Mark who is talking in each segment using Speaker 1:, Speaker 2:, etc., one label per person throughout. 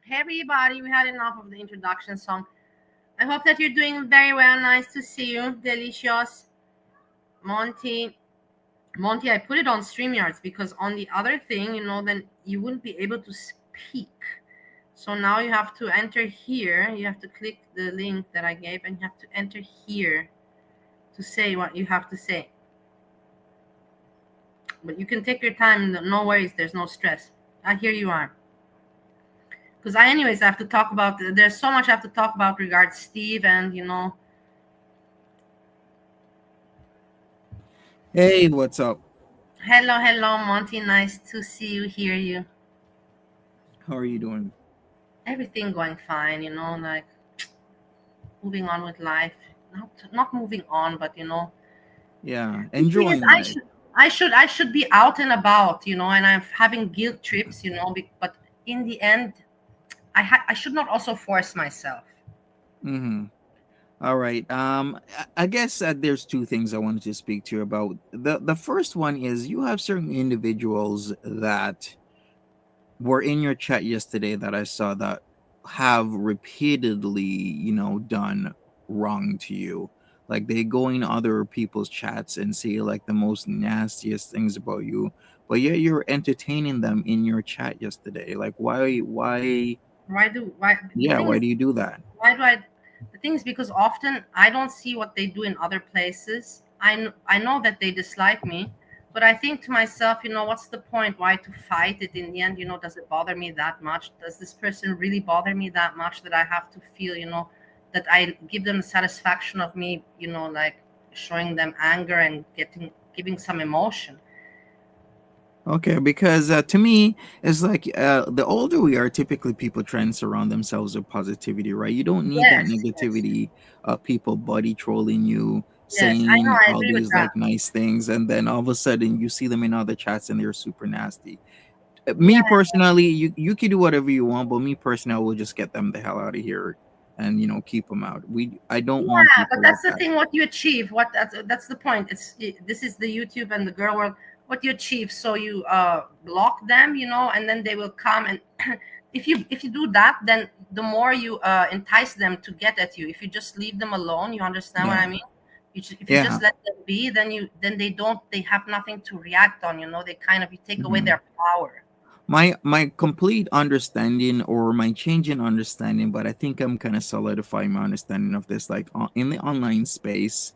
Speaker 1: Hey everybody, we had enough of the introduction song. I hope that you're doing very well. Nice to see you. Delicious. Monty. Monty, I put it on StreamYards because on the other thing, then you wouldn't be able to speak. So now you have to enter here. You have to click the link that I gave and you have to enter here to say what you have to say. But you can take your time. No worries. There's no stress. Here you are. Because anyways, I have to talk about, there's so much I have to talk about regarding Steve and,
Speaker 2: Hey, what's up?
Speaker 1: Hello, Monty. Nice to see you, hear you.
Speaker 2: How are you doing?
Speaker 1: Everything going fine, like moving on with life. Not moving on, but
Speaker 2: Yeah,
Speaker 1: the thing is,
Speaker 2: enjoying life.
Speaker 1: I should be out and about, and I'm having guilt trips, but in the end, I should not also force myself.
Speaker 2: Mm-hmm. All right. I guess there's two things I wanted to speak to you about. The first one is you have certain individuals that were in your chat yesterday that I saw that have repeatedly, done wrong to you. Like they go in other people's chats and say like the most nastiest things about you, but yet you're entertaining them in your chat yesterday. Like why
Speaker 1: Why the
Speaker 2: yeah,
Speaker 1: thing
Speaker 2: why
Speaker 1: is,
Speaker 2: do you do that?
Speaker 1: why do I the thing is because often I don't see what they do in other places. I know that they dislike me, but I think to myself, what's the point? Why to fight it in the end? Does it bother me that much? Does this person really bother me that much that I have to feel, that I give them the satisfaction of me, like showing them anger and giving some emotion.
Speaker 2: Okay, because to me, it's like the older we are, typically people try and surround themselves with positivity, right? You don't need that
Speaker 1: Yes, yes,
Speaker 2: negativity of people body trolling you,
Speaker 1: yes. I know.
Speaker 2: saying
Speaker 1: I
Speaker 2: all
Speaker 1: agree with
Speaker 2: these
Speaker 1: that.
Speaker 2: like nice things, and then all of a sudden you see them in other chats and they're super nasty.
Speaker 1: Yeah,
Speaker 2: Me personally, you can do whatever you want, but me personally, I will just get them the hell out of here and keep them out. I don't want
Speaker 1: yeah, but
Speaker 2: people like
Speaker 1: that's the
Speaker 2: that.
Speaker 1: thing. What you achieve, what that's the point. This is the YouTube and the girl world. What you achieve, so you block them, and then they will come. And if you do that, then the more you entice them to get at you. If you just leave them alone, you understand what
Speaker 2: Yeah,
Speaker 1: I mean. If you
Speaker 2: yeah.
Speaker 1: just let them be, then they have nothing to react on. They kind of, you take away
Speaker 2: Mhm.
Speaker 1: their power.
Speaker 2: My complete understanding or my change in understanding, but I think I'm kind of solidifying my understanding of this, like in the online space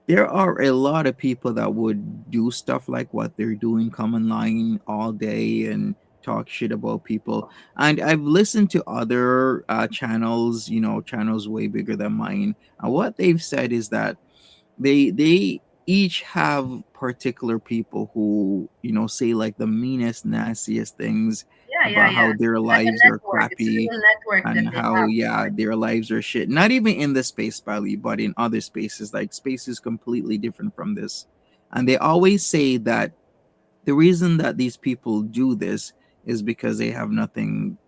Speaker 2: there are a lot of people that would do stuff like what they're doing, come online all day and talk shit about people. And I've listened to other channels, channels way bigger than mine, and what they've said is that they each have particular people who say like the meanest nastiest things
Speaker 1: Yeah, yeah,
Speaker 2: about how
Speaker 1: yeah.
Speaker 2: their
Speaker 1: It's like a
Speaker 2: lives are
Speaker 1: network. It's a
Speaker 2: crappy
Speaker 1: little network
Speaker 2: and
Speaker 1: that they
Speaker 2: how,
Speaker 1: have.
Speaker 2: yeah, their lives are shit, not even in the space valley but in other spaces, like spaces completely different from this. And they always say that the reason that these people do this is because they have nothing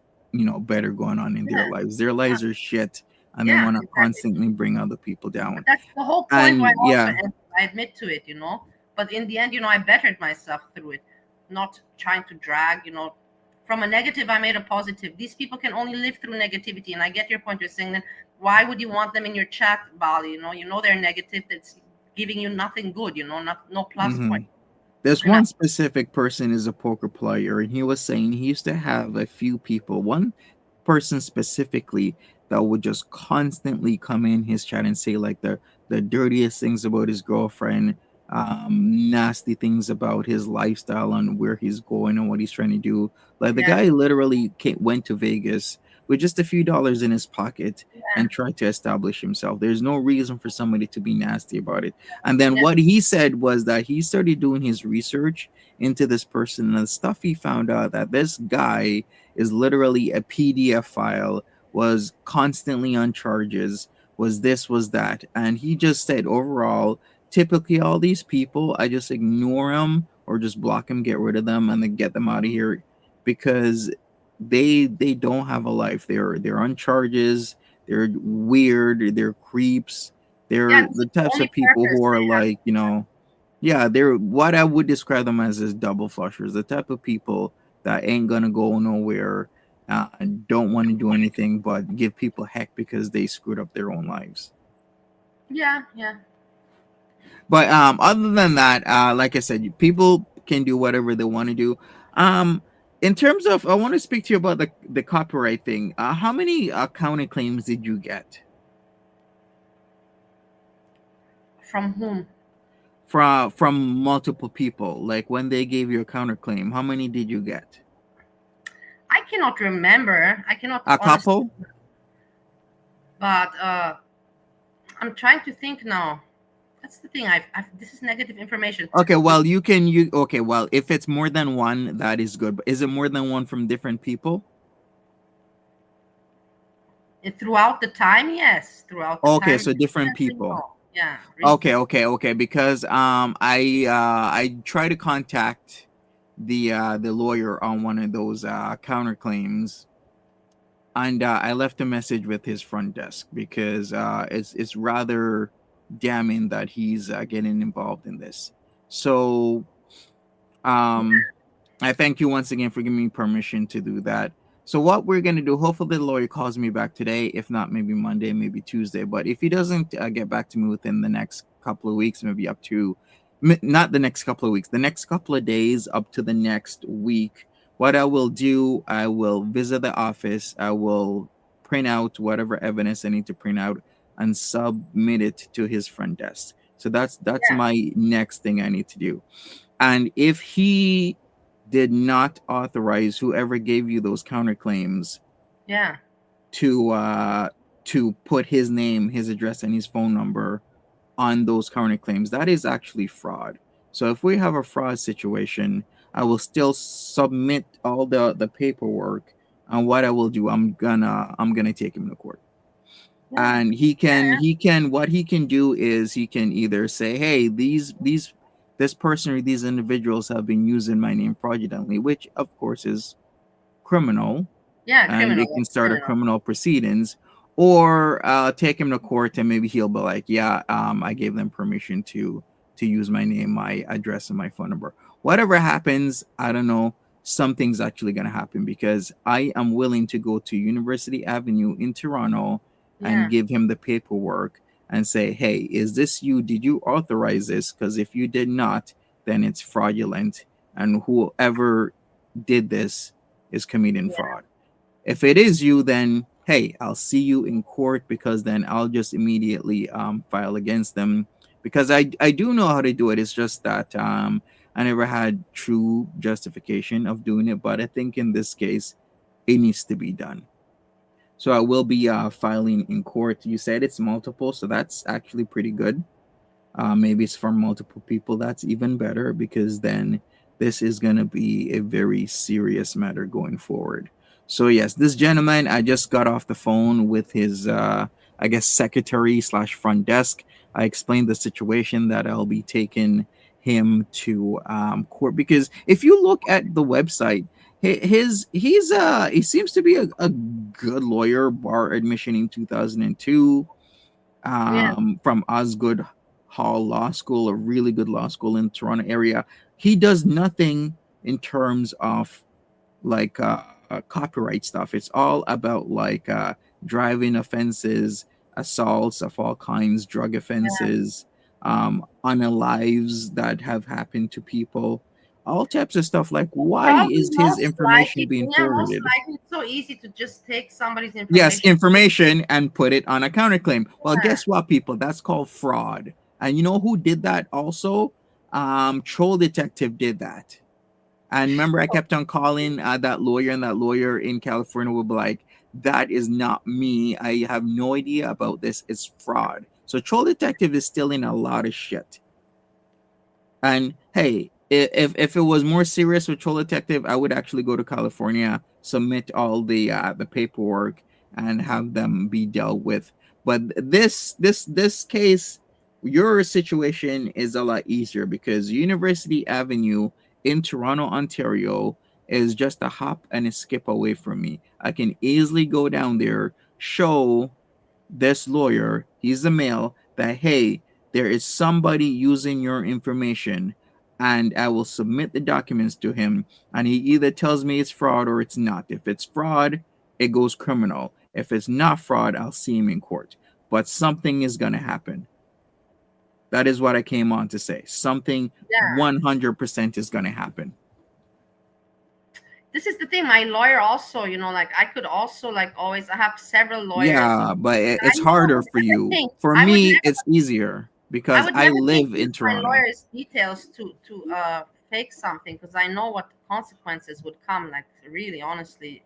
Speaker 2: better going on in their
Speaker 1: Yeah,
Speaker 2: lives. Their
Speaker 1: yeah,
Speaker 2: lives are shit and they
Speaker 1: yeah,
Speaker 2: want to
Speaker 1: exactly.
Speaker 2: constantly bring other people
Speaker 1: But
Speaker 2: down.
Speaker 1: that's the whole point why
Speaker 2: And
Speaker 1: also,
Speaker 2: yeah.
Speaker 1: and I admit to it. But in the end, I bettered myself through it, not trying to drag. From a negative, I made a positive. These people can only live through negativity, and I get your point. You're saying that why would you want them in your chat, Bali? They're negative. That's giving you nothing good. No plus point.
Speaker 2: Mhm. There's
Speaker 1: And I,
Speaker 2: one specific person is a poker player, and he was saying he used to have a few people, one person specifically that would just constantly come in his chat and say like the dirtiest things about his girlfriend, nasty things about his lifestyle and where he's going and what he's trying to do. Like the
Speaker 1: yeah,
Speaker 2: guy literally went to Vegas with just a few dollars in his pocket
Speaker 1: yeah,
Speaker 2: and tried to establish himself. There's no reason for somebody to be nasty about it. And then
Speaker 1: yeah,
Speaker 2: what he said was that he started doing his research into this person, and the stuff he found out that this guy is literally a PDF file, was constantly on charges, was this, was that. And he just said overall, typically all these people, I just ignore them or just block them, get rid of them, and then get them out of here because they don't have a life. They're on charges, they're weird, they're creeps,
Speaker 1: yeah.
Speaker 2: they're
Speaker 1: This
Speaker 2: the
Speaker 1: is the
Speaker 2: types
Speaker 1: only
Speaker 2: of people
Speaker 1: purpose
Speaker 2: who are
Speaker 1: they have.
Speaker 2: like, yeah, they're what I would describe them as double flushers, the type of people that ain't gonna go nowhere, and don't want to do anything but give people heck because they screwed up their own lives.
Speaker 1: Yeah, yeah,
Speaker 2: But other than that, like I said, people can do whatever they want to do. Um, in terms of, I want to speak to you about the copyright thing. How many counterclaims did you get
Speaker 1: from whom?
Speaker 2: from multiple people? Like when they gave you a counterclaim, how many did you get?
Speaker 1: I cannot remember. I cannot
Speaker 2: A
Speaker 1: honestly,
Speaker 2: couple?
Speaker 1: but I'm trying to think now. That's the thing. This is negative information.
Speaker 2: Okay,
Speaker 1: With
Speaker 2: well, you okay, well, if it's more than one, that is good. But is it more than one from different people?
Speaker 1: throughout the time, yes. Throughout the
Speaker 2: Okay,
Speaker 1: time,
Speaker 2: so different
Speaker 1: recently,
Speaker 2: people.
Speaker 1: no. Yeah,
Speaker 2: Okay,
Speaker 1: recently.
Speaker 2: okay, okay. Because I try to contact the lawyer on one of those counterclaims, and I left a message with his front desk because it's rather damning that he's getting involved in this. So um I thank you once again for giving me permission to do that. So what we're gonna do? Hopefully, the lawyer calls me back today. If not, maybe Monday, maybe Tuesday. But if he doesn't get back to me within the next couple of weeks, maybe up to not the next couple of weeks, the next couple of days, up to the next week, what I will do, I will visit the office. I will print out whatever evidence I need to print out and submit it to his front desk. So that's
Speaker 1: Yeah,
Speaker 2: my next thing I need to do. And if he did not authorize whoever gave you those counterclaims
Speaker 1: yeah,
Speaker 2: to put his name, his address, and his phone number on those counterclaims, that is actually fraud. So if we have a fraud situation, I will still submit all the paperwork, and what I will do, I'm gonna take him to court.
Speaker 1: Yeah.
Speaker 2: And he can what he can do is he can either say, hey, these this person or these individuals have been using my name fraudulently, which of course is criminal,
Speaker 1: Yeah,
Speaker 2: and
Speaker 1: criminal.
Speaker 2: it can
Speaker 1: That's
Speaker 2: start a
Speaker 1: criminal.
Speaker 2: criminal proceedings, or take him to court and maybe he'll be like, yeah, I gave them permission to use my name, my address, and my phone number. Whatever happens, I don't know, something's actually going to happen because I am willing to go to University Avenue in Toronto and
Speaker 1: Yeah.
Speaker 2: give him the paperwork and say, hey, is this you? Did you authorize this? Because if you did not, then it's fraudulent, and whoever did this is committing
Speaker 1: Yeah.
Speaker 2: fraud. If it is you, then hey, I'll see you in court, because then I'll just immediately file against them, because I do know how to do it. It's just that I never had true justification of doing it, but I think in this case it needs to be done. So I will be filing in court. You said it's multiple, so that's actually pretty good. Maybe it's from multiple people. That's even better, because then this is going to be a very serious matter going forward. So, yes, this gentleman, I just got off the phone with his, I guess, secretary slash front desk. I explained the situation that I'll be taking him to court, because if you look at the website, he seems to be a good lawyer, bar admission in 2002,
Speaker 1: Yeah.
Speaker 2: from Osgood Hall Law School, a really good law school in Toronto area. He does nothing in terms of like copyright stuff. It's all about like driving offenses, assaults of all kinds, drug offenses, unalives that have happened to people, all types of stuff. Like, why
Speaker 1: Probably
Speaker 2: is his
Speaker 1: most
Speaker 2: information
Speaker 1: likely,
Speaker 2: being
Speaker 1: yeah, most
Speaker 2: forwarded?
Speaker 1: likely it's so easy to just take somebody's
Speaker 2: Yes,
Speaker 1: information.
Speaker 2: information and put it on a counterclaim. Well,
Speaker 1: Yeah.
Speaker 2: guess what, people? That's called fraud. And you know who did that also? Troll Detective did that. And remember, I kept on calling that lawyer, and that lawyer in California would be like, that is not me. I have no idea about this. It's fraud. So Troll Detective is still in a lot of shit. And hey, if it was more serious with Troll Detective, I would actually go to California, submit all the paperwork, and have them be dealt with. But this case, your situation is a lot easier, because University Avenue in Toronto, Ontario, is just a hop and a skip away from me. I can easily go down there, show this lawyer, he's a male, that hey, there is somebody using your information, and I will submit the documents to him, and he either tells me it's fraud or it's not. If it's fraud, it goes criminal. If it's not fraud, I'll see him in court. But something is going to happen. That is what I came on to say. Something
Speaker 1: Yeah.
Speaker 2: 100% is going to happen.
Speaker 1: This is the thing. My lawyer also, like I could also like always. I have several lawyers,
Speaker 2: Yeah, but
Speaker 1: I
Speaker 2: it's
Speaker 1: know,
Speaker 2: harder
Speaker 1: but
Speaker 2: for
Speaker 1: that's the
Speaker 2: you.
Speaker 1: thing.
Speaker 2: For me, it's easier
Speaker 1: I
Speaker 2: because
Speaker 1: would
Speaker 2: I
Speaker 1: never
Speaker 2: live in
Speaker 1: use my
Speaker 2: Toronto.
Speaker 1: lawyer's details to fake something because I know what the consequences would come. Like really, honestly,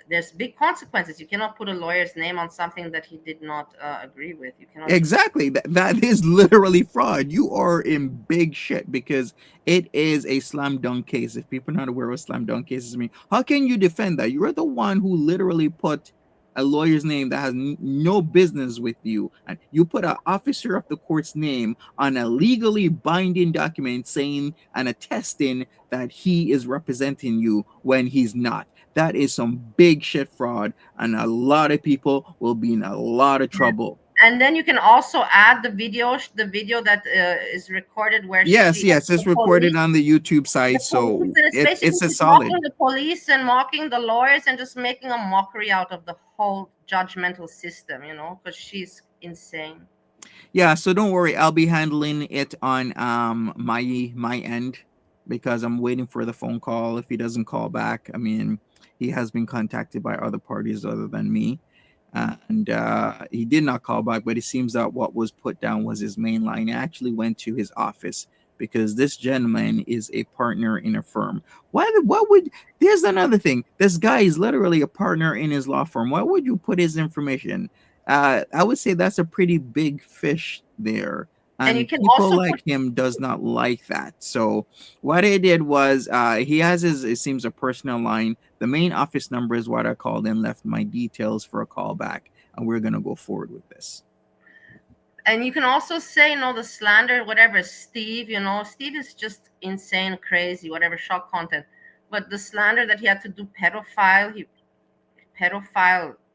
Speaker 1: there's big consequences. You cannot put a lawyer's name on something that he did not agree with. You cannot just.
Speaker 2: Exactly. That is literally fraud. You are in big shit, because it is a slam dunk case. If people are not aware what slam dunk cases mean, how can you defend that? You're the one who literally put a lawyer's name that has no business with you, and you put an officer of the court's name on a legally binding document saying and attesting that he is representing you when he's not. That is some big shit fraud, and a lot of people will be in a lot of trouble.
Speaker 1: And then you can also add the video that is recorded where
Speaker 2: Yes,
Speaker 1: she,
Speaker 2: yes,
Speaker 1: the
Speaker 2: it's recorded
Speaker 1: police,
Speaker 2: on the YouTube
Speaker 1: the
Speaker 2: site,
Speaker 1: police,
Speaker 2: so
Speaker 1: and it's basically
Speaker 2: it's a
Speaker 1: she's mocking
Speaker 2: solid.
Speaker 1: the police and mocking the lawyers and just making a mockery out of the whole judgmental system, because she's insane.
Speaker 2: Yeah, so don't worry, I'll be handling it on my end, because I'm waiting for the phone call. If he doesn't call back, I mean, he has been contacted by other parties other than me. And he did not call back, but it seems that what was put down was his main line. I actually went to his office, because this gentleman is a partner in a firm. What would There's another thing. This guy is literally a partner in his law firm. Why would you put his information? I would say that's a pretty big fish there.
Speaker 1: And you
Speaker 2: And
Speaker 1: can
Speaker 2: people
Speaker 1: also
Speaker 2: like
Speaker 1: put,
Speaker 2: him does not like that. So what I did was he has his, it seems, a personal line. The main office number is what I called and left my details for a call back, and we're gonna go forward with this.
Speaker 1: and you can also say, the slander, whatever, Steve, Steve is just insane, crazy, whatever, shock content. But the slander that he had to do pedophile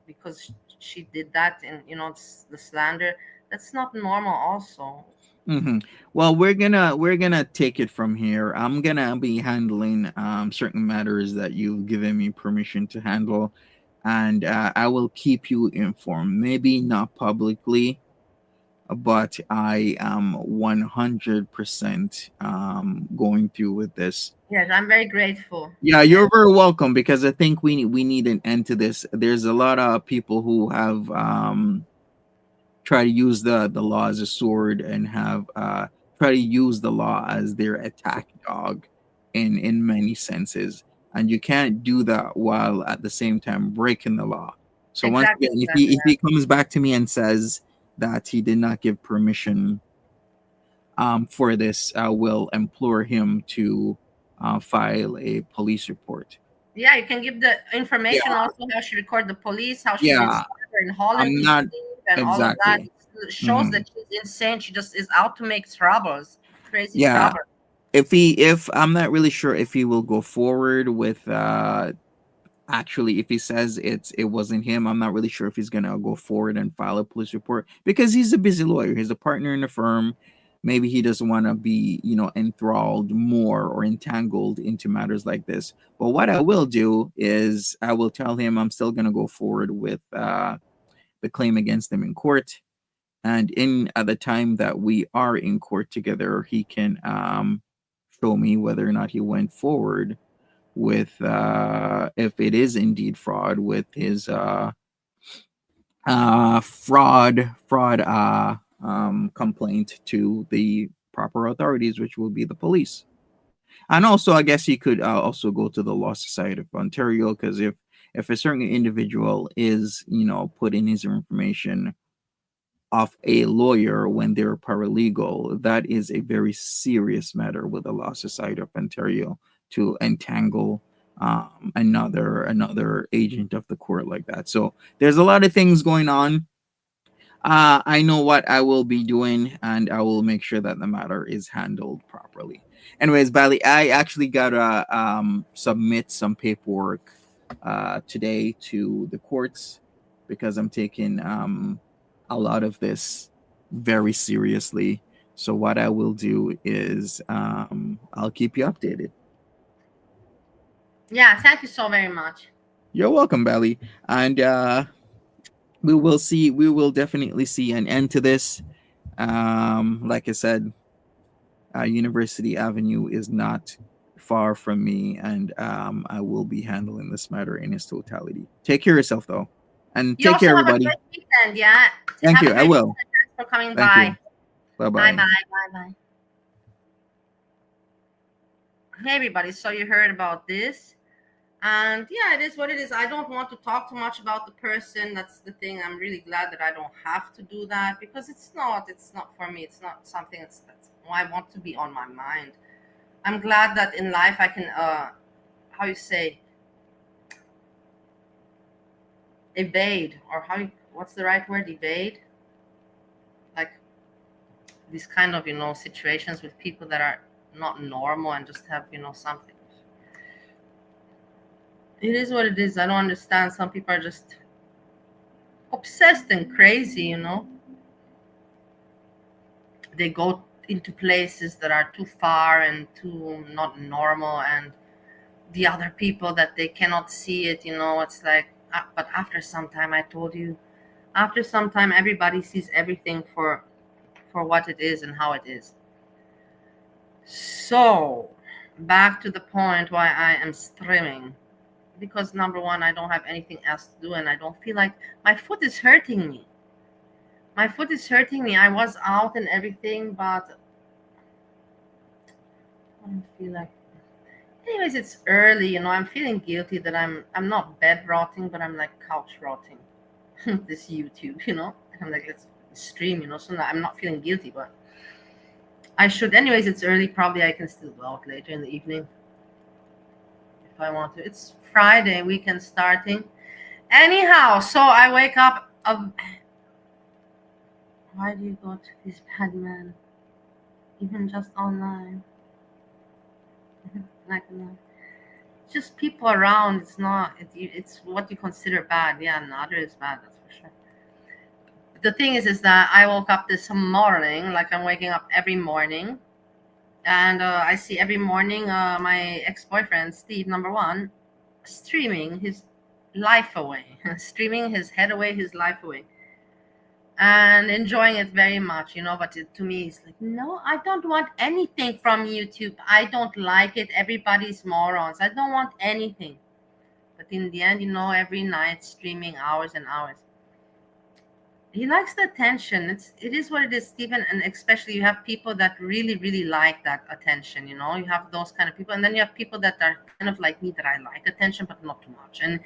Speaker 1: because she did that, and the slander, that's not normal also.
Speaker 2: Hmm. Well, we're gonna take it from here. I'm gonna be handling certain matters that you've given me permission to handle, and I will keep you informed. Maybe not publicly, but I am 100% going through with this.
Speaker 1: Yes, I'm very grateful.
Speaker 2: Yeah,
Speaker 1: Yeah.
Speaker 2: you're very welcome because I think we need an end to this. There's a lot of people who have try to use the law as a sword and have try to use the law as their attack dog in many senses, and you can't do that while at the same time breaking the law. So once
Speaker 1: Exactly,
Speaker 2: again, if
Speaker 1: exactly.
Speaker 2: he comes back to me and says that he did not give permission for this, I will implore him to file a police report.
Speaker 1: Yeah, you can give the information
Speaker 2: Yeah,
Speaker 1: also, how she recorded the police, how she
Speaker 2: yeah,
Speaker 1: inspired her in Holland
Speaker 2: I'm
Speaker 1: to
Speaker 2: not
Speaker 1: leave, and all of that.
Speaker 2: exactly.
Speaker 1: It shows
Speaker 2: Mhm.
Speaker 1: that she's insane. She just is out to make troubles, crazy
Speaker 2: Yeah,
Speaker 1: trouble.
Speaker 2: if I'm not really sure if he will go forward with actually if he says it wasn't him. I'm not really sure if he's gonna go forward and file a police report because he's a busy lawyer. He's a partner in the firm. Maybe he doesn't want to be, enthralled more or entangled into matters like this. But what I will do is I will tell him I'm still gonna go forward with the claim against him in court, and in at the time that we are in court together, he can show me whether or not he went forward with if it is indeed fraud with his fraud complaint to the proper authorities, which will be the police. And also I guess he could also go to the Law Society of Ontario, because if a certain individual is putting his information of a lawyer when they're paralegal, that is a very serious matter with the Law Society of Ontario to entangle another agent of the court like that. So there's a lot of things going on. I know what I will be doing, and I will make sure that the matter is handled properly. Anyways, Bali, I actually gotta submit some paperwork today to the courts because I'm taking a lot of this very seriously. So what I will do is I'll keep you updated.
Speaker 1: Yeah, thank you so very much.
Speaker 2: You're welcome, Bali, and we will see. We will definitely see an end to this. Like I said, University Avenue is not far from me, and I will be handling this matter in its totality. Take care of yourself, though, and
Speaker 1: You
Speaker 2: take
Speaker 1: also
Speaker 2: care,
Speaker 1: have a
Speaker 2: everybody.
Speaker 1: great weekend. Yeah,
Speaker 2: Thank
Speaker 1: have a
Speaker 2: you. I
Speaker 1: great
Speaker 2: will.
Speaker 1: weekend. Thanks for coming
Speaker 2: Thank
Speaker 1: by.
Speaker 2: you. Bye
Speaker 1: Bye
Speaker 2: bye.
Speaker 1: bye. Bye bye. Hey everybody, so you heard about this. And yeah, it is what it is. I don't want to talk too much about the person. That's the thing. I'm really glad that I don't have to do that, because it's not for me. It's not something that's I want to be on my mind. I'm glad that in life I can how you say, evade, or what's the right word, evade, like these kind of situations with people that are not normal, and just have something. It is what it is. I don't understand. Some people are just obsessed and crazy, they go into places that are too far and too not normal, and the other people that they cannot see it, it's like, but after some time, I told you, after some time everybody sees everything for what it is and how it is. So back to the point why I am streaming, because number one, I don't have anything else to do, and I don't feel like, my foot is hurting me. I was out and everything, but I don't feel like. Anyways, it's early, I'm feeling guilty that I'm not bed rotting, but I'm like couch rotting. This YouTube, I'm like, let's stream, so now I'm not feeling guilty, but I should. Anyways, it's early. Probably I can still go out later in the evening if I want to. It's Friday, weekend starting. Anyhow, so I wake up. Why do you go to this bad man? Even just online. Like, just people around. It's not. It's what you consider bad. Yeah, another is bad. That's for sure. The thing is that I woke up this morning, like I'm waking up every morning, and I see every morning my ex-boyfriend Steve, number one, streaming his life away, streaming his head away, his life away, and enjoying it very much, But to me, it's like, no, I don't want anything from YouTube. I don't like it. Everybody's morons. I don't want anything. But in the end, every night streaming hours and hours. He likes the attention. It is what it is, Stephen. And especially you have people that really, really like that attention. You have those kind of people, and then you have people that are kind of like me, that I like attention, but not too much. And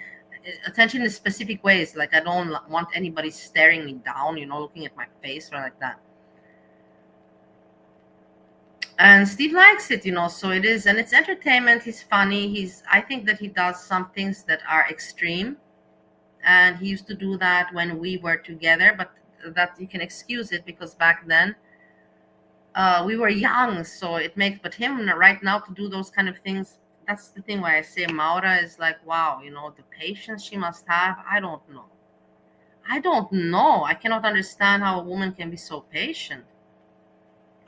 Speaker 1: attention in specific ways. Like I don't want anybody staring me down, looking at my face or like that. And Steve likes it, so it is, and it's entertainment. He's funny. I think that he does some things that are extreme, and he used to do that when we were together, but that you can excuse it because back then we were young, so it makes, but him right now to do those kind of things, that's the thing why I say Maura is like, wow, the patience she must have. I don't know. I cannot understand how a woman can be so patient.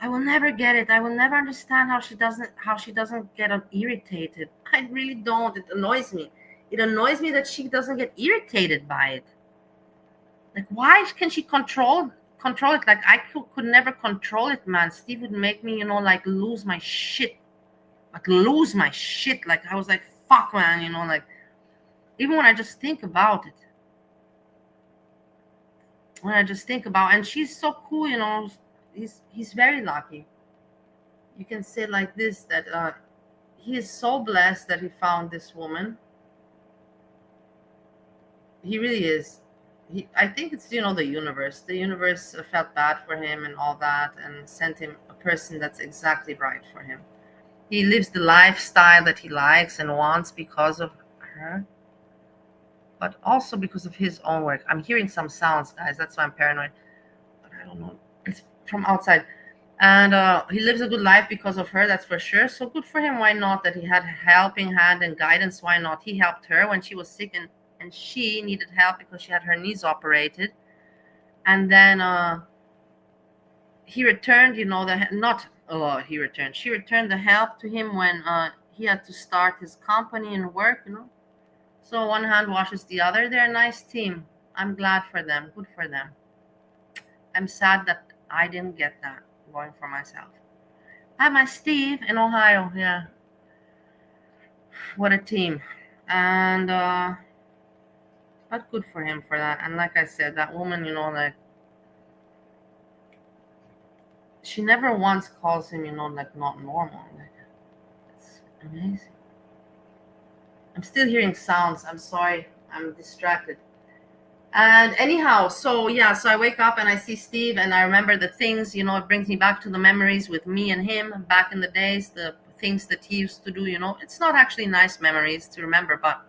Speaker 1: I will never get it. I will never understand how she doesn't get irritated. I really don't. It annoys me. It annoys me that she doesn't get irritated by it. Like, why can she control it? Like, I could never control it, man. Steve would make me, like lose my shit. Like lose my shit. Like I was like, fuck, man. Like even when I just think about it. When I just think about, and she's so cool, he's very lucky. You can say like this, that he is so blessed that he found this woman. He really is. I think it's, the universe. The universe felt bad for him and all that, and sent him a person that's exactly right for him. He lives the lifestyle that he likes and wants because of her, but also because of his own work. I'm hearing some sounds, guys. That's why I'm paranoid. But I don't know. It's from outside. And he lives a good life because of her, that's for sure. So good for him. Why not? That he had a helping hand and guidance. Why not? He helped her when she was sick, and she needed help because she had her knees operated. And then he returned, he returned. She returned the help to him when he had to start his company and work. So one hand washes the other. They're a nice team. I'm glad for them. Good for them. I'm sad that I didn't get that going for myself. Hi, my Steve in Ohio. Yeah. What a team. And but good for him for that. And like I said, that woman, like she never once calls him, like not normal. Like it's amazing. I'm still hearing sounds. I'm sorry. I'm distracted. And anyhow, so yeah, so I wake up and I see Steve and I remember the things, it brings me back to the memories with me and him back in the days, the things that he used to do. It's not actually nice memories to remember, but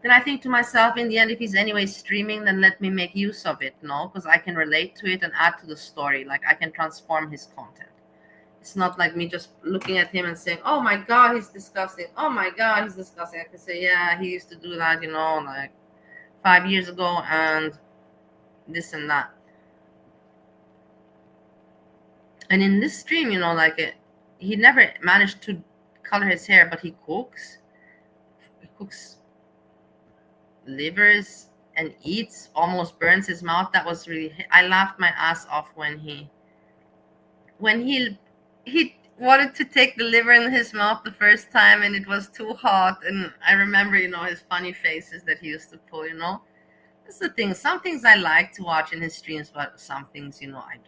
Speaker 1: then I think to myself, in the end, if he's anyway streaming, then let me make use of it, because I can relate to it and add to the story. Like I can transform his content. It's not like me just looking at him and saying, oh my God, he's disgusting. Oh my God, he's disgusting. I can say, yeah, he used to do that, like 5 years ago and this and that. And in this stream, he never managed to color his hair, but he cooks. He cooks livers and eats, almost burns his mouth. That was really, I laughed my ass off when he wanted to take the liver in his mouth the first time and it was too hot. And I remember, his funny faces that he used to pull. That's the thing. Some things I like to watch in his streams, but some things, I don't.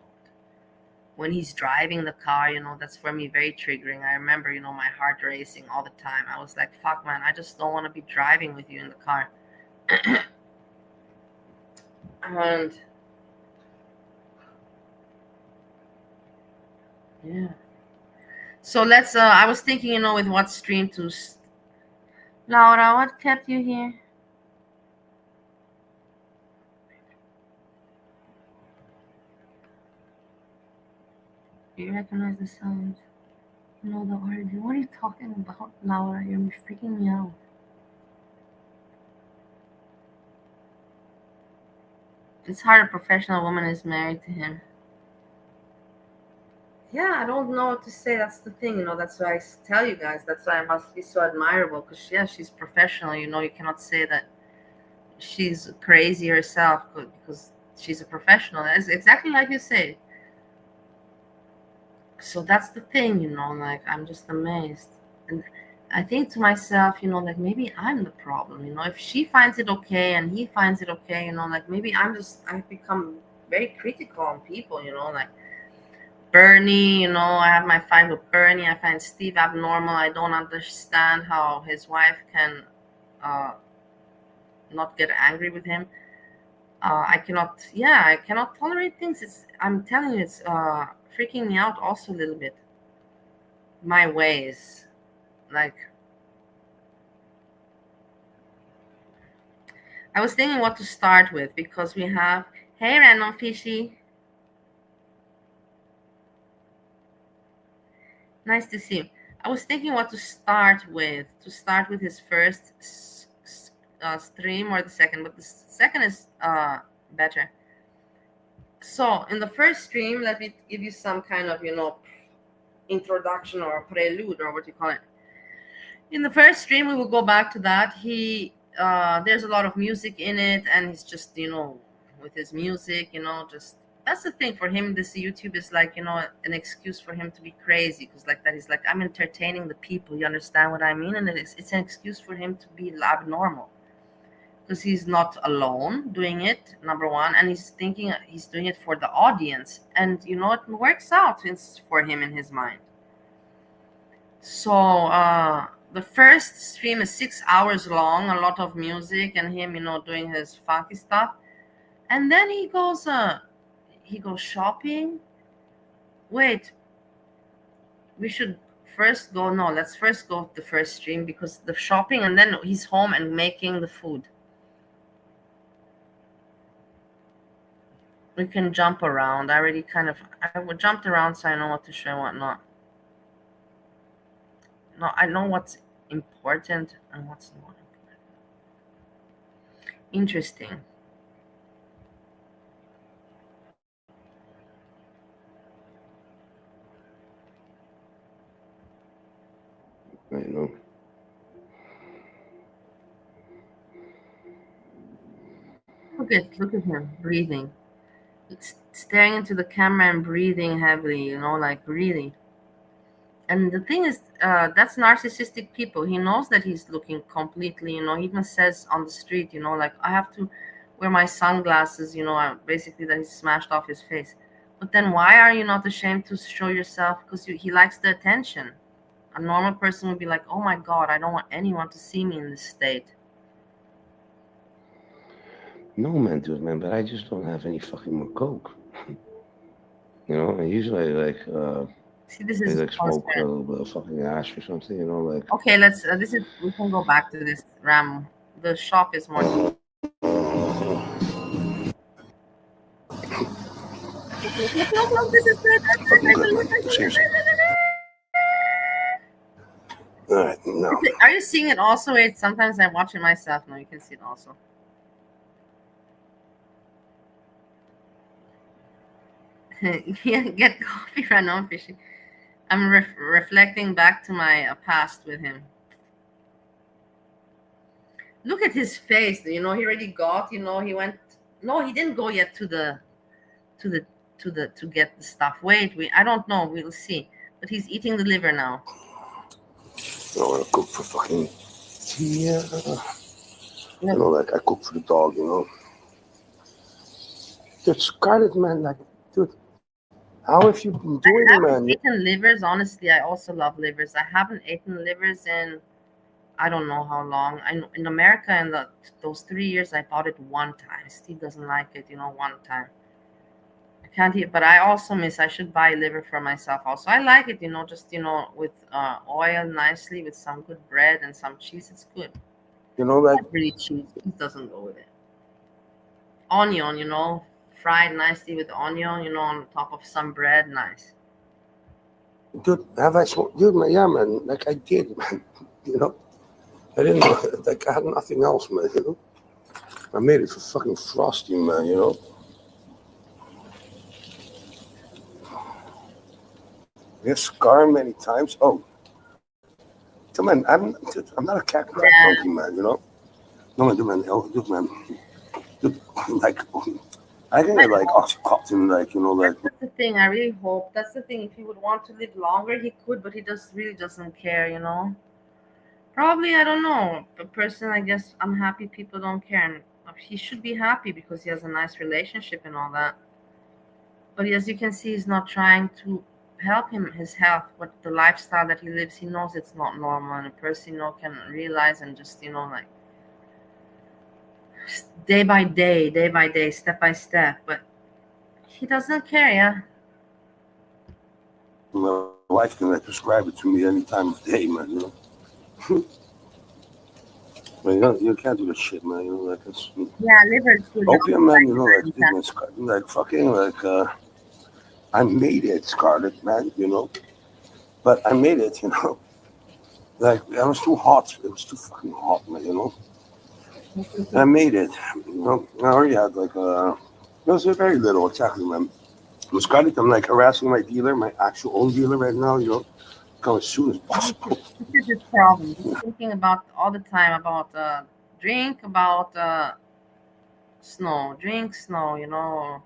Speaker 1: When he's driving the car, that's for me very triggering. I remember, my heart racing all the time. I was like, fuck, man, I just don't want to be driving with you in the car. And Yeah. So let's. I was thinking, with what stream to. Laura, what kept you here? Do you recognize the sound? No, the origin. What are you talking about, Laura? You're freaking me out. It's hard a professional woman is married to him. Yeah, I don't know what to say. That's the thing, That's why tell you guys. That's why I must be so admirable. Because yeah, she's professional. You cannot say that she's crazy herself because she's a professional. That's exactly like you say. So that's the thing, Like I'm just amazed, and I think to myself, like maybe I'm the problem. If she finds it okay and he finds it okay, like maybe I've become very critical on people. Like Bernie, I have my fight with Bernie. I find Steve abnormal. I don't understand how his wife can uh, not get angry with him. I cannot, yeah, I cannot tolerate things. I'm telling you, it's freaking me out also a little bit. My ways, like I was thinking what to start with because we have, hey, Random Fishy, nice to see you. I was thinking what to start with. To start with his first stream or the second, but the second is better. So in the first stream, let me give you some kind of introduction or prelude or what you call it. In the first stream, we will go back to that. There's a lot of music in it, and he's just with his music, just that's the thing for him. This YouTube is like an excuse for him to be crazy because like that he's like I'm entertaining the people. You understand what I mean? And it's an excuse for him to be abnormal because he's not alone doing it. Number one, and he's thinking he's doing it for the audience, and it works out for him in his mind. So the first stream is 6 hours long, a lot of music and him, doing his funky stuff. And then he goes shopping. Wait, we should first go. No, let's first go to the first stream because the shopping and then he's home and making the food. We can jump around. I jumped around so I know what to show and what not. No, I know what's important and what's not important. Interesting.
Speaker 3: You know.
Speaker 1: Look at him breathing. It's staring into the camera and breathing heavily, like really. And the thing is, that's narcissistic people. He knows that he's looking completely, he even says on the street, like I have to wear my sunglasses, basically that he's smashed off his face. But then why are you not ashamed to show yourself? Because he likes the attention. A normal person would be like, oh my God, I don't want anyone to see me in this state.
Speaker 3: No, man, dude, man, but I just don't have any fucking more coke. I usually
Speaker 1: See, this
Speaker 3: I
Speaker 1: is
Speaker 3: smoke a
Speaker 1: transparent.
Speaker 3: little bit of fucking ash or something.
Speaker 1: Okay, we can go back to this Ram. The shop is more. Look, this is good.
Speaker 3: Fucking good, man. Seriously. All right, no.
Speaker 1: Are you seeing it also? Wait, sometimes I watch it myself. No, you can see it also. Yeah, get coffee right now, Fishy. I'm reflecting back to my past with him. Look at his face. He already got. He went. No, he didn't go yet to the to get the stuff. Wait, I don't know. We'll see. But he's eating the liver now.
Speaker 3: I want to cook for fucking. Yeah.
Speaker 1: No.
Speaker 3: I cook for the dog, Dude, Scarlet, man, dude, how have you been doing,
Speaker 1: I
Speaker 3: man?
Speaker 1: haven't eaten livers. Honestly, I also love livers. I haven't eaten livers in I don't know how long. In America, in those 3 years, I bought it one time. Steve doesn't like it, one time. can't eat, but I also miss. I should buy liver for myself. Also, I like it. Just with oil nicely with some good bread and some cheese. It's good.
Speaker 3: like
Speaker 1: Not really cheese. Cheese doesn't go with it. Onion, fried nicely with onion. On top of some bread. Nice.
Speaker 3: dude, have I smoked? Dude, man, yeah, man. Like I did, man. You know, I didn't like I had nothing else, man. I made it for fucking frosty, man. Get scar many times. Oh, come on, I'm not a crack
Speaker 1: Yeah.
Speaker 3: junkie, man. No, man, dude, man, dude, man, dude, like I can
Speaker 1: I
Speaker 3: get like
Speaker 1: know.
Speaker 3: oxycontin, like
Speaker 1: That's the thing. I really hope. That's the thing. If he would want to live longer, he could, but he just really doesn't care. Probably, I don't know. A person, I guess, I'm happy people don't care. And he should be happy because he has a nice relationship and all that. But as you can see, he's not trying to help him, his health, but the lifestyle that he lives, he knows it's not normal. And a person, can realize and just, like day by day, step by step. But he doesn't care, yeah.
Speaker 3: my wife can like prescribe it to me any time of day, man. Man, you can't do this shit, man. Like it's
Speaker 1: Yeah, liver is good.
Speaker 3: opium, man. Like dude,
Speaker 1: Yeah.
Speaker 3: man, like fucking like I made it, Scarlet, man. But I made it, Like I was too hot. It was too fucking hot, man. I made it. I already had like it was very little, exactly, man. With Scarlet, I'm like harassing my dealer, my actual own dealer right now. Come as soon as possible.
Speaker 1: This is his problem. He's thinking about all the time about drink, about snow, drink, snow,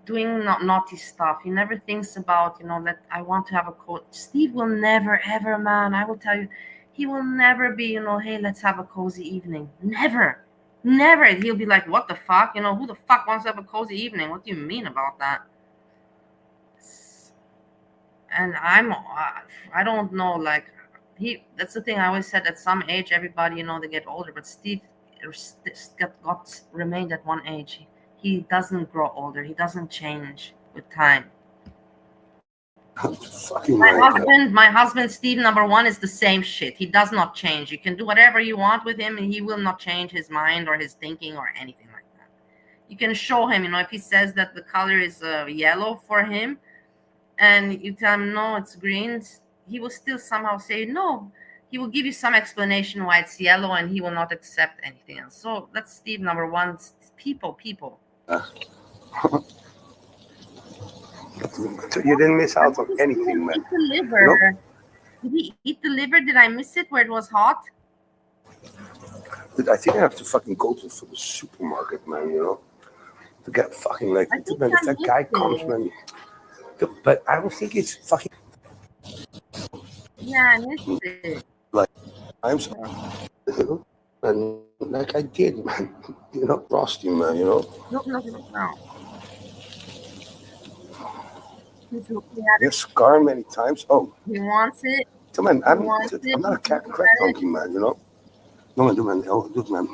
Speaker 1: doing naughty stuff. He never thinks about, that I want to have a coat. Steve will never, ever, man. I will tell you, he will never be, hey, let's have a cozy evening. Never. Never. He'll be like, what the fuck? Who the fuck wants to have a cozy evening? What do you mean about that? And I don't know, like, that's the thing I always said. At some age, everybody, they get older, but Steve got remained at one age. He doesn't grow older. He doesn't change with time.
Speaker 3: Fucking
Speaker 1: My
Speaker 3: like
Speaker 1: husband, Steve, number one, is the same shit. He does not change. You can do whatever you want with him, and he will not change his mind or his thinking or anything like that. You can show him, if he says that the color is yellow for him, and you tell him no, it's green, he will still somehow say no. He will give you some explanation why it's yellow, and he will not accept anything else. So that's Steve number one. People.
Speaker 3: you didn't miss
Speaker 1: And
Speaker 3: out
Speaker 1: what
Speaker 3: on
Speaker 1: did he
Speaker 3: anything, man.
Speaker 1: eat the
Speaker 3: You know,
Speaker 1: liver? Did he eat the liver? Did I miss it where it was hot?
Speaker 3: I think I have to fucking go to the supermarket, man. To get fucking like,
Speaker 1: I think
Speaker 3: man, if
Speaker 1: I
Speaker 3: that
Speaker 1: missed
Speaker 3: guy comes,
Speaker 1: it.
Speaker 3: man. But I don't think it's fucking
Speaker 1: Yeah, I missed it.
Speaker 3: like I'm so, and like I did, man. Frosty, man.
Speaker 1: No. He's looking at
Speaker 3: Get scar many times. Oh,
Speaker 1: it. He wants it.
Speaker 3: come on,
Speaker 1: He wants
Speaker 3: I'm
Speaker 1: it.
Speaker 3: not a
Speaker 1: He's
Speaker 3: crack,
Speaker 1: looking
Speaker 3: crack
Speaker 1: at it.
Speaker 3: junkie, man. No, man, dude, man, dude, man,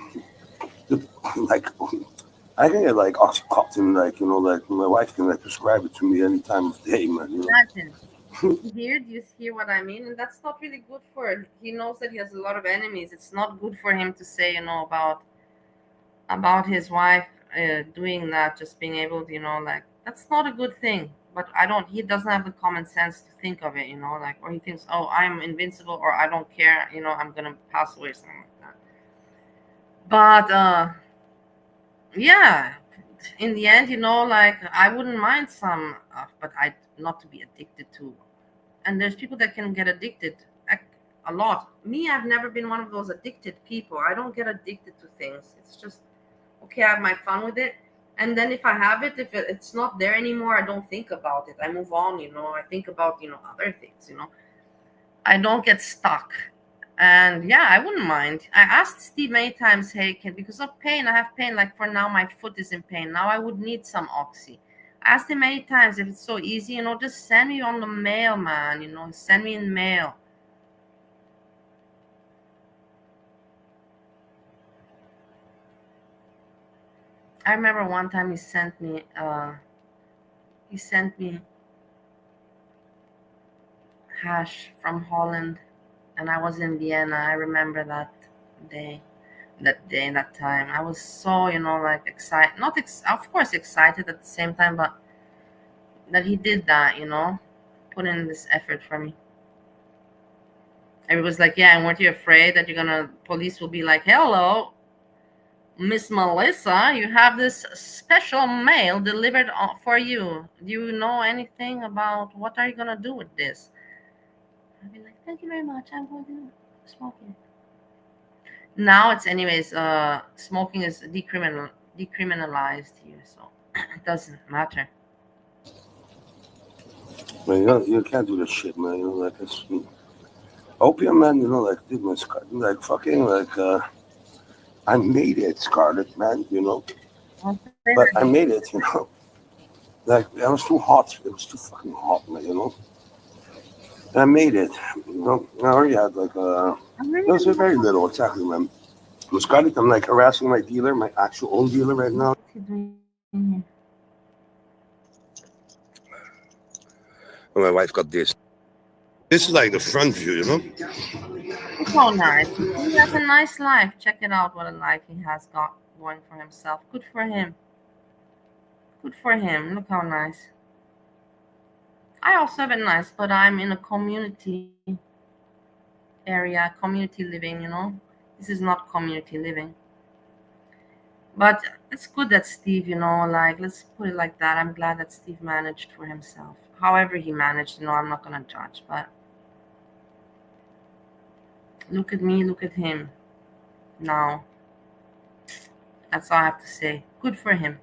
Speaker 3: dude, like I can get like oxycontin, like like my wife can like prescribe it to me any time of day, man.
Speaker 1: Imagine. Do you hear what I mean? And that's not really good for it. He knows that he has a lot of enemies. It's not good for him to say, about his wife doing that, just being able to, like, that's not a good thing. But he doesn't have the common sense to think of it, like, or he thinks, oh, I'm invincible, or I don't care, I'm gonna pass away, something like that. But yeah, in the end, like, I wouldn't mind some, but I not to be addicted to. And there's people that can get addicted a lot. Me, I've never been one of those addicted people. I don't get addicted to things. It's just okay, I have my fun with it. And then if I have it, if it's not there anymore, I don't think about it. I move on, I think about, other things. I don't get stuck. And yeah, I wouldn't mind. I asked Steve many times, hey, because of pain, I have pain. Like for now, my foot is in pain. Now I would need some oxy. I asked him many times if it's so easy, just send me on the mail, man. Send me in mail. I remember one time he sent me He sent me hash from Holland, and I was in Vienna. I remember day, that time. I was so, like excited. Not, of course, excited at the same time, but that he did that, put in this effort for me. And it was like, yeah, and weren't you afraid that police will be like, hello, Miss Melissa, you have this special mail delivered for you. Do you know anything about what are you gonna do with this? I'd be like, thank you very much. I'm going to smoke it. Now it's anyways. Smoking is decriminalized here, so it doesn't matter.
Speaker 3: Man, you can't do this shit, man. Like this opium, man. Like dude, man, like fucking, like I made it, Scarlet, man. But I made it, Like I was too hot. It was too fucking hot, man. And I made it. I already had like it was very little, exactly, man. Scarlet, I'm like harassing my dealer, my actual own dealer right now. And my wife got this. This is like the front view,
Speaker 1: It's so nice. He has a nice life. Check it out, what a life he has got going for himself. Good for him. Good for him. Look how nice. I also have it nice, but I'm in a community area, community living, This is not community living. But it's good that Steve, like, let's put it like that. I'm glad that Steve managed for himself. However he managed, I'm not going to judge, but look at me, look at him now. That's all I have to say. Good for him.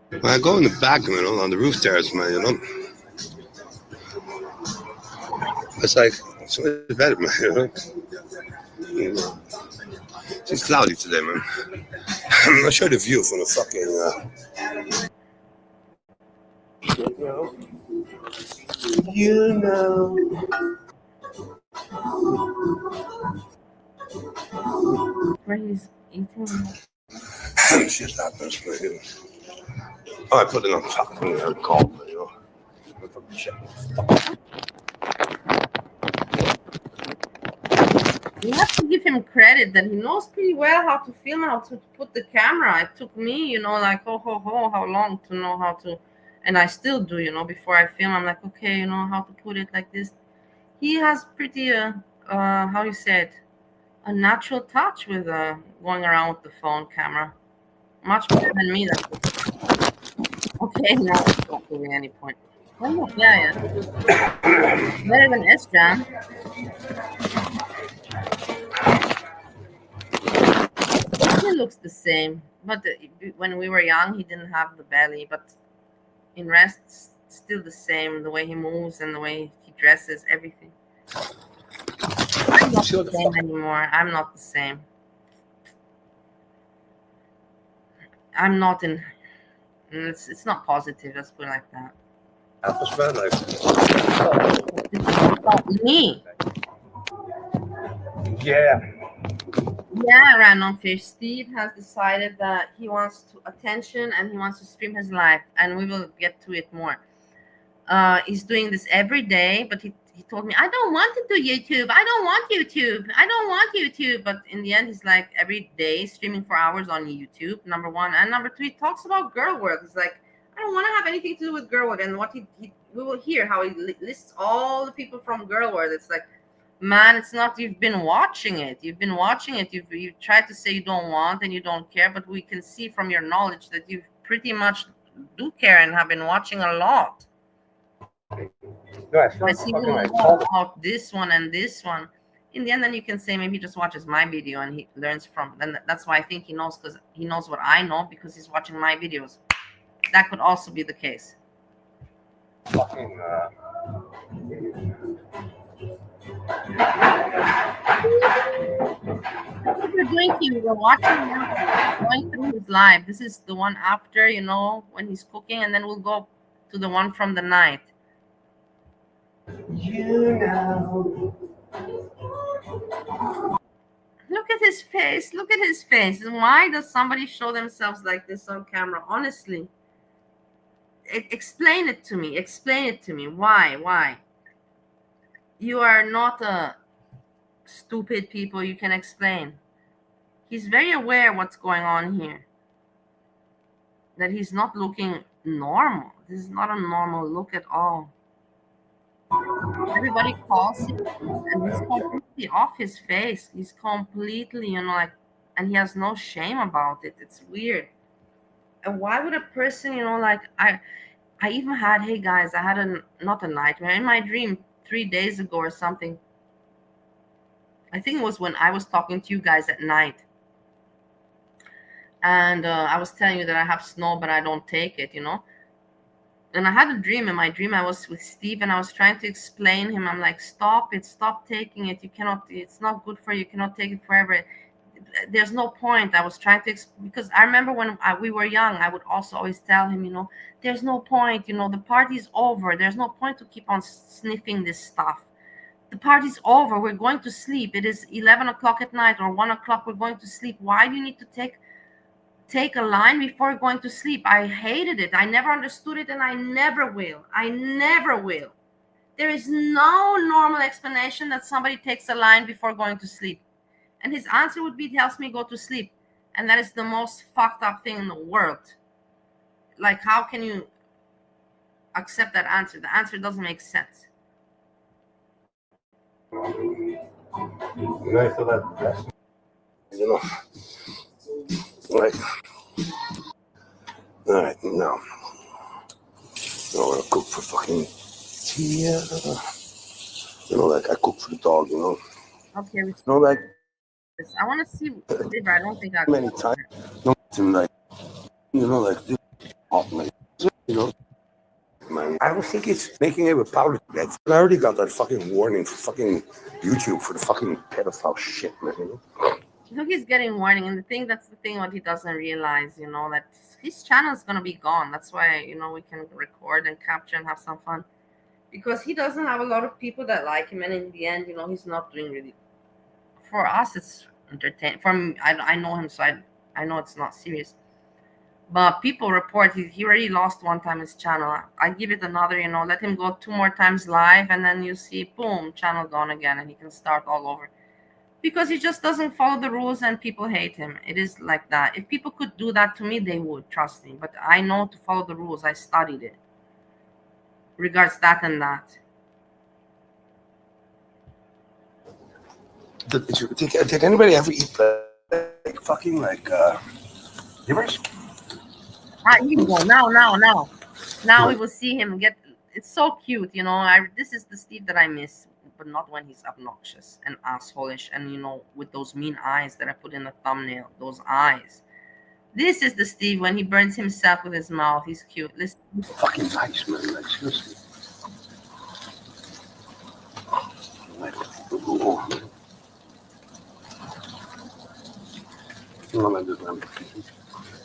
Speaker 3: When I go in the back, on the roof terrace, man, it's like, it's much better, man, It's cloudy today, man. I'm not sure the view from the fucking,
Speaker 1: Where he's eating.
Speaker 3: Shit happens, man. Oh, I put it on top when I called,
Speaker 1: You have to give him credit that he knows pretty well how to film, how to put the camera. It took me, like, how long to know how to, and I still do, before I film, I'm like, okay, how to put it like this. He has pretty, how you say it, a natural touch with going around with the phone camera. Much better than me. Okay, now it's not proving any point. Oh, look, yeah. Better than S-Jam. He looks the same, but when we were young, he didn't have the belly. But in rest, still the same. The way he moves and the way he dresses, everything. I'm not the same anymore. I'm not the same. I'm not in. It's not positive. Let's put it like that. It's about me.
Speaker 3: Yeah.
Speaker 1: Yeah, random fish. Steve has decided that he wants attention and he wants to stream his life, and we will get to it more. He's doing this every day, but he told me, I don't want to do YouTube. I don't want YouTube. I don't want YouTube. But in the end, he's like every day streaming for hours on YouTube, number one. And number two, he talks about girl world. He's like, I don't want to have anything to do with girl world. And what we will hear how he lists all the people from girl world. It's like, man, it's not, you've been watching it. You've tried to say you don't want and you don't care, but we can see from your knowledge that you pretty much do care and have been watching a lot. I see about this one and this one. In the end, then you can say maybe he just watches my video and he learns from. Then that's why I think he knows, because he knows what I know because he's watching my videos. That could also be the case.
Speaker 3: Fucking.
Speaker 1: That's what we're doing here. We're watching going through his live. This is the one after, when he's cooking, and then we'll go to the one from the night. Look at his face. Look at his face. Why does somebody show themselves like this on camera? Honestly. explain it to me. Explain it to me. Why? You are not a stupid people. You can explain. He's very aware what's going on here. That he's not looking normal. This is not a normal look at all. Everybody calls him, and he's completely off his face. He's completely, like, and he has no shame about it. It's weird. And why would a person, like, I even had, hey guys, I had not a nightmare in my dream 3 days ago or something. I think it was when I was talking to you guys at night. And I was telling you that I have snow, but I don't take it, And I had a dream. In my dream, I was with Steve, and I was trying to explain him. I'm like, stop it, stop taking it. You cannot. It's not good for you. You cannot take it forever. There's no point. I was trying to because I remember when we were young, I would also always tell him, there's no point. The party's over. There's no point to keep on sniffing this stuff. The party's over. We're going to sleep. It is 11 o'clock at night or 1 o'clock. We're going to sleep. Why do you need to take a line before going to sleep? I hated it. I never understood it, and I never will. I never will. There is no normal explanation that somebody takes a line before going to sleep. And his answer would be, it helps me go to sleep. And that is the most fucked up thing in the world. Like, how can you accept that answer? The answer doesn't make sense.
Speaker 3: Like, all right, no. I'm gonna cook for fucking Tia. Like I cook for the dog,
Speaker 1: Okay.
Speaker 3: Like
Speaker 1: I want to see the liver. I don't think I
Speaker 3: many times. Like, like this hot man. Man, I don't think it's making it with powder bed. I already got that fucking warning for fucking YouTube for the fucking pedophile shit, man.
Speaker 1: So he's getting warning, and that's the thing what he doesn't realize, that his channel is gonna be gone. That's why, we can record and capture and have some fun. Because he doesn't have a lot of people that like him, and in the end, he's not doing really. For us, it's entertaining. For me, I know him, so I know it's not serious. But people report he already lost one time his channel. I give it another, let him go 2 more times live, and then you see, boom, channel gone again, and he can start all over. Because he just doesn't follow the rules, and people hate him. It is like that. If people could do that to me, they would, trust me. But I know to follow the rules. I studied it. Regards that and that.
Speaker 3: Did anybody ever eat like fucking like livers?
Speaker 1: Here we go. Now we will see him get. It's so cute, this is the Steve that I miss, but not when he's obnoxious and assholeish, and with those mean eyes that I put in the thumbnail. Those eyes. This is the Steve when he burns himself with his mouth. He's cute. Listen.
Speaker 3: Fucking nice, man. Like seriously.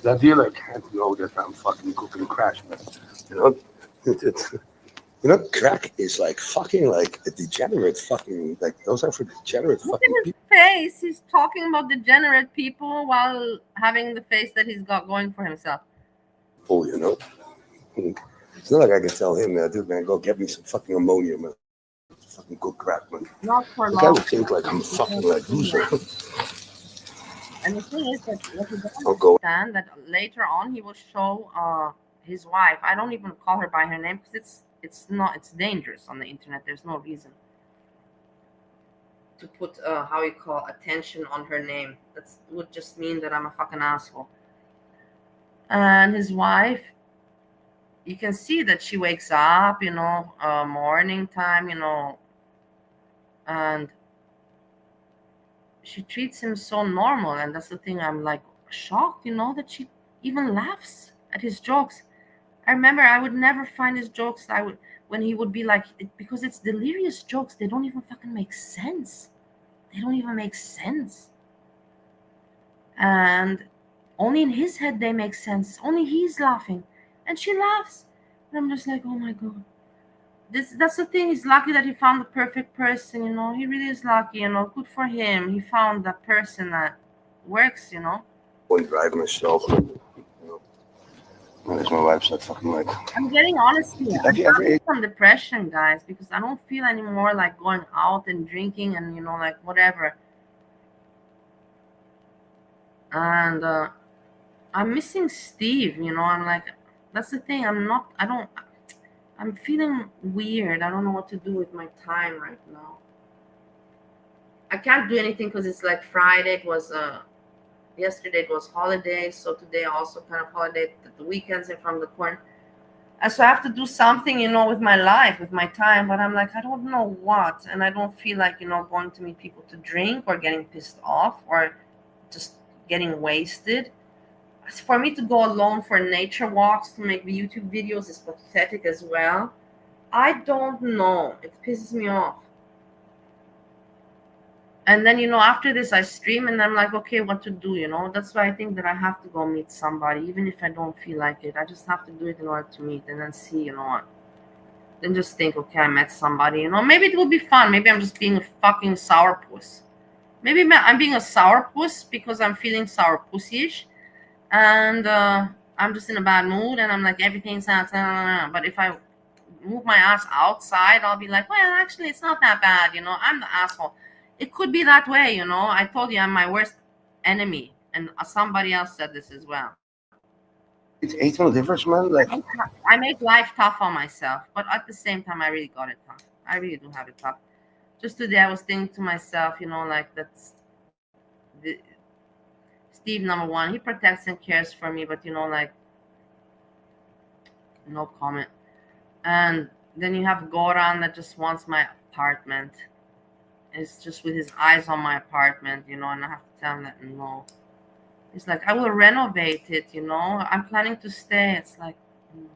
Speaker 3: That dealer can't know that I'm fucking cooking crash, man. Crack is like fucking like a degenerate fucking, like those are for degenerate
Speaker 1: Look
Speaker 3: fucking
Speaker 1: at his
Speaker 3: people.
Speaker 1: face. He's talking about degenerate people while having the face that he's got going for himself.
Speaker 3: It's not like I can tell him, dude, man, go get me some fucking ammonia, man. Fucking cook crack, man.
Speaker 1: Not for
Speaker 3: The guy
Speaker 1: long.
Speaker 3: would think like I'm fucking like loser.
Speaker 1: And the thing is that what he doesn't
Speaker 3: I'll go.
Speaker 1: understand, that later on he will show his wife. I don't even call her by her name because it's dangerous on the internet. There's no reason to put how you call attention on her name. That would just mean that I'm a fucking asshole. And his wife, you can see that she wakes up, morning time, and she treats him so normal. And that's the thing, I'm like shocked, that she even laughs at his jokes. I remember I would never find his jokes. When he would be like, because it's delirious jokes, they don't even fucking make sense. They don't even make sense. And only in his head they make sense. Only he's laughing, and she laughs, and I'm just like, oh my god. That's the thing. He's lucky that he found the perfect person. He really is lucky. Good for him. He found that person that works.
Speaker 3: One drive myself. Unless my wife said fucking like,
Speaker 1: I'm getting honestly,
Speaker 3: have
Speaker 1: I'm
Speaker 3: you ever
Speaker 1: having
Speaker 3: ate?
Speaker 1: some depression, guys, because I don't feel anymore like going out and drinking and like whatever. And I'm missing Steve. I'm like, that's the thing. I don't. I'm feeling weird. I don't know what to do with my time right now. I can't do anything because it's like Friday. It was yesterday. It was holiday, so today also kind of holiday. The weekends are from the corner. And so I have to do something, with my life, with my time. But I'm like, I don't know what, and I don't feel like going to meet people to drink or getting pissed off or just getting wasted. For me to go alone for nature walks to make YouTube videos is pathetic as well. I don't know. It pisses me off. And then, after this, I stream and I'm like, okay, what to do? That's why I think that I have to go meet somebody, even if I don't feel like it. I just have to do it in order to meet and then see, what. Then just think, okay, I met somebody, maybe it will be fun. Maybe I'm just being a fucking sourpuss. Maybe I'm being a sourpuss because I'm feeling sourpussyish and I'm just in a bad mood and I'm like, everything's not. But if I move my ass outside, I'll be like, well, actually, it's not that bad. I'm the asshole. It could be that way. I told you I'm my worst enemy, and somebody else said this as well.
Speaker 3: It's 18 difference, man. Like,
Speaker 1: I make life tough on myself, but at the same time, I really got it tough. I really do have it tough. Just today, I was thinking to myself, like that's the, Steve, number one, he protects and cares for me, but like no comment. And then you have Goran that just wants my apartment. It's just with his eyes on my apartment, and I have to tell him that no. It's like, I will renovate it, I'm planning to stay. It's like, mm.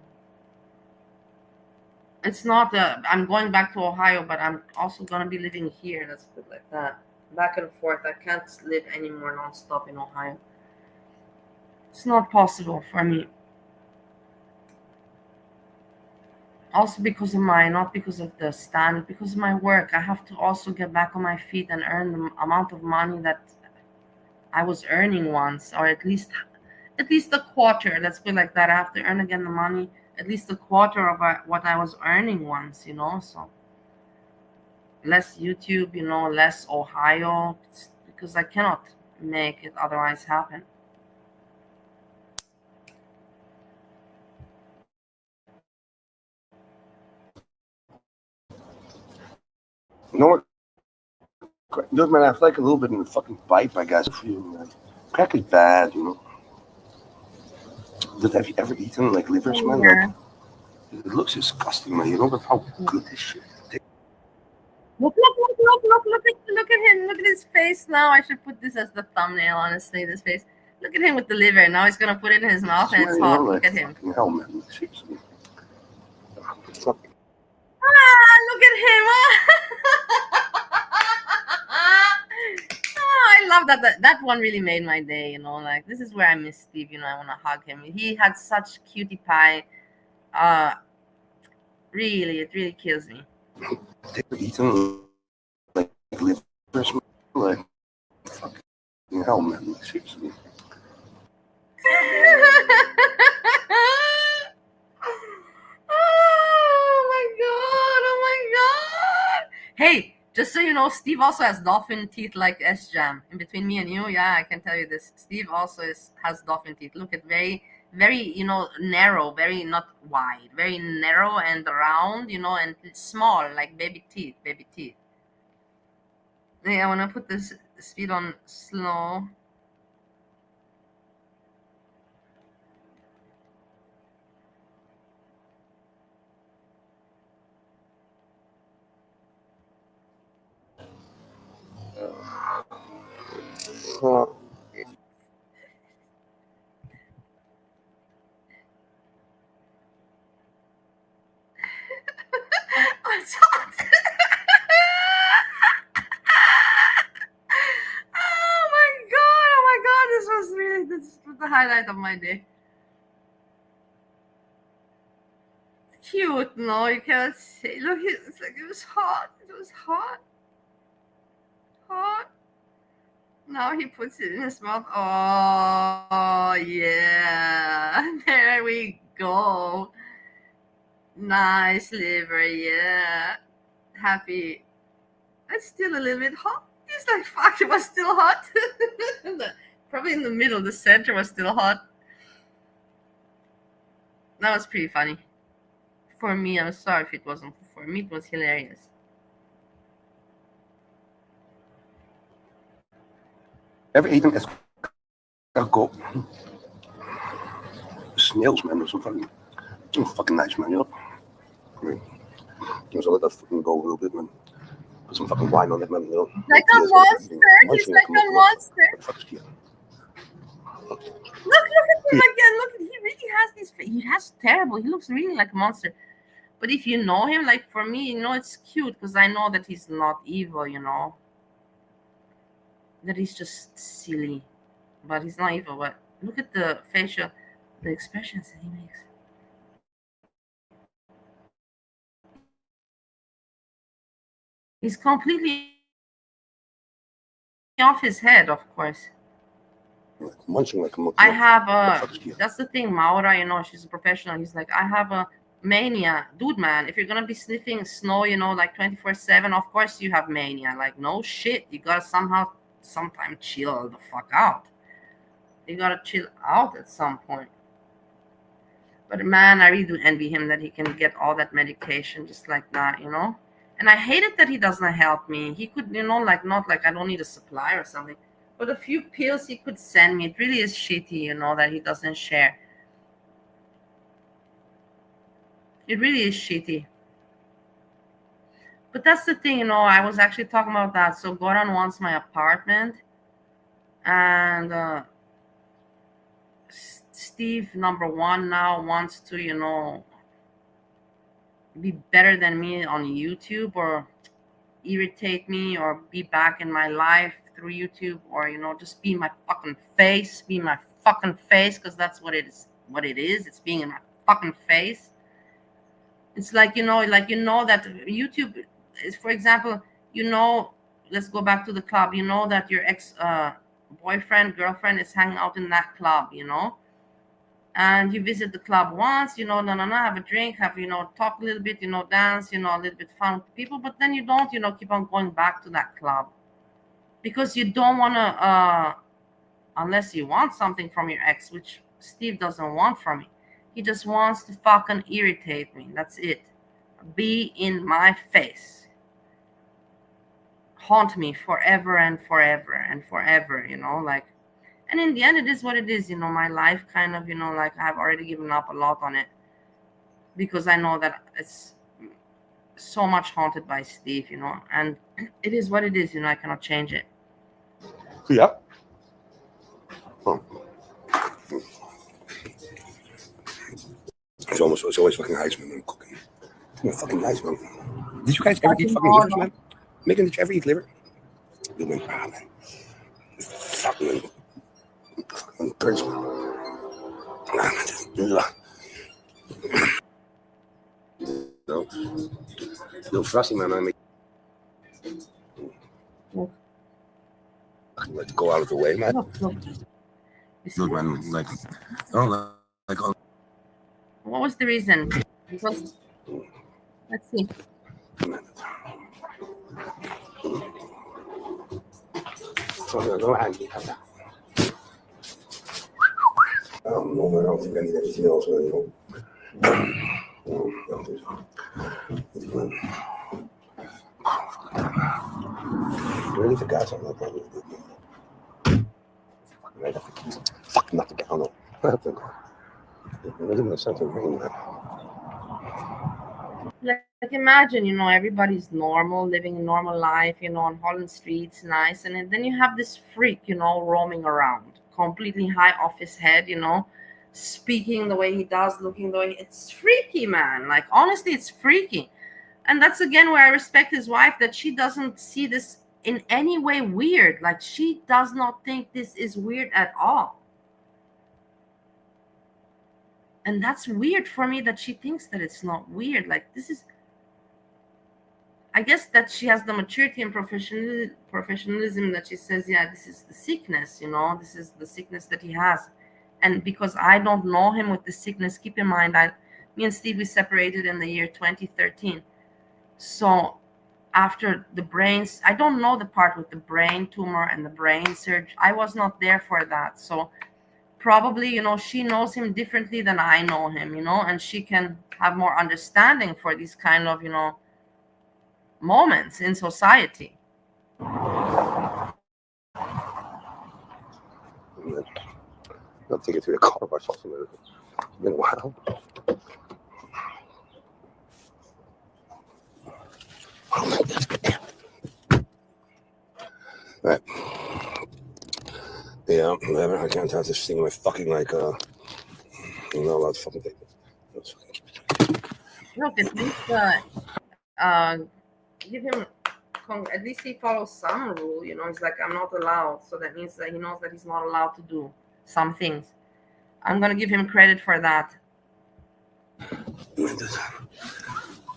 Speaker 1: It's not, I'm going back to Ohio, but I'm also going to be living here. Let's put it like that. Back and forth. I can't live anymore nonstop in Ohio. It's not possible for me. Also because of not because of the standard, because of my work. I have to also get back on my feet and earn the amount of money that I was earning once, or at least a quarter. Let's put it like that. I have to earn again the money, at least a quarter of what I was earning once. So less YouTube, less Ohio, because I cannot make it otherwise happen.
Speaker 3: you know what? Look, man, I feel like a little bit in the fucking pipe, I guess. Man. Crack is bad, But have you ever eaten like livers,
Speaker 1: Same
Speaker 3: man? Like,
Speaker 1: here.
Speaker 3: it looks disgusting, man. But how good this shit tastes.
Speaker 1: Look at him. Look at his face now. I should put this as the thumbnail, honestly, this face. Look at him with the liver. Now he's going to put it in his mouth and it's
Speaker 3: Man,
Speaker 1: hot. Look
Speaker 3: like,
Speaker 1: at him.
Speaker 3: fucking hell, man. Seriously. Fuck.
Speaker 1: Look at him. I love that one really made my day, like this is where I miss Steve, I want to hug him. He had such cutie pie. Uh really, it really kills me.
Speaker 3: Have you ever eaten like livers, man? Like, fucking hell, man. Seriously.
Speaker 1: Oh my god, oh my god. Hey, just so you know, Steve also has dolphin teeth like S Jam. In between me and you, yeah, I can tell you this. Steve also has dolphin teeth. Look at very, very, narrow, very not wide, very narrow and round, and small, like baby teeth, baby teeth. Hey, I wanna put this speed on slow.
Speaker 3: Uh,
Speaker 1: It's hot. Oh my god, this was the highlight of my day. Cute, no, you cannot say. Look, it's like it was hot. It was hot. Hot. Now he puts it in his mouth. Oh, yeah. There we go. Nice liver, yeah. Happy. It's still a little bit hot. He's like, fuck, it was still hot. Probably in the middle, the center was still hot. That was pretty funny. For me, I'm sorry if it wasn't. For me, it was hilarious.
Speaker 3: Ever eaten escargot? Snails, man. They're so fucking nice, man. You know. I mean, so let that fucking go a little bit, man. Put some fucking wine on it, man. You know.
Speaker 1: Like a monster. He's like a monster. Look at him again. Look, he really has this. He has terrible. He looks really like a monster. But if you know him, like for me, it's cute because I know that he's not evil. That he's just silly, but he's not evil. But look at the the expressions that he makes. He's completely off his head, of course.
Speaker 3: Munching like a monkey.
Speaker 1: I have that's the thing, Maura, she's a professional. He's like, I have a mania. Dude, man, if you're gonna be sniffing snow, like 24/7, of course you have mania. Like, no shit. You gotta sometime chill the fuck out. You gotta chill out at some point. But man, I really do envy him that he can get all that medication just like that, And I hate it that he doesn't help me. He could, like, not like I don't need a supply or something, but a few pills he could send me. It really is shitty, that he doesn't share. It really is shitty. But that's the thing, I was actually talking about that. So Goran wants my apartment, and Steve, number one, now wants to, be better than me on YouTube, or irritate me, or be back in my life through YouTube, or just be my fucking face, because that's what it is. It's being in my fucking face. It's like that YouTube is, for example, let's go back to the club. That your ex boyfriend, girlfriend is hanging out in that club, and you visit the club once, no, have a drink, have, talk a little bit, dance, a little bit fun with people, but then you don't, keep on going back to that club because you don't want to, unless you want something from your ex, which Steve doesn't want from me. He just wants to fucking irritate me. That's it. Be in my face. Haunt me forever and forever and forever, like. And in the end, it is what it is, my life kind of, like I've already given up a lot on it because I know that it's so much haunted by Steve, and it is what it is, I cannot change it.
Speaker 3: Yeah. Oh. It's always fucking nice, man. Cooking. It's fucking nice, man. Did you guys ever eat fucking liver, man? Megan, did you ever eat liver? You went, man. Fucking burns, man. No frosty, man. I make. Let's go out of the way, man. Look, man, like, oh, like.
Speaker 1: What was the reason? Because, let's see.
Speaker 3: I don't know, man. I don't think I need anything else, man. Really forgot something like that. Fuck, not to get on it.
Speaker 1: Like, imagine, everybody's normal, living a normal life, on Holland streets, nice, and then you have this freak, roaming around, completely high off his head, speaking the way he does, looking the way it's freaky, man. Like, honestly, it's freaky. And that's again where I respect his wife, that she doesn't see this in any way weird. Like, she does not think this is weird at all. And that's weird for me, that she thinks that it's not weird. Like, this is, I guess that she has the maturity and professionalism that she says, yeah, this is the sickness, this is the sickness that he has. And because I don't know him with the sickness, keep in mind, me and Steve, we separated in the year 2013. So after the brains, I don't know the part with the brain tumor and the brain surgery. I was not there for that. So probably, she knows him differently than I know him, and she can have more understanding for these kind of, moments in society.
Speaker 3: I'll take it through the car wash or something. It's been a while. Right. Yeah, I can't tell this thing in my fucking I'm not allowed to fucking take it.
Speaker 1: Look, at least give him, at least he follows some rule. He's like, I'm not allowed. So that means that he knows that he's not allowed to do some things. I'm gonna give him credit for that.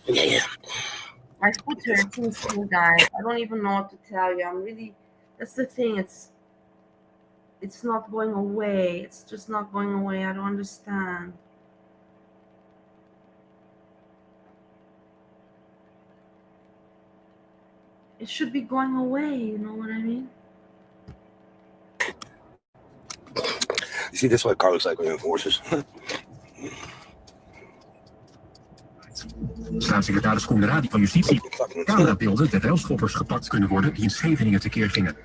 Speaker 3: Yeah.
Speaker 1: My foot hurts, guys. I don't even know what to tell you. That's the thing. It's not going away. It's just not going away. I don't understand. It should be going away. You know what I mean?
Speaker 3: You see, this is what car looks like when you have horses.
Speaker 4: Staatssecretaris Koenderadi van Justitie. Camerabeelden der railschoppers gepakt kunnen worden die in Scheveningen tekeer gingen.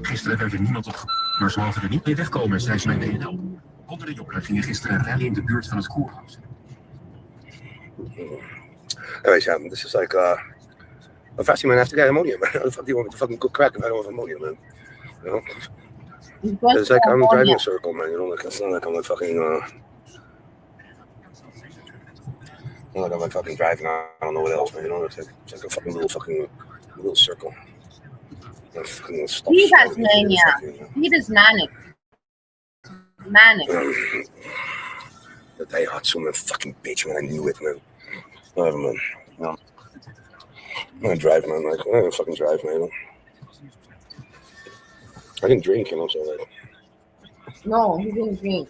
Speaker 4: Gisteren werd er niemand op, maar ze mogen er niet mee wegkomen, zei ze bij WNL. Honderden jongeren gingen gisteren rellen in de buurt van het koerhuis.
Speaker 3: Anyways, this is like, how fast you man have to get ammonia, man? How the fuck do you want me to fucking cook crack if I don't have ammonia, man? It's like I'm driving a circle, man. Like it's not like I'm like fucking, like I'm like fucking driving. I don't know what else, man. It's like a fucking little circle.
Speaker 1: Steve has mania. Steve is manic.
Speaker 3: The Daihatsu, man, fucking bitch, man. I knew it, man. Whatever, man. No. I'm gonna drive, man. Like, I'm gonna fucking drive, man. I didn't drink, so like.
Speaker 1: No, he didn't drink.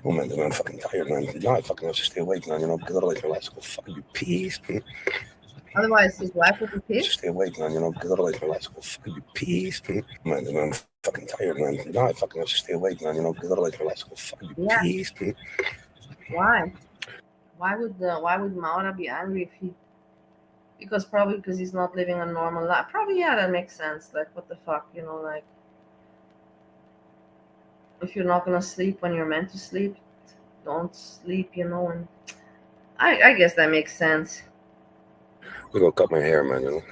Speaker 3: Oh man, I'm fucking tired, man. I fucking have to stay awake, man. Because otherwise my life's gonna fucking be peace.
Speaker 1: Otherwise, his wife would be pissed.
Speaker 3: Stay awake, man. Because otherwise my life's gonna fucking be peace. Man, I'm fucking tired, man. I fucking have to stay awake, man. Because otherwise my life's gonna fucking be peace.
Speaker 1: Why? Why would Maura be angry if he? Because he's not living a normal life. Probably, yeah, that makes sense. Like, what the fuck, like, if you're not gonna sleep when you're meant to sleep, don't sleep, and I guess that makes sense.
Speaker 3: We're gonna cut my hair, man,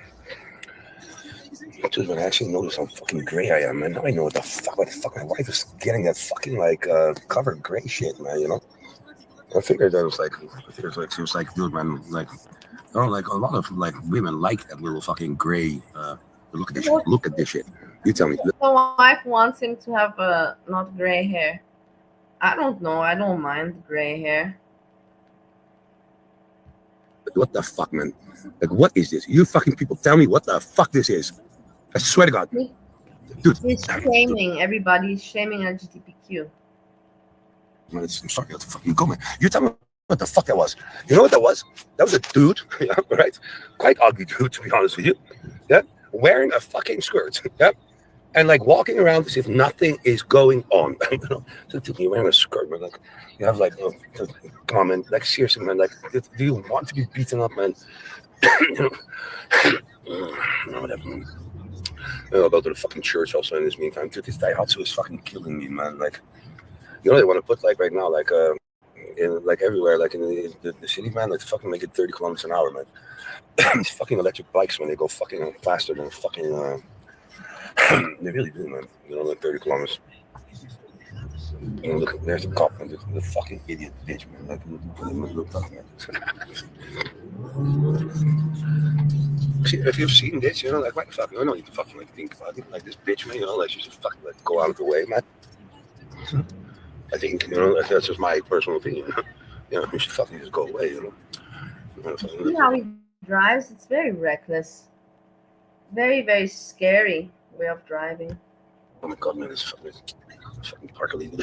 Speaker 3: Dude, when I actually noticed how fucking gray I am, man. Now I know what the fuck my wife is getting that fucking, like, covered gray shit, man, I figured that was like, she was like, dude, man, like, like a lot of like women like that little fucking gray. Look at this shit. Look at this shit. You tell me.
Speaker 1: The wife wants him to have not gray hair. I don't know. I don't mind gray hair.
Speaker 3: What the fuck, man? Like, what is this? You fucking people, tell me what the fuck this is. I swear to God, dude.
Speaker 1: He's shaming everybody. He's shaming LGBTQ.
Speaker 3: Man, I'm sorry, what the fuck you comment? You tell me what the fuck that was. You know what that was? That was a dude, yeah, right? Quite ugly dude, to be honest with you. Yeah, wearing a fucking skirt, yeah, and like walking around as if nothing is going on. So dude, you're wearing a skirt, man. Like you have like, come on, man. Like seriously, man. Like, do you want to be beaten up, man? Whatever. Man. I'll go to the fucking church also in this meantime. Dude, this Daihatsu is fucking killing me, man. Like, they want to put like right now, like in like everywhere, like in the city, man, like fucking make it 30 kilometers an hour, man. These fucking electric bikes, man, they go fucking faster than fucking. They really do, man. Like 30 kilometers. Look, there's a cop, man. The fucking idiot bitch, man. Like, look up, man. See, if you've seen this, like, what the fuck? I don't need to fucking like think about it. Like this bitch, man. Like she just fucking like go out of the way, man. I think, that's just my personal opinion. You should fucking just go away,
Speaker 1: See how he drives, it's very reckless. Very, very scary way of driving.
Speaker 3: Oh my god, man, this fucking park leave.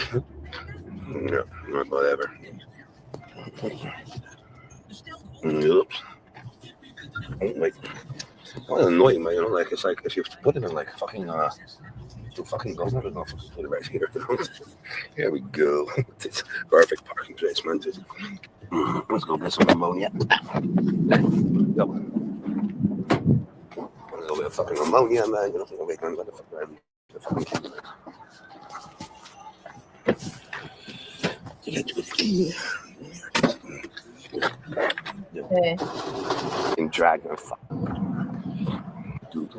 Speaker 3: Yeah, whatever. Oops. Like, what annoying, man. You know, like it's like if you put it in like fucking to fucking go, I don't know, put it right here. Here we go. It's perfect parking place, man. Let's go get some ammonia. Yo, a little bit of fucking ammonia, man. You know, I'm waiting on the fucking
Speaker 1: Okay.
Speaker 3: in drag and fuck. Dude,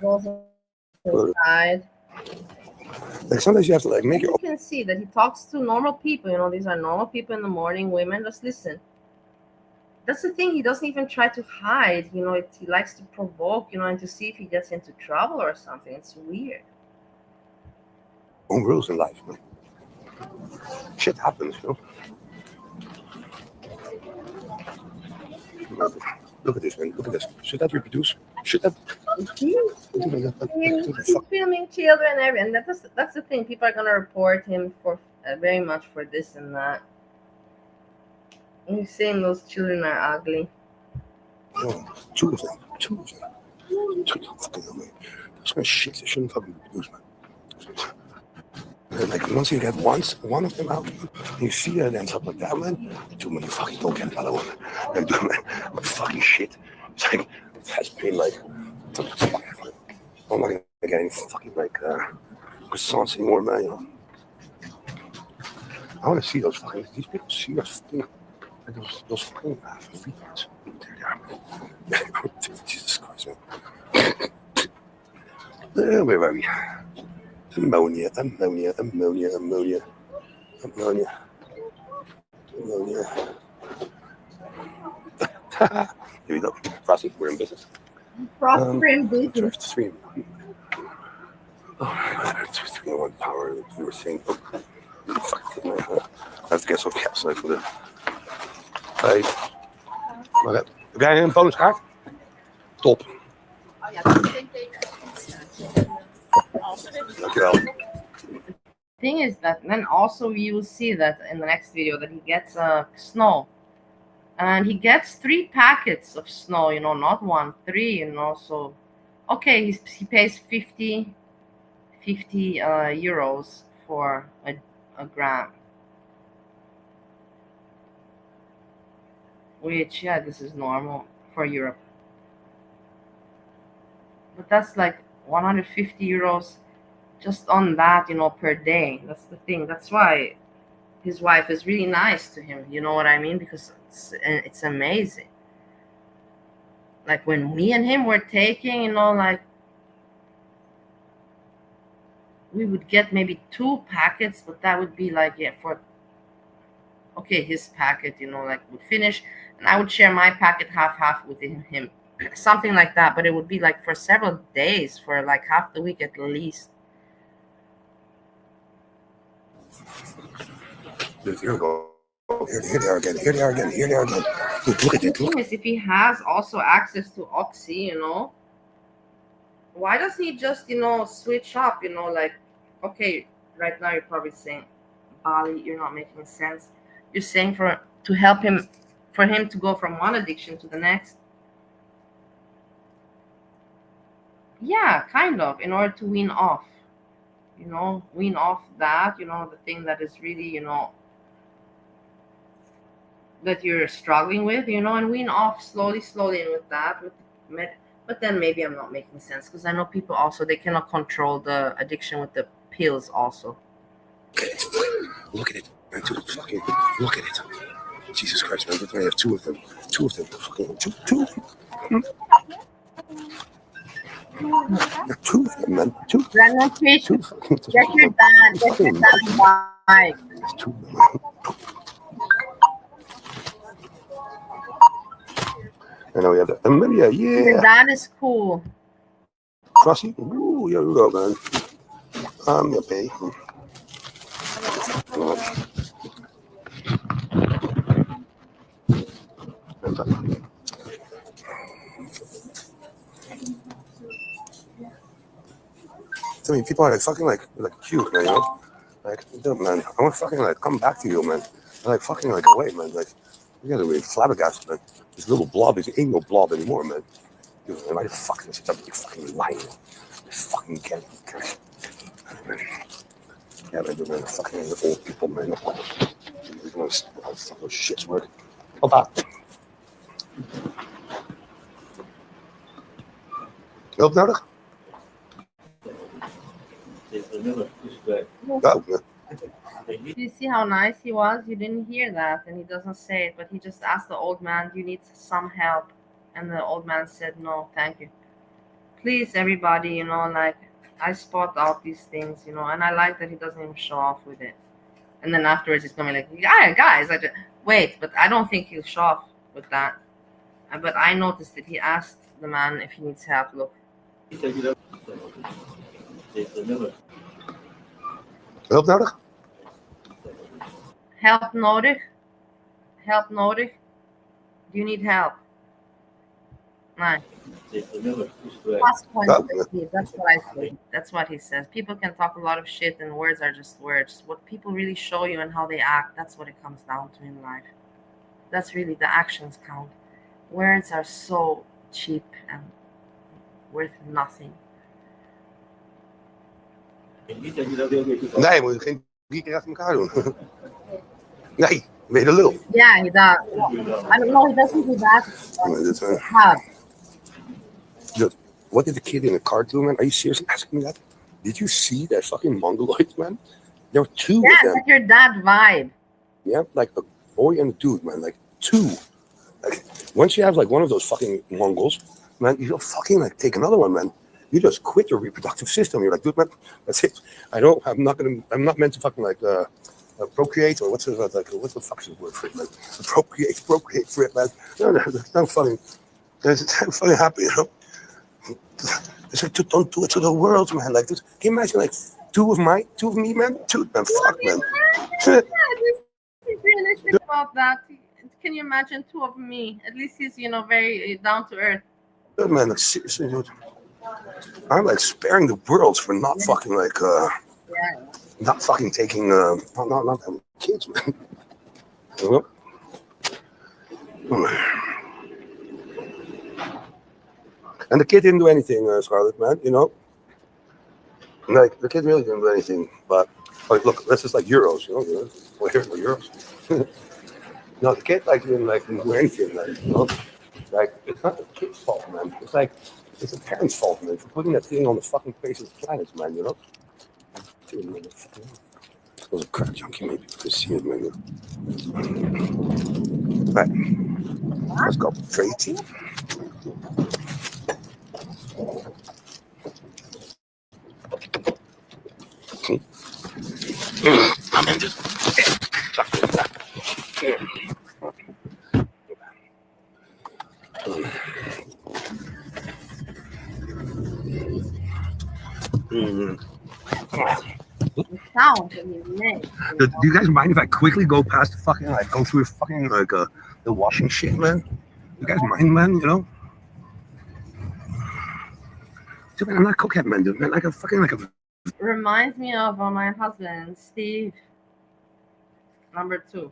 Speaker 1: Goes inside.
Speaker 3: like sometimes you have to like make
Speaker 1: You
Speaker 3: your
Speaker 1: can see that he talks to normal people. You know, these are normal people in the morning. Women, just listen. That's the thing. He doesn't even try to hide. You know, he likes to provoke. You know, and to see if he gets into trouble or something. It's weird.
Speaker 3: own rules in life, man. Shit happens, you know. Look at this, man. Look at this. Should that reproduce? Should that?
Speaker 1: He's filming children, and that's the thing. People are gonna report him for very much for this and that. And he's saying those children are ugly.
Speaker 3: Oh, two of them. Two fucking hell, man. Those kind of shit they shouldn't fucking reproduce, man. And like once you get one of them out, you see it ends up like that, man. Dude, man, you fucking don't get another one. Like, dude, man, fucking shit. It's like it has been like I'm not getting fucking like croissants anymore, man. You know. I want to see those fucking these people serious thing. Like those fucking retards. There they are. Jesus Christ, man. Where are we? Ammonia. Here we go. Frosty, we're in business.
Speaker 1: Proper in business.
Speaker 3: Drift 3. Oh, 3-in-1 power. We were saying. I have to get some caps for the. Hey. Maar heb jij een bonuskaart? Top.
Speaker 1: Oh ja, dat is denk ik.
Speaker 3: Dankjewel.
Speaker 1: Thing is that then also you will see that in the next video that he gets snow, and he gets 3 packets of snow. You know, not 1, 3. You know, so okay, he pays 50 euros for a gram. Which, yeah, this is normal for Europe. But that's like 150 euros just on that, you know, per day. That's the thing. That's why his wife is really nice to him. You know what I mean? Because it's amazing. Like when me and him were taking, you know, like we would get maybe 2 packets, but that would be like, yeah, for okay, his packet, you know, like would finish, and I would share my packet half with him, something like that. But it would be like for several days, for like half the week at least.
Speaker 3: Here we go. Here they are again. Look at it.
Speaker 1: The thing is, if he has also access to Oxy, you know, why doesn't he just, you know, switch up? You know, like, okay, right now you're probably saying, Bali, you're not making sense. You're saying for him to go from one addiction to the next. Yeah, kind of, in order to wean off that, you know, the thing that is really, you know, that you're struggling with, you know, and wean off slowly, and with that, but then maybe I'm not making sense, because I know people also, they cannot control the addiction with the pills also.
Speaker 3: Look at it. Man, dude, fucking look at it. Jesus Christ, man, I have 2 of them. 2 of them. Fucking 2 of them. 2 of them, man. 2.
Speaker 1: Random fish. Get your dad. Bye.
Speaker 3: There's 2 of them. And now we have the Amelia, yeah.
Speaker 1: That is cool.
Speaker 3: Frosty, ooh, here we go, man. Your pay. I mean, people are like fucking like cute, man. You know, like, dude, man, I want to fucking like come back to you, man. And like fucking like away, man. Like, you gotta be flabbergasted, man. This little blob ain't no blob anymore, man. Dude, man, I fucking such a big fucking lion. Fucking get it. Yeah, man, dude, man, fucking old people, man. Fucking shit's work. Hold on. Hulp nodig? Oh, yeah.
Speaker 1: Do you see how nice he was? You didn't hear that, and he doesn't say it, but he just asked the old man, "Do you need some help?" And the old man said, "No, thank you." Please, everybody, you know, like, I spot out these things, you know, and I like that he doesn't even show off with it. And then afterwards, he's gonna be like, "Yeah, guys, wait," but I don't think he'll show off with that. But I noticed that he asked the man if he needs help. Look.
Speaker 3: Hulp nodig?
Speaker 1: Help nodig? Help nodig? Do you need help? Nice. Plus point,
Speaker 3: Oh, yeah.
Speaker 1: that's what I say. That's what he says. People can talk a lot of shit and words are just words. What people really show you and how they act, that's what it comes down to in life. That's really the actions count. Words are so cheap and worth nothing.
Speaker 3: Nee, moet je geen 3 keer achter elkaar doen. Nee, ben je de lul.
Speaker 1: Yeah, he does. I don't know, he doesn't do that.
Speaker 3: Dude,
Speaker 1: Hard.
Speaker 3: what did the kid in the car do, man? Are you seriously asking me that? Did you see that fucking mongoloid, man? There were 2
Speaker 1: Yeah,
Speaker 3: of
Speaker 1: it's
Speaker 3: them.
Speaker 1: like your dad vibe.
Speaker 3: Yeah, like a boy and a dude, man. Like 2. Like once you have like one of those fucking Mongols, man, you don't fucking like take another one, man. You just quit your reproductive system. You're like, dude, man, that's it. I'm not meant to fucking like procreate, or what's the fuck is the word for it, man? Procreate for it, man. No, that's not funny. I'm fucking happy, you know. It's like, dude, don't do it to the world, man. Like, dude, can you imagine like 2 of me, man? 2, man, fuck, man.
Speaker 1: Yeah, he's realistic about that. Can you imagine 2 of me? At least he's, you know, very down to earth.
Speaker 3: Dude, man, like seriously, dude. I'm like sparing the world for not fucking like
Speaker 1: Yeah.
Speaker 3: not fucking taking not having kids, man. You know? And the kid didn't do anything, Scarlett, man. You know, like the kid really didn't do anything. But like, look, this is like euros, you know. Well, here's the euros. No, the kid like didn't do anything, like, you know. Like, it's not the kid's fault, man. It's the parents' fault, man, for putting that thing on the fucking face of the planet, man. You know. Dude, man, it was a crack junkie, maybe you could see it, man. Right. Let's go, Tracy. I'm in this.
Speaker 1: Sound that he makes.
Speaker 3: Do you guys mind if I quickly go past the fucking, like, go through fucking, like, the washing shit, man? You guys mind, man, you know? Dude, man, I'm not a cokehead, man, dude, man. Like a fucking, like a...
Speaker 1: Reminds me of my husband, Steve, number 2.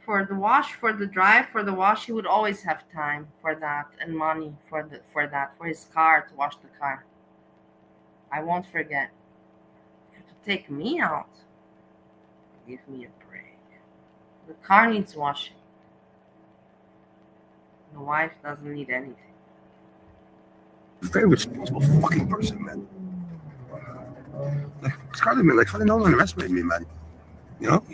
Speaker 1: For the wash, for the drive, for the wash, he would always have time for that and money for his car, to wash the car. I won't forget. To take me out, give me a break. The car needs washing. The wife doesn't need anything.
Speaker 3: very responsible fucking person, man. Like, Scarlett, man, like, fucking don't underestimate me, man. You know?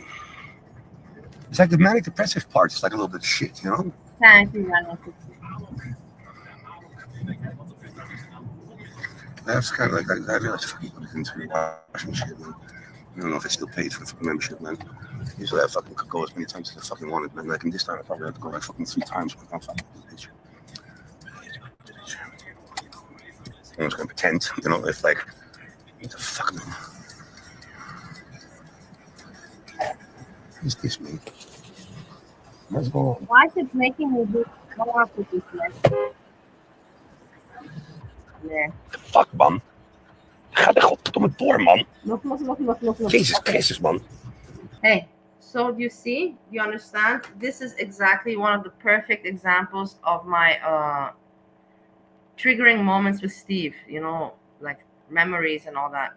Speaker 3: It's like the manic depressive part is like a little bit shit, you know?
Speaker 1: Thank you, Rana.
Speaker 3: That's kind of like, I realized fucking put it into the washing shit, man. I don't know if I still paid for the fucking membership, man. Usually I fucking could go as many times as I fucking wanted, man. Like, and this time I probably had to go like fucking 3 times, but I'm fucking bitch. I'm just gonna pretend, you know, if like, what the fuck, man? Who's this, man? Let's go.
Speaker 1: Why is it making me do more with this mess? Yeah.
Speaker 3: The fuck, bum? Ga er godverdomme door, man.
Speaker 1: Look.
Speaker 3: Jezus
Speaker 1: Okay.
Speaker 3: Christus, man.
Speaker 1: Hey, so you see, you understand? This is exactly one of the perfect examples of my triggering moments with Steve, like memories and all that.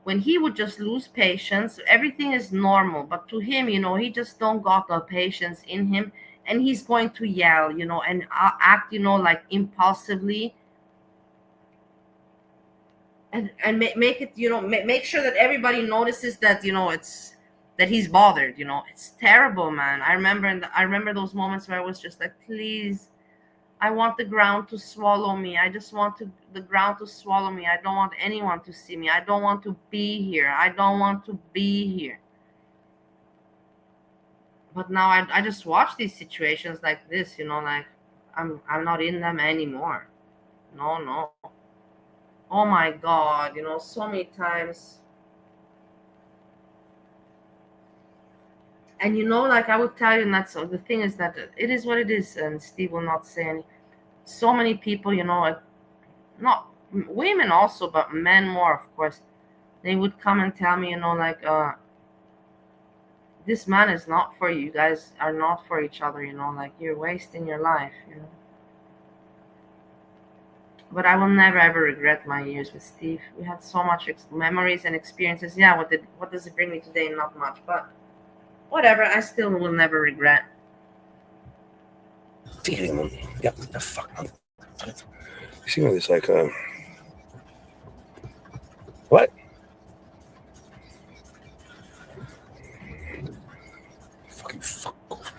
Speaker 1: When he would just lose patience, everything is normal. But to him, he just don't got the patience in him, and he's going to yell, and act, like impulsively, and make it, make sure that everybody notices that, it's that he's bothered. It's terrible, man. I remember those moments where I was just like, please, I want the ground to swallow me. I just want the ground to swallow me. I don't want anyone to see me. I don't want to be here. I don't want to be here. But now I just watch these situations like this, like I'm not in them anymore. No. Oh my God, so many times. And like I would tell you, and that's the thing is that it is what it is, and Steve will not say any. So many people, not women also, but men more, of course. They would come and tell me, like, this man is not for you. You guys are not for each other, like you're wasting your life, But I will never ever regret my years with Steve. We had so much memories and experiences. Yeah, what does it bring me today? Not much, but whatever. I still will never regret.
Speaker 3: Tering, man. Ja, the fuck, man. You see, man, it's like, what? Fucking fuck off.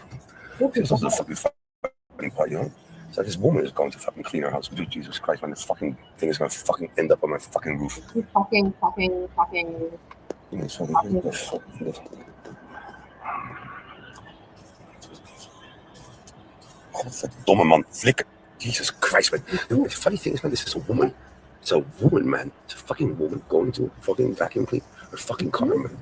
Speaker 3: This is a fucking part, It's like this woman is going to fucking clean her house. Dude, Jesus Christ, man, this fucking thing is gonna fucking end up on my fucking roof.
Speaker 1: Fucking.
Speaker 3: Godverdomme, man. Flikker. Jesus Christ, man. The funny thing is, man, this is a woman. It's a woman, man. It's a fucking woman going to fucking vacuum clean her fucking car, man.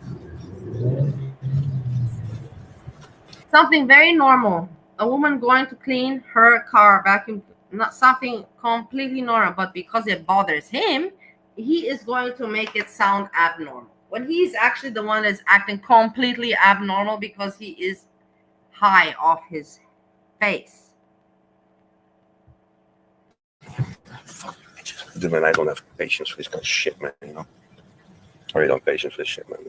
Speaker 1: Something very normal. A woman going to clean her car, vacuum, not something completely normal, but because it bothers him, he is going to make it sound abnormal. When he's actually the one that's acting completely abnormal because he is high off his face.
Speaker 3: Fuck bitches. Dude, man, I don't have patience for this kind of shit, man, I really don't have patience for this shit, man,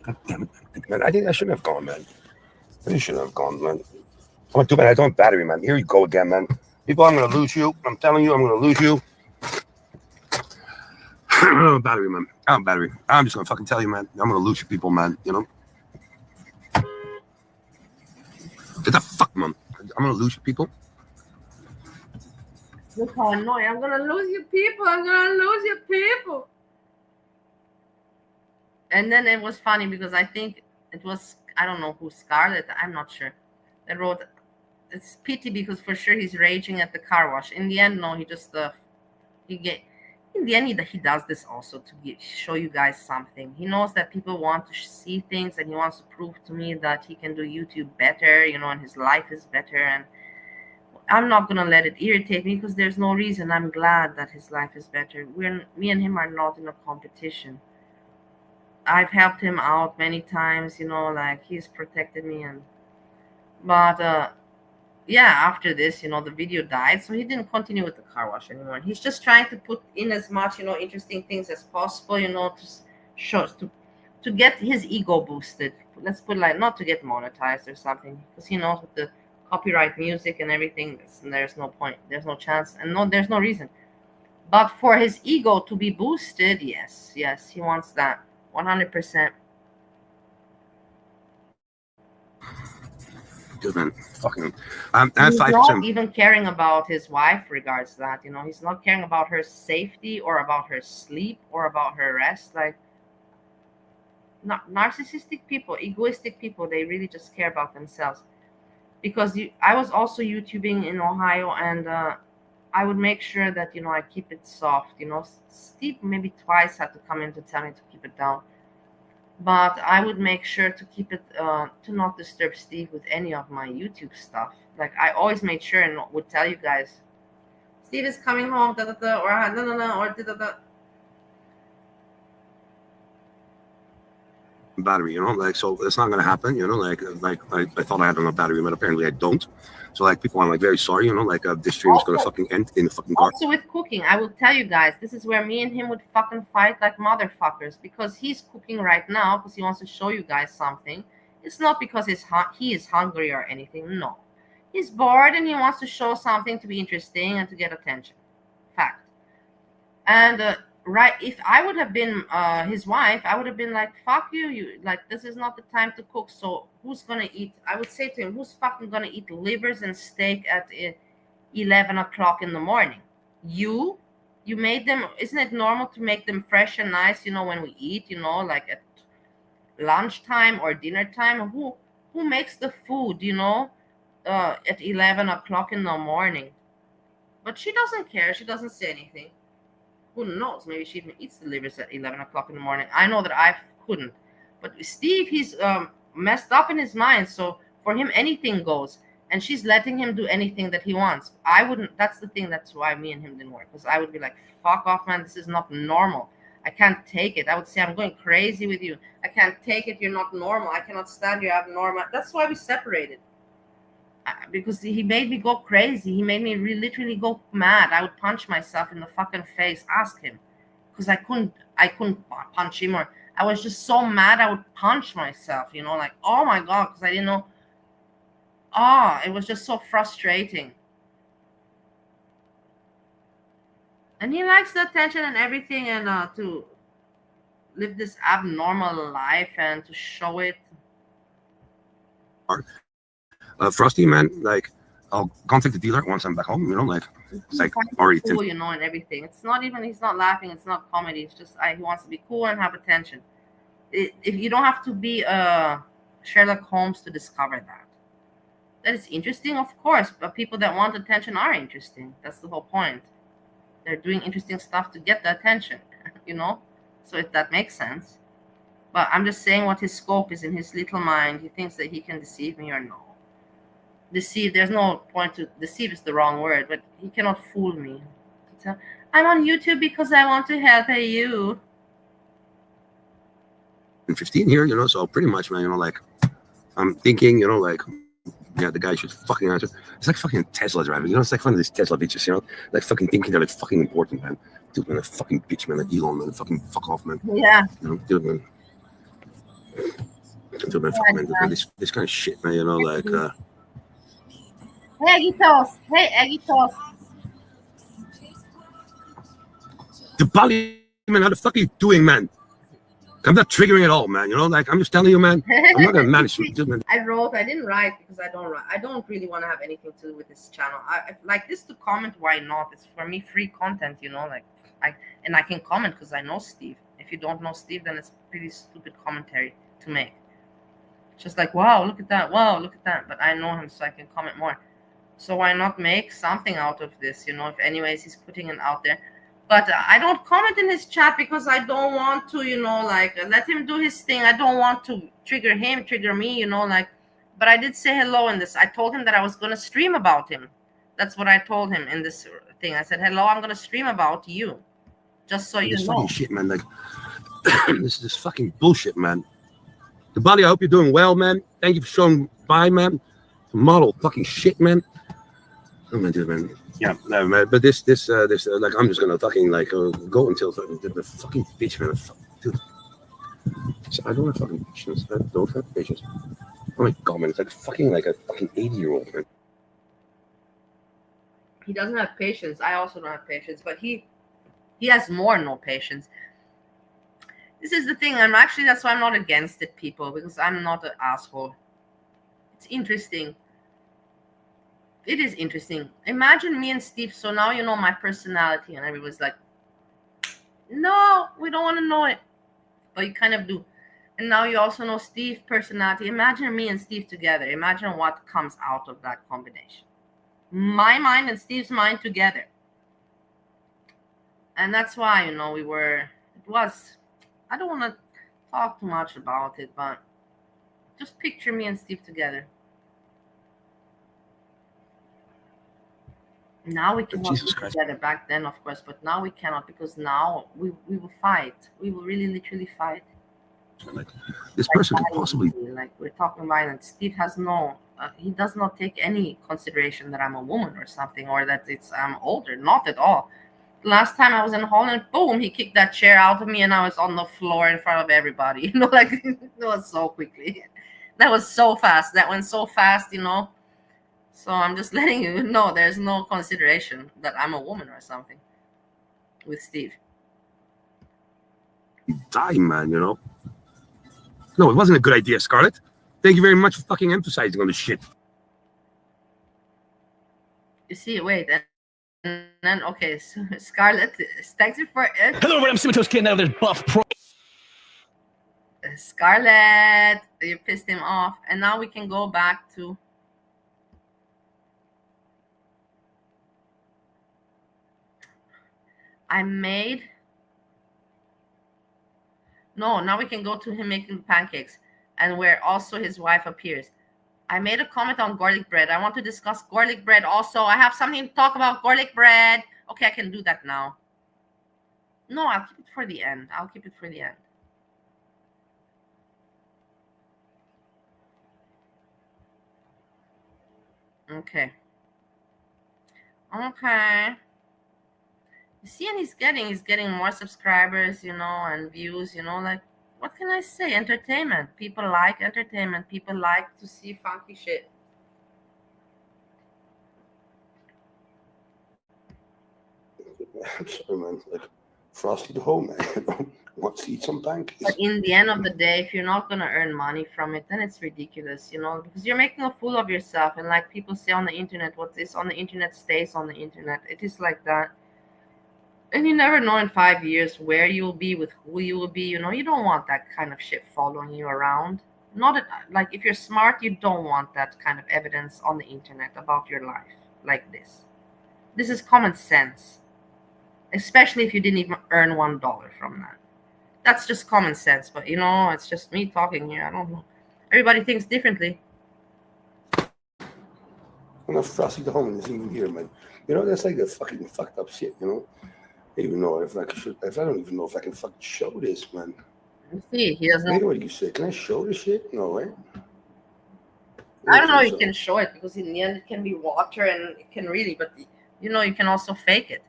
Speaker 3: God damn it, man. I think I shouldn't have gone, man. I really shouldn't have gone, man. I'm like, dude, man, I don't have battery, man. Here you go again, man. People, I'm gonna lose you. I'm telling you, I'm gonna lose you. Battery, man. I don't have battery. I'm just gonna fucking tell you, man. I'm gonna lose you people, man. Get the fuck, man. I'm gonna lose you people.
Speaker 1: Look how annoying. I'm gonna lose you people. I'm gonna lose you people. And then it was funny because I think it was, I don't know who, Scarlett, I'm not sure, that wrote, it's pity because for sure he's raging at the car wash. In the end, no, he just in the end he does this also to show you guys something. He knows that people want to see things, and he wants to prove to me that he can do YouTube better, and his life is better. And I'm not gonna let it irritate me because there's no reason. I'm glad that his life is better. Me and him are not in a competition. I've helped him out many times, like he's protected me, but yeah, after this, the video died, so he didn't continue with the car wash anymore. He's just trying to put in as much, interesting things as possible, to show to get his ego boosted. Let's put it like, not to get monetized or something, because he knows with the copyright music and everything, there's no point, there's no chance, and there's no reason. But for his ego to be boosted, yes, he wants that 100%.
Speaker 3: Dude, man, fucking.
Speaker 1: He's
Speaker 3: 5%.
Speaker 1: not even caring about his wife regards that. He's not caring about her safety or about her sleep or about her rest. Like, narcissistic people, egoistic people, they really just care about themselves. Because I was also YouTubing in Ohio, and I would make sure that I keep it soft. Steve maybe twice had to come in to tell me to keep it down, but I would make sure to keep it to not disturb Steve with any of my YouTube stuff. Like, I always made sure and would tell you guys, Steve is coming home, or no, or
Speaker 3: battery, you know, like, so it's not gonna happen, you know, like I thought I had enough battery, but apparently I don't. So like people, I'm like very sorry, you know, like this stream is gonna fucking end in the fucking car.
Speaker 1: Also with cooking, I will tell you guys, this is where me and him would fucking fight like motherfuckers, because he's cooking right now because he wants to show you guys something. It's not because he is hungry or anything. No, he's bored and he wants to show something to be interesting and to get attention. Fact. And right, if I would have been his wife, I would have been like, fuck you, you, like, this is not the time to cook, so who's gonna eat? I would say to him, who's fucking gonna eat livers and steak at 11 o'clock in the morning? You made them. Isn't it normal to make them fresh and nice, you know, when we eat, you know, like at lunchtime or dinner time? Who makes the food, you know, at 11 o'clock in the morning? But she doesn't care, she doesn't say anything. Who knows? Maybe she even eats the livers at 11 o'clock in the morning. I know that I couldn't. But Steve, he's messed up in his mind. So for him, anything goes. And she's letting him do anything that he wants. I wouldn't. That's the thing. That's why me and him didn't work. Because I would be like, fuck off, man. This is not normal. I can't take it. I would say, I'm going crazy with you. I can't take it. You're not normal. I cannot stand you abnormal. That's why we separated. Because he made me go crazy. He made me literally go mad. I would punch myself in the fucking face. Ask him, because I couldn't punch him, or I was just so mad I would punch myself, you know, like, oh my god, because I didn't know. It was just so frustrating. And he likes the attention and everything, and to live this abnormal life and to show it.
Speaker 3: Frosty, man, like I'll contact the dealer once I'm back home, you know, like it's like already
Speaker 1: cool, you know, and everything. It's not even, he's not laughing, it's not comedy, it's just he wants to be cool and have attention. If you don't have to be Sherlock Holmes to discover that. That is interesting, of course, but people that want attention are interesting. That's the whole point. They're doing interesting stuff to get the attention, you know, so if that makes sense. But I'm just saying what his scope is in his little mind. He thinks that he can deceive me, or no. Deceive, there's no point to deceive, is the wrong word, but he cannot fool me. I'm on YouTube because I want to help you.
Speaker 3: 15 here, you know, so pretty much, man, you know, like I'm thinking, you know, like, yeah, the guy should fucking answer. It's like fucking Tesla driving, you know, it's like one of these Tesla bitches, you know, like fucking thinking they're like fucking important, man. Dude, man, a fucking bitch, man, like Elon, man, fucking fuck off, man.
Speaker 1: Yeah.
Speaker 3: You know, dude, man. Dude, man, fuck, man, this kind of shit, man, you know, like,
Speaker 1: Hey, Eggitos. Hey, Eggitos.
Speaker 3: the body, man, how the fuck are you doing, man? I'm not triggering at all, man. You know, like I'm just telling you, man. I'm not gonna manage.
Speaker 1: I didn't write because I don't write. I don't really want to have anything to do with this channel. I like this to comment. Why not? It's for me free content, you know. Like I can comment because I know Steve. If you don't know Steve, then it's pretty stupid commentary to make. Just like, wow, look at that. Wow, look at that. But I know him, so I can comment more. So why not make something out of this? You know, if anyways he's putting it out there. But I don't comment in his chat because I don't want to, you know, like, let him do his thing. I don't want to trigger him, trigger me, you know, like. But I did say hello in this. I told him that I was going to stream about him. That's what I told him in this thing. I said, hello, I'm going to stream about you. Just so you know.
Speaker 3: Fucking shit, man. Like, this is fucking bullshit, man. The body, I hope you're doing well, man. Thank you for showing by, man. Model fucking shit, man. Oh, my dude, man. Yeah, no, man. But this, like, I'm just gonna fucking like go until the fucking bitch, man. Dude, I don't have fucking patience. I don't have patience. Oh my god, man, it's like fucking like a fucking 80-year-old, man.
Speaker 1: He doesn't have patience. I also don't have patience, but he has more no patience. This is the thing. That's why I'm not against it, people, because I'm not an asshole. It's interesting. It is interesting. Imagine me and Steve. So now you know my personality, and everybody's like, no, we don't want to know it. But you kind of do. And now you also know Steve's personality. Imagine me and Steve together. Imagine what comes out of that combination. My mind and Steve's mind together. And that's why, you know, I don't want to talk too much about it, but just picture me and Steve together. Now we cannot
Speaker 3: Jesus
Speaker 1: be
Speaker 3: Christ.
Speaker 1: together. Back then, of course, but now we cannot, because now we will fight. We will really literally fight.
Speaker 3: Like, this
Speaker 1: Like
Speaker 3: person could possibly.
Speaker 1: violently, like we're talking violence. Steve has no, he does not take any consideration that I'm a woman or something, or that I'm older. Not at all. Last time I was in Holland, boom, he kicked that chair out of me, and I was on the floor in front of everybody. Like it was so quickly. That was so fast. That went so fast. So I'm just letting you know there's no consideration that I'm a woman or something with Steve.
Speaker 3: Die, man, No, it wasn't a good idea, Scarlett. Thank you very much for fucking emphasizing on this shit.
Speaker 1: You see, wait, and then okay, so Scarlett, thanks you for it.
Speaker 5: Hello, I'm Simitos Kid. Now there's Buff Pro.
Speaker 1: Scarlett, you pissed him off, and now we can go back to. I made. No, now we can go to him making pancakes, and where also his wife appears. I made a comment on garlic bread. I want to discuss garlic bread also. I have something to talk about garlic bread. Okay, I can do that now. No, I'll keep it for the end. I'll keep it for the end. Okay. Okay. You see, and he's getting more subscribers, and views, like, what can I say? Entertainment. People like entertainment. People like to see funky shit.
Speaker 3: I'm sorry, man. Like, Frosty the Home, man. Want to eat some pancakes?
Speaker 1: But in the end of the day, if you're not gonna earn money from it, then it's ridiculous, because you're making a fool of yourself. And like people say on the internet, what is on the internet stays on the internet. It is like that. And you never know in 5 years where you'll be, with who you will be. You don't want that kind of shit following you around. Not like, if you're smart, you don't want that kind of evidence on the internet about your life like this. This is common sense, especially if you didn't even earn $1 from that. That's just common sense. But it's just me talking here. I don't know. Everybody thinks differently.
Speaker 3: I'm not Frosty the Home isn't even here, man. That's like the fucking fucked up shit, I don't even know if I don't even know if I can fucking show this, man.
Speaker 1: You see, he doesn't.
Speaker 3: Maybe what you said. Can I show this shit? No, right?
Speaker 1: I don't know. You can show it, because in the end it can be water, and it can really. But you can also fake it.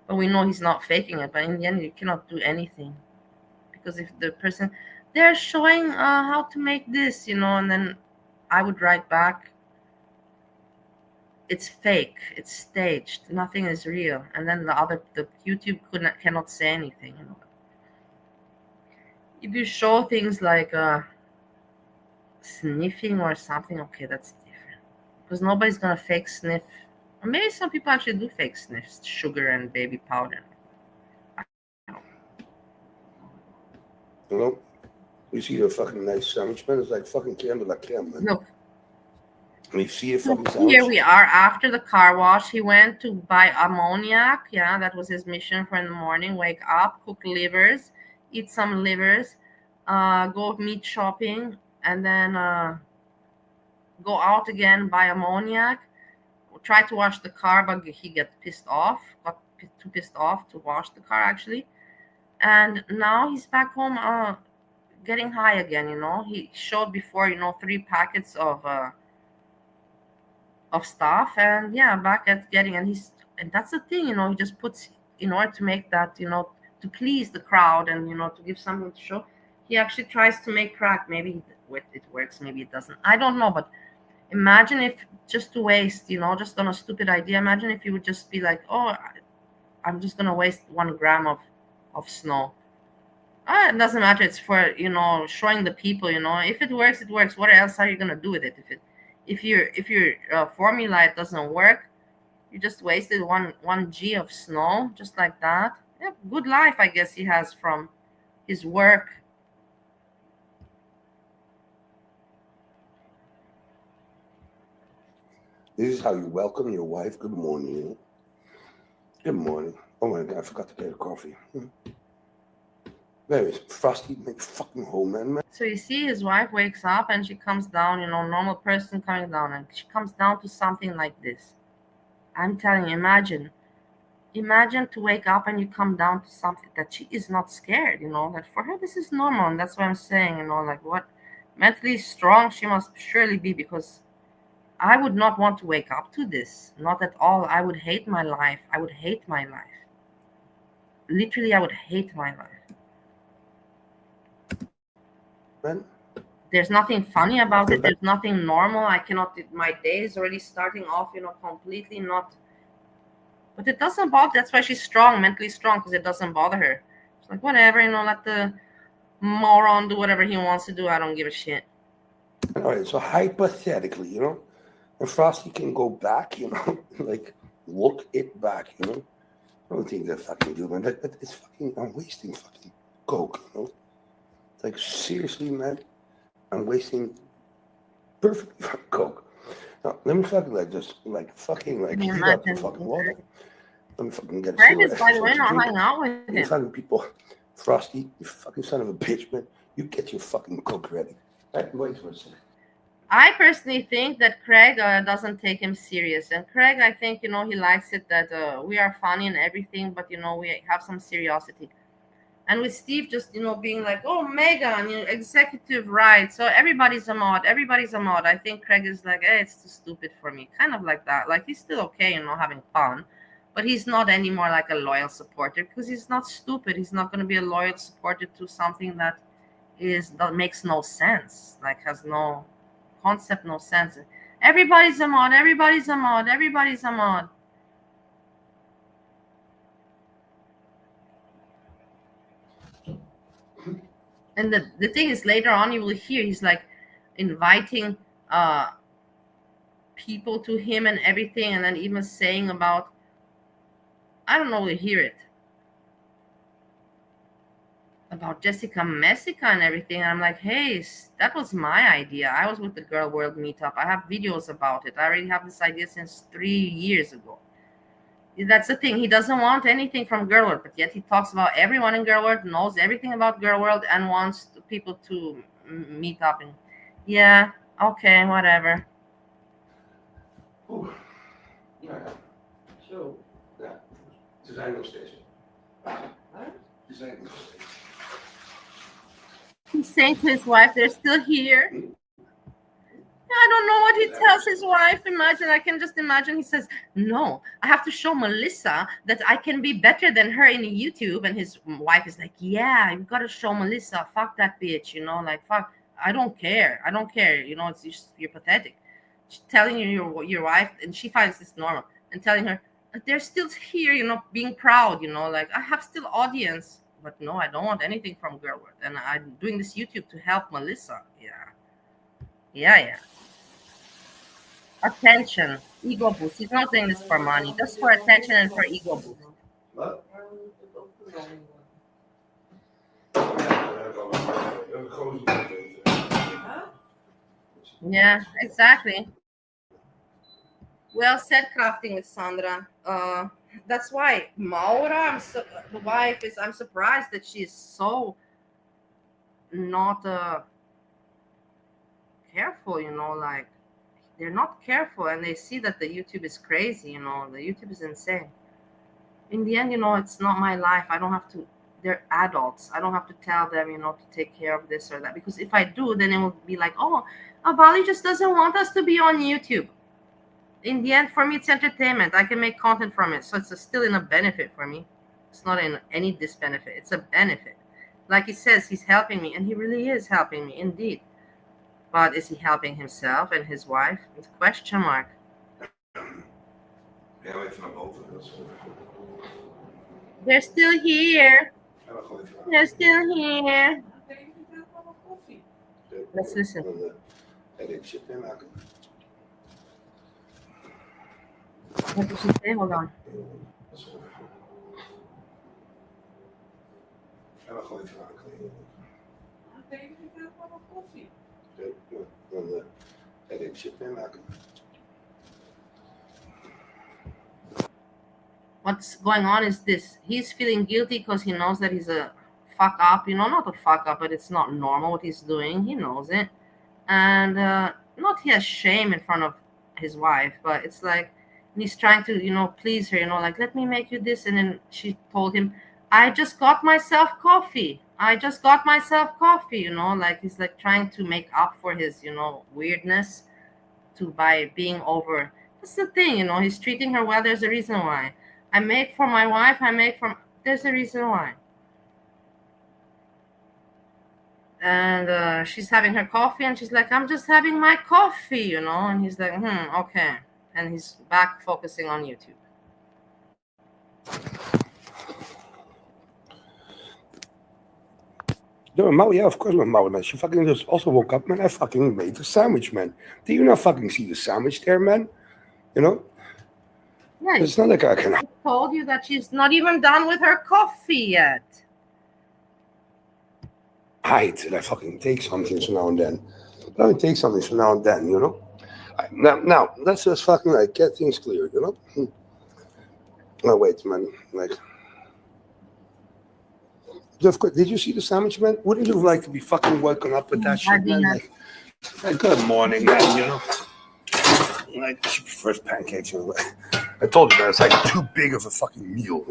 Speaker 1: But we know he's not faking it. But in the end, you cannot do anything, because if the person they're showing how to make this, and then I would write back, it's fake, it's staged, nothing is real, and then the YouTube cannot say anything. If you show things like sniffing or something, okay, that's different, because nobody's gonna fake sniff. Or maybe some people actually do fake sniffs, sugar and baby powder.
Speaker 3: You see the fucking nice sandwich, man? It's like fucking crème de la crème, man.
Speaker 1: Look.
Speaker 3: And you see the fucking sandwich?
Speaker 1: Here we are after the car wash. He went to buy ammoniac. Yeah, that was his mission for in the morning. Wake up, cook livers, eat some livers, go meat shopping, and then go out again, buy ammoniac. Try to wash the car, but he got too pissed off to wash the car, actually. And now he's back home getting high again. He showed before, 3 packets of stuff, and yeah, back at getting, and that's the thing, he just puts, in order to make that, to please the crowd, and to give something to show, he actually tries to make crack. Maybe it works, maybe it doesn't, I don't know. But imagine if, just to waste, just on a stupid idea, imagine if you would just be like, oh, I'm just gonna waste 1 gram of snow. It doesn't matter, it's for showing the people, if it works, it works. What else are you gonna do with it? If your formula, it doesn't work, you just wasted one G of snow, just like that. Yeah, good life, I guess, he has from his work.
Speaker 3: This is how you welcome your wife. Good morning. Good morning. Oh my God, I forgot to get a coffee. There is Frosty, make fucking home, man.
Speaker 1: So you see, his wife wakes up and she comes down, normal person coming down, and she comes down to something like this. I'm telling you, imagine to wake up and you come down to something that she is not scared, that for her this is normal. And that's what I'm saying, like what mentally strong she must surely be, because I would not want to wake up to this. Not at all. I would hate my life. I would hate my life. Literally, I would hate my life.
Speaker 3: Man,
Speaker 1: There's nothing funny about it. There's nothing normal. I cannot. My day is already starting off, completely not. But it doesn't bother. That's why she's strong, mentally strong, because it doesn't bother her. It's like, whatever, let the moron do whatever he wants to do. I don't give a shit.
Speaker 3: all right, so hypothetically, and Frosty can go back, like look it back, I don't think that fucking do, man. It's fucking, I'm wasting fucking coke, It's like, seriously, man, I'm wasting perfect fucking coke. Now, let me fucking heat up the fucking water. Let me fucking get a
Speaker 1: Craig
Speaker 3: cigarette.
Speaker 1: is, by the way, not hanging out with
Speaker 3: You
Speaker 1: him.
Speaker 3: fucking people, Frosty, you fucking son of a bitch, man. You get your fucking coke ready. Right, wait for a second.
Speaker 1: I personally think that Craig doesn't take him serious. And Craig, I think, he likes it that we are funny and everything, but, we have some seriosity. And with Steve just, being like, oh, Megan, executive right. So everybody's a mod. I think Craig is like, it's too stupid for me. Kind of like that. Like, he's still okay, having fun. But he's not anymore like a loyal supporter, because he's not stupid. He's not going to be a loyal supporter to something that makes no sense. Like, has no concept, no sense. Everybody's a mod. And the thing is, later on you will hear he's like inviting people to him and everything, and then even saying about, I don't know, we hear it about Jessica Messica and everything. And I'm like, hey, that was my idea. I was with the Girl World meetup. I have videos about it. I already have this idea since 3 years ago. That's the thing. He doesn't want anything from Girl World, but yet he talks about everyone in Girl World, knows everything about Girl World, and wants people to meet up. And yeah, okay, whatever.
Speaker 3: Oeh. Ja. Zo. Ja. Ze zijn nog steeds. Ze zijn nog steeds.
Speaker 1: He's saying to his wife, they're still here. I don't know what he tells his wife. I can just imagine he says, no, I have to show Melissa that I can be better than her in YouTube. And his wife is like, yeah, you've got to show Melissa. Fuck that bitch, like, fuck. I don't care. It's just, you're pathetic. She's telling your wife, and she finds this normal, and telling her that they're still here, being proud, like, I have still audience. But no, I don't want anything from Girl World. And I'm doing this YouTube to help Melissa. Yeah. Attention, ego boost. He's not doing this for money, just for attention and for ego boost.
Speaker 3: Wat?
Speaker 1: Yeah, exactly. Well said, crafting with Sandra. That's why Maura, the wife, I'm surprised that she's so not careful, like, they're not careful, and they see that the YouTube is crazy, the YouTube is insane. In the end, it's not my life. I don't have to, they're adults. I don't have to tell them, to take care of this or that, because if I do, then it will be like, oh, Abali just doesn't want us to be on YouTube. In the end, for me, it's entertainment. I can make content from it, so it's still in a benefit for me. It's not in any disbenefit. It's a benefit. Like he says, he's helping me, and he really is helping me, indeed. But is he helping himself and his wife? It's a question mark. They're still here. Let's listen. What did she say? Hold on. What's going on is this. He's feeling guilty because he knows that he's a fuck up, not a fuck up, but it's not normal what he's doing. He knows it. And not he has shame in front of his wife, but it's like And he's trying to, please her, like, let me make you this. And then she told him, I just got myself coffee. I just got myself coffee, like he's like trying to make up for his, weirdness by being over. That's the thing, he's treating her well. There's a reason why. I make for my wife, there's a reason why. And she's having her coffee and she's like, I'm just having my coffee, and he's like, okay. And he's back focusing on YouTube.
Speaker 3: No, Mau, yeah, of course, Mau, man. She fucking just also woke up, man. I fucking made a sandwich, man. Do you not fucking see the sandwich there, man?
Speaker 1: Yeah,
Speaker 3: it's not like I can.
Speaker 1: I told you that she's not even done with her coffee yet.
Speaker 3: Hide that I fucking take something so now and then. But I take something so now and then, Now, let's just fucking like get things clear, No, wait, man. Like, of course, did you see the sandwich, man? Wouldn't you like to be fucking woken up with that shit, man? Like, good morning, man, Like, she prefers pancakes, I told you, man, it's like too big of a fucking meal,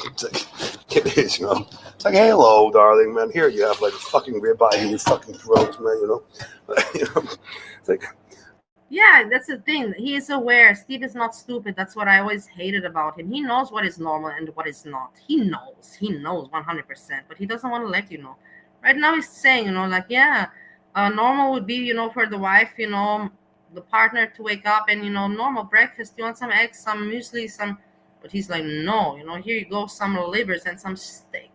Speaker 3: It's like, it is, It's like, hey, hello, darling, man. Here you have like a fucking ribeye in your fucking throat, man, It's like,
Speaker 1: yeah, that's the thing. He is aware. Steve is not stupid. That's what I always hated about him. He knows what is normal and what is not. He knows 100%, but he doesn't want to let you know. Right now he's saying, like, yeah, normal would be, for the wife, the partner to wake up and, normal breakfast. You want some eggs, some muesli, but he's like, no, here you go, some livers and some steak.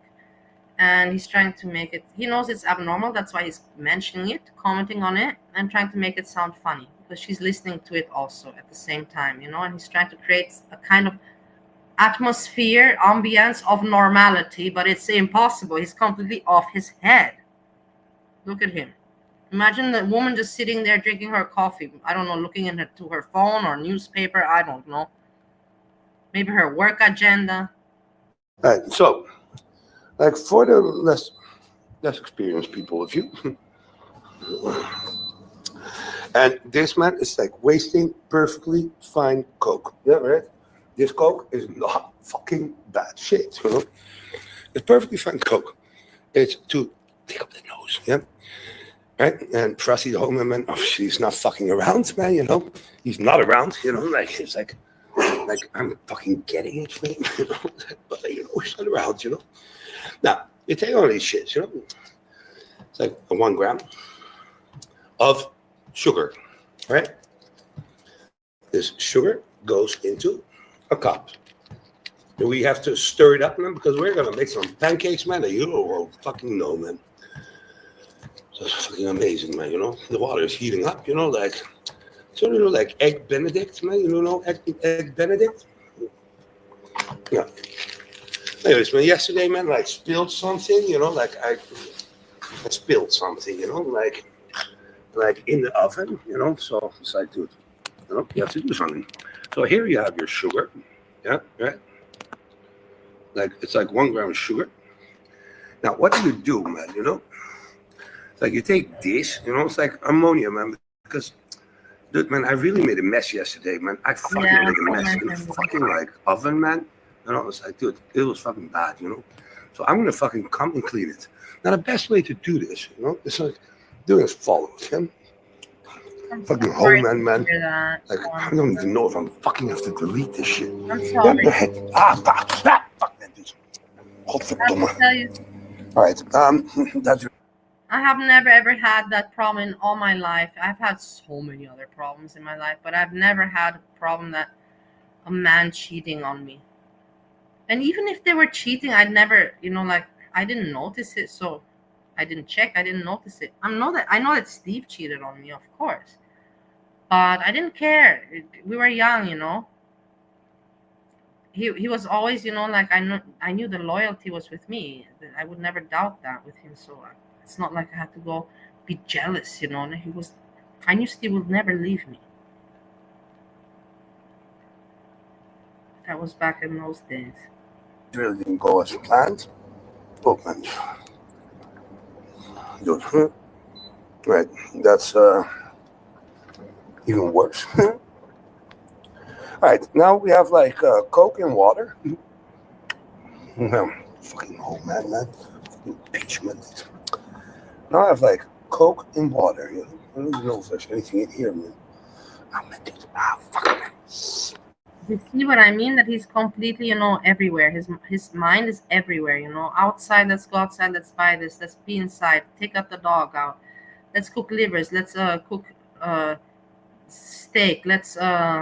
Speaker 1: And he's trying to make it, he knows it's abnormal. That's why he's mentioning it, commenting on it, and trying to make it sound funny. Because she's listening to it also at the same time, and he's trying to create a kind of atmosphere, ambience of normality, but it's impossible. He's completely off his head. Look at him. Imagine the woman just sitting there drinking her coffee. I don't know, looking into her phone or newspaper. I don't know. Maybe her work agenda.
Speaker 3: All right, so, like for the less experienced people of you, and this man is like wasting perfectly fine Coke. Yeah, right? This Coke is not fucking bad shit, It's perfectly fine Coke. It's to take up the nose, yeah? Right? And Frosty the Homer, man, obviously he's not fucking around, man, He's not around, like, it's like I'm fucking getting it, man, But, he's not around, Now, you take all these shits, It's like 1 gram of sugar, right? This sugar goes into a cup. And we have to stir it up, man, because we're going to make some pancakes, man, that you don't fucking know, man. So it's fucking amazing, man, The water is heating up, like, so, like egg Benedict, man, egg Benedict? Yeah. Anyways, man, yesterday, man, like, spilled something, like, I spilled something, like in the oven, so it's like, dude, you have to do something. So here you have your sugar, yeah, right? Like, it's like 1 gram of sugar. Now, what do, man, It's like you take this, it's like ammonia, man, because, dude, man, I really made a mess yesterday, man. I fucking made a mess in the fucking, like, oven, man. It's like, dude, it was fucking bad, So I'm going to fucking come and clean it. Now, the best way to do this, it's like, doing as follows, yeah? Fucking home, man. Like, I don't even know if I'm fucking have to delete this shit.
Speaker 1: I'm sorry.
Speaker 3: Fuck that bitch. Godverdomme. All right, that's.
Speaker 1: I have never ever had that problem in all my life. I've had so many other problems in my life, but I've never had a problem that a man cheating on me. And even if they were cheating, I'd never, like, I didn't notice it, so I didn't check. I didn't notice it. I know that Steve cheated on me, of course, but I didn't care. We were young, He was always, like, I knew the loyalty was with me. I would never doubt that with him. So it's not like I had to go be jealous, And I knew Steve would never leave me. That was back in those days.
Speaker 3: Really didn't go as planned. Oh, man. Dude. Right. That's even worse. All right, now we have like Coke and water. Fucking old man. Fucking bitch, man. Now I have like Coke and water. You know? I don't even know if there's anything in here, man. Fuck, man.
Speaker 1: You see what I mean? That he's completely, everywhere. His mind is everywhere. Outside. Let's go outside. Let's buy this. Let's be inside. Take out the dog out. Let's cook livers. Let's cook steak. Let's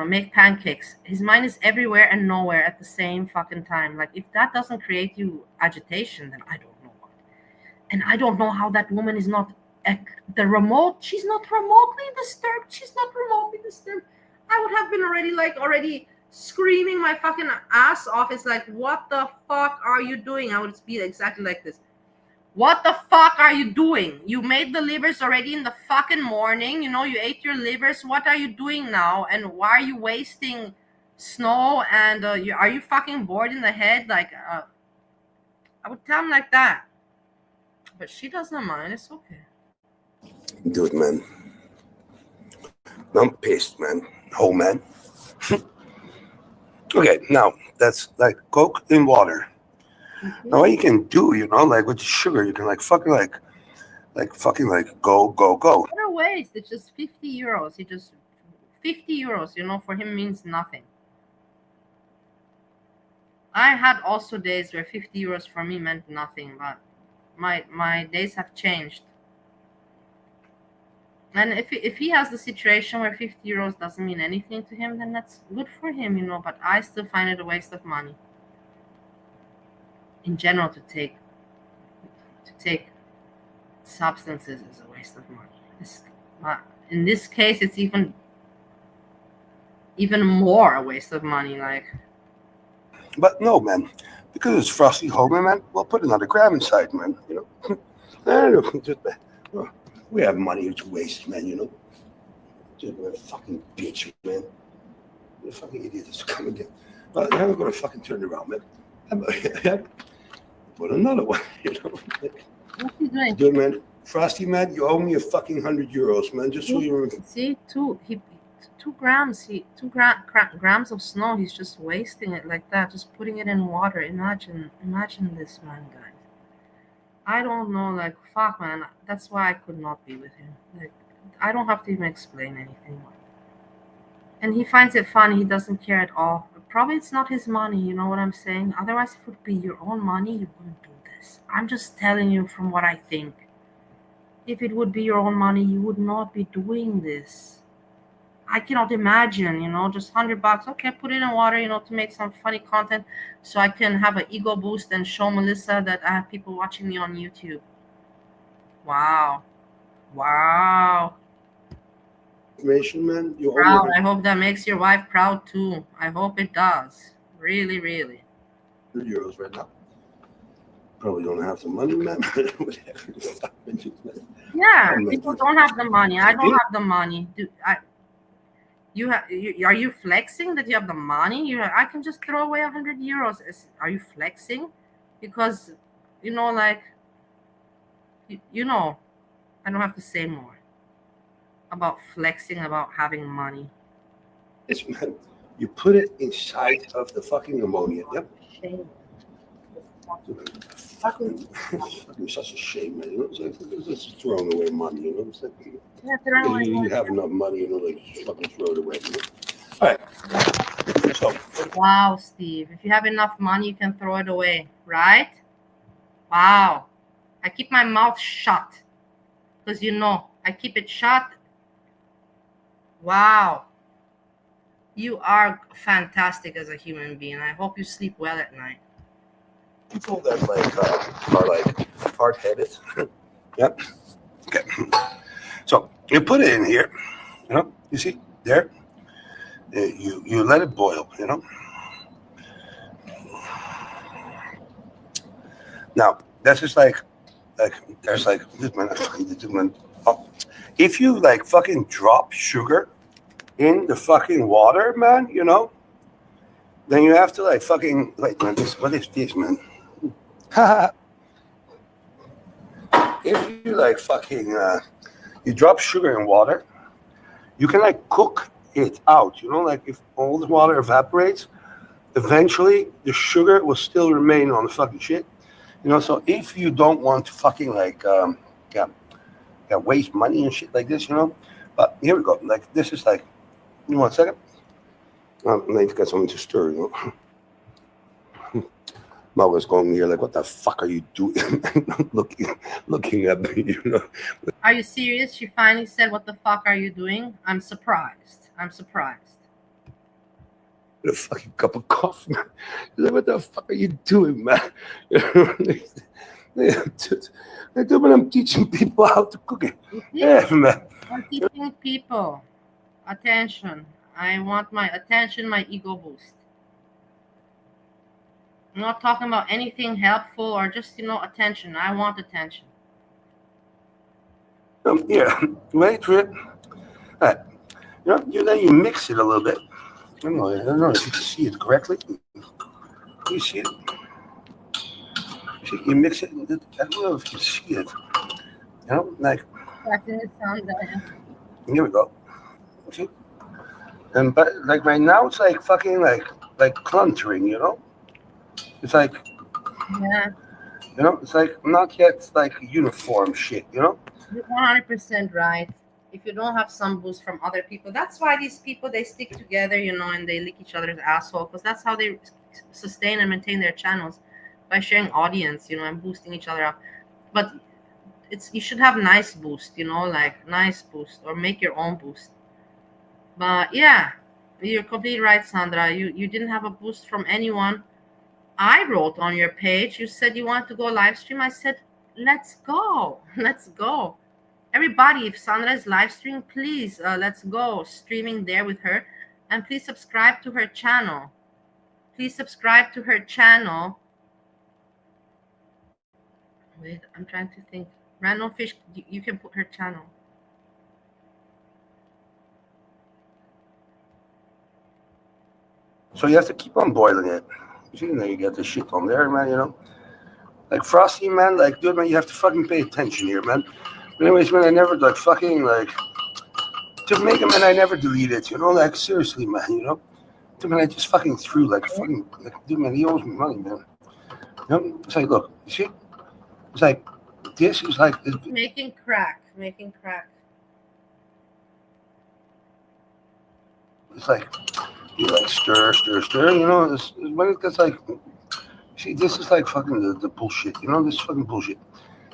Speaker 1: make pancakes. His mind is everywhere and nowhere at the same fucking time. Like, if that doesn't create you agitation, then I don't know what. And I don't know how that woman is not at the remote. She's not remotely disturbed. I would have been already screaming my fucking ass off. It's like, what the fuck are you doing? I would be exactly like this. What the fuck are you doing? You made the livers already in the fucking morning. You ate your livers. What are you doing now? And why are you wasting snow? And are you fucking bored in the head? Like, I would tell him like that. But she doesn't mind. It's okay.
Speaker 3: Dude, man. I'm pissed, man. Oh, man. Okay, now that's like Coke in water.
Speaker 1: Mm-hmm.
Speaker 3: Now what you can do, like with the sugar, you can like fucking go.
Speaker 1: What a waste. It's just 50 euros. 50 euros, for him means nothing. I had also days where 50 euros for me meant nothing, but my days have changed. And if he has the situation where 50 euros doesn't mean anything to him, then that's good for him, but I still find it a waste of money. In general, to take substances is a waste of money. In this case, it's even more a waste of money. Like,
Speaker 3: but no, man, because it's Frosty Homer, man. We'll put another gram inside, man. We have money to waste, man. Just a fucking bitch, man. The fucking idiot is coming again. But I'm gonna fucking turn it around, man. Put another one,
Speaker 1: what's he doing?
Speaker 3: Dude, man. Frosty, man, you owe me a fucking €100, man. Just so you remember.
Speaker 1: See, 2 grams. 2 grams of snow. He's just wasting it like that. Just putting it in water. Imagine this, man, guys. I don't know. Like, fuck, man. That's why I could not be with him. Like, I don't have to even explain anything. And he finds it funny. He doesn't care at all. Probably it's not his money, you know what I'm saying? Otherwise, if it would be your own money, you wouldn't do this. I'm just telling you from what I think. If it would be your own money, you would not be doing this. I cannot imagine, just $100. Okay, put it in water, to make some funny content so I can have an ego boost and show Melissa that I have people watching me on YouTube. Wow.
Speaker 3: Information, man. You
Speaker 1: Proud. I hope that makes your wife proud too. I hope it does. Really, really.
Speaker 3: €100 right now. Probably don't have the money, man.
Speaker 1: Yeah, people don't have the money. I don't have the money. Are you flexing that you have the money? I can just throw away €100. Are you flexing? Because I don't have to say more about flexing, about having money.
Speaker 3: It's, man, you put it inside of the fucking ammonia. Yep.
Speaker 1: Shame.
Speaker 3: Fucking such a shame, man. It's just throwing away money, It's like, you have enough money, like just fucking throw it away. All right. So.
Speaker 1: Wow, Steve. If you have enough money, you can throw it away, right? Wow. I keep my mouth shut because I keep it shut. Wow. You are fantastic as a human being. I hope you sleep well at night.
Speaker 3: People that are hard-headed. Yep. Okay. So you put it in here. You see there. You let it boil. Now that's just like there's like this man. If you fucking drop sugar in the fucking water, man, then you have to fucking wait, man. What is this, man? If you fucking you drop sugar in water, you can cook it out. You know, like if all the water evaporates, eventually the sugar will still remain on the fucking shit. You know, so if you don't want to fucking like waste money and shit like this, you know. But here we go. Like this is like, you want a second? I need to get something to stir. You know. Mom was going here like, what the fuck are you doing? looking at me, you know.
Speaker 1: Are you serious? She finally said, what the fuck are you doing? I'm surprised. I'm surprised.
Speaker 3: A fucking cup of coffee, man. Like, what the fuck are you doing, man? They do when I'm teaching people how to cook it. Yeah, man.
Speaker 1: I'm teaching people. Attention. I want my attention, my ego boost. I'm not talking about anything helpful or just, attention. I want attention.
Speaker 3: Yeah, wait for it. Right. Then you mix it a little bit. I don't know if you can see it correctly. You see it? See, you mix it. I don't know if you can see it. You know, like. Here we go. See? And but like right now, it's like fucking like cluntering. You know, it's like.
Speaker 1: Yeah.
Speaker 3: You know, it's like not yet like uniform shit. You know.
Speaker 1: You're 100% right. If you don't have some boost from other people, that's why these people, they stick together, and they lick each other's asshole, because that's how they sustain and maintain their channels, by sharing audience, and boosting each other up. But you should have nice boost, like nice boost, or make your own boost. But yeah, you're completely right, Sandra. You didn't have a boost from anyone. I wrote on your page, you said you want to go live stream. I said, let's go. Everybody, if Sandra is live streaming, please, let's go streaming there with her. And please subscribe to her channel. Wait, I'm trying to think. Random Fish, you can put her channel.
Speaker 3: So you have to keep on boiling it. You know, you get the shit on there, man, Like Frosty, man, like, dude, man, you have to fucking pay attention here, man. But anyways, man, I never, like, fucking, like, to make him, man, I never delete it, like, seriously, man, Dude, man, I just fucking threw, like, dude, man, he owes me money, man. It's like, look, you see? It's like, this is like...
Speaker 1: Making crack.
Speaker 3: It's like, you, like, stir, when it gets, like... See, this is like fucking the bullshit, this is fucking bullshit.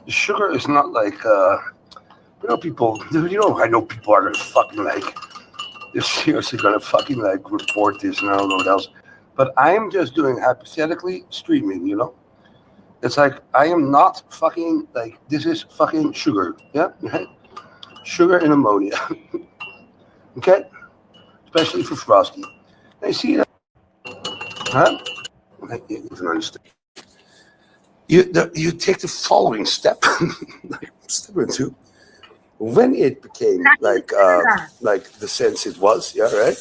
Speaker 3: The sugar is not like, people, I know people are gonna fucking like, they're seriously gonna fucking like report this and I don't know what else. But I am just doing hypothetically streaming, It's like, I am not fucking, like, this is fucking sugar, yeah? Okay? Sugar and ammonia, okay? Especially for Frosty. Now, you see that? Huh? You can understand. You take the following step, step two. When it became like the sense it was, yeah, right?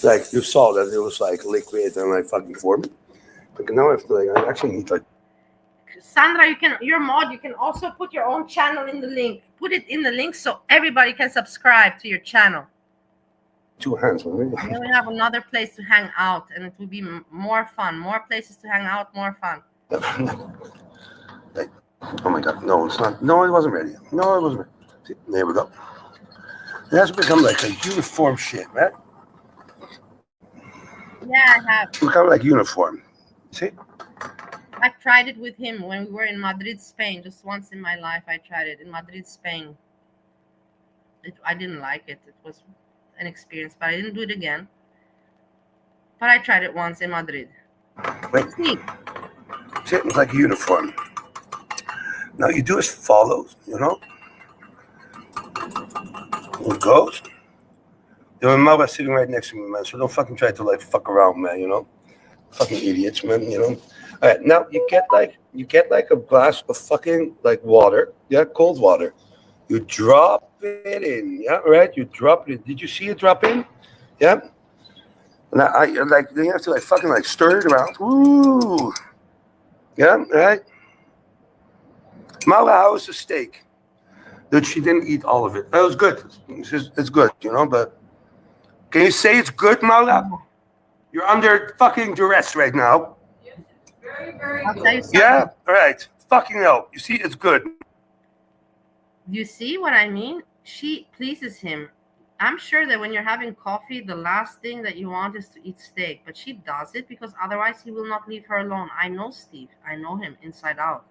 Speaker 3: Like you saw that it was like liquid and like fucking forming. But now I have to I actually need like.
Speaker 1: Sandra, you're mod. You can also put your own channel in the link. Put it in the link so everybody can subscribe to your channel.
Speaker 3: 2 hands.
Speaker 1: Then we have another place to hang out, and it will be more fun. More places to hang out, more fun.
Speaker 3: Oh my God! No, it's not. No, it wasn't ready. See, there we go. It has become like a uniform shit, right?
Speaker 1: Yeah, I have.
Speaker 3: It's become like uniform. See?
Speaker 1: I've tried it with him when we were in Madrid, Spain. Just once in my life, I tried it in Madrid, Spain. I didn't like it. It was an experience, but I didn't do it again. But I tried it once in Madrid.
Speaker 3: Wait. See, it's like a uniform. Now you do as follows, It goes. My mother's sitting right next to me, man. So don't fucking try to like fuck around, man. Fucking idiots, man. All right, now you get like a glass of fucking like water, yeah, cold water. You drop it in, yeah, right? You drop it in. Did you see it drop in? Yeah. Now then you have to like fucking like stir it around. Woo. Yeah, right. Mala, how is the steak? Dude, she didn't eat all of it. It was good. It's good, but can you say it's good, Maula? You're under fucking duress right now.
Speaker 1: I'll tell you something.
Speaker 3: Yeah? All right. Fucking hell. You see, it's good.
Speaker 1: You see what I mean? She pleases him. I'm sure that when you're having coffee, the last thing that you want is to eat steak, but she does it because otherwise he will not leave her alone. I know Steve. I know him inside out.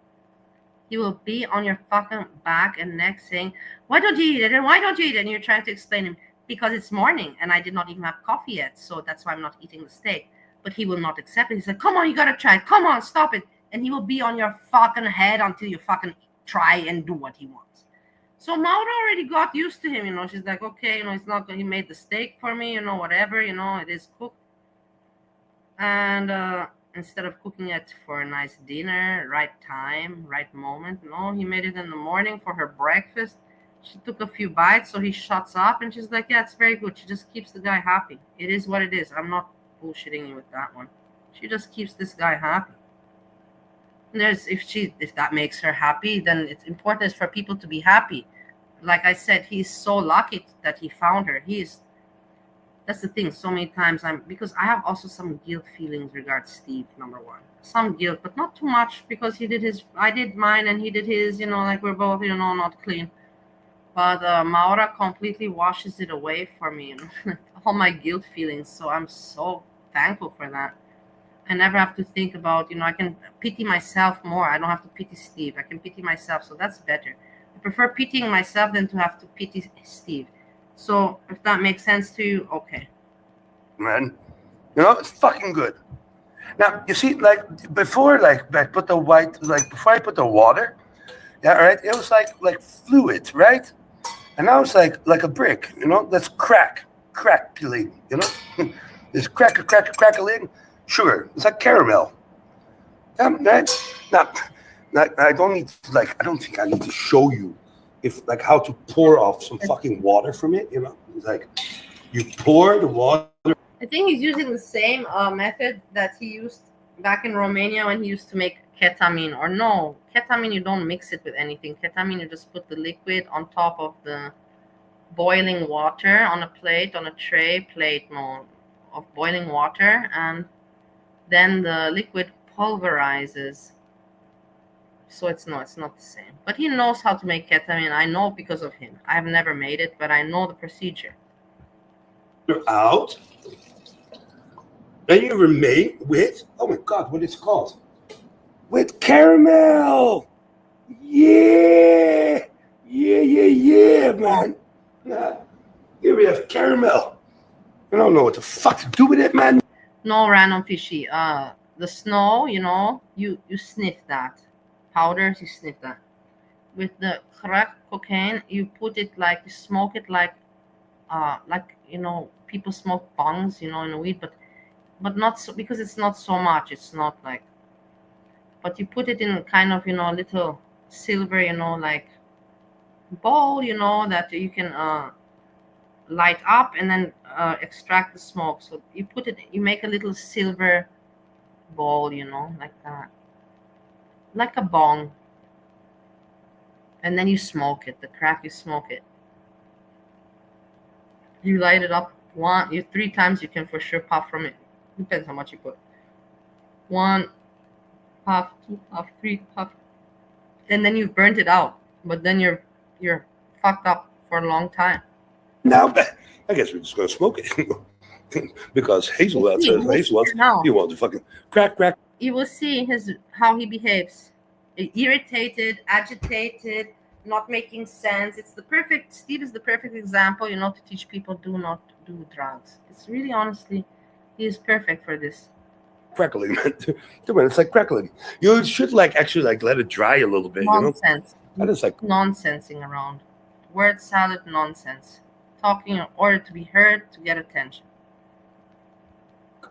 Speaker 1: He will be on your fucking back and neck saying, "Why don't you eat it? And why don't you eat it?" And you're trying to explain him, because it's morning and I did not even have coffee yet. So that's why I'm not eating the steak. But he will not accept it. He said, "Come on, you gotta try it. Come on, stop it." And he will be on your fucking head until you fucking try and do what he wants. So Maura already got used to him. She's like, okay, it's not good. He made the steak for me, whatever, it is cooked. And instead of cooking it for a nice dinner, right time, right moment, no, he made it in the morning for her breakfast. She took a few bites, so he shuts up, and she's like, yeah, it's very good. She just keeps the guy happy. It is what it is. I'm not bullshitting you with that one. She just keeps this guy happy. And if that makes her happy, then it's important for people to be happy. Like I said, he's so lucky that he found her. That's the thing. So many times because I have also some guilt feelings regards Steve, number one. Some guilt, but not too much, because he did his, I did mine and he did his, like we're both, not clean. But Maura completely washes it away for me, all my guilt feelings. So I'm so thankful for that. I never have to think about, I can pity myself more. I don't have to pity Steve. I can pity myself. So that's better. I prefer pitying myself than to have to pity Steve. So if that makes sense to you, okay.
Speaker 3: Man, it's fucking good. Now, you see, before, I put the before I put the water, yeah, right, it was like fluid, right? And now it's like a brick, that's crackling, It's crackling sugar. It's like caramel. Right? Now, I don't need to, I don't think I need to show you how to pour off some fucking water from it, It's like you pour the water.
Speaker 1: I think he's using the same method that he used back in Romania when he used to make ketamine. Or no, ketamine, you don't mix it with anything. Ketamine, you just put the liquid on top of the boiling water on a plate, on a plate of boiling water, and then the liquid pulverizes. So it's not the same. But he knows how to make ketamine. I know because of him. I have never made it, but I know the procedure.
Speaker 3: Out. Then you remain with, oh my God, what is it called? With caramel. Yeah, man. Here we have caramel. I don't know what the fuck to do with it, man.
Speaker 1: No, random fishy. The snow, you sniff that. Powders, you sniff that. With the crack cocaine, you put it you smoke it people smoke bongs, in a weed, but not so, because it's not so much. It's not but you put it in kind of, a little silver, bowl, that you can light up and then extract the smoke. So you make a little silver bowl, like that, like a bong, and then you smoke it. The crack, you smoke it. You light it up 3 times. You can for sure puff from it. Depends how much you put. 1 puff, 2 puff, 3 puff, and then you've burnt it out. But then you're fucked up for a long time.
Speaker 3: Now, I guess we're just gonna smoke it because Hazel says he wants to fucking crack.
Speaker 1: You will see how he behaves. Irritated, agitated, not making sense. Steve is the perfect example, to teach people do not do drugs. It's really, honestly, he is perfect for this.
Speaker 3: Crackling, man. It's like crackling. You should actually let it dry a little bit.
Speaker 1: Nonsense.
Speaker 3: That is
Speaker 1: nonsensing around. Word salad nonsense. Talking in order to be heard, to get attention.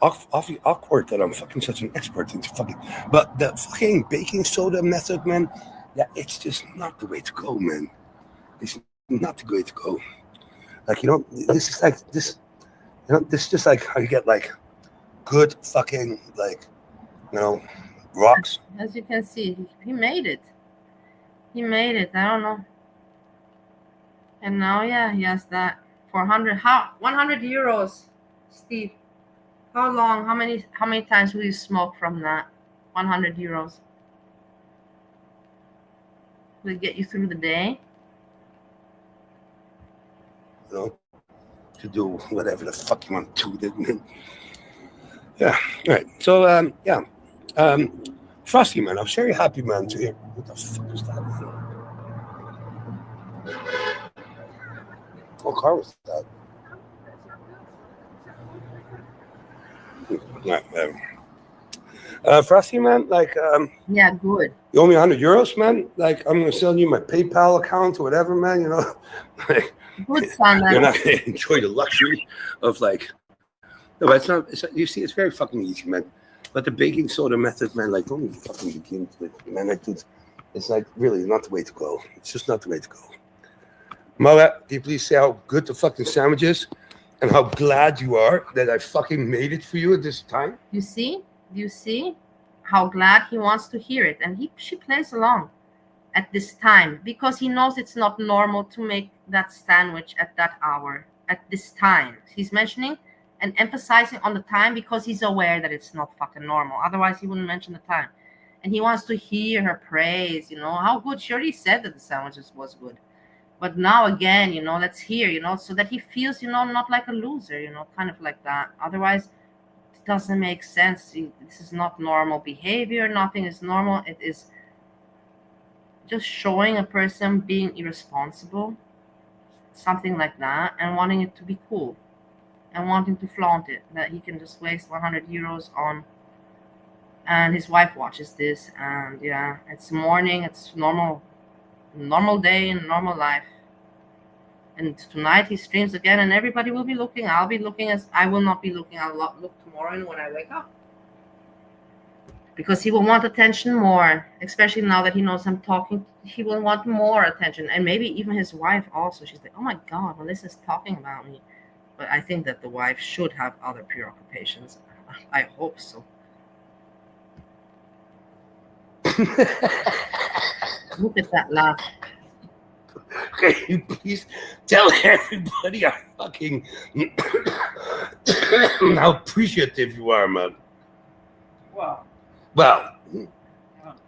Speaker 3: Awkward that I'm fucking such an expert into fucking, but the fucking baking soda method, man. Yeah, it's just not the way to go, man. It's not the way to go. This is this. This is just how you get good fucking rocks.
Speaker 1: As you can see, he made it. I don't know. And now, yeah, he has that 400. How 100 euros, Steve? How long? How many times will you smoke from that? 100 euros. Will it get you through the day?
Speaker 3: You know, to do whatever the fuck you want to do. Yeah, right. So, Frosty, man, I'm very happy, man, to hear. What the fuck is that, man? What car was that? Frosty, man, like,
Speaker 1: Yeah, good.
Speaker 3: you owe me 100 euros, man. Like, I'm gonna send you my PayPal account or whatever, man. You know, like,
Speaker 1: Good, son.
Speaker 3: you're not gonna enjoy the luxury of like. No, but it's not. You see, it's very fucking easy, man. But the baking soda method, man, like, don't even fucking begin with, man. It's like really not the way to go. It's just not the way to go. Mother, can you please say how good the fucking sandwich is, and how glad you are that I fucking made it for you at this time?
Speaker 1: You see? Do you see how glad he wants to hear it? And she plays along at this time because he knows it's not normal to make that sandwich at that hour, at this time. He's mentioning and emphasizing on the time because he's aware that it's not fucking normal. Otherwise, he wouldn't mention the time. And he wants to hear her praise, how good. She already said that the sandwiches was good. But now again, let's hear, so that he feels, not like a loser, kind of like that. Otherwise, it doesn't make sense. This is not normal behavior. Nothing is normal. It is just showing a person being irresponsible, something like that, and wanting it to be cool and wanting to flaunt it, that he can just waste 100 euros on. And his wife watches this, and yeah, it's morning, it's normal day in normal life. And tonight he streams again, and everybody will be looking. I'll be looking. As I will not be looking. I'll look tomorrow when I wake up, because he will want attention more, especially now that he knows I'm talking. He will want more attention, and maybe even his wife also. She's like, oh my god, Melissa's talking about me. But I think that the wife should have other preoccupations. I hope so. Look at that laugh.
Speaker 3: Can you please tell everybody how fucking how appreciative you are, man? Well,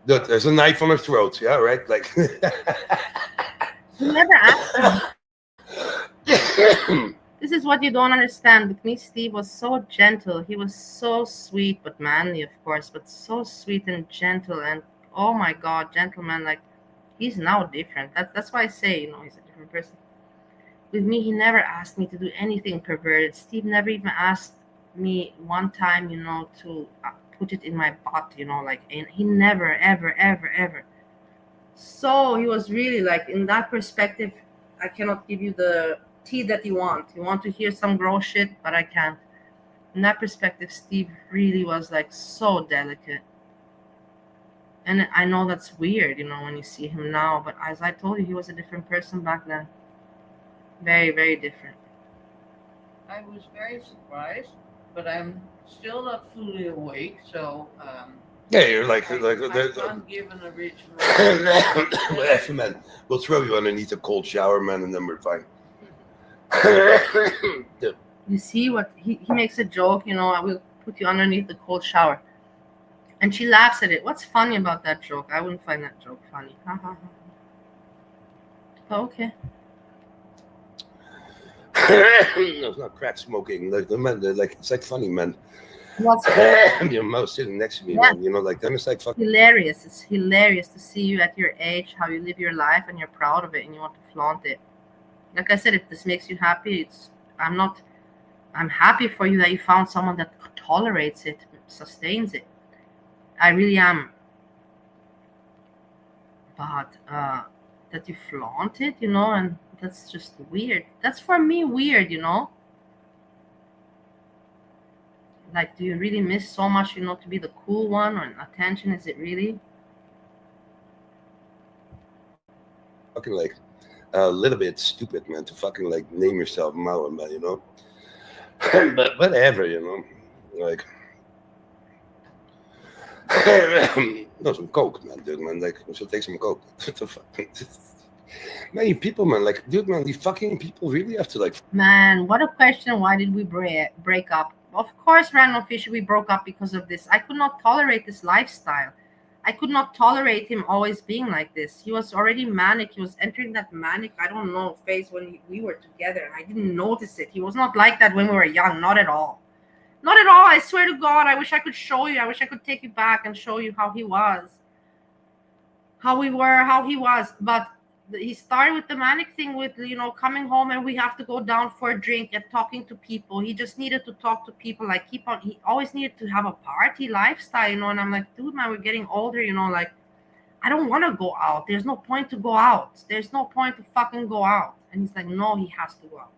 Speaker 3: look, there's a knife on her throat, yeah, right? Like,
Speaker 1: You never asked me. This is what you don't understand. With me, Steve was so gentle. He was so sweet, but manly, of course, but so sweet and gentle. And oh my God, gentleman, like, he's now different. That's why I say, he's a different person. With me, he never asked me to do anything perverted. Steve never even asked me one time, to put it in my butt, and he never, ever, ever, ever. So he was really like, in that perspective, I cannot give you the tea that you want. You want to hear some gross shit, but I can't. In that perspective, Steve really was like so delicate. And I know that's weird, when you see him now, but as I told you, he was a different person back then. Very, very different.
Speaker 6: I was very surprised, but I'm still not fully awake, so
Speaker 3: yeah, you're like,
Speaker 6: I can't give an original.
Speaker 3: Whatever, man. We'll throw you underneath a cold shower, man, and then we're fine.
Speaker 1: You see what he makes a joke, I will put you underneath the cold shower. And she laughs at it. What's funny about that joke? I wouldn't find that joke funny. Ha ha ha. Oh, okay.
Speaker 3: No, it's not crack smoking. Like the men, like it's like funny, man.
Speaker 1: What's
Speaker 3: Your mom sitting next to me,
Speaker 1: Yeah.
Speaker 3: man. Like then it's like fucking
Speaker 1: hilarious. It's hilarious to see you at your age, how you live your life, and you're proud of it, and you want to flaunt it. Like I said, if this makes you happy, I'm happy for you that you found someone that tolerates it, sustains it. I really am. But that you flaunt it, and that's just weird. That's for me weird, Like, do you really miss so much, to be the cool one, or attention? Is it really?
Speaker 3: fucking like a little bit stupid, man, to fucking like name yourself Mao, man, But whatever, like. No, some coke, man, dude, man. Like, we should take some coke. What the fuck? Man, you people, man, like, dude, man, these fucking people really have to, like,
Speaker 1: Man, what a question. Why did we break up? Of course, Random Fish, we broke up because of this. I could not tolerate this lifestyle. I could not tolerate him always being like this. He was already manic. He was entering that manic, I don't know, phase when we were together. I didn't notice it. He was not like that when we were young. Not at all. Not at all. I swear to God, I wish I could show you. I wish I could take you back and show you how he was. How we were, how he was. But he started with the manic thing with, coming home and we have to go down for a drink and talking to people. He just needed to talk to people, like he always needed to have a party lifestyle, and I'm like, dude, man, we're getting older, like, I don't want to go out. There's no point to go out. There's no point to fucking go out. And he's like, no, he has to go out.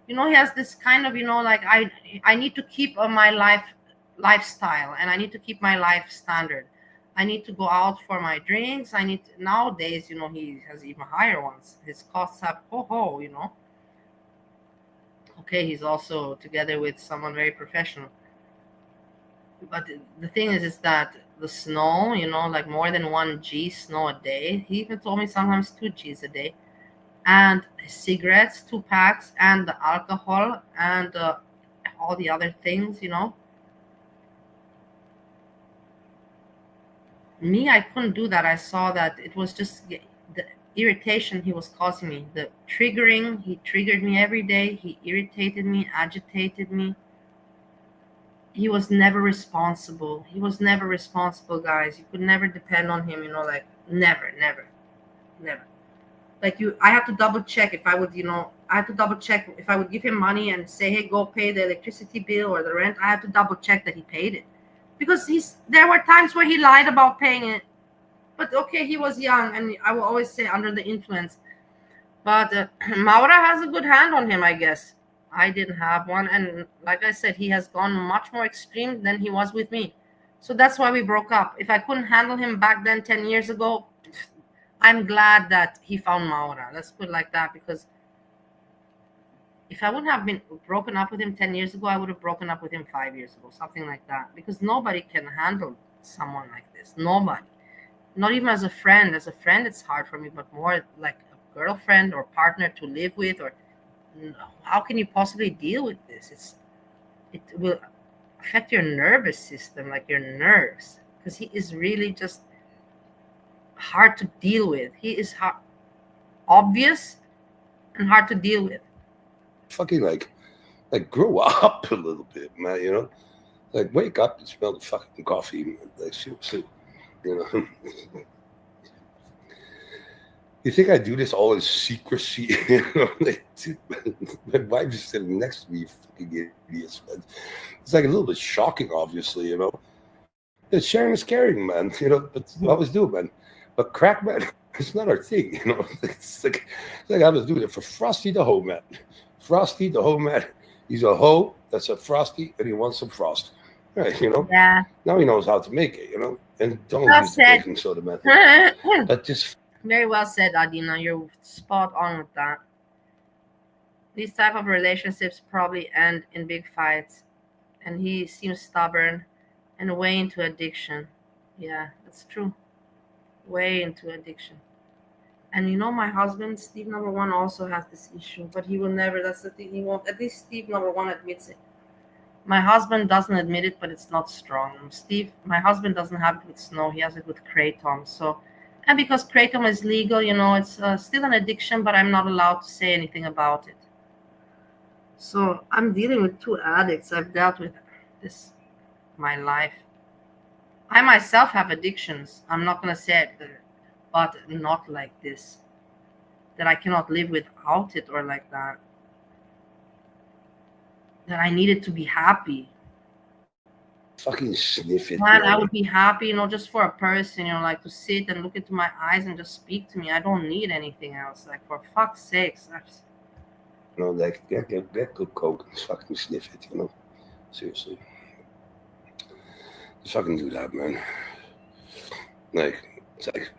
Speaker 1: He has this kind of, like, I need to keep my lifestyle, and I need to keep my life standard. I need to go out for my drinks. Nowadays, he has even higher ones. His costs have Okay, he's also together with someone very professional. But the thing is that the snow, like more than 1 G snow a day. He even told me sometimes 2 Gs a day. And cigarettes, 2 packs, and the alcohol, and all the other things, Me, I couldn't do that. I saw that it was just the irritation he was causing me. The triggering, he triggered me every day. He irritated me, agitated me. He was never responsible. He was never responsible, guys. You could never depend on him, like, never. Like, I have to double check if I would, I have to double check if I would give him money and say, hey, go pay the electricity bill or the rent. I have to double check that he paid it. Because there were times where he lied about paying it. But okay, he was young, and I will always say under the influence. But Maura has a good hand on him, I guess. I didn't have one. And like I said, he has gone much more extreme than he was with me. So that's why we broke up. If I couldn't handle him back then 10 years ago, I'm glad that he found Maura. Let's put it like that, because if I wouldn't have been broken up with him 10 years ago, I would have broken up with him 5 years ago, something like that. Because nobody can handle someone like this. Nobody. Not even as a friend. As a friend, it's hard for me, but more like a girlfriend or partner to live with. Or how can you possibly deal with this? It will affect your nervous system, like your nerves. Because he is really just hard to deal with. He is obvious and hard to deal with.
Speaker 3: Fucking like grow up a little bit, man. Like, wake up and smell the fucking coffee, man. Like, seriously, You think I do this all in secrecy? My wife is sitting next to me, you fucking idiots, man. It's like a little bit shocking, obviously, Yeah, sharing is caring, man. But we always do, man. But crack, man, it's not our thing, It's like I was doing it for Frosty the Hoe Man. Frosty the Hoe Man. He's a hoe that's a Frosty, and he wants some frost. Right,
Speaker 1: Yeah.
Speaker 3: Now he knows how to make it, And don't
Speaker 1: Well
Speaker 3: use the
Speaker 1: said.
Speaker 3: baking soda method. But just
Speaker 1: Very well said, Adina. You're spot on with that. These type of relationships probably end in big fights, and he seems stubborn and way into addiction. Yeah, that's true. Way into addiction. And my husband, Steve number one, also has this issue, but he will never. That's the thing. He won't. At least Steve number one admits it. My husband doesn't admit it, but it's not strong. My husband doesn't have it with snow. He has it with kratom. So, and because kratom is legal, it's still an addiction, but I'm not allowed to say anything about it. So I'm dealing with 2 addicts. I've dealt with this my life. I myself have addictions. I'm not going to say it, but not like this. That I cannot live without it or like that. That I needed to be happy.
Speaker 3: fucking sniff it.
Speaker 1: Man, I would be happy, just for a person, like to sit and look into my eyes and just speak to me. I don't need anything else. Like, for fuck's sakes.
Speaker 3: Like, get good coke and fucking sniff it, Seriously. Just fucking do that, man. Like, it's like,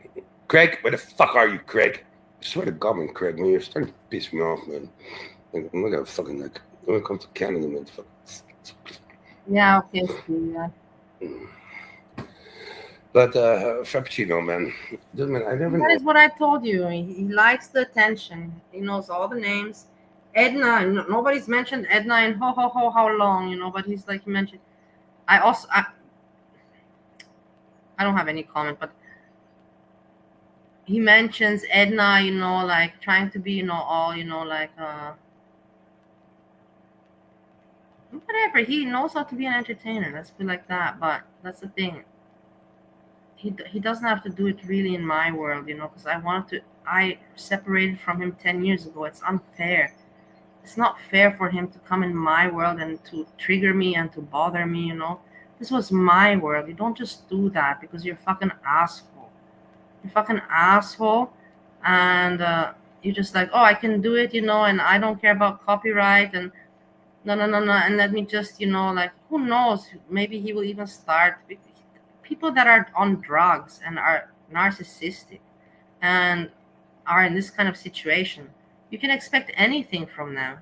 Speaker 3: Craig, where the fuck are you, Craig? I swear to God, man, Craig, man, you're starting to piss me off, man. Like, I'm not gonna fucking, like, I'm gonna come to Canada, man.
Speaker 1: Yeah, okay, yeah.
Speaker 3: But Frappuccino, man. Dude, man, I never
Speaker 1: That
Speaker 3: know.
Speaker 1: is what I told you. He likes the attention. He knows all the names. Edna, nobody's mentioned Edna in how long, but he's like, he mentioned. I don't have any comment, but he mentions Edna, like trying to be, all, like, whatever. He knows how to be an entertainer. Let's be like that. But that's the thing. He doesn't have to do it really in my world, because I separated from him 10 years ago. It's unfair. It's not fair for him to come in my world and to trigger me and to bother me, This was my world. You don't just do that because you're a fucking asshole. You're a fucking asshole. And you're just like, oh, I can do it, and I don't care about copyright. And no. And let me just, like, who knows? Maybe he will even start. People that are on drugs and are narcissistic and are in this kind of situation, you can expect anything from them.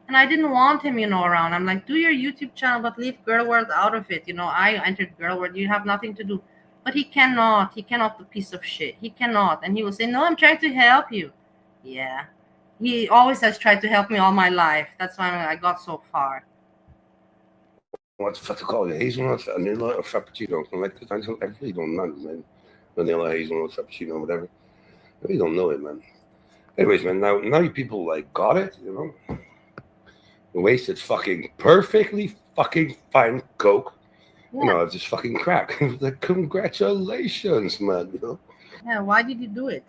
Speaker 1: And I didn't want him, around. I'm like, do your YouTube channel, but leave Girl World out of it. I entered Girl World. You have nothing to do. But he cannot. He cannot, the piece of shit. He cannot. And he will say, no, I'm trying to help you. Yeah. He always has tried to help me all my life. That's why I got so far.
Speaker 3: What the fuck to call it? Hazelnut, vanilla, or Frappuccino? I really don't know, man. Vanilla, hazelnut, Frappuccino, whatever. I really don't know it, man. Anyways, man, now you people like got it, wasted fucking perfectly fucking fine Coke.
Speaker 1: Yeah.
Speaker 3: Just fucking crack. Like, congratulations, man.
Speaker 1: Yeah, why did you do it?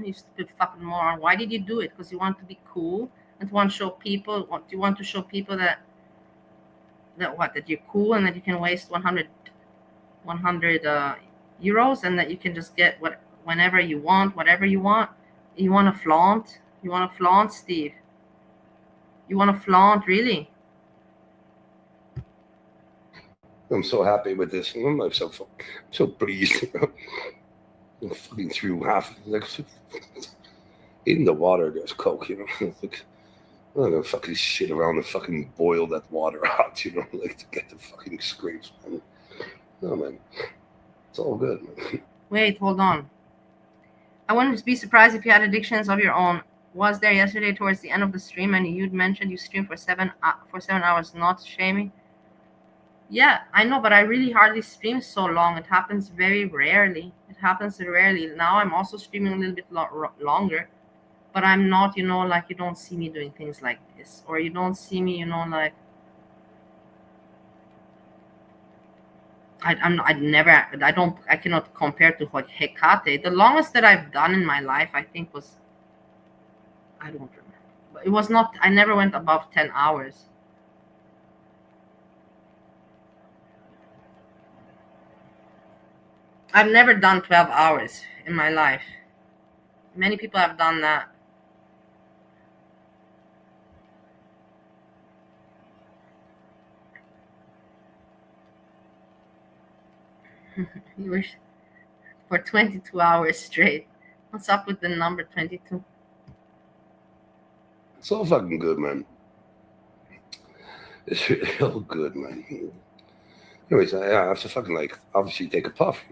Speaker 1: You stupid fucking moron. Why did you do it? Because you want to be cool and to want to show people. You want to show people that you're cool and that you can waste 100 euros and that you can just get whenever you want, whatever you want. You want to flaunt. You want to flaunt, Steve. You want to flaunt, really?
Speaker 3: I'm so happy with this. I'm so pleased. I'm fucking through half. Like, in the water, there's Coke. Like, I'm gonna fucking shit around and fucking boil that water out. Like to get the fucking scrapes, man. No, man, it's all good, man.
Speaker 1: Wait, hold on. I wouldn't be surprised if you had addictions of your own. Was there yesterday towards the end of the stream, and you'd mentioned you streamed for 7 hours, not shaming? Yeah, I know, but I really hardly stream so long. It happens very rarely. Now I'm also streaming a little bit longer, but I'm not, like, you don't see me doing things like this, or you don't see me, like, I cannot compare to what Hecate. The longest that I've done in my life, I think, was, I don't remember, but it was not. I never went above 10 hours. I've never done 12 hours in my life. Many people have done that. You wish for 22 hours straight. What's up with the number 22?
Speaker 3: It's all fucking good, man. It's real good, man. Anyways, I have to fucking, like, obviously take a puff,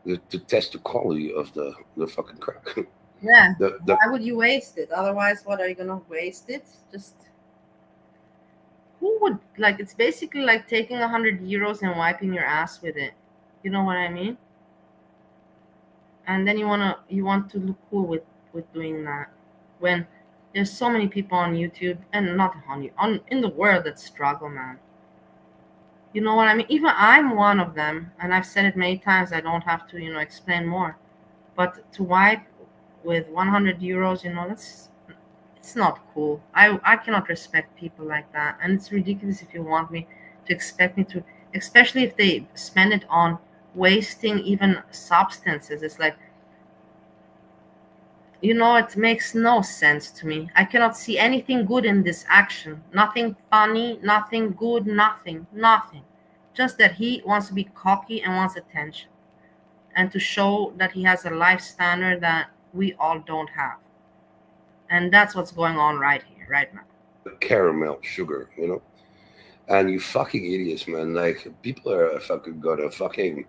Speaker 3: to test the quality of the fucking crack.
Speaker 1: Yeah.
Speaker 3: The
Speaker 1: Why would you waste it? Otherwise, what are you gonna waste it? Just who would, like? It's basically like taking 100 euros and wiping your ass with it. You know what I mean? And then you want to look cool with doing that when there's so many people on YouTube and not on in the world that struggle, man. You know what I mean? Even I'm one of them, and I've said it many times. I don't have to, explain more. But to wipe with 100 euros, it's not cool. I cannot respect people like that, and it's ridiculous if you want me to expect me to, especially if they spend it on wasting even substances. It's like, it makes no sense to me. I cannot see anything good in this action. Nothing funny, nothing good, nothing. Just that he wants to be cocky and wants attention, and to show that he has a life standard that we all don't have. And that's what's going on right here, right now.
Speaker 3: caramel sugar, And you fucking idiots, man. Like, people are fucking gonna fucking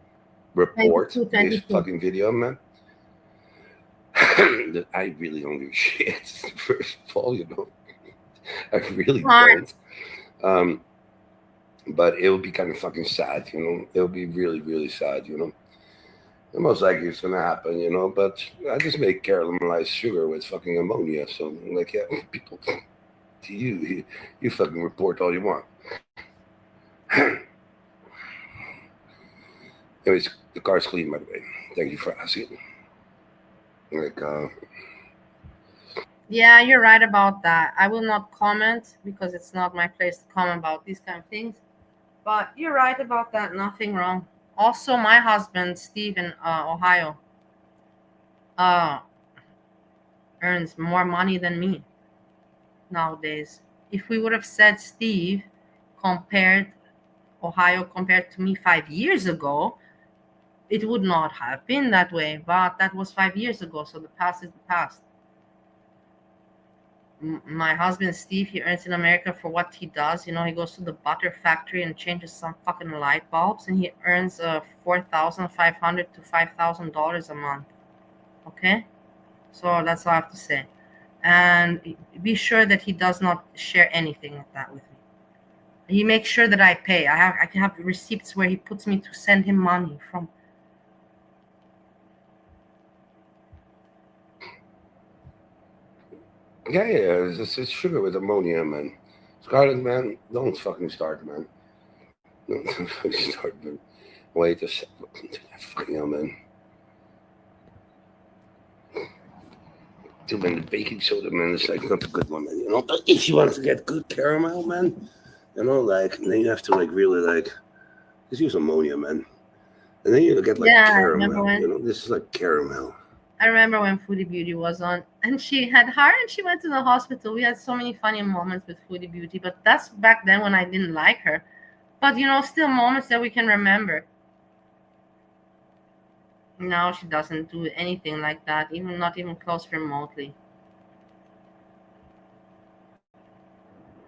Speaker 3: report
Speaker 1: 22,
Speaker 3: this
Speaker 1: 22.
Speaker 3: fucking video, man. I really don't give a shit. First of all, I really
Speaker 1: Smart.
Speaker 3: don't. Um, but it will be kind of fucking sad, It'll be really, really sad, And most likely it's gonna happen, But I just make caramelized sugar with fucking ammonia. So I'm like, yeah, people, to you fucking report all you want. Anyways, the car's clean, by the way. Thank you for asking. Like,
Speaker 1: Yeah, you're right about that. I will not comment because it's not my place to comment about these kind of things. But you're right about that. Nothing wrong. Also, my husband, Steve, in Ohio, uh, earns more money than me nowadays. If we would have said Steve compared Ohio compared to me 5 years ago, it would not have been that way. But that was 5 years ago, so the past is the past. My husband Steve, he earns in America for what he does. He goes to the butter factory and changes some fucking light bulbs, and he earns $4,500 to $5,000 a month. Okay, so that's all I have to say. And be sure that he does not share anything like that with me. He makes sure that I pay. I can have receipts where he puts me to send him money from.
Speaker 3: yeah, it's sugar with ammonia, man. Scarlet, man, don't fucking start, man. Don't fucking start, man. Wait a second. Fucking hell, man. Too many baking soda, man. It's like not a good one, man. But if you want to get good caramel, man, like then you have to like really like just use ammonia, man. And then you get like
Speaker 1: Yeah, I remember
Speaker 3: caramel.
Speaker 1: when
Speaker 3: This is like caramel.
Speaker 1: I remember when Foodie Beauty was on, and she had her, and she went to the hospital. We had so many funny moments with Foodie Beauty, but that's back then when I didn't like her. But still moments that we can remember. Now she doesn't do anything like that, even not even close remotely.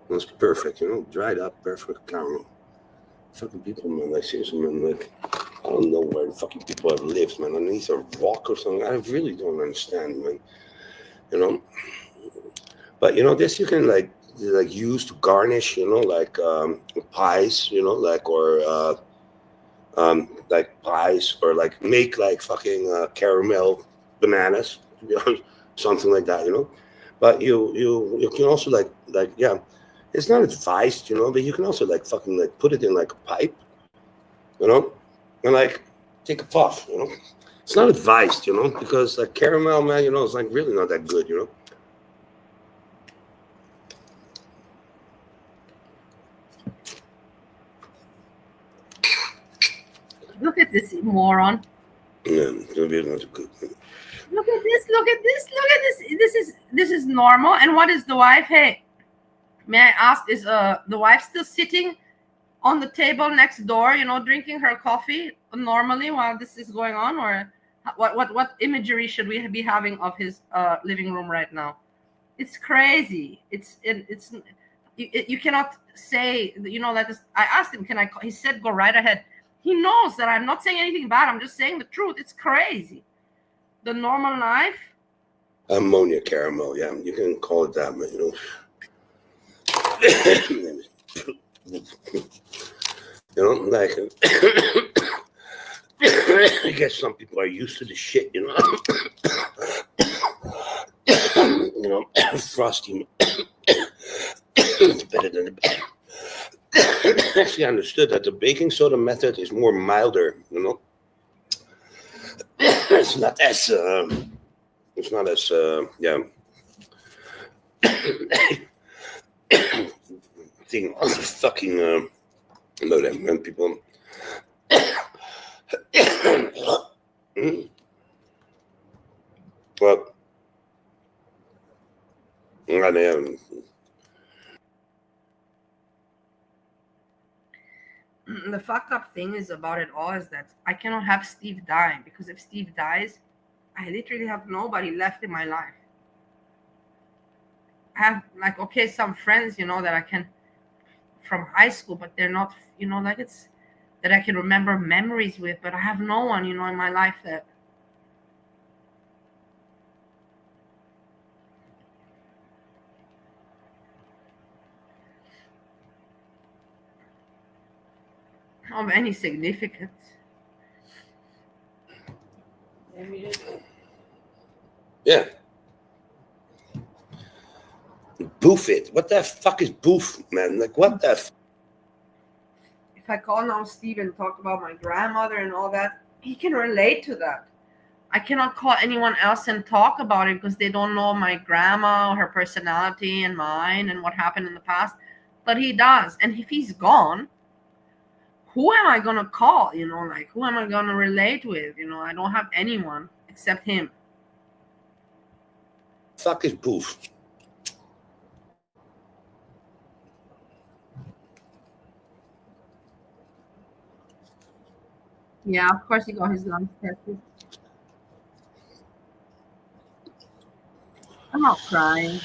Speaker 3: It's perfect, dried up, perfect caramel. Fucking people, man. Like seriously, man. Like I don't know where the fucking people have lived, man. Underneath a rock or something. I really don't understand, man. You know. But this you can like use to garnish, like pies, like pies or like make like fucking caramel bananas, to be honest, something like that, But you can also like yeah, it's not advised, but you can also like fucking like put it in like a pipe, and like take a puff, It's not advised, because like caramel, man, it's like really not that good,
Speaker 1: Look at this moron.
Speaker 3: Yeah, it's gonna be not good.
Speaker 1: Look at this. Look at this. Look at this. This is normal. And what is the wife? Hey, may I ask? Is the wife still sitting on the table next door? Drinking her coffee normally while this is going on, or what imagery should we be having of his living room right now? It's crazy. It's you cannot say that is. I asked him, can I call? He said go right ahead. He knows that I'm not saying anything bad. I'm just saying the truth. It's crazy. The normal knife.
Speaker 3: Ammonia caramel, yeah, you can call it that, but like I guess some people are used to the shit, frosty it's better than the actually I understood that the baking soda method is more milder, it's not as yeah thing on the fucking about that, man, people. Well, I mean,
Speaker 1: The fucked up thing is about it all is that I cannot have Steve die, because if Steve dies, I literally have nobody left in my life. I have like, okay, some friends, that I can from high school, but they're not, like it's that I can remember memories with, but I have no one, in my life that. Of any significance.
Speaker 3: Yeah. Boof it. What the fuck is boof, man? Like, what the
Speaker 1: If I call now Steve and talk about my grandmother and all that, he can relate to that. I cannot call anyone else and talk about it because they don't know my grandma, her personality and mine and what happened in the past. But he does. And if he's gone, who am I going to call? Like, who am I going to relate with? I don't have anyone except him.
Speaker 3: fuck is boof?
Speaker 1: Yeah, of course he got his lungs tested. I'm not crying.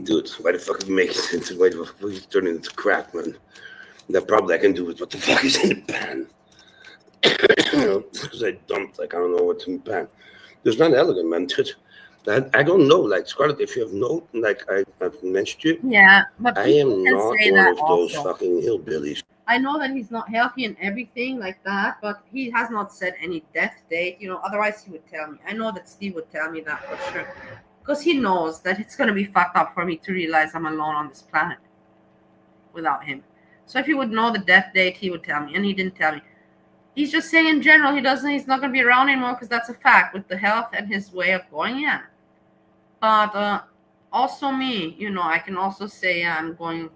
Speaker 3: Dude, why the fuck you make it into, why the fuck you turn it into crap, man? That probably I can do with what the fuck is in the pan. Because I dumped, like, I don't know what's in the pan. There's not elegant, man. Dude, I don't know, like, Scarlett, if you have no, like, I've mentioned you.
Speaker 1: Yeah, but
Speaker 3: I am not one of those
Speaker 1: also.
Speaker 3: fucking hillbillies.
Speaker 1: I know that he's not healthy and everything like that, but he has not said any death date, otherwise he would tell me. I know that Steve would tell me that for sure. Because he knows that it's going to be fucked up for me to realize I'm alone on this planet without him. So if he would know the death date, he would tell me, and he didn't tell me. He's just saying in general he's not going to be around anymore because that's a fact with the health and his way of going, yeah. But also me, I can also say I'm going.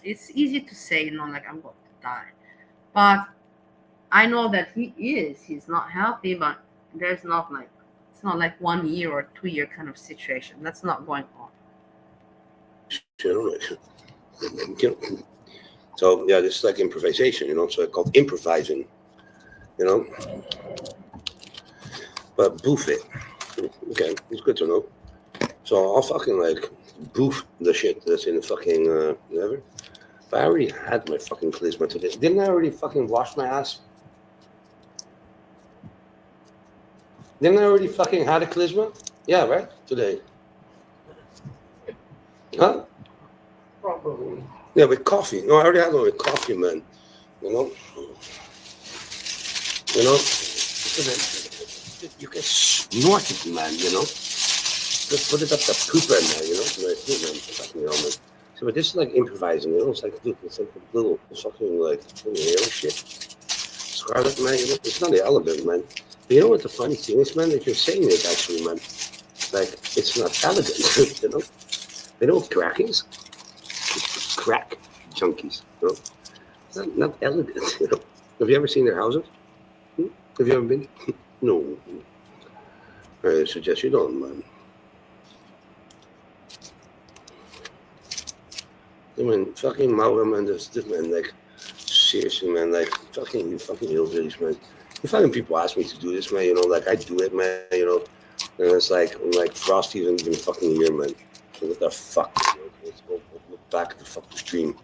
Speaker 1: It's easy to say, like I'm going to die. But I know that he's not healthy, but there's not like, it's not like 1 year or 2 year kind of situation. That's not going on.
Speaker 3: So yeah, this is like improvisation, so it's called improvising, but boof it. Okay, it's good to know. So I'll fucking like boof the shit that's in the fucking whatever. But I already had my fucking charisma today. Didn't I already fucking wash my ass? Didn't I already fucking had a charisma? Yeah, right? Today. Huh?
Speaker 6: Probably.
Speaker 3: Yeah, with coffee. No, I already had one with coffee, man. You know? You can snort it, man, Just put it up the pooper, man, man. So, but this is like improvising, It's like a little fucking like shit. Scarlet, man, it's not the elegant, man. But you know what the funny thing is, man? If you're saying it, actually, man, like it's not elegant, They know what crack is? Crack junkies, It's not elegant, Have you ever seen their houses? Have you ever been? No. I suggest you don't, man. I mean, fucking Mauro, man, this man, like, seriously, man, like, fucking hillbillies, man. You fucking people ask me to do this, man, like, I do it, man, and it's like Frosty isn't even fucking here, man. So what the fuck, Let's go back to the fucking stream.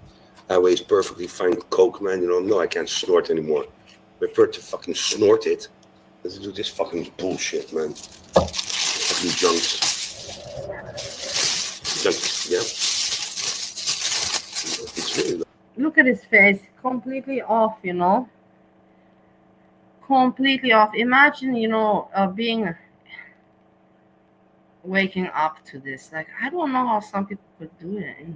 Speaker 3: That way it's perfectly fine coke, man, No, I can't snort anymore. I prefer to fucking snort it than to do this fucking bullshit, man. Fucking junks, yeah.
Speaker 1: Look at his face, completely off, completely off. Imagine, waking up to this. Like, I don't know how some people could do it,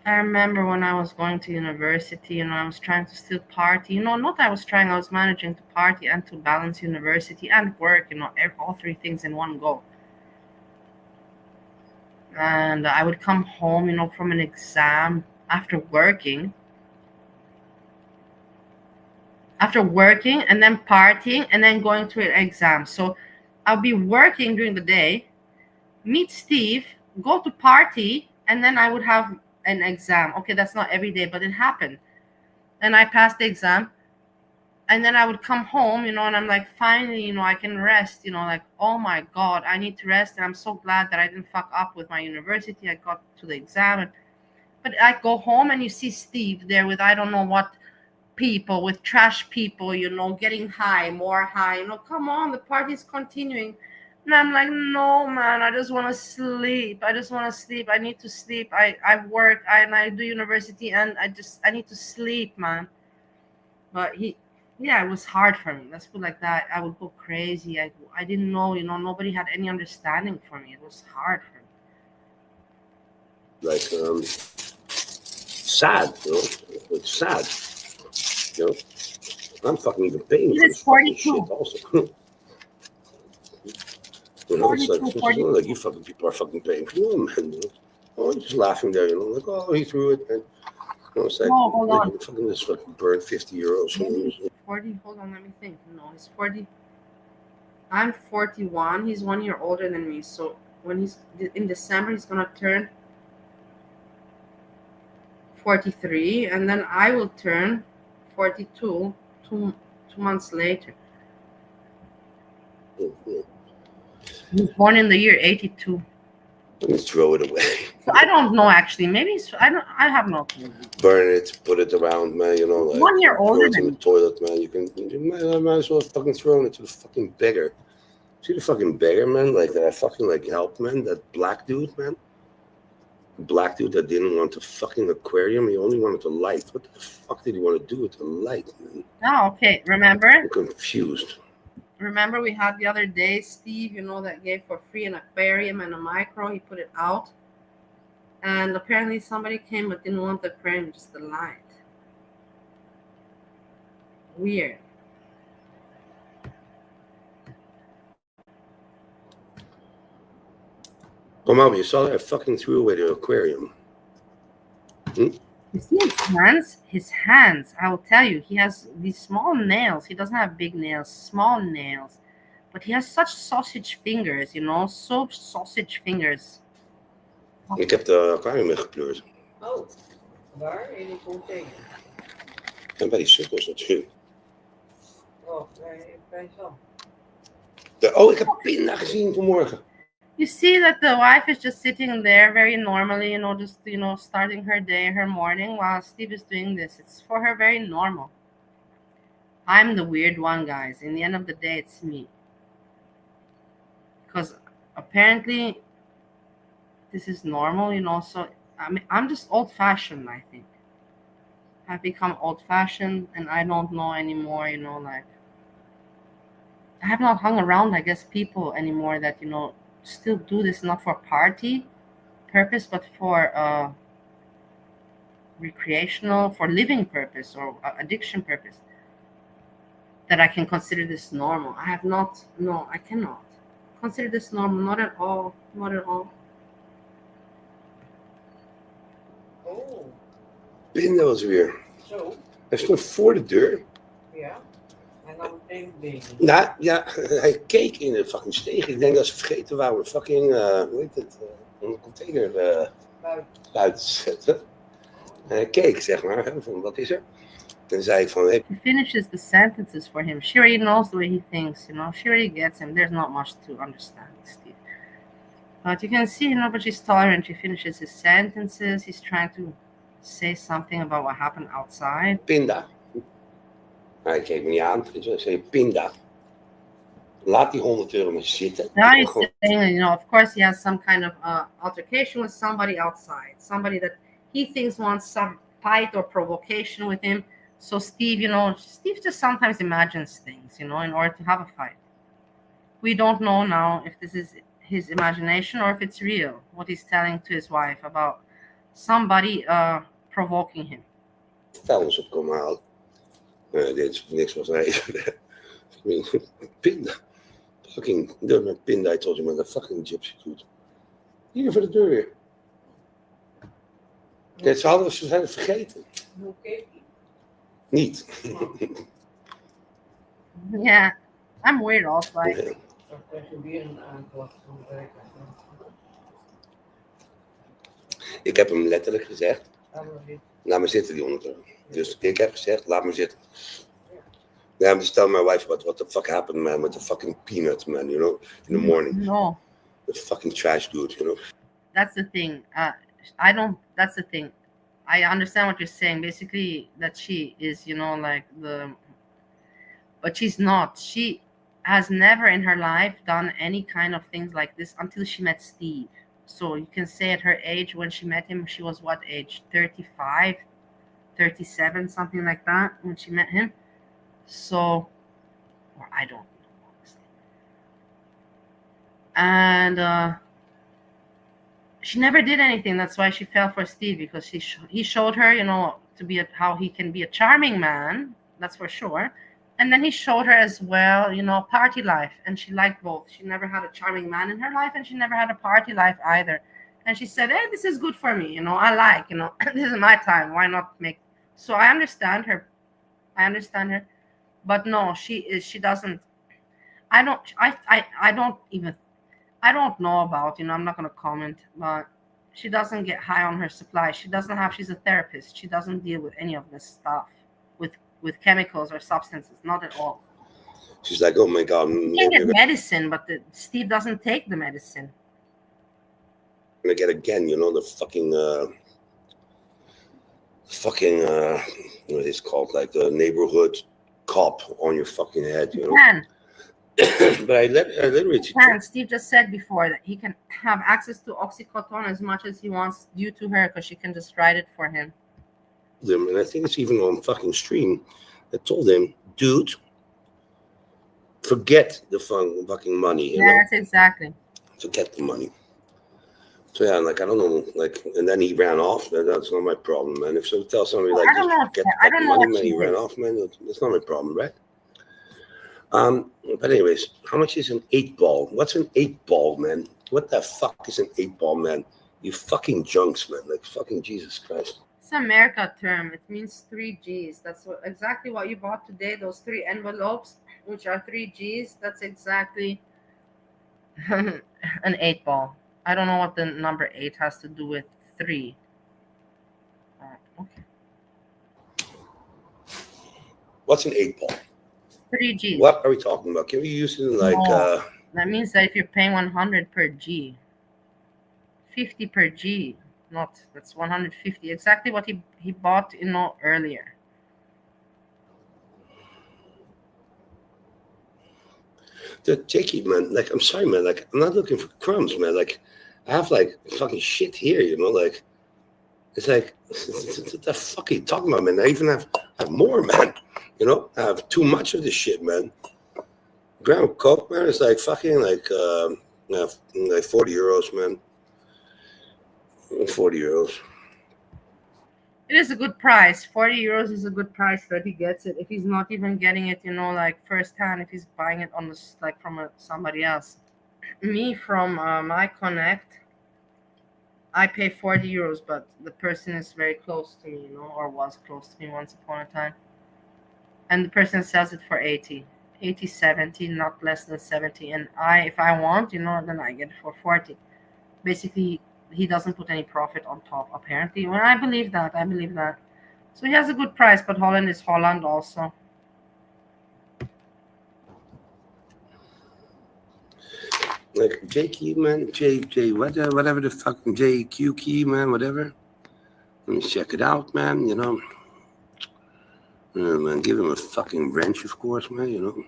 Speaker 1: I remember when I was going to university, I was trying to still party. Not I was trying, I was managing to party and to balance university and work, all three things in one go. And I would come home, from an exam after working and then partying and then going to an exam. So I'll be working during the day, meet Steve, go to party, and then I would have an exam. Okay, that's not every day, but it happened. And I passed the exam. And then I would come home, and I'm like, finally, I can rest, like, oh my God, I need to rest. And I'm so glad that I didn't fuck up with my university. I got to the exam. But I go home and you see Steve there with I don't know what people, with trash people, getting high, more high. Come on, the party's continuing. And I'm like, no, man, I just want to sleep. I just want to sleep. I need to sleep. I work and I do university, and I need to sleep, man. But yeah, it was hard for me. Let's put it like that. I would go crazy. I didn't know, nobody had any understanding for me. It was hard for me.
Speaker 3: Like, sad, It's sad. I'm fucking even paying for this fucking shit also. It's like you fucking people are fucking paying for it, man. Oh, you're just laughing there, like, oh, he threw it, man. It's like,
Speaker 1: no, hold on.
Speaker 3: Fucking this fucking burned 50 euros.
Speaker 1: 40, hold on, let me think. No, he's 40. I'm 41. He's 1 year older than me. So when he's in December, he's gonna turn 43, and then I will turn 42 two months later. He was born in the year 82.
Speaker 3: Just throw it away.
Speaker 1: So I don't know, actually. Maybe I have no clue.
Speaker 3: Burn it, put it around, man. Like
Speaker 1: 1 year older
Speaker 3: throw it
Speaker 1: than
Speaker 3: in the
Speaker 1: me.
Speaker 3: toilet, man. You might as well fucking throw it to the fucking beggar. See the fucking beggar, man? Like that I fucking helped, man. That black dude, man. Black dude that didn't want the fucking aquarium. He only wanted the light. What the fuck did he want to do with the light, man?
Speaker 1: Oh, okay. Remember?
Speaker 3: I'm confused.
Speaker 1: Remember we had the other day, Steve, that gave for free an aquarium and a micro. He put it out. And apparently somebody came but didn't want the aquarium, just the light. Weird.
Speaker 3: Oh, Mom, you saw that I fucking threw away the aquarium.
Speaker 1: You see his hands? His hands, I will tell you, he has these small nails. He doesn't have big nails, small nails. But he has such sausage fingers, so sausage fingers.
Speaker 3: Ik heb de aquarium weggepleurd.
Speaker 6: Oh, waar? In die container?
Speaker 3: En bij die sukkels natuurlijk.
Speaker 6: Oh, bij Sam.
Speaker 3: Oh, ik heb pinda gezien vanmorgen.
Speaker 1: You see that the wife is just sitting there very normally, just, starting her day, her morning, while Steve is doing this. It's for her very normal. I'm the weird one, guys. In the end of the day, it's me. Because apparently this is normal, so I'm just old-fashioned, I think. I've become old-fashioned, and I don't know anymore, like, I have not hung around, I guess, people anymore that, still do this not for party purpose, but for recreational, for living purpose or addiction purpose, that I can consider this normal. I have not, no, I cannot consider this normal, not at all, not at all.
Speaker 6: Oh,
Speaker 3: Pinda was weer.
Speaker 6: zo.
Speaker 3: Hij stond voor de deur.
Speaker 6: Ja. En dan meteen benen.
Speaker 3: Nou, ja, hij keek in de fucking steeg. Ik denk dat ze vergeten waren een fucking, hoe heet het, een container buiten te zetten. En hij keek, zeg maar, van wat is er? En zei ik van, hey.
Speaker 1: He finishes the sentences for him. She already knows the way he thinks, She already gets him. There's not much to understand, Steve. But you can see, but she's tolerant. She finishes his sentences. He's trying to say something about what happened outside.
Speaker 3: Pinda. Hij keek me niet aan. Ik zei, pinda. Laat die 100 euro maar zitten.
Speaker 1: Now he's saying, of course he has some kind of altercation with somebody outside. Somebody that he thinks wants some fight or provocation with him. So Steve, Steve just sometimes imagines things, in order to have a fight. We don't know now if this is his imagination or if it's real, what he's telling to his wife about somebody provoking him.
Speaker 3: Vuilnis op komen halen. Dit is niks was pinda. Fucking deur met pinda. I told you, man, the fucking gypsy dude. Hier voor de deur weer. Ja, ze zijn het vergeten.
Speaker 6: Hoe keek hij?
Speaker 3: Niet.
Speaker 1: Yeah, I'm weird also.
Speaker 3: Ja.
Speaker 6: Dan krijg je weer een aanklacht van de werk.
Speaker 3: Ik heb hem letterlijk gezegd,
Speaker 6: Laat maar zitten.
Speaker 3: laat maar zitten die 100 euro. Dus ik heb gezegd, laat maar zitten. Yeah, I'm just telling my wife about what the fuck happened, man, with the fucking peanuts, man, you know, in the morning.
Speaker 1: No,
Speaker 3: The fucking trash dude, you know.
Speaker 1: that's the thing. I don't. That's the thing. I understand what you're saying. Basically, that she is, like but she's not. She has never in her life done any kind of things like this until she met Steve. So you can say at her age, when she met him, she was what age? 35, 37, something like that when she met him. So, or I don't know, honestly. And she never did anything. That's why she fell for Steve, because he showed her, to be how he can be a charming man. That's for sure. And then he showed her as well, party life, and she liked both. She never had a charming man in her life, and she never had a party life either. And she said, "Hey, this is good for me. I like, this is my time. Why not make?" So I understand her. I understand her, but no, she doesn't. I don't even. I don't know about, I'm not going to comment, but she doesn't get high on her supply. She's a therapist. She doesn't deal with any of this stuff with chemicals or substances, not at all.
Speaker 3: She's like, oh my God.
Speaker 1: You can get medicine, but Steve doesn't take the medicine.
Speaker 3: I'm going to get again, the what is it called? Like the neighborhood cop on your fucking head,
Speaker 1: You can.
Speaker 3: But I literally.
Speaker 1: Steve just said before that he can have access to Oxycontin as much as he wants due to her, because she can just write it for him.
Speaker 3: And I think it's even on fucking stream. I told him, dude, forget the fucking money. You know?
Speaker 1: That's exactly.
Speaker 3: Forget the money. So yeah, like I don't know, like, and then he ran off. That's not my problem, man. If so, tell somebody like, just forget the fucking money, man. He ran off, man. That's not my problem, right? But anyways, how much is an 8-ball? What's an 8-ball, man? What the fuck is an 8-ball, man? You fucking junks, man. Like fucking Jesus Christ.
Speaker 1: It's an America term. It means 3 G's. That's exactly what you bought today. Those 3 envelopes, which are 3 G's. That's exactly an 8-ball. I don't know what the number 8 has to do with 3. Okay.
Speaker 3: What's an 8-ball?
Speaker 1: 3 G's.
Speaker 3: What are we talking about? Can we use it in like?
Speaker 1: No, that means that if you're paying 100 per G, 50 per G, that's 150. Exactly what he bought, earlier.
Speaker 3: Jakey, man, like, I'm sorry, man, like, I'm not looking for crumbs, man. Like, I have like fucking shit here, like, it's like, what the fuck are you talking about, man? I even have more, man. I have too much of this shit, man. Gram of coke, man, is like fucking like 40 euros, man. 40 euros.
Speaker 1: It is a good price. 40 euros is a good price that he gets it. If he's not even getting it, like firsthand, if he's buying it on this, like from somebody else. Me, from my Connect, I pay 40 euros, but the person is very close to me, or was close to me once upon a time. And the person sells it for 80, 70, not less than 70. And if I want, then I get it for 40. Basically, he doesn't put any profit on top, apparently. Well, I believe that. So he has a good price, but Holland is Holland also.
Speaker 3: Like J key, man, J whatever the fucking JQ key, man, whatever. Let me check it out, man. Man, give him a fucking wrench, of course, man.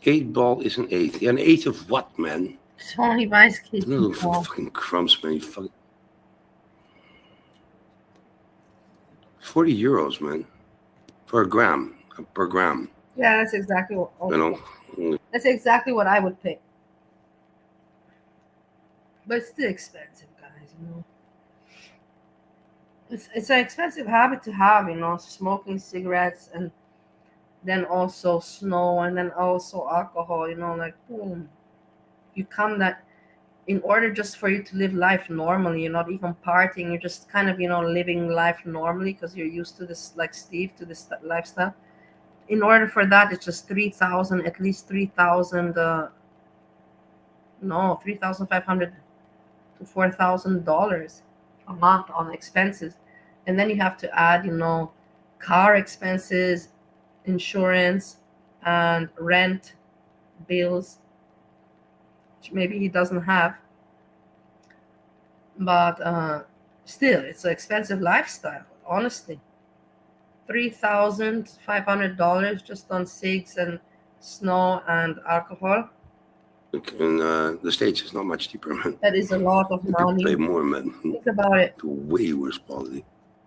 Speaker 3: 8-ball is an 8. Yeah, an 8 of what, man?
Speaker 1: So he buys kids.
Speaker 3: No fucking crumbs, man. You fucking 40 euros, man, per gram.
Speaker 1: Yeah, that's exactly what. That's exactly what I would pay. But it's still expensive, guys. It's an expensive habit to have, smoking cigarettes, and then also snow, and then also alcohol. Like boom, you come that. In order just for you to live life normally, you're not even partying, you're just kind of, living life normally because you're used to this, like Steve, to this lifestyle. In order for that, it's just 3,000, at least 3,000, 3,500 to $4,000 a month on expenses. And then you have to add, car expenses, insurance and rent bills, which maybe he doesn't have. But still, it's an expensive lifestyle, honestly. $3,500 just on cigs and snow and alcohol.
Speaker 3: In the States, it's not much cheaper, man.
Speaker 1: That is a lot of
Speaker 3: People
Speaker 1: money.
Speaker 3: pay more, man.
Speaker 1: Think about it.
Speaker 3: To way worse quality.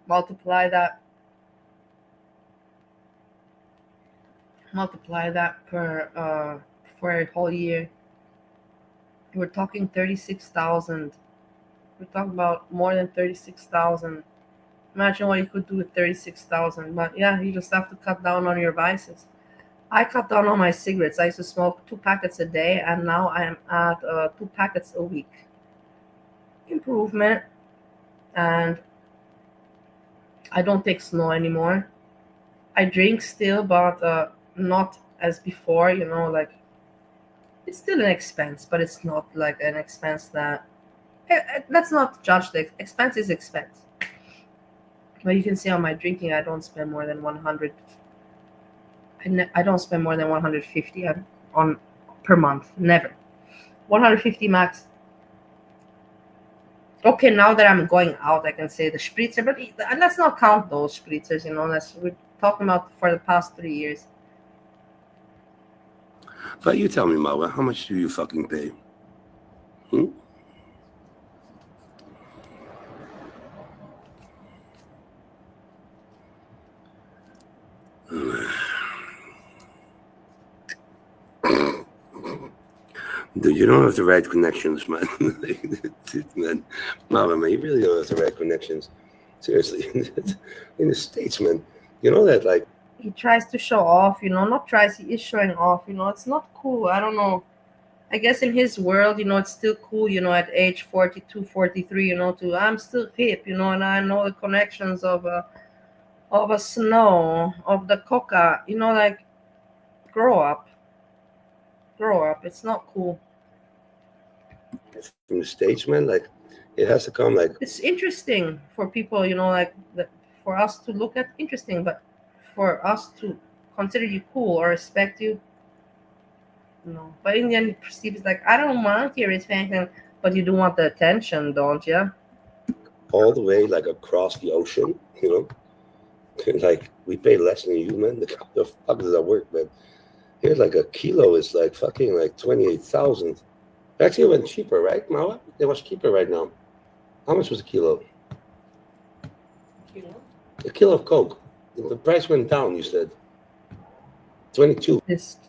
Speaker 1: Multiply that per for a whole year. We're talking 36,000. We're talking about more than 36,000. Imagine what you could do with 36,000. But yeah, you just have to cut down on your vices. I cut down on my cigarettes. I used to smoke 2 packets a day, and now I am at 2 packets a week. Improvement. And I don't take snow anymore. I drink still, but not as before. Like, it's still an expense, but it's not like an expense that. Let's not judge the expense. Is expense. But you can see on my drinking, I don't spend more than 100. I don't spend more than 150 on per month. Never. 150 max. Okay, now that I'm going out, I can say the spritzer, but let's not count those spritzers. We're talking about for the past 3 years.
Speaker 3: But you tell me, Mawa, how much do you fucking pay? Dude, you don't have the right connections, man. Man, Mama, man, you really don't have the right connections. Seriously. In the States, man, you know that, like...
Speaker 1: He tries to show off, not tries, he is showing off, it's not cool. I don't know. I guess in his world, it's still cool, at age 42, 43, I'm still hip, and I know the connections of a snow, of the coca, like, grow up. It's not cool.
Speaker 3: From the States, man, like, it has to come, like...
Speaker 1: It's interesting for people, like, for us to look at, interesting, but for us to consider you cool or respect you, no. But in the end, he perceives like, I don't want your respect, but you do want the attention, don't you?
Speaker 3: All the way, like, across the ocean, like, we pay less than you, man. How the fuck does that work, man? Here, like, a kilo is like fucking like 28,000. Actually, it went cheaper, right, Mawa? It was cheaper right now. How much was a kilo? A kilo of Coke. The price went down, you said. 22.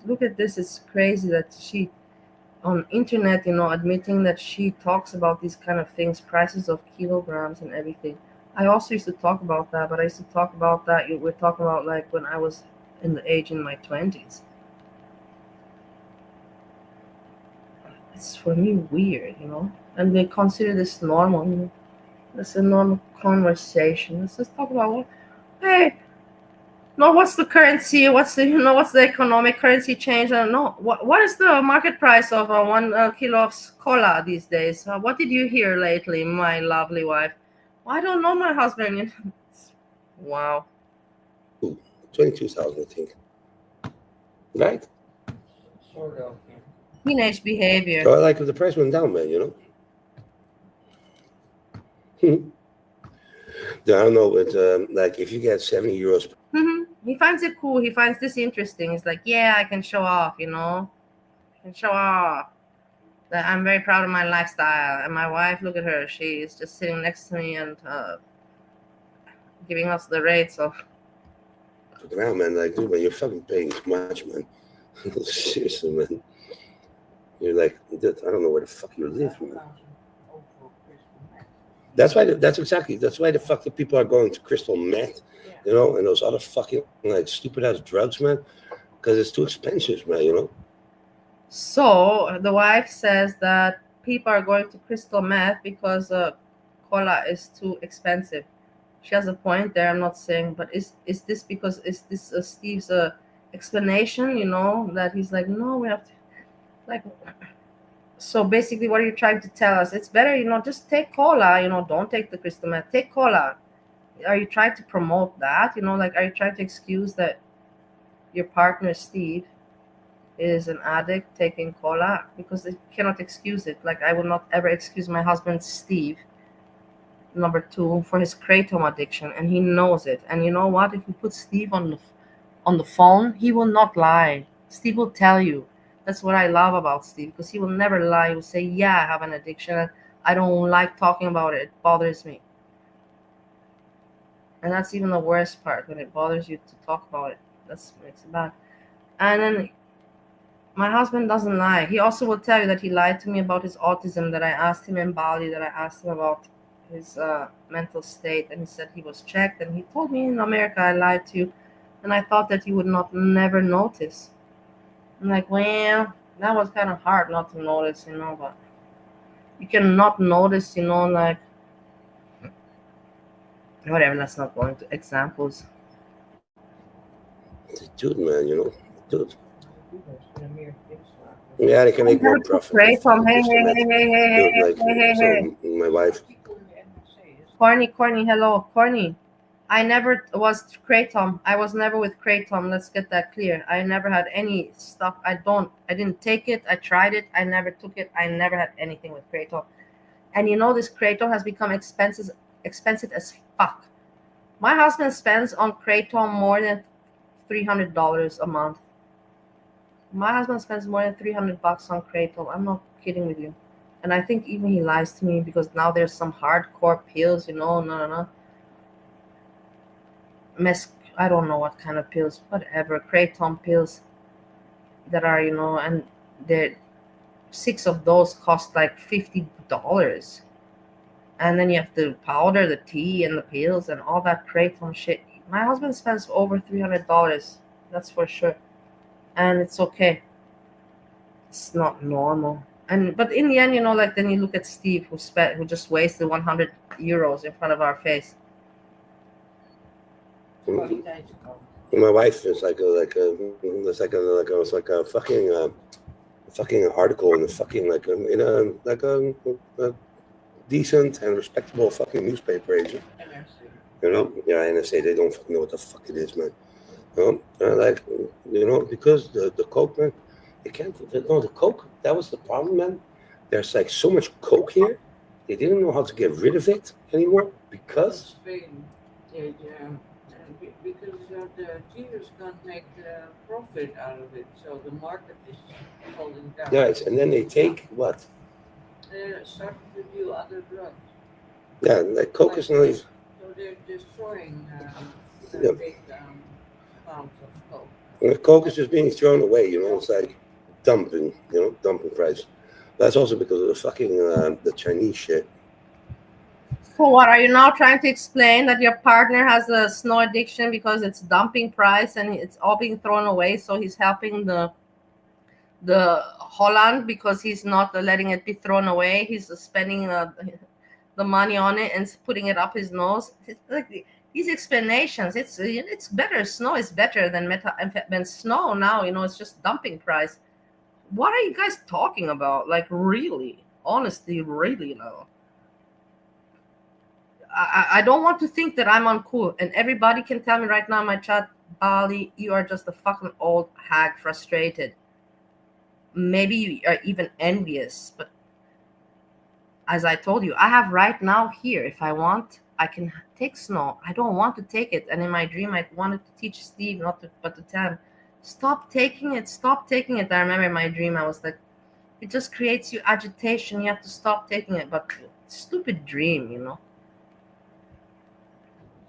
Speaker 1: Look at this. It's crazy that she, on internet, admitting that she talks about these kind of things, prices of kilograms and everything. I also used to talk about that, but I used to talk about that. We're talking about like when I was in my 20s. It's for me weird, and they consider this normal. It's a normal conversation. Let's just talk about hey, no, what's the currency? What's the economic currency change? I don't know. What is the market price of 1 kilo of cola these days? What did you hear lately, my lovely wife? Well, I don't know, my husband. Wow.
Speaker 3: 22,000, I think. Right?
Speaker 6: Sort of.
Speaker 1: Teenage behavior.
Speaker 3: So, like, if the price went down, man, I don't know, but like, if you get 70 euros...
Speaker 1: He finds it cool. He finds this interesting. He's like, yeah, I can show off, I can show off that I'm very proud of my lifestyle. And my wife, look at her. She's just sitting next to me and giving us the rates of...
Speaker 3: Look around, man. Like, dude, man, you're fucking paying too much, man. Seriously, man. You're like, dude, I don't know where the fuck you live, man. That's why the fuck the people are going to crystal meth, and those other fucking like stupid ass drugs, man, because it's too expensive, man,
Speaker 1: So the wife says that people are going to crystal meth because cola is too expensive. She has a point there. I'm not saying, but is this Steve's explanation? That he's like, no, we have to, like. So basically, what are you trying to tell us? It's better, just take cola. Don't take the crystal meth. Take cola. Are you trying to promote that? Like, are you trying to excuse that your partner Steve is an addict taking cola, because they cannot excuse it. Like, I will not ever excuse my husband Steve, number two, for his kratom addiction, and he knows it. And you know what? If you put Steve on the phone, he will not lie. Steve will tell you. That's what I love about Steve, because he will never lie. He will say, "Yeah, I have an addiction. And I don't like talking about it. It bothers me." And that's even the worst part, when it bothers you to talk about it. That's what makes it bad. And then my husband doesn't lie. He also will tell you that he lied to me about his autism, that I asked him in Bali, that I asked him about his mental state, and he said he was checked, and he told me, "In America I lied to you, and I thought that you would not never notice." I'm like, well, that was kind of hard not to notice, but you cannot notice, like, whatever. Let's not go into examples.
Speaker 3: Dude, man, dude. Yeah, they can make more profit.
Speaker 1: Great, Tom. Hey,
Speaker 3: my wife.
Speaker 1: Corny, hello, Corny. I never was Kratom. I was never with Kratom. Let's get that clear. I never had any stuff. I didn't take it. I tried it. I never took it. I never had anything with Kratom. And this Kratom has become expensive as fuck. My husband spends on Kratom more than $300 a month. My husband spends more than $300 on Kratom. I'm not kidding with you. And I think even he lies to me, because now there's some hardcore pills, no. I don't know what kind of pills, whatever, Kratom pills that are, and the 6 of those cost like $50. And then you have to powder the tea and the pills and all that Kratom shit. My husband spends over $300, that's for sure. And it's okay. It's not normal. But in the end, like, then you look at Steve, who just wasted 100 euros in front of our face.
Speaker 3: My wife is like a fucking article in the fucking a decent and respectable fucking newspaper agent. Yeah, NSA, they don't fucking know what the fuck it is, man. Because the coke, man, they can't. No, the coke. That was the problem, man. There's like so much coke here, they didn't know how to get rid of it anymore because.
Speaker 6: Because the dealers can't make profit out of it, so the market is falling down.
Speaker 3: Yes, and then they take what?
Speaker 6: Start to do other drugs.
Speaker 3: Yeah, like coke is not even.
Speaker 6: So they're destroying big amounts of coke.
Speaker 3: And coke is just being thrown away, it's like dumping price. That's also because of the fucking the Chinese shit.
Speaker 1: So what, are you now trying to explain that your partner has a snow addiction because it's dumping price and it's all being thrown away, so he's helping the Holland because he's not letting it be thrown away? He's spending the money on it and putting it up his nose. It's like these explanations. It's better. Snow is better than snow now. It's just dumping price. What are you guys talking about? Like, really? Honestly, really, no. I don't want to think that I'm uncool, and everybody can tell me right now in my chat, Bali, you are just a fucking old hag, frustrated. Maybe you are even envious, but as I told you, I have right now here, if I want, I can take snow. I don't want to take it, and in my dream, I wanted to teach Steve but to tell him, stop taking it. I remember in my dream, I was like, it just creates you agitation. You have to stop taking it, but stupid dream,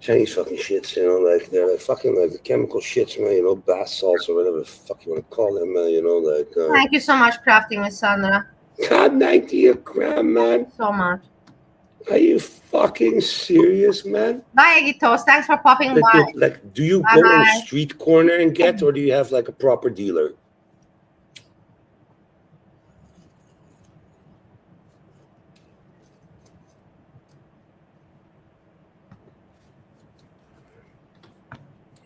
Speaker 3: Chinese fucking shits, like they're like fucking like the chemical shits, man, bath salts or whatever the fuck you want to call them, like.
Speaker 1: Thank you so much, Crafting Miss Sandra.
Speaker 3: God, 90 a gram, man.
Speaker 1: So much.
Speaker 3: Are you fucking serious, man?
Speaker 1: Bye, Egitos. Thanks for popping by.
Speaker 3: Like, do you go on a street corner and get, or do you have like a proper dealer?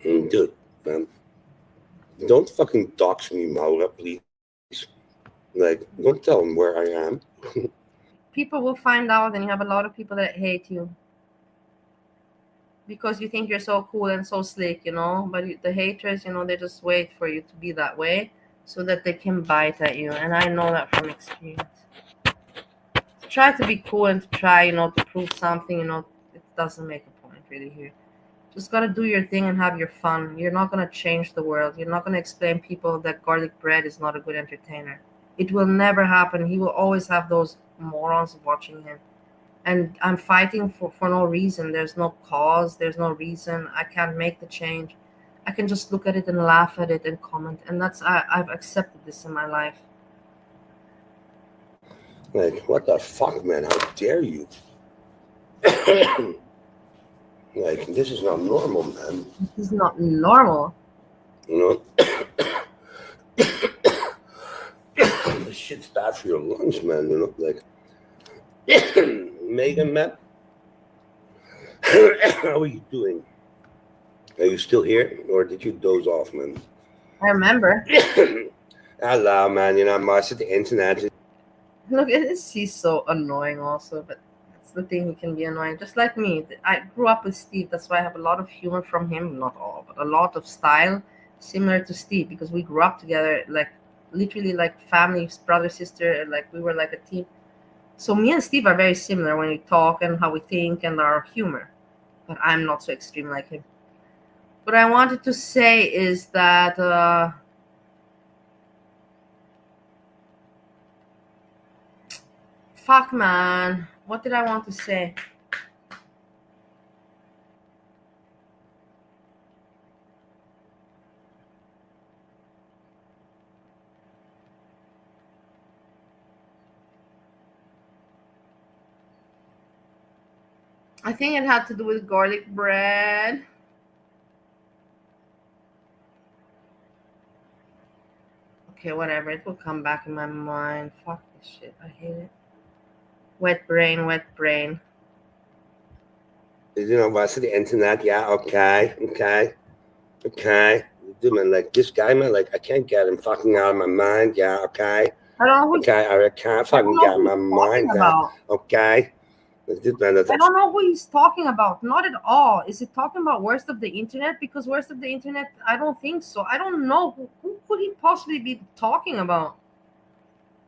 Speaker 3: Dude, man, don't fucking dox me, Maura, please. Like, don't tell them where I am.
Speaker 1: People will find out, and you have a lot of people that hate you. because you think you're so cool and so slick, but the haters, they just wait for you to be that way so that they can bite at you. And I know that from experience. To try to be cool and to try, to prove something, it doesn't make a point really here. Just gotta do your thing and have your fun. You're not gonna change the world. You're not gonna explain people that garlic bread is not a good entertainer. It will never happen. He will always have those morons watching him. And I'm fighting for no reason. There's no cause, there's no reason. I can't make the change. I can just look at it and laugh at it and comment. And I've accepted this in my life.
Speaker 3: Like, what the fuck, man? How dare you? Like, this is not normal, man.
Speaker 1: This is not normal.
Speaker 3: This shit's bad for your lungs, man. Like, Megan, man, how are you doing? Are you still here, or did you doze off, man?
Speaker 1: I remember.
Speaker 3: Hello, man. Most of the internet.
Speaker 1: Look, he's so annoying also, but that's the thing, he can be annoying. Just like me. I grew up with Steve, that's why I have a lot of humor from him. Not all, but a lot of style similar to Steve, because we grew up together, like literally like family, brother, sister, like we were like a team. So me and Steve are very similar when we talk and how we think and our humor, but I'm not so extreme like him. What I wanted to say is that fuck, man, what did I want to say? I think it had to do with garlic bread. Okay, whatever. It will come back in my mind. Fuck this shit. I hate it. Wet brain, wet brain.
Speaker 3: What's the internet? Yeah, okay. Dude, man, like, this guy, man, like, I can't get him fucking out of my mind. Yeah, okay.
Speaker 1: I don't know who
Speaker 3: I can't fucking get my mind.
Speaker 1: about.
Speaker 3: Okay.
Speaker 1: I don't know who he's talking about. Not at all. Is he talking about worst of the internet? Because worst of the internet, I don't think so. I don't know. Who could he possibly be talking about?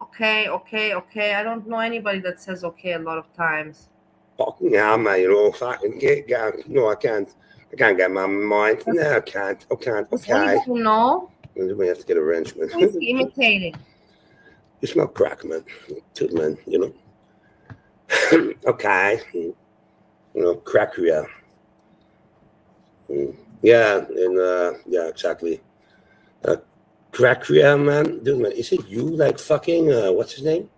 Speaker 1: Okay. I don't know anybody that says okay a lot of times.
Speaker 3: Fucking hell, man, fucking get, no, I can't get my mind. No, I can't. Okay.
Speaker 1: Does anybody know?
Speaker 3: We have to get a wrench, man.
Speaker 1: Who is he imitating?
Speaker 3: You smell crack, man. Too, man, Okay. Crack, yeah. Yeah, and yeah, exactly. Crack, yeah, man. Dude, man, is it you, like, fucking, what's his name?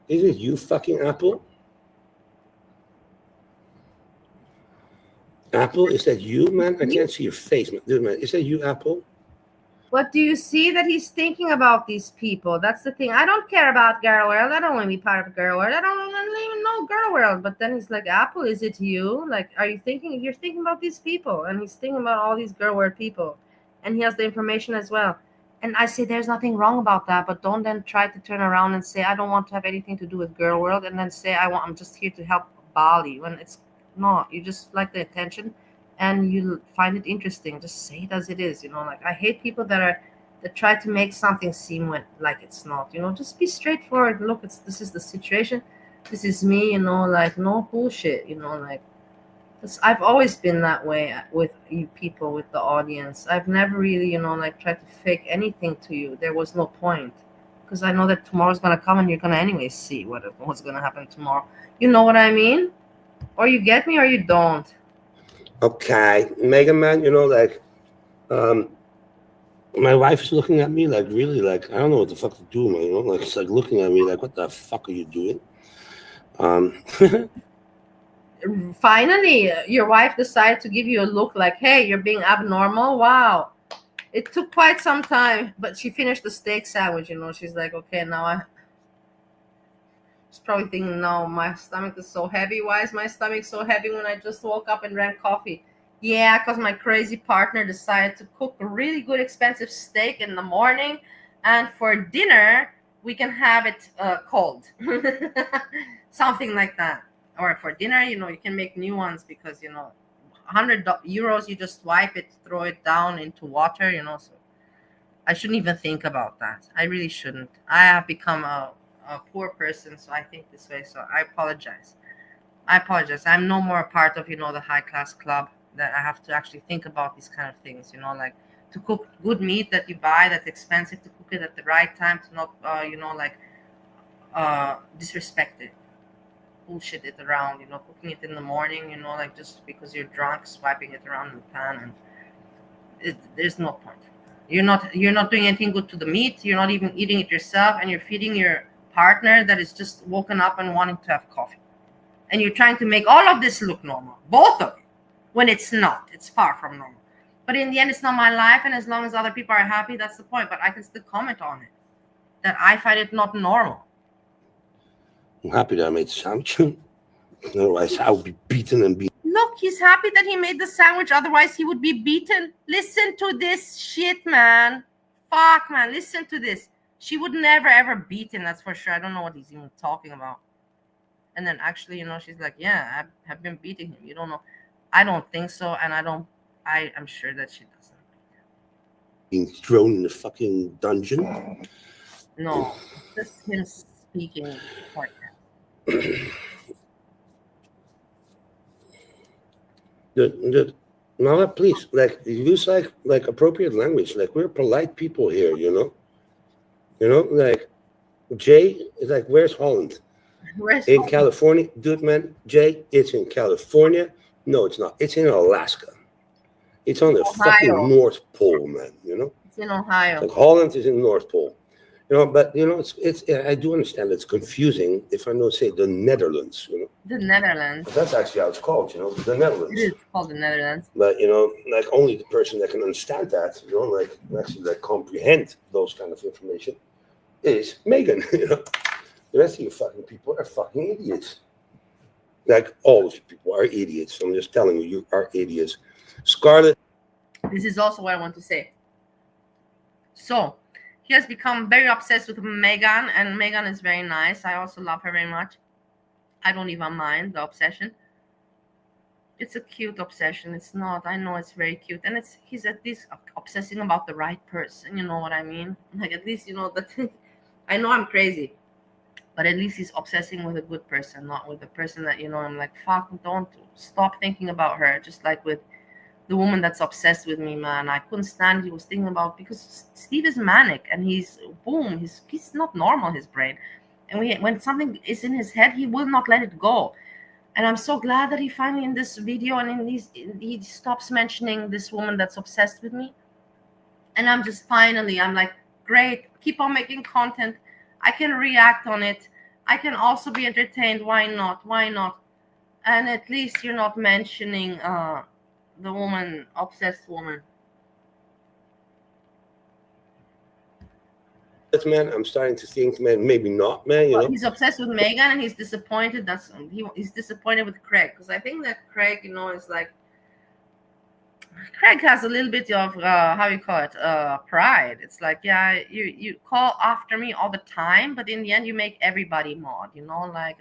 Speaker 3: Is it you, fucking Apple? Apple, is that you, man? I can't see your face, man. Dude, man, is that you, Apple?
Speaker 1: What do you see that he's thinking about these people? That's the thing. I don't care about Girl World. I don't want to be part of Girl World. I don't even know Girl World. But then he's like, Apple, is it you? Like, are you thinking? You're thinking about these people. And he's thinking about all these Girl World people. And he has the information as well. And I say there's nothing wrong about that. But don't then try to turn around and say, I don't want to have anything to do with Girl World. And then say, I'm just here to help Bali. When it's not. You just like the attention. And you find it interesting. Just say it as it is, like I hate people that try to make something seem like it's not, just be straightforward. Look, this is the situation, this is me, like no bullshit, like I've always been that way with you people, with the audience. I've never really, like tried to fake anything to you. There was no point, because I know that tomorrow's gonna come and you're gonna anyway see what's gonna happen tomorrow. You know what I mean? Or you get me or you don't.
Speaker 3: Okay, Mega Man, like, my wife is looking at me like, really, like, I don't know what the fuck to do, man, like, it's like looking at me like, what the fuck are you doing?
Speaker 1: Finally, your wife decided to give you a look like, hey, you're being abnormal. Wow. It took quite some time, but she finished the steak sandwich, she's like, okay, now she's probably thinking, no, my stomach is so heavy. Why is my stomach so heavy when I just woke up and drank coffee? Yeah, because my crazy partner decided to cook a really good expensive steak in the morning, and for dinner we can have it cold. Something like that. Or for dinner, you can make new ones, because €100, you just swipe it, throw it down into water, so I shouldn't even think about that. I really shouldn't. I have become a poor person, so I think this way. So I apologize. I'm no more a part of, the high class club that I have to actually think about these kind of things, like to cook good meat that you buy that's expensive, to cook it at the right time, to not, disrespect it, bullshit it around, cooking it in the morning, like just because you're drunk, swiping it around in the pan, and there's no point. You're not doing anything good to the meat. You're not even eating it yourself, and you're feeding your partner that is just woken up and wanting to have coffee. And you're trying to make all of this look normal, both of it, when it's not. It's far from normal. But in the end, it's not my life, and as long as other people are happy, that's the point. But I can still comment on it, that I find it not normal.
Speaker 3: I'm happy that I made the sandwich. Otherwise, I would be beaten and beaten.
Speaker 1: Look, he's happy that he made the sandwich. Otherwise, he would be beaten. Listen to this shit, man. Fuck, man. Listen to this. She would never, ever beat him. That's for sure. I don't know what he's even talking about. And then actually, she's like, yeah, I have been beating him. You don't know. I don't think so. And I'm sure that she doesn't.
Speaker 3: Being thrown in the fucking dungeon.
Speaker 1: No, just him speaking like
Speaker 3: that. Mala, please, use like appropriate language. Like, we're polite people here, like Jay is like, where's Holland? In California, dude, man. Jay, it's in California. No, it's not. It's in Alaska. It's on the fucking North Pole, man.
Speaker 1: It's in Ohio.
Speaker 3: Like, Holland is in the North Pole. But it's I do understand it's confusing if I don't say the Netherlands.
Speaker 1: The Netherlands.
Speaker 3: But that's actually how it's called. The Netherlands.
Speaker 1: It is called the Netherlands.
Speaker 3: But like, only the person that can understand that, like actually comprehend those kind of information, is Megan. The rest of you fucking people are fucking idiots. Like, all of you people are idiots. I'm just telling you, you are idiots. Scarlett.
Speaker 1: This is also what I want to say. So, he has become very obsessed with Megan, and Megan is very nice. I also love her very much. I don't even mind the obsession. It's a cute obsession. It's not. I know it's very cute. And he's at least obsessing about the right person. You know what I mean? Like, at least, that I know I'm crazy. But at least he's obsessing with a good person, not with the person that, I'm like, fuck, don't stop thinking about her. Just like with the woman that's obsessed with me, man. I couldn't stand he was thinking about, because Steve is manic and he's not normal, his brain. And when something is in his head, he will not let it go. And I'm so glad that he finally, in this video and he stops mentioning this woman that's obsessed with me. And I'm like, great, keep on making content. I can react on it. I can also be entertained. Why not? And at least you're not mentioning the woman, obsessed woman.
Speaker 3: Man, I'm starting to think, man, maybe not, man.
Speaker 1: Well, he's obsessed with Megan, and he's disappointed. He's disappointed with Craig, because I think that Craig, is like, Craig has a little bit of how you call it, pride. It's like, yeah, you call after me all the time, but in the end you make everybody mod. Like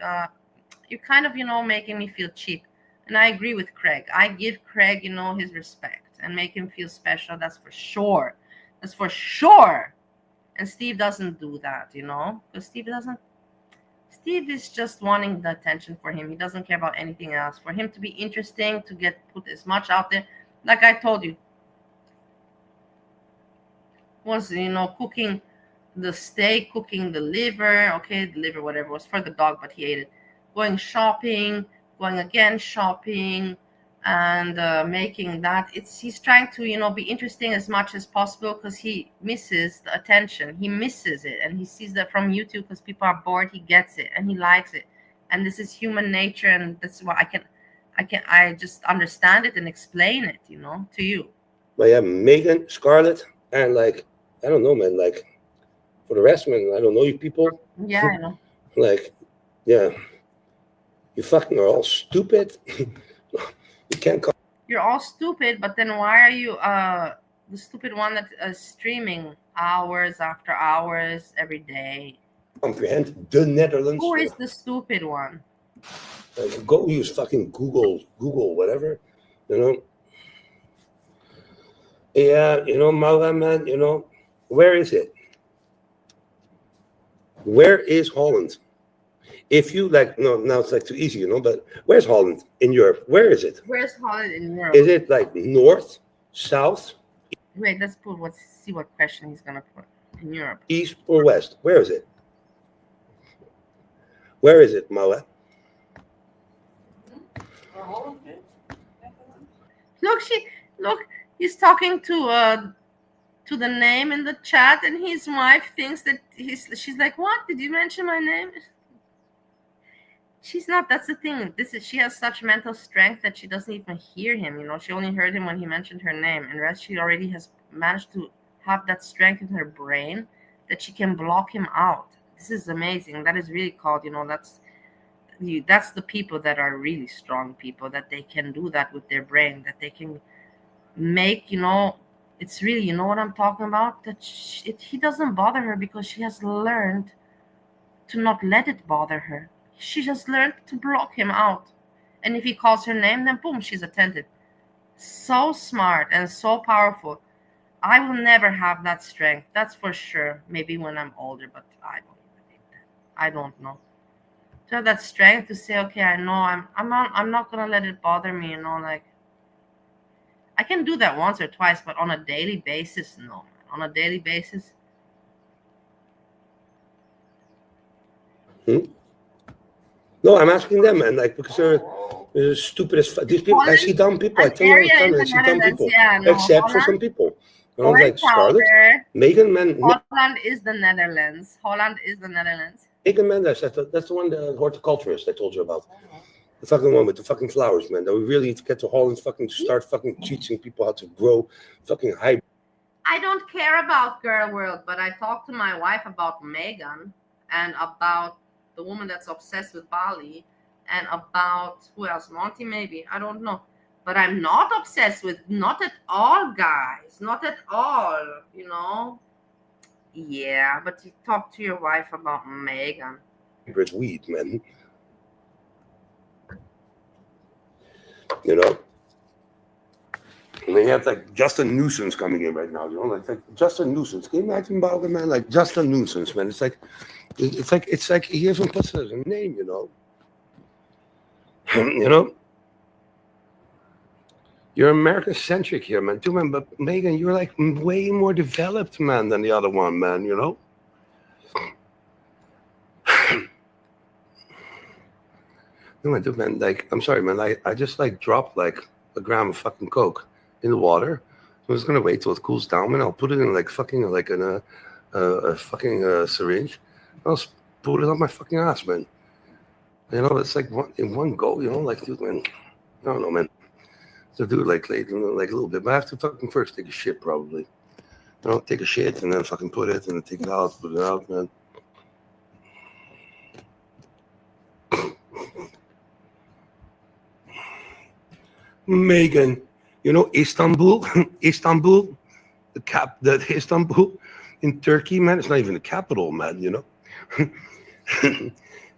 Speaker 1: you're kind of making me feel cheap. And I agree with Craig. I give Craig his respect and make him feel special. That's for sure. And Steve doesn't do that, because Steve is just wanting the attention for him. He doesn't care about anything else. For him to be interesting, to put as much out there. Like I told you, was, cooking the steak, cooking the liver. Okay, the liver, whatever, was for the dog, but he ate it. Going shopping, going again shopping, and making that. He's trying to, be interesting as much as possible, because he misses the attention. He misses it, and he sees that from YouTube, because people are bored. He gets it, and he likes it. And this is human nature, and that's why I just understand it and explain it, to you.
Speaker 3: But yeah, Megan, Scarlett, and like, I don't know, man, like, for the rest, man, I don't know you people.
Speaker 1: Yeah, I know.
Speaker 3: Like, yeah, you fucking are all stupid. You can't call.
Speaker 1: You're all stupid, but then why are you the stupid one that is streaming hours after hours every day?
Speaker 3: Comprehend the Netherlands.
Speaker 1: Who is the stupid one?
Speaker 3: Like, go use fucking Google, whatever. You know? Yeah, Mala, man, where is it? Where is Holland? If you no, now it's too easy, but where's Holland in Europe? Where is it?
Speaker 1: Where's Holland in Europe?
Speaker 3: Is it north, south?
Speaker 1: Wait, let's see what question he's gonna put. In Europe.
Speaker 3: East or west? Where is it? Where is it, Mala?
Speaker 1: Look, he's talking to the name in the chat, and his wife thinks that she's like, what? Did you mention my name? She's not. That's the thing. She has such mental strength that she doesn't even hear him. She only heard him when he mentioned her name, and rest she already has managed to have that strength in her brain that she can block him out. This is amazing. That is really called, that's the people that are really strong people, that they can do that with their brain, that they can make, it's really, what I'm talking about, that he doesn't bother her because she has learned to not let it bother her. She just learned to block him out. And if he calls her name, then boom, she's attentive. So smart and so powerful. I will never have that strength. That's for sure. Maybe when I'm older, but I don't think that. I don't know. To have that strength to say, okay, I know I'm not gonna let it bother me, I can do that once or twice, but on a daily basis, no. On a daily basis.
Speaker 3: No, I'm asking them, man, because they're stupid as these people. I see dumb people. I tell you all the time, I see dumb people.
Speaker 1: Yeah, no,
Speaker 3: except
Speaker 1: Holland,
Speaker 3: for some people. I was Scarlett, Megan, man.
Speaker 1: Holland is the Netherlands. Holland is the Netherlands.
Speaker 3: Megan Mendes, that's the one, the horticulturist I told you about. The fucking one with the fucking flowers, man. That we really need to get to Holland, start teaching people how to grow hybrid.
Speaker 1: I don't care about Girl World, but I talked to my wife about Megan and about the woman that's obsessed with Bali and about who else, Monty maybe, I don't know. But I'm not obsessed with, not at all, guys. Not at all, Yeah, but you talk to your wife about Megan.
Speaker 3: Hybrid weed, man. And then you have just a nuisance coming in right now, just a nuisance. Can you imagine about it, man? Just a nuisance, man. It's like he even puts it as a name, You're American centric here, man. Too, man. But Megan, you're way more developed, man, than the other one, man. No, I do, man. I'm sorry, man. I just dropped a gram of fucking coke in the water. I'm just gonna wait till it cools down, and I'll put it in in a fucking syringe. I'll put it on my fucking ass, man. It's in one go, dude, man. I don't know, man. So do it later, a little bit. But I have to fucking first take a shit, probably. Take a shit and then fucking put it and then take it out, put it out, man. Megan, Istanbul, Istanbul, the Istanbul in Turkey, man. It's not even the capital, man.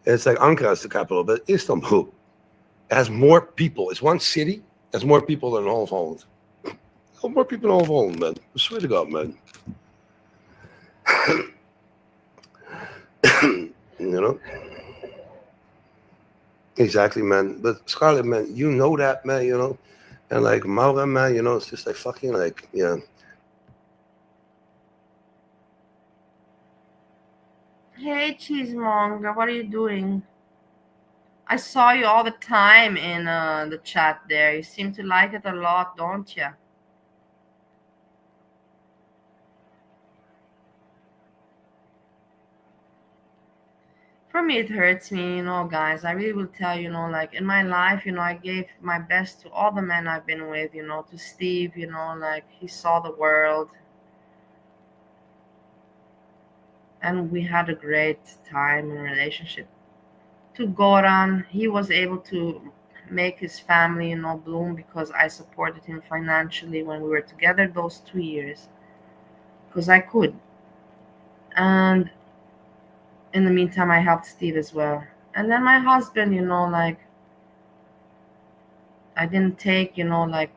Speaker 3: It's Ankara is the capital, but Istanbul has more people. It's one city. Has more people than all of Holland. More people than all of Holland, man. I swear to God, man. Exactly, man. But Scarlett, man, you know that, man, and Maura, man, it's just fucking yeah.
Speaker 1: Hey, Cheesemonger, what are you doing? I saw you all the time in the chat there. You seem to like it a lot, don't you? For me, it hurts me, guys. I really will tell you, in my life, I gave my best to all the men I've been with, to Steve, he saw the world. And we had a great time in relationship. To Goran, he was able to make his family, bloom because I supported him financially when we were together those 2 years. Because I could. And in the meantime, I helped Steve as well. And then my husband, I didn't take, like,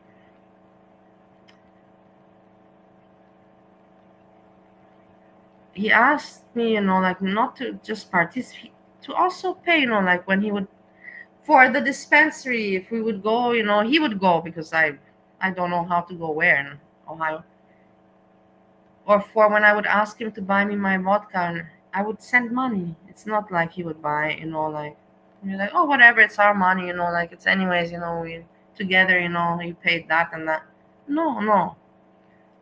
Speaker 1: he asked me, like, not to just participate, to also pay, like when he would, for the dispensary, if we would go, he would go because I don't know how to go where in Ohio. Or for when I would ask him to buy me my vodka, and I would send money. It's not like he would buy, like, you're like, oh, whatever, it's our money, like, it's anyways, we together, you paid that and that. No, no.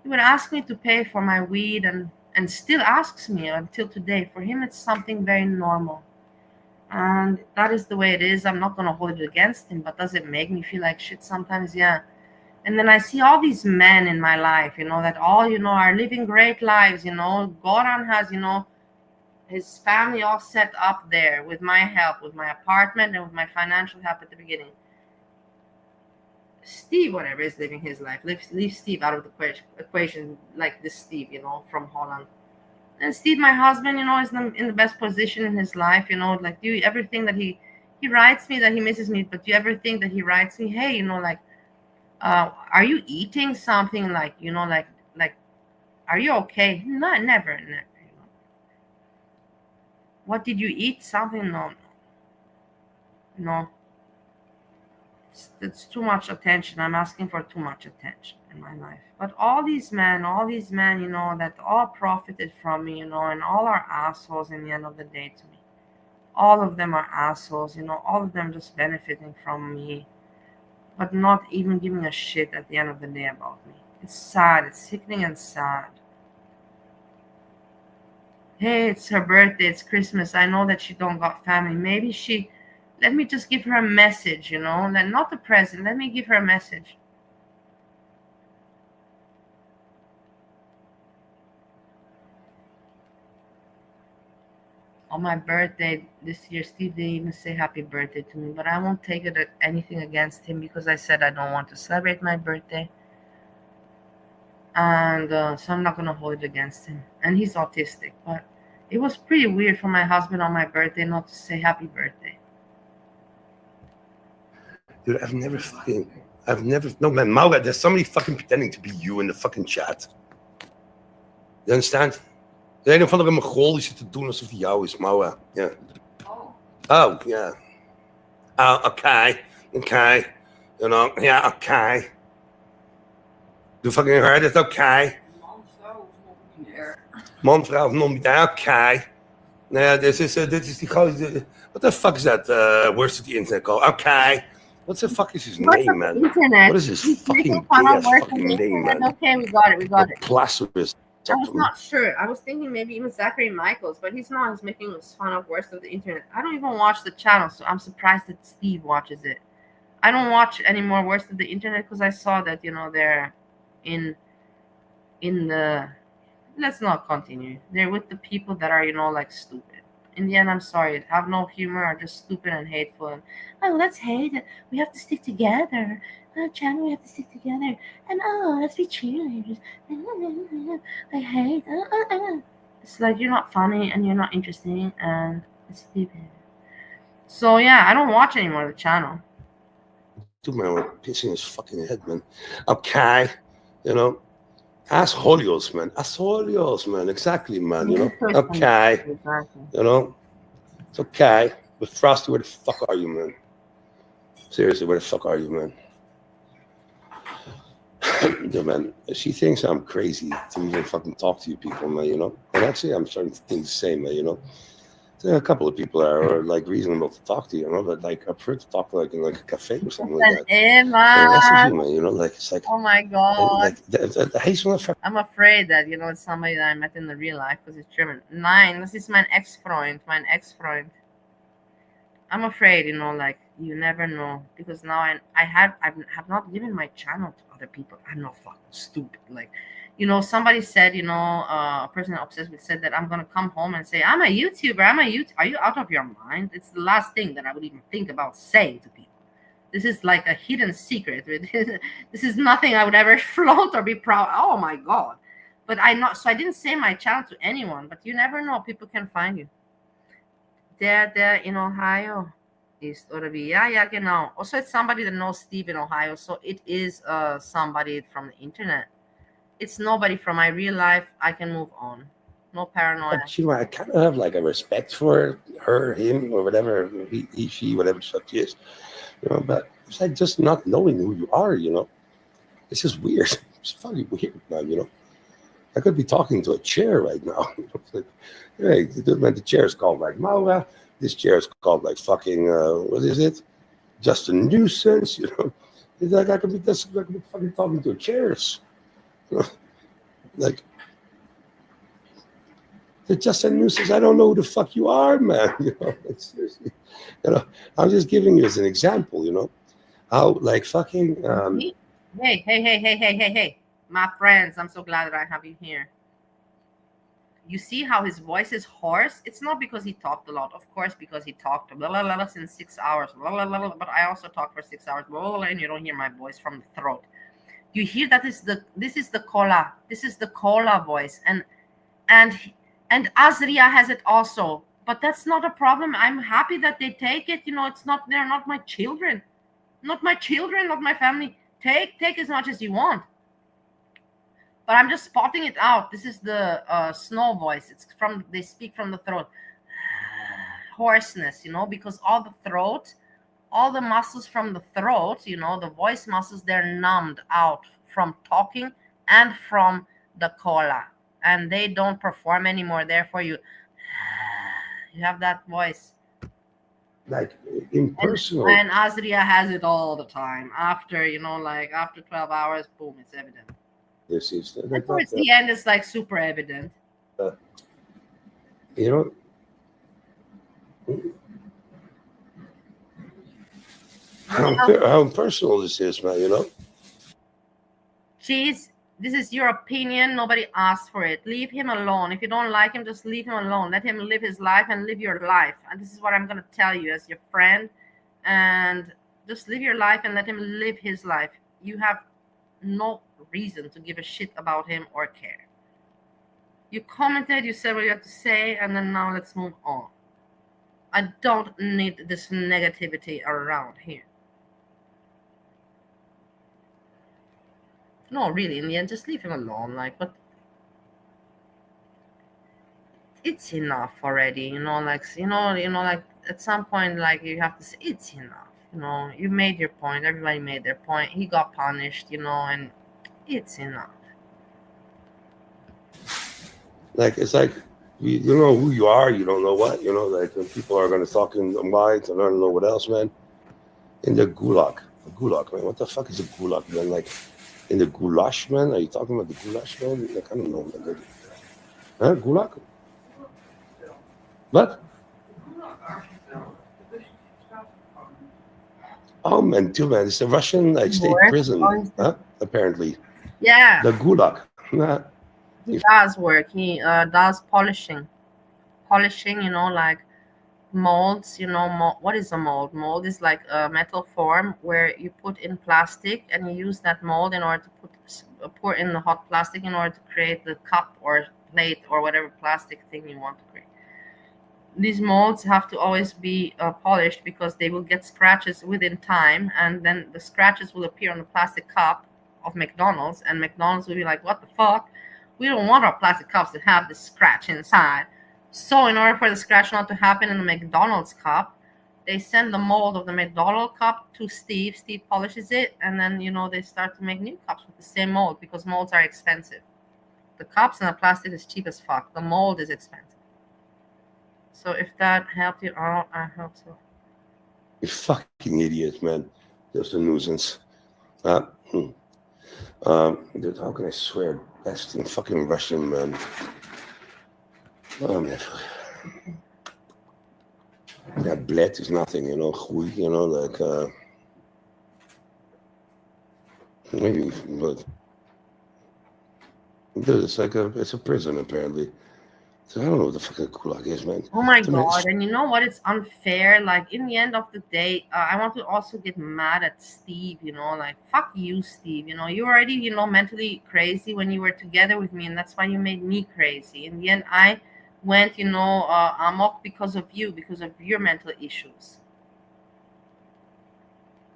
Speaker 1: He would ask me to pay for my weed, and still asks me until today. For him, it's something very normal. And that is the way it is. I'm not going to hold it against him, but does it make me feel like shit sometimes? Yeah. And then I see all these men in my life, that all, are living great lives, Goran has, his family all set up there with my help, with my apartment, and with my financial help at the beginning. Steve, whatever, is living his life. Leave Steve out of the equation, like this Steve, from Holland. And Steve, my husband, is in the best position in his life, like, do everything that he writes me that he misses me, but do you ever think that he writes me, hey, like, are you eating something, like, like, are you okay? No, never. What did you eat? Something? No. It's too much attention. I'm asking for too much attention in my life. But all these men, that all profited from me, and all are assholes in the end of the day to me. All of them are assholes, all of them just benefiting from me, but not even giving a shit at the end of the day about me. It's sad. It's sickening and sad. Hey, it's her birthday. It's Christmas. I know that she don't got family. Maybe let me just give her a message, not a present. Let me give her a message. On my birthday this year, Steve didn't even say happy birthday to me, but I won't take anything against him because I said I don't want to celebrate my birthday. And so I'm not going to hold it against him. And he's autistic, but it was pretty weird for my husband on my birthday not to say happy birthday.
Speaker 3: Dude, no, man, Maura, there's somebody fucking pretending to be you in the fucking chat. You understand? De een of andere Mongool die zit te doen alsof hij jou is, Maura. Ja. Oh, ja. Oh, okay. Okay. Yeah, okay. You fucking heard it, okay. Man, vrouw, non-binair, okay. Nee, dit is die gozer. What the fuck is that worst of the internet called? Okay. What the fuck is his name, man?
Speaker 1: Internet.
Speaker 3: What is his fucking gay-ass fucking name, man?
Speaker 1: Okay, we got it.
Speaker 3: Blasphemous.
Speaker 1: I was not sure. I was thinking maybe even Zachary Michaels, but he's not. He's making fun of worst of the internet. I don't even watch the channel, so I'm surprised that Steve watches it. I don't watch any more worst of the internet because I saw that they're in the. Let's not continue. They're with the people that are like stupid. In the end, I'm sorry. Have no humor, are just stupid and hateful. And let's hate it. We have to stick together. Channel, we have to stick together. And let's be cheerleaders. I hate. It's like you're not funny and you're not interesting and it's stupid. So yeah, I don't watch anymore the channel.
Speaker 3: Dude, man, I'm pissing his fucking head, man. Okay, Assholios, man. Assholios, man. Exactly, man. Okay.
Speaker 1: Exactly.
Speaker 3: It's okay. But Frosty, where the fuck are you, man? Seriously, where the fuck are you, man? Yeah, man. She thinks I'm crazy to even fucking talk to you people, man, And actually, I'm starting to think the same, man, There are a couple of people that are like reasonable to talk to, but like I prefer to talk like in like a cafe or something like that.
Speaker 1: Emma.
Speaker 3: That's the thing, man, like it's like,
Speaker 1: oh my god,
Speaker 3: like
Speaker 1: I'm afraid that it's somebody that I met in the real life because it's German. Nein, this is mein Ex-Freund. I'm afraid, like you never know because now I have not given my channel to other people. I'm not fucking stupid. Like, somebody said, a person obsessed with said that I'm gonna come home and say I'm a YouTuber. Are you out of your mind? It's the last thing that I would even think about saying to people. This is like a hidden secret. This is nothing I would ever flaunt or be proud. Oh my god! But so I didn't say my channel to anyone. But you never know. People can find you. They're in Ohio. Ist oder wie? Ja, genau. Also, it's somebody that knows Steve in Ohio, so it is somebody from the internet. It's nobody from my real life. I can move on. No paranoia.
Speaker 3: But you know, I kind of have like a respect for her, him, or whatever he, she, whatever the fuck she is. You know, but it's like just not knowing who you are. You know, it's just weird. It's fucking weird, man. You know, I could be talking to a chair right now. It's like, hey, the chair's called like Maura. This chair's called like fucking what is it? Just a nuisance. You know, it's like I could be fucking talking to chairs. You know? Like they're just a nuisance. I don't know who the fuck you are, man. You know, like, seriously. You know, I'm just giving you as an example. You know, how like fucking.
Speaker 1: Hey, my friends, I'm so glad that I have you here. You see how his voice is hoarse? It's not because he talked a lot, of course, because he talked blah, blah, blah, since 6 hours, blah, blah, blah, but I also talk for 6 hours, blah, blah, blah, and you don't hear my voice from the throat. You hear that this is the cola voice, and Azria has it also, but that's not a problem. I'm happy that they take it. You know, they're not my children, not my family. Take as much as you want. But I'm just spotting it out. This is the snow voice. They speak from the throat. Hoarseness, you know, because all the muscles from the throat, you know, the voice muscles, they're numbed out from talking and from the cola. And they don't perform anymore. Therefore, you have that voice.
Speaker 3: Like impersonal.
Speaker 1: And Azria has it all the time. After, after 12 hours, boom, it's evident.
Speaker 3: This is
Speaker 1: towards the end, it's like super evident.
Speaker 3: You know, how personal this is, man. You know.
Speaker 1: This is your opinion. Nobody asked for it. Leave him alone. If you don't like him, just leave him alone. Let him live his life and live your life. And this is what I'm gonna tell you as your friend. And just live your life and let him live his life. You have no reason to give a shit about him or care. You commented, you said what you have to say, and then now let's move on. I don't need this negativity around here. No, really, in the end, just leave him alone. Like, but it's enough already, like at some point, like, you have to say it's enough. You made your point. Everybody made their point. He got punished, and it's enough.
Speaker 3: Like, it's like you don't know who you are. You don't know what. Like when people are going to talk in the minds and I don't know what else, man. In the gulag, man. What the fuck is a gulag, man? Like in the goulash, man. Are you talking about the goulash, man? Like, I don't know. Huh? Gulag? What? Oh man, too, man. It's a Russian state prison, huh? Apparently.
Speaker 1: Yeah.
Speaker 3: The gulag.
Speaker 1: He does work. He does polishing, like molds. What is a mold? Mold is like a metal form where you put in plastic and you use that mold in order to pour in the hot plastic in order to create the cup or plate or whatever plastic thing you want to create. These molds have to always be polished because they will get scratches within time, and then the scratches will appear on the plastic cup of McDonald's, and McDonald's will be like, what the fuck? We don't want our plastic cups to have this scratch inside. So in order for the scratch not to happen in the McDonald's cup, they send the mold of the McDonald's cup to Steve. Steve polishes it, and then, they start to make new cups with the same mold because molds are expensive. The cups and the plastic is cheap as fuck. The mold is expensive. So if that helped you out, I hope so.
Speaker 3: You fucking idiot, man. Just a nuisance. Dude, how can I swear? Best in fucking Russian, man. Oh, man. Yeah, bled is nothing, Groei, like, maybe, but dude, it's a prison, apparently. So I don't know what the fucking gulag is, man.
Speaker 1: Oh my god! And you know what? It's unfair. Like in the end of the day, I want to also get mad at Steve. Like fuck you, Steve. You already mentally crazy when you were together with me, and that's why you made me crazy. In the end, I went amok because of you, because of your mental issues.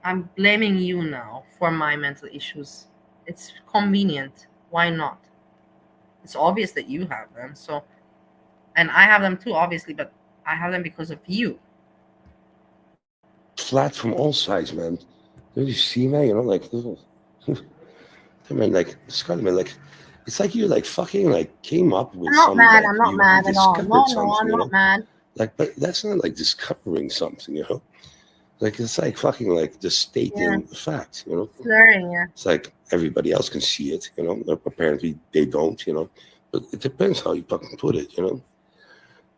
Speaker 1: I'm blaming you now for my mental issues. It's convenient. Why not? It's obvious that you have them. So, and I have them too, obviously, but I have them because of you.
Speaker 3: Flat from all sides, man. Don't you see, man? You know, like, I mean, like, Scarlett, man, like, it's like you, like, fucking, like, came up with
Speaker 1: I'm not
Speaker 3: some,
Speaker 1: mad.
Speaker 3: like,
Speaker 1: I'm not
Speaker 3: you
Speaker 1: mad at all.
Speaker 3: discovered
Speaker 1: No,
Speaker 3: something,
Speaker 1: I'm
Speaker 3: you
Speaker 1: not
Speaker 3: know?
Speaker 1: mad.
Speaker 3: Like, but that's not, like, discovering something, you know? Like, it's like fucking, like, just
Speaker 1: Yeah,
Speaker 3: stating the fact, you know?
Speaker 1: flirting. Yeah.
Speaker 3: It's like everybody else can see it, you know? Apparently they don't, you know? But it depends how you fucking put it, you know?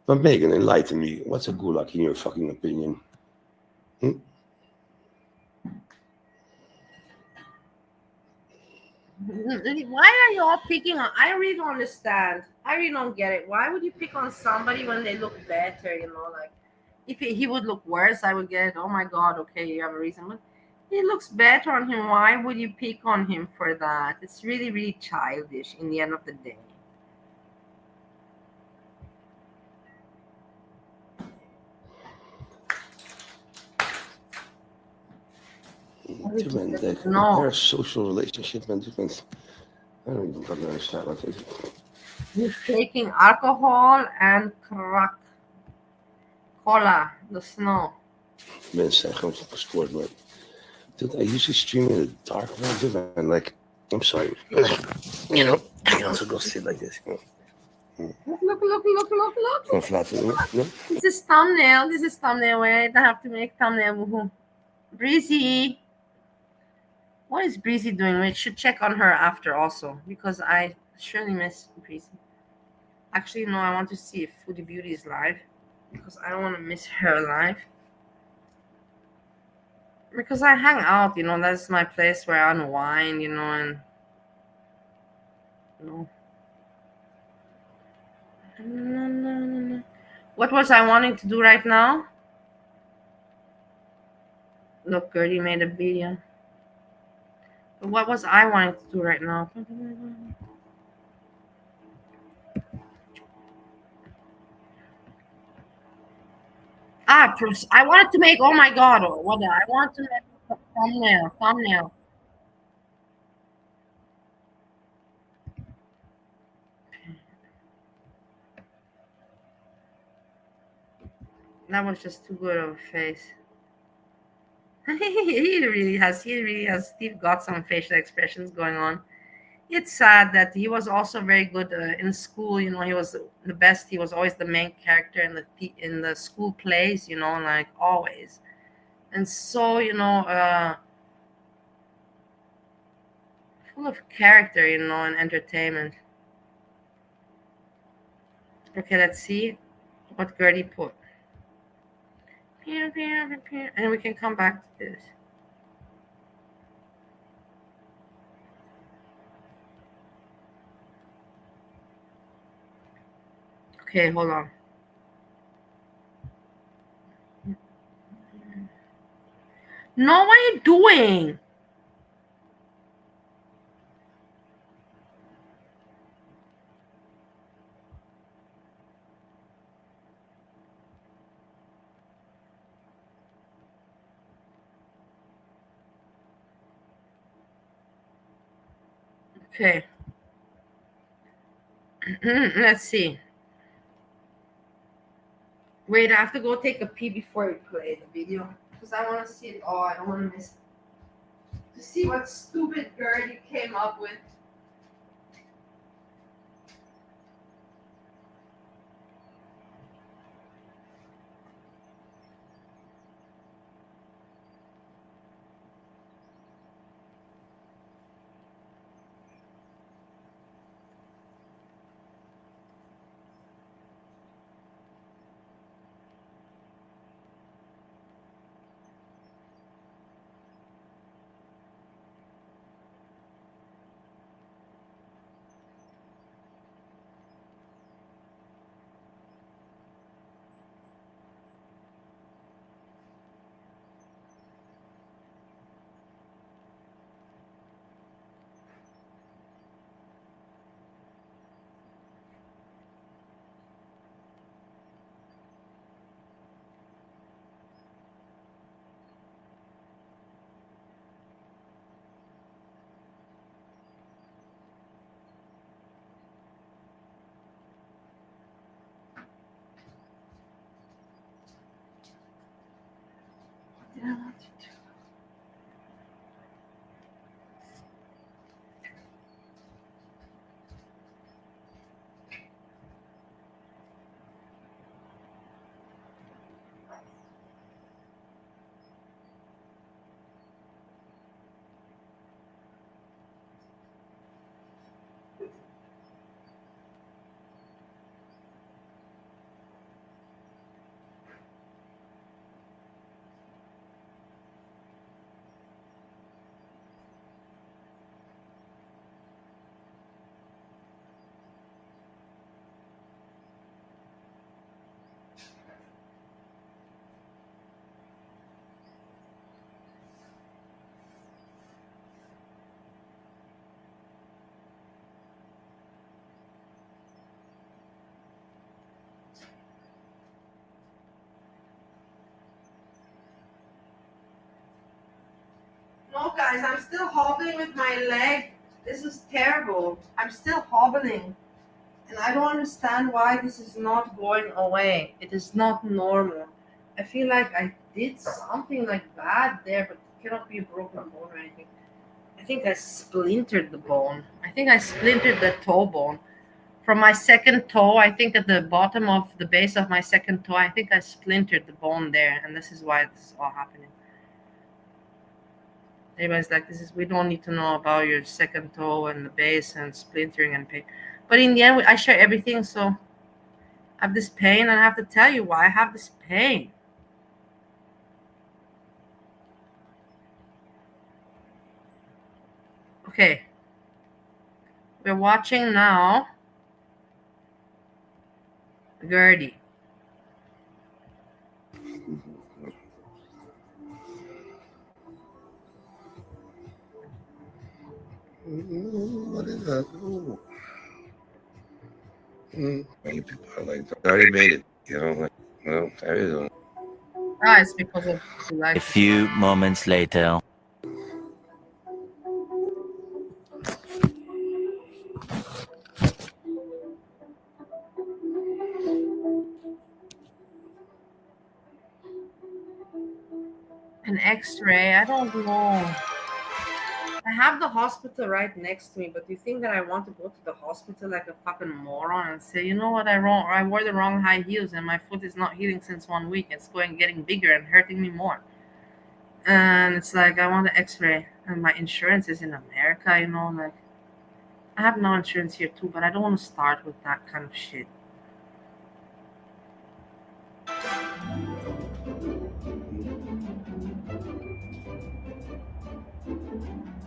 Speaker 3: But Megan, enlighten me. What's a gulag in your fucking opinion? Hmm?
Speaker 1: Why are you all picking on? I really don't understand. I really don't get it. Why would you pick on somebody when they look better? You know, like if he would look worse, I would get it. Oh my God, okay, you have a reason. But he looks better on him. Why would you pick on him for that? It's really, really childish in the end of the day.
Speaker 3: Different, like,
Speaker 1: No,
Speaker 3: parasocial relationship and different. I don't even fucking understand what it is.
Speaker 1: he's taking alcohol and crack cola, the snow.
Speaker 3: Mensen zijn gewoon gestoord, man. Dude, I usually stream in the dark, man, dude, and like, I'm sorry. You know, I can also go sit like this, you know.
Speaker 1: Look.
Speaker 3: Gewoon flat, you know?
Speaker 1: This is thumbnail. This is thumbnail. Wait, I have to make thumbnail. Woohoo. Breezy. What is Breezy doing? We should check on her after also because I surely miss Breezy. Actually, no, I want to see if Foodie Beauty is live because I don't want to miss her live. Because I hang out, you know, that's my place where I unwind, you know, and you know. What was I wanting to do right now? Look, Gertie made a video. But what was I wanting to do right now? I wanted to make, oh my God, what I want to make a thumbnail. That was just too good of a face. He really has. Steve got some facial expressions going on. It's sad that he was also very good in school. You know, he was the best. He was always the main character in the school plays. You know, like always. And so you know, full of character. You know, and entertainment. Okay, let's see what Gertie put. And we can come back to this. Okay, hold on. No, what are you doing? Okay. Let's see. Wait, I have to go take a pee before we play the video because I want to see it all. I don't want to miss to see what stupid Gertie came up with. did I want to do? No, guys, I'm still hobbling with my leg. This is terrible. I'm still hobbling. And I don't understand why this is not going away. It is not normal. I feel like I did something like bad there, but it cannot be a broken bone or anything. I think I splintered the bone. I think I splintered the toe bone. From my second toe, I think at the bottom of the base of my second toe, I think I splintered the bone there. And this is why this is all happening. Everybody's like, we don't need to know about your second toe and the base and splintering and pain. But in the end, I share everything. So I have this pain, and I have to tell you why I have this pain. Okay. We're watching now Gertie.
Speaker 3: What is that? Ooh. Many people are like, I already made it. You know, like, well, I really don't.
Speaker 1: It's because of life.
Speaker 7: A few moments later.
Speaker 1: An X-ray. I don't know. I have the hospital right next to me, but do you think that I want to go to the hospital like a fucking moron and say, you know what, I wore the wrong high heels and my foot is not healing since 1 week. It's getting bigger and hurting me more. And it's like I want an X-ray, and my insurance is in America. You know, like I have no insurance here too, but I don't want to start with that kind of shit.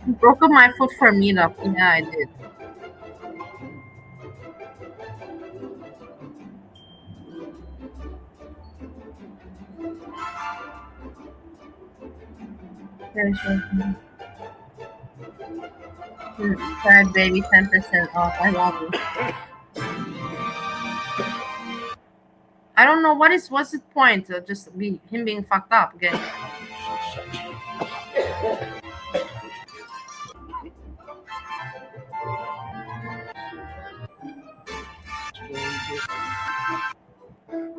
Speaker 1: You broke up my foot for a meetup. Yeah, I did. Very sure. Sorry, baby, 10% off. I love you. I don't know what's the point of just him being fucked up again.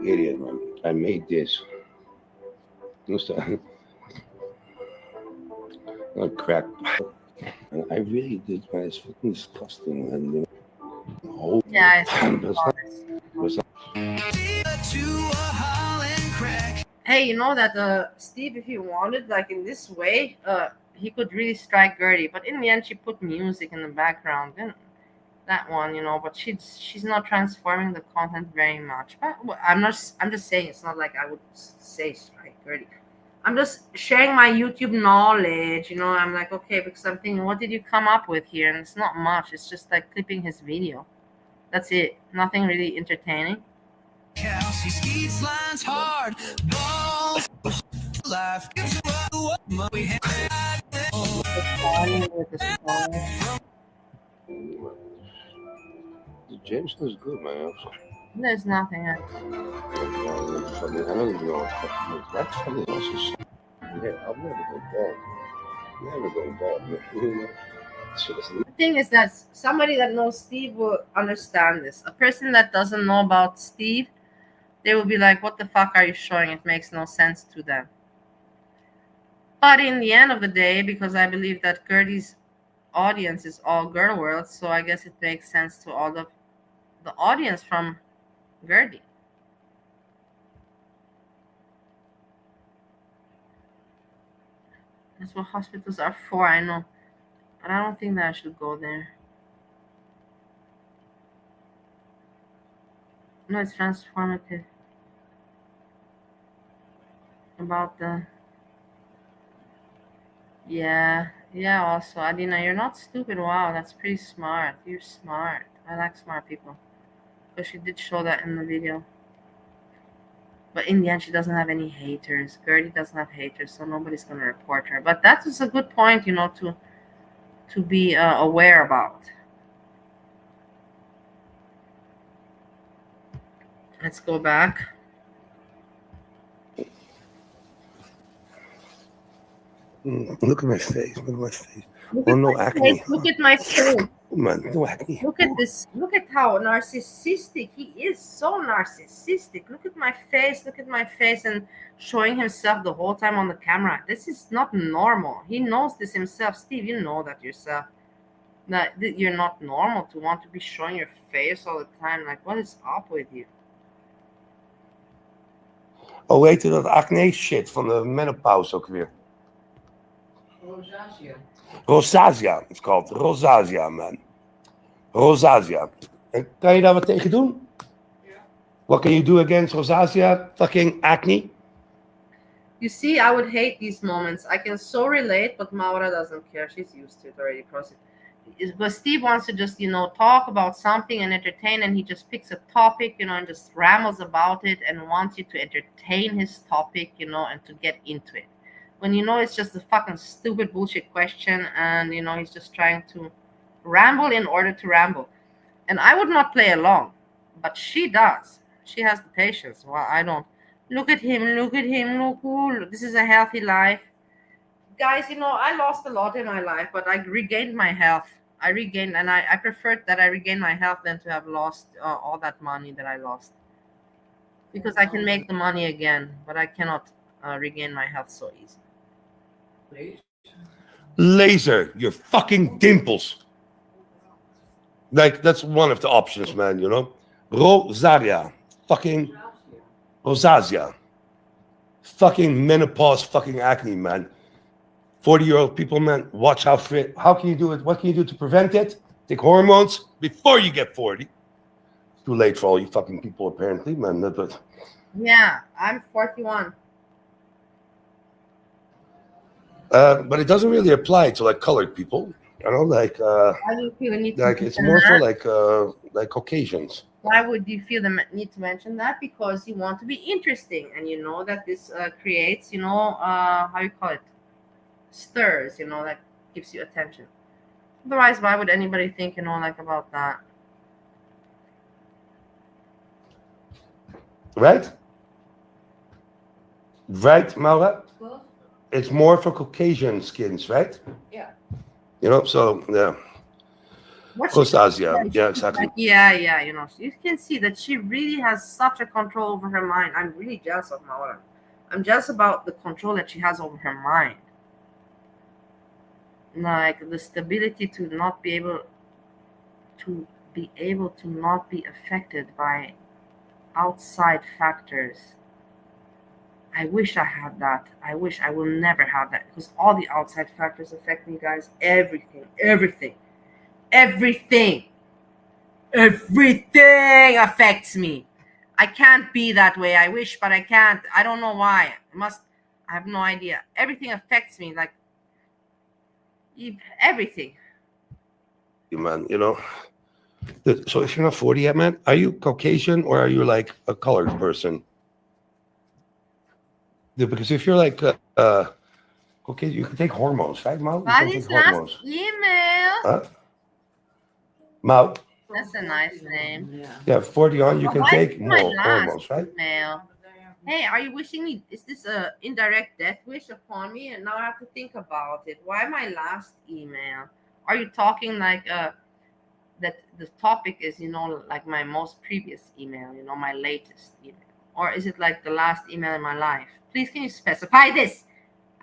Speaker 3: Idiot, man. I made this. Not crack. And I really did, man. It's fucking disgusting. And
Speaker 1: Yeah, it's hey, you know that Steve, if he wanted, like in this way, he could really strike Gertie. But in the end, she put music in the background. And that one, you know, but she's not transforming the content very much. But I'm just saying, it's not like I would say strike Gertie. I'm just sharing my YouTube knowledge, you know. I'm like, okay, because I'm thinking, what did you come up with here? And it's not much. It's just like clipping his video. That's it. Nothing really entertaining.
Speaker 3: The James was good, man.
Speaker 1: There's nothing.
Speaker 3: I don't even know what fucking is. That's funny. Yeah, I'll never go bald. Never go bald. You know?
Speaker 1: The thing is that somebody that knows Steve will understand this. A person that doesn't know about Steve, they will be like, what the fuck are you showing? It makes no sense to them. But in the end of the day, because I believe that Gertie's audience is all girl world, so I guess it makes sense to all of the audience from Gertie. That's what hospitals are for, I know. But I don't think that I should go there. No, it's transformative. About the yeah, also Adina, you're not stupid. Wow, that's pretty smart. You're smart. I like smart people. But she did show that in the video. But in the end, she doesn't have any haters. Gertie doesn't have haters, so nobody's gonna report her. But that is a good point, to be aware about. Let's go back.
Speaker 3: Look at my face. Look at my face.
Speaker 1: Look
Speaker 3: Oh,
Speaker 1: at
Speaker 3: no
Speaker 1: my
Speaker 3: acne.
Speaker 1: face. Look at my face.
Speaker 3: Man, no acne.
Speaker 1: Look at this. Look at how narcissistic he is. So narcissistic. Look at my face. Look at my face, and showing himself the whole time on the camera. This is not normal. He knows this himself. Steve, you know that yourself. That you're not normal to want to be showing your face all the time. Like, what is up with you?
Speaker 3: Oh, weet je dat acne shit van de menopauze ook weer?
Speaker 6: Rosacea.
Speaker 3: Rosacea. It's called rosacea, man. Rosacea. En kan je daar wat tegen doen?
Speaker 6: Yeah.
Speaker 3: What can you do against rosacea? Fucking acne?
Speaker 1: You see, I would hate these moments. I can so relate, but Maura doesn't care. She's used to it already. But Steve wants to just, talk about something and entertain, and he just picks a topic, and just rambles about it and wants you to entertain his topic, and to get into it. When it's just a fucking stupid bullshit question, and he's just trying to ramble in order to ramble. And I would not play along, but she does. She has the patience. Well, I don't. Look at him, look. This is a healthy life. Guys, I lost a lot in my life, but I regained my health. And I preferred that I regained my health than to have lost all that money that I lost. Because I can make the money again, but I cannot regain my health so easy.
Speaker 6: Please.
Speaker 3: Laser your fucking dimples. Like, that's one of the options, man, Rosacea. Fucking rosacea. Fucking menopause, fucking acne, man. 40-year-old people, man, watch how fit. How can you do it? What can you do to prevent it? Take hormones before you get 40. It's too late for all you fucking people, apparently, man. But
Speaker 1: Yeah, I'm 41.
Speaker 3: but it doesn't really apply to like colored people. Like
Speaker 1: Why do you feel the need to
Speaker 3: it's
Speaker 1: mention
Speaker 3: more for
Speaker 1: that?
Speaker 3: like Caucasians.
Speaker 1: Why would you feel the need to mention that? Because you want to be interesting, and you know that this creates, how you call it, stirs, that gives you attention. Otherwise, why would anybody think, like about that?
Speaker 3: Right? Right, Maura?
Speaker 6: Well,
Speaker 3: It's more for Caucasian skins, right?
Speaker 6: yeah.
Speaker 3: So yeah.
Speaker 1: What's
Speaker 3: Rosacea. Yeah, exactly.
Speaker 1: Yeah, you can see that she really has such a control over her mind. I'm really jealous of Maura. I'm jealous about the control that she has over her mind. Like the stability to not be able to not be affected by outside factors. I wish I had that. I wish I will never have that, because all the outside factors affect me, guys. Everything affects me. I can't be that way. I wish, but I can't. I don't know why. I have no idea. Everything affects me, like everything.
Speaker 3: Man, so if you're not 40 yet, man, are you Caucasian or are you like a colored person? Because if you're like okay, you can take hormones, right, Mau? You
Speaker 1: What
Speaker 3: can
Speaker 1: is
Speaker 3: take
Speaker 1: last
Speaker 3: hormones.
Speaker 1: email?
Speaker 3: Mau?
Speaker 1: That's a nice name.
Speaker 3: Yeah, 40 on, you can
Speaker 1: Why
Speaker 3: take
Speaker 1: is my
Speaker 3: more
Speaker 1: last
Speaker 3: hormones, right?
Speaker 1: email? Hey, are you wishing me? Is this a indirect death wish upon me? And now I have to think about it. Why my last email? Are you talking like that the topic is, like my most previous email, my latest email? Or is it like the last email in my life? Please, can you specify this?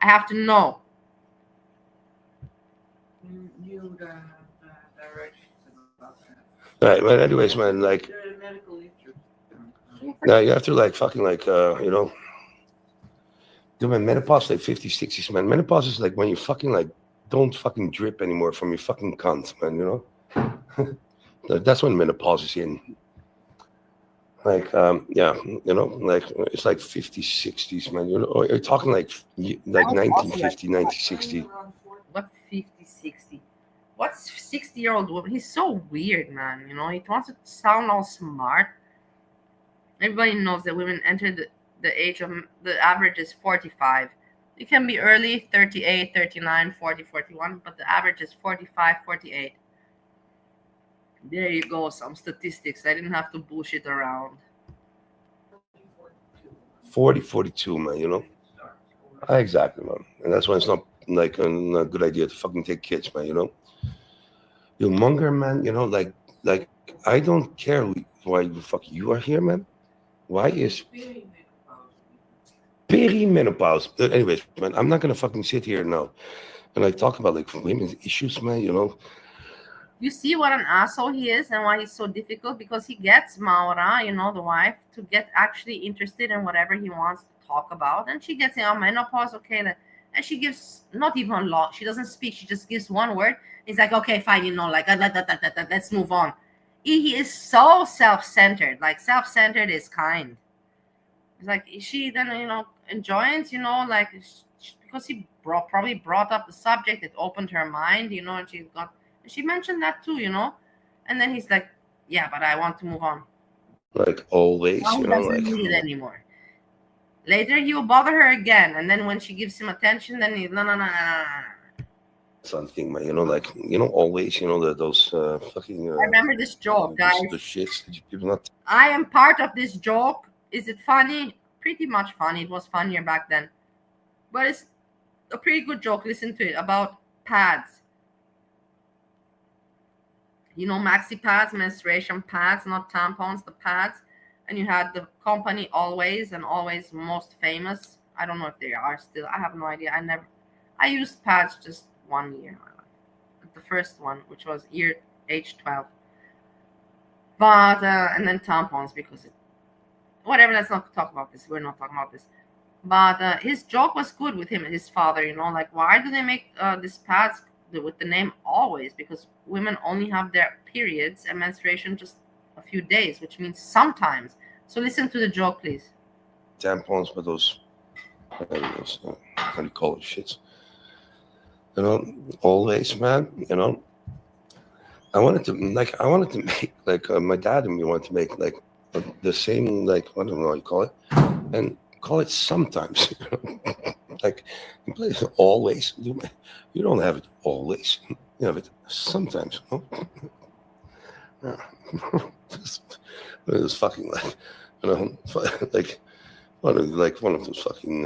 Speaker 1: I have to know.
Speaker 6: You have directions about that.
Speaker 3: Right, man. Anyways, man, like,
Speaker 6: The medical issue.
Speaker 3: now you have to like fucking like do my menopause like 50s, 60s, man. Menopause is like when you fucking like don't fucking drip anymore from your fucking cunt, man. You know, that's when menopause is in. Like, yeah, you know, like it's like 50s, 60s, man. You know, or you're talking like
Speaker 1: I was also like
Speaker 3: 1950, 1960.
Speaker 1: what 50, 60? What's 60-year-old woman? He's so weird, man. You know, he wants to sound all smart. Everybody knows that women enter the age of the average is 45. It can be early 38, 39, 40, 41, but the average is 45, 48. There you go, some statistics. I didn't have to bullshit around.
Speaker 3: 40, 42, man, you know? Exactly, man. And that's why it's not like a good idea to fucking take kids, man, you know? You monger, man, you know, like I don't care why the fuck you are here, man. Why is perimenopause? Anyways, man, I'm not gonna fucking sit here now and like talk about like women's issues, man, you know?
Speaker 1: You see what an asshole he is and why he's so difficult? Because he gets Maura, you know, the wife, to get actually interested in whatever he wants to talk about. And she gets in on menopause, okay. And she gives not even a lot. She doesn't speak. She just gives one word. He's like, okay, fine, you know, like, let's move on. He is so self-centered. Like, self-centered is kind. It's like, she then, you know, enjoys, you know, like, because he probably brought up the subject. It opened her mind, you know, and she mentioned that too, you know. And then he's like, yeah, but I want to move on.
Speaker 3: Like always,
Speaker 1: Now
Speaker 3: you
Speaker 1: he
Speaker 3: know,
Speaker 1: doesn't
Speaker 3: like
Speaker 1: need it anymore. Later he will bother her again, and then when she gives him attention, then he's no.
Speaker 3: something, man, you know, like, you know, always, you know, those fucking
Speaker 1: I remember this joke, guys.
Speaker 3: the shits that people not.
Speaker 1: I am part of this joke. Is it funny? Pretty much funny. It was funnier back then, but it's a pretty good joke. Listen to it about pads. You know, maxi pads, menstruation pads, not tampons, the pads. And you had the company Always, and Always most famous. I don't know if they are still. I have no idea. I used pads just 1 year. The first one, which was age 12. But, and then tampons because whatever, let's not talk about this. We're not talking about this. But his joke was good with him and his father, you know, like, why do they make these pads with the name Always? Because women only have their periods and menstruation just a few days, which means sometimes. So listen to the joke, please.
Speaker 3: Tampons, but those how do you call it, shits? You know, always, man, you know. I wanted to make like my dad and me wanted to make like the same, like, I don't know how you call it, and call it sometimes. Like, in place of always, you don't have it always. You have it sometimes. No? Yeah. It was fucking like, you know, like one of those fucking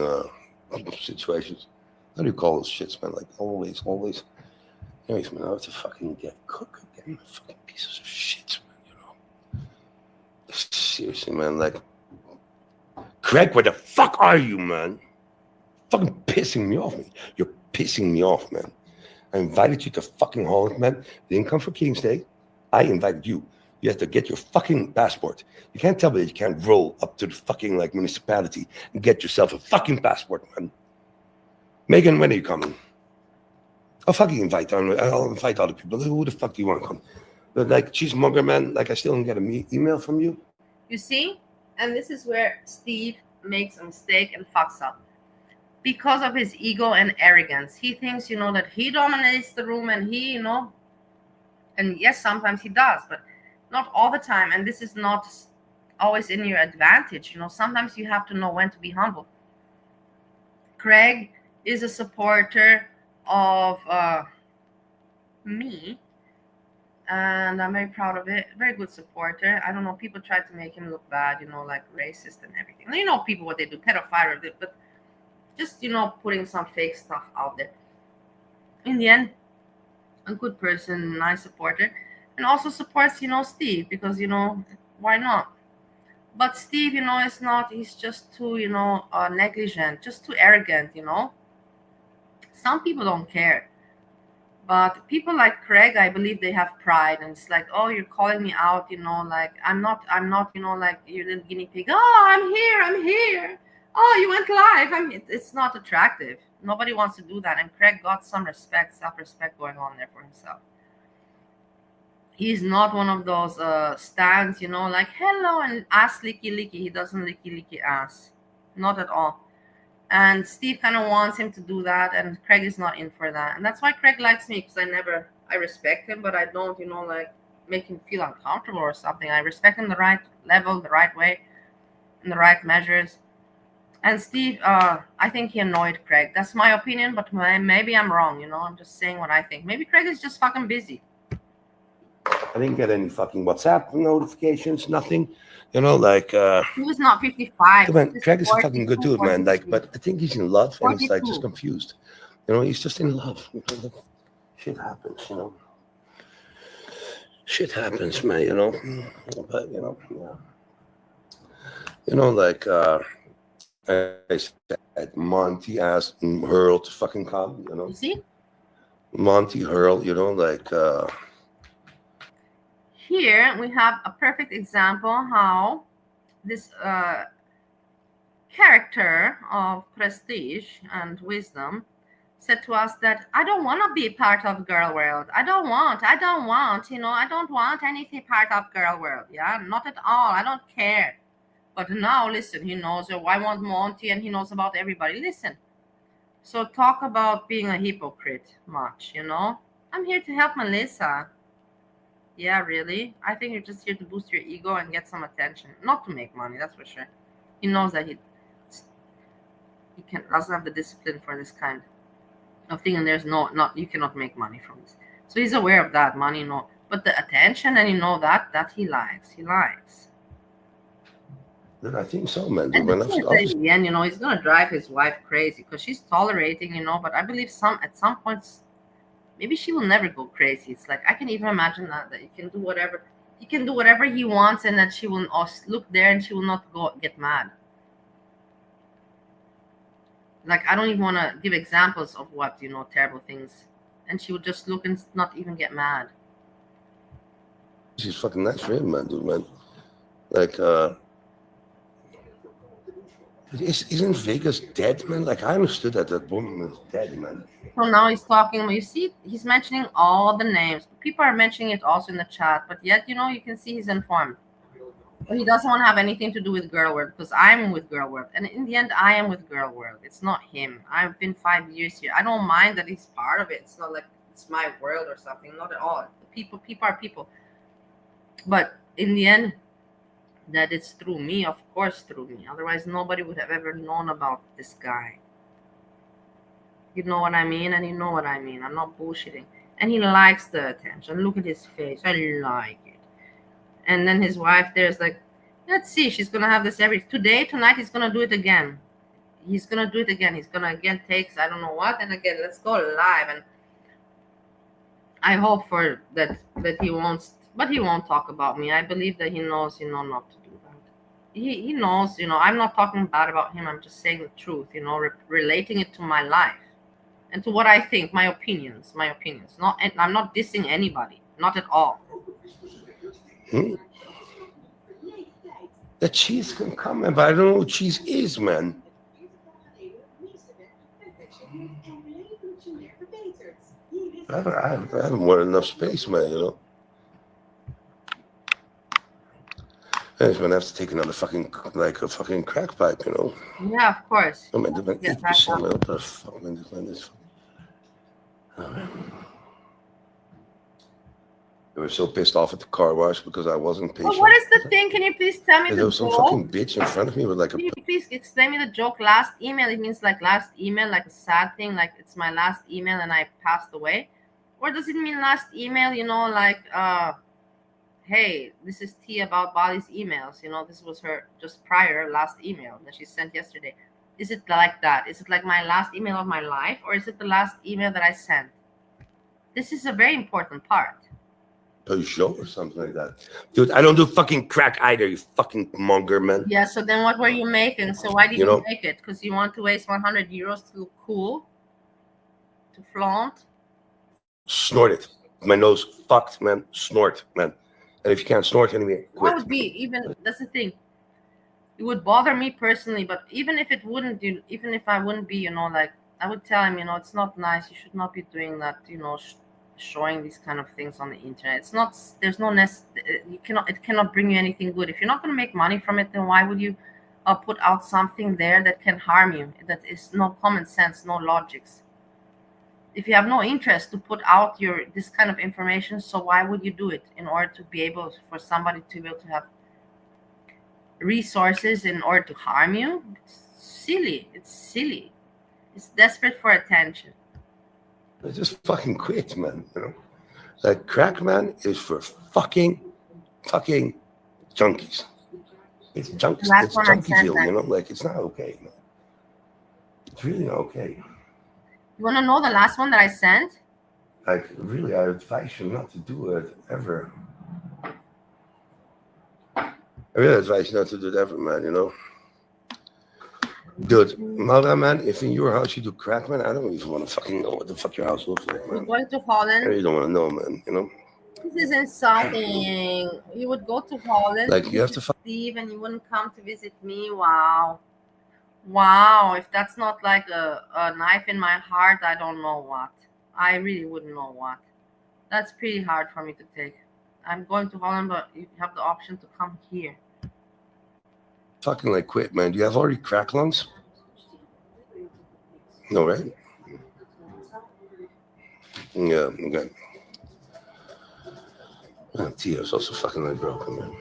Speaker 3: situations. How do you call those shits, man? Like always. Anyways, man, I have to fucking get cook again. Fucking pieces of shit, man. You know. Seriously, man. Like, Craig, where the fuck are you, man? Fucking pissing me off, man. You're pissing me off, man. I invited you to fucking Holland, man. You didn't come for King's Day. I invited you. You have to get your fucking passport. You can't tell me that you can't roll up to the fucking like municipality and get yourself a fucking passport, man. Megan, when are you coming? I'll fucking invite her. I'll invite other people. Who the fuck do you want to come? But like, cheesemonger, man, like, I still don't get an email from you.
Speaker 1: You see? And this is where Steve makes a mistake and fucks up. Because of his ego and arrogance. He thinks, you know, that he dominates the room and he, you know, and yes, sometimes he does, but not all the time. And this is not always in your advantage. You know, sometimes you have to know when to be humble. Craig is a supporter of me, and I'm very proud of it. Very good supporter. I don't know, people try to make him look bad, you know, like racist and everything. You know, people, what they do, pedophile, but just, you know, putting some fake stuff out there. In the end, a good person, nice supporter, and also supports, you know, Steve, because, you know, why not? But Steve, you know, is not, he's just too, you know, negligent, just too arrogant, you know. Some people don't care. But people like Craig, I believe they have pride, and it's like, oh, you're calling me out, like I'm not, like your little guinea pig. Oh, I'm here. Oh, you went live. It's not attractive. Nobody wants to do that. And Craig got some self-respect going on there for himself. He's not one of those stands, like hello and ass licky licky. He doesn't licky ass, not at all. And Steve kind of wants him to do that, and Craig is not in for that. And that's why Craig likes me, because I respect him, but I don't, like make him feel uncomfortable or something. I respect him the right level, the right way, in the right measures. And Steve, I think he annoyed Craig. That's my opinion, but maybe I'm wrong, I'm just saying what I think. Maybe Craig is just fucking busy.
Speaker 3: I didn't get any fucking WhatsApp notifications, nothing. He was
Speaker 1: not 55.
Speaker 3: Man, Craig is a fucking good dude, man.
Speaker 1: 42.
Speaker 3: But I think he's in love, and he's
Speaker 1: 42.
Speaker 3: just confused. He's just in love. Shit happens, Shit happens, man. But yeah. I said, Monty asked Hurl to fucking come.
Speaker 1: You see?
Speaker 3: Monty Hurl,
Speaker 1: Here we have a perfect example how this character of prestige and wisdom said to us that I don't want to be part of girl world. I don't want, I don't want anything part of girl world. Yeah, not at all. I don't care. But now listen, he knows, I want Monty, and he knows about everybody. Listen. So talk about being a hypocrite much, I'm here to help Melissa. Yeah, really? I think you're just here to boost your ego and get some attention. Not to make money, that's for sure. He knows that he doesn't have the discipline for this kind of thing, and there's you cannot make money from this. So he's aware of that, money, no. But the attention, and that he likes. He likes.
Speaker 3: I think so, man.
Speaker 1: And in the end, he's gonna drive his wife crazy because she's tolerating, but I believe at some points maybe she will never go crazy. It's like I can even imagine that he can do whatever he wants, and that she will look there and she will not get mad. Like I don't even want to give examples of what terrible things, and she would just look and not even get mad.
Speaker 3: She's fucking nice for him, man, dude, man. Isn't Vegas dead, man? I understood that woman was dead, man.
Speaker 1: So now he's talking. You see, he's mentioning all the names. People are mentioning it also in the chat, but yet, you can see he's informed. But he doesn't want to have anything to do with Girl World, because I'm with Girl World. And in the end, I am with Girl World. It's not him. I've been 5 years here. I don't mind that he's part of it. It's not like it's my world or something. Not at all. People are people. But in the end, that it's through me, of course through me. Otherwise, nobody would have ever known about this guy. You know what I mean? And you know what I mean. I'm not bullshitting. And he likes the attention. Look at his face. I like it. And then his wife there's like, let's see, she's going to have this tonight, he's going to do it again. He's going to do it again. He's going to again take, I don't know what, and again, let's go live. And I hope for that he won't, but he won't talk about me. I believe that he knows, not to do that. He knows, I'm not talking bad about him. I'm just saying the truth, relating it to my life and to what I think, my opinions. And I'm not dissing anybody, not at all.
Speaker 3: The cheese can come, man, but I don't know what cheese is, man. I have more than enough space, man, I'm just gonna have to take another fucking crack pipe,
Speaker 1: Yeah, of course.
Speaker 3: Oh man, what the fuck, man, this. They were so pissed off at the car wash because I wasn't patient.
Speaker 1: Well, what is the thing? Can you please tell me the joke?
Speaker 3: There was some fucking bitch in front of me with
Speaker 1: Can you please explain me the joke? Last email, it means like last email, like a sad thing, like it's my last email and I passed away? Or does it mean last email, hey, this is T about Bali's emails. This was her just prior last email that she sent yesterday. Is it like that? Is it like my last email of my life? Or is it the last email that I sent? This is a very important part.
Speaker 3: Peugeot or something like that. Dude, I don't do fucking crack either, you fucking monger, man.
Speaker 1: Yeah, so then what were you making? So why did you make it? Because you want to waste 100 euros to look cool? to flaunt?
Speaker 3: Snort it. My nose fucked, man. Snort, man. And if you can't snort anyway,
Speaker 1: That
Speaker 3: quit.
Speaker 1: would be even. That's the thing. It would bother me personally, but even if it wouldn't, even if I wouldn't be, like I would tell him, it's not nice. You should not be doing that. Showing these kind of things on the internet. It's not. There's no you cannot. It cannot bring you anything good. If you're not going to make money from it, then why would you put out something there that can harm you? That is no common sense, no logics. If you have no interest to put out this kind of information, so why would you do it? In order to be able for somebody to be able to have resources in order to harm you? It's silly. It's desperate for attention.
Speaker 3: Just fucking quit, man. That crack, man, is for fucking junkies. It's junkies.
Speaker 1: Last
Speaker 3: It's
Speaker 1: one I sent
Speaker 3: junkieville, like it's not okay. It's really not okay.
Speaker 1: You want to know the last one that I sent?
Speaker 3: Like, really, I advise you not to do it ever. I really advise you not to do it ever, man, Dude, Malda, man, if in your house you do crack, man, I don't even want to fucking know what the fuck your house looks like,
Speaker 1: You're
Speaker 3: man.
Speaker 1: going to
Speaker 3: I
Speaker 1: Holland?
Speaker 3: really don't want to know, man,
Speaker 1: This is insulting. You would go to Holland
Speaker 3: Like,
Speaker 1: to
Speaker 3: you have to
Speaker 1: visit Steve and you wouldn't come to visit me? Wow. If that's not like a knife in my heart, I don't know what. I really wouldn't know what. That's pretty hard for me to take. I'm going to Holland, but you have the option to come here.
Speaker 3: fucking like quit, man. Do you have already crack lungs? No, right? Yeah, okay. Tio's also fucking like broken, man.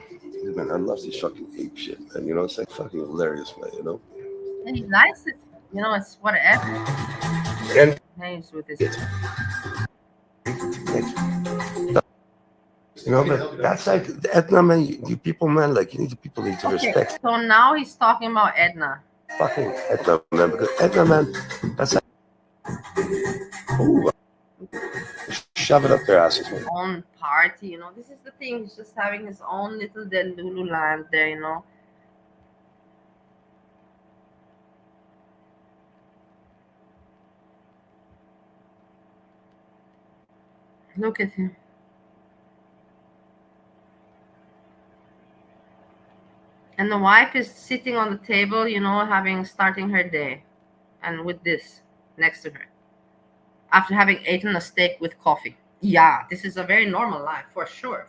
Speaker 3: Man, I love this fucking ape shit, man. It's like fucking hilarious, man,
Speaker 1: And he likes it. It's whatever.
Speaker 3: And
Speaker 1: He's with his.
Speaker 3: but that's like Edna, man. You people, man, like people need to respect.
Speaker 1: So now he's talking about Edna.
Speaker 3: Fucking Edna, man, because Edna, man, that's like, ooh, shove it up their asses, man.
Speaker 1: Own party, this is the thing. He's just having his own little Delulu land there, Look at him. And the wife is sitting on the table, starting her day, and with this next to her, after having eaten a steak with coffee. Yeah, this is a very normal life, for sure.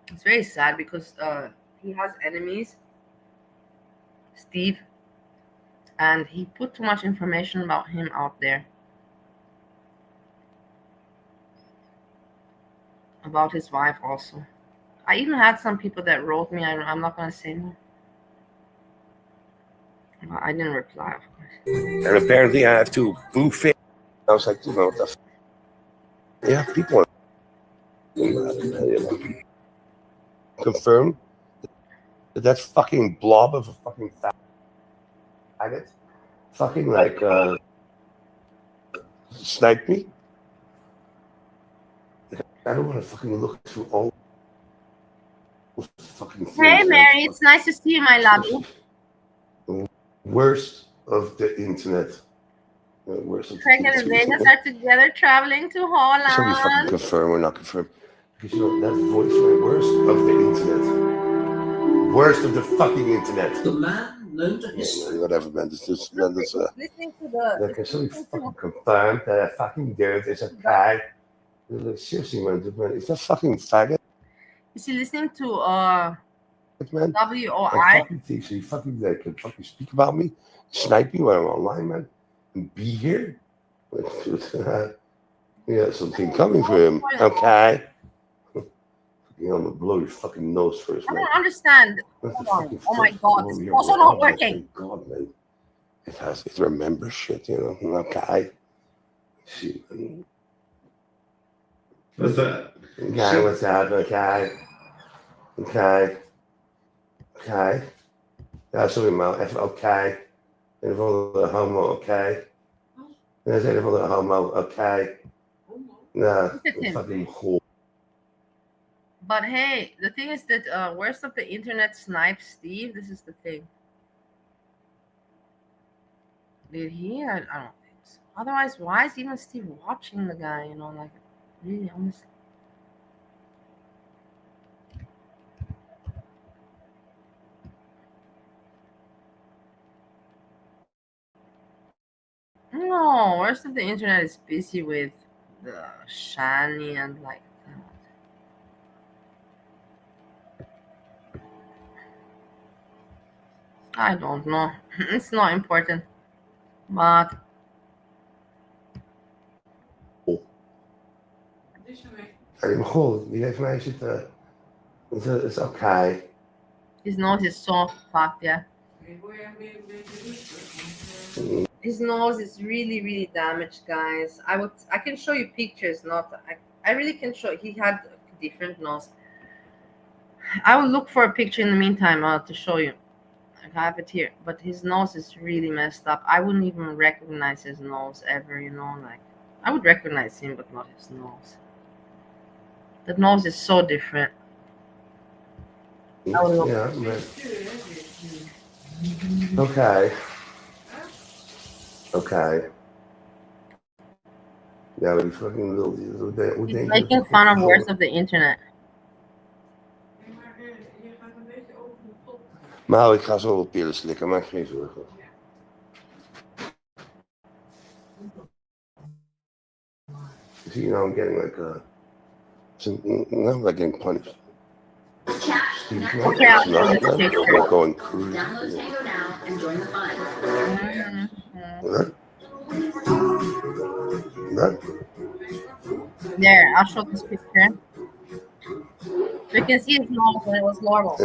Speaker 1: It's very sad because he has enemies, Steve, and he put too much information about him out there. About his wife also. I even had some people that wrote me. I'm not going to say more. I didn't reply, of course.
Speaker 3: And apparently I have to blue face. I was like, what the yeah, people confirm that fucking blob of a fucking faggot fucking like sniped me. I don't want to fucking look through all fucking things.
Speaker 1: Hey Mary, it's nice to see you, my love.
Speaker 3: Worst of the internet. Worst of
Speaker 1: Craig and Vegas are together traveling to Holland.
Speaker 3: Somebody fucking confirm or not confirm. Because that voice, man, worst of the internet. Worst of the fucking internet. The man known to history. Whatever, man. This
Speaker 1: listening to the.
Speaker 3: Can somebody fucking confirm that a fucking dude is a guy? Seriously, man, is that fucking faggot?
Speaker 1: Is he listening to
Speaker 3: man?
Speaker 1: WOI?
Speaker 3: Fucking thing, so you fucking can fucking speak about me, snipe me when I'm online, man, and be here. Yeah, something coming for him. Okay. I'm gonna blow your fucking nose first, man.
Speaker 1: I don't understand. Oh my god, it's also not working.
Speaker 3: God, man. It remembers shit, Okay. See, man.
Speaker 8: What's that?
Speaker 3: Okay, what's that? Okay. Yeah, sorry, man. Okay. And if all the homo, okay. En hij zei van, homo, oké. Nou,
Speaker 1: Look at him.
Speaker 3: fucking goal.
Speaker 1: But hey, the thing is that worst of the internet snipes Steve. This is the thing. Did he? I don't think so. Otherwise, why is even Steve watching the guy? You know, like really honestly. No, worst of the internet is busy with the shiny and like that. I don't know. It's not important. But
Speaker 3: Hij zei, goh, die heeft mij zitten. Het is oké.
Speaker 1: his nose is so fucked, yeah. His nose is really, really damaged, guys. I can show you pictures, not I really can show. He had a different nose. I will look for a picture in the meantime to show you. I have it here, but his nose is really messed up. I wouldn't even recognize his nose ever, you know, like I would recognize him, but not his nose. The nose is so different. I will look.
Speaker 3: Ja, maar... Oké. Oké. Ja, maar die fucking lul, hoe denk
Speaker 1: He's
Speaker 3: je
Speaker 1: making fun of worst of the internet.
Speaker 3: Nou, ik ga zo wel pillen slikken, maak geen zorgen. See, now I'm getting like now I'm like getting punished.
Speaker 1: Okay, I'll show this picture.
Speaker 3: Like going cruise.
Speaker 8: Download Tango now and join the fun.
Speaker 1: There, I'll show this picture. You can see his nose when it was normal.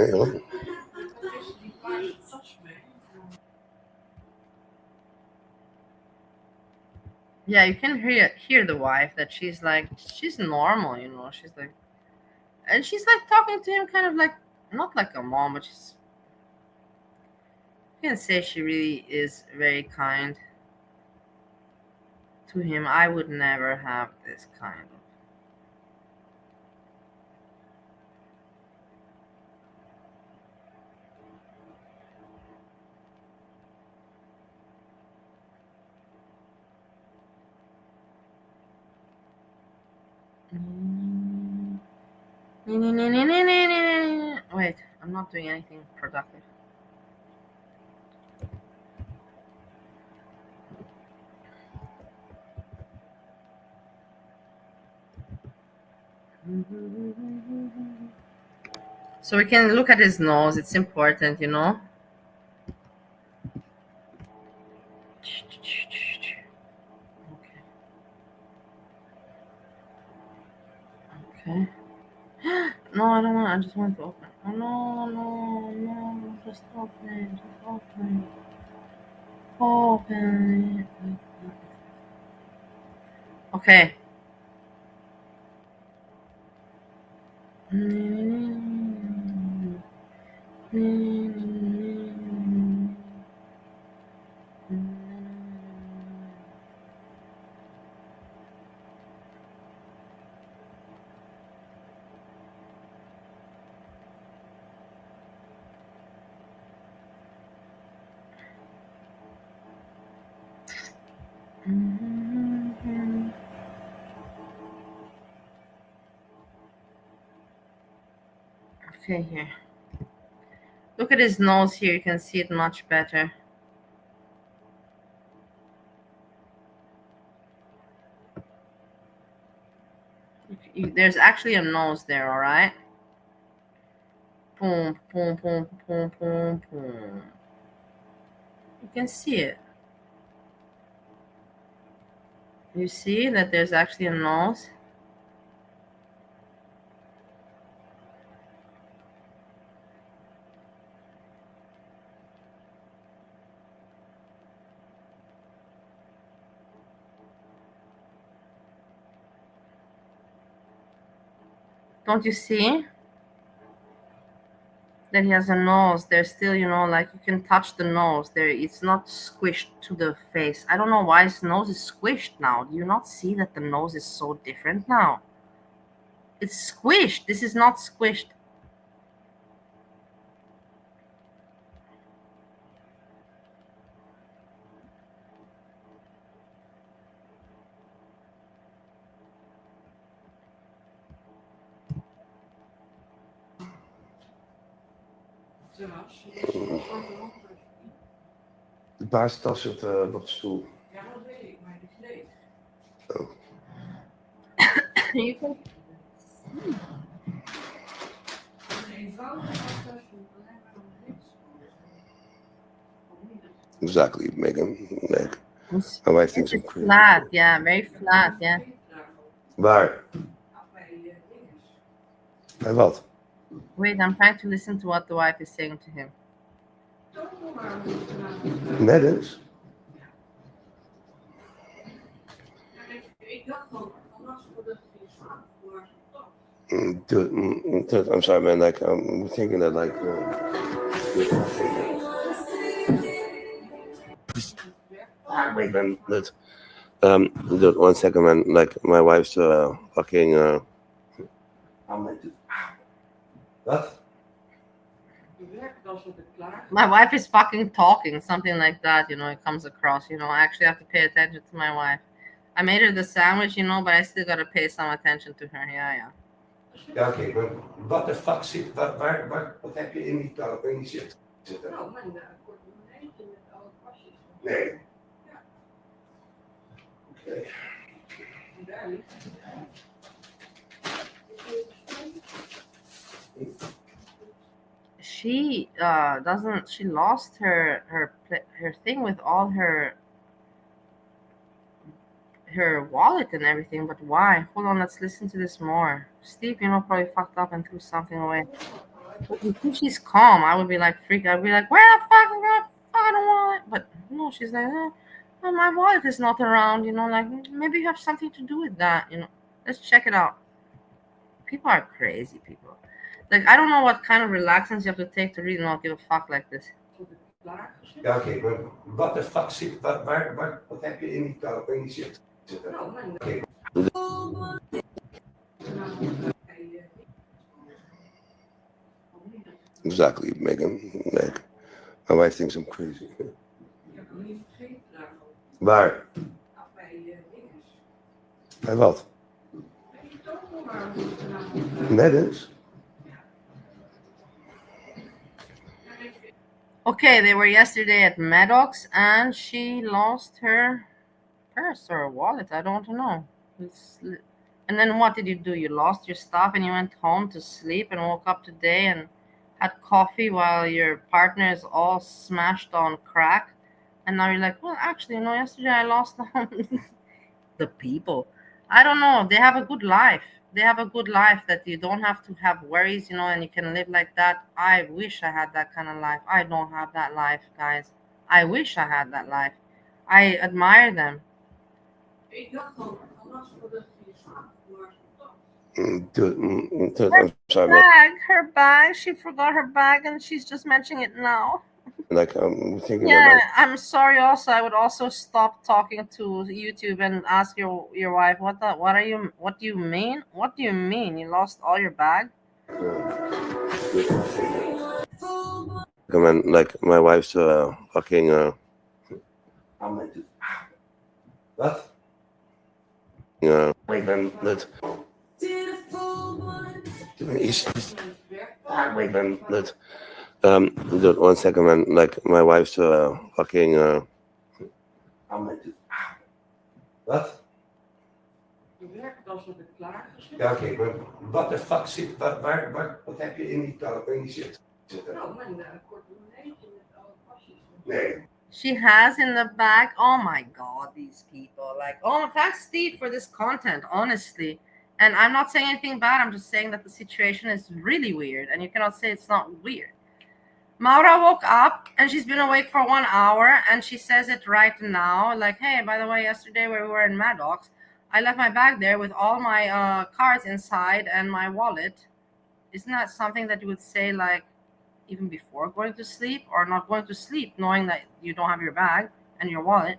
Speaker 1: Yeah, you can hear the wife that she's normal, you know. She's like, and she's like talking to him kind of like not like a mom, but you can say she really is very kind to him. I would never have this kind of. Wait, I'm not doing anything productive. So we can look at his nose. It's important, you know. Okay. No, I don't want. I just want to open. Oh no! Just open it. Just open it. Open it. Okay. Okay, here. Look at his nose here. You can see it much better. There's actually a nose there, all right? Boom, boom, boom, boom, boom, boom. You can see it. You see that there's actually a nose? Don't you see? that he has a nose. There's still, like you can touch the nose. There, it's not squished to the face. I don't know why his nose is squished now. Do you not see that the nose is so different now? It's squished. This is not squished.
Speaker 3: De baastas zit op de stoel.
Speaker 6: Ja, dat weet ik, maar die is leeg.
Speaker 3: Oh.
Speaker 1: You can.
Speaker 3: Exactly, Megan. Like,
Speaker 1: It's,
Speaker 3: my wife thinks I'm
Speaker 1: it's
Speaker 3: crazy.
Speaker 1: flat, yeah, very flat, yeah.
Speaker 3: Waar? Bij wat?
Speaker 1: Wait, I'm trying to listen to what the wife is saying to him.
Speaker 3: Net eens? Dude, I'm sorry, man. Like, I'm thinking that, like, wait, man. Dude, 1 second, man. Like, my wife's fucking. What?
Speaker 1: My wife is fucking talking, something like that, it comes across, I actually have to pay attention to my wife. I made her the sandwich, but I still gotta pay some attention to her, yeah.
Speaker 3: Ja, oké, maar wat de fuck zit, wat heb je in die shit zitten?
Speaker 6: Nou, mijn portemonneetje met alle pasjes.
Speaker 3: Nee. Ja. Oké.
Speaker 6: Daar ligt
Speaker 1: She doesn't. She lost her thing with all her wallet and everything. But why? Hold on, let's listen to this more. Steve, probably fucked up and threw something away. But if she's calm, I would be like freak. I'd be like, where the fuck is my fucking wallet? But no, she's like, oh, my wallet is not around. Like maybe you have something to do with that. Let's check it out. People are crazy, people. Like, I don't know what kind of relaxants you have to take to really not give a fuck like this.
Speaker 3: Ja, oké, maar wat de fuck zit, wat heb je in die shit zitten?
Speaker 6: Nou, mijn
Speaker 3: Oké. Exactly, Megan. Like, my wife thinks I'm crazy.
Speaker 6: Ik heb hem niet vergeten daarvan.
Speaker 3: Waar?
Speaker 6: Bij dinges.
Speaker 3: Bij wat?
Speaker 6: Bij die topo waar we
Speaker 3: Net eens?
Speaker 1: Okay, they were yesterday at Maddox and she lost her purse or wallet. I don't know. And then what did you do? You lost your stuff and you went home to sleep and woke up today and had coffee while your partner is all smashed on crack. And now you're like, well, actually, yesterday I lost the people. I don't know. They have a good life. They have a good life that you don't have to have worries, and you can live like that. I wish I had that kind of life. I don't have that life, guys. I wish I had that life. I admire them.
Speaker 6: Ik dacht al vannacht voordat je slaapt, maar
Speaker 3: Dude, I'm sorry, man.
Speaker 1: Her bag. She forgot her bag and she's just mentioning it now.
Speaker 3: Like, I'm thinking
Speaker 1: Yeah,
Speaker 3: that,
Speaker 1: I'm sorry. Also, I would also stop talking to YouTube and ask your wife, what do you mean? What do you mean? You lost all your bag?
Speaker 3: like my wife's fucking. What? Wait, man. Wait, man. Dude, 1 second, man. Like, my wife's fucking. Wat?
Speaker 6: je werkt alsof het klaar is.
Speaker 3: Ja, oké, maar wat de fuck zit, wat heb je in die shit zitten?
Speaker 6: Nou, mijn portemonneetje met alle pasjes.
Speaker 3: Nee.
Speaker 1: She has in the bag. Oh my God, these people. Like, oh, thanks, Steve, for this content, honestly. And I'm not saying anything bad. I'm just saying that the situation is really weird. And you cannot say it's not weird. Maura woke up and she's been awake for 1 hour. And she says it right now. Like, hey, by the way, yesterday when we were in Maddox, I left my bag there with all my cards inside and my wallet. Isn't that something that you would say, like, even before going to sleep, or not going to sleep knowing that you don't have your bag and your wallet,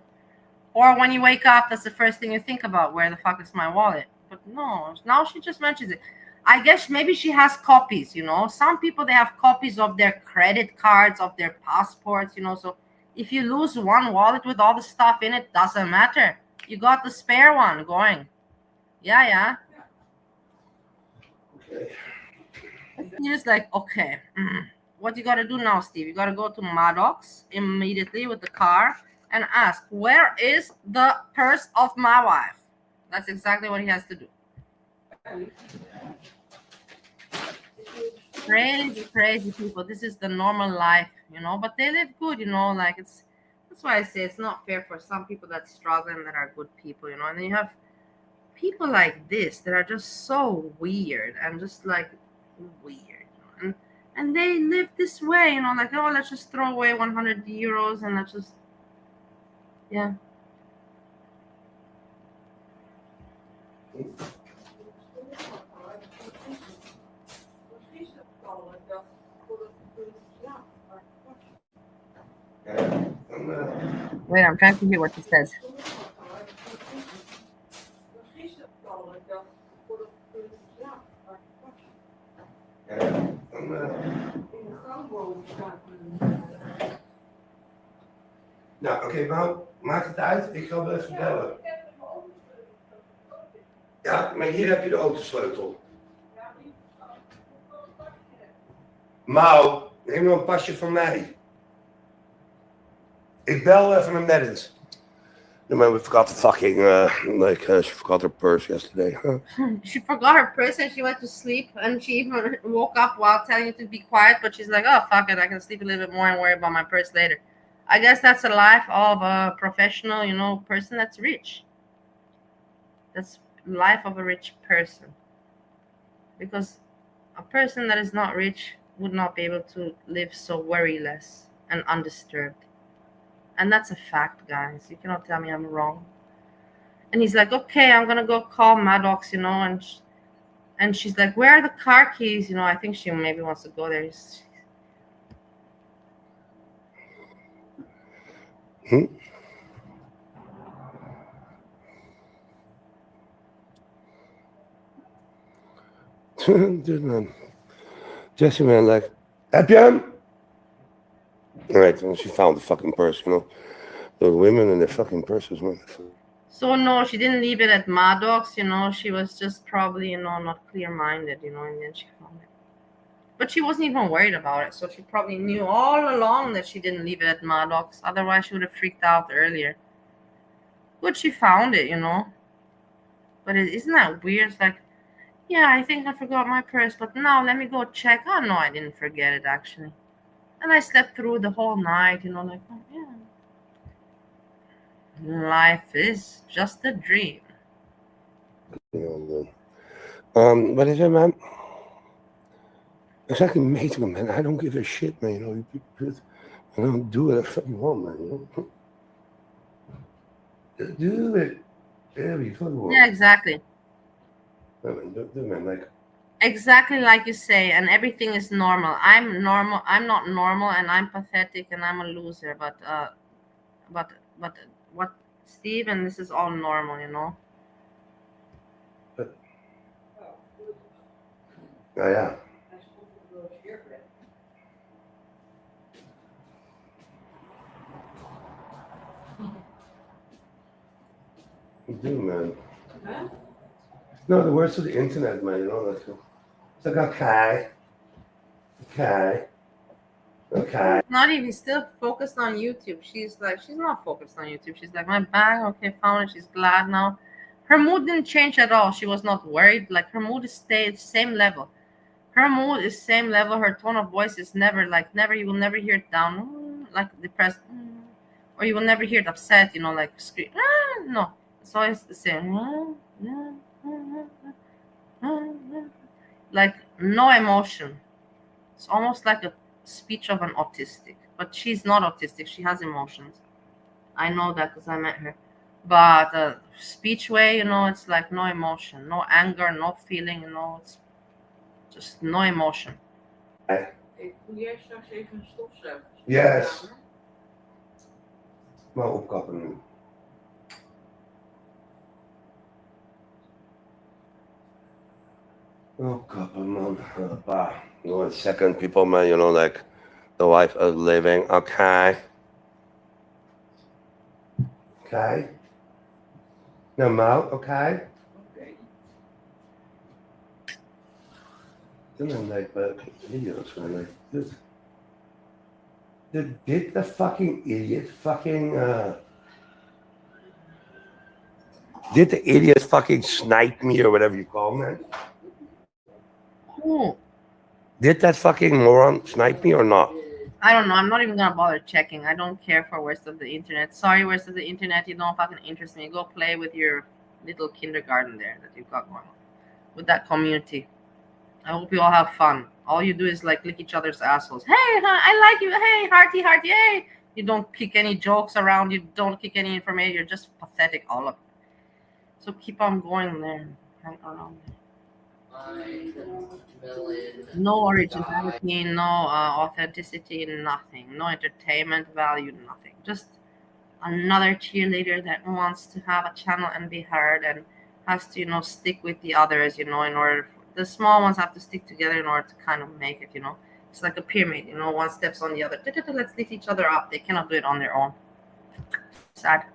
Speaker 1: or when you wake up, that's the first thing you think about, where the fuck is my wallet? But no, now she just mentions it. I guess maybe she has copies, you know. Some people, they have copies of their credit cards, of their passports, you know. So if you lose one wallet with all the stuff in it, doesn't matter. You got the spare one going. Yeah.
Speaker 3: Okay.
Speaker 1: Steve's like, okay, what you gotta do now, Steve? You gotta go to Maddox immediately with the car and ask, where is the purse of my wife? That's exactly what he has to do. Crazy people. This is the normal life, you know, but they live good, you know, like that's why I say it's not fair for some people that struggle and that are good people, you know, and then you have people like this that are just so weird and just like weird, you know? And they live this way, you know, like, oh, let's just throw away 100 euros and let's just, yeah. Wait, I'm trying to hear what he says.
Speaker 3: Nou, oké, maar maakt het uit? Ik ga wel even bellen. Ja, maar hier heb je de autosleutel. Mau, neem nou een pasje van mij. Ik bel even met Meddens. No, man, we forgot the fucking, she forgot her purse yesterday. Huh?
Speaker 1: She forgot her purse and she went to sleep, and she even woke up while telling you to be quiet, but she's like, oh, fuck it, I can sleep a little bit more and worry about my purse later. I guess that's the life of a professional, you know, person that's rich. That's life of a rich person. Because a person that is not rich would not be able to live so worryless and undisturbed. And that's a fact, guys. You cannot tell me I'm wrong. And he's like, okay, I'm gonna go call Maddox, you know, and she's like, where are the car keys? You know, I think she maybe wants to go there.
Speaker 3: Dude, man. Jesse, man, like, heb je hem? Alright, well, she found the fucking purse, you know. Those women and their fucking purses, man.
Speaker 1: So no, she didn't leave it at Maddox, you know. She was just probably, you know, not clear-minded, you know, and then she found it. But she wasn't even worried about it, so she probably knew all along that she didn't leave it at Maddox. Otherwise, she would have freaked out earlier. But she found it, you know. But isn't that weird? It's like, yeah, I think I forgot my purse, but now let me go check. Oh, no, I didn't forget it, actually. And I slept through the whole night, you know, like, oh, yeah. Life is just a dream.
Speaker 3: What is it, man? It's like amazing, man. I don't give a shit, man. You know, I don't do what the fuck you want, man. You know? Just do it.
Speaker 1: Yeah, exactly.
Speaker 3: Man, like,
Speaker 1: exactly like you say, and everything is normal. I'm normal. I'm not normal, and I'm pathetic, and I'm a loser. But what, Steve? And this is all normal, you know.
Speaker 3: Oh yeah. You do, man. Huh? No, the words of the internet, man. You know, like, it's like okay.
Speaker 1: Not even still focused on YouTube. She's not focused on YouTube. She's like, my bag, okay, found it. She's glad now. Her mood didn't change at all. She was not worried. Like, her mood stayed same level. Her mood is same level. Her tone of voice is never. You will never hear it down, like depressed, or you will never hear it upset, you know, like scream. No, it's always the same. Like, no emotion. It's almost like a speech of an autistic, but she's not autistic. She has emotions. I know that because I met her. But speech way, you know, it's like no emotion, no anger, no feeling, you know, it's just no emotion.
Speaker 6: Doe jij straks even een stofzuiger?
Speaker 3: Yes. Maar opkappen nu. Opkappen, man. You want second people, man, you know, like the wife is living. Okay. Okay. Normaal, okay.
Speaker 6: Oké.
Speaker 3: Dan lijkt me idiots gewoon like this. Did the fucking idiot fucking did the idiot fucking snipe me or whatever you call him, man?
Speaker 1: Who?
Speaker 3: Did that fucking moron snipe me or not?
Speaker 1: I don't know. I'm not even gonna bother checking. I don't care for rest of the internet. Sorry, rest of the internet. You don't fucking interest me. Go play with your little kindergarten there that you've got going on with that community. I hope you all have fun. All you do is like lick each other's assholes. Hey, I like you. Hey, hearty, hearty. Hey. You don't kick any jokes around. You don't kick any information. You're just pathetic, all of it. So keep on going there. Hang around there. No originality, no authenticity, nothing. No entertainment value, nothing. Just another cheerleader that wants to have a channel and be heard and has to, stick with the others, in order. The small ones have to stick together in order to kind of make it, It's like a pyramid, one steps on the other. Let's lift each other up. They cannot do it on their own. Sad.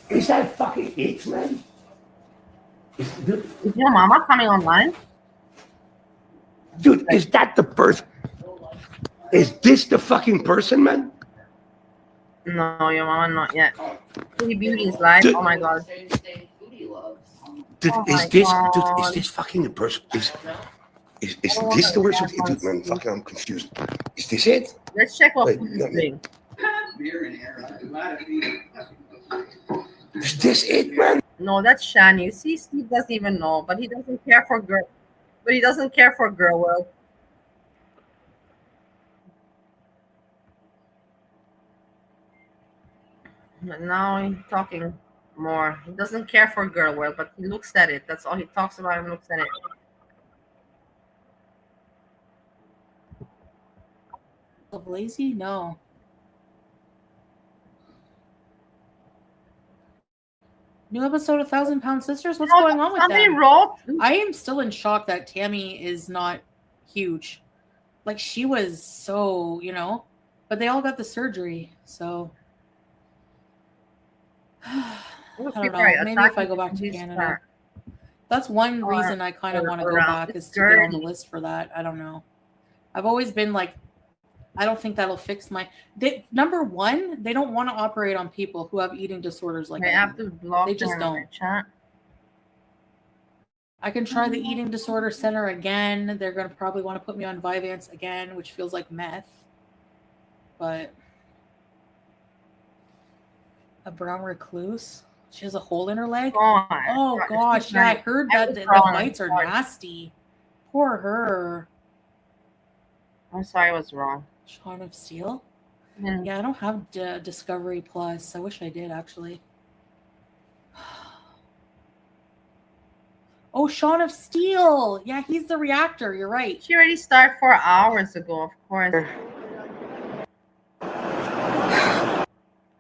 Speaker 3: Is that fucking it, man?
Speaker 1: Is your mama coming online?
Speaker 3: Dude, is that the person? Is this the fucking person, man?
Speaker 1: No, your mama not yet. Pretty Beauty is live.
Speaker 3: Dude.
Speaker 1: Oh my god.
Speaker 3: Dude,
Speaker 1: Oh
Speaker 3: is
Speaker 1: my
Speaker 3: this
Speaker 1: God.
Speaker 3: dude, is this fucking the person? Is
Speaker 1: Oh
Speaker 3: this the
Speaker 1: my
Speaker 3: person?
Speaker 1: God.
Speaker 3: Dude, man, fucking I'm confused. Is this it?
Speaker 1: Let's check what
Speaker 3: Wait,
Speaker 1: food is
Speaker 3: let me-
Speaker 1: doing.
Speaker 3: Is this it, man?
Speaker 1: No, that's Shani. You see, Steve doesn't even know, but he doesn't care for girl. But he doesn't care for girl world. But now he's talking more. He doesn't care for girl world, but he looks at it. That's all he talks about and looks at it.
Speaker 9: Lazy? No. New episode of 1,000-Pound Sisters? What's going on with
Speaker 1: Somebody
Speaker 9: them?
Speaker 1: wrote.
Speaker 9: I am still in shock that Tammy is not huge. Like, she was so, but they all got the surgery, so I don't know. Maybe if I go back to Canada. That's one reason I kind of want to go back, is to get on the list for that. I don't know. I've always been like, I don't think that'll fix my. Number one, they don't want to operate on people who have eating disorders like
Speaker 1: They have to block.
Speaker 9: They just don't.
Speaker 1: Chat.
Speaker 9: I can try the eating disorder center again. They're going to probably want to put me on Vyvanse again, which feels like meth. But a brown recluse. She has a hole in her leg. Oh gosh, yeah, I heard that the bites are nasty. Poor her.
Speaker 1: I'm sorry, I was wrong.
Speaker 9: Shaun of Steel?
Speaker 1: Mm.
Speaker 9: Yeah, I don't have Discovery Plus. I wish I did, actually. Oh, Shaun of Steel! Yeah, he's the reactor. You're right.
Speaker 1: She already started 4 hours ago, of course.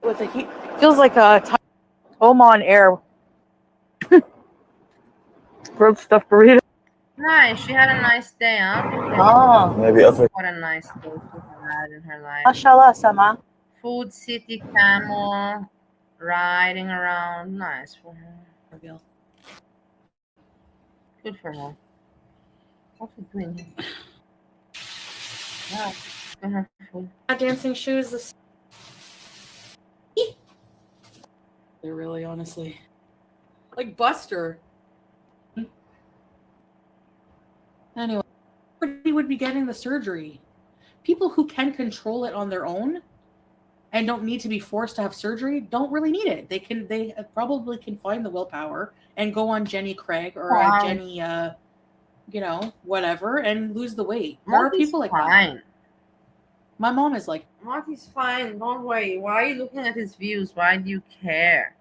Speaker 10: With the heat, feels like a home on air. Grilled stuffed burrito.
Speaker 1: Nice. She had a nice day, huh?
Speaker 10: Oh,
Speaker 3: maybe other.
Speaker 1: What a nice day she had in her life.
Speaker 10: Mashallah, Sama.
Speaker 1: Food City Camel, riding around. Nice for her. Good for her. What's she doing here? Wow. Her food.
Speaker 9: Dancing shoes. They're really, honestly. Like Buster. Anyway, everybody would be getting the surgery. People who can control it on their own and don't need to be forced to have surgery don't really need it. They probably can find the willpower and go on Jenny Craig or Jenny, whatever, and lose the weight. There are people like that. My mom is like,
Speaker 1: Marty's fine. Don't worry. Why are you looking at his views? Why do you care?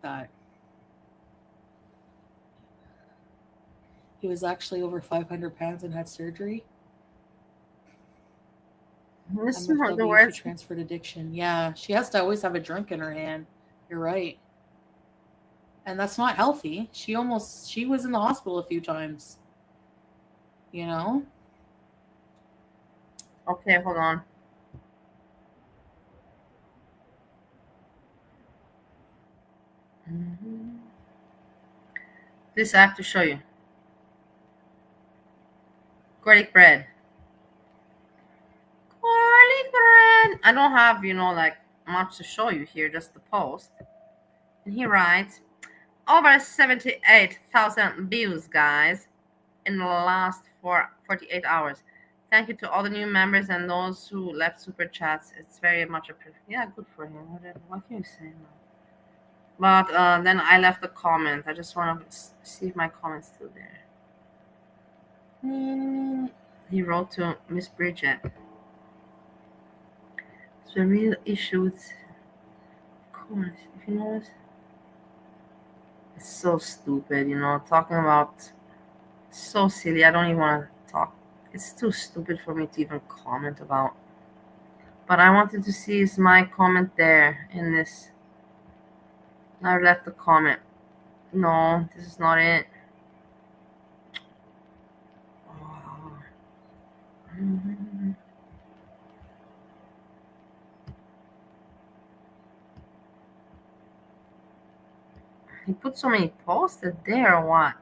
Speaker 9: that. He was actually over 500 pounds and had surgery.
Speaker 1: This is not the
Speaker 9: MFW,
Speaker 1: words.
Speaker 9: she transferred addiction. Yeah, she has to always have a drink in her hand. You're right. And that's not healthy. She was in the hospital a few times. You know?
Speaker 1: Okay, hold on. This I have to show you. Garlic bread. Garlic bread. I don't have, like much to show you here, just the post. And he writes, over 78,000 views, guys, in the last 48 hours. Thank you to all the new members and those who left super chats. It's very much appreciated. Yeah, good for him. What can you say now? But then I left a comment. I just want to see if my comment's still there. He wrote to Miss Bridget. It's a real issue with, of course, if you notice. It's so stupid, talking about, so silly. I don't even want to talk. It's too stupid for me to even comment about. But I wanted to see, is my comment there in this? I left a comment. No, this is not it. Oh. He put so many posts there or what?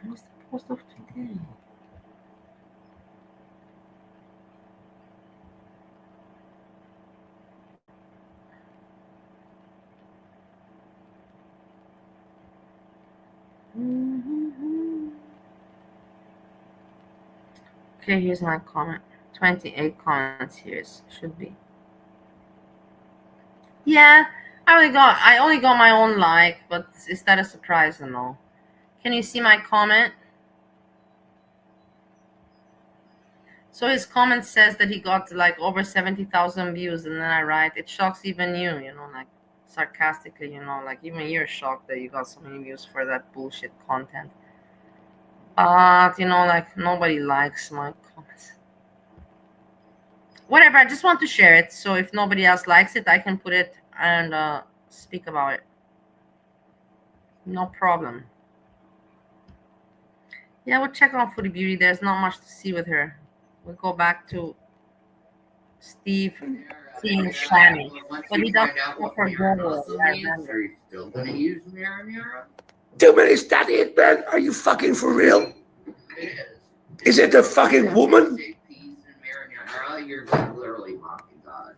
Speaker 1: What's the post of today? Okay, here's my comment. 28 comments here should be. Yeah, I only got my own like, but is that a surprise or no? Can you see my comment? So his comment says that he got like over 70,000 views, and then I write, it shocks even you, like sarcastically, like even you're shocked that you got so many views for that bullshit content. But like nobody likes my comments. Whatever, I just want to share it, so if nobody else likes it, I can put it and speak about it. No problem. Yeah, we'll check on Foodie Beauty. There's not much to see with her. We'll go back to Steve seeing Shani. But he doesn't look for Google.
Speaker 11: Still gonna use Mirror?
Speaker 3: 2 minutes, that it, man? Are you fucking for real? Is it a fucking woman?
Speaker 11: You're like literally mocking God.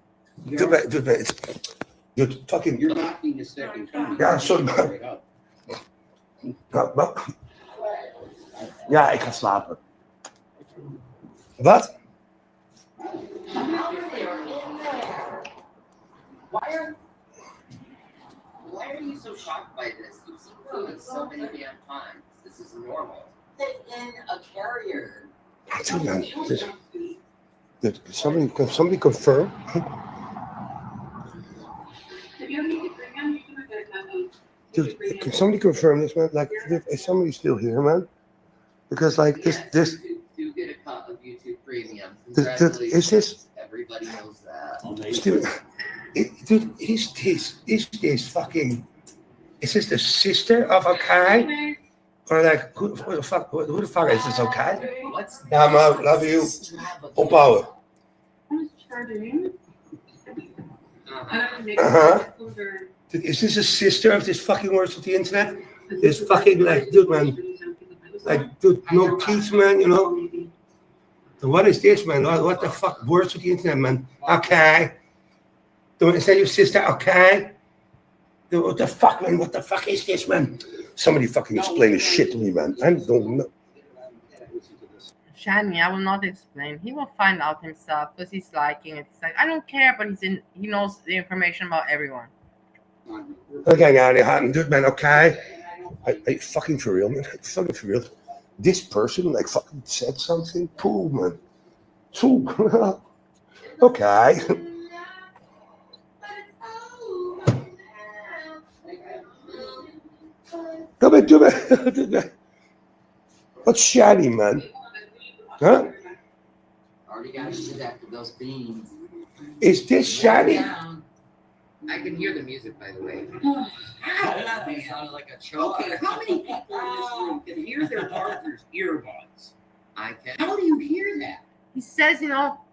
Speaker 3: Dude, fucking.
Speaker 11: You're mocking the second coming.
Speaker 3: Ja, sorry, man. Ja, ik ga slapen. Wat?
Speaker 11: Why are you so shocked by this? You've seen food so many damn times. This is normal. In a carrier.
Speaker 3: Can somebody confirm? Dude, can somebody confirm this, man? Like, is somebody still here, man? Because, like, this.
Speaker 11: Do get a cut of YouTube Premium.
Speaker 3: Is this?
Speaker 11: Everybody knows that.
Speaker 3: Dude, is this fucking? Is this the sister of Akai? Or like, who the fuck is this, okay? Yeah, man, love you. Opbouwen. Is this a sister of this fucking words of the internet? This fucking, like, dude, man. Like, dude, no teeth, man, What is this, man? What the fuck? Words of the internet, man. Okay. Is that your sister? Okay. Dude, what the fuck, man? What the fuck is this, man? Somebody fucking explain this shit to me, man. I don't know.
Speaker 1: Shani, I will not explain. He will find out himself because he's liking it. He's like, I don't care, but he knows the information about everyone.
Speaker 3: Okay, dude, man, okay. I fucking for real, man. Fucking for real. This person, like, fucking said something. Cool, man. Cool. Okay. Come and do it. What's shiny, man? Huh?
Speaker 11: Already got shit after those beans.
Speaker 3: Is this shiny?
Speaker 11: I can hear the music, by the way. It sounded like a choke. Okay, how many people in this room can hear their partner's earbuds? I can. How do you hear that?
Speaker 1: He says,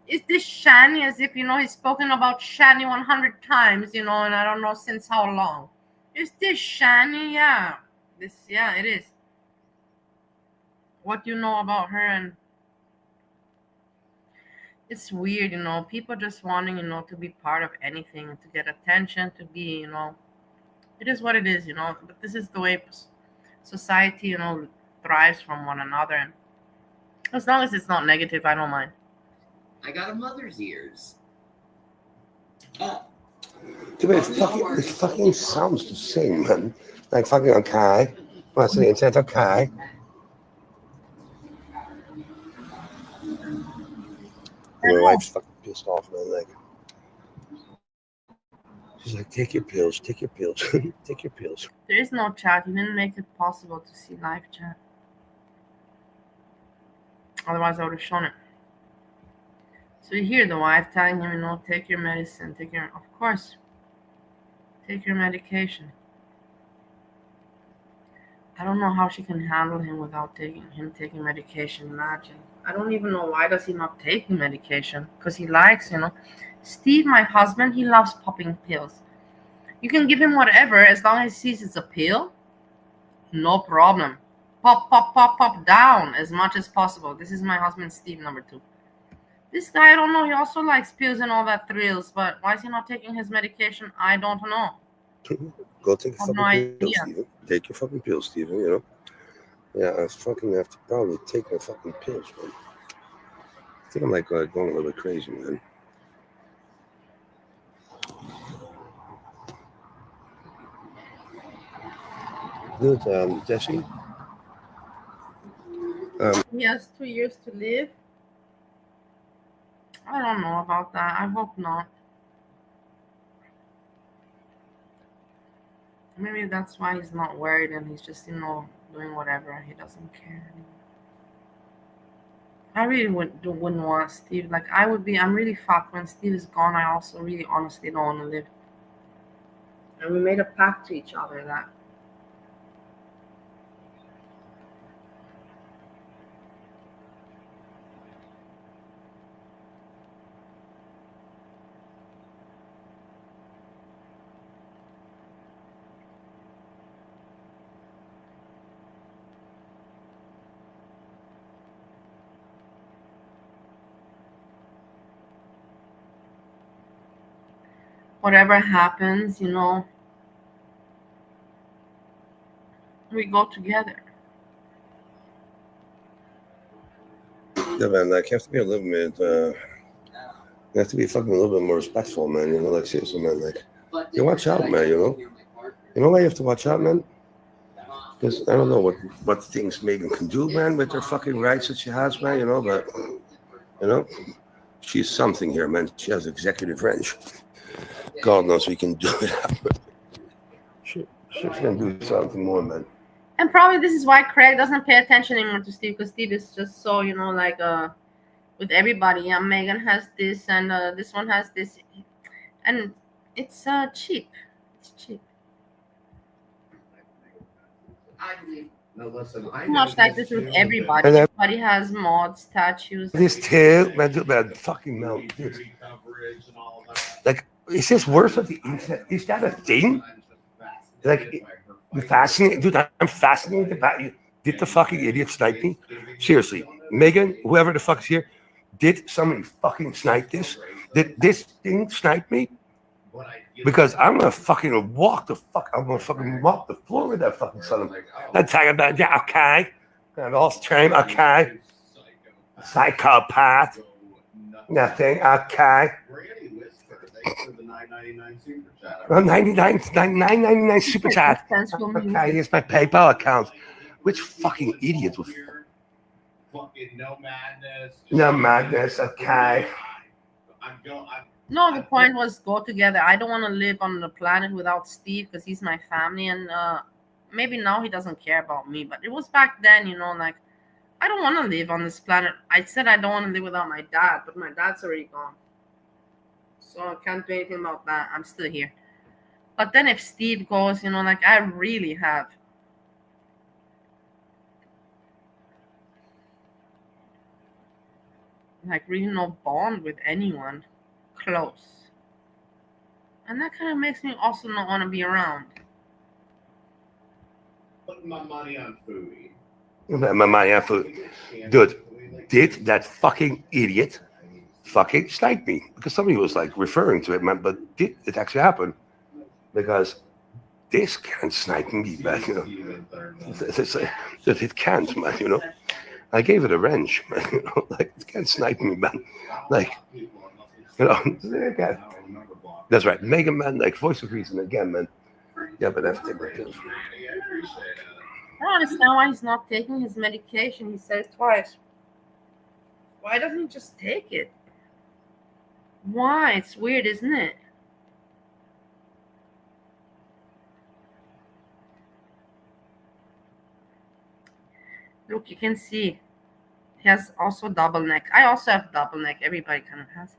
Speaker 1: is this shiny? As if, he's spoken about shiny 100 times, and I don't know since how long. Is this shiny? Yeah. Yeah, it is. What do you know about her? And it's weird, people just wanting, to be part of anything, to get attention, to be, it is what it is, but this is the way society, thrives from one another. And as long as it's not negative, I don't mind.
Speaker 11: I got a mother's ears.
Speaker 3: Dude, it fucking sounds the same, man. Like fucking okay. What's the intent? Okay. My wife's fucking pissed off, man. Like, she's like, take your pills, take your pills, take your pills.
Speaker 1: There is no chat. He didn't make it possible to see live chat. Otherwise, I would have shown it. So you hear the wife telling him, take your medicine, of course, take your medication. I don't know how she can handle him without taking medication. Imagine. I don't even know why does he not take the medication. Because he likes, Steve, my husband, he loves popping pills. You can give him whatever as long as he sees it's a pill. No problem. Pop, pop, pop, pop down as much as possible. This is my husband, Steve, number 2. This guy, I don't know. He also likes pills and all that thrills. But why is he not taking his medication? I don't know.
Speaker 3: Go take your fucking pills, Steven. Take your fucking pills, Steven, Yeah, I fucking have to probably take my fucking pills, man. I think I'm like going a little bit crazy, man. Good, Jesse.
Speaker 1: He has 2 years to live. I don't know about that. I hope not. Maybe that's why he's not worried and he's just, doing whatever. He doesn't care anymore. I really wouldn't want Steve. Like, I'm really fucked when Steve is gone. I also really honestly don't want to live. And we made a pact to each other that whatever happens, we go together.
Speaker 3: Yeah, man, like, you have to be a little bit, you have to be fucking a little bit more respectful, man, like, seriously, man, like, you watch out, man, You know why you have to watch out, man? Because I don't know what things Megan can do, man, with her fucking rights that she has, man, but, she's something here, man. She has executive range. God knows we can do it. She's going to do something more, man.
Speaker 1: And probably this is why Craig doesn't pay attention anymore to Steve, because Steve is just so, with everybody. Yeah, Megan has this, and this one has this. And it's cheap. It's cheap. Much like this with everybody. Everybody has mods, statues.
Speaker 3: This too, man, fucking no, dude. Like, is this worse of the internet? Is that a thing? Like, I'm fascinated, dude. I'm fascinated about you. Did the fucking idiot snipe me? Seriously, Megan, whoever the fuck is here, did somebody fucking snipe this? Did this thing snipe me? Because I'm gonna fucking walk the floor with that fucking son of a. I'm talking about, yeah, okay. I lost train, okay. Psychopath. Nothing, okay. Well, 999 super chat. Okay, here's my PayPal account. Which fucking idiot was
Speaker 12: fucking no madness.
Speaker 3: No madness, okay.
Speaker 1: No, the point was go together. I don't want to live on the planet without Steve because he's my family, and maybe now he doesn't care about me, but it was back then, you know, like, I don't want to live on this planet. I said I don't want to live without my dad, but my dad's already gone. So I can't do anything about that. I'm still here. But then if Steve goes, you know, like, I really have like really no bond with anyone close. And that kind of makes me also not want to be around.
Speaker 12: Putting my money on food.
Speaker 3: My money on food. Dude, did that fucking idiot fucking snipe me? Because somebody was like referring to it, man, but did it actually happen? Because this can't snipe me, man, you know. It can't, man, you know. I gave it a wrench, man, you know, like, it can't snipe me, man. Like, you know, that's right. Mega Man, like, voice of reason again, man. Yeah, but I have to take my pills.
Speaker 1: I don't understand why he's not taking his medication. He said it twice. Why doesn't he just take it? Why? It's weird, isn't it? Look, you can see he has also double neck. I also have double neck. Everybody kind of has.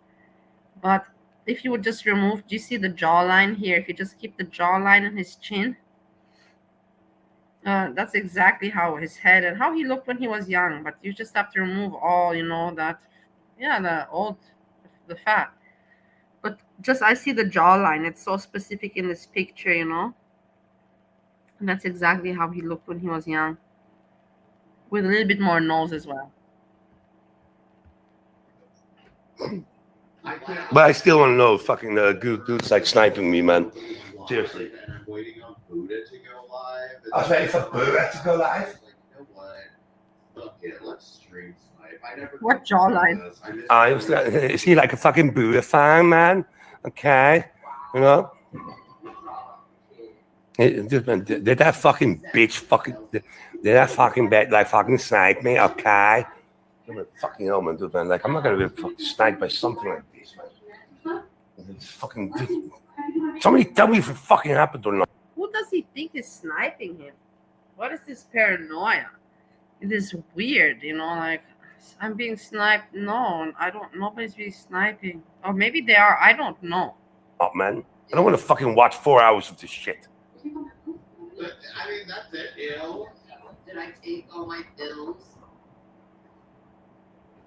Speaker 1: But if you would just remove, do you see the jawline here? If you just keep the jawline and his chin, that's exactly how his head and how he looked when he was young. But you just have to remove all, you know, that, yeah, the fat. But just, I see the jawline. It's so specific in this picture, you know. And that's exactly how he looked when he was young. With a little bit more nose as well.
Speaker 3: But I still want to know, fucking dude's like sniping me, man. Seriously.
Speaker 12: I'm waiting on Buddha to go live.
Speaker 3: I was waiting for Buddha to go live.
Speaker 12: Like, you know what? Fuck it, let's stream snipe. I never.
Speaker 1: What jawline?
Speaker 3: Is he like a fucking Buddha fan, man? Okay, you know. Did that fucking bitch fucking did that fucking bitch like fucking snipe me? Okay. Fucking hell, man, dude, man. Like, I'm not gonna be fucking sniped by something like this, man. It's fucking. Somebody tell me if it fucking happened or not.
Speaker 1: Who does he think is sniping him? What is this paranoia? It is weird, you know, like, I'm being sniped. No, I don't. Nobody's being sniping. Or maybe they are. I don't know.
Speaker 3: Oh, man. I don't want to fucking watch 4 hours of this shit.
Speaker 12: I mean, that's it. Ew.
Speaker 11: Did I take all my pills?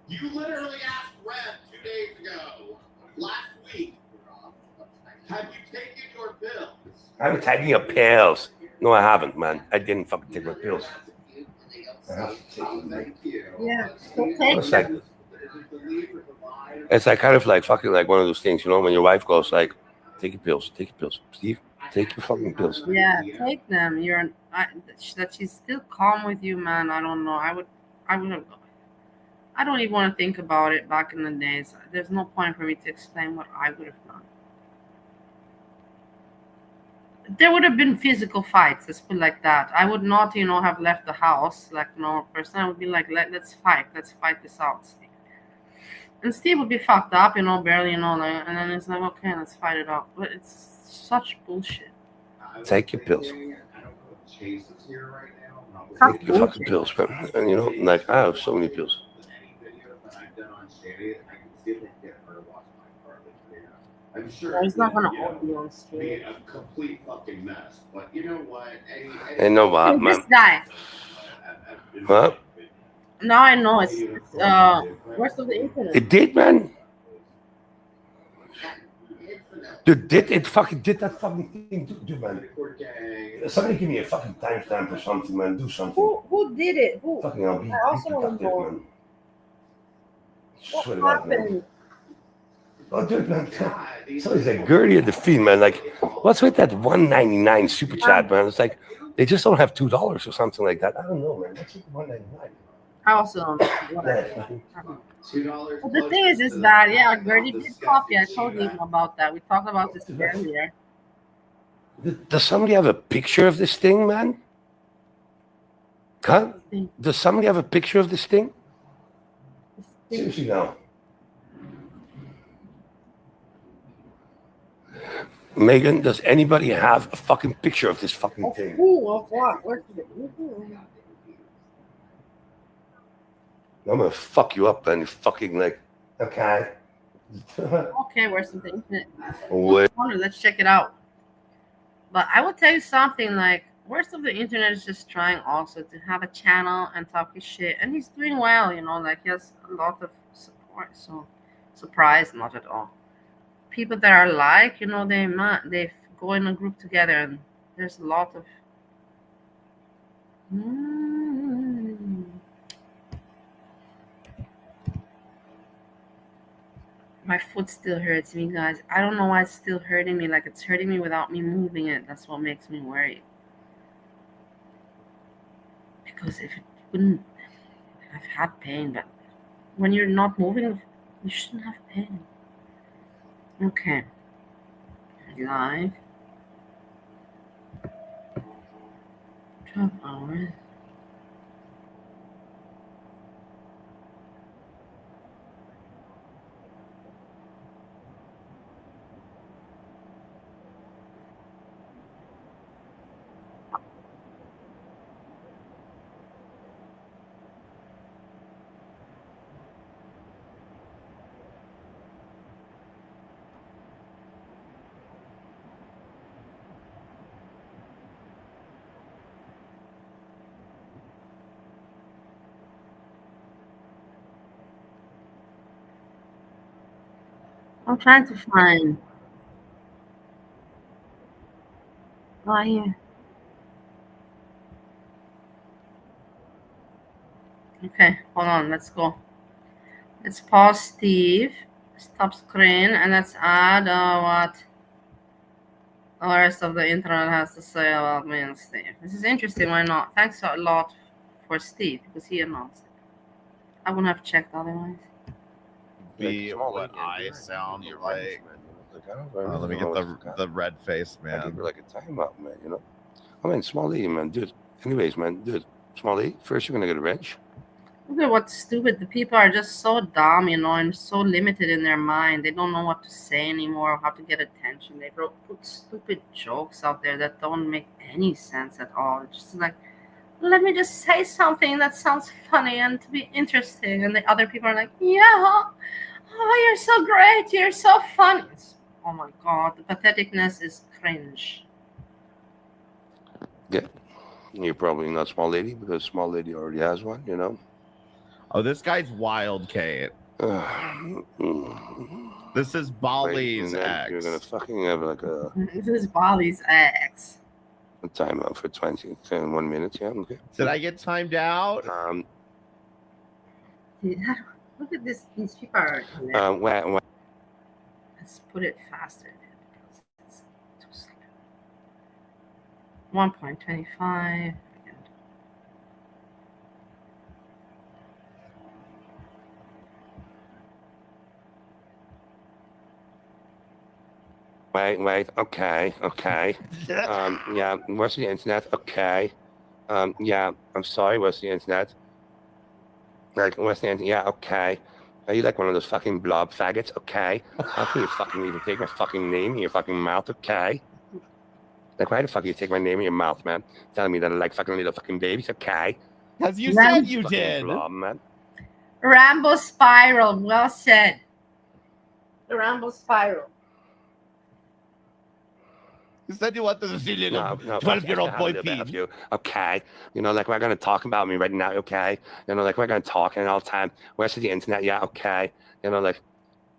Speaker 12: You literally asked Red 2 days ago, last week. Have you taken your pills?
Speaker 3: I haven't taken your pills. No, I haven't, man. I didn't fucking take my pills. I have to take them.
Speaker 12: Thank you.
Speaker 1: Yeah, okay.
Speaker 3: It's like kind of like fucking like one of those things, you know, when your wife goes like, take your pills, Steve, take your fucking pills.
Speaker 1: Yeah, take them. That she's still calm with you, man. I don't know. I would have. I don't even want to think about it back in the days. There's no point for me to explain what I would have done. There would have been physical fights, let's put it like that. I would not, you know, have left the house like a normal person. I would be like, let's fight this out, Steve. And Steve would be fucked up, you know, barely, you know, like, and then it's like, okay, let's fight it out. But it's such bullshit.
Speaker 3: Take your pills.
Speaker 12: Chase is here right now.
Speaker 3: Take your fucking pills, man. And you know, like, I have so many pills.
Speaker 12: I'm sure
Speaker 1: He's not gonna hold you on straight.
Speaker 12: A complete fucking mess. But you know what?
Speaker 3: And know what, man?
Speaker 1: This guy.
Speaker 3: Huh?
Speaker 1: Now I know it's worst of the internet.
Speaker 3: It did, man. Dude, did that fucking thing do, man? Somebody give me a fucking timestamp or something, man. Do something.
Speaker 1: Who did it? Who?
Speaker 3: Fucking I'll be
Speaker 1: I also want to know.
Speaker 3: man.
Speaker 1: What
Speaker 3: Swear to God,
Speaker 1: happened?
Speaker 3: man. Oh, dude, man. Somebody's like Gertie at the feed, man. Like, what's with that $1.99 super chat, man? It's like they just don't have $2 or something like that. I don't know, man. What's with $1.99?
Speaker 1: I also don't know.
Speaker 12: $2.
Speaker 1: But the thing is that, yeah, Gertie did coffee. I told you about that. We talked about this earlier.
Speaker 3: Does somebody have a picture of this thing, man? Huh? Does somebody have a picture of this thing? Seriously, now. Megan, does anybody have a fucking picture of this fucking thing?
Speaker 1: Of what? Where's the
Speaker 3: I'm gonna fuck you up and fucking like, okay.
Speaker 1: Okay, where's the internet?
Speaker 3: Wait.
Speaker 1: Let's check it out. But I will tell you something, like, worst of the internet is just trying also to have a channel and talk his shit. And he's doing well, you know, like he has a lot of support. So surprised, not at all. People that are like, you know, they go in a group together and there's a lot of My foot still hurts me, guys. I don't know why it's still hurting me. Like it's hurting me without me moving it. That's what makes me worried. Because if it wouldn't, I've had pain, but when you're not moving, you shouldn't have pain. Okay. Live. 12 hours. I'm trying to find. Oh, here. Okay, hold on. Let's go. Let's pause Steve. Stop screen, and let's add what the rest of the internet has to say about me and Steve. This is interesting. Why not? Thanks a lot for Steve because he announced it. I wouldn't have checked otherwise.
Speaker 13: Be what I sound like. Let me get the red face, man.
Speaker 3: I give her like a timeout, man. You know. I mean, Small E, man, dude. Anyways, man, dude. Small E. First, you're gonna get a wrench.
Speaker 1: Look at what's stupid. The people are just so dumb, you know, and so limited in their mind. They don't know what to say anymore, how to get attention. They put stupid jokes out there that don't make any sense at all. It's just like, let me just say something that sounds funny and to be interesting. And the other people are like, yeah, oh, you're so great. You're so funny. Oh my God. The patheticness is cringe.
Speaker 3: Yeah. You're probably not Small Lady because Small Lady already has one, you know.
Speaker 13: Oh, this guy's wild, Kate. This is Bali's ex.
Speaker 3: You're gonna fucking have like a.
Speaker 1: This is Bali's ex.
Speaker 3: A timeout for 1 minute. Yeah. Okay.
Speaker 13: Did I get timed out?
Speaker 1: Yeah. Look at this. These people are. Let's put it faster. 1.25.
Speaker 3: Wait. Okay. Yeah. What's the internet? Okay. Yeah. I'm sorry. What's the internet? Like, what's the internet? Yeah. Okay. Are you like one of those fucking blob faggots? Okay. How can you fucking even take my fucking name in your fucking mouth? Okay. Like, why the fuck you take my name in your mouth, man? Telling me that I like fucking little fucking babies? Okay.
Speaker 13: Because you said you did.
Speaker 3: Blob, man.
Speaker 1: Rambo Spiral. Well said. The Rambo Spiral.
Speaker 13: You said you wanted to see little 12-year-old boy pee.
Speaker 3: Okay. You know, like, we're going to talk about me right now, okay? You know, like, we're going to talk all the time. Where's the internet? Yeah, okay. You know, like,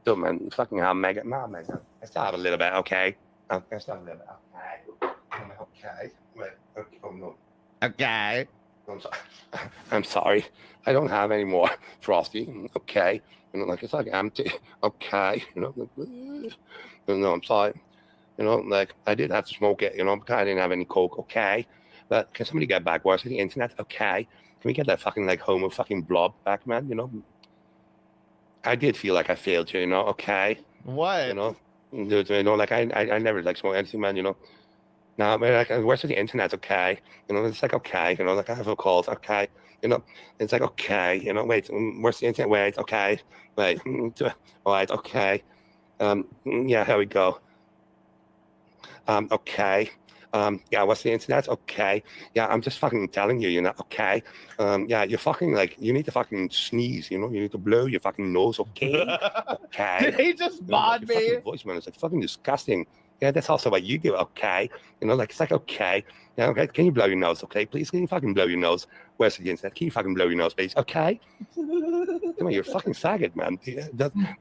Speaker 3: dude, man, fucking hell, Megan. Megan. I still have a little bit, okay? I still have a little bit, okay. Okay. Wait. Oh, no.
Speaker 13: Okay.
Speaker 3: I'm sorry. I don't have any more Frosty. Okay. You know, like, it's like empty. Okay. You know, like, no, I'm sorry. You know, like, I did have to smoke it, you know, because I didn't have any coke, okay? But can somebody get back? Where's the internet? Okay. Can we get that fucking, like, homo fucking blob back, man? You know? I did feel like I failed you, you know? Okay.
Speaker 13: What?
Speaker 3: You know? Dude, you know, like, I never, like, smoked anything, man, you know? Now, like, where's the internet? Okay. You know, it's like, okay. You know, like, I have a calls, okay. You know, it's like, okay. You know, wait, where's the internet? Wait, okay. Wait, all right, okay. Yeah, here we go. Okay. Yeah, what's the internet? Okay. Yeah, I'm just fucking telling you, okay. Yeah, you're fucking like, you need to fucking sneeze, you need to blow your fucking nose, okay? Okay.
Speaker 13: Did he just mod
Speaker 3: your
Speaker 13: me?
Speaker 3: fucking voice, man, it's like fucking disgusting. Yeah, that's also what you do, okay? Like, it's like, okay. Yeah, okay, can you blow your nose, okay? Please, can you fucking blow your nose? Where's the internet? Can you fucking blow your nose, please? Okay? Come on, you're a fucking faggot, man.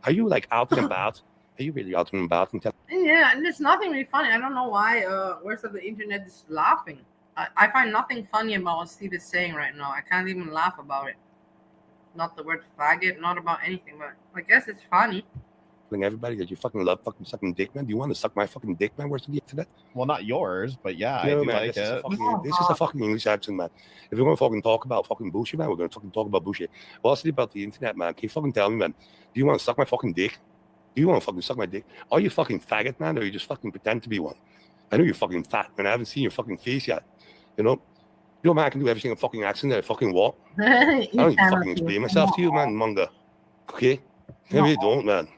Speaker 3: Are you, like, out and about? Are you really out and about?
Speaker 1: Yeah, and there's nothing really funny. I don't know why rest of the internet is laughing. I find nothing funny about what Steve is saying right now. I can't even laugh about it. Not the word faggot, not about anything, but I guess it's funny.
Speaker 3: Everybody that you fucking love fucking sucking dick, man. Do you want to suck my fucking dick, man? Where's the internet?
Speaker 13: Well, not yours, but yeah, I do
Speaker 3: man,
Speaker 13: like
Speaker 3: this
Speaker 13: it.
Speaker 3: This is a fucking English accent, man. If we're gonna fucking talk about fucking bullshit, man, we're gonna fucking talk about bullshit. What's it about the internet, man? Can you fucking tell me, man? Do you want to suck my fucking dick? Do you want to fucking suck my dick? Are you fucking faggot, man, or you just fucking pretend to be one? I know you're fucking fat, man. I haven't seen your fucking face yet. Man, I can do every single fucking accent that I fucking want. I don't even fucking explain myself to you, man, manga. Okay? Maybe you don't, man.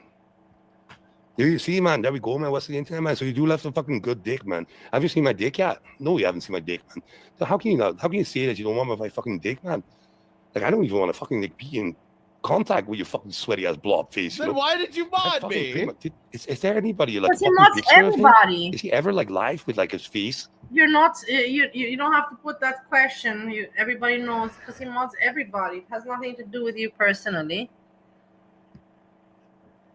Speaker 3: You see, man, there we go, man. What's the internet, man? So you do love some fucking good dick, man. Have you seen my dick yet? No, you haven't seen my dick, man. So how can you say that you don't want my fucking dick, man? Like, I don't even want to fucking like be in contact with your fucking sweaty ass blob face.
Speaker 13: Then why did you mod me?
Speaker 3: Is there anybody like?
Speaker 1: Because he mods everybody.
Speaker 3: Is he ever like live with like his face?
Speaker 1: You're not. You don't have to put that question. Everybody knows because he mods everybody. It has nothing to do with you personally.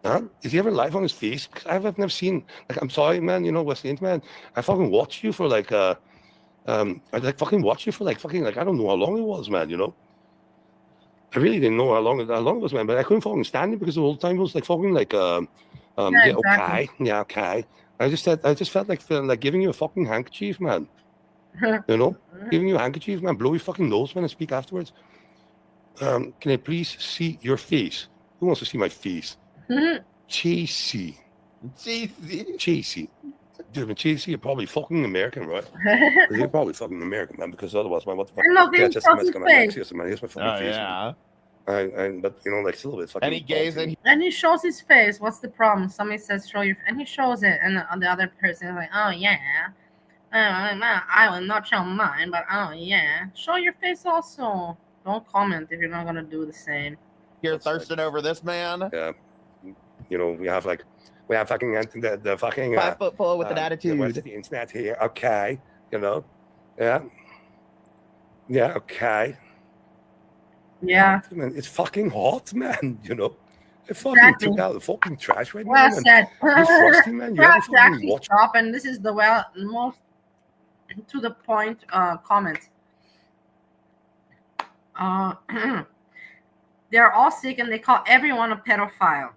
Speaker 3: Huh? Is he ever live on his face? Because I've never seen. Like, I'm sorry, man. What's the internet? I fucking watched you for like I like fucking watched you for like fucking like I don't know how long it was, man. I really didn't know how long it was, man. But I couldn't fucking stand it because the whole time it was like fucking like
Speaker 1: exactly.
Speaker 3: Okay, yeah, okay. I just felt like giving you a fucking handkerchief, man. Giving you a handkerchief, man. Blow your fucking nose, man, and speak afterwards. Can I please see your face? Who wants to see my face? Chasey. Dude, Chasey, you're probably fucking American, right? You're probably fucking American, man, because otherwise, man, what the fuck?
Speaker 1: Look, here's my face.
Speaker 3: Here's my fucking face.
Speaker 13: Yeah.
Speaker 3: But like still it's fucking.
Speaker 13: And he gays
Speaker 1: and he shows his face. What's the problem? Somebody says show your, and he shows it, and the other person is like, oh yeah, I will not show mine, but oh yeah, show your face also. Don't comment if you're not gonna do the same.
Speaker 13: You're thirsting over this man.
Speaker 3: Yeah, we have fucking the fucking
Speaker 13: 5'4" with an attitude.
Speaker 3: What's the internet here? Okay, yeah, okay.
Speaker 1: Yeah.
Speaker 3: Man, it's fucking hot, man. I fucking took out the fucking trash right now.
Speaker 1: Well said.
Speaker 3: You're frosty, man. You haven't fucking watched.
Speaker 1: Stop, and this is the most to the point comment. They're all sick, and they call everyone a pedophile,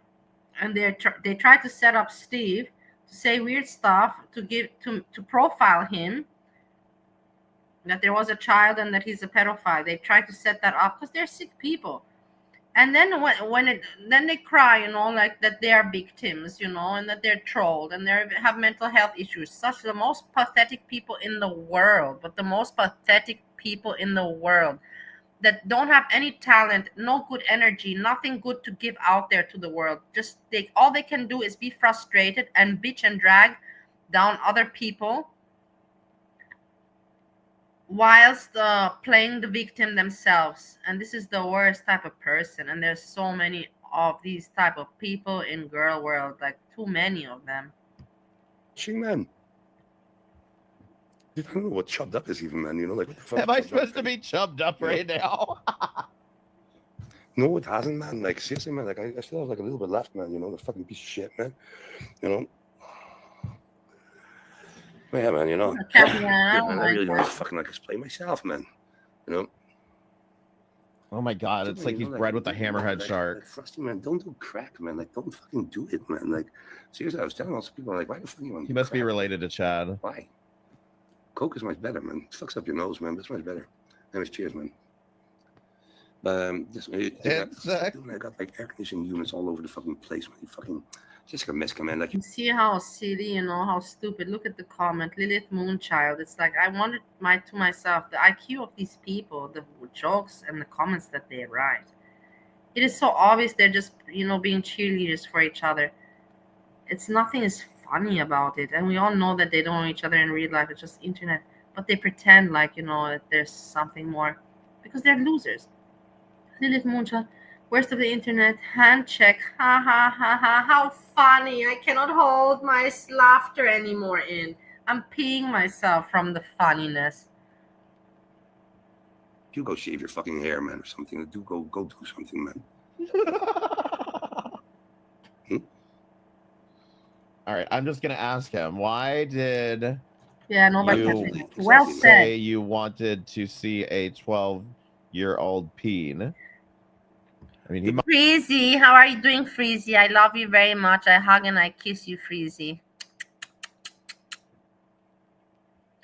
Speaker 1: and they try to set up Steve to say weird stuff to profile him. That there was a child and that he's a pedophile. They try to set that up because they're sick people. And then then they cry, like that they are victims, and that they're trolled and they have mental health issues. Such the most pathetic people in the world, but the most pathetic people in the world that don't have any talent, no good energy, nothing good to give out there to the world. Just all they can do is be frustrated and bitch and drag down other people, whilst playing the victim themselves. And this is the worst type of person, and there's so many of these type of people in girl world, like too many of them.
Speaker 3: Man, I don't know what chubbed up is even, man. Like what the fuck?
Speaker 13: Am I supposed to be chubbed up right now?
Speaker 3: No, it hasn't, man. Like seriously, man. Like I still have like a little bit left, man. The fucking piece of shit, man. Yeah, man, I really want to fucking like explain myself, man.
Speaker 13: Oh my god, it's like he's bred with a hammerhead shark.
Speaker 3: Like, Frosty, man, don't do crack, man. Like, don't fucking do it, man. Like, seriously, I was telling lots of people, like, why the fuck you want to
Speaker 13: He must be related to Chad.
Speaker 3: Why? Coke is much better, man. It fucks up your nose, man. That's much better. Anyways, cheers, man. But I got like air conditioning units all over the fucking place, man. You fucking just like a mess, man. Like,
Speaker 1: you see how silly, how stupid. Look at the comment, Lilith Moonchild. It's like I wanted to myself the IQ of these people, the jokes and the comments that they write. It is so obvious they're just being cheerleaders for each other. It's nothing is funny about it. And we all know that they don't know each other in real life. It's just internet. But they pretend like, that there's something more because they're losers. Lilith Muncha, worst of the internet, hand check. Ha ha ha ha. How funny. I cannot hold my laughter anymore in. I'm peeing myself from the funniness.
Speaker 3: You go shave your fucking hair, man, or something. Go do something, man.
Speaker 13: All right, I'm just gonna ask him. Why did
Speaker 1: nobody
Speaker 13: you
Speaker 1: well
Speaker 13: say
Speaker 1: said.
Speaker 13: you wanted to see a 12-year-old peen? I mean, he might.
Speaker 1: Freezy, how are you doing, Freezy? I love you very much. I hug and I kiss you, Freezy.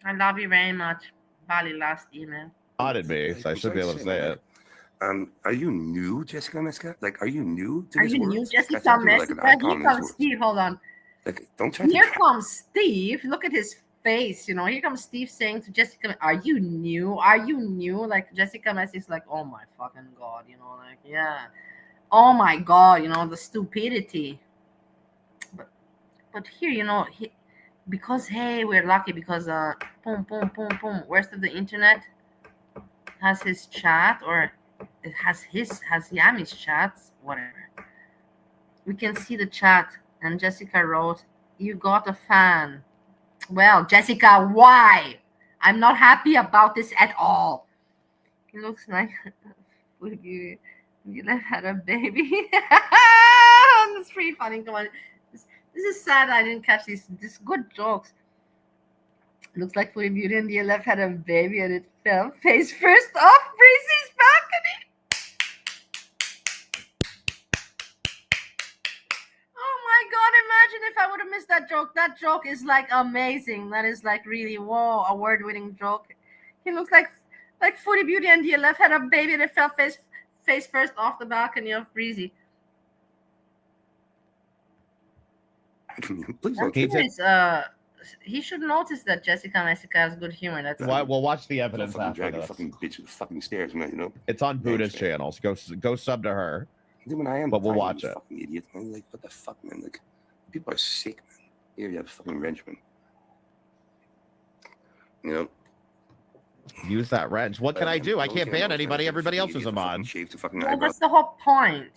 Speaker 1: I love you very much. Bali last email.
Speaker 13: Nodded me, so I should be able to say it.
Speaker 3: Are you new, Jessica Mesca? Like, are you new to this
Speaker 1: world? Are you
Speaker 3: world?
Speaker 1: new, Jessica
Speaker 3: Mesca?
Speaker 1: Like here comes Steve. Hold on.
Speaker 3: Like, don't try
Speaker 1: Here comes Steve. Look at his face. Here comes Steve saying to Jessica, "Are you new? Are you new?" Like Jessica Mesca is like, "Oh my fucking god," like yeah. Oh my god, the stupidity. But here, because hey, we're lucky because boom, boom, boom, boom. Rest of the internet has his chat, or it has Yami's chats, whatever. We can see the chat, and Jessica wrote, "You got a fan." Well, Jessica, why? I'm not happy about this at all. He looks like you had a baby. That's pretty funny. Come on. This is sad. I didn't catch these good jokes. Looks like Footy Beauty and DLF had a baby and it fell face first off Breezy's balcony. Oh my god, imagine if I would have missed that joke. That joke is like amazing. That is like really, whoa, award-winning joke. He looks like Footy Beauty and DLF had a baby and it fell face first off the balcony of Breezy.
Speaker 3: Please don't.
Speaker 1: He should notice that Jessica Mesca has good humor. That's
Speaker 13: why. We'll watch the evidence
Speaker 3: fucking
Speaker 13: after
Speaker 3: drag
Speaker 13: this.
Speaker 3: your fucking bitch to the fucking stairs, man.
Speaker 13: It's on Buddha's channel. So go sub to her.
Speaker 3: Dude, I am.
Speaker 13: But we'll watch it.
Speaker 3: Fucking idiot, man. Like, what the fuck, man? Like, people are sick, man. Here you have a fucking wrench, man.
Speaker 13: Use that wrench. What can I do? I can't ban anybody. Everybody else is a mod.
Speaker 3: Shave to fucking
Speaker 1: well, that's the whole point.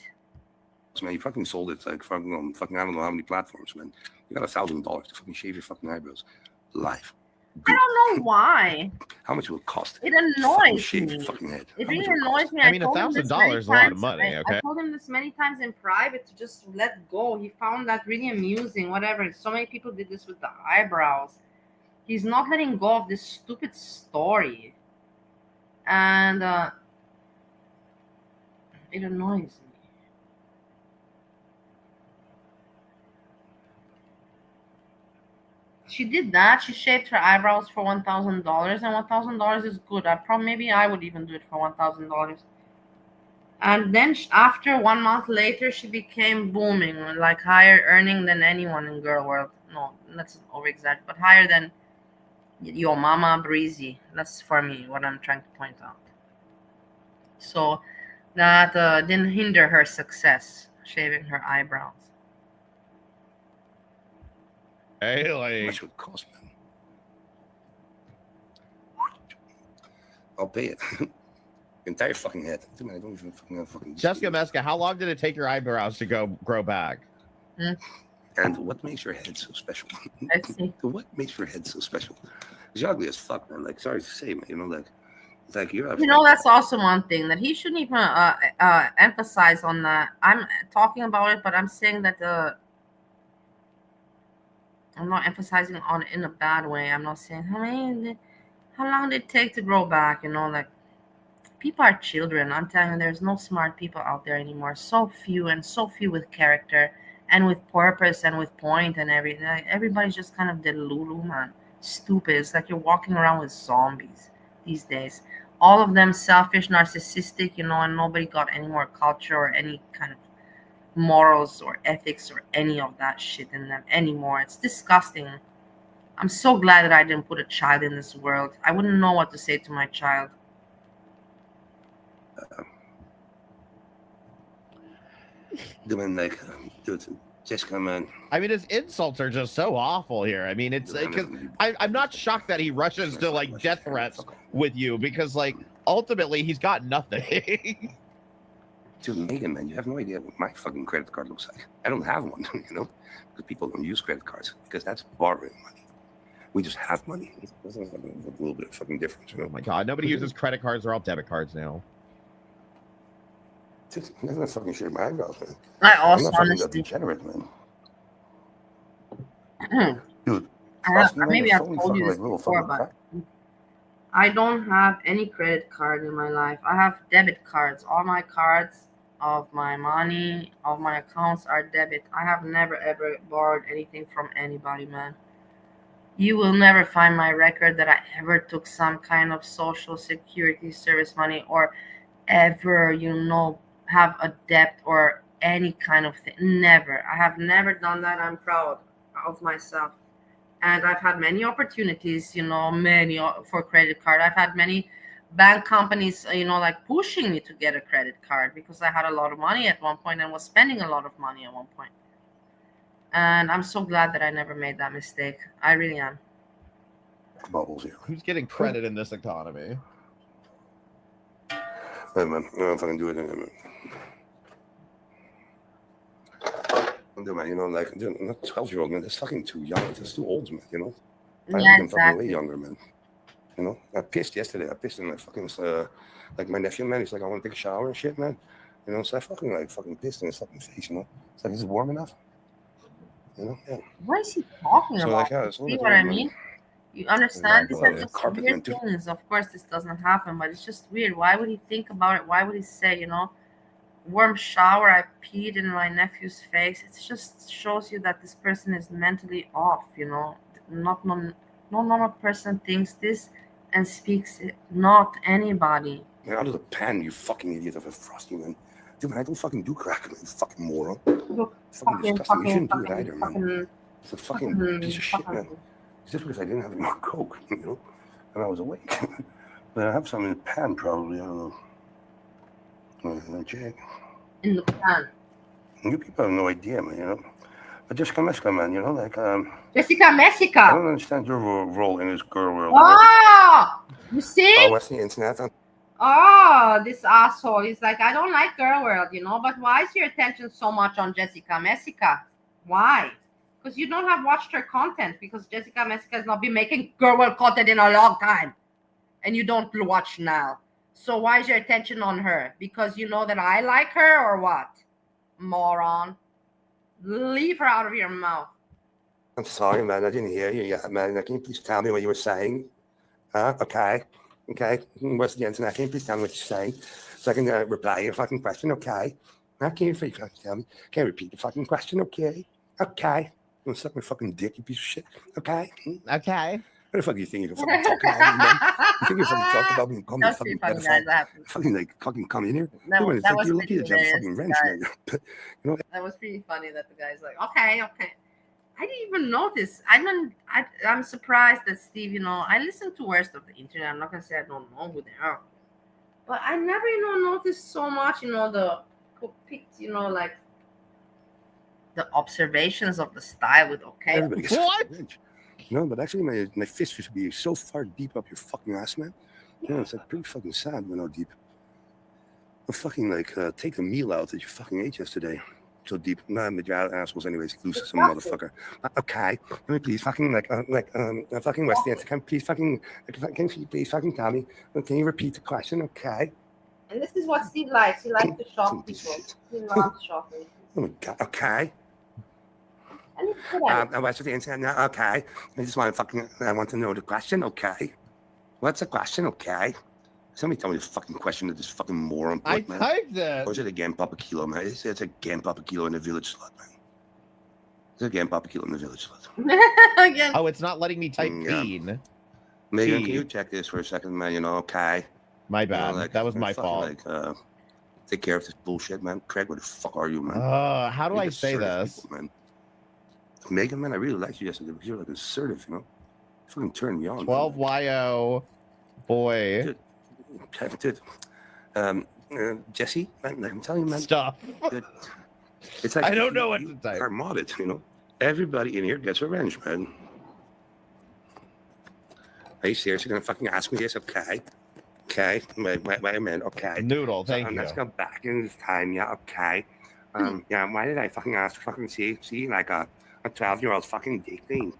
Speaker 3: Man, you fucking sold it like fucking I don't know how many platforms, man. You got $1,000 to fucking shave your fucking eyebrows live.
Speaker 1: I don't know why.
Speaker 3: How much will it cost?
Speaker 1: It annoys
Speaker 3: shave
Speaker 1: me.
Speaker 3: your fucking head.
Speaker 1: It really annoys me.
Speaker 13: I mean, $1,000 is a lot of money. Okay.
Speaker 1: I told him this many times in private to just let go. He found that really amusing. Whatever. So many people did this with the eyebrows. He's not letting go of this stupid story, and it annoys me. She did that. She shaved her eyebrows for $1,000, and $1,000 is good. Maybe I would even do it for $1,000. And then after 1 month later, she became booming, like higher earning than anyone in girl world. No, that's over exaggerated, but higher than your mama Breezy. That's for me what I'm trying to point out. So that didn't hinder her success, shaving her eyebrows.
Speaker 13: Hey, like,
Speaker 3: how much would it cost, man? I'll pay it. Entire fucking head. Dude, man, I don't even fucking have fucking.
Speaker 13: Jessica Mesca, how long did it take your eyebrows to grow back?
Speaker 3: And what makes your head so special?
Speaker 1: Let's see.
Speaker 3: What makes your head so special? Because you're ugly as fuck, man. Like, sorry to say, man. Like, it's like you're.
Speaker 1: That's also one thing that he shouldn't even emphasize on that. I'm talking about it, but I'm saying that I'm not emphasizing on it in a bad way. I'm not saying how long did it take to grow back. Like people are children. I'm telling you, there's no smart people out there anymore. So few with character and with purpose and with point and everything. Like, everybody's just kind of delulu, man. Stupid. It's like you're walking around with zombies these days. All of them selfish, narcissistic, and nobody got any more culture or any kind of morals or ethics or any of that shit in them anymore. It's disgusting. I'm so glad that I didn't put a child in this world. I wouldn't know what to say to my child.
Speaker 3: Doing like, dude, Jessica, man.
Speaker 13: I mean, his insults are just so awful here. I mean, it's because I'm not shocked that he rushes to like death threats with you because like ultimately he's got nothing.
Speaker 3: Dude, Megan, man, you have no idea what my fucking credit card looks like. I don't have one, you know, because people don't use credit cards because that's borrowing money. We just have money. There's a little bit of fucking difference, you know.
Speaker 13: Oh my god, nobody uses credit cards; they're all debit cards now.
Speaker 3: That's not fucking shit my eyebrows, man.
Speaker 1: I also
Speaker 3: I'm not fucking that
Speaker 1: honestly,
Speaker 3: degenerate, man. Dude,
Speaker 1: maybe I've
Speaker 3: so
Speaker 1: told you this
Speaker 3: like little
Speaker 1: before,
Speaker 3: fucking
Speaker 1: but I don't have any credit card in my life. I have debit cards. All my cards of my money, of my accounts are debit. I have never ever borrowed anything from anybody, man. You will never find my record that I ever took some kind of social security service money or ever, have a debt or any kind of thing. Never. I have never done that. I'm proud of myself. And I've had many opportunities, many for credit card. I've had many bank companies, like pushing me to get a credit card because I had a lot of money at one point and was spending a lot of money at one point. And I'm so glad that I never made that mistake. I really am.
Speaker 3: Bubbles here.
Speaker 13: Who's getting credit in this economy?
Speaker 3: Hey, man, I don't know if I can do it anymore. Man, like, I'm not 12-year-old, man. That's fucking too young. It's too old, man, I
Speaker 1: Yeah,
Speaker 3: think I'm fucking way
Speaker 1: exactly.
Speaker 3: younger, man. I pissed yesterday. I pissed in my fucking, like my nephew, man. He's like, I want to take a shower and shit, man. So I fucking pissed in his fucking face, It's like, is it warm enough? Yeah.
Speaker 1: What is he talking
Speaker 3: So,
Speaker 1: about?
Speaker 3: like, yeah, it's
Speaker 1: See what I mean? You understand? These are just
Speaker 3: carpet, man,
Speaker 1: weird
Speaker 3: too.
Speaker 1: things. Of course, this doesn't happen, but it's just weird. Why would he think about it? Why would he say, warm shower, I peed in my nephew's face? It just shows you that this person is mentally off, Not no normal person thinks this and speaks it. Not anybody.
Speaker 3: Man, out of the pan, you fucking idiot of a frosty, man. Dude, man, I don't fucking do crack, man, you fucking moron.
Speaker 1: Look,
Speaker 3: Fucking disgusting. You shouldn't do it either, man. It's a fucking piece of shit, man. It's just because I didn't have any more coke, and I was awake. But I have some in the pan, probably. I don't know. Check.
Speaker 1: In the pan.
Speaker 3: You people have no idea, man, But Jessica Messica, man, like,
Speaker 1: Jessica Messica.
Speaker 3: I don't understand your role in this girl world.
Speaker 1: Oh, you see?
Speaker 3: Oh, what's the internet?
Speaker 1: Oh, this asshole. He's like, I don't like Girl World, but why is your attention so much on Jessica Messica? Why? Because you don't have watched her content, because Jessica Messica has not been making Girl World content in a long time. And you don't watch now. So why is your attention on her? Because you know that I like her or what? Moron. Leave her out of your mouth.
Speaker 3: I'm sorry, man. I didn't hear you yet, man. Can you please tell me what you were saying? Okay. What's the internet? Can you please tell me what you're saying so I can reply your fucking question? Okay. Can you fucking tell me? Can you repeat the fucking question? Okay. Okay. You want to suck my fucking dick, you piece of shit? Okay.
Speaker 13: Okay.
Speaker 3: What the fuck do you think you can fucking talk about me, man? You think you fucking talk about me and call me a fucking pedophile? Fucking come in here?
Speaker 1: That was
Speaker 3: you're lucky that you have a fucking wrench, man.
Speaker 1: That was pretty funny that the guy's like, okay. I didn't even notice. I'm surprised that Steve, I listen to Worst of the Internet. I'm not gonna say I don't know who they are, but I never, noticed so much, the picked, like the observations of the style with okay.
Speaker 3: Everybody gets what? But actually, my fist used to be so far deep up your fucking ass, man. It's like pretty fucking sad when how deep. I'll fucking take the meal out that you fucking ate yesterday. So deep. Nah, but your assholes anyways. Loose as a motherfucker. Okay. Let me please fucking fucking West End. Can you please fucking tell me? Can you repeat the question? Okay.
Speaker 1: And this is what Steve likes. He likes to shock people. He loves shocking.
Speaker 3: Oh my god. Okay. What's the internet now? Okay. I want to know the question. Okay. What's the question? Okay. Somebody tell me the fucking question that this fucking moron put, man.
Speaker 13: I typed it.
Speaker 3: Or is it again Papa Kilo, man? It's again Papa Kilo in the village slut, man. It's again Papa Kilo in the village slut.
Speaker 1: Again.
Speaker 13: Oh, it's not letting me type bean.
Speaker 3: Megan, can you check this for a second, man? Okay.
Speaker 13: My bad. That was my fault.
Speaker 3: Take care of this bullshit, man. Craig, where the fuck are you, man?
Speaker 13: How do I say this?
Speaker 3: People, man. Megan, man, I really liked you yesterday because you're like assertive, Fucking turned me on.
Speaker 13: 12YO, boy.
Speaker 3: Dude, Jesse, man, I'm telling you, man.
Speaker 13: Stop.
Speaker 3: Dude, It's like
Speaker 13: I don't know what
Speaker 3: you
Speaker 13: to type.
Speaker 3: are modded, you know. Everybody in here gets revenge, man. Are you seriously gonna fucking ask me this? Okay. Okay. Wait a minute. Okay.
Speaker 13: Noodle,
Speaker 3: So,
Speaker 13: thank you.
Speaker 3: let's go back in this time. Yeah. Okay. Yeah. Why did I fucking ask? Fucking see like a 12-year-old fucking dick thing?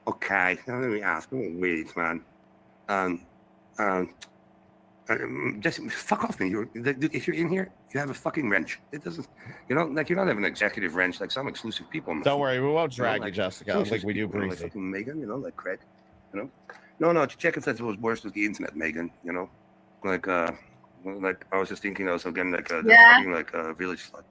Speaker 3: Okay. Now let me ask. Wait, man. Just fuck off me. If you're in here, you have a fucking wrench. It doesn't, you know, like you don't have an executive wrench like some exclusive people.
Speaker 13: Don't worry, we won't drag you,
Speaker 3: like,
Speaker 13: Jessica, like we do
Speaker 3: people, like
Speaker 13: Breezy.
Speaker 3: fucking Megan, you know, like Craig, you know. No, check if that was worse with the internet, Megan. You know, like I was just thinking also again like fucking like village flood.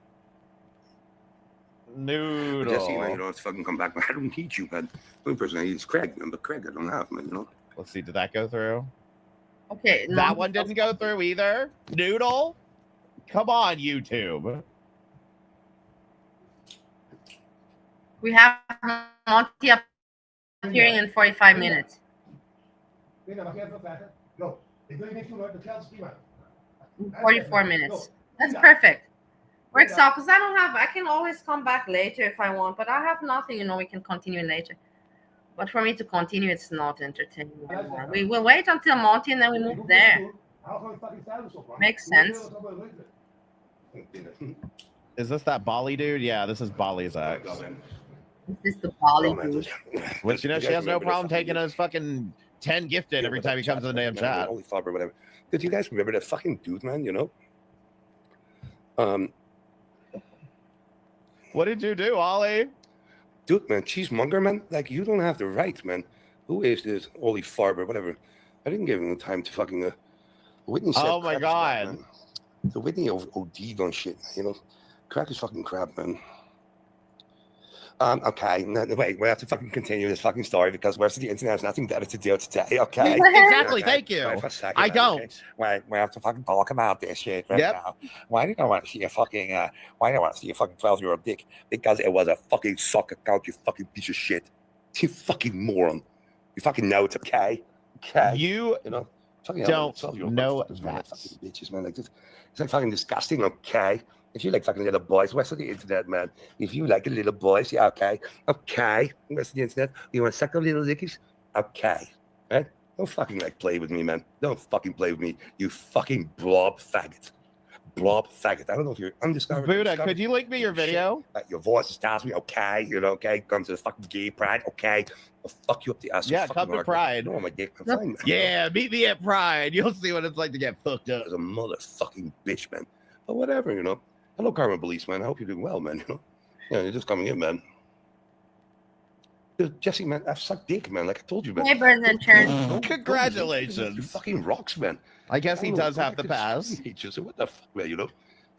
Speaker 13: Noodle.
Speaker 3: Jesse, man, you don't have to fucking come back. I don't need you, man. The only person I need is Craig, man, but Craig I don't have, man. You know.
Speaker 13: Let's see, did that go through?
Speaker 1: Okay.
Speaker 13: That one didn't go through either. Noodle, come on, YouTube.
Speaker 1: We have Monty appearing in 45 minutes. 44 minutes. That's perfect. Works out because I can always come back later if I want, but I have nothing, you know, we can continue later. But for me to continue, it's not entertaining anymore. We will wait until Monty and then we move there. Makes sense.
Speaker 13: Is this that Bali dude? Yeah, this is Bali's ex.
Speaker 1: This is the Bali dude.
Speaker 13: Which, you know, she has no problem taking his fucking 10 gifted every time he comes in the damn chat.
Speaker 3: Holy fuck or whatever. Did you guys remember that fucking dude, man? You know?
Speaker 13: What did you do, Ollie?
Speaker 3: Dude, man, cheesemonger, man. Like, you don't have the right, man. Who is this Ollie Farber, whatever? I didn't give him the time to fucking. Whitney said,
Speaker 13: oh my god.
Speaker 3: So Whitney OD'd on shit, you know? Crack is fucking crap, man. Okay, no, wait, we have to fucking continue this fucking story because the rest of the internet has nothing better to do today, okay?
Speaker 13: Exactly,
Speaker 3: okay.
Speaker 13: thank you.
Speaker 3: Right, for a second,
Speaker 13: I
Speaker 3: right,
Speaker 13: don't.
Speaker 3: Okay. Wait, we have to fucking talk about this shit right now. Why did I want to see a fucking, 12-year-old dick? Because it was a fucking sock account, you fucking piece of shit. You fucking moron. You fucking know it's okay? Okay.
Speaker 13: You
Speaker 3: know,
Speaker 13: don't know that.
Speaker 3: Fucking bitches, man. Like this, it's like fucking disgusting, okay? If you like fucking little boys, what's on the internet, man? If you like little boys, yeah, okay. Okay. What's on the internet? You want to suck up little dickies? Okay. Right? Don't fucking like play with me, man. Don't fucking play with me, you fucking blob faggot. Blob faggot. I don't know if you're undiscovered.
Speaker 13: Buddha, could you link me your video?
Speaker 3: Your voice tells me, okay, you know, okay, come to the fucking gay pride, okay. I'll fuck you up the ass.
Speaker 13: Yeah, come to Pride.
Speaker 3: No, my dick. I'm fine, man.
Speaker 13: Yeah, meet me at Pride. You'll see what it's like to get fucked up.
Speaker 3: As a motherfucking bitch, man. But whatever, you know. Hello, Karma Police, man. I hope you're doing well, man. You know, yeah, you're just coming in, man. Dude, Jesse, man, I've sucked dick, man. Like I told you, man.
Speaker 1: Neighbors in turn.
Speaker 13: Congratulations.
Speaker 3: You fucking rocks, man.
Speaker 13: I guess he does have the pass.
Speaker 3: So what the fuck, man? You know,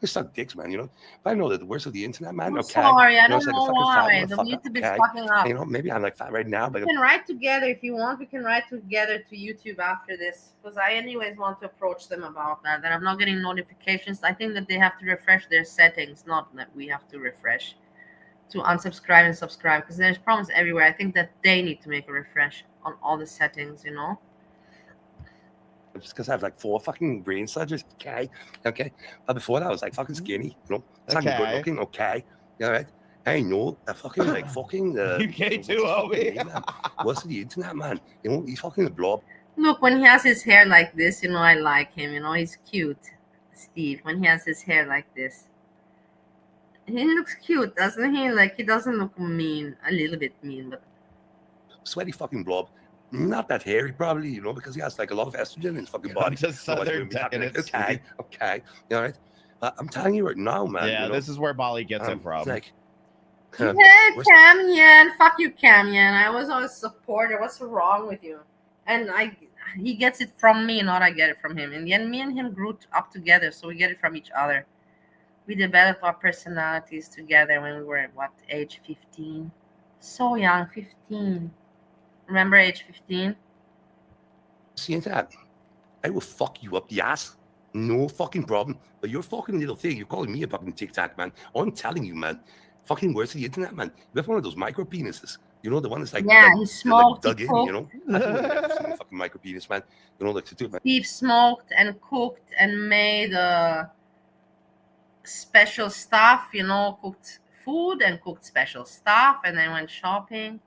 Speaker 3: I suck dicks, man. You know, but I know that the worst of the internet, man.
Speaker 1: I'm
Speaker 3: Okay.
Speaker 1: sorry, I
Speaker 3: you know,
Speaker 1: don't know why. The YouTube is fucking up.
Speaker 3: You know, maybe I'm like fat right now, but
Speaker 1: we can write together if you want. We can write together to YouTube after this because I anyways want to approach them about that. That I'm not getting notifications. I think that they have to refresh their settings, not that we have to refresh to unsubscribe and subscribe because there's problems everywhere. I think that they need to make a refresh on all the settings, you know.
Speaker 3: Just because I have like 4 fucking brain surgeries, okay. But before that, I was like fucking skinny, you know. It's fucking good looking, okay. You know, right? I know that fucking like fucking.
Speaker 13: UK too, homie.
Speaker 3: What's the internet, man? You know, he's fucking a blob.
Speaker 1: Look, when he has his hair like this, you know, I like him. You know, he's cute, Steve. When he has his hair like this, he looks cute, doesn't he? Like he doesn't look mean. A little bit mean, but
Speaker 3: sweaty fucking blob. Not that hairy, probably, you know, because he has like a lot of estrogen in his fucking body.
Speaker 13: Just southern
Speaker 3: okay. You know, right? I'm telling you right now, man.
Speaker 13: Yeah,
Speaker 3: you know,
Speaker 13: this is where Bali gets it from.
Speaker 3: Like,
Speaker 1: hey, Camien, fuck you, Camien. I was always a supporter. What's wrong with you? And he gets it from me, not I get it from him. In the end, me and him grew up together, so we get it from each other. We developed our personalities together when we were at what age? 15. So young, 15. Remember age 15?
Speaker 3: See that? I will fuck you up the ass. No fucking problem. But you're fucking little thing. You're calling me a fucking tic-tac, man. I'm telling you, man. Fucking worse than the internet, man. You have one of those micro penises. You know, the one that's like,
Speaker 1: yeah, he smoked,
Speaker 3: like dug in, you know? I've never seen a fucking micro penis, man. You know, like to do it, man.
Speaker 1: Steve smoked and cooked and made special stuff, you know, cooked food and cooked special stuff and then went shopping.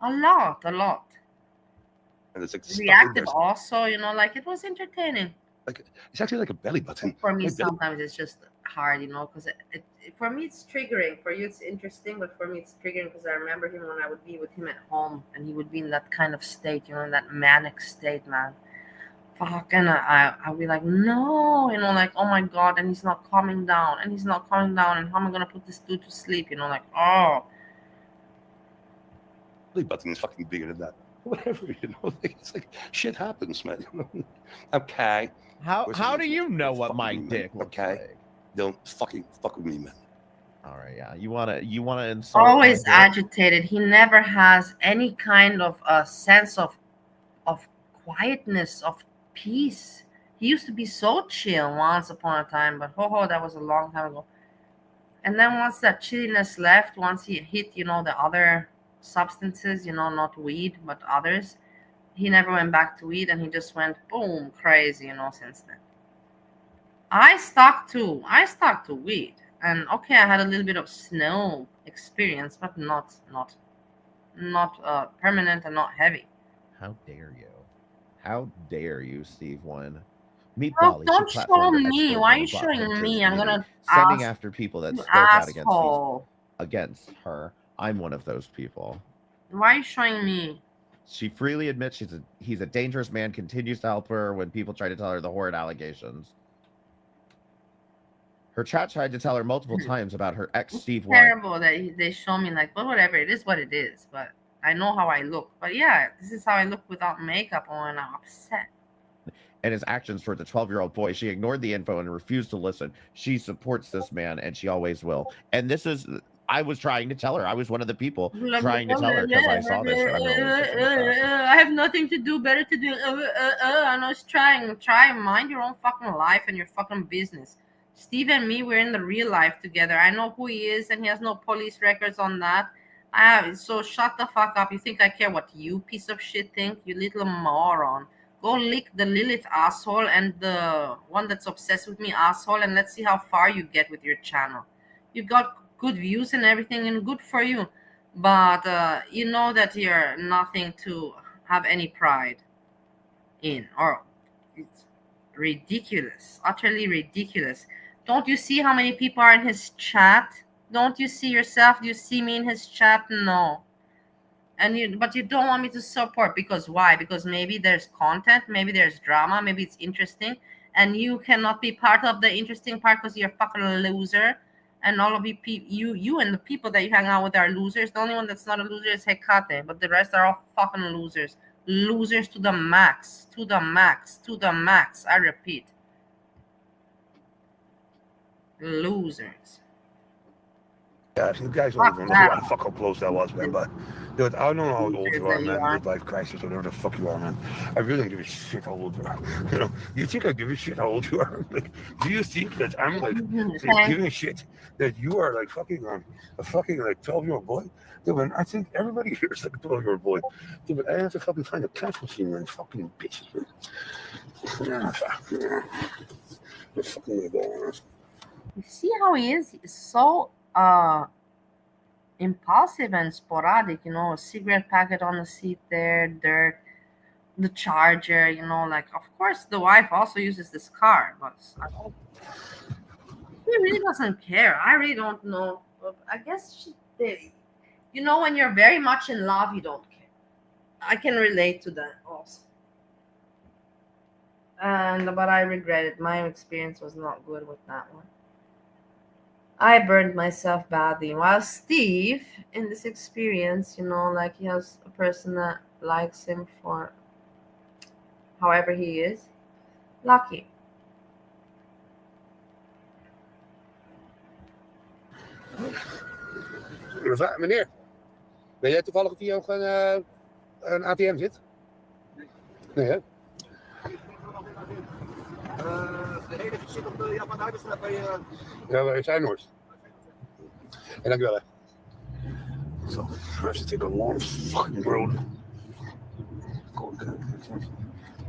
Speaker 1: A lot.
Speaker 3: And it's like
Speaker 1: Reacted also, you know, like it was entertaining.
Speaker 3: Like it's actually like a belly button.
Speaker 1: For me, sometimes it's just hard, you know, because for me it's triggering. For you, it's interesting, but for me, it's triggering because I remember him when I would be with him at home, and he would be in that kind of state, you know, in that manic state, man. Fuck, and I'll be like, no, you know, like, oh my god, and he's not calming down, and how am I gonna put this dude to sleep, you know, like, oh.
Speaker 3: Belly button is fucking bigger than that. Whatever, you know, it's like shit happens, man. Okay.
Speaker 13: How do you know what my dick looks like?
Speaker 3: Don't fucking fuck with me, man.
Speaker 13: All right, yeah. You wanna insult?
Speaker 1: Always agitated. He never has any kind of a sense of quietness, of peace. He used to be so chill once upon a time, but that was a long time ago. And then once that chilliness left, once he hit, you know, the other substances, you know, not weed, but others, he never went back to weed, and he just went boom crazy, you know, since then. I stuck to weed, and okay, I had a little bit of snow experience, but not permanent and not heavy.
Speaker 13: How dare you, Steve One? Meet
Speaker 1: Oh,
Speaker 13: Bali.
Speaker 1: don't show me. Why are you showing me? I'm gonna
Speaker 13: sending
Speaker 1: ask
Speaker 13: after people that
Speaker 1: you,
Speaker 13: spoke out
Speaker 1: asshole.
Speaker 13: against her. I'm one of those people.
Speaker 1: Why are you showing me?
Speaker 13: She freely admits he's a dangerous man, continues to help her when people try to tell her the horrid allegations. Her chat tried to tell her multiple times about her ex, Steve One.
Speaker 1: Terrible that they show me like, well, whatever, it is what it is. But I know how I look. But yeah, this is how I look without makeup or when I'm upset.
Speaker 13: And his actions toward the 12-year-old boy. She ignored the info and refused to listen. She supports this man, and she always will. And this is, I was trying to tell her. I was one of the people trying to tell her because I saw this.
Speaker 1: I have nothing to do, better to do. I know it's trying. Mind your own fucking life and your fucking business. Steve and me, we're in the real life together. I know who he is, and he has no police records on that. So shut the fuck up. You think I care what you piece of shit think? You little moron. Go lick the Lilith asshole and the one that's obsessed with me asshole, and let's see how far you get with your channel. You got good views and everything, and good for you. But you know that you're nothing to have any pride in. Or it's ridiculous. Utterly ridiculous. Don't you see how many people are in his chat? Don't you see yourself? Do you see me in his chat? No. But you don't want me to support, because why? Because maybe there's content, maybe there's drama, maybe it's interesting, and you cannot be part of the interesting part because you're a fucking loser, and all of you and the people that you hang out with are losers. The only one that's not a loser is Hecate, but the rest are all fucking losers. Losers to the max, to the max, to the max. I repeat. Losers.
Speaker 3: Yeah, you guys don't even know how fucking close that was, man. But dude, I don't know how old you are, man. Midlife crisis, whatever the fuck you are, man. I really don't give a shit how old you are. You know, you think I give a shit how old you are? Like, do you think that I'm like giving a shit that you are like fucking a fucking like 12-year-old boy? Dude, man, I think everybody here is like a 12-year-old boy. Dude, but I have to fucking find a cash machine, man. Fucking bitches, man.
Speaker 1: You see how he is? He's so impulsive and sporadic, you know, a cigarette packet on the seat there, dirt, the charger, you know, like, of course the wife also uses this car, but he really doesn't care. I really don't know, but I guess you know, when you're very much in love, you don't care. I can relate to that also. But I regret it. My experience was not good with that one. I burned myself badly. While Steve, in this experience, you know, like, he has a person that likes him for however he is. Lucky.
Speaker 3: Meneer, ben jij toevallig of hier ook een ATM zit? Nee, hè? De hele zit op de Japan Huidenstraat bij... Ja, bij Zuidnoord. En dankjewel, hè. So, I have to take a long fucking road.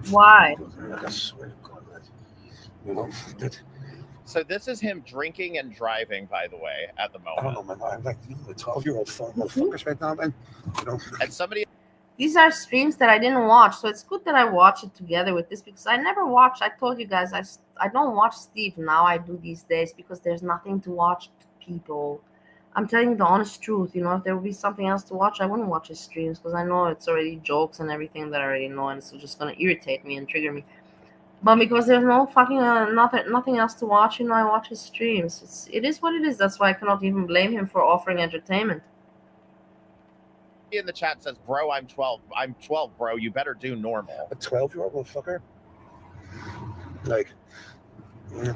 Speaker 1: Why?
Speaker 3: I swear to God, man. You know,
Speaker 13: So this is him drinking and driving, by the way, at the moment.
Speaker 3: I don't know, man. I'm like dealing with 12-year-old motherfuckers right now, man. You know.
Speaker 13: And somebody.
Speaker 1: These are streams that I didn't watch, so it's good that I watch it together with this because I never watched. I told you guys I don't watch Steve now. I do these days because there's nothing to watch. People, I'm telling you the honest truth. You know, if there would be something else to watch, I wouldn't watch his streams because I know it's already jokes and everything that I already know, and it's just gonna irritate me and trigger me. But because there's no fucking nothing else to watch, you know, I watch his streams. It is what it is. That's why I cannot even blame him for offering entertainment.
Speaker 13: In the chat says, "Bro, I'm 12. I'm 12, bro. You better do normal."
Speaker 3: A 12-year-old motherfucker. Like,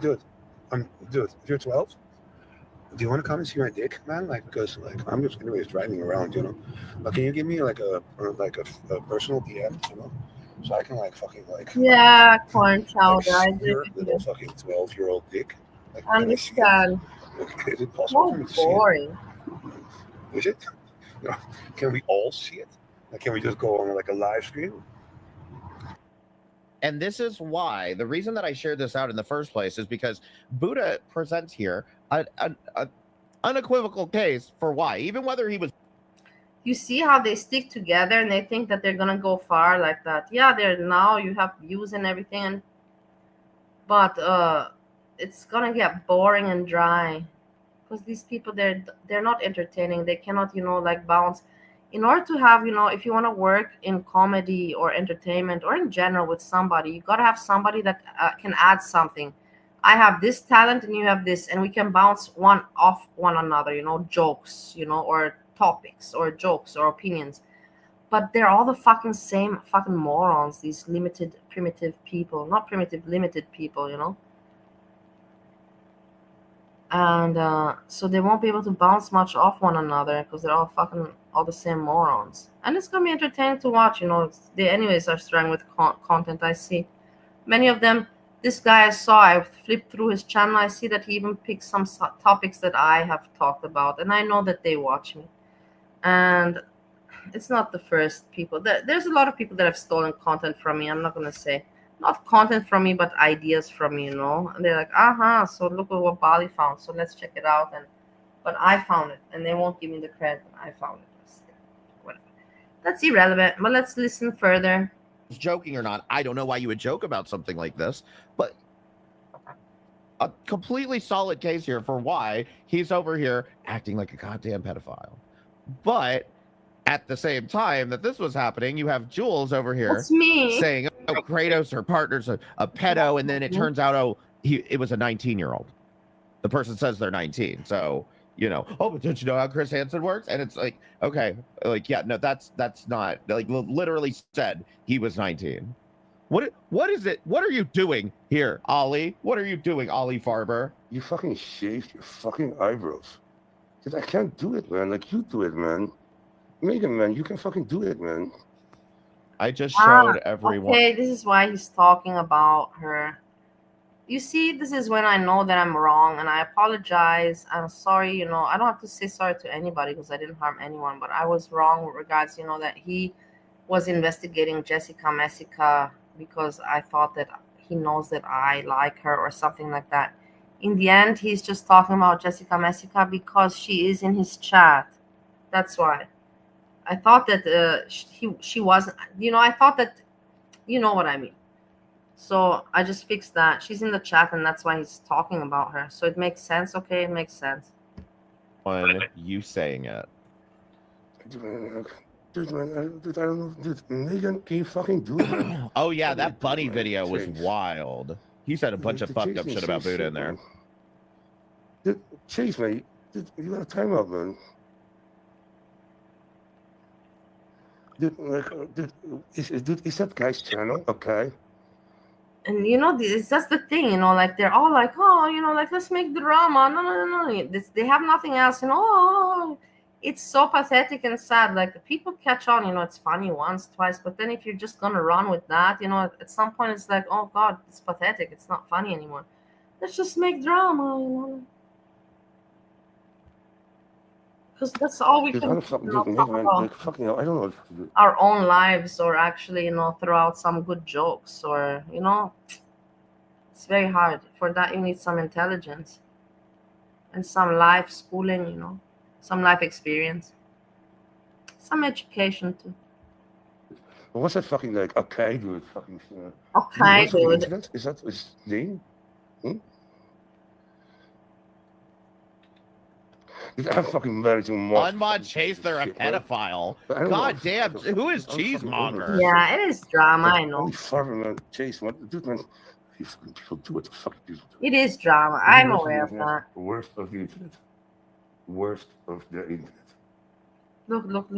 Speaker 3: dude, if you're 12, do you want to come and see my dick, man? Like, because like I'm just anyways driving around, you know. But can you give me like a personal DM, you know? So I can like fucking like
Speaker 1: corn chowder.
Speaker 3: Like, your little fucking 12-year-old dick. Like,
Speaker 1: understand.
Speaker 3: Like, is it possible for me to see it? Is it? You know, can we all see it? Like, can we just go on like a live stream?
Speaker 13: And this is why the reason that I shared this out in the first place is because Buddha presents here an unequivocal case for why, even whether he was.
Speaker 1: You see how they stick together and they think that they're gonna go far like that. Yeah, they're now you have views and everything, but it's gonna get boring and dry because these people they're not entertaining. They cannot, you know, like bounce. In order to have, you know, if you want to work in comedy or entertainment or in general with somebody, you gotta have somebody that can add something. I have this talent and you have this, and we can bounce one off one another, you know, jokes, you know, or topics or jokes or opinions. But they're all the fucking same fucking morons, these limited primitive people, not primitive, limited people, you know. And so they won't be able to bounce much off one another because they're all fucking all the same morons. And it's gonna be entertaining to watch, you know. They anyways are struggling with content. I see many of them. This guy I saw, I flipped through his channel, I see that he even picks some topics that I have talked about, and I know that they watch me. And it's not the first people. There's a lot of people that have stolen content from me. I'm not gonna say not content from me, but ideas from me, you know. And they're like, so look at what Bali found. So let's check it out. But I found it, and they won't give me the credit. I found it. Whatever. That's irrelevant. But let's listen further.
Speaker 13: Joking or not, I don't know why you would joke about something like this, but a completely solid case here for why he's over here acting like a goddamn pedophile. But at the same time that this was happening, you have Jules over here saying, "Oh, Kratos, her partner's a pedo," and then it turns out, it was a 19-year-old. The person says they're 19, so you know. Oh, but don't you know how Chris Hansen works? And it's like, okay, like yeah, no, that's not like literally said he was 19. What is it? What are you doing here, Ollie? What are you doing, Ollie Farber?
Speaker 3: You fucking shaved your fucking eyebrows. Cause I can't do it, man. Like you do it, man. Megan, man, you can fucking do it, man.
Speaker 13: I just showed everyone.
Speaker 1: Okay, this is why he's talking about her. You see, this is when I know that I'm wrong, and I apologize. I'm sorry, you know. I don't have to say sorry to anybody because I didn't harm anyone, but I was wrong with regards, you know, that he was investigating Jessica Messica because I thought that he knows that I like her or something like that. In the end, he's just talking about Jessica Messica because she is in his chat. That's why. I thought that she wasn't, you know, I thought that, you know what I mean. So I just fixed that. She's in the chat, and that's why he's talking about her. So it makes sense. Okay, it makes sense.
Speaker 13: On you saying it.
Speaker 3: Dude, man, I don't know. Dude, Megan, can you fucking do it, man?
Speaker 13: Oh, yeah, that bunny video was wild. He said a bunch of fucked up shit about Buddha in there.
Speaker 3: Dude, Chase, man, you got a timeout, man. Dude, is that guy's channel? Okay.
Speaker 1: And you know, that's the thing, you know, like they're all like, oh, you know, like let's make drama. No. They have nothing else, you know. Oh, it's so pathetic and sad. Like people catch on, you know, it's funny once, twice, but then if you're just gonna run with that, you know, at some point it's like, oh God, it's pathetic. It's not funny anymore. Let's just make drama, you know. Because that's all we can talk about.
Speaker 3: Fucking hell, I don't know.
Speaker 1: Our own lives, or actually, you know, throw out some good jokes, or you know, It's very hard. For that, you need some intelligence and some life schooling, you know, some life experience, some education too.
Speaker 3: What was that fucking like? Okay, dude. Fucking.
Speaker 1: Okay, dude.
Speaker 3: Internet? Is that his name? I'm fucking married to Mark.
Speaker 13: Unmod Chase, they're a pedophile. God damn, who is Cheesemonger?
Speaker 1: Yeah, it is drama, I know.
Speaker 3: Holy father, man. Chase, what? Dude, man. You fucking people do what the fuck you do.
Speaker 1: It is drama. I'm aware of that.
Speaker 3: Worst of the internet. Worst of the internet.
Speaker 1: Look.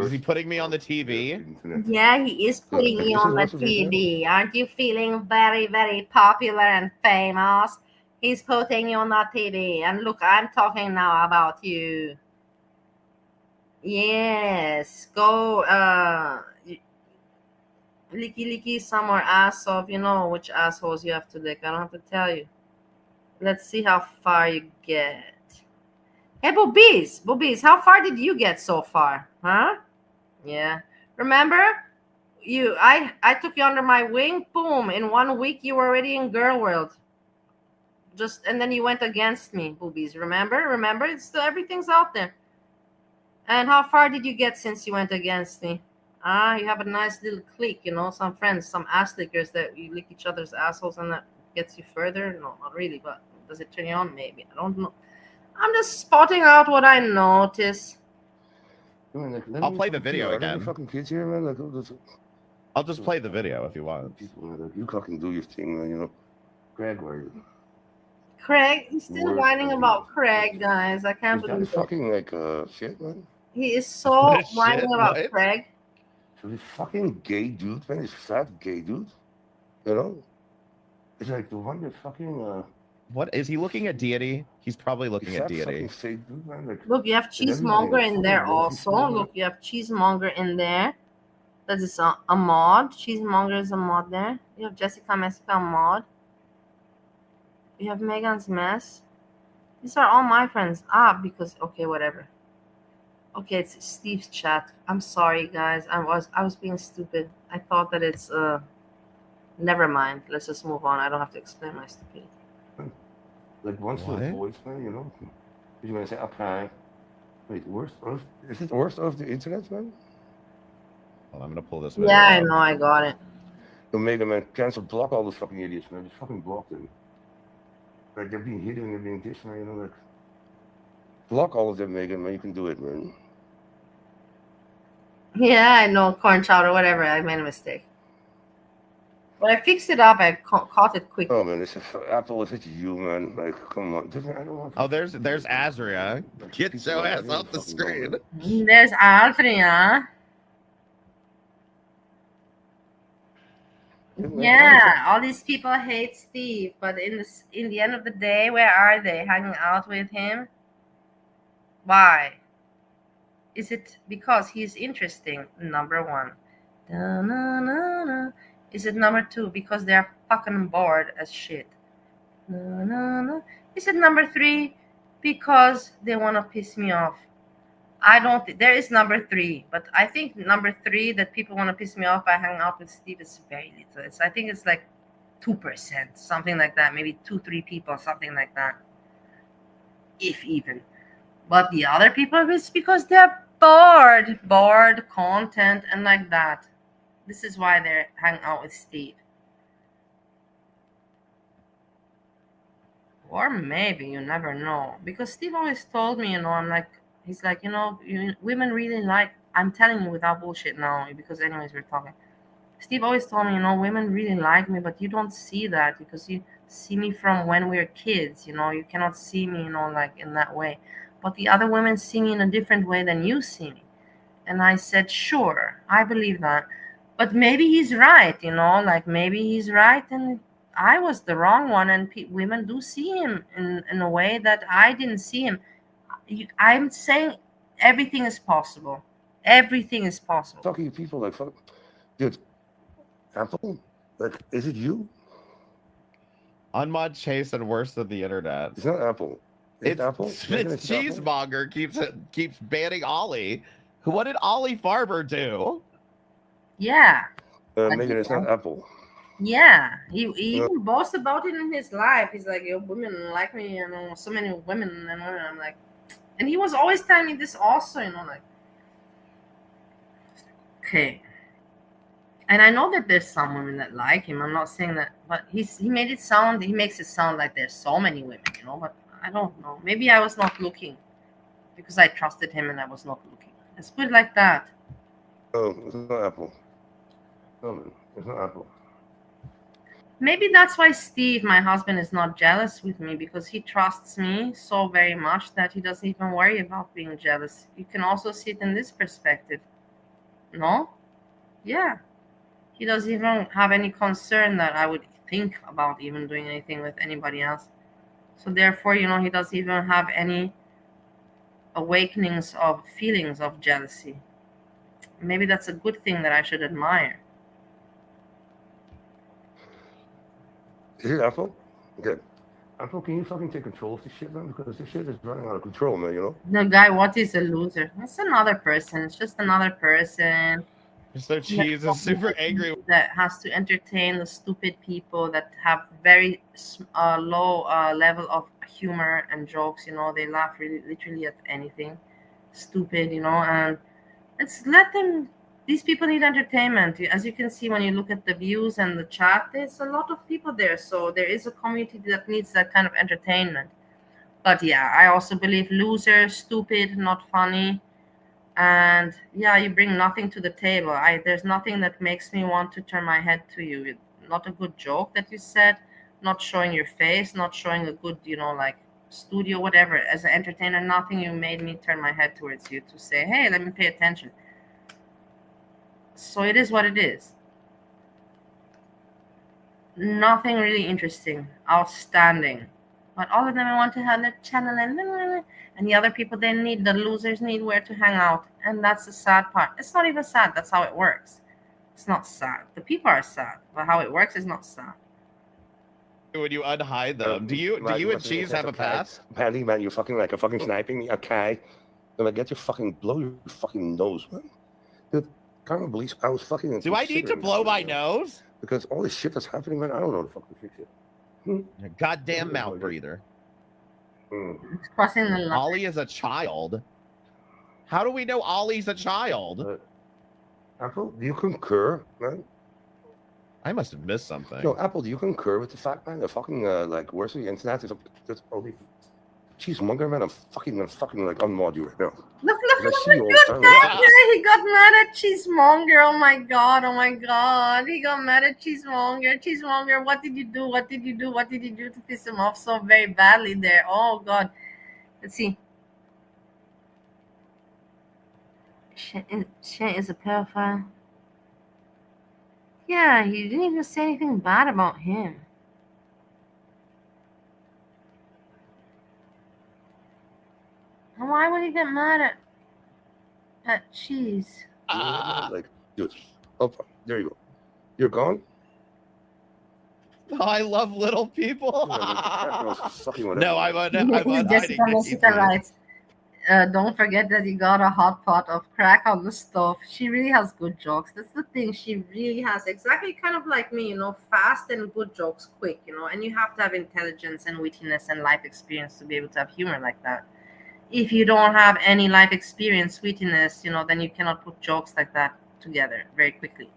Speaker 13: Is he putting me on the TV?
Speaker 1: Yeah, he is putting me on the TV. Aren't you feeling very, very popular and famous? He's putting you on the TV. And look, I'm talking now about you. Yes, go licky some more ass off. You know which assholes you have to lick. I don't have to tell you. Let's see how far you get. Hey, Boobies, how far did you get so far? Huh? Yeah. Remember? I took you under my wing. Boom. In 1 week, you were already in girl world. And then you went against me, Boobies. Remember? It's still, everything's out there. And how far did you get since you went against me? You have a nice little clique, you know, some friends, some ass lickers that you lick each other's assholes, and that gets you further. No, not really, but does it turn you on? Maybe. I don't know. I'm just spotting out what I notice.
Speaker 13: I'll play the video again.
Speaker 3: Fucking kids here, man.
Speaker 13: I'll just play the video if you want.
Speaker 3: You fucking do your thing, man. You know, Greg, where are you?
Speaker 1: Craig, he's still whining about Craig, guys. I can't believe it.
Speaker 3: Fucking like shit, man.
Speaker 1: He is so whining about Craig.
Speaker 3: So this fucking gay dude, man, this fat gay dude, you know, it's like the one that fucking.
Speaker 13: What is he looking at? Deity? He's probably looking at Deity.
Speaker 3: Dude, man, like,
Speaker 1: look, you have Cheesemonger in there also. Look, you have Cheesemonger in there. That is a mod. Cheesemonger is a mod there. You have Jessica Messica mod. You have Megan's Mess. These are all my friends. Because okay, whatever. Okay, it's Steve's chat. I'm sorry, guys. I was being stupid. I thought that it's never mind. Let's just move on. I don't have to explain my stupidity.
Speaker 3: Like once the voice, man, you know, you're gonna say okay. Wait, is it worst of the internet, man?
Speaker 13: Well, I'm gonna pull this video.
Speaker 1: Yeah, I know. I got it.
Speaker 3: Omega, man, cancel, block all those fucking idiots, man. Just fucking block them. Like they're being hidden, they're being this, man. You know, like block all of them, Megan, man. You can do it, man.
Speaker 1: Yeah, I know, corn chowder, whatever. I made a mistake. But I fixed it up. I caught it quick.
Speaker 3: Oh man, this is Apple. Is it you, man? Like, come on. I don't want.
Speaker 13: Oh, there's Azria. Get your ass off the screen.
Speaker 1: There's Azria. Yeah, all these people hate Steve, but in the end of the day, where are they? Hanging out with him? Why? Is it because he's interesting? Number one. Da-na-na-na. Is it number two? Because they're fucking bored as shit. Na-na-na. Is it number three? Because they want to piss me off. I don't think there is number three, but I think number three that people want to piss me off by hanging out with Steve is very little. I think it's like 2%, something like that. Maybe 2-3 people, something like that. If even. But the other people, it's because they're bored content and like that. This is why they're hanging out with Steve. Or maybe, you never know. Because Steve always told me, you know, he's like, you know, women really like, I'm telling you without bullshit now, because anyways, we're talking. Steve always told me, you know, women really like me, but you don't see that because you see me from when we were kids, you know, you cannot see me, you know, like in that way. But the other women see me in a different way than you see me. And I said, sure, I believe that. But maybe he's right, you know, like maybe he's right and I was the wrong one, and women do see him in a way that I didn't see him. I'm saying everything is possible. Everything is possible.
Speaker 3: Talking to people like, fuck, dude, Apple, like, is it you?
Speaker 13: Unmod Chase and worse than the internet.
Speaker 3: It's not Apple. It's Apple.
Speaker 13: It's Cheesemonger keeps banning Ollie. What did Ollie Farber do?
Speaker 1: Yeah.
Speaker 3: Megan, it's not Apple.
Speaker 1: Yeah, he even boasts about it in his life. He's like, "Yo, women like me, you know, so many women," and I'm like, and he was always telling me this also, you know, like, okay. And I know that there's some women that like him. I'm not saying that, but he makes it sound like there's so many women, you know. But I don't know. Maybe I was not looking because I trusted him and I was not looking. Let's put it like that.
Speaker 3: Oh, it's not Apple. No, man, it's not Apple.
Speaker 1: Maybe that's why Steve, my husband, is not jealous with me, because he trusts me so very much that he doesn't even worry about being jealous. You can also see it in this perspective. No? Yeah. He doesn't even have any concern that I would think about even doing anything with anybody else. So therefore, you know, he doesn't even have any awakenings of feelings of jealousy. Maybe that's a good thing that I should admire.
Speaker 3: Is it Apple? Okay. Apple, can you fucking take control of this shit, man? Because this shit is running out of control, man, you know?
Speaker 1: The guy, what is a loser? It's another person. It's just another person.
Speaker 13: So cheese is super angry.
Speaker 1: That has to entertain the stupid people that have very low level of humor and jokes. You know, they laugh really, literally at anything stupid. You know, and it's let them. These people need entertainment. As you can see when you look at the views and the chat, there's a lot of people there. So there is a community that needs that kind of entertainment. But yeah, I also believe loser, stupid, not funny. And yeah, you bring nothing to the table. There's nothing that makes me want to turn my head to you. Not a good joke that you said, not showing your face, not showing a good, you know, like studio, whatever. As an entertainer, nothing you made me turn my head towards you to say, hey, let me pay attention. So it is what it is. Nothing really interesting, outstanding. But all of them want to have a channel, and the other people, the losers need where to hang out. And that's the sad part. It's not even sad. That's how it works. It's not sad. The people are sad, but how it works is not sad.
Speaker 13: When you unhide them, do you and Cheese have a pass?
Speaker 3: Patty, man, you're fucking like a fucking sniping me, okay? Then I get your fucking blow your fucking nose, man. Dude, can't believe I was fucking.
Speaker 13: Do I need to blow my nose?
Speaker 3: Because all this shit that's happening, man, I don't know the fuck to fix it.
Speaker 13: Goddamn mouth breather.
Speaker 1: It's crossing the line.
Speaker 13: Ollie is a child. How do we know Ollie's a child?
Speaker 3: Apple, do you concur, man?
Speaker 13: I must have missed something.
Speaker 3: No, Apple, do you concur with the fact, man? The fucking like worst of the internet is only cheesemonger, man. I'm fucking like unmod you right now.
Speaker 1: Look, he got mad at cheesemonger. Oh my god, he got mad at cheesemonger. What did you do? What did you do to piss him off so very badly there? Oh god. Let's see. Shit is a pedophile. Yeah, he didn't even say anything bad about him. And why would he get mad at cheese?
Speaker 3: Like, dude, oh, there you go. You're gone?
Speaker 13: Oh, I love little people. No, I'm unhiding.
Speaker 1: Jessica writes, don't forget that you got a hot pot of crack on the stove. She really has good jokes. That's the thing. She really has exactly kind of like me, you know, fast and good jokes quick, you know, and you have to have intelligence and wittiness and life experience to be able to have humor like that. If you don't have any life experience, wittiness, you know, then you cannot put jokes like that together very quickly.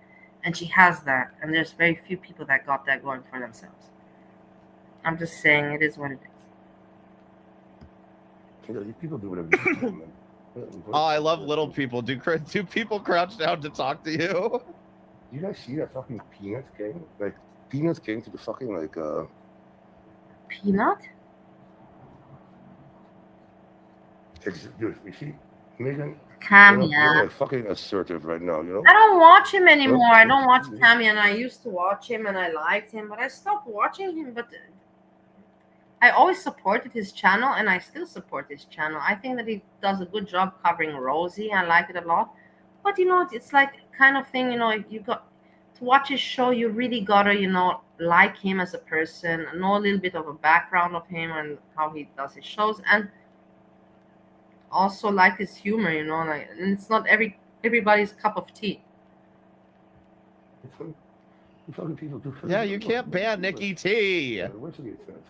Speaker 1: And she has that, and there's very few people that got that going for themselves. I'm just saying, it is what it is.
Speaker 3: People do whatever they want, man.
Speaker 13: Oh, I love little people. Do people crouch down to talk to you?
Speaker 3: Do you guys see that fucking Peanuts came? Like, Peanuts came to the fucking, like,
Speaker 1: Peanut?
Speaker 3: Dude, you see? Megan?
Speaker 1: Camia.
Speaker 3: You're like fucking assertive right now, you know?
Speaker 1: I don't watch him anymore. I don't watch Camia, and I used to watch him, and I liked him, but I stopped watching him. But I always supported his channel, and I still support his channel. I think that he does a good job covering Rosie. I like it a lot. But, you know, it's like kind of thing, you know, you got to watch his show, you really gotta, you know, like him as a person, know a little bit of a background of him and how he does his shows, and also like his humor, you know, like, and it's not everybody's cup of tea.
Speaker 3: Fucking people do.
Speaker 13: Yeah, you can't ban Nikki T.
Speaker 3: Where's the offense?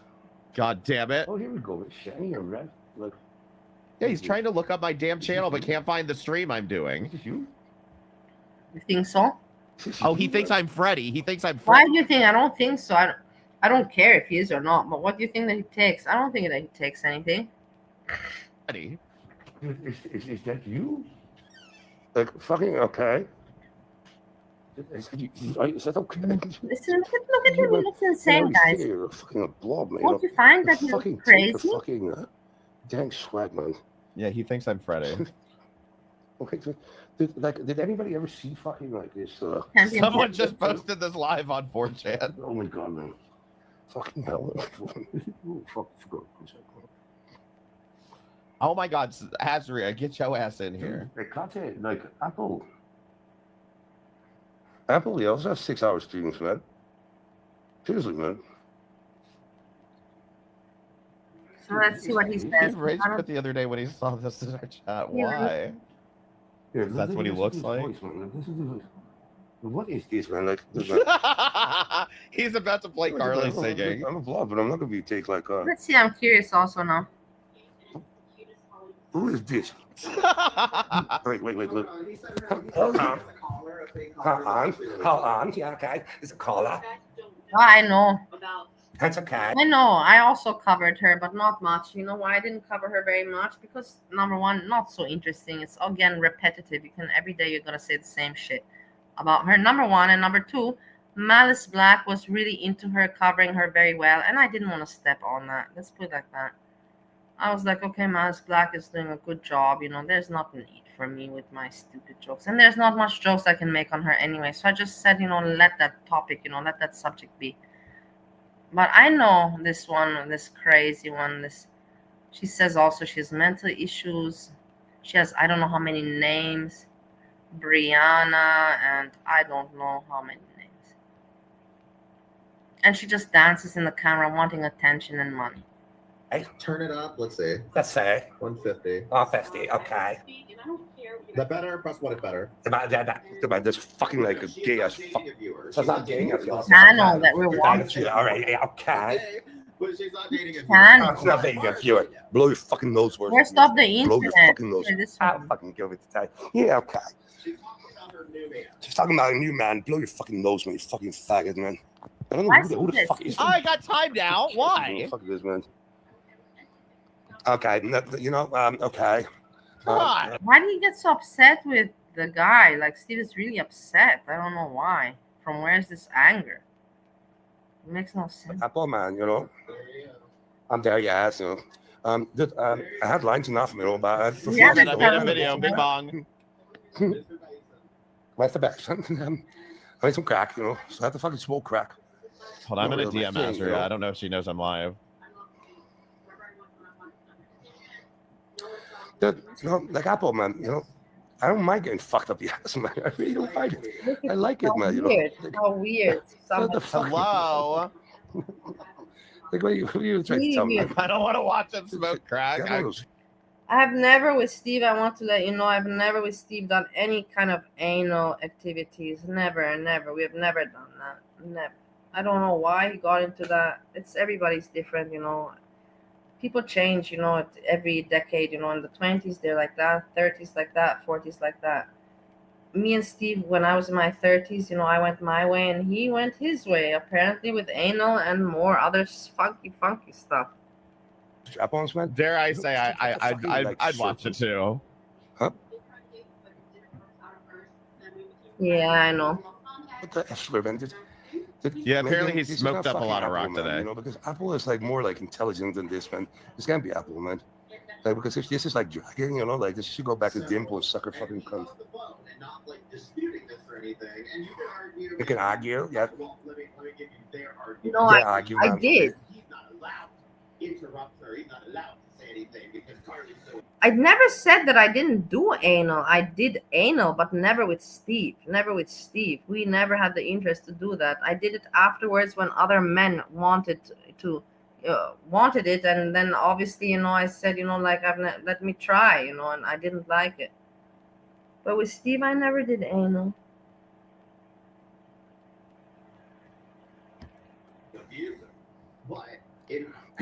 Speaker 13: God damn it.
Speaker 3: Oh, here we go. It's shiny and red. Look.
Speaker 13: Yeah, he's trying to look up my damn channel, but can't find the stream I'm doing.
Speaker 3: Is this you?
Speaker 1: You think so?
Speaker 13: Oh, he thinks I'm Freddy. He thinks I'm
Speaker 1: Why
Speaker 13: Freddy.
Speaker 1: do you think? I don't think so. I don't care if he is or not. But what do you think that he takes? I don't think that he takes anything.
Speaker 13: Freddy.
Speaker 3: Is that you? Like fucking okay. Is that okay?
Speaker 1: Listen, look at him. He looks insane, guys.
Speaker 3: You're fucking a blob, man.
Speaker 1: Don't you find that he looks crazy?
Speaker 3: Fucking dang swag, man.
Speaker 13: Yeah, he thinks I'm Freddy.
Speaker 3: Okay, so did anybody ever see fucking like this?
Speaker 13: Someone just posted this live on 4chan.
Speaker 3: Oh my god, man! Fucking hell!
Speaker 13: Oh my god, Hazria, get your ass in here.
Speaker 3: They cut it like Apple. Apple, they also have 6 hour streams, man. Seriously, man.
Speaker 1: So let's see what he says.
Speaker 13: He rage quit the other day when he saw this in our chat. Why?
Speaker 3: Yeah,
Speaker 13: that's what he looks like.
Speaker 3: What is this, man? Like,
Speaker 13: he's about to play Carly singing.
Speaker 3: I'm a vlog, but I'm not gonna be take like.
Speaker 1: Let's see. I'm curious also now.
Speaker 3: Who is this? wait, look. Hold on. Hold on. Yeah, okay. It's a caller.
Speaker 1: Oh, I know.
Speaker 3: That's okay.
Speaker 1: I know. I also covered her, but not much. You know why I didn't cover her very much? Because number one, not so interesting. It's again repetitive. Every day you're gonna say the same shit about her. Number one, and number two, Malice Black was really into her, covering her very well, and I didn't want to step on that. Let's put it like that. I was like, okay, Malice Black is doing a good job. There's not a need for me with my stupid jokes, and there's not much jokes I can make on her anyway. So I just said, let that topic, let that subject be. But I know this one, this crazy one, she says also she has mental issues. She has, I don't know how many names, Brianna, and I don't know how many names. And she just dances in the camera wanting attention and money.
Speaker 14: Hey, turn it up. Let's see.
Speaker 3: Let's say
Speaker 14: 150.
Speaker 3: 150. Okay.
Speaker 14: That better? Press what if better?
Speaker 3: About this fucking like a gay ass fuck. So it's not dating a viewer.
Speaker 1: I know that we're watching.
Speaker 3: All right, yeah, okay.
Speaker 14: But she's not dating a
Speaker 1: viewer.
Speaker 3: It's not dating a viewer. Blow your fucking nose.
Speaker 1: Where's stop the internet?
Speaker 3: Blow your fucking nose. I'll fucking give it to time. Yeah, okay. She's talking about a new man. Blow your fucking nose, man. You fucking faggot, man. I don't know who the fuck is.
Speaker 13: I got time now. Why?
Speaker 3: Who the fuck is this, man? Okay, okay.
Speaker 1: Why did he get so upset with the guy? Like, Steve is really upset. I don't know why. From where's this anger? It makes no sense.
Speaker 3: Apple man, I'm there, yes, I had lines enough, but
Speaker 13: I made a video, Big Bong.
Speaker 3: Where's the back? I made some crack, so I have to fucking smoke crack.
Speaker 13: Hold on, I'm gonna DM Azria. I don't know if she knows I'm live.
Speaker 3: Like Apple, man, I don't mind getting fucked up the ass, man. I really don't find it. I like it, man.
Speaker 1: Weird. How weird.
Speaker 3: What the fuck?
Speaker 13: Hello.
Speaker 3: Like, what are you trying to tell me?
Speaker 13: I don't want to watch him smoke crack.
Speaker 1: I have never with Steve, I want to let you know, I've never with Steve done any kind of anal activities. Never. We have never done that. Never. I don't know why he got into that. Everybody's different, People change, every decade, in the 20s, they're like that, 30s like that, 40s like that. Me and Steve, when I was in my 30s, I went my way and he went his way, apparently with anal and more other funky stuff.
Speaker 3: Strap-ons, man?
Speaker 13: Dare I say I'd watch it too.
Speaker 3: Huh?
Speaker 1: Yeah, I know.
Speaker 3: What the F man?
Speaker 13: Yeah, apparently he smoked up a lot of rock today.
Speaker 3: Because Apple is like more like intelligent than this, man. This can't be Apple, man. Like, because if this is like dragging, like this should go back to Dimple and suck her fucking cunt. You can argue, yeah.
Speaker 1: I did. I never said that I didn't do anal. I did anal, but never with Steve. We never had the interest to do that. I did it afterwards when other men wanted it, and then obviously, I said, let me try, and I didn't like it. But with Steve, I never did anal.
Speaker 3: You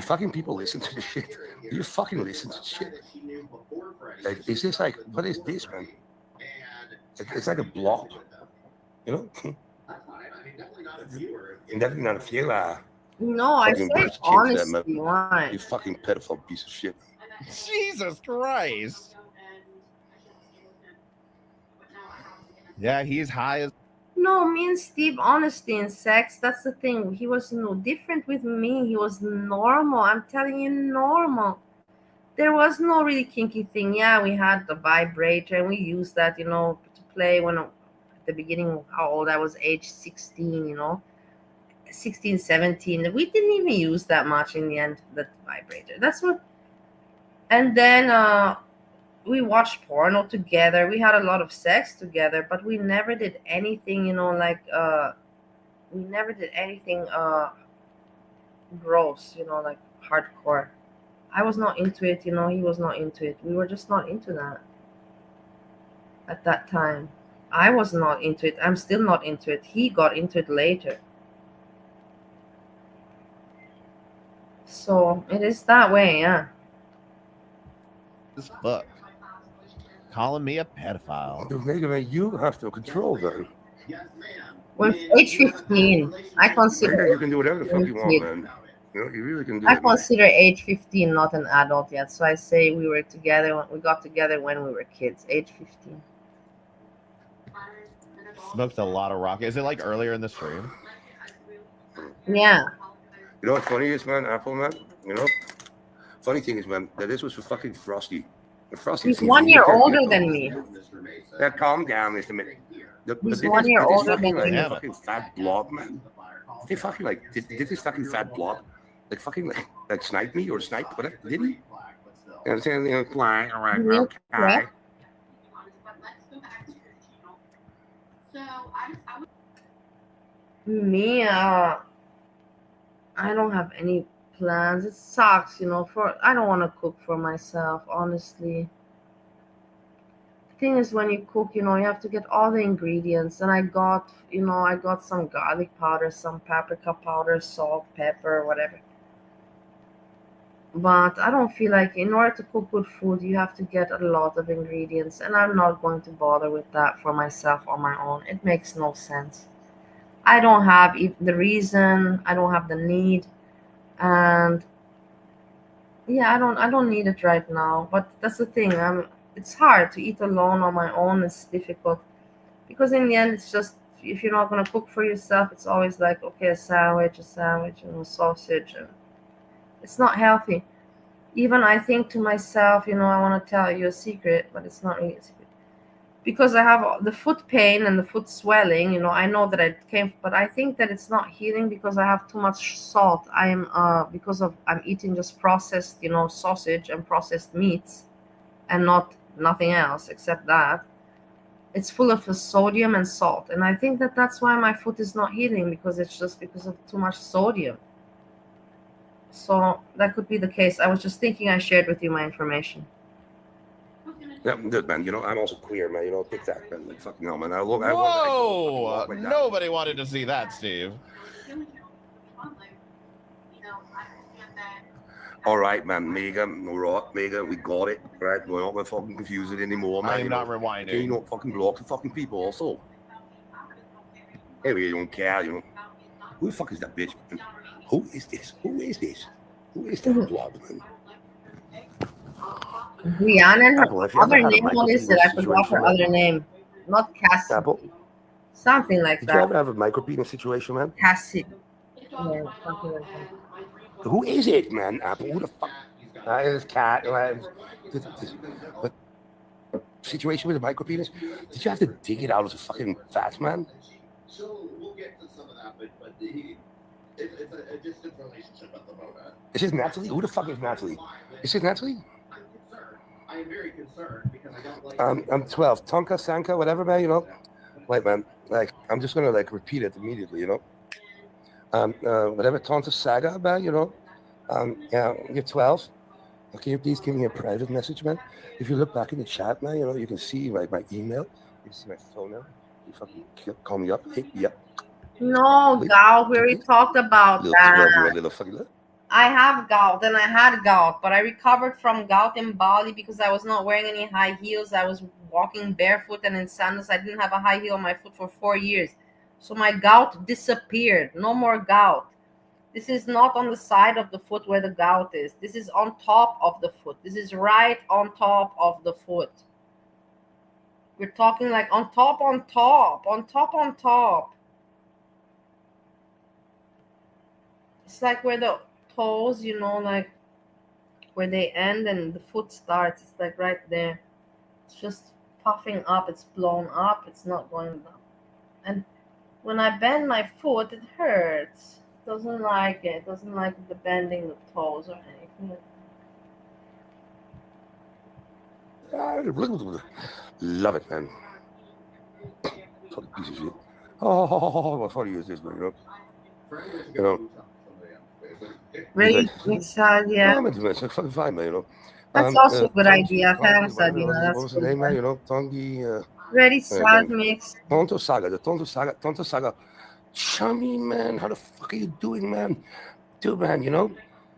Speaker 3: fucking people listen to this shit. Do you fucking listen to shit? Like, is this like, what is this, man? It's like a blob, you know? Definitely not a viewer.
Speaker 1: No, I
Speaker 3: Fucking
Speaker 1: said
Speaker 3: birth chin to that, man.
Speaker 1: honesty. Why?
Speaker 3: You fucking pedophile piece of shit.
Speaker 13: Jesus Christ. Yeah, he's high as.
Speaker 1: No, me and Steve, honesty in sex, that's the thing. He was no different with me. He was normal. I'm telling you, normal. There was no really kinky thing. Yeah, we had the vibrator and we used that, to play when at the beginning, how old I was, age 16, 16, 17. We didn't even use that much in the end, the vibrator. That's what. And then we watched porno together. We had a lot of sex together, but we never did anything, we never did anything gross, like hardcore. I was not into it, he was not into it. We were just not into that at that time. I was not into it. I'm still not into it. He got into it later. So it is that way, yeah.
Speaker 13: This fuck. Calling me a pedophile.
Speaker 3: You have to control them.
Speaker 1: When age 15, I consider
Speaker 3: you can do whatever the fuck you want, man. You really can do
Speaker 1: I
Speaker 3: it, man.
Speaker 1: consider age 15 not an adult yet. So I say we got together when we were kids, age 15.
Speaker 13: Smoked a lot of rock. Is it like earlier in the stream?
Speaker 1: Yeah.
Speaker 3: You know what's funny is, man, Apple, man? Funny thing is, man, that this was for fucking Frosty. Frosty.
Speaker 1: He's 1 year older than me.
Speaker 3: Yeah, calm down, Mr.
Speaker 1: He's 1 year older than
Speaker 3: like
Speaker 1: me.
Speaker 3: a fucking fat blob, man. They fucking did this fucking fat blob like fucking like snipe me or snipe whatever? Did he? I'm saying, flying around. Okay.
Speaker 1: Me, I don't have any plans. It sucks, I don't want to cook for myself, honestly. The thing is, when you cook, you have to get all the ingredients. And I got some garlic powder, some paprika powder, salt, pepper, whatever. But I don't feel like in order to cook good food, you have to get a lot of ingredients. And I'm not going to bother with that for myself on my own. It makes no sense. I don't have the reason. I don't have the need. And yeah, I don't need it right now. But that's the thing. It's hard to eat alone on my own. It's difficult. Because in the end, it's just, if you're not going to cook for yourself, it's always like, okay, a sandwich, and a sausage. And it's not healthy. Even I think to myself, I want to tell you a secret, but it's not really a secret. Because I have the foot pain and the foot swelling, I know that it came, but I think that it's not healing because I have too much salt. I'm eating just processed, sausage and processed meats, and nothing else except that. It's full of sodium and salt, and I think that that's why my foot is not healing, because it's just because of too much sodium. So that could be the case. I was just thinking I shared with you my information.
Speaker 3: Yeah, good, man. I'm also queer, man. Tic Tac, man. Like, fucking hell, man.
Speaker 13: Whoa! Nobody wanted to see that, Steve.
Speaker 3: All right, man. Mega, we got it. Right? We're not going to fucking confuse it anymore, man.
Speaker 13: I'm not rewinding.
Speaker 3: Can you not fucking block the fucking people also? Hey, we don't care, Who the fuck is that bitch? Who is this? Who is that blob, man?
Speaker 1: Brianna, and her other name, what is it? I forgot her other name. Not Cassie.
Speaker 3: Apple.
Speaker 1: Something like that.
Speaker 3: Did you ever have a micropenis situation, man?
Speaker 1: Cassie. Yeah, something like that.
Speaker 3: Who is it, man? Apple, who the fuck? This cat. What situation with a micropenis? Did you have to dig it out of the fucking fat, man?
Speaker 14: So we'll get to some of that, but it's a distant relationship at the moment.
Speaker 3: Is this Natalie? Who the fuck is Natalie? Is this Natalie?
Speaker 14: I am very concerned because I don't like.
Speaker 3: I'm 12. Tonka, Sanka, whatever, man. Like, man. Like, I'm just gonna repeat it immediately. Whatever Tonka Saga, man. Yeah, you're 12. Can you please give me a private message, man? If you look back in the chat, man, you can see my email. You can see my phone number. You fucking call me up, hit me up.
Speaker 1: No, gout. We already talked about
Speaker 3: Little
Speaker 1: that.
Speaker 3: 12-year-old little fucking look.
Speaker 1: I have gout and I had gout, but I recovered from gout in Bali because I was not wearing any high heels. I was walking barefoot and in sandals. I didn't have a high heel on my foot for 4 years. So my gout disappeared. No more gout. This is not on the side of the foot where the gout is. This is on top of the foot. This is right on top of the foot. We're talking like on top, on top, on top, on top. It's like where the toes, you know, like where they end and the foot starts. It's like right there. It's just puffing up. It's blown up. It's not going down. And when I bend my foot, it hurts. It doesn't like it. It doesn't like the bending the toes or anything.
Speaker 3: Love it, man. Fucking piece of shit. Oh, what funny is this, man? You know.
Speaker 1: Really, yeah.
Speaker 3: No, man, it's fucking fine, man. You know.
Speaker 1: That's also a good idea.
Speaker 3: What was the name, man? You know, Tongi.
Speaker 1: Ready, salad mix.
Speaker 3: Tonto Saga. Chummy, man. How the fuck are you doing, man? Dude, man, you know.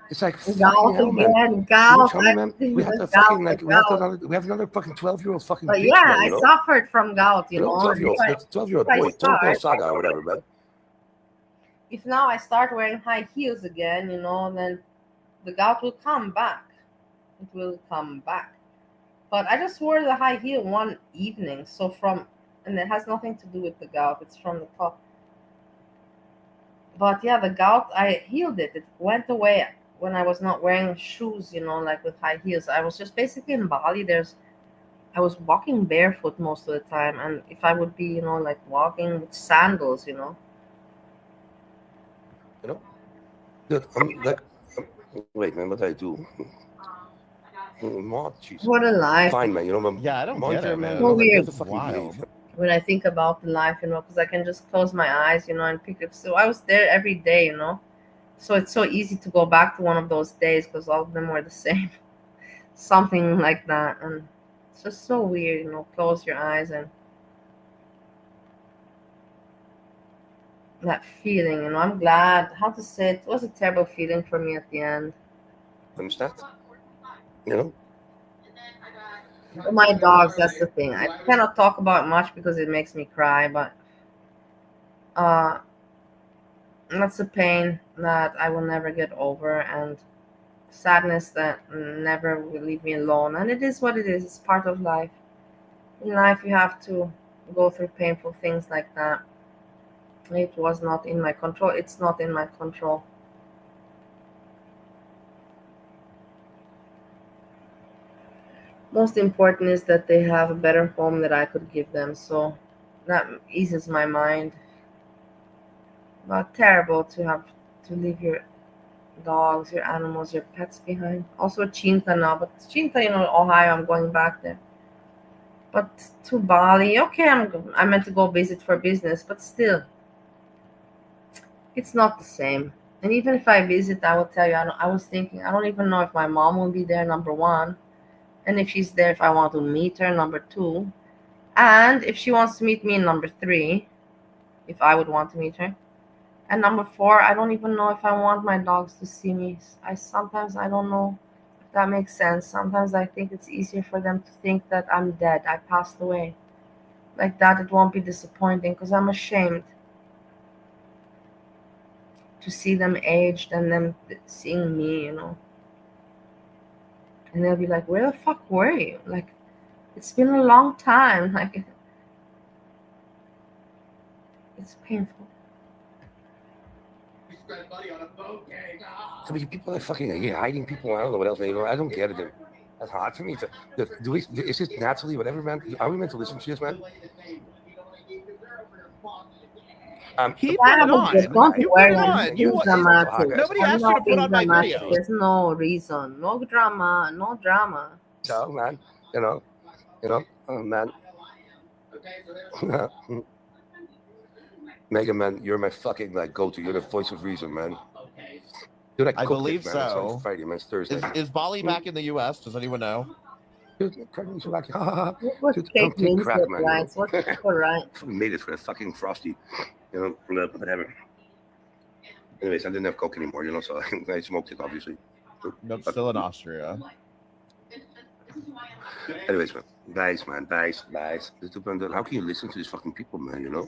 Speaker 3: It's like fucking hell, man.
Speaker 1: Gout.
Speaker 3: Chummy, man. We have to fucking like we have another fucking 12-year-old fucking
Speaker 1: but
Speaker 3: bitch,
Speaker 1: yeah,
Speaker 3: man, you know?
Speaker 1: I suffered from gout, you know.
Speaker 3: 12-year-old boy, Tonto Saga or whatever, man.
Speaker 1: If now I start wearing high heels again, you know, then the gout will come back. It will come back. But I just wore the high heel one evening, and it has nothing to do with the gout. It's from the top. But yeah, the gout, I healed it. It went away when I was not wearing shoes, you know, like with high heels. I was just basically in Bali. I was walking barefoot most of the time, and if I would be, you know, like walking with sandals, you know.
Speaker 3: You know, dude, I'm like, wait, man, what did I do?
Speaker 1: What a life!
Speaker 3: Fine, man. You know,
Speaker 13: I don't get it, man.
Speaker 1: So weird.
Speaker 13: Wild.
Speaker 1: When I think about the life, you know, because I can just close my eyes, you know, and pick up. So I was there every day, you know. So it's so easy to go back to one of those days because all of them were the same, something like that, and it's just so weird, you know. Close your eyes and that feeling, you know. I'm glad. How to say it was a terrible feeling for me at the end.
Speaker 3: Understand? You know.
Speaker 1: For my dogs, that's the thing. I cannot talk about it much because it makes me cry, but that's a pain that I will never get over, and sadness that never will leave me alone. And it is what it is. It's part of life. In life, you have to go through painful things like that. It was not in my control. It's not in my control. Most important is that they have a better home that I could give them. So that eases my mind. But terrible to have to leave your dogs, your animals, your pets behind. Also Chinta now, but Chinta, you know, Ohio, I'm going back there. But to Bali, okay, I meant to go visit for business, but still, it's not the same. And even if I visit, I will tell you, I was thinking, I don't even know if my mom will be there, number one. And if she's there, if I want to meet her, number two. And if she wants to meet me, number three, if I would want to meet her. And number four, I don't even know if I want my dogs to see me. Sometimes I don't know if that makes sense. Sometimes I think it's easier for them to think that I'm dead, I passed away. Like that, it won't be disappointing because I'm ashamed to see them aged and them seeing me, you know. And they'll be like, where the fuck were you? Like, it's been a long time. Like, it's painful.
Speaker 3: I mean, people are fucking hiding people. I don't know what else. You know, I don't get it. That's hard for me to. Is it naturally whatever, man? Are we meant to listen to this, man?
Speaker 13: He put it on. You put it on. Nobody asked you to put on my video.
Speaker 1: There's no reason. No drama. No drama.
Speaker 3: So, man, you know, oh, man. Mega Man, you're my fucking like go-to. You're the voice of reason, man. Dude,
Speaker 13: I believe
Speaker 3: man.
Speaker 13: so.
Speaker 3: It's on Friday, man. It's Thursday.
Speaker 13: Is Bali back in the U.S.? Does anyone know?
Speaker 3: Dude,
Speaker 1: What's Kate Winslet, right? What's her right?
Speaker 3: Made it for a fucking frosty. You know, whatever. Anyways, I didn't have coke anymore, you know, so I smoked it, obviously.
Speaker 13: Nope, still in Austria.
Speaker 3: Anyways, man. Guys. How can you listen to these fucking people, man, you know?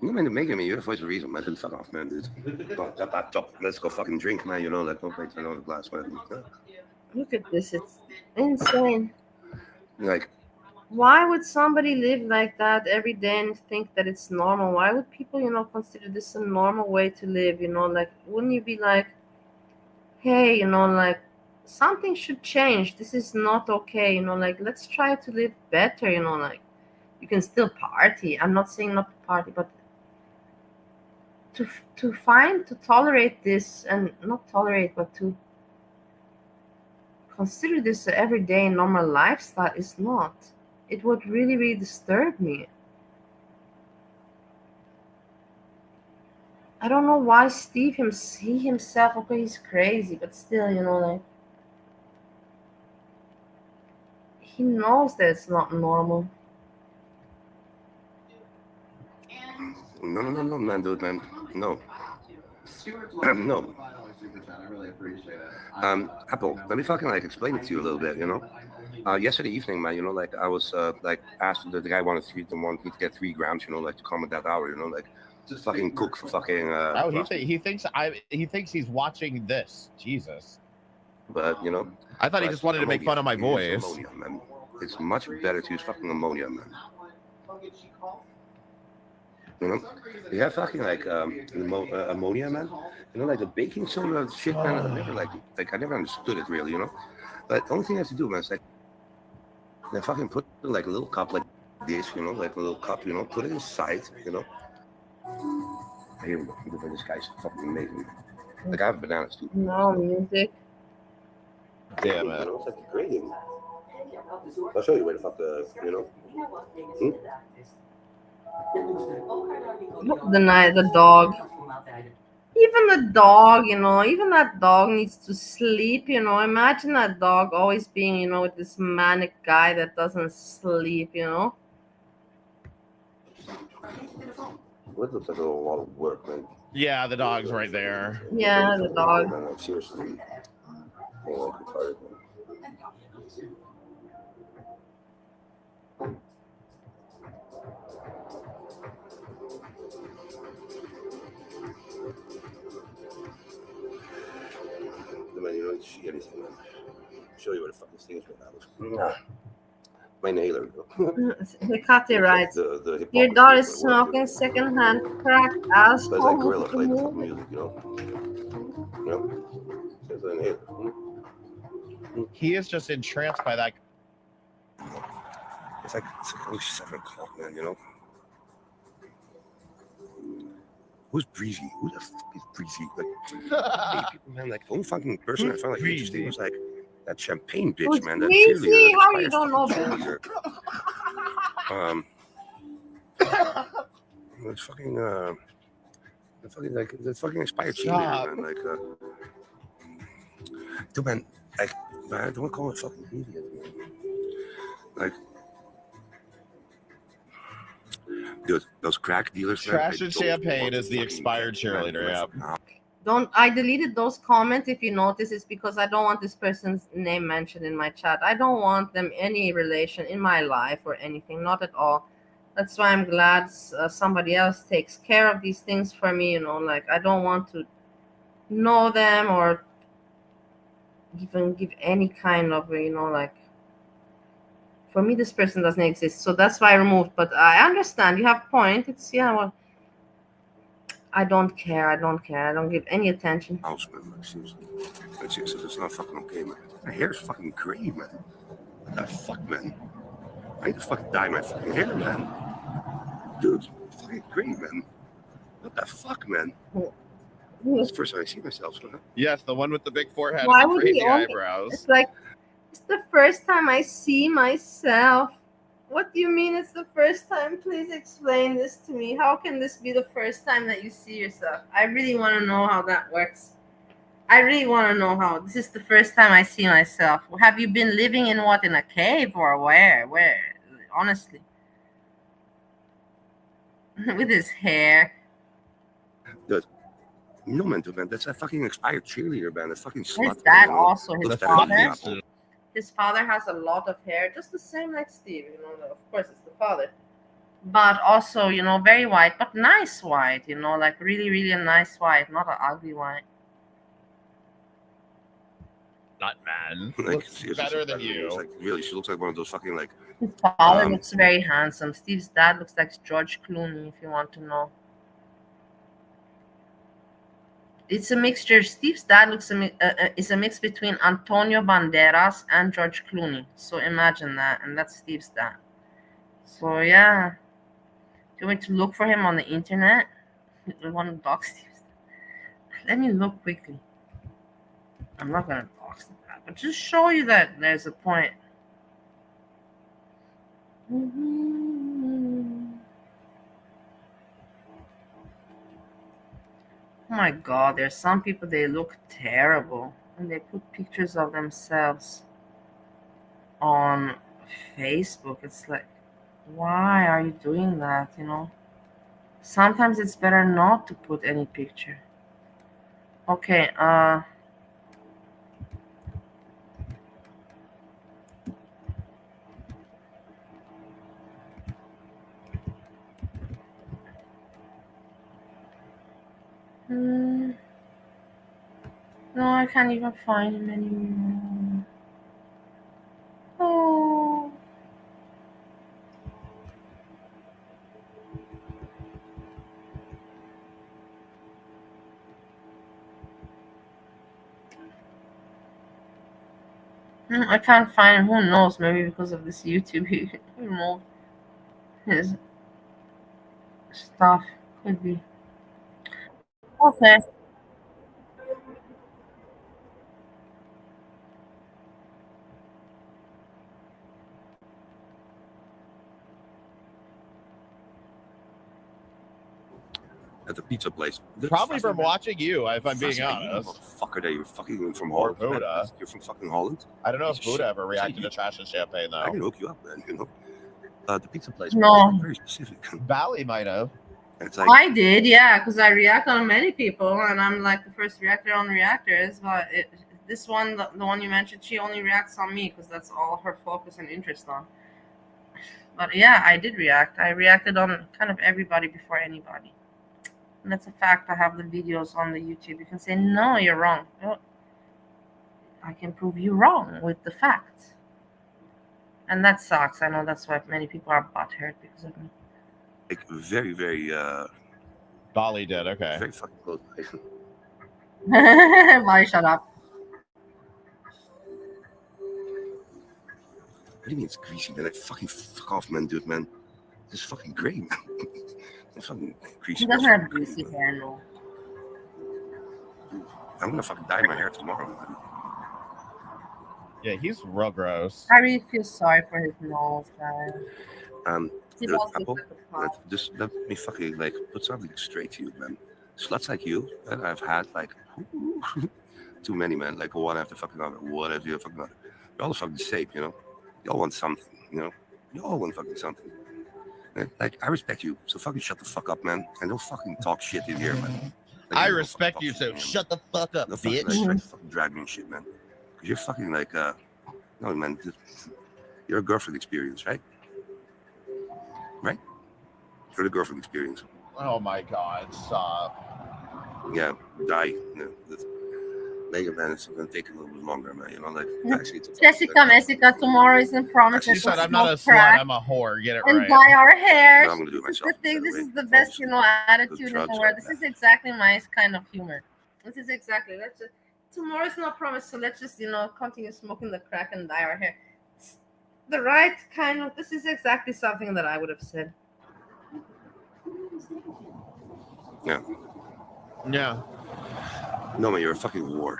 Speaker 3: You mean making me your voice a reason, man. Fuck off, man, dude. Let's go fucking drink, man, you know, like don't wait another glass, man.
Speaker 1: Look at this, it's insane.
Speaker 3: Like,
Speaker 1: why would somebody live like that every day and think that it's normal? Why would people, consider this a normal way to live? Like, wouldn't you be like, hey, like something should change. This is not okay. Like let's try to live better. Like you can still party. I'm not saying not to party, but to tolerate this and not tolerate, but to consider this an everyday normal lifestyle is not. It would really, really disturb me. I don't know why Steve he himself, okay, he's crazy, but still, like he knows that it's not normal.
Speaker 3: No, man, dude, man. No. No. Apple, let me fucking like explain it to you a little bit, you know. Yesterday evening, man, you know, like I was like asked the guy wanted me to get 3 grams, you know, like to come at that hour, you know, like just fucking cook for fucking.
Speaker 13: Oh, he thinks he's watching this. Jesus.
Speaker 3: But you know,
Speaker 13: I thought he just wanted to make fun of my voice.
Speaker 3: Ammonia, man. It's much better to use fucking ammonia, man. You know, you have fucking like ammonia, man. You know, like the baking soda shit, man. I never I never understood it really, you know. But the only thing I have to do, man, is like they fucking put like a little cup like this, you know, like a little cup, you know, put it inside, you know. Here we go. This guy's fucking amazing. Like I have bananas too.
Speaker 1: No music.
Speaker 13: Damn it.
Speaker 3: It's like great. I'll show you where the fuck you know.
Speaker 1: Look, the dog. Even the dog, even that dog needs to sleep, Imagine that dog always being, with this manic guy that doesn't sleep,
Speaker 3: What looks like a lot of work, man.
Speaker 13: Yeah, the dog's right there.
Speaker 1: Yeah, the dog.
Speaker 3: Man, I'm seriously. Oh, I'm tired, man. Man, you don't see anything, man. I'll show you what the fuck this thing is made out of. My inhaler.
Speaker 1: Hecate writes, your daughter is smoking secondhand crack asshole.
Speaker 3: That's like gorilla play the fucking music, you know? You know? There's an inhaler.
Speaker 13: He is just entranced by that.
Speaker 3: It's like only 7 o'clock, man, you know? Who's Breezy? Who the fuck is Breezy? Like, hey, people, man, like, the only fucking person I found like interesting was like that champagne bitch,
Speaker 1: who's
Speaker 3: man. That
Speaker 1: Breezy?
Speaker 3: cheerleader.
Speaker 1: How you don't know
Speaker 3: cheerleader. It's fucking, the fucking expired cheerleader, man. Like, dude, man, like, man, don't call it fucking idiot, man. Like, dude, those crack dealers.
Speaker 13: Trash and champagne is the expired cheerleader. Yeah.
Speaker 1: I deleted those comments. If you notice, it's because I don't want this person's name mentioned in my chat. I don't want them any relation in my life or anything, not at all. That's why I'm glad somebody else takes care of these things for me. Like I don't want to know them or even give any kind of, like. For me, this person doesn't exist, so that's why I removed. But I understand. You have a point. It's well. I don't care. I don't give any attention.
Speaker 3: House, man. Like, seriously. It's not fucking okay, man. My hair's fucking gray, man. What the fuck, man? I need to fucking dye my fucking hair, man. Dude, it's fucking gray, man. What the fuck, man? That's the first time I see myself. So.
Speaker 13: Yes, the one with the big forehead
Speaker 1: Why
Speaker 13: and the
Speaker 1: would
Speaker 13: crazy
Speaker 1: he own
Speaker 13: eyebrows.
Speaker 1: It's like, it's the first time I see myself. What do you mean it's the first time? Please explain this to me. How can this be the first time that you see yourself? I really want to know how that works. I really want to know how. This is the first time I see myself. Have you been living in what? In a cave or where? Where? Honestly. With his hair.
Speaker 3: Dude. No, man, dude, man. That's a fucking expired cheerleader, man. A fucking
Speaker 1: His
Speaker 3: slut.
Speaker 1: dad
Speaker 3: Man, you know?
Speaker 1: also, his
Speaker 3: Looks better than the
Speaker 1: father.
Speaker 3: apple.
Speaker 1: His father has a lot of hair, just the same like Steve. You know, of course it's the father, but also very white, but nice white. Like really, really a nice white, not an ugly white.
Speaker 13: Not man.
Speaker 3: Like,
Speaker 13: Looks better than you.
Speaker 3: It's like really, she looks like one of those fucking like.
Speaker 1: His father looks very handsome. Steve's dad looks like George Clooney, if you want to know. It's a mixture. Steve's dad is a mix between Antonio Banderas and George Clooney. So imagine that, and that's Steve's dad. So yeah, do you want me to look for him on the internet? You want to dox Steve's dad? Let me look quickly. I'm not gonna dox the dad, but just show you that there's a point. Oh my god, there's some people, they look terrible and they put pictures of themselves on Facebook. It's like, why are you doing that? Sometimes it's better not to put any picture. Okay, no, I can't even find him anymore. Oh. I can't find him. Who knows? Maybe because of this YouTube, he removed his stuff. Could be. Okay.
Speaker 3: At the pizza place.
Speaker 13: Probably from watching you, if I'm being honest.
Speaker 3: Motherfucker, that you're fucking from
Speaker 13: Or
Speaker 3: Holland.
Speaker 13: Buddha.
Speaker 3: You're from fucking Holland.
Speaker 13: I don't know if Buddha ever reacted to trash and champagne
Speaker 3: I
Speaker 13: though.
Speaker 3: can hook you up, man. The pizza place.
Speaker 1: No.
Speaker 3: Very specific.
Speaker 13: Bally might have.
Speaker 3: It's like,
Speaker 1: I did, yeah, because I react on many people, and I'm like the first reactor on reactors. But this one, the one you mentioned, she only reacts on me because that's all her focus and interest on. But yeah, I did react. I reacted on kind of everybody before anybody. And that's a fact. I have the videos on the YouTube. You can say, no, you're wrong. Well, I can prove you wrong with the facts. And that sucks. I know that's why many people are butthurt because of me.
Speaker 3: like very, very,
Speaker 13: Bali did, okay.
Speaker 3: very fucking close.
Speaker 1: Why shut up?
Speaker 3: What do you mean it's greasy, man? Like, fucking fuck off, man, dude, man. It's fucking great, man. It's fucking greasy.
Speaker 1: He doesn't have greasy hair, no.
Speaker 3: I'm gonna fucking dye my hair tomorrow, man.
Speaker 13: Yeah, he's real gross.
Speaker 1: I really feel sorry for his nose, guys. He
Speaker 3: Dude,
Speaker 1: does look
Speaker 3: Apple,
Speaker 1: like a pop.
Speaker 3: just let me fucking like put something straight to you, man. Sluts like you, and I've had like too many, man. Like one after fucking other, one after the fucking other. You're all fucking the same, you all want something, you all want fucking something. And, like, I respect you, so fucking shut the fuck up, man, and don't fucking talk shit in here, man. Like,
Speaker 13: I respect you, so shut the fuck up,
Speaker 3: don't
Speaker 13: bitch.
Speaker 3: fucking, like, fucking drag me and shit, man. Because you're fucking like, no, man, you're a girlfriend experience, right? Right? You're the girlfriend experience.
Speaker 13: Oh my god, stop.
Speaker 3: Yeah, die. Mega Man is going to take a little bit longer, man. Actually, it's
Speaker 1: Jessica, tomorrow isn't promised.
Speaker 13: She said, I'm not a slut, I'm a whore. Get it
Speaker 1: and
Speaker 13: right.
Speaker 1: dye our hair.
Speaker 3: No, I'm gonna do it
Speaker 1: This is
Speaker 3: myself,
Speaker 1: the thing. This
Speaker 3: by the
Speaker 1: is
Speaker 3: way.
Speaker 1: the best, attitude in the
Speaker 3: drugs
Speaker 1: world.
Speaker 3: like
Speaker 1: This is exactly my kind of humor. This is exactly. Let's just tomorrow's not promised, so let's just continue smoking the crack and dye our hair. It's the right kind of. This is exactly something that I would have said.
Speaker 3: Yeah.
Speaker 13: Yeah.
Speaker 3: No, man, you're a fucking whore.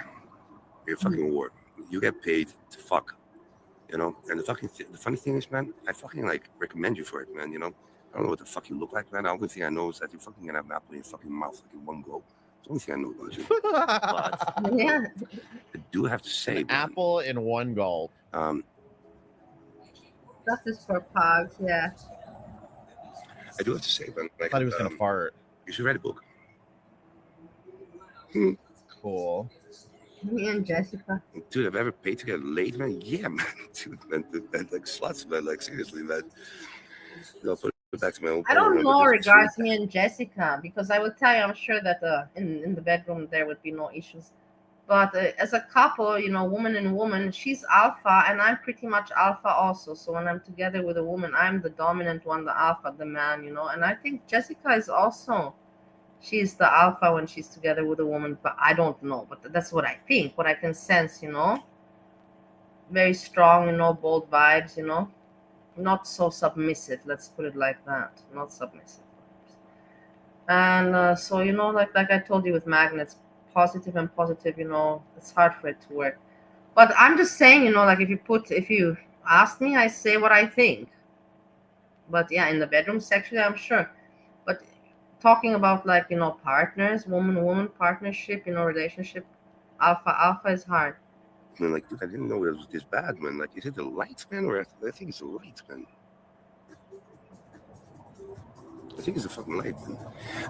Speaker 3: You're a fucking whore. You get paid to fuck. And the funny thing is, man, I fucking recommend you for it, man. I don't know what the fuck you look like, man. The only thing I know is that you're fucking gonna have an apple in your fucking mouth like in one go. Only thing I know about you. But
Speaker 1: Yeah.
Speaker 3: I do have to say,
Speaker 13: An apple in one gulp.
Speaker 1: That is for pogs, yeah.
Speaker 3: I do have to say, man.
Speaker 13: I
Speaker 3: Like,
Speaker 13: thought he was gonna fart.
Speaker 3: you should write a book.
Speaker 13: Cool.
Speaker 1: Me and Jessica.
Speaker 3: Dude, have I ever paid to get laid, man? Yeah, man. Dude, man, like sluts, man. Like seriously, man. I'll put it back to my own.
Speaker 1: I don't know regards me and Jessica, because I will tell you, I'm sure that in the bedroom there would be no issues. But as a couple, woman and woman, she's alpha and I'm pretty much alpha also. So when I'm together with a woman, I'm the dominant one, the alpha, the man, And I think Jessica is also, she's the alpha when she's together with a woman, but I don't know. But that's what I think, what I can sense, Very strong, bold vibes, Not so submissive, let's put it like that. Not submissive. And so, like I told you with magnets, positive and positive, it's hard for it to work. But I'm just saying, like if you ask me, I say what I think. But yeah, in the bedroom sexually, I'm sure. But talking about like, partners, woman partnership, relationship, alpha is hard.
Speaker 3: Man, like, dude, I didn't know it was this bad, man. Like, is it the lights, man? Or I think it's the lights, man. I think it's a fucking light, man.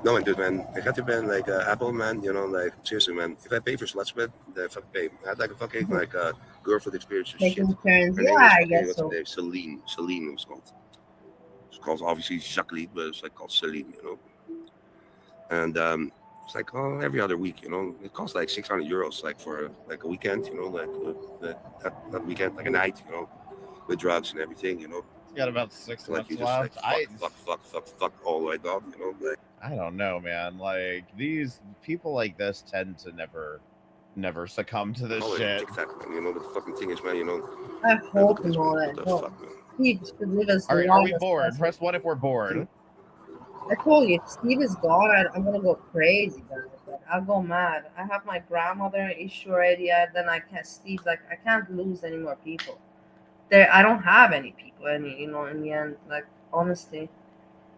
Speaker 3: No, man, dude, man. I got to been like Apple, man. Like seriously, man. If I pay for sluts, man, then I fucking pay. I had like a fucking like girlfriend experience or shit.
Speaker 1: Taking turns,
Speaker 3: Her name
Speaker 1: yeah, I
Speaker 3: was
Speaker 1: guess
Speaker 3: what's
Speaker 1: so.
Speaker 3: her name? Celine. Celine was called. It's called obviously Jacqueline, but it's like called Celine, And it's like every other week, It costs like 600 euros, like for like a weekend, like that weekend, like a night, with drugs and everything,
Speaker 13: Got about 6
Speaker 3: Like
Speaker 13: months
Speaker 3: you just
Speaker 13: left.
Speaker 3: like fuck all the way down, Like
Speaker 13: I don't know, man. Like these people like this tend to never succumb to this shit.
Speaker 3: TikTok, man. The fucking thing is, man.
Speaker 1: I hope and all that. Steve should leave us alone.
Speaker 13: Are we bored? Press 1 if we're bored.
Speaker 1: I told you, if Steve is gone, I'm gonna go crazy, guys. Like, I'll go mad. I have my grandmother issue already. Then I can't. Steve, like, I can't lose any more people. I don't have any people. Any, in the end, like, honestly,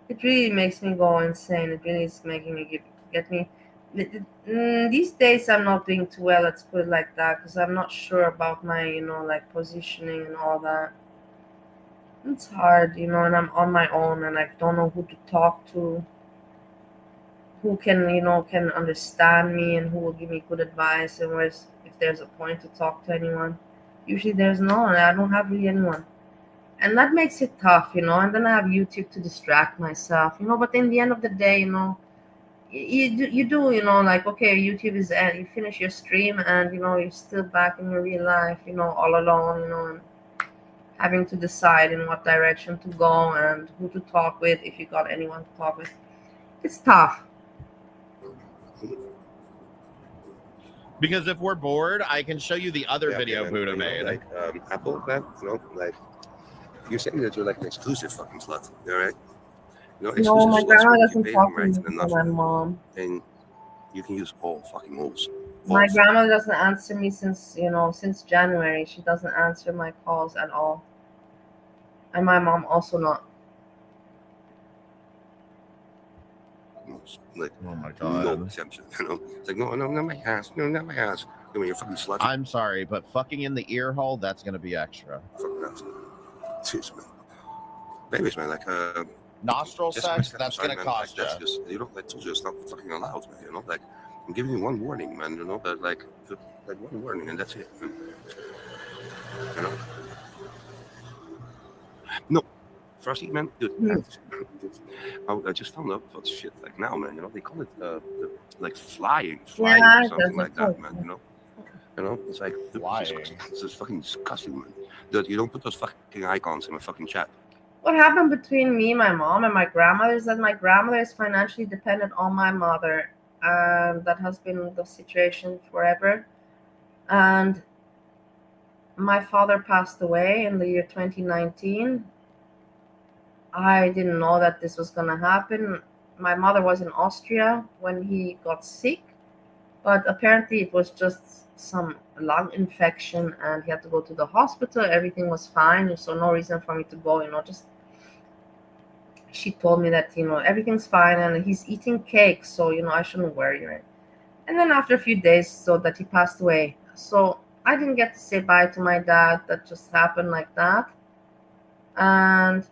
Speaker 1: it really makes me go insane. It really is making me get me. These days, I'm not doing too well. Let's put it like that, because I'm not sure about my, like positioning and all that. It's hard, and I'm on my own, and I don't know who to talk to, who can understand me, and who will give me good advice, and if there's a point to talk to anyone. Usually there's no one. I don't have really anyone, and that makes it tough, and then I have YouTube to distract myself, but in the end of the day, you do, like, okay, YouTube is you finish your stream, and you're still back in your real life, all alone, and having to decide in what direction to go and who to talk with, if you got anyone to talk with. It's tough.
Speaker 13: Because if we're bored, I can show you the other video Buddha made.
Speaker 3: Like Apple, man, like you're saying that you're like an exclusive fucking slut, all right?
Speaker 1: No, my grandma doesn't talk to me for my mom.
Speaker 3: And you can use all fucking holes.
Speaker 1: My grandma doesn't answer me since January. She doesn't answer my calls at all. And my mom also not.
Speaker 3: Like,
Speaker 13: oh my god,
Speaker 3: no exception. It's like no, not my ass. No, not my ass. I mean, you're fucking slut.
Speaker 13: I'm sorry, but fucking in the ear hole, that's gonna be extra.
Speaker 3: Fucking nuts. Jeez, man. Babies, man, like
Speaker 13: nostril sex. That's gonna cost you.
Speaker 3: That's just, I told you, it's not fucking allowed, man. Like I'm giving you one warning, man. But like one warning, and that's it. Man. No. Frosty, man, dude. I just found out about shit like now, man. They call it like flying or something like that, man. It's like it's just fucking disgusting, man. Dude, you don't put those fucking icons in my fucking chat.
Speaker 1: What happened between me, my mom, and my grandmother is that my grandmother is financially dependent on my mother, and that has been the situation forever. And my father passed away in the year 2019. I didn't know that this was going to happen. My mother was in Austria when he got sick, but apparently it was just some lung infection and he had to go to the hospital. Everything was fine, so no reason for me to go, just she told me that, everything's fine and he's eating cake, so, I shouldn't worry, right? And then after a few days, so that he passed away. So I didn't get to say bye to my dad. That just happened like that. And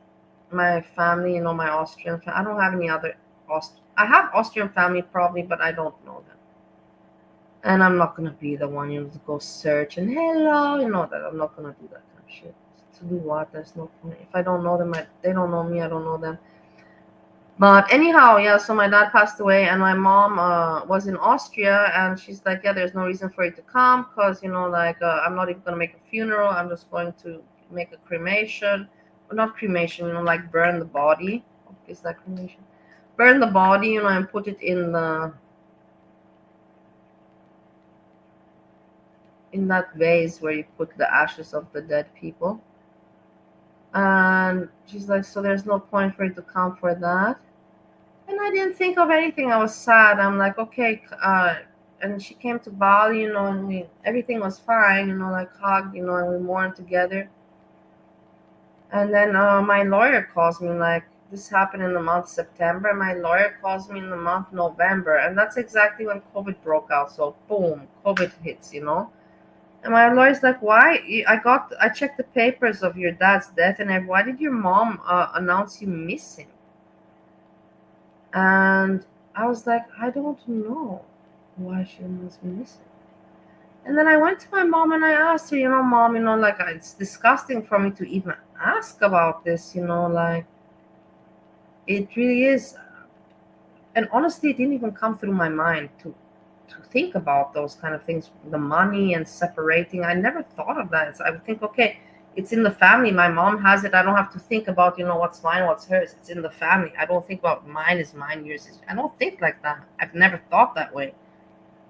Speaker 1: my family, my Austrian family, I don't have any other I have Austrian family probably, but I don't know them. And I'm not gonna be the one, to go search and hello, that I'm not gonna do that kind of shit. To do what? There's no point. If I don't know them, they don't know me. I don't know them. But anyhow, yeah. So my dad passed away, and my mom was in Austria, and she's like, yeah, there's no reason for you to come, because I'm not even gonna make a funeral. I'm just going to make a cremation, or not cremation, like burn the body. Is that cremation? Burn the body, and put it in that vase where you put the ashes of the dead people. And she's like, so there's no point for you to come for that. And I didn't think of anything. I was sad. I'm like, okay. And she came to Bali, and everything was fine, like hugged, and we mourned together. And then my lawyer calls me, like, this happened in the month September. My lawyer calls me in the month November. And that's exactly when COVID broke out. So boom, COVID hits, And my lawyer's like, why? I checked the papers of your dad's death, and why did your mom announce you missing? And I was like, I don't know why she announced me missing. And then I went to my mom and I asked her, Mom, it's disgusting for me to even ask about this, like, it really is. And honestly, it didn't even come through my mind to think about those kind of things, the money and separating. I never thought of that. So I would think, okay, it's in the family. My mom has it. I don't have to think about, what's mine, what's hers. It's in the family. I don't think about mine is mine, yours is. I don't think like that. I've never thought that way.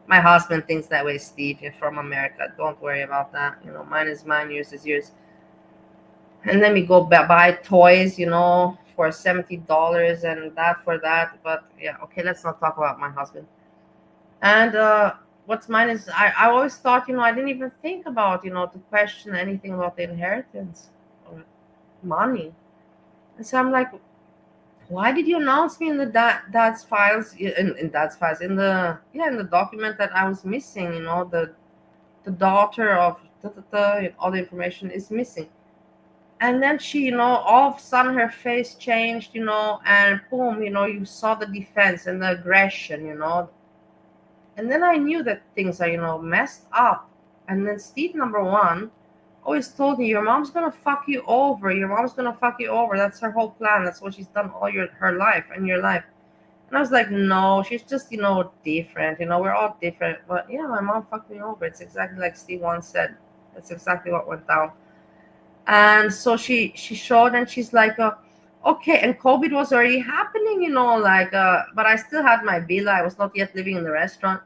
Speaker 1: My husband thinks that way, Steve. You're from America. Don't worry about that. Mine is mine, yours is yours. And then we go buy toys, for $70 and that for that. But yeah, okay, let's not talk about my husband. And what's mine is, I always thought, I didn't even think about, to question anything about the inheritance or money. And so I'm like, why did you announce me in the dad's files, in dad's files, in the document that I was missing, the daughter of all the information is missing. And then she, all of a sudden her face changed, and boom, you saw the defense and the aggression, And then I knew that things are, messed up. And then Steve, number one, always told me, your mom's going to fuck you over. Your mom's going to fuck you over. That's her whole plan. That's what she's done all her life and your life. And I was like, no, she's just, different. We're all different. But yeah, my mom fucked me over. It's exactly like Steve once said. That's exactly what went down. And so she showed, and she's like, okay. And COVID was already happening, but I still had my villa. I was not yet living in the restaurant.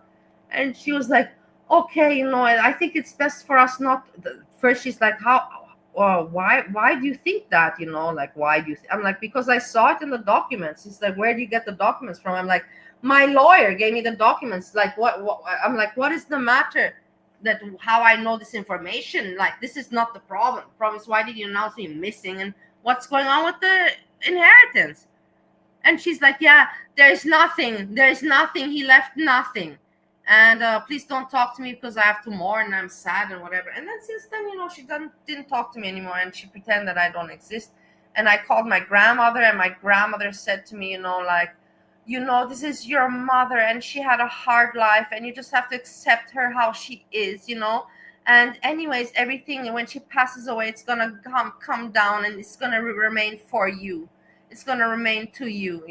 Speaker 1: And she was like, okay, I think it's best for us not. First, she's like, why do you think that? Why do you? I'm like, because I saw it in the documents. She's like, where do you get the documents from? I'm like, my lawyer gave me the documents. Like, what? I'm like, what is the matter? That how I know this information? Like, this is not the problem. The problem is, why did you announce me missing? And what's going on with the inheritance? And she's like, yeah, there's nothing. He left nothing. And please don't talk to me because I have to mourn and I'm sad and whatever. And then since then, she didn't talk to me anymore, and she pretended that I don't exist. And I called my grandmother, and my grandmother said to me, this is your mother, and she had a hard life, and you just have to accept her how she is, And anyways, everything, when she passes away, it's gonna come down, and it's gonna remain for you. It's gonna remain to you,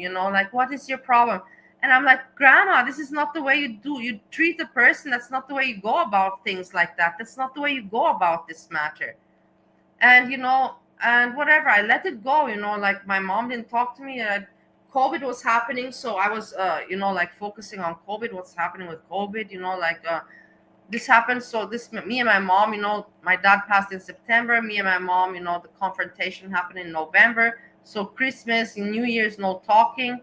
Speaker 1: what is your problem? And I'm like, Grandma, this is not the way you treat a person. That's not the way you go about things like that. That's not the way you go about this matter. And, and whatever, I let it go, like my mom didn't talk to me. And COVID was happening. So I was, focusing on COVID, what's happening with COVID, this happened. So me and my mom, my dad passed in September. Me and my mom, the confrontation happened in November. So Christmas and New Year's, no talking.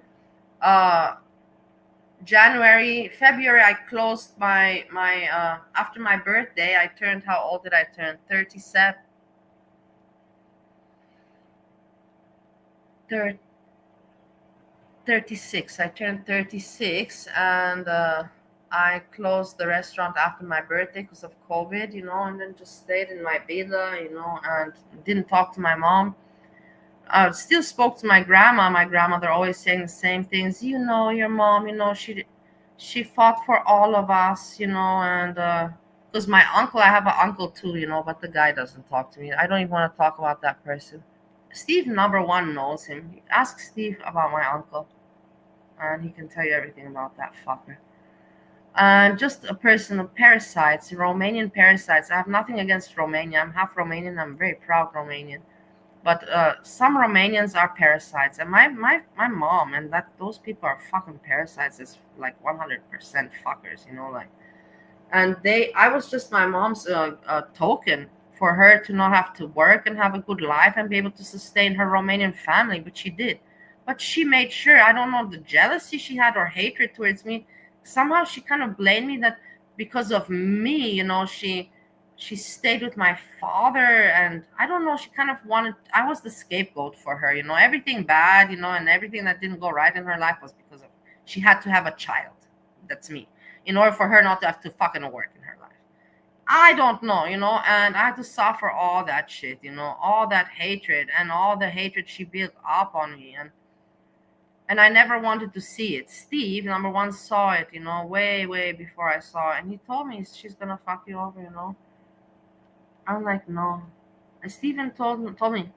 Speaker 1: February, I closed my after my birthday. I turned, how old did I turn? 37. 36. I turned 36, and I closed the restaurant after my birthday because of COVID, and then just stayed in my villa, and didn't talk to my mom. I still spoke to my grandma. My grandmother always saying the same things. Your mom, she fought for all of us, and because my uncle, I have an uncle too, but the guy doesn't talk to me. I don't even want to talk about that person. Steve, number one, knows him. Ask Steve about my uncle, and he can tell you everything about that fucker. And just a person of parasites, Romanian parasites. I have nothing against Romania. I'm half Romanian. I'm very proud Romanian. But some Romanians are parasites, and my mom and those people are fucking parasites. It's like 100% fuckers, like. And I was just my mom's token for her to not have to work and have a good life and be able to sustain her Romanian family, but she did. But she made sure, I don't know, the jealousy she had or hatred towards me, somehow she kind of blamed me that because of me, she stayed with my father, and I don't know, she kind of wanted, I was the scapegoat for her, everything bad, and everything that didn't go right in her life was because of, she had to have a child. That's me, in order for her not to have to fucking work in her life. I don't know, and I had to suffer all that shit, all that hatred and all the hatred she built up on me, and I never wanted to see it. Steve, number one, saw it, way before I saw it, and he told me she's gonna fuck you over, I'm like, no. And Steven told me,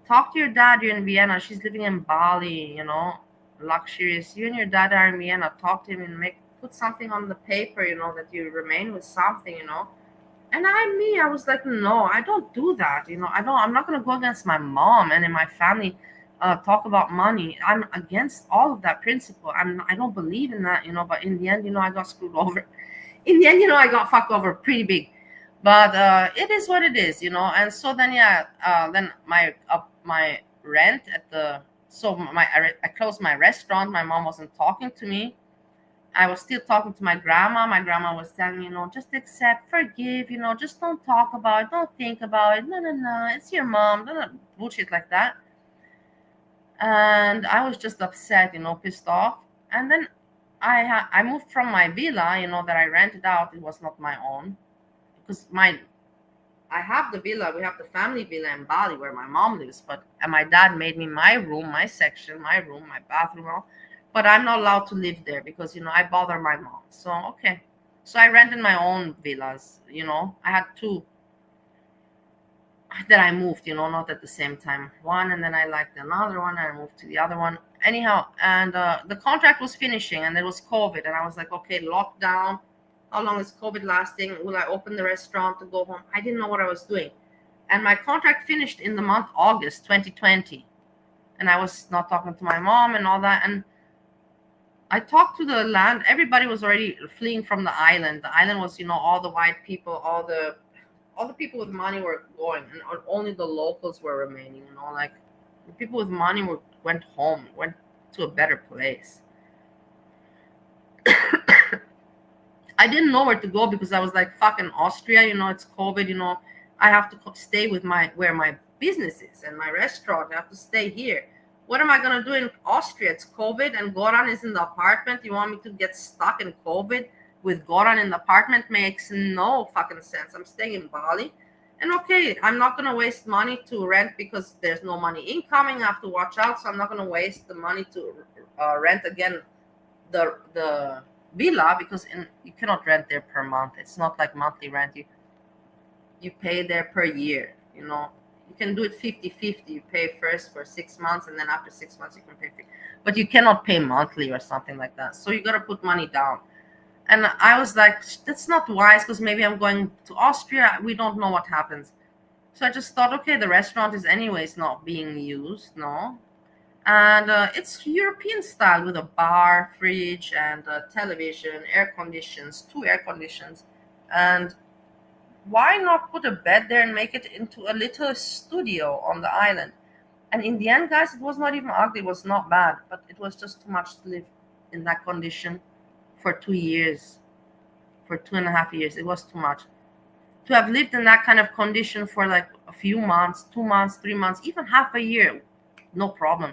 Speaker 1: talk to your dad. You're in Vienna. She's living in Bali, luxurious. You and your dad are in Vienna. Talk to him and put something on the paper, that you remain with something, And I was like, no, I don't do that, I'm not gonna go against my mom and in my family, talk about money. I'm against all of that principle. I don't believe in that, But in the end, I got screwed over. In the end, I got fucked over pretty big. But it is what it is, And so then, then my rent at I closed my restaurant. My mom wasn't talking to me. I was still talking to my grandma. My grandma was telling me, just accept, forgive, just don't talk about it, don't think about it. No, it's your mom. Bullshit like that. And I was just upset, pissed off. And then I moved from my villa, that I rented out. It was not my own, because I have the villa. We have the family villa in Bali where my mom lives, and my dad made me my room, my section, my room, my bathroom, but I'm not allowed to live there because, I bother my mom. So, okay. So I rented my own villas, I had two that I moved, not at the same time. One, and then I liked another one, and I moved to the other one. Anyhow, and the contract was finishing, and there was COVID, and I was like, okay, lockdown. How long is COVID lasting? Will I open the restaurant to go home? I didn't know what I was doing. And my contract finished in the month August 2020. And I was not talking to my mom and all that. And I talked to the land. Everybody was already fleeing from the island. The island was, all the white people, all the people with money were going, and only the locals were remaining. Like the people with money went home, went to a better place. I didn't know where to go because I was like, fucking Austria, it's COVID, I have to stay with where my business is and my restaurant. I have to stay here. What am I going to do in Austria? It's COVID and Goran is in the apartment. You want me to get stuck in COVID with Goran in the apartment? Makes no fucking sense. I'm staying in Bali. And okay, I'm not going to waste money to rent because there's no money incoming. I have to watch out. So I'm not going to waste the money to rent again the villa, because you cannot rent there per month. It's not like monthly rent. You pay there per year. You can do it 50-50. You pay first for 6 months, and then after 6 months you can pay 50. But you cannot pay monthly or something like that. So you got to put money down. And I was like, that's not wise, because maybe I'm going to Austria. We don't know what happens. So I just thought, okay, the restaurant is anyways not being used, no. And it's European style with a bar, fridge, and television, air conditions, 2 air conditions. And why not put a bed there and make it into a little studio on the island? And in the end, guys, it was not even ugly. It was not bad, but it was just too much to live in that condition for 2 years, for 2.5 years. It was too much. To have lived in that kind of condition for like a few months, 2 months, 3 months, even half a year, no problem.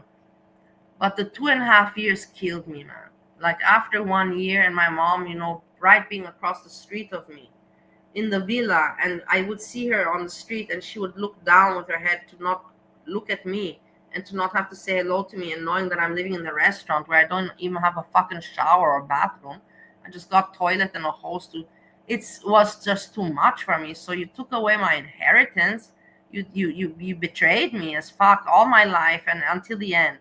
Speaker 1: But the 2.5 years killed me, man. like after 1 year, and my mom, right being across the street of me in the villa, and I would see her on the street, and she would look down with her head to not look at me and to not have to say hello to me, and knowing that I'm living in the restaurant where I don't even have a fucking shower or bathroom. I just got toilet and a hose to. It was just too much for me. So you took away my inheritance. You betrayed me as fuck all my life and until the end.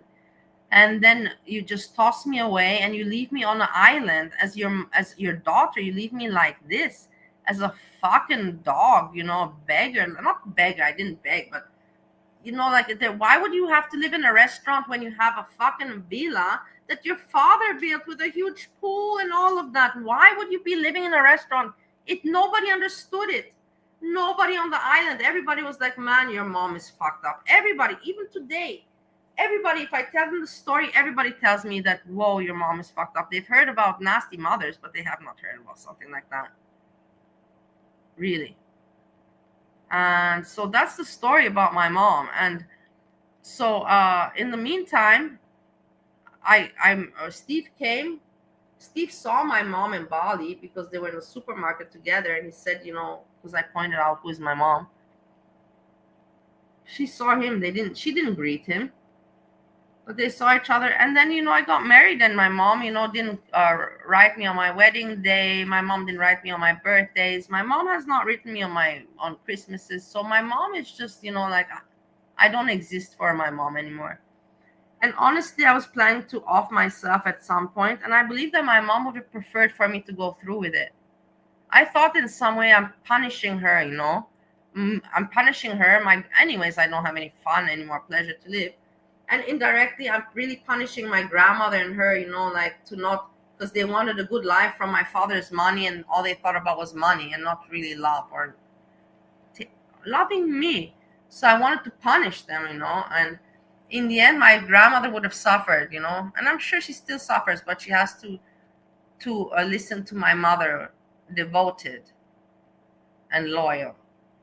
Speaker 1: And then you just toss me away and you leave me on an island as your daughter. You leave me like this as a fucking dog, a beggar. Not beggar, I didn't beg, but why would you have to live in a restaurant when you have a fucking villa that your father built with a huge pool and all of that? Why would you be living in a restaurant? Nobody understood it. Nobody on the island. Everybody was like, man, your mom is fucked up. Everybody, even today, everybody, if I tell them the story, everybody tells me that, whoa, your mom is fucked up. They've heard about nasty mothers, but they have not heard about something like that. Really. And so that's the story about my mom. And so in the meantime, Steve came. Steve saw my mom in Bali because they were in a supermarket together, and he said, because I pointed out who is my mom. She saw him. She didn't greet him, but they saw each other. And then I got married, and my mom didn't write me on my wedding day. My mom didn't write me on my birthdays. My mom has not written me on Christmases. So my mom is just like, I don't exist for my mom anymore. And honestly, I was planning to off myself at some point, and I believe that my mom would have preferred for me to go through with it. I thought in some way I'm punishing her, I'm punishing her. Anyways, I don't have any fun anymore, pleasure to live. And indirectly, I'm really punishing my grandmother and her, to not, because they wanted a good life from my father's money, and all they thought about was money and not really love or loving me. So I wanted to punish them, and in the end, my grandmother would have suffered, and I'm sure she still suffers, but she has to listen to my mother, devoted and loyal.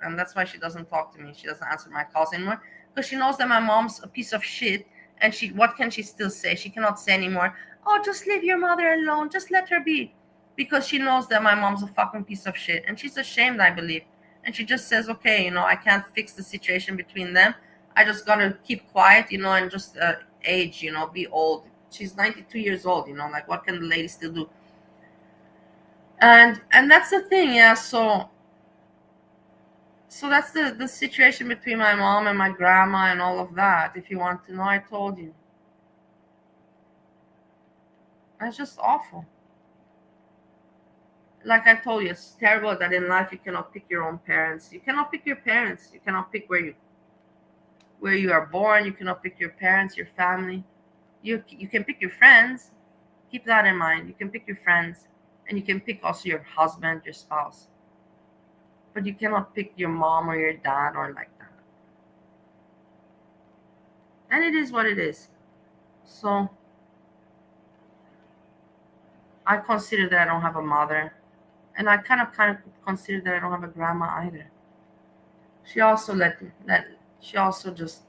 Speaker 1: And that's why she doesn't talk to me. She doesn't answer my calls anymore, because she knows that my mom's a piece of shit. And what can she still say? She cannot say anymore, oh, just leave your mother alone. Just let her be. Because she knows that my mom's a fucking piece of shit. And she's ashamed, I believe. And she just says, okay, I can't fix the situation between them. I just gotta keep quiet, and just age, be old. She's 92 years old, what can the lady still do? And that's the thing, yeah. So that's the situation between my mom and my grandma and all of that. If you want to know, I told you. It's just awful. Like I told you, it's terrible that in life you cannot pick your own parents. You cannot pick your parents. You cannot pick where you are born. You cannot pick your parents, your family. You can pick your friends. Keep that in mind. You can pick your friends, and you can pick also your husband, your spouse. But you cannot pick your mom or your dad or like that. And it is what it is. So I consider that I don't have a mother, and I kind of consider that I don't have a grandma either. She also she also just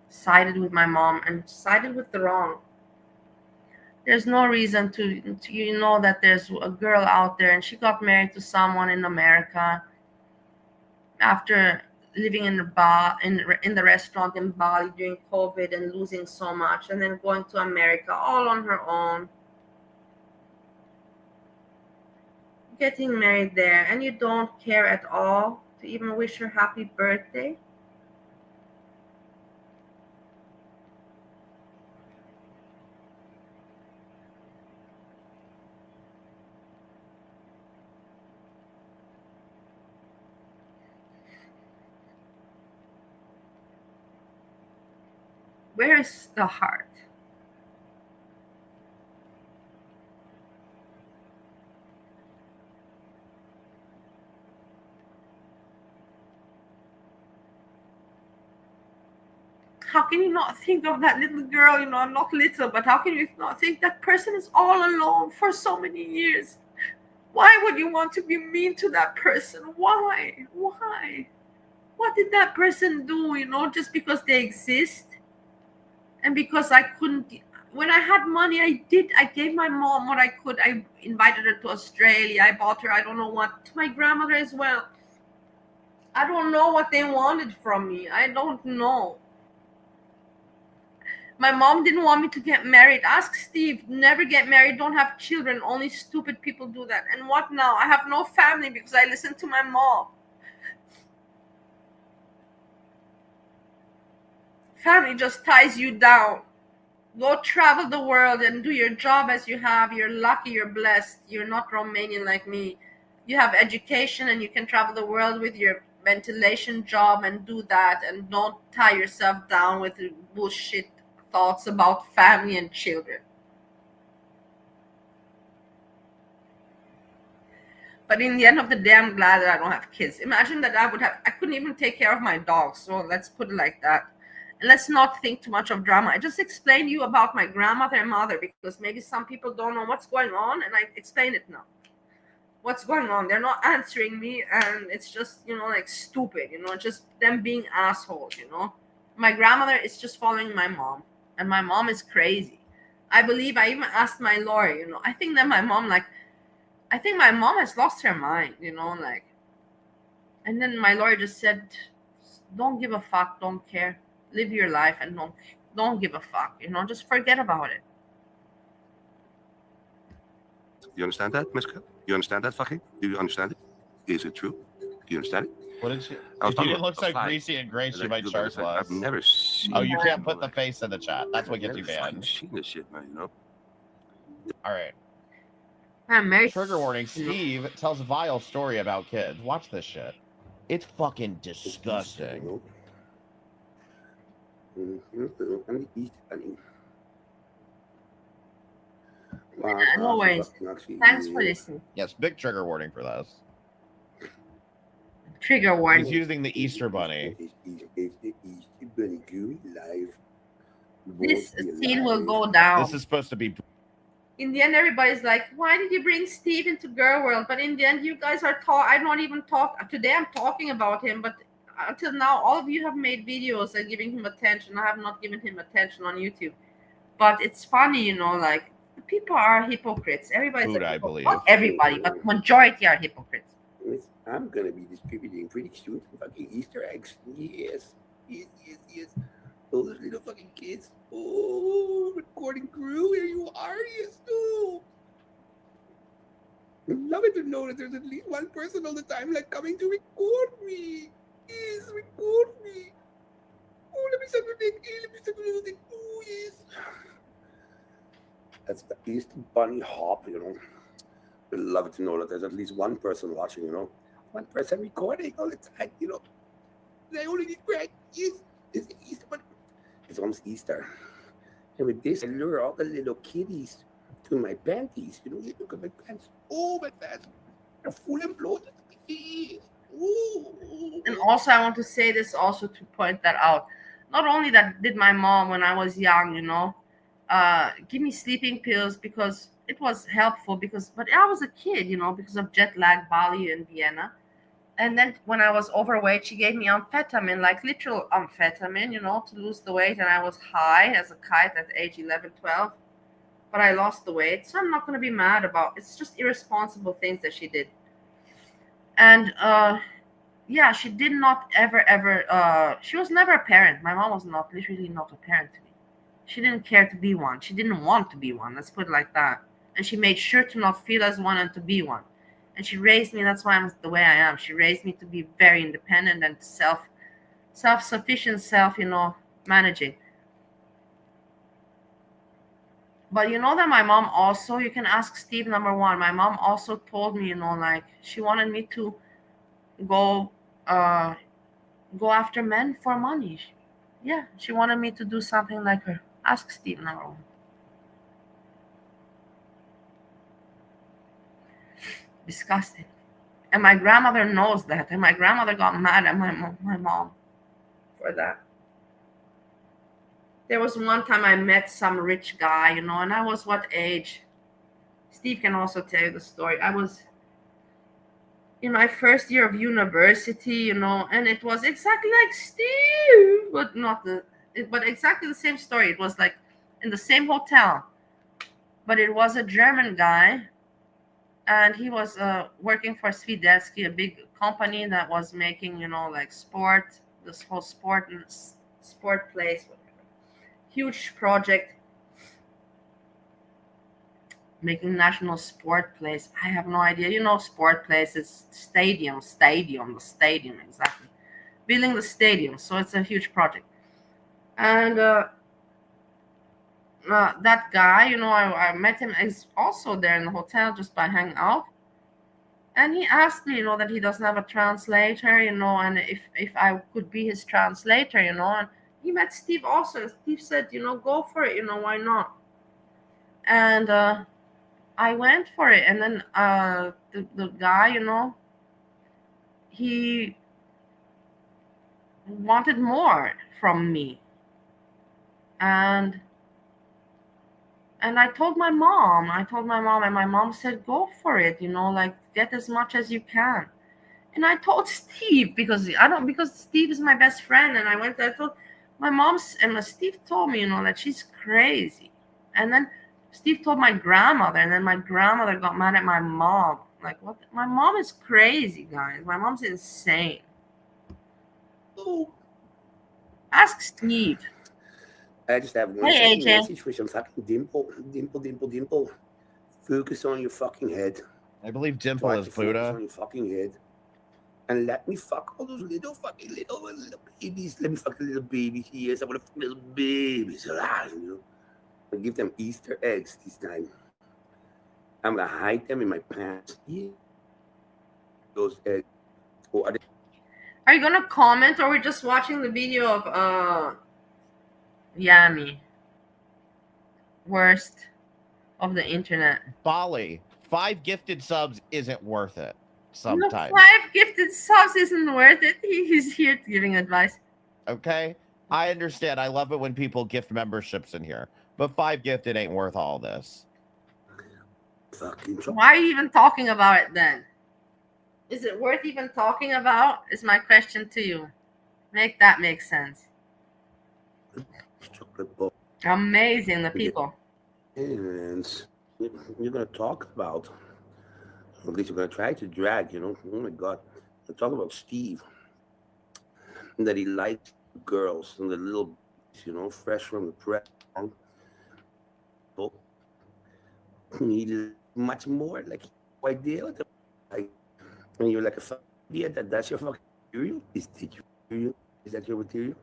Speaker 1: sided with my mom and sided with the wrong. There's no reason to that there's a girl out there, and she got married to someone in America after living in the restaurant in Bali during COVID and losing so much, and then going to America all on her own, getting married there, and you don't care at all to even wish her happy birthday. Where is the heart? How can you not think of that little girl? Not little, but how can you not think that person is all alone for so many years? Why would you want to be mean to that person? Why? What did that person do? Just because they exist, and because I couldn't. when I had money, I gave my mom what I could. I invited her to Australia. I bought her, I don't know what, to my grandmother as well. I don't know what they wanted from me. I don't know. My mom didn't want me to get married. Ask Steve. Never get married. Don't have children. Only stupid people do that. And what now? I have no family because I listened to my mom. Family just ties you down. Go travel the world and do your job as you have. You're lucky. You're blessed. You're not Romanian like me. You have education and you can travel the world with your ventilation job and do that, and don't tie yourself down with bullshit thoughts about family and children. But in the end of the day, I'm glad that I don't have kids. Imagine that I couldn't even take care of my dogs. So let's put it like that. And let's not think too much of drama. I just explained to you about my grandmother and mother because maybe some people don't know what's going on, and I explain it now. What's going on? They're not answering me, and it's just, like stupid, just them being assholes, My grandmother is just following my mom, and my mom is crazy. I believe I even asked my lawyer, I think that my mom, I think my mom has lost her mind, and then my lawyer just said, don't give a fuck, don't care, live your life, and don't give a fuck, just forget about it.
Speaker 3: You understand that, Miska? You understand that, fucking? Do you understand it? Is it true? Do you understand it?
Speaker 13: What did she?
Speaker 3: I was
Speaker 13: If you
Speaker 3: talking
Speaker 13: didn't look
Speaker 3: about
Speaker 13: so
Speaker 3: fight.
Speaker 13: greasy and gray, she might
Speaker 3: I've
Speaker 13: charge less.
Speaker 3: I've never seen.
Speaker 13: Oh, you can't put the face in the chat. That's what gets you banned.
Speaker 3: Seen this shit, man.
Speaker 13: All right.
Speaker 1: I'm married.
Speaker 13: Trigger warning. Steve tells a vile story about kids. Watch this shit. It's fucking disgusting.
Speaker 1: No worries. Thanks for listening.
Speaker 13: Yes, big trigger warning for this.
Speaker 1: Trigger warning.
Speaker 13: He's using the Easter Bunny.
Speaker 1: This scene will go down.
Speaker 13: This is supposed to be.
Speaker 1: In the end, everybody's like, why did you bring Steve into Girl World? But in the end, you guys are I don't even talk. Today I'm talking about him, but until now, all of you have made videos and giving him attention. I have not given him attention on YouTube. But it's funny, people are hypocrites. Everybody's
Speaker 13: Food, I believe.
Speaker 1: Not everybody, but majority are hypocrites.
Speaker 3: I'm going to be distributing pretty soon fucking Easter eggs. Yes. Those little fucking kids. Oh, recording crew, here you are. Yes, no. I love it to know that there's at least one person all the time coming to record me. Yes, record me. Oh, let me start music. Oh, yes. That's the Easter Bunny hop, I love it to know that there's at least one person watching, one person recording all the time, They only need Greg. Yes, it's Easter Bunny. It's almost Easter. And with this, I lure all the little kitties to my panties. You look at my pants. Oh, my pants are full and bloated. Yes. Ooh. And also, I want to say this also to point that out. Not only that did my mom when I was young, give me sleeping pills because it was helpful but I was a kid, because of jet lag, Bali and Vienna. And then when I was overweight, she gave me amphetamine, literal amphetamine, to lose the weight. And I was high as a kite at age 11, 12. But I lost the weight. So I'm not going to be mad about it. It's just irresponsible things that she did. And yeah, she did not ever, she was never a parent. My mom was literally not a parent to me. She didn't care to be one. She didn't want to be one. Let's put it like that. And she made sure to not feel as one and to be one. And she raised me. That's why I'm the way I am. She raised me to be very independent and self-sufficient, managing. But that my mom also, you can ask Steve, number one, my mom also told me, she wanted me to go after men for money. Yeah, she wanted me to do something like her. Ask Steve, number one. Disgusting. And my grandmother knows that. And my grandmother got mad at my mom for that. There was one time I met some rich guy, and I was what age? Steve can also tell you the story. I was in my first year of university, and it was exactly like Steve, but not but exactly the same story. It was
Speaker 1: in the same hotel, but it was a German guy, and he was working for Swiderski, a big company that was making, like sport, this whole sport place, huge project, making national sport place. I have no idea. Sport place is stadium, the stadium, exactly. Building the stadium, so it's a huge project. And that guy, I met him, is also there in the hotel just by hanging out. And he asked me, that he doesn't have a translator, and if I could be his translator, and he met Steve also. And Steve said, go for it, why not? And I went for it. And then the guy, he wanted more from me. And I told my mom, and my mom said, go for it, like get as much as you can. And I told Steve, because Steve is my best friend. And I told my mom, and Steve told me, that she's crazy. And then Steve told my grandmother, and then my grandmother got mad at my mom. Like, what? My mom is crazy, guys. My mom's insane. Ask Steve.
Speaker 3: I just have one second message for some fucking Dimple. Dimple. Focus on your fucking head.
Speaker 13: I believe Dimple is Buddha.
Speaker 3: Focus on your fucking head. And let me fuck all those little babies. Let me fuck the little baby ears. I want to fuck little babies alive, I'll give them Easter eggs this time. I'm going to hide them in my pants. Yeah. Those eggs. Oh,
Speaker 1: are you going to comment, or we're just watching the video of Yami? Worst of the internet.
Speaker 13: Bali, 5 gifted subs isn't worth it. Sometimes
Speaker 1: 5 gifted subs isn't worth it. He's here giving advice.
Speaker 13: Okay, I understand. I love it when people gift memberships in here, but 5 gifted ain't worth all this.
Speaker 1: Why are you even talking about it then? Is it worth even talking about? Is my question to you. Make that make sense. Amazing, the people.
Speaker 3: And you're going to talk about, at least you're going to try to drag, oh my God. Talk about Steve. That he likes girls and the little, fresh from the press. He much more like idea. Like, and you're like a idea that's your fucking material. Is that your material?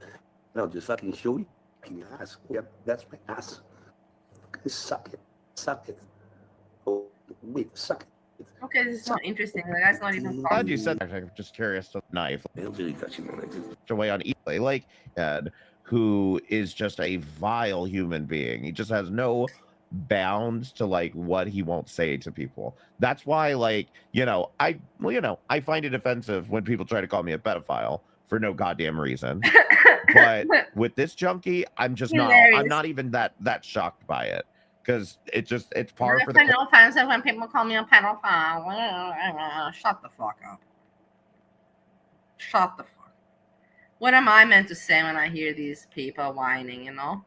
Speaker 3: No, just fucking show you fucking ass. Yep, that's my ass. Suck it. Oh, wait, suck it.
Speaker 1: Okay, this is not interesting. The guy's not even talking.
Speaker 13: Glad you said that. I'm just curious. The knife.
Speaker 3: They'll really cut you
Speaker 13: away on eBay, like Ed, who is just a vile human being. He just has no bounds to like what he won't say to people. That's why, like, I find it offensive when people try to call me a pedophile for no goddamn reason. But with this junkie, I'm just not even that shocked by it. Because it's par for the course.
Speaker 1: It's offensive when people call me a pedophile. Shut the fuck up. Shut the fuck. What am I meant to say when I hear these people whining,
Speaker 13: Of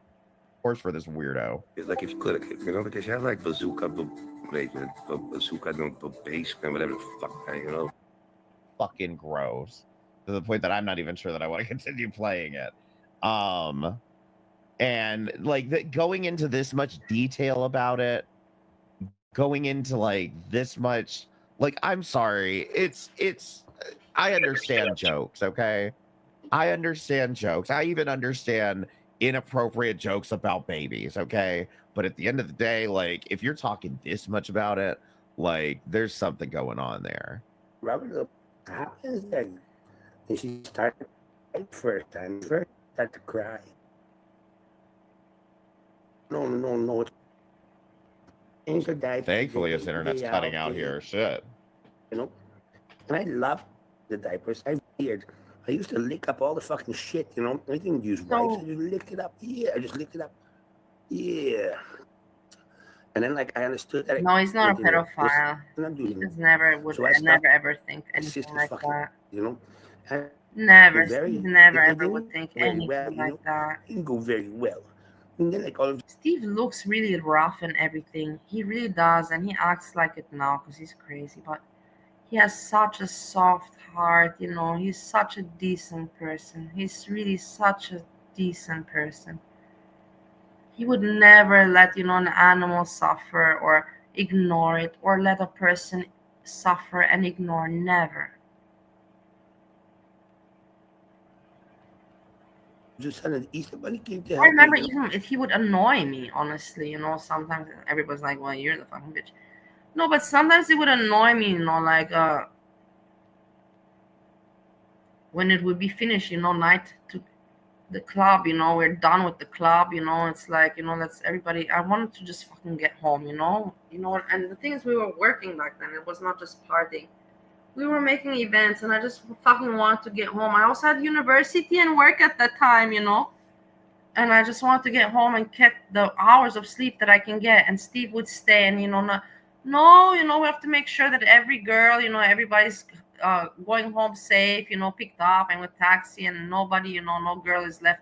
Speaker 13: course, for this weirdo.
Speaker 3: It's like if you could, because you have like bazooka, bazooka, base, and whatever the fuck,
Speaker 13: Fucking gross. To the point that I'm not even sure that I want to continue playing it. And like going into this much detail about it, going into like this much, like, I'm sorry, it's I understand jokes, okay? I understand jokes. I even understand inappropriate jokes about babies, okay? But at the end of the day, like, if you're talking this much about it, like, there's something going on there.
Speaker 3: Robert, happens that she started first started to cry. No.
Speaker 13: Thankfully, his internet's cutting out here. Shit.
Speaker 3: And I love the diapers. I used to lick up all the fucking shit, I didn't use wipes. I just licked it up. Yeah, I just licked it up. Yeah. And then, like, I understood that.
Speaker 1: No, he's not a pedophile. He just never ever think anything like that. Never. Steve never ever would think anything like that.
Speaker 3: It didn't go very well. And then like all of
Speaker 1: Steve looks really rough and everything. He really does, and he acts like it now because he's crazy. But he has such a soft heart, you know. He's such a decent person. He's really such a decent person. He would never let, you know, an animal suffer or ignore it or let a person suffer and ignore. Never.
Speaker 3: just sudden Easter Bunny came to
Speaker 1: I
Speaker 3: help me,
Speaker 1: remember
Speaker 3: you know.
Speaker 1: even if he would annoy me, honestly, you know, sometimes everybody's like, well, you're the fucking bitch. No, but sometimes it would annoy me, you know, like when it would be finished, you know, night to the club, you know, we're done with the club, you know, it's like, you know, let's everybody, I wanted to just fucking get home, you know, and the thing is we were working back then. It was not just partying. We were making events and I just fucking wanted to get home. I also had university and work at that time, you know. And I just wanted to get home and get the hours of sleep that I can get. And Steve would stay, and you know, no, you know, we have to make sure that every girl, you know, everybody's going home safe, you know, picked up and with taxi, and nobody, you know, no girl is left.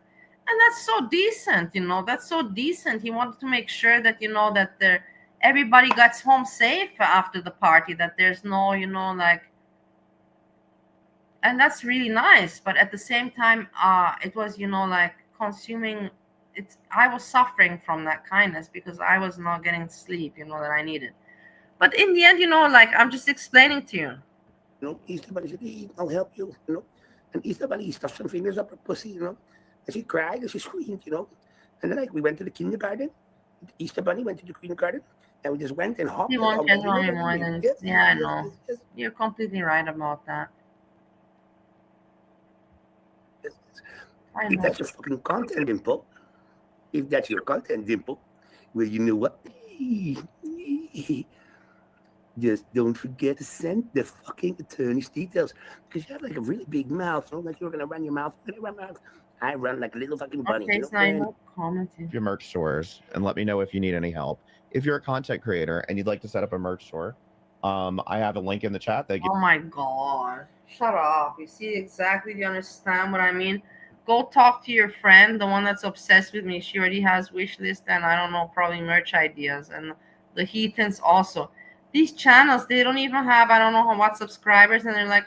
Speaker 1: And that's so decent, you know, that's so decent. He wanted to make sure that, you know, that everybody gets home safe after the party, that there's no, you know, like, and that's really nice. But at the same time, it was, you know, like consuming. It's I was suffering from that kindness because I was not getting sleep, you know, that I needed. But in the end, you know, like I'm just explaining to you.
Speaker 3: You know, Easter Bunny said, hey, I'll help you, you know. And Easter Bunny stuffed some fingers up her pussy, you know. And she cried and she screamed, you know. And then like we went to the kindergarten. Easter Bunny went to the kindergarten and we just went and
Speaker 1: He
Speaker 3: hopped
Speaker 1: won't
Speaker 3: along.
Speaker 1: get
Speaker 3: You know
Speaker 1: on me
Speaker 3: what I
Speaker 1: more
Speaker 3: mean?
Speaker 1: than
Speaker 3: Yes,
Speaker 1: yeah, I
Speaker 3: yes,
Speaker 1: know.
Speaker 3: yes, yes,
Speaker 1: You're completely right about that.
Speaker 3: yes.
Speaker 1: I
Speaker 3: If
Speaker 1: know.
Speaker 3: that's your fucking content, Dimple, if that's your content, Dimple, well, you know what? Just don't forget to send the fucking attorney's details because you have like a really big mouth. You know, like you're gonna run your mouth. I run like a little fucking bunny. You
Speaker 1: Okay,
Speaker 3: know,
Speaker 1: so I
Speaker 3: and
Speaker 1: not commenting.
Speaker 13: Your merch stores and let me know if you need any help. If you're a content creator and you'd like to set up a merch store, I have a link in the chat that
Speaker 1: Oh my god. Shut up. You see exactly, do you understand what I mean? Go talk to your friend, the one that's obsessed with me. She already has wish list and I don't know, probably merch ideas. And the Heathens also. These channels, they don't even have, I don't know what subscribers, and they're like,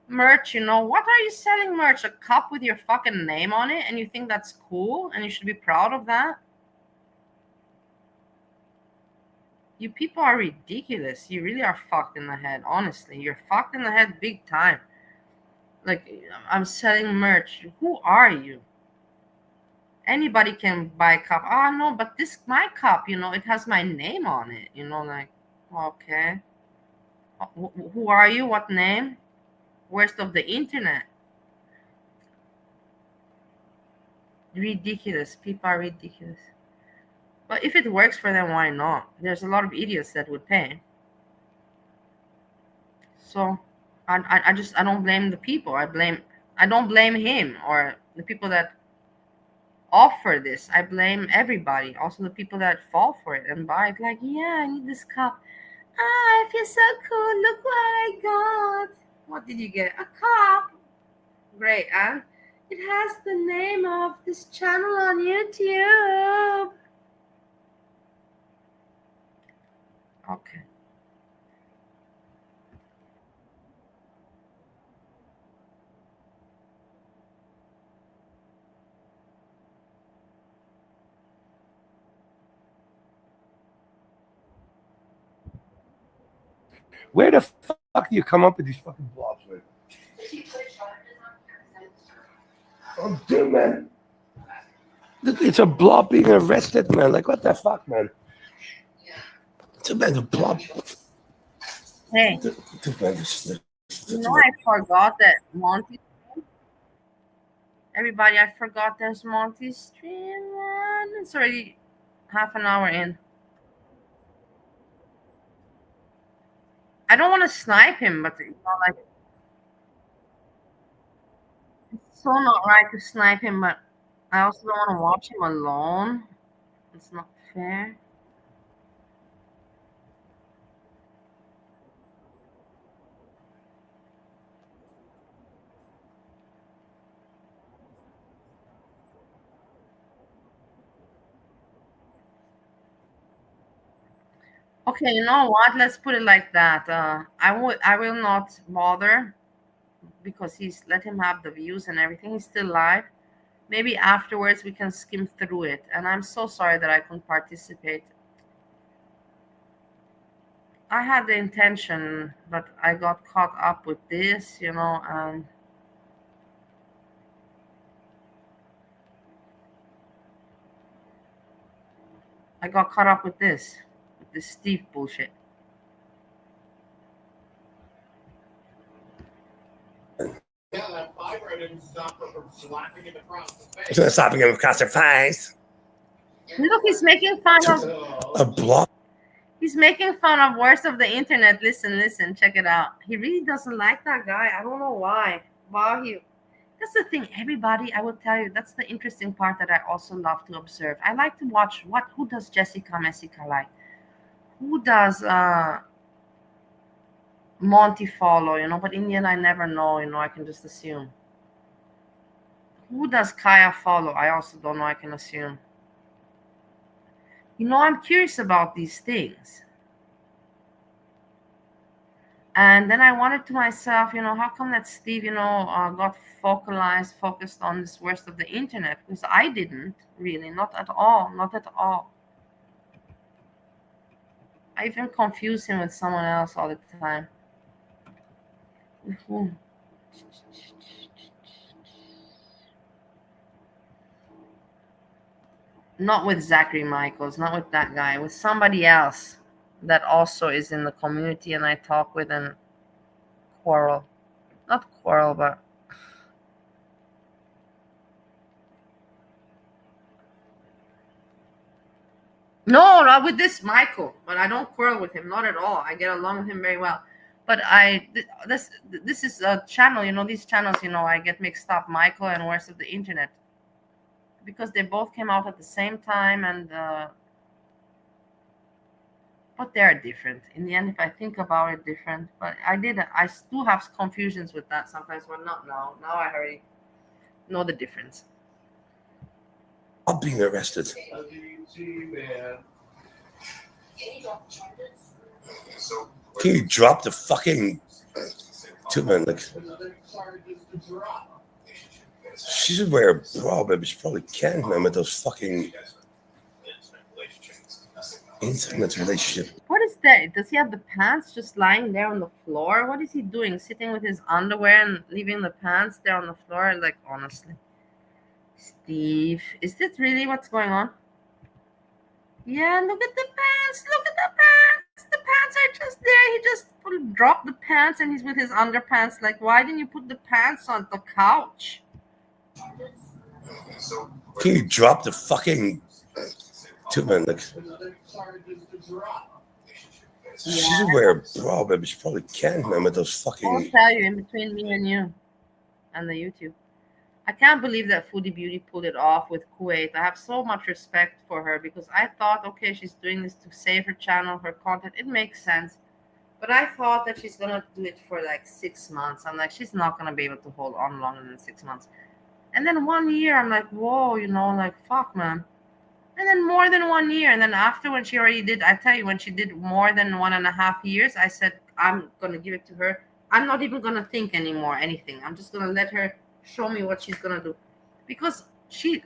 Speaker 1: merch, you know. What are you selling merch? A cup with your fucking name on it? And you think that's cool? And you should be proud of that? You people are ridiculous. You really are fucked in the head. Honestly, you're fucked in the head big time. Like, I'm selling merch. Who are you? Anybody can buy a cup. Oh no, but this my cup. You know, it has my name on it. You know, like, okay. Who are you? What name? Worst of the internet. Ridiculous. People are ridiculous. But if it works for them, why not? There's a lot of idiots that would pay. So I don't blame the people. I don't blame him or the people that offer this. I blame everybody, also the people that fall for it and buy it. Like, yeah, I need this cup. Ah, I feel so cool. Look what I got. What did you get? A cup. Great, and it has the name of this channel on YouTube. Okay.
Speaker 3: where the fuck do you come up with these fucking blobs, man? Oh, dude, man. It's a blob being arrested, man. Like, what the fuck, man? Too bad the blob.
Speaker 1: Hey,
Speaker 3: Too bad this.
Speaker 1: you know I forgot that Monty. Everybody, I forgot there's Monty's stream, man. It's already half an hour in. I don't want to snipe him, but you know, like, it's so not right to snipe him, but I also don't want to watch him alone. It's not fair. Okay, you know what? Let's put it like that. I will not bother because let him have the views and everything. He's still live. Maybe afterwards we can skim through it. And I'm so sorry that I couldn't participate. I had the intention, but I got caught up with this, and I got caught up with this Steve bullshit.
Speaker 12: Yeah, that fiber didn't stop her from slapping him across the face.
Speaker 3: It's gonna stop him across the face.
Speaker 1: Look, he's making fun of
Speaker 3: a block.
Speaker 1: He's making fun of worst of the internet. Listen, check it out. He really doesn't like that guy. I don't know why. That's the thing, everybody, I will tell you, that's the interesting part that I also love to observe. I like to watch who does Jessica Messica like? Who does Monty follow, but in the end I never know, I can just assume. Who does Kaya follow? I also don't know, I can assume. I'm curious about these things. And then I wondered to myself, how come that Steve, got focused on this worst of the internet? Because I didn't really, not at all. I even confuse him with someone else all the time. With whom? Not with Zachary Michaels, not with that guy, with somebody else that also is in the community and I talk with and quarrel. Not quarrel, but no, not with this Michael. But I don't quarrel with him, not at all. I get along with him very well. But this is a channel, these channels, I get mixed up, Michael and Worst of the Internet, because they both came out at the same time, and but they are different. In the end, if I think about it, different. But I still have confusions with that sometimes, but not now. Now I already know the difference.
Speaker 3: I'm being arrested. Can you drop the fucking two-man? Like, she should wear a bra, baby. She probably can, man, with those fucking intimate relationship.
Speaker 1: What is that? Does he have the pants just lying there on the floor? What is he doing? Sitting with his underwear and leaving the pants there on the floor? Like, honestly. Steve, is this really what's going on? Yeah, look at the pants. Look at the pants. The pants are just there. He just dropped the pants and he's with his underpants. Like, why didn't you put the pants on the couch?
Speaker 3: Can you drop the fucking two-man? Like, she should wear a bra, baby. She probably can, man, with those fucking.
Speaker 1: I'll tell you, in between me and you and the YouTube. I can't believe that Foodie Beauty pulled it off with Kuwait. I have so much respect for her because I thought, okay, she's doing this to save her channel, her content. It makes sense. But I thought that she's going to do it for like 6 months. I'm like, she's not going to be able to hold on longer than 6 months. And then 1 year, I'm like, whoa, like, fuck, man. And then more than 1 year. And then after, when she already did, I tell you, when she did more than 1.5 years, I said, I'm going to give it to her. I'm not even going to think anymore, anything. I'm just going to let her show me what she's going to do. Because she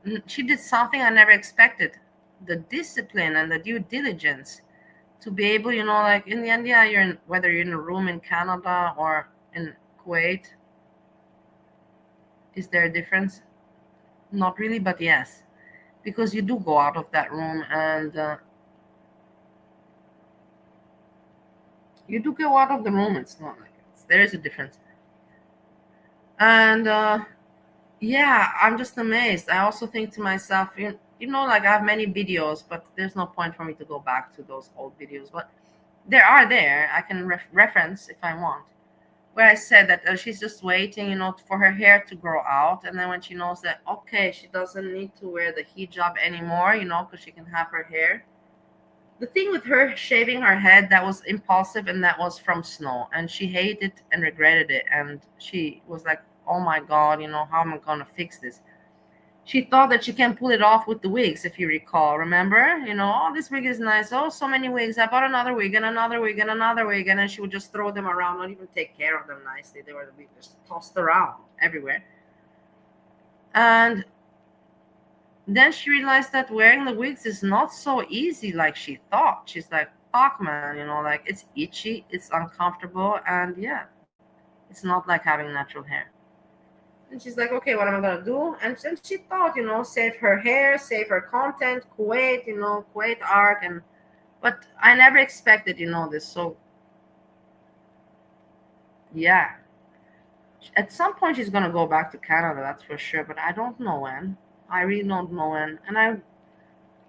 Speaker 1: did something I never expected. The discipline and the due diligence to be able, like in the end, yeah, whether you're in a room in Canada or in Kuwait. Is there a difference? Not really, but yes. Because you do go out of that room and you do go out of the room. It's not like there is a difference. And yeah, I'm just amazed. I also think to myself, like I have many videos, but there's no point for me to go back to those old videos. But there. I can reference if I want. Where I said that she's just waiting, for her hair to grow out. And then when she knows that, okay, she doesn't need to wear the hijab anymore, because she can have her hair. The thing with her shaving her head, that was impulsive and that was from snow. And she hated and regretted it. And she was like, oh my God, how am I going to fix this? she thought that she can pull it off with the wigs, if you recall. Remember? Oh, this wig is nice. Oh, so many wigs. I bought another wig and another wig and another wig. And then she would just throw them around, not even take care of them nicely. They were just tossed around everywhere. And then she realized that wearing the wigs is not so easy like she thought. She's like, fuck, man, like it's itchy, it's uncomfortable, and yeah, it's not like having natural hair. And she's like, okay, what am I gonna do? And then she thought, save her hair, save her content, Kuwait, Kuwait art, but I never expected, this. So yeah, at some point she's gonna go back to Canada, that's for sure, but I don't know when. I really don't know when. And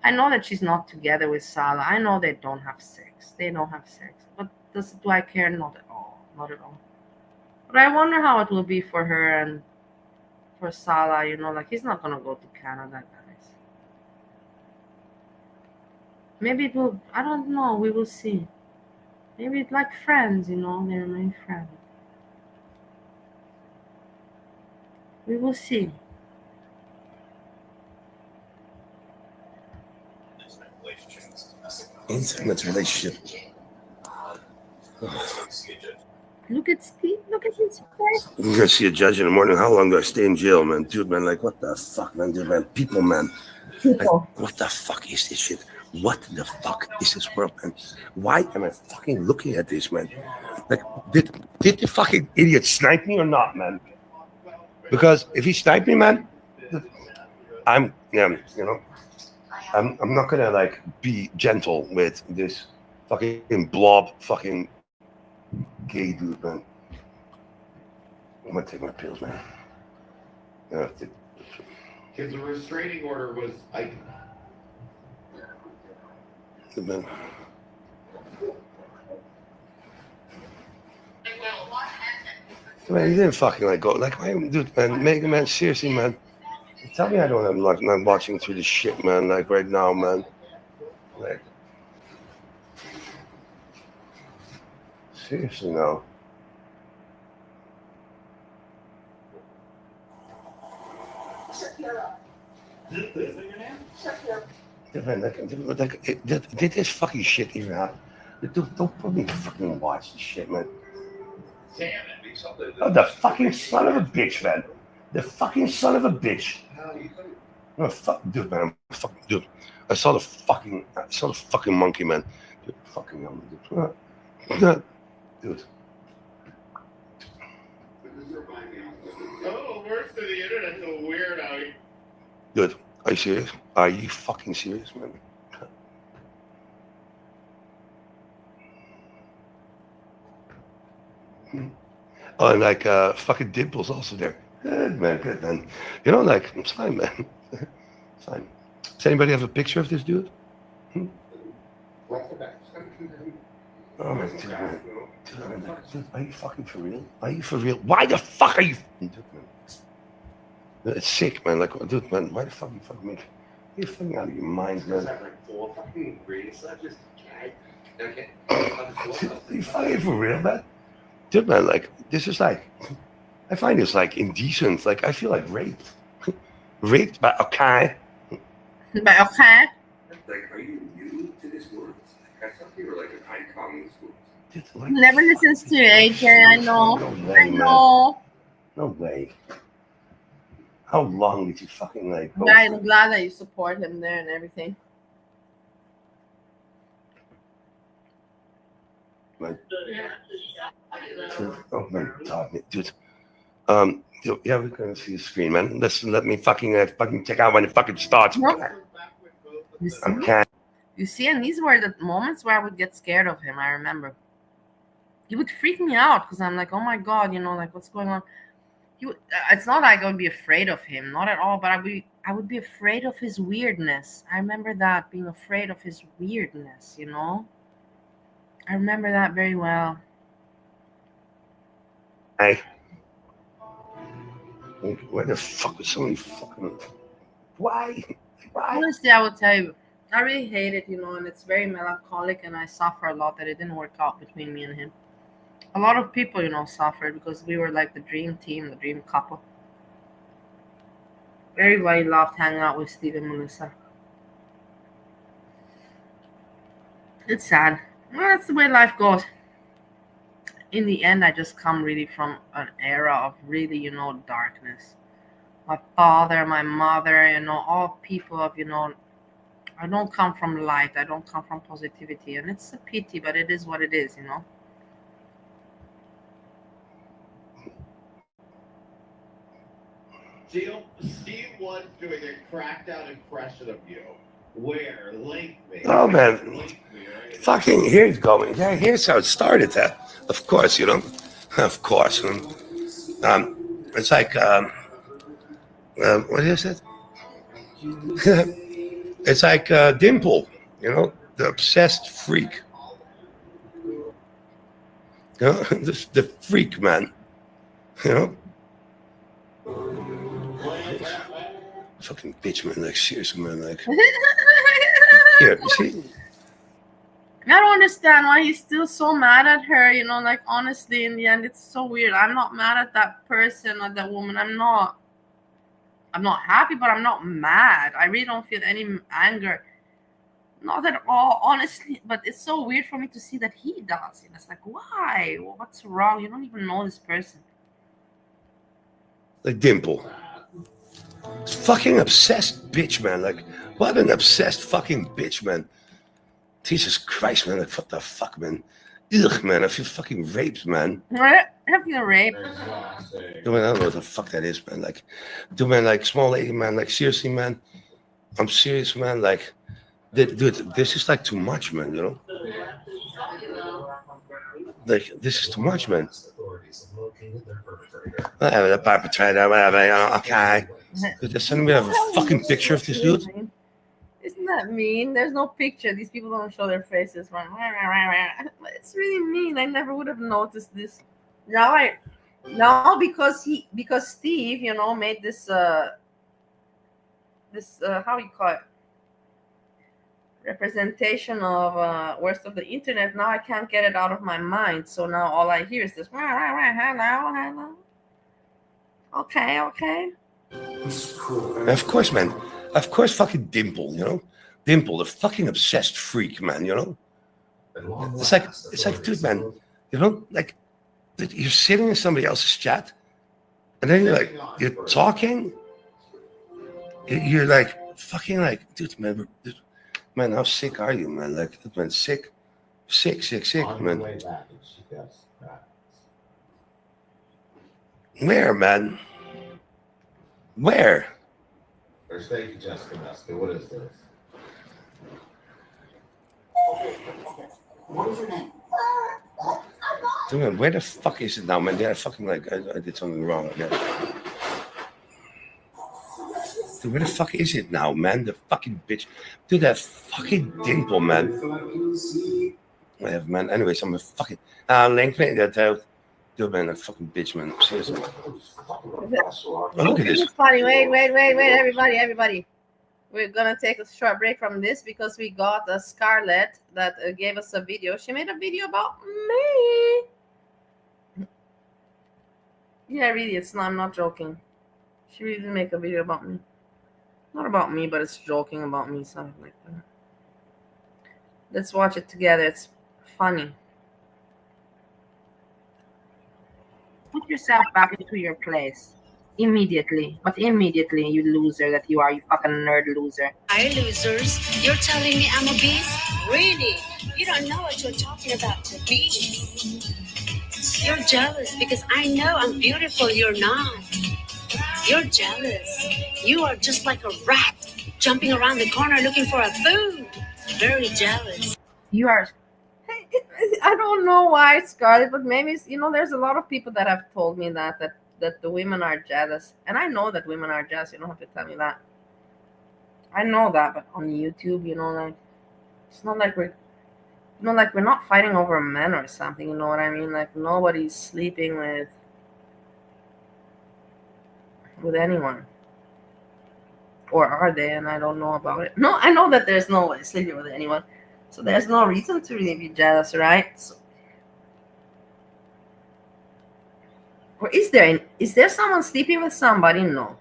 Speaker 1: I know that she's not together with Salah. I know they don't have sex. They don't have sex. But do I care? Not at all. Not at all. But I wonder how it will be for her and for Salah, like he's not gonna go to Canada, guys. Maybe it will, I don't know, we will see. Maybe it's like friends, they remain friends. We will see.
Speaker 3: Intimate relationship.
Speaker 1: Look at Steve. Look at his face.
Speaker 3: I'm gonna see a judge in the morning. How long do I stay in jail, man? Dude, man, like, what the fuck, man? Dude, man, people, man. Like, what the fuck is this shit? What the fuck is this world, man? Why am I fucking looking at this, man? Like, did the fucking idiot snipe me or not, man? Because if he sniped me, man, I'm not gonna like be gentle with this fucking blob, fucking gay dude, man. I'm gonna take my pills, man.
Speaker 14: Because the restraining order was
Speaker 3: Man. Man, you didn't fucking like go like, dude, man, Mega Man, seriously, man. Tell me I don't have like I'm watching through this shit, man. Like right now, man. Like seriously now. Did this fucking shit even happen? Don't put me fucking watch this shit, man. Oh, the fucking son of a bitch, man. The fucking son of a bitch. No, fuck, dude, man. Fucking, dude. I saw the fucking monkey, man. Dude, fucking young, dude. Dude.
Speaker 14: oh, worse to the internet's a weirdo.
Speaker 3: Dude, are you serious? Are you fucking serious, man? Oh, and like fucking Dimple's also there. Good man. Like it's fine, man. It's fine. Does anybody have a picture of this dude? Oh my god. Dude, are you fucking for real? Are you for real? Why the fuck are you? Dude, man. It's sick, man. Like, dude, man, why the fuck you fucking make? You're fucking out of your mind, man. Are you fucking for real, man? Dude, man, like, this is like, I find this like indecent. Like, I feel like raped. Raped by a guy.
Speaker 1: By a cat?
Speaker 3: Like, are you new to this word? I thought you were like an icon in this word. Like,
Speaker 1: never listens to AJ, I know.
Speaker 3: No way,
Speaker 1: I know.
Speaker 3: Man. No way. How long did you fucking like go?
Speaker 1: I'm glad that you support him there and everything.
Speaker 3: Like, oh my god, dude. Yeah, we're gonna see the screen, man. Let me fucking check out when it fucking starts.
Speaker 1: You see, and these were the moments where I would get scared of him. I remember he would freak me out because I'm like, oh my god, like what's going on? It's not like I would be afraid of him, not at all. But I would be afraid of his weirdness. I remember that, being afraid of his weirdness. I remember that very well.
Speaker 3: Hey. Why the fuck was so many fucking... Why?
Speaker 1: Honestly, I will tell you, I really hate it, and it's very melancholic, and I suffer a lot that it didn't work out between me and him. A lot of people, suffered because we were like the dream team, the dream couple. Everybody loved hanging out with Steve and Melissa. It's sad. Well, that's the way life goes. In the end, I just come really from an era of really, darkness. My father, my mother, all people of, I don't come from light. I don't come from positivity. And it's a pity, but it is what it is,
Speaker 14: Steve was doing a crackdown impression of you. Where? Link me.
Speaker 3: Oh man, fucking here it's going. Yeah, here's how it started. That, of course, of course. It's like what is it? It's like Dimple, the obsessed freak. The freak man. Fucking bitch, man. Like, seriously, man. Like, here, you see?
Speaker 1: I don't understand why he's still so mad at her. Like, honestly, in the end, it's so weird. I'm not mad at that person or that woman. I'm not happy, but I'm not mad. I really don't feel any anger. Not at all, honestly. But it's so weird for me to see that he does. It's like, why? What's wrong? You don't even know this person.
Speaker 3: Like Dimple. Fucking obsessed bitch, man. Like, what an obsessed fucking bitch, man. Jesus Christ, man. Like, what the fuck, man? Ugh, man. I feel fucking raped, man.
Speaker 1: I feel raped.
Speaker 3: Dude, I don't know what the fuck that is, man. Like, dude, man, like, small lady, man. Like, seriously, man. I'm serious, man. Like, dude, this is like too much, man, Like, this is too much, man. Whatever, the perpetrator, whatever, okay. They're sending me a fucking picture of this dude.
Speaker 1: Isn't that mean? There's no picture. These people don't show their faces. It's really mean. I never would have noticed this. Now because Steve, made this how you call it, representation of worst of the internet. Now I can't get it out of my mind. So now all I hear is this. Hello. Okay.
Speaker 3: Of course, man. Of course, fucking Dimple, Dimple, the fucking obsessed freak, man, It's like, dude, man, like, you're sitting in somebody else's chat, and then you're talking, you're like, fucking like, dude, man, how sick are you, man? Like, man, sick, man. Where, man? Where?
Speaker 14: Thank you, Jessica Meska. What is this?
Speaker 8: What is your name?
Speaker 3: Dude, man, where the fuck is it now, man? Yeah, fucking like, I did something wrong again. Dude, where the fuck is it now, man? The fucking bitch. Dude, that fucking Dimple, man. Whatever, man. Anyways, I'm a fucking... link me that out. Dude, man, that fucking bitch, man. Seriously. Oh, look at this.
Speaker 1: It's funny. Wait, everybody. We're gonna take a short break from this because we got a Scarlett that gave us a video. She made a video about me. Yeah, really, I'm not joking. She really did make a video about me. Not about me, but it's joking about me, something like that. Let's watch it together. It's funny. Put yourself back into your place. Immediately. But immediately, you loser that you are. You fucking nerd loser.
Speaker 15: Hi, losers. You're telling me I'm a beast? Really? You don't know what you're talking about, the beast. You're jealous because I know I'm beautiful. You're not. You're jealous. You are just like a rat jumping around the corner looking for a food. Very jealous.
Speaker 1: You are... I don't know why, Scarlett, but maybe, there's a lot of people that have told me that the women are jealous. And I know that women are jealous. You don't have to tell me that. I know that, but on YouTube, like, it's not like we're not fighting over men or something, you know what I mean? Like, nobody's sleeping with anyone. Or are they? And I don't know about it. No, I know that there's nobody sleeping with anyone. So there's no reason to really be jealous, right? So, or is there someone sleeping with somebody? No.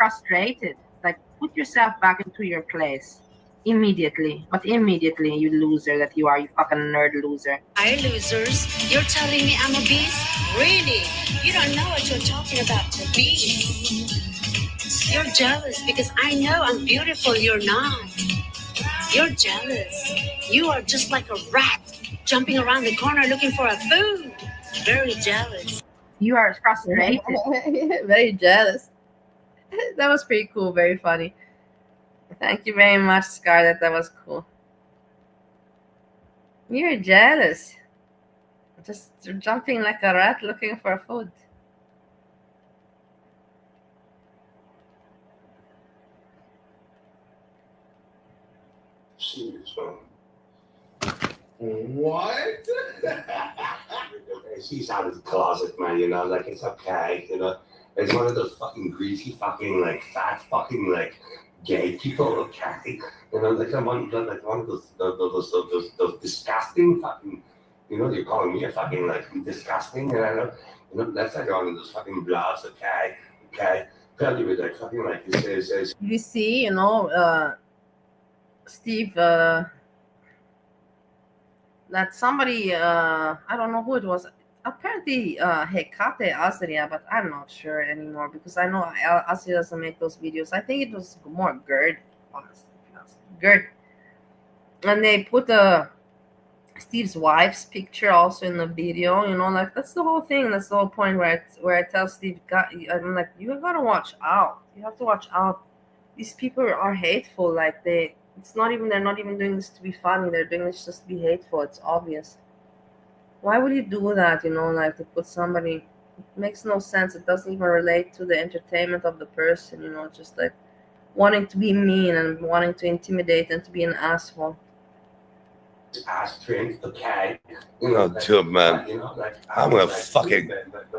Speaker 1: frustrated. Like, put yourself back into your place immediately. But immediately, you loser that you are, you fucking nerd loser.
Speaker 15: Hi, losers. You're telling me I'm a beast? Really? You don't know what you're talking about, the beast. You're jealous because I know I'm beautiful. You're not. You're jealous. You are just like a rat jumping around the corner looking for a food. Very jealous.
Speaker 1: You are frustrated. Very jealous. That was pretty cool. Very funny. Thank you very much, Scarlett. That was cool. You're jealous. Just jumping like a rat looking for food.
Speaker 3: What? She's out of the closet, man, you know, like, it's okay, you know. It's one of those fucking greasy fucking, like, fat fucking, like, gay people, okay? You know, like, one of those disgusting fucking, you know, you're calling me a fucking, like, disgusting, you know, that's like one of those fucking blobs, okay? Tell you with that fucking, like, this is.
Speaker 1: You see, you know, Steve, that somebody, I don't know who it was, apparently Hecate Azria, but I'm not sure anymore because I know Azria doesn't make those videos. I think it was more Gerd, and they put Steve's wife's picture also in the video, you know, like, that's the whole thing. That's the whole point where I tell Steve, I'm like, you gotta watch out. You have to watch out. These people are hateful. Like, they're not even doing this to be funny. They're doing this just to be hateful. It's obvious. Why would you do that, you know, like, to put somebody? It makes no sense. It doesn't even relate to the entertainment of the person, you know, just like wanting to be mean and wanting to intimidate and to be an asshole.
Speaker 3: Ass trimmed, okay. You know, dude, man, I'm gonna fucking.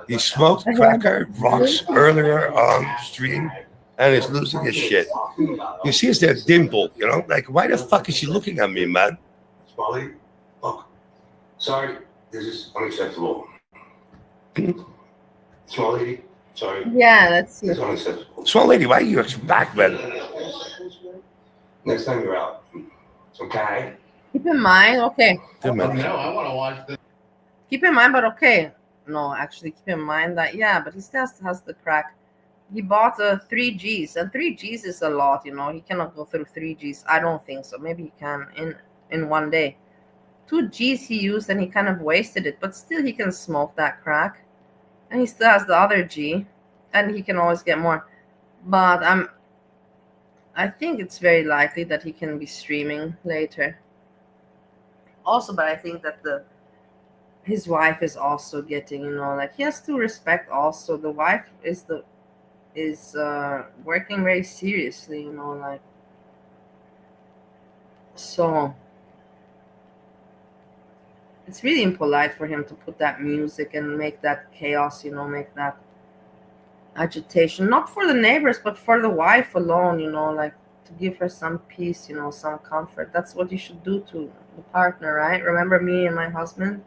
Speaker 3: He smoked cracker rocks earlier on stream, and he's losing his shit. You see, it's that dimple, you know, like, why the fuck is she looking at me, man? Smalley, look, sorry, this is unacceptable. Small lady, sorry.
Speaker 1: Yeah, that's
Speaker 3: This is unacceptable. Small lady, why are you back, man? Next time you're out, okay?
Speaker 1: Keep in mind, okay.
Speaker 3: Good man.
Speaker 14: No, I want to watch this.
Speaker 1: Keep in mind, but okay. No, actually, keep in mind that, yeah, but he still has the crack. He bought 3Gs, and 3Gs is a lot, you know. He cannot go through 3Gs. I don't think so. Maybe he can in one day. 2Gs he used, and he kind of wasted it, but still he can smoke that crack. And he still has the other G, and he can always get more. But I think it's very likely that he can be streaming later. Also, but I think that his wife is also getting, you know, like, he has to respect also the wife is working very seriously, you know, like, so it's really impolite for him to put that music and make that chaos, you know, make that agitation, not for the neighbors but for the wife alone, you know, like, to give her some peace, you know, some comfort. That's what you should do to the partner, right? Remember me and my husband,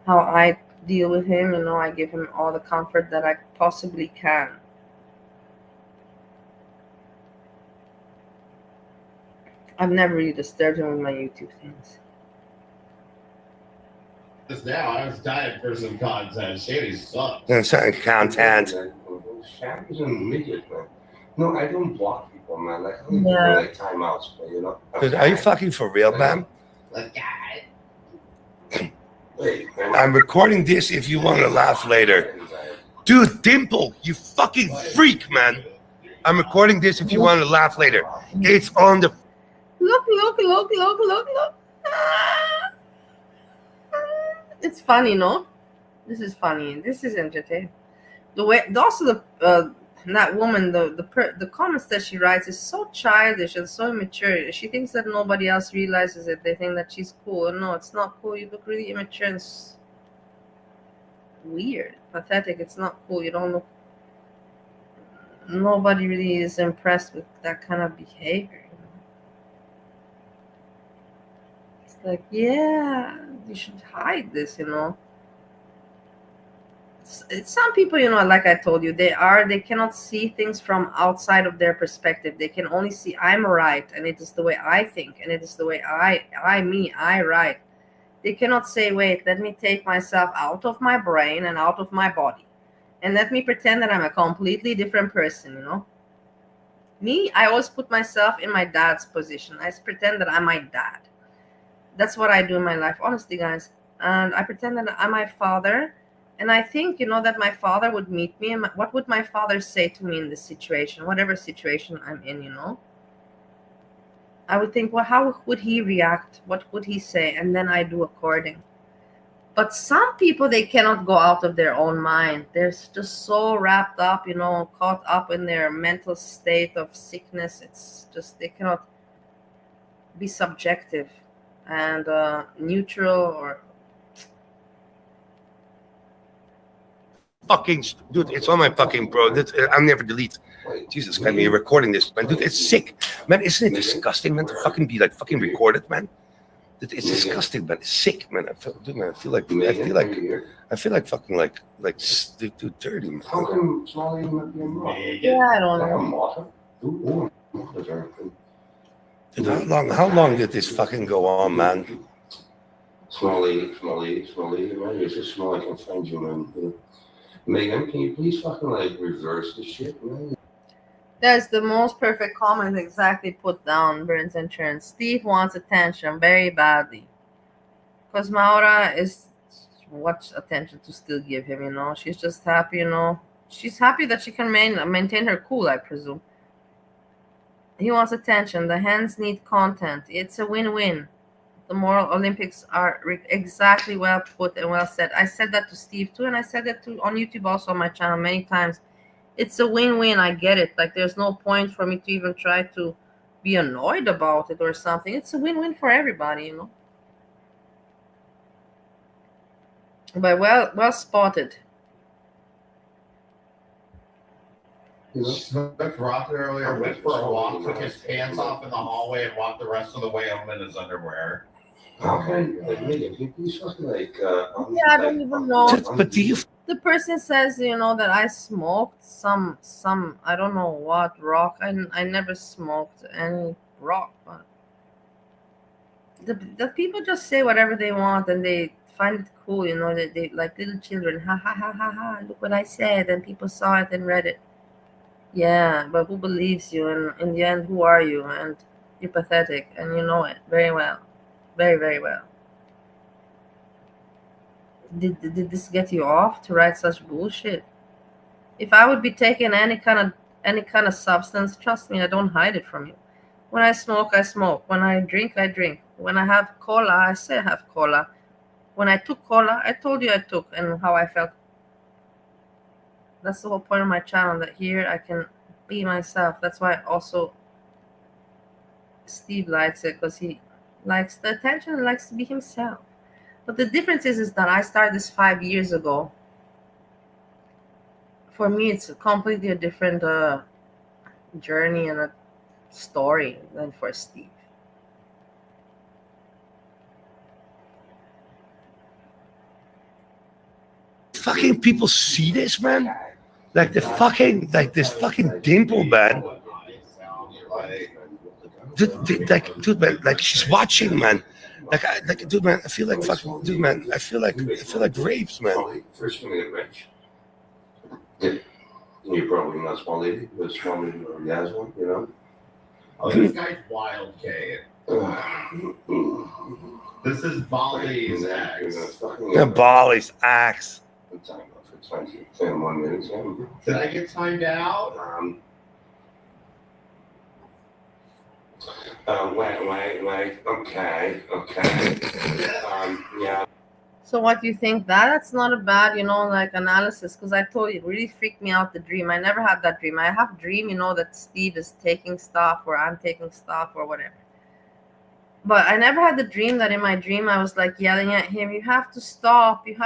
Speaker 1: how I deal with him, you know, I give him all the comfort that I possibly can. I've never really disturbed him with my YouTube things.
Speaker 14: Just now, I was dying for some content. Shady sucks.
Speaker 3: Content. Shadows and midgets, man. No, I don't block people, man. Like, I don't do like timeouts, you know. Dude, are you fucking for real, man? Wait, I'm recording this if you want to laugh later. Dude, Dimple, you fucking freak, man. I'm recording this if you want to laugh later. It's on the...
Speaker 1: Look. Ah. It's funny, no? This is funny. This is entertaining. The way, also that woman, the comments that she writes is so childish and so immature. She thinks that nobody else realizes it. They think that she's cool. No, it's not cool. You look really immature and weird, pathetic. It's not cool. You don't look. Nobody really is impressed with that kind of behavior. It's like, yeah, you should hide this, you know. some people, like I told you, they cannot see things from outside of their perspective. They can only see, I'm right, and it is the way I think, and it is the way I right. They cannot say, wait, let me take myself out of my brain and out of my body, and let me pretend that I'm a completely different person. Me, I always put myself in my dad's position. I pretend that I'm my dad. That's what I do in my life, honestly, guys. And I pretend that I'm my father. And I think, that my father would meet me. And what would my father say to me in this situation, whatever situation I'm in, I would think, well, how would he react? What would he say? And then I do according. But some people, they cannot go out of their own mind. They're just so wrapped up, caught up in their mental state of sickness. It's just, they cannot be subjective and neutral or
Speaker 3: fucking dude, it's on my fucking bro. I'll never delete. Jesus Christ, you're recording this, man, dude. It's sick, man. Isn't it disgusting, man, to fucking be like fucking recorded, man? It's disgusting, man. It's sick, man. I feel like fucking like dude, dirty, man.
Speaker 1: Yeah, I don't know.
Speaker 3: Dude, how long did this fucking go on, man?
Speaker 16: Smalley, man. It's just small. I can find you, man. Megan, can you please fucking like reverse the shit, man?
Speaker 1: That's the most perfect comment exactly put down, Burns and Churns. Steve wants attention very badly. Because Maura is what attention to still give him, She's just happy, She's happy that she can maintain her cool, I presume. He wants attention. The hens need content. It's a win-win. The moral Olympics are exactly well put and well said. I said that to Steve too, and I said that on YouTube also on my channel many times. It's a win-win. I get it. Like, there's no point for me to even try to be annoyed about it or something. It's a win-win for everybody, But well spotted.
Speaker 14: Smith Roth earlier went for a walk, took his pants off in the hallway, and walked the rest of the way home in his underwear.
Speaker 16: Okay, Megan, can you please fucking like
Speaker 1: I don't even know.
Speaker 3: But do you?
Speaker 1: The person says, that I smoked some I don't know what rock. I never smoked any rock, but the people just say whatever they want and they find it cool, they like little children. Ha ha ha ha ha! Look what I said, and people saw it and read it. Yeah, but who believes you? And in the end, who are you? And you're pathetic, and you know it very well, very very well. Did this get you off to write such bullshit? If I would be taking any kind of substance, trust me, I don't hide it from you. When I smoke, I smoke. When I drink, I drink. When I have cola, I say I have cola. When I took cola, I told you I took and how I felt. That's the whole point of my channel, that here I can be myself. That's why also Steve likes it, because he likes the attention and likes to be himself. But the difference is that I started this 5 years ago. For me, it's completely a different journey and a story than for Steve.
Speaker 3: Fucking people see this, man. Like this fucking dimple, man. Dude, man, like she's watching, man. Dude, man, I feel like fucking, dude, man. I feel like rapes, man.
Speaker 16: First, you're gonna get rich. Yeah. You're probably not small lady, but small lady already has one,
Speaker 14: Oh, this guy's wild, Kay. This is Bali's axe.
Speaker 3: Bali's axe.
Speaker 16: I'm talking about for 21 minutes.
Speaker 14: Did I get timed out?
Speaker 16: Wait. Okay. Yeah.
Speaker 1: So what do you think? That's not a bad, analysis, because I told you, it really freaked me out, the dream. I never had that dream. I have dream, that Steve is taking stuff or I'm taking stuff or whatever. But I never had the dream that in my dream I was like yelling at him, you have to stop. In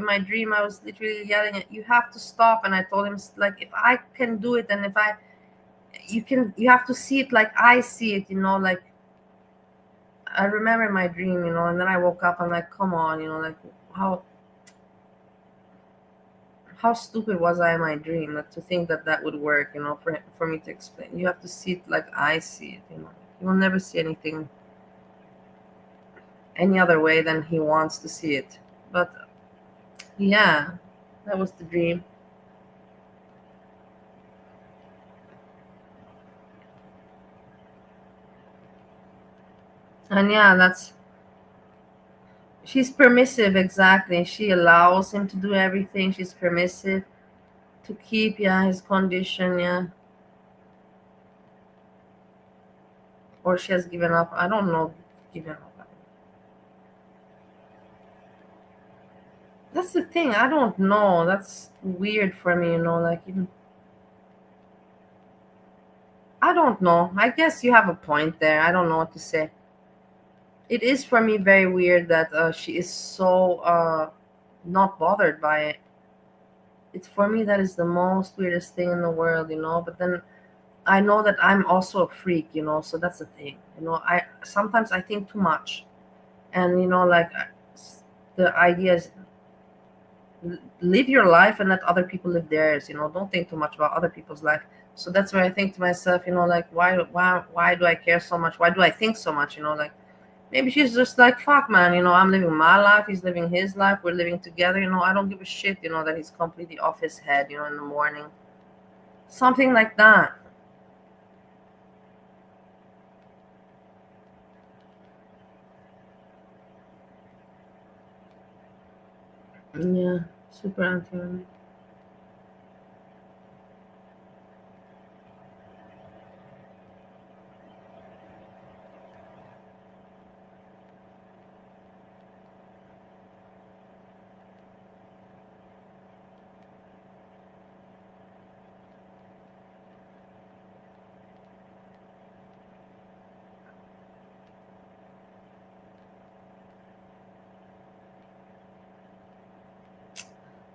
Speaker 1: my dream I was literally yelling at, you have to stop. And I told him, like, if I can do it, and you have to see it like I see it, like I remember my dream, and then I woke up, I'm like, come on, like how how stupid was I in my dream to think that that would work, for me to explain. You have to see it like I see it, You will never see anything any other way than he wants to see it. But yeah, that was the dream. And yeah, she's permissive, exactly. She allows him to do everything. She's permissive to keep, his condition, Or she has given up. I don't know, given up. That's the thing. I don't know. That's weird for me, like even. I don't know. I guess you have a point there. I don't know what to say. It is for me very weird that she is so not bothered by it. It's for me that is the most weirdest thing in the world, But then I know that I'm also a freak, So that's the thing, I sometimes I think too much, and like the idea is live your life and let other people live theirs. Don't think too much about other people's life. So that's why I think to myself, like why do I care so much? Why do I think so much? Like maybe she's just like, fuck, man, I'm living my life, he's living his life, we're living together, I don't give a shit, that he's completely off his head, in the morning. Something like that. Yeah, super anti.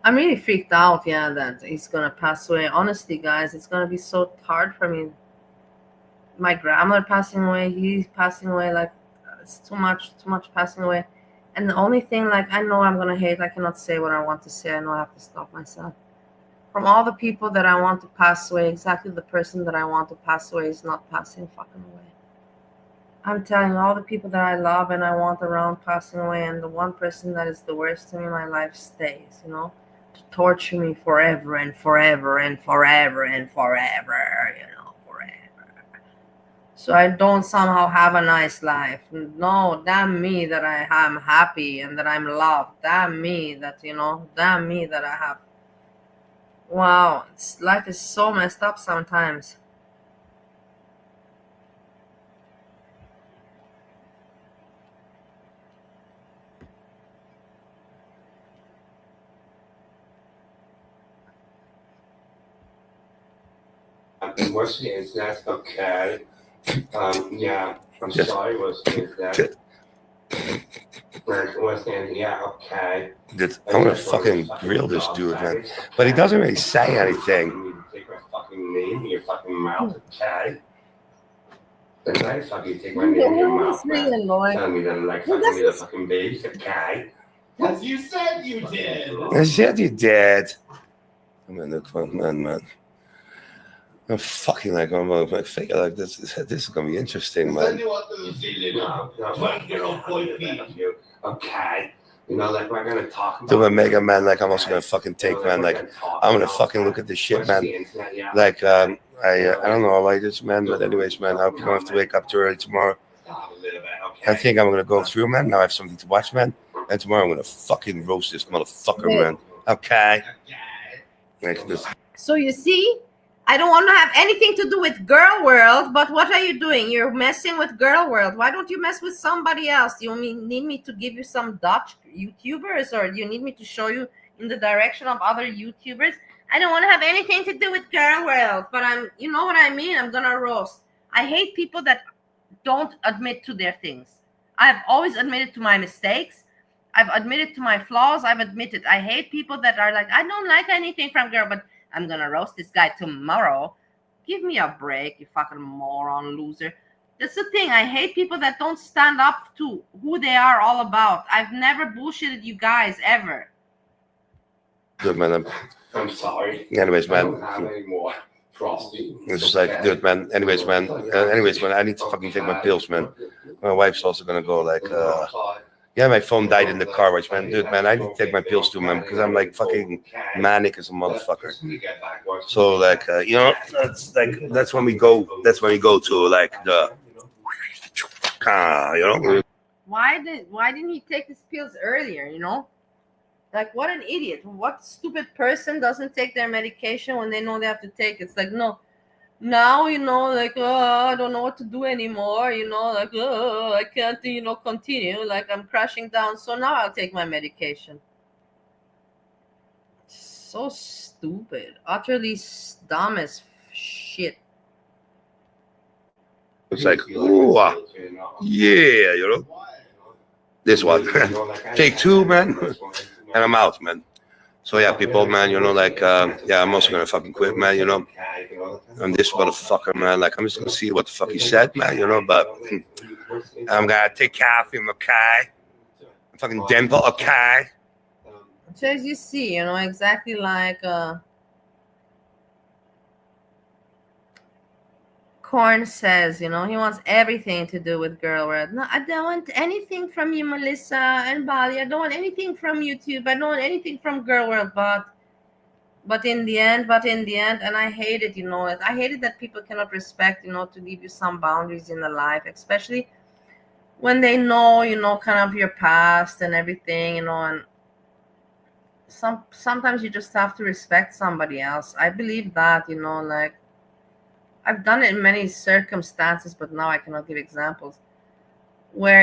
Speaker 1: I'm really freaked out, that he's gonna pass away. Honestly, guys, it's gonna be so hard for me. My grandmother passing away, he's passing away, like it's too much passing away. And the only thing, like, I know I'm gonna hate, I cannot say what I want to say. I know I have to stop myself. From all the people that I want to pass away, exactly the person that I want to pass away is not passing fucking away. I'm telling you, all the people that I love and I want around passing away, and the one person that is the worst to me in my life stays, to torture me forever and forever and forever and forever, forever. So I don't somehow have a nice life. No, damn me that I am happy and that I'm loved. Damn me that, damn me that I have. Wow, life is so messed up sometimes.
Speaker 16: What's the is that okay? Yeah, I'm sorry. What's that? What's the yeah, okay.
Speaker 3: I'm gonna fucking grill this dude, man. But he doesn't really say anything.
Speaker 16: Take my fucking name in your fucking mouth, okay? Then I fucking take my name in your mouth, man. Tell me that I like fucking little fucking babies, okay?
Speaker 12: Because you said you did.
Speaker 3: I said you did. I'm gonna look, man. I'm fucking like I'm my figure like this. This is gonna be interesting, man.
Speaker 16: Okay. Like we're gonna talk about.
Speaker 3: Do a mega man, like I'm also gonna fucking take, man. Like I'm gonna fucking look at this shit, man. Like I don't know, I like this, man. But anyways, man, I hope you don't have to wake up too early tomorrow. I think I'm gonna go through, man. Now I have something to watch, man. And tomorrow I'm gonna fucking roast this motherfucker, man. Okay. Like this.
Speaker 1: So you see, I don't want to have anything to do with Girl World, but what are you doing? You're messing with Girl World. Why don't you mess with somebody else? Do you need me to give you some Dutch YouTubers, or do you need me to show you in the direction of other YouTubers? I don't want to have anything to do with Girl World, but you know what I mean? I'm gonna roast. I hate people that don't admit to their things. I've always admitted to my mistakes. I've admitted to my flaws. I've admitted. I hate people that are like, I don't like anything from Girl, but I'm gonna roast this guy tomorrow. Give me a break, you fucking moron loser. That's the thing. I hate people that don't stand up to who they are all about. I've never bullshitted you guys ever.
Speaker 3: Dude, man,
Speaker 16: I'm sorry.
Speaker 3: anyways,
Speaker 16: I
Speaker 3: man.
Speaker 16: don't have any more frosty.
Speaker 3: It's just like, dude, man. Anyways, man. I need to fucking take my pills, man. My wife's also gonna go like, yeah, my phone died in the car, which man, dude, man, I need to take my pills too, man, because I'm like fucking manic as a motherfucker. So like, that's when we go. That's when we go to like the,
Speaker 1: Why didn't he take his pills earlier? Like, what an idiot! What stupid person doesn't take their medication when they know they have to take it? It's like, no. Now, like, oh, I don't know what to do anymore, like, oh, I can't, continue, like, I'm crashing down, so now I'll take my medication. So stupid, utterly dumb as shit.
Speaker 3: It's like, ooh, yeah, this one. Take two, man, and I'm out, man. So yeah, people, man, like, yeah, I'm also gonna fucking quit, man, I'm this motherfucker, man, like, I'm just gonna see what the fuck he said, man, but I'm gonna take caffeine, okay? Fucking dental, okay?
Speaker 1: So as you see, exactly like Korn says, he wants everything to do with girl world. No, I don't want anything from you, Melissa and Bali. I don't want anything from YouTube. I don't want anything from girl world, but in the end, and I hate it, I hate it that people cannot respect, to give you some boundaries in the life, especially when they know, kind of your past and everything, and sometimes you just have to respect somebody else. I believe that, like, I've done it in many circumstances, but now I cannot give examples where,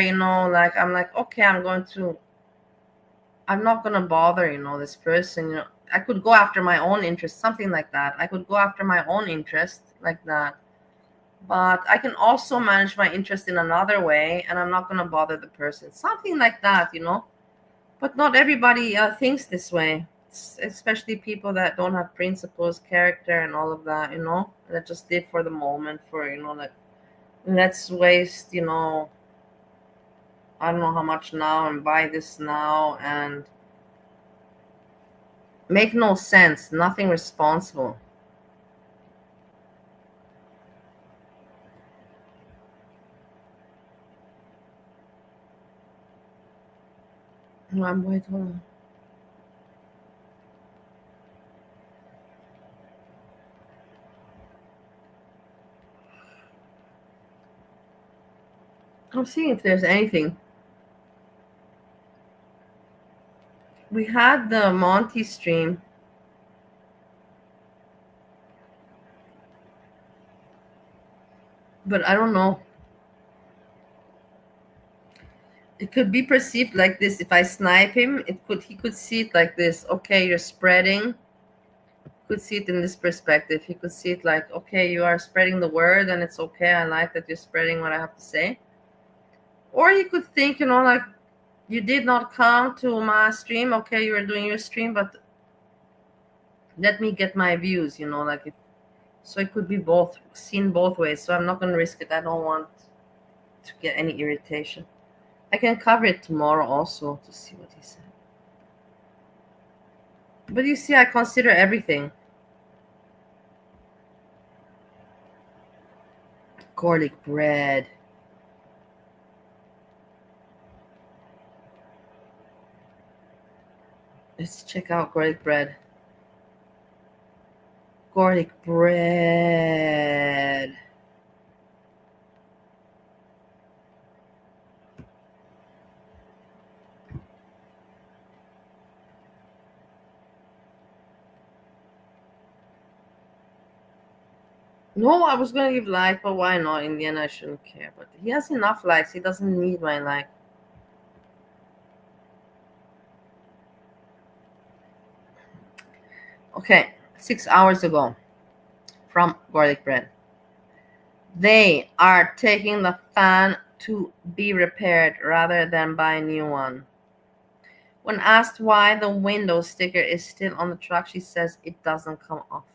Speaker 1: like, I'm like, okay, I'm not gonna bother, this person, I could go after my own interest, something like that. I could go after my own interest like that, but I can also manage my interest in another way, and I'm not gonna bother the person, something like that, But not everybody thinks this way, especially people that don't have principles, character, and all of that, that just live for the moment, for, like, let's waste, I don't know how much now and buy this now, and make no sense, nothing responsible. Wait, hold on. I'm seeing if there's anything. We had the Monty stream. But I don't know. It could be perceived like this. If I snipe him, he could see it like this. Okay, you're spreading. Could see it in this perspective. He could see it like, okay, you are spreading the word, and it's okay. I like that you're spreading what I have to say. Or he could think, like, you did not come to my stream. Okay, you were doing your stream, but let me get my views. Like, so it could be both, seen both ways. So I'm not going to risk it. I don't want to get any irritation. I can cover it tomorrow also to see what he said. But you see, I consider everything. Garlic bread. Let's check out garlic bread. Garlic bread. No, I was gonna give like, but why not? In the end, I shouldn't care. But he has enough likes. He doesn't need my like. Okay, 6 hours ago, from garlic bread. They are taking the fan to be repaired rather than buy a new one. When asked why the window sticker is still on the truck, she says it doesn't come off.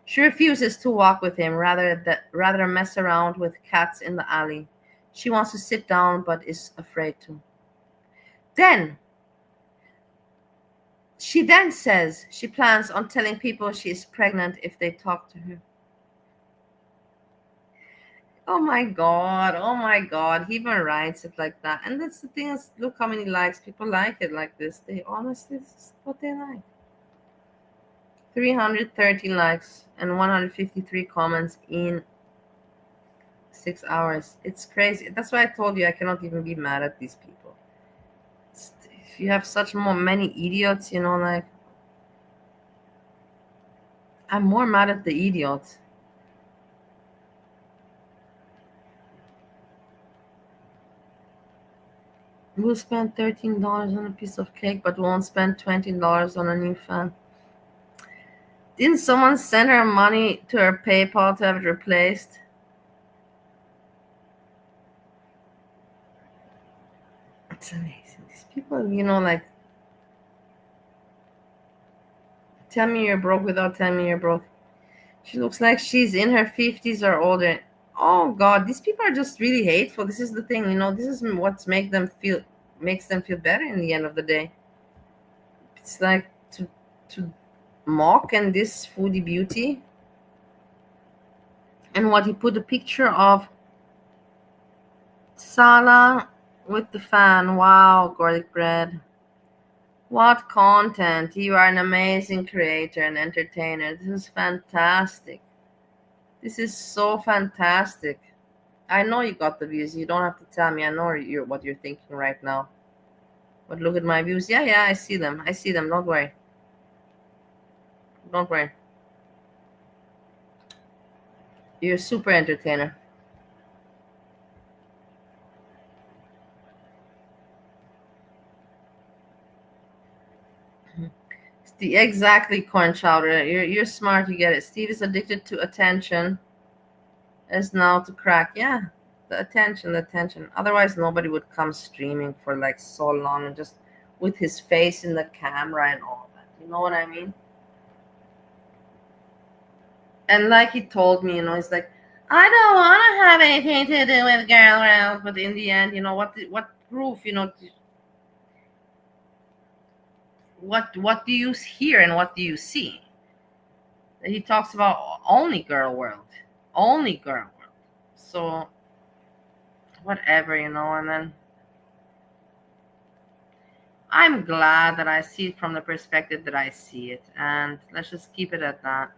Speaker 1: She refuses to walk with him, rather mess around with cats in the alley. She wants to sit down but is afraid to. Then, She then says she plans on telling people she is pregnant if they talk to her. Oh my god, oh my god. He even writes it like that. And that's the thing is, look how many likes. People like it like this. They honestly, this is what they like. 313 likes and 153 comments in 6 hours. It's crazy. That's why I told you I cannot even be mad at these people. If you have such many idiots, you know, like, I'm more mad at the idiots. Who spent $13 on a piece of cake but won't spend $20 on a new fan? Didn't someone send her money to her PayPal to have it replaced? It's amazing. These people, you know, like, tell me you're broke without telling me you're broke. She looks like she's in her 50s or older. Oh God, these people are just really hateful. This is the thing, you know. This is what makes them feel better in the end of the day. It's like to mock and this foodie beauty. And what he put a picture of Sala with the fan. Wow, garlic bread. What content. You are an amazing creator and entertainer. This is fantastic. This is so fantastic. I know you got the views. You don't have to tell me. I know what you're thinking right now. But look at my views. Yeah, I see them. I see them. Don't worry. Don't worry. You're a super entertainer. Exactly, corn chowder. You're smart. You get it. Steve is addicted to attention. As now to crack. Yeah, the attention. Otherwise, nobody would come streaming for like so long and just with his face in the camera and all that. You know what I mean? And like he told me, you know, it's like, I don't want to have anything to do with girl rounds. But in the end, you know, what proof, you know, what do you hear and what do you see? He talks about only girl world. So whatever, you know. And then I'm glad that I see it from the perspective that I see it, and let's just keep it at that.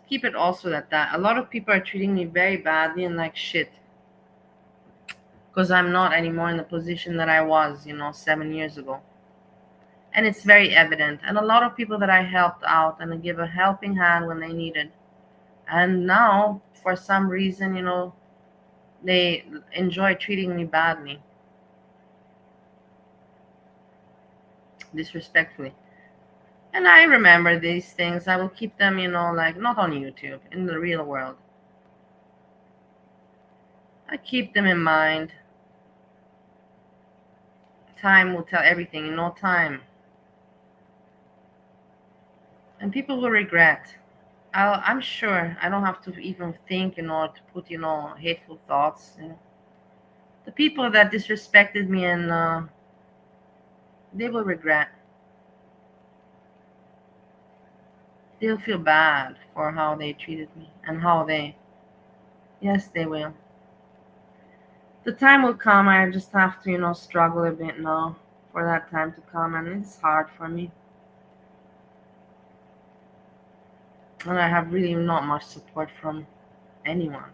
Speaker 1: Keep it also at that. A lot of people are treating me very badly and like shit because I'm not anymore in the position that I was, you know, 7 years ago. And it's very evident. And a lot of people that I helped out and I give a helping hand when they needed. And now, for some reason, you know, they enjoy treating me badly, disrespectfully. And I remember these things. I will keep them, you know, like not on YouTube, in the real world. I keep them in mind. Time will tell everything, you know, time. And people will regret. I'm sure I don't have to even think, you know, to put, you know, hateful thoughts. You know. The people that disrespected me and they will regret. They'll feel bad for how they treated me and how they, yes, they will. The time will come. I just have to, you know, struggle a bit now for that time to come, and it's hard for me. And I have really not much support from anyone.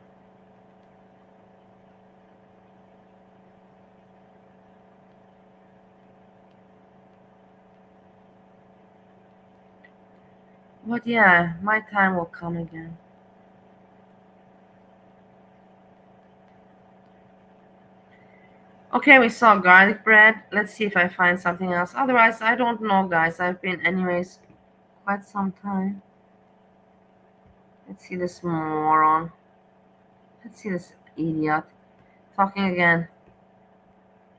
Speaker 1: But yeah, my time will come again. Okay, we saw garlic bread. Let's see if I find something else. Otherwise, I don't know, guys. I've been, anyways, quite some time. Let's see this moron. Let's see this idiot. Talking again.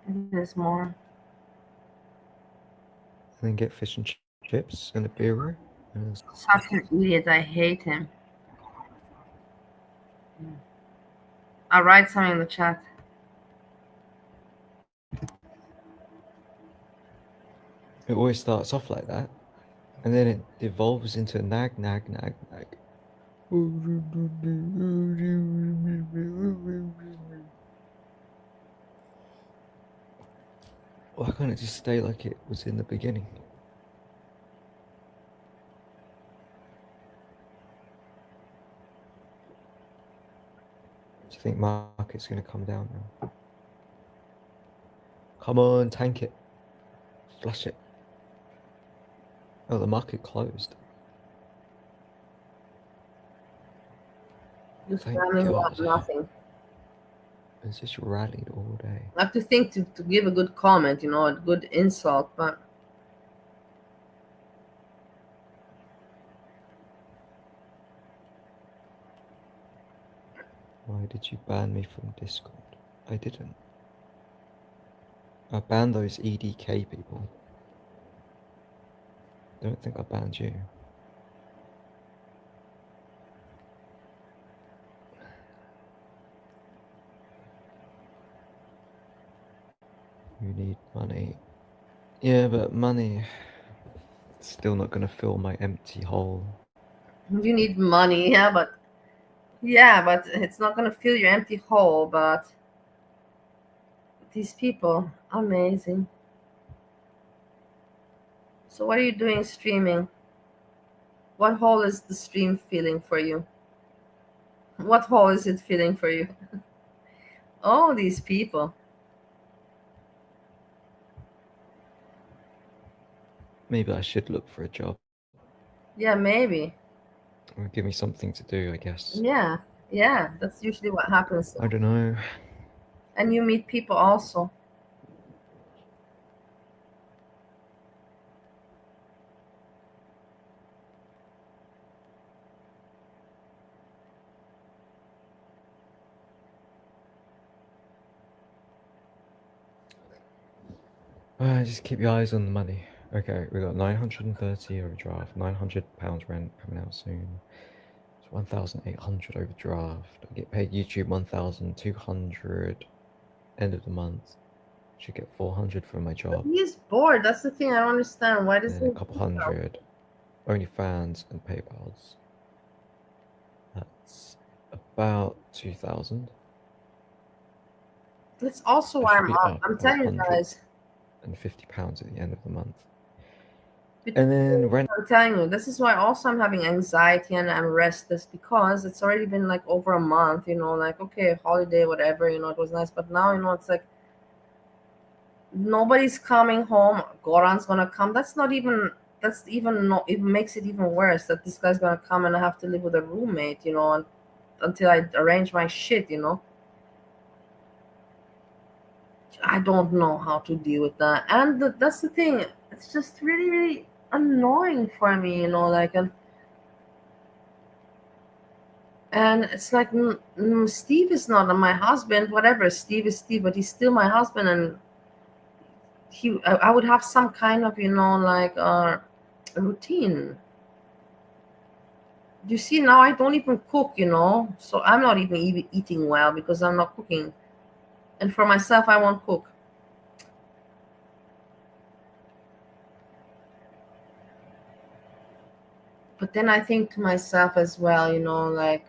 Speaker 1: Look at this moron.
Speaker 17: And then get fish and chips and a beer.
Speaker 1: Such an idiot. I hate him. I'll write something in the chat.
Speaker 17: It always starts off like that, and then it devolves into nag, nag, nag, nag. Why can't it just stay like it was in the beginning? Do you think market's going to come down now? Come on, tank it. Flush it. Oh, the market closed.
Speaker 1: Just
Speaker 17: Thank
Speaker 1: running
Speaker 17: God.
Speaker 1: about nothing.
Speaker 17: It's just rallied all day.
Speaker 1: I have to think to give a good comment, a good insult, but
Speaker 17: Why did you ban me from Discord? I didn't. I banned those EDK people. Don't think I banned you. You need money. Yeah, but money it's still not going to fill my empty hole.
Speaker 1: you need money, but it's not going to fill your empty hole, but these people, amazing. So what are you doing streaming? What hole is the stream filling for you? What hole is it filling for you? Oh, these people.
Speaker 17: Maybe I should look for a job.
Speaker 1: Yeah, maybe.
Speaker 17: Or give me something to do, I guess.
Speaker 1: Yeah, that's usually what happens.
Speaker 17: I don't know.
Speaker 1: And you meet people also.
Speaker 17: Just keep your eyes on the money. Okay, we got 930 overdraft, £900 rent coming out soon. It's 1,800 overdraft. I get paid YouTube 1,200 end of the month. Should get 400 from my job.
Speaker 1: But he's bored. That's the thing I don't understand. Why does
Speaker 17: And a couple hundred. OnlyFans and PayPals. That's about 2,000.
Speaker 1: That's also why I'm telling you guys.
Speaker 17: And £50 at the end of the month. And then rent.
Speaker 1: I'm telling you, this is why also I'm having anxiety and I'm restless because it's already been like over a month, like, okay, holiday, whatever, it was nice. But now, it's like nobody's coming home. Goran's gonna come. That's even not, it makes it even worse that this guy's gonna come and I have to live with a roommate, until I arrange my shit, I don't know how to deal with that. And that's the thing. It's just really, really annoying for me, like, and it's like, Steve is not my husband, whatever. Steve is Steve, but he's still my husband, and I would have some kind of, like a routine. You see, now I don't even cook, so I'm not even eating well because I'm not cooking. And for myself, I won't cook. But then I think to myself as well, like,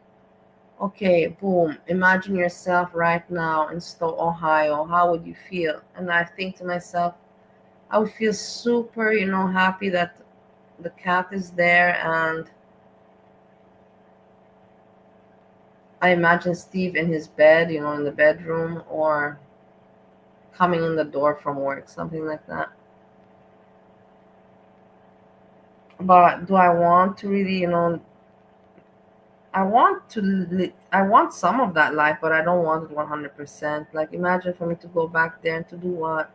Speaker 1: okay, boom, imagine yourself right now in Stowe, Ohio. How would you feel? And I think to myself, I would feel super, happy that the cat is there. And I imagine Steve in his bed, in the bedroom, or coming in the door from work, something like that. But do I want to really, I want some of that life, but I don't want it 100%. Like, imagine for me to go back there and to do what?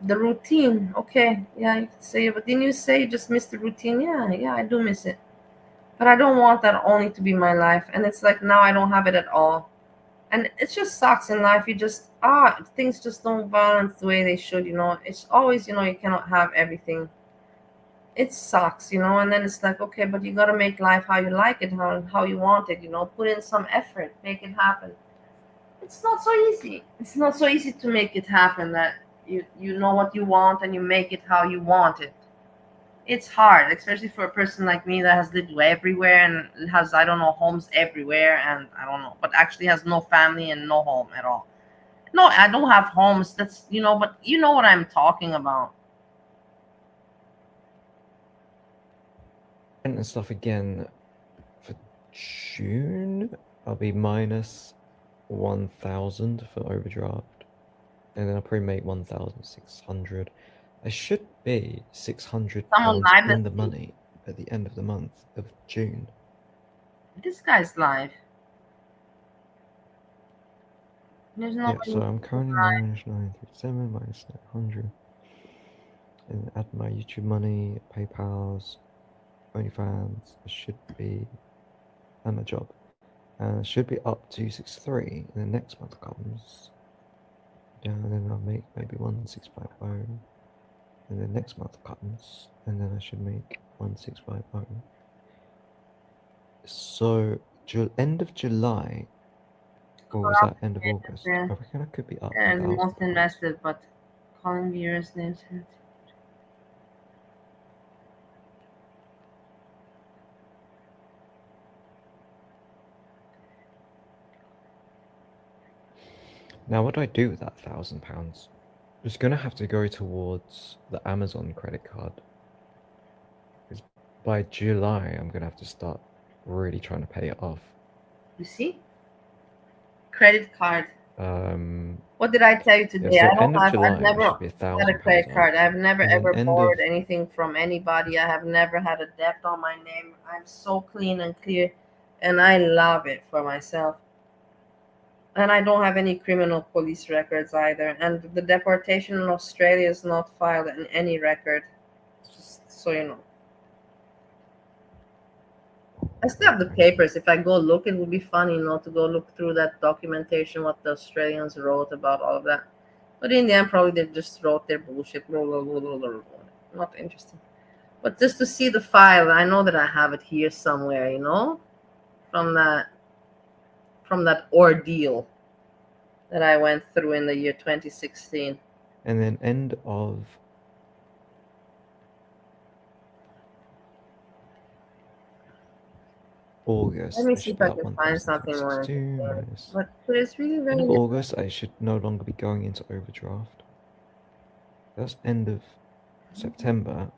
Speaker 1: The routine. Okay, yeah, you could say it, but didn't you say you just miss the routine? Yeah, I do miss it. But I don't want that only to be my life. And it's like now I don't have it at all. And it just sucks in life. You just, things just don't balance the way they should, It's always, you cannot have everything. it sucks, and then it's like, okay, but you got to make life how you like it, how you want it, put in some effort, make it happen. It's not so easy. It's not so easy to make it happen that you know what you want and you make it how you want it. It's hard, especially for a person like me that has lived everywhere and has, I don't know, homes everywhere, and I don't know, but actually has no family and no home at all. No, I don't have homes. That's, but you know what I'm talking about.
Speaker 17: And stuff again for June, I'll be minus 1,000 for overdraft, and then I'll probably make 1,600. I should be 600
Speaker 1: Someone
Speaker 17: pounds
Speaker 1: live
Speaker 17: in
Speaker 1: that
Speaker 17: the money at the end of the month of June.
Speaker 1: this guy's live. There's
Speaker 17: Yeah,
Speaker 1: nobody
Speaker 17: so I'm currently
Speaker 1: live.
Speaker 17: minus 937, minus 900. And add my YouTube money, PayPal's, OnlyFans, it should be, and my job. And it should be up 263. And the next month comes down, and then I'll make maybe 1650. And the next month comes, and then I should make 1650. So end of July, or was that end of August? I reckon I could be up
Speaker 1: And
Speaker 17: 1,000
Speaker 1: most
Speaker 17: pounds.
Speaker 1: invested, but calling viewers names.
Speaker 17: Now, what do I do with that £1,000? It's going to have to go towards the Amazon credit card. Because by July, I'm going to have to start really trying to pay it off.
Speaker 1: You see? Credit card. What did I tell you today?
Speaker 17: Yeah, so
Speaker 1: I've never
Speaker 17: should be
Speaker 1: had a
Speaker 17: £1,000
Speaker 1: credit card. I've never
Speaker 17: and then
Speaker 1: ever
Speaker 17: end
Speaker 1: borrowed
Speaker 17: of
Speaker 1: anything from anybody. I have never had a debt on my name. I'm so clean and clear, and I love it for myself. And I don't have any criminal police records either. And the deportation in Australia is not filed in any record. Just so you know. I still have the papers. If I go look, it would be funny, to go look through that documentation, what the Australians wrote about all of that. But in the end, probably they just wrote their bullshit. Blah, blah, blah, blah, blah, blah. Not interesting. But just to see the file, I know that I have it here somewhere, from that ordeal that I went through in the year 2016.
Speaker 17: And then end of August.
Speaker 1: Let me see if I can find something more. But it's really very.
Speaker 17: End of August, I should no longer be going into overdraft. That's end of September.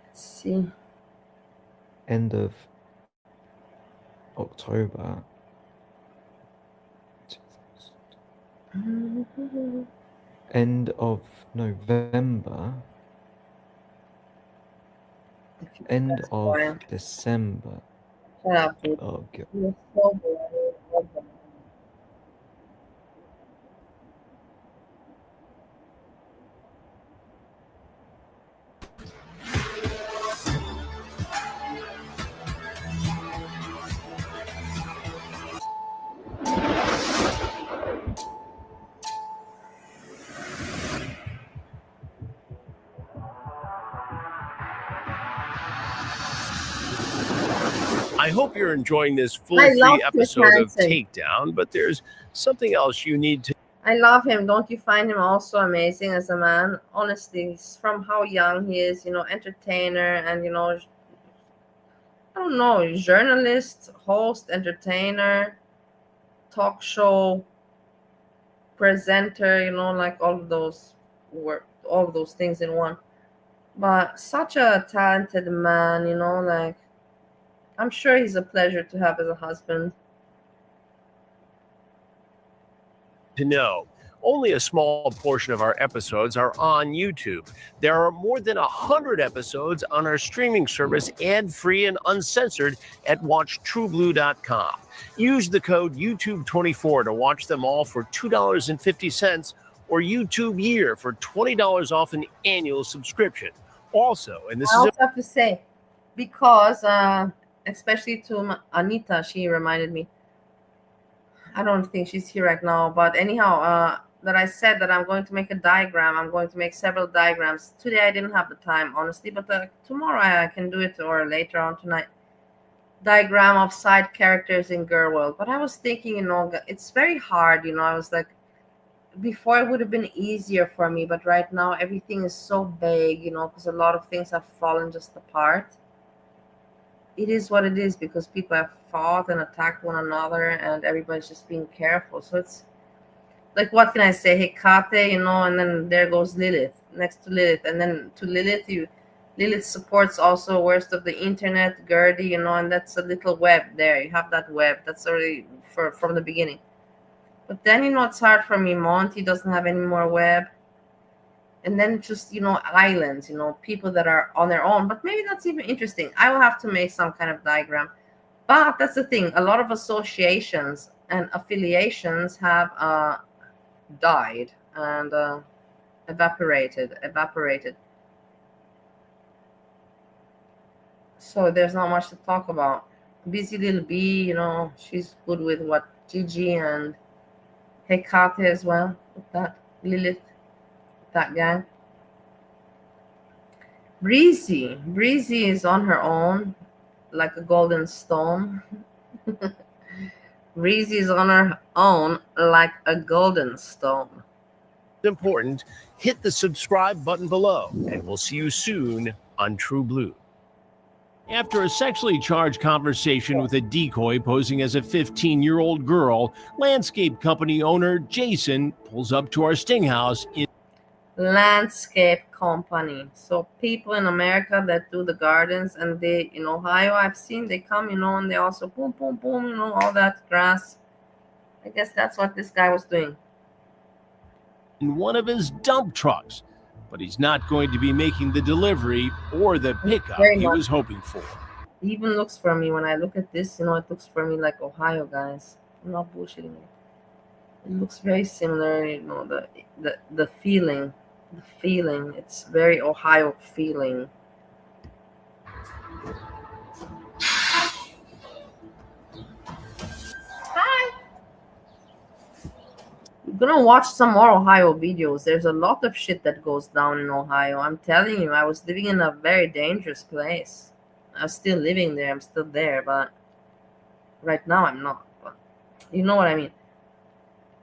Speaker 1: Let's see.
Speaker 17: End of October. End of November. End of December.
Speaker 1: Shut up, dude.
Speaker 17: Oh, God.
Speaker 1: You're so boring.
Speaker 18: I hope you're enjoying this full free episode of Takedown, but there's something else you need to.
Speaker 1: I love him. Don't you find him also amazing as a man? Honestly, from how young he is, entertainer and, I don't know, journalist, host, entertainer, talk show presenter, like all of those things in one. But such a talented man, like I'm sure he's a pleasure to have as a husband.
Speaker 18: To know. Only a small portion of our episodes are on YouTube. There are more than 100 episodes on our streaming service, ad-free and uncensored at watchtrueblue.com. Use the code YouTube24 to watch them all for $2.50 or YouTube Year for $20 off an annual subscription. Also, and this
Speaker 1: I also have to say, because especially to Anita, she reminded me. I don't think she's here right now, but anyhow, that I said that I'm going to make a diagram. I'm going to make several diagrams. Today I didn't have the time, honestly, but tomorrow I can do it, or later on tonight. Diagram of side characters in Girl World. But I was thinking, it's very hard, I was like, before it would have been easier for me, but right now everything is so vague, because a lot of things have fallen just apart. It is what it is, because people have fought and attacked one another, and everybody's just being careful. So it's like, what can I say? Hecate, and then there goes Lilith, next to Lilith, and then to Lilith, Lilith supports also worst of the internet, Gertie, and that's a little web there. You have that web. That's already from the beginning. But then, it's hard for me. Monty doesn't have any more web. And then just, islands, people that are on their own. But maybe that's even interesting. I will have to make some kind of diagram. But that's the thing. A lot of associations and affiliations have died and evaporated. So there's not much to talk about. Busy Little Bee, she's good with what Gigi and Hecate as well, with that Lilith, that gang. Breezy is on her own, like a golden stone. Breezy is on her own, like a golden stone.
Speaker 18: Important, hit the subscribe button below, and we'll see you soon on True Blue. After a sexually charged conversation with a decoy posing as a 15-year-old girl, landscape company owner Jason pulls up to our sting house in
Speaker 1: Landscape company. So people in America that do the gardens, and they, in Ohio, I've seen they come, and they also boom, boom, boom, all that grass. I guess that's what this guy was doing.
Speaker 18: In one of his dump trucks, but he's not going to be making the delivery or the pickup he was hoping for.
Speaker 1: It even looks for me, when I look at this, it looks for me like Ohio, guys. I'm not bullshitting you. It looks very similar, the feeling. The feeling. It's very Ohio feeling. Hi. We're gonna watch some more Ohio videos. There's a lot of shit that goes down in Ohio. I'm telling you, I was living in a very dangerous place. I'm still living there. I'm still there, but right now I'm not. But you know what I mean.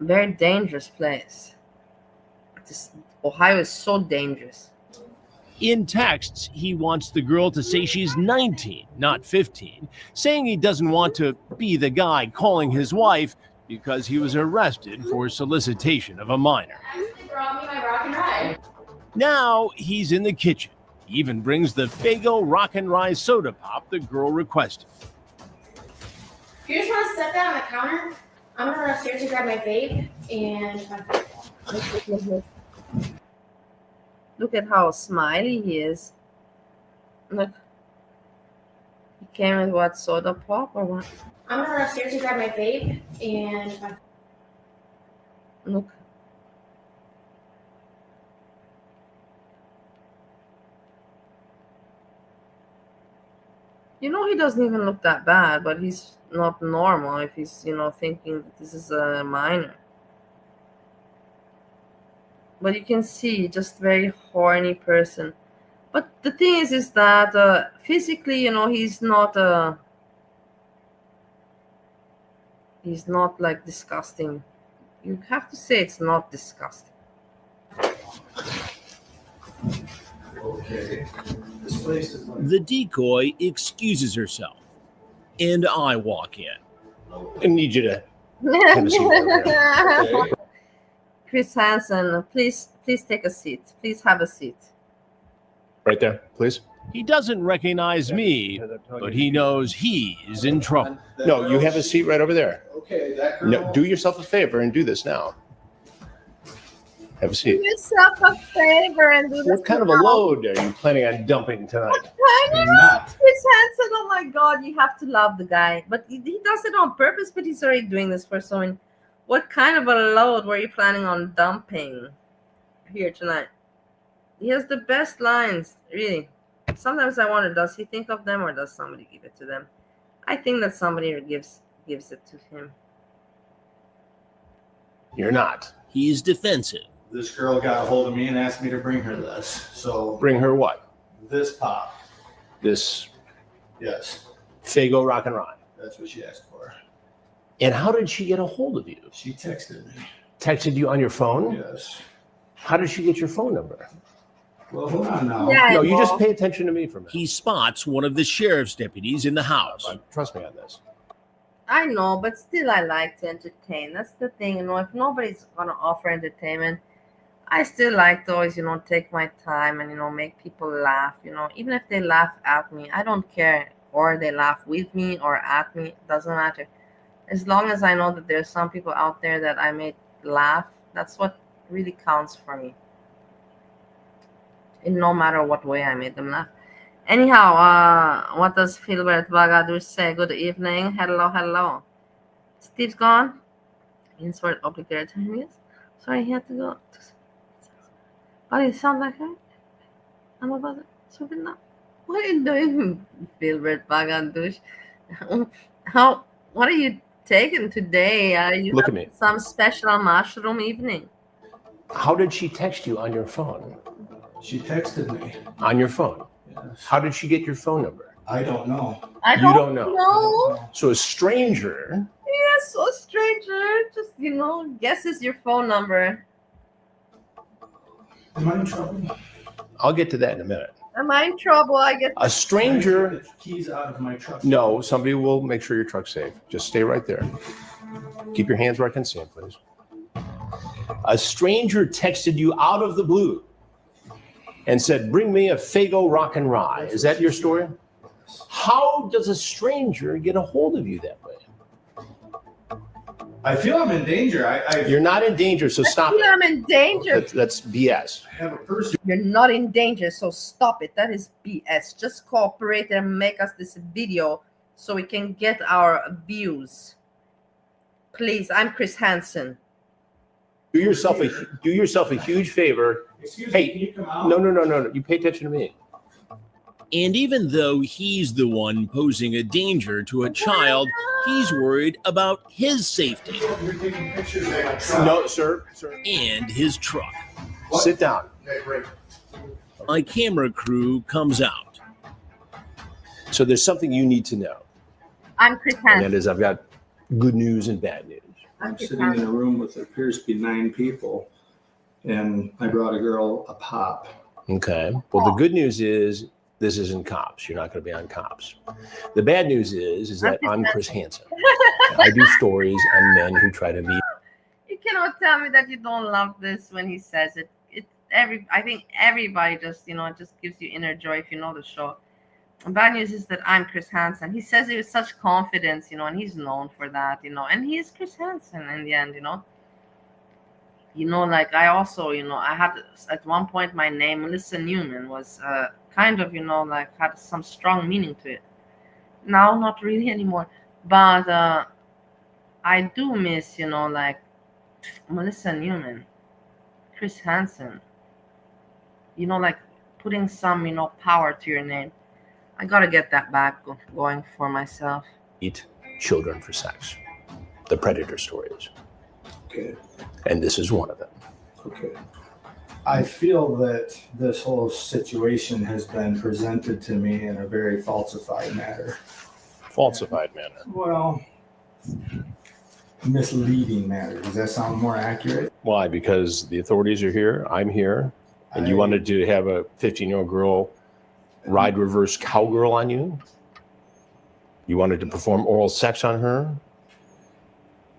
Speaker 1: Very dangerous place. Ohio is so dangerous.
Speaker 18: In texts, he wants the girl to say she's 19, not 15, saying he doesn't want to be the guy calling his wife because he was arrested for solicitation of a minor. Now he's in the kitchen. He even brings the Faygo Rock and Rye soda pop the girl requested.
Speaker 19: If you just want to set that on the counter, I'm going to run upstairs and grab my vape and...
Speaker 1: Look at how smiley he is. Look. He came with what, soda pop or what?
Speaker 19: I'm going to run upstairs and grab my vape and...
Speaker 1: Look. He doesn't even look that bad, but he's not normal if he's, thinking that this is a minor. But you can see, just very horny person. But the thing is that physically, he's not like disgusting. You have to say it's not disgusting.
Speaker 18: Okay. The decoy excuses herself, and I walk in. I need you to have a seat right there. Okay.
Speaker 1: Chris Hansen, please take a seat. Please have a seat.
Speaker 18: Right there, please. He doesn't recognize me, but he knows he's in trouble. No, you have a seat right over there.
Speaker 12: Okay, that girl.
Speaker 18: No, do yourself a favor and do this now. Have a seat.
Speaker 1: Do yourself a favor and do this.
Speaker 18: What kind of a load are you planning on dumping tonight?
Speaker 1: I don't know. Chris Hansen, oh my God, you have to love the guy. But he does it on purpose, but he's already doing this for so many. What kind of a load were you planning on dumping here tonight? He has the best lines, really. Sometimes I wonder, does he think of them or does somebody give it to them? I think that somebody gives it to him.
Speaker 18: You're not. he's defensive.
Speaker 20: This girl got a hold of me and asked me to bring her this. So
Speaker 18: Bring her what?
Speaker 20: this pop.
Speaker 18: This
Speaker 20: Yes,
Speaker 18: Fago Rock and Rye.
Speaker 20: that's what she asked for.
Speaker 18: And how did she get a hold of you?
Speaker 20: She texted me.
Speaker 18: Texted you on your phone?
Speaker 20: Yes.
Speaker 18: How did she get your phone number?
Speaker 20: Well, hold on now.
Speaker 18: No, you just pay attention to me for a minute. He spots one of the sheriff's deputies in the house. Trust me on this.
Speaker 1: I know, but still I like to entertain. That's the thing, if nobody's gonna offer entertainment, I still like to always, take my time and, make people laugh, even if they laugh at me, I don't care. Or they laugh with me or at me, doesn't matter. As long as I know that there's some people out there that I made laugh, that's what really counts for me. In no matter what way I made them laugh. Anyhow, what does Philbert Bagadur say? Good evening. Hello, hello. Steve's gone. Insert obligatory time, yes. Sorry, he had to go. Oh, you sound like her? I'm about to now. What are you doing, Philbert Bagadur? What are you taking today? Are you
Speaker 18: Look at me.
Speaker 1: Some special mushroom evening?
Speaker 18: How did she text you on your phone?
Speaker 20: She texted me.
Speaker 18: On your phone?
Speaker 20: Yes.
Speaker 18: How did she get your phone number?
Speaker 20: I don't know.
Speaker 1: I
Speaker 18: don't know.
Speaker 1: know.
Speaker 18: So a stranger.
Speaker 1: Yes, so stranger. Just, guesses your phone number.
Speaker 20: Am I in trouble?
Speaker 18: I'll get to that in a minute.
Speaker 1: Am I in trouble? I guess.
Speaker 18: A stranger.
Speaker 20: Keys out of my truck.
Speaker 18: No, somebody will make sure your truck's safe. Just stay right there. Keep your hands where I can see them, please. A stranger texted you out of the blue and said, bring me a Fago Rock and Rye. Is that your story? How does a stranger get a hold of you that way?
Speaker 20: I feel I'm in danger.
Speaker 18: You're not in danger, so stop it.
Speaker 1: I'm in danger.
Speaker 18: That's BS.
Speaker 20: I have a person.
Speaker 1: You're not in danger, so stop it. That is BS. Just cooperate and make us this video so we can get our views. Please, I'm Chris Hansen.
Speaker 18: Do yourself a huge favor.
Speaker 20: Excuse
Speaker 18: Hey,
Speaker 20: me, can you come out?
Speaker 18: No. You pay attention to me. And even though he's the one posing a danger to a child, he's worried about his safety.
Speaker 20: You're taking pictures of my truck.
Speaker 18: No, sir. And his truck.
Speaker 20: What?
Speaker 18: Sit down.
Speaker 20: Okay, great.
Speaker 18: My camera crew comes out. So there's something you need to know.
Speaker 1: I'm Chris
Speaker 18: And
Speaker 1: Hansen.
Speaker 18: that is I've got good news and bad news.
Speaker 20: I'm sitting in a room with what appears to be 9 people, and I brought a girl a pop.
Speaker 18: Okay. Well, the good news is this isn't Cops. You're not going to be on Cops. The bad news is that I'm Chris Hansen. I do stories on men who try to be.
Speaker 1: You cannot tell me that you don't love this when he says it. I think everybody just, it just gives you inner joy if you know the show. The bad news is that I'm Chris Hansen. He says it with such confidence, and he's known for that, and he is Chris Hansen in the end, like I also, I had at one point my name, Melissa Newman, was kind of, like had some strong meaning to it. Now, not really anymore, but I do miss, like Melissa Newman, Chris Hansen, like putting some, power to your name. I gotta get that back going for myself.
Speaker 18: Eat children for sex. The predator stories.
Speaker 20: Okay.
Speaker 18: And this is one of them.
Speaker 20: Okay. I feel that this whole situation has been presented to me in a very falsified manner.
Speaker 18: Falsified manner.
Speaker 20: Well, misleading manner. Does that sound more accurate?
Speaker 18: Why? Because the authorities are here. I'm here. And you wanted to have a 15-year-old girl ride reverse cowgirl on you? You wanted to perform oral sex on her?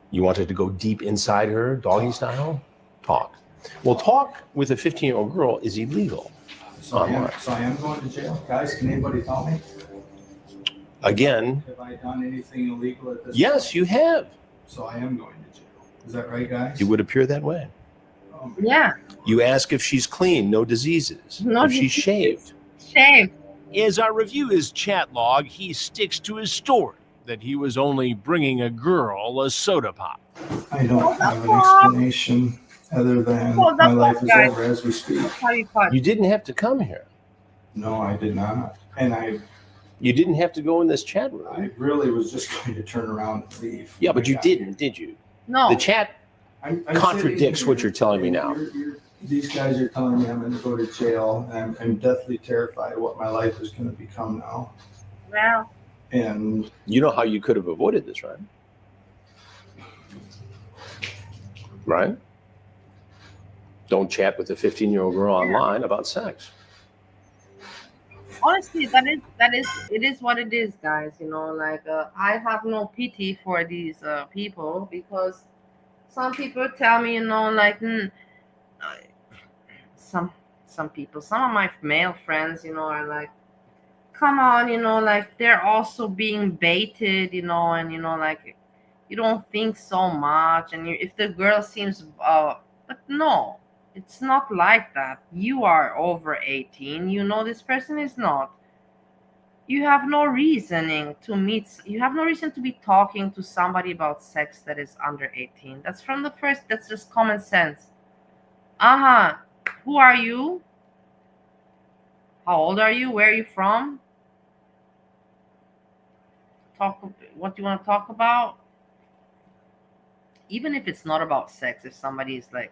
Speaker 18: You wanted to go deep inside her, doggy style? Talk. Well, talk with a 15-year-old girl is illegal.
Speaker 20: So I am going to jail? Guys, can anybody tell me?
Speaker 18: Again.
Speaker 20: Have I done anything illegal at this
Speaker 18: Yes,
Speaker 20: point?
Speaker 18: you have.
Speaker 20: So I am going to jail. Is that right, guys?
Speaker 18: You would appear that way.
Speaker 1: Yeah.
Speaker 18: You ask if she's clean, no diseases.
Speaker 1: No
Speaker 18: if she's
Speaker 1: diseases.
Speaker 18: shaved.
Speaker 1: Shame.
Speaker 18: As I review his chat log, he sticks to his story that he was only bringing a girl a soda pop.
Speaker 20: I don't have an explanation other than my life is over as we speak.
Speaker 18: You didn't have to come here.
Speaker 20: No, I did not. And
Speaker 18: you didn't have to go in this chat room.
Speaker 20: I really was just going to turn around and leave.
Speaker 18: Yeah, but you didn't, did you?
Speaker 1: No.
Speaker 18: The chat contradicts what you're telling me now.
Speaker 20: These guys are telling me I'm going to go to jail. I'm deathly terrified of what my life is going to become now.
Speaker 1: Well,
Speaker 20: and
Speaker 18: you know how you could have avoided this, right? Right? Don't chat with a 15-year-old girl online about sex.
Speaker 1: Honestly, it is what it is, guys. Like I have no pity for these people, because some people tell me, like some people, some of my male friends, are like, come on, like they're also being baited, and like you don't think so much, and if the girl seems but no, it's not like that. You are over 18, this person is not. You have no reasoning to meet, you have no reason to be talking to somebody about sex that is under 18. That's from the first, that's just common sense. Who are you? How old are you? Where are you from? What do you want to talk about? Even if it's not about sex, if somebody is like,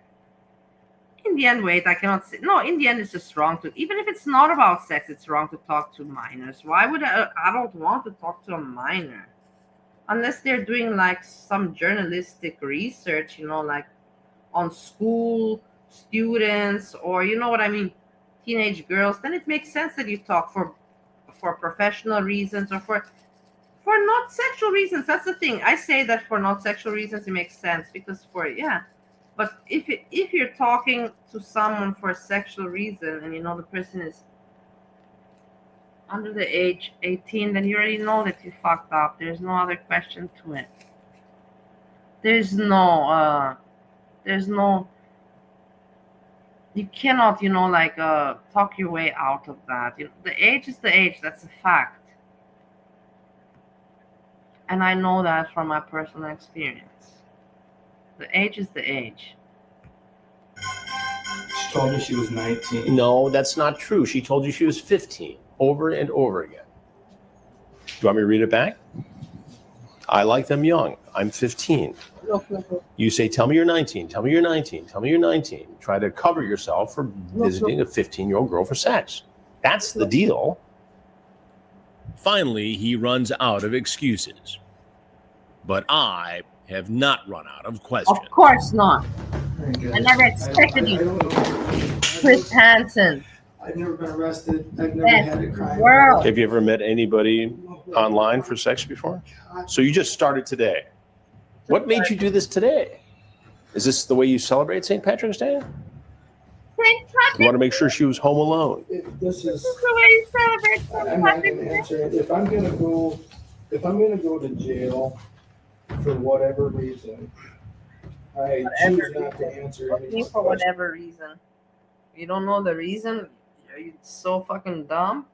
Speaker 1: in the end, wait, I cannot say. No, in the end, it's just wrong to, even if it's not about sex, it's wrong to talk to minors. Why would an adult want to talk to a minor? Unless they're doing like some journalistic research, like on school students, or you know what I mean, teenage girls, then it makes sense that you talk for professional reasons, or for not sexual reasons. That's the thing. I say that for not sexual reasons, it makes sense, because but if you're talking to someone for a sexual reason, and the person is under the age 18, then you already know that you fucked up. There's no other question to it. There's no you cannot, like talk your way out of that. The age is the age. That's a fact. And I know that from my personal experience. The age is the age.
Speaker 20: She told me she was 19.
Speaker 18: No, that's not true. She told you she was 15 over and over again. Do you want me to read it back? I like them young. I'm 15. You say, tell me you're 19. Tell me you're 19. Tell me you're 19. Try to cover yourself for visiting a 15-year-old girl for sex. That's the deal.
Speaker 21: Finally, he runs out of excuses. But I have not run out of questions.
Speaker 1: Of course not. I never expected you. Chris Hansen.
Speaker 20: I've never been arrested. I've never had a crime.
Speaker 1: World.
Speaker 18: Have you ever met anybody online for sex before? So you just started today. What made you do this today? Is this the way you celebrate St. Patrick's Day? You want to make sure she was home alone.
Speaker 20: This is
Speaker 1: the way you celebrate St.
Speaker 20: I'm not
Speaker 1: Patrick's
Speaker 20: going to
Speaker 1: Day.
Speaker 20: answer it. If I'm going to go to jail for whatever reason, I choose not to answer any more
Speaker 1: For whatever reason. You don't know the reason? Are you so fucking dumb?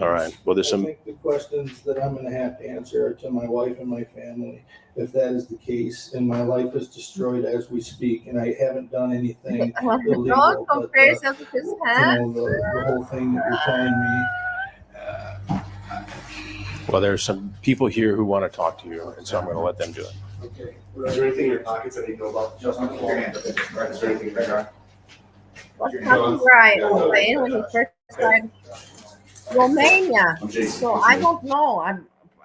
Speaker 18: All right. Well, there's
Speaker 20: I
Speaker 18: some.
Speaker 20: think the questions that I'm going to have to answer are to my wife and my family, if that is the case. And my life is destroyed as we speak, and I haven't done anything illegal.
Speaker 1: Don't
Speaker 20: But,
Speaker 1: compare yourself to his hand.
Speaker 20: the whole thing that you're telling me.
Speaker 18: Well, there's some people here who want to talk to you, and so I'm going to let them do it.
Speaker 20: Okay.
Speaker 14: Is there anything in your pockets that you know about? Just on your hand. Is there anything there?
Speaker 1: What's happened where I explained when he first started Romania. So I don't know.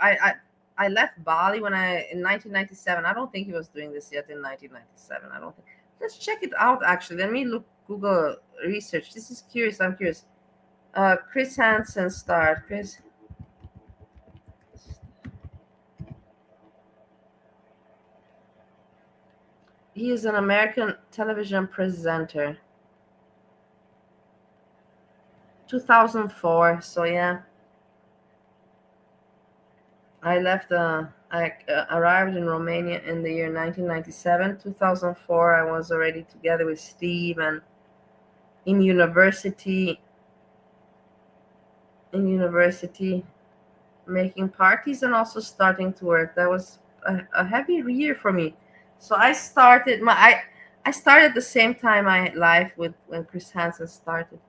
Speaker 1: I left Bali in 1997. I don't think he was doing this yet in 1997. I don't think. Let's check it out. Actually, let me Google research. This is curious. I'm curious. Chris Hansen start. Chris. He is an American television presenter. 2004. So yeah. I arrived in Romania in the year 1997. 2004, I was already together with Steve and in university, making parties and also starting to work. That was a heavy year for me. So I started I started at the same time my life when Chris Hansen started.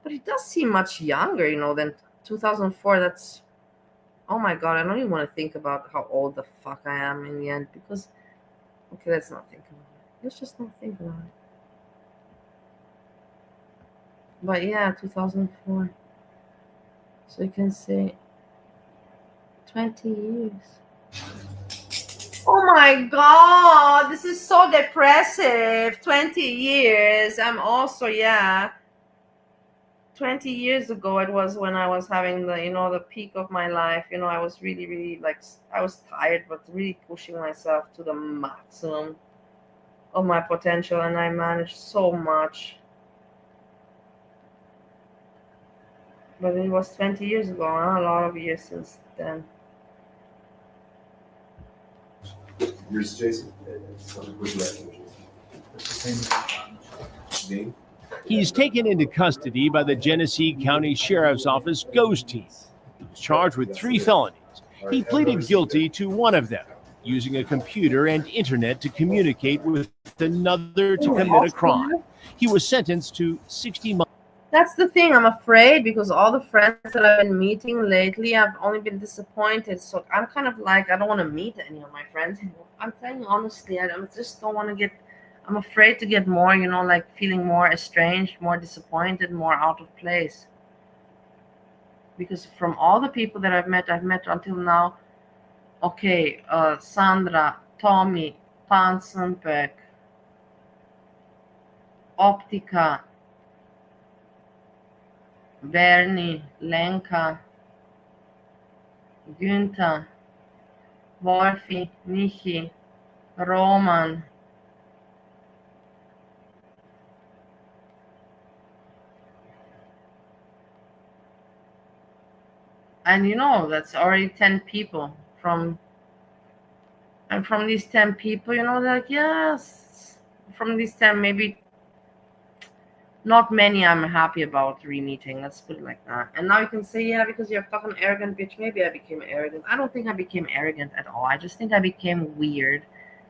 Speaker 1: But he does seem much younger, than 2004. Oh my God, I don't even want to think about how old the fuck I am in the end, because Okay, let's not think about it. Let's just not think about it. But yeah, 2004. So you can say 20 years. Oh my god, this is so depressive. 20 years. I'm also, yeah. 20 years ago, it was when I was having the, the peak of my life. I was really, really like, I was tired, but really pushing myself to the maximum of my potential, and I managed so much. But it was 20 years ago, a lot of years since then.
Speaker 2: Here's Jason. It's a good record. It's the same name.
Speaker 21: He's taken into custody by the Genesee County Sheriff's Office Ghost Team. He was charged with 3 felonies. He pleaded guilty to one of them, using a computer and internet to communicate with another to commit a crime. He was sentenced to 60 months.
Speaker 1: That's the thing. I'm afraid because all the friends that I've been meeting lately, I've only been disappointed. So I'm kind of like, I don't want to meet any of my friends. I'm telling you honestly, I just don't want to get, I'm afraid to get more, like feeling more estranged, more disappointed, more out of place. Because from all the people that I've met until now, okay, Sandra, Tommy, Pansenbeck, Optica, Bernie, Lenka, Günther, Wolfi, Michi, Roman, and that's already 10 people and from these 10 people, like, yes, from these 10, maybe not many I'm happy about re-meeting. Let's put it like that. And now you can say, yeah, because you're a fucking arrogant bitch. Maybe I became arrogant. I don't think I became arrogant at all. I just think I became weird.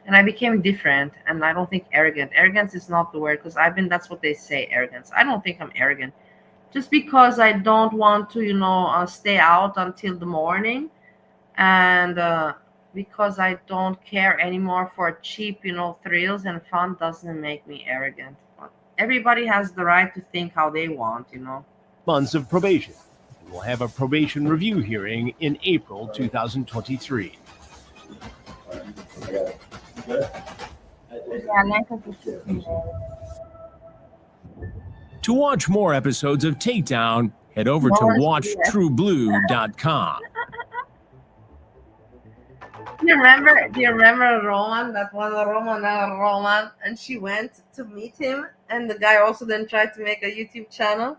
Speaker 1: And I became different. And I don't think arrogant. Arrogance is not the word because that's what they say, arrogance. I don't think I'm arrogant. Just because I don't want to, stay out until the morning. And because I don't care anymore for cheap, thrills and fun doesn't make me arrogant. Everybody has the right to think how they want.
Speaker 21: Months of probation. We'll have a probation review hearing in April 2023. To watch more episodes of Takedown, head over to watchtrueblue.com.
Speaker 1: Do you remember Roman? That was Roman, and she went to meet him, and the guy also then tried to make a YouTube channel.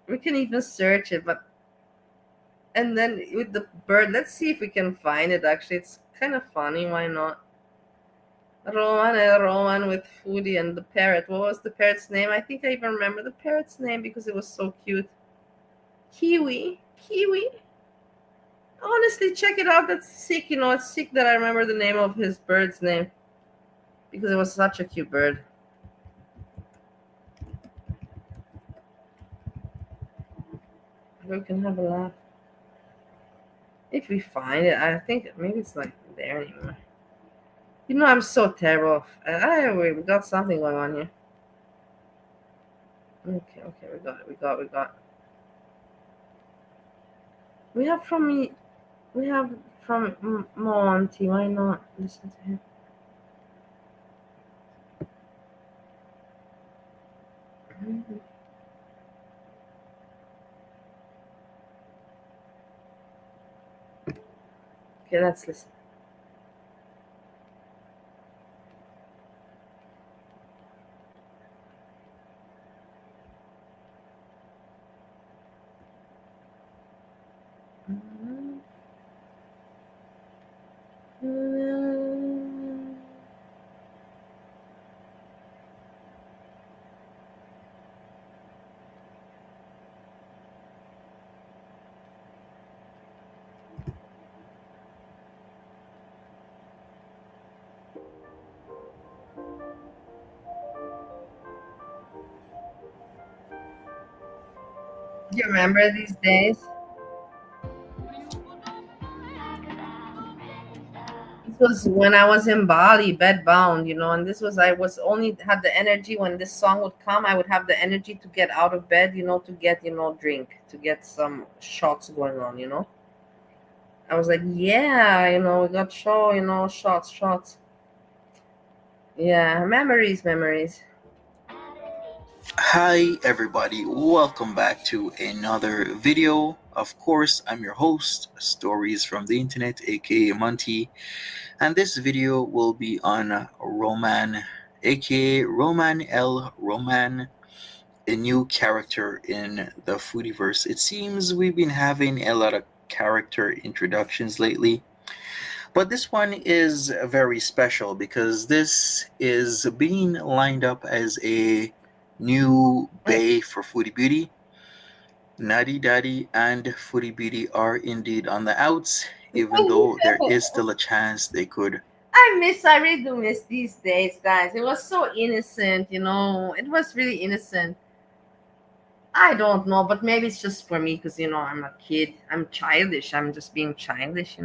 Speaker 1: We can even search it, and then with the bird, let's see if we can find it. Actually, it's kind of funny. Why not? Roman with Foodie and the parrot. What was the parrot's name? I think I even remember the parrot's name because it was so cute. Kiwi. Honestly, check it out. That's sick. It's sick that I remember the name of his bird's name because it was such a cute bird. We can have a laugh. If we find it, I think maybe it's like there anymore. I'm so terrible. We got something going on here. Okay, we got it. We have from Monty. Why not listen to him? Okay, let's listen. Do you remember these days? was when I was in Bali, bedbound, and this was I was only had the energy when this song would come. I would have the energy to get out of bed, to get drink, to get some shots going on. I was like, yeah, we got shots. Yeah, memories.
Speaker 4: Hi everybody, welcome back to another video. Of course, I'm your host, Stories from the Internet, aka Monty, and this video will be on Roman, aka Roman L. Roman, a new character in the Foodieverse. It seems we've been having a lot of character introductions lately, but this one is very special because this is being lined up as a new bay for Foodie Beauty. Natty Daddy and Foodie Beauty are indeed on the outs, even though there is still a chance they could.
Speaker 1: I really do miss these days, guys. It was so innocent, It was really innocent. I don't know, but maybe it's just for me because I'm a kid. I'm childish. I'm just being childish.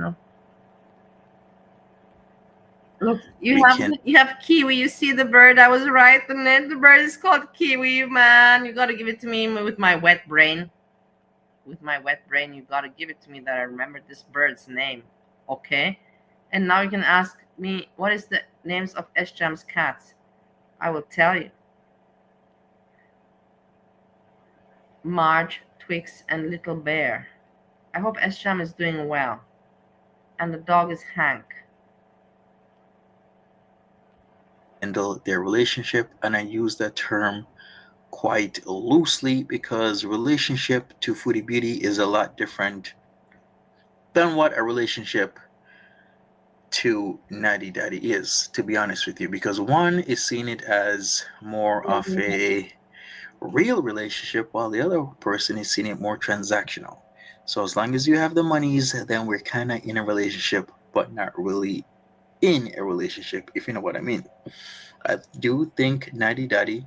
Speaker 1: Look, you have kiwi. You see the bird? I was right, the bird is called kiwi, man. You gotta give it to me with my wet brain. With my wet brain, you gotta give it to me that I remember this bird's name. Okay? And now you can ask me what is the names of Jam's cats. I will tell you. Marge, Twix, and Little Bear. I hope Jam is doing well. And the dog is Hank.
Speaker 4: Handle their relationship, and I use that term quite loosely because relationship to Foodie Beauty is a lot different than what a relationship to Natty Daddy is, to be honest with you, because one is seeing it as more of a real relationship while the other person is seeing it more transactional. So as long as you have the monies, then we're kind of in a relationship, but not really in a relationship, if you know what I mean. I do think Natty Daddy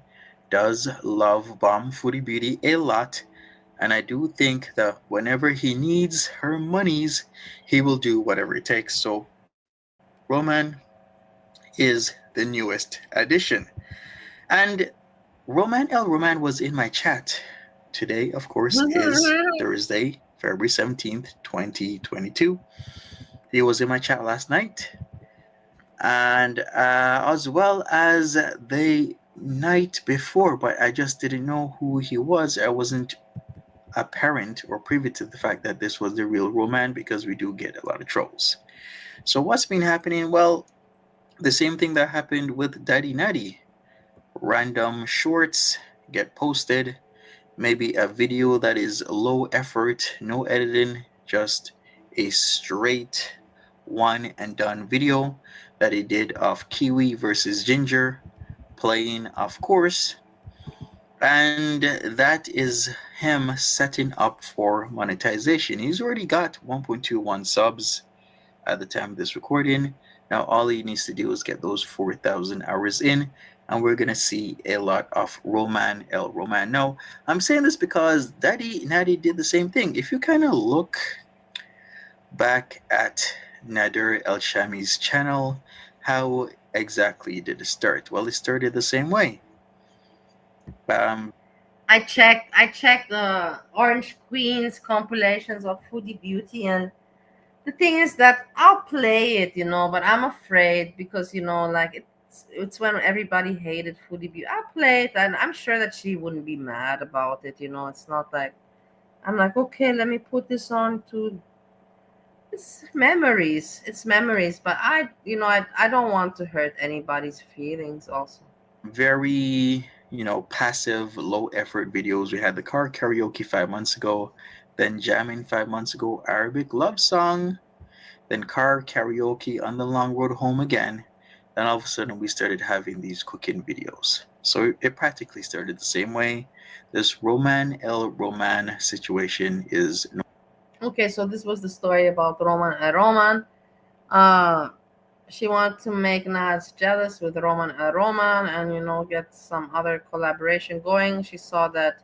Speaker 4: does love Bomb Foodie Beauty a lot, and I do think that whenever he needs her monies, he will do whatever it takes. So Roman is the newest addition. And Roman L. Roman was in my chat. Today, of course, is Thursday, February 17th, 2022. He was in my chat last night. And as well as the night before, but I just didn't know who he was. I wasn't apparent or privy to the fact that this was the real Roman because we do get a lot of trolls. So what's been happening? Well, the same thing that happened with Daddy Natty. Random shorts get posted, maybe a video that is low effort, no editing, just a straight one and done video that he did of Kiwi versus Ginger, playing, of course, and that is him setting up for monetization. He's already got 1.21 subs at the time of this recording. Now all he needs to do is get those 4,000 hours in, and we're gonna see a lot of Roman L. Roman. Now, I'm saying this because Daddy Natty did the same thing. If you kind of look back at Nader El Shami's channel, how exactly did it start? Well, it started the same way.
Speaker 1: I checked the Orange Queens compilations of Foodie Beauty, and the thing is that I'll play it, but I'm afraid because like it's when everybody hated Foodie Beauty. I'll play it, and I'm sure that she wouldn't be mad about it. It's not like I'm like, okay, let me put this on to. It's memories. It's memories, but I don't want to hurt anybody's feelings. Also,
Speaker 4: very passive, low effort videos. We had the car karaoke 5 months ago, then jamming 5 months ago, Arabic love song, then car karaoke on the long road home again. Then all of a sudden we started having these cooking videos. So it practically started the same way. This Roman L. Roman situation is
Speaker 1: okay. So this was the story about Roman. She wanted to make Naz jealous with Roman and get some other collaboration going. She saw that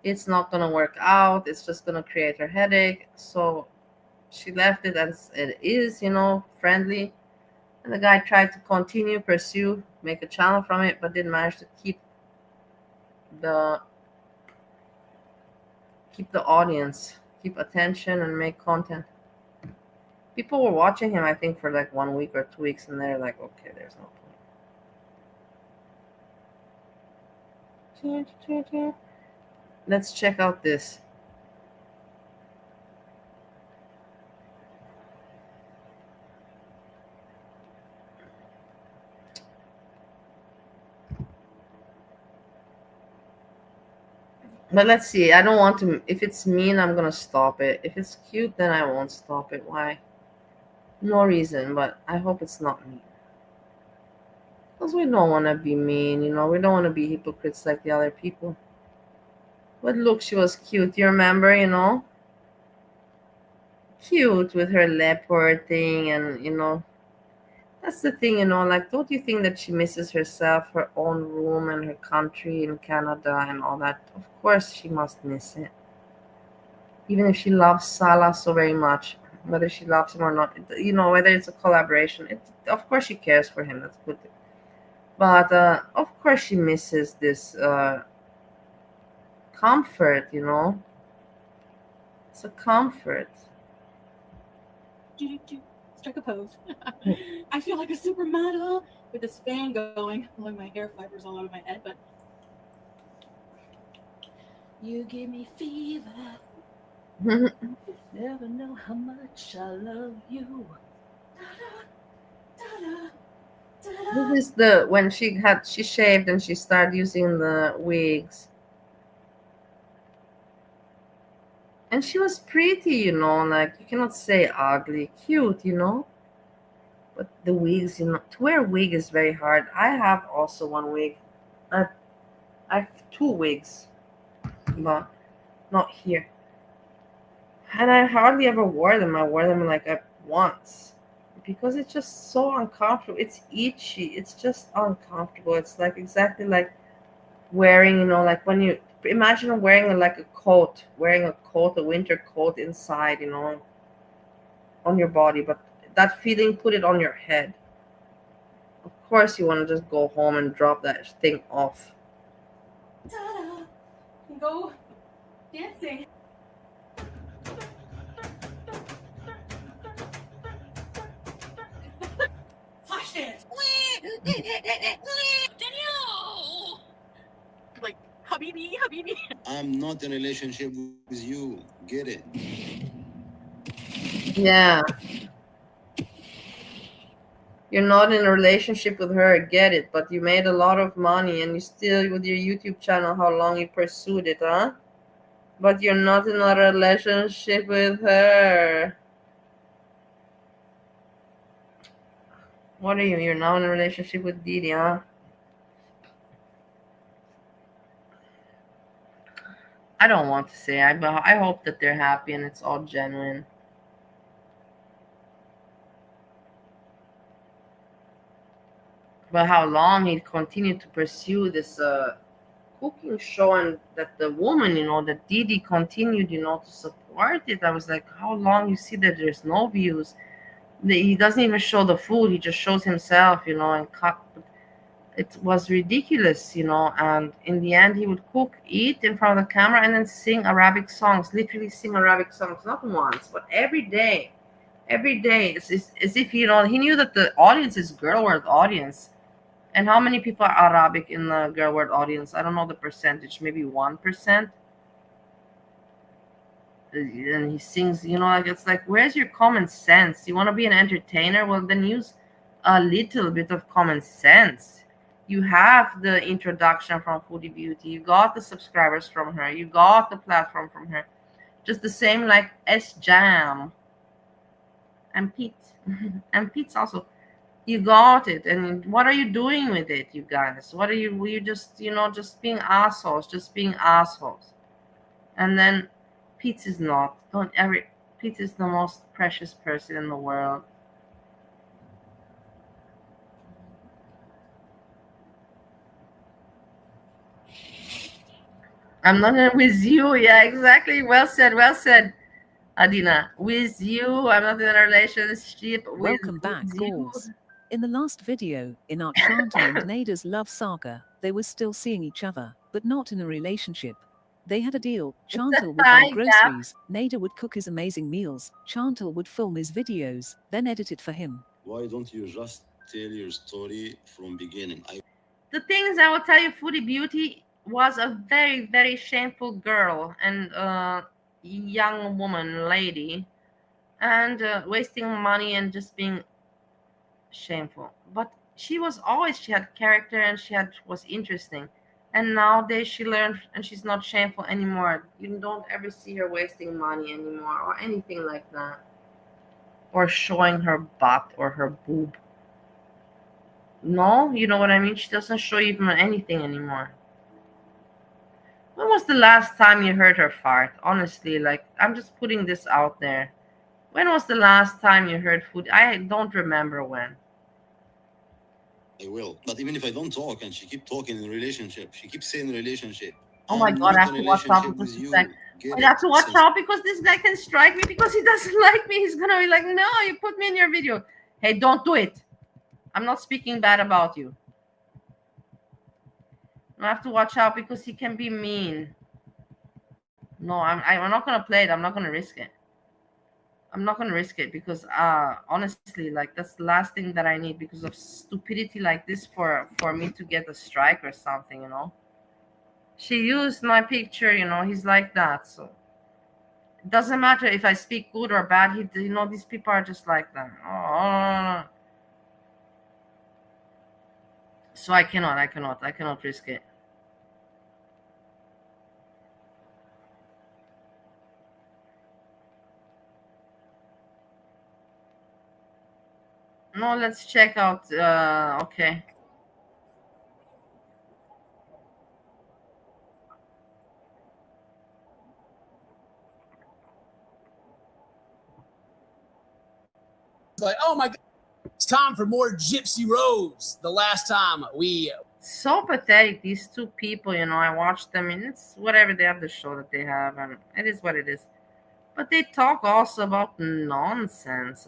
Speaker 1: it's not gonna work out. It's just gonna create her headache. So she left it as it is, friendly. And the guy tried to continue, pursue, make a channel from it, but didn't manage to keep the audience, keep attention, and make content. People were watching him, I think, for like 1 week or 2 weeks, and they're like, okay, there's no point. Let's check out this. But let's see. I don't want to. If it's mean, I'm gonna stop it. If it's cute, then I won't stop it. Why? No reason, but I hope it's not mean. Because we don't want to be mean, you know. We don't want to be hypocrites like the other people. But look, she was cute. You remember, you know? Cute with her leopard thing, and, you know. That's the thing, you know. Like, don't you think that she misses herself, her own room, and her country in Canada and all that? Of course, she must miss it. Even if she loves Salah so very much, whether she loves him or not, you know, whether it's a collaboration, of course she cares for him. That's good. But of course she misses this comfort, you know. It's a comfort.
Speaker 10: Strike a pose. I feel like a supermodel with this fan going, blowing my hair fibers all over my head, but you give me fever. Never know how much I love you.
Speaker 1: This is the when she shaved and she started using the wigs. And she was pretty, you know, like you cannot say ugly, cute, you know. But the wigs, you know, to wear a wig is very hard. I have also one wig. I have 2 wigs, but not here. And I hardly ever wore them. I wore them like once because it's just so uncomfortable. It's itchy. It's just uncomfortable. It's like exactly like wearing, you know, like when you imagine wearing like a coat, a winter coat inside, you know, on your body, but that feeling, put it on your head. Of course, you want to just go home and drop that thing off.
Speaker 10: Go dancing. Flash dance. Danielle. Like Habibi.
Speaker 5: I'm not in a relationship with you. Get it?
Speaker 1: Yeah. You're not in a relationship with her, I get it, but you made a lot of money and you still, with your YouTube channel, how long you pursued it, huh? But you're not in a relationship with her. What are you? You're now in a relationship with Didi, huh? I don't want to say. I hope that they're happy and it's all genuine. But how long he continued to pursue this cooking show, and that the woman, you know, that Didi continued, you know, to support it. I was like, how long? You see that there's no views. He doesn't even show the food. He just shows himself, you know, and cut. It was ridiculous, you know. And in the end, he would cook, eat in front of the camera, and then sing Arabic songs. Literally sing Arabic songs, not once, but every day. Every day, it's as if, you know, he knew that the audience is girl world audience. And how many people are Arabic in the girl world audience? I don't know the percentage, maybe 1%. And he sings, you know, like it's like, where's your common sense? You want to be an entertainer? Well, then use a little bit of common sense. You have the introduction from Foodie Beauty. You got the subscribers from her. You got the platform from her. Just the same like S Jam and Pete. And Pete's also. You got it. And what are you doing with it, you guys? What are you? Were you just, you know, just being assholes, And then Pete is not. Don't ever. Pete is the most precious person in the world. I'm not with you. Yeah, exactly. Well said, Adina. With you, I'm not in a relationship with
Speaker 22: Welcome back,
Speaker 1: you.
Speaker 22: Gauls.
Speaker 7: In the last video, in our Chantal and Nada's love saga, they were still seeing each other, but not in a relationship. They had a deal. Chantal would buy groceries, Nada would cook his amazing meals, Chantal would film his videos, then edit it for him.
Speaker 5: Why don't you just tell your story from beginning?
Speaker 1: The thing is, I will tell you, Foodie Beauty was a very, very shameful girl and young woman, lady, and wasting money and just being shameful. But she was always, she had character and was interesting. And nowadays she learned and she's not shameful anymore. You don't ever see her wasting money anymore or anything like that. Or showing her butt or her boob. No, you know what I mean? She doesn't show even anything anymore. When was the last time you heard her fart? Honestly, like, I'm just putting this out there. When was the last time you heard food? I don't remember when.
Speaker 5: I will. But even if I don't talk and she keep talking in a relationship, she keeps saying relationship.
Speaker 1: Oh my God, I have to watch out because this guy. I have to watch out because this guy can strike me because he doesn't like me. He's gonna be like, no, you put me in your video. Hey, don't do it. I'm not speaking bad about you. I have to watch out because he can be mean. No, I'm not gonna play it. I'm not gonna risk it. I'm not gonna risk it because honestly, like, that's the last thing that I need because of stupidity like this for me to get a strike or something, you know. She used my picture, you know. He's like that, so it doesn't matter if I speak good or bad. You know, these people are just like that. Oh. So I cannot risk it. No, let's check out. Okay.
Speaker 22: Like, oh my God, it's time for more Gypsy Rose. The last time we.
Speaker 1: So pathetic, these two people, you know. I watched them and it's whatever, they have the show that they have and it is what it is. But they talk also about nonsense,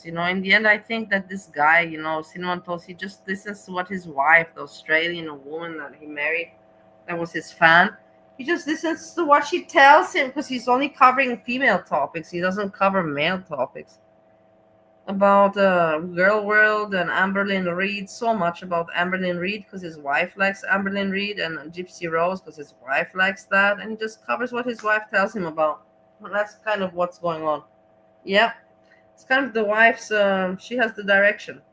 Speaker 1: you know. In the end, I think that this guy, you know, Cinnamon Toast, he just listens to what his wife, the Australian woman that he married, that was his fan, he just listens to what she tells him because he's only covering female topics. He doesn't cover male topics. About Girl World and Amberlynn Reid, so much about Amberlynn Reid because his wife likes Amberlynn Reid, and Gypsy Rose because his wife likes that, and he just covers what his wife tells him about. Well, that's kind of what's going on. Yeah, it's kind of the wife's. She has the direction.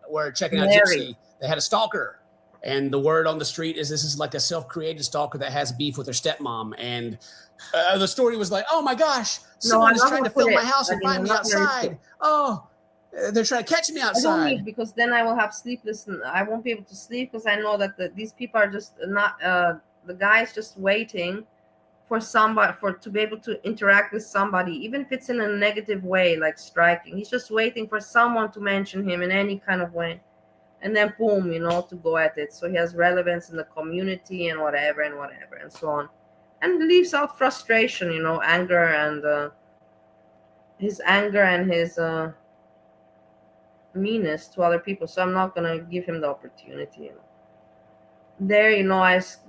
Speaker 22: We're checking out
Speaker 1: Mary.
Speaker 22: Gypsy. They had a stalker, and the word on the street is this is like a self-created stalker that has beef with her stepmom. And the story was like, oh my gosh, someone is trying to fill my house and find me outside. Oh, they're trying to catch me outside.
Speaker 1: I don't need, because then I will have sleepless. I won't be able to sleep because I know that these people are just not. The guy's just waiting for somebody to be able to interact with somebody, even if it's in a negative way, like striking. He's just waiting for someone to mention him in any kind of way, and then boom, you know, to go at it. So he has relevance in the community and whatever and so on, and leaves out frustration, you know, anger and his meanness to other people. So I'm not gonna give him the opportunity, you know. There, you know,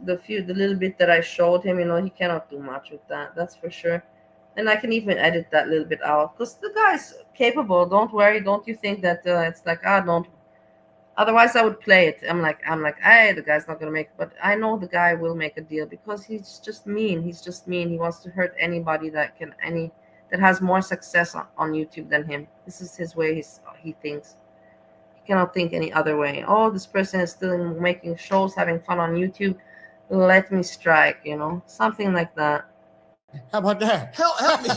Speaker 1: the little bit that I showed him, you know, he cannot do much with that, that's for sure. And I can even edit that little bit out because the guy's capable. Don't worry. Don't you think that it's like, don't. Otherwise, I would play it. I'm like, hey, the guy's not gonna make it. But I know the guy will make a deal because he's just mean. He's just mean. He wants to hurt anybody that has more success on YouTube than him. This is his way. He thinks. Cannot think any other way. Oh, this person is still making shows, having fun on YouTube. Let me strike, you know, something like that.
Speaker 22: How about that? Help me,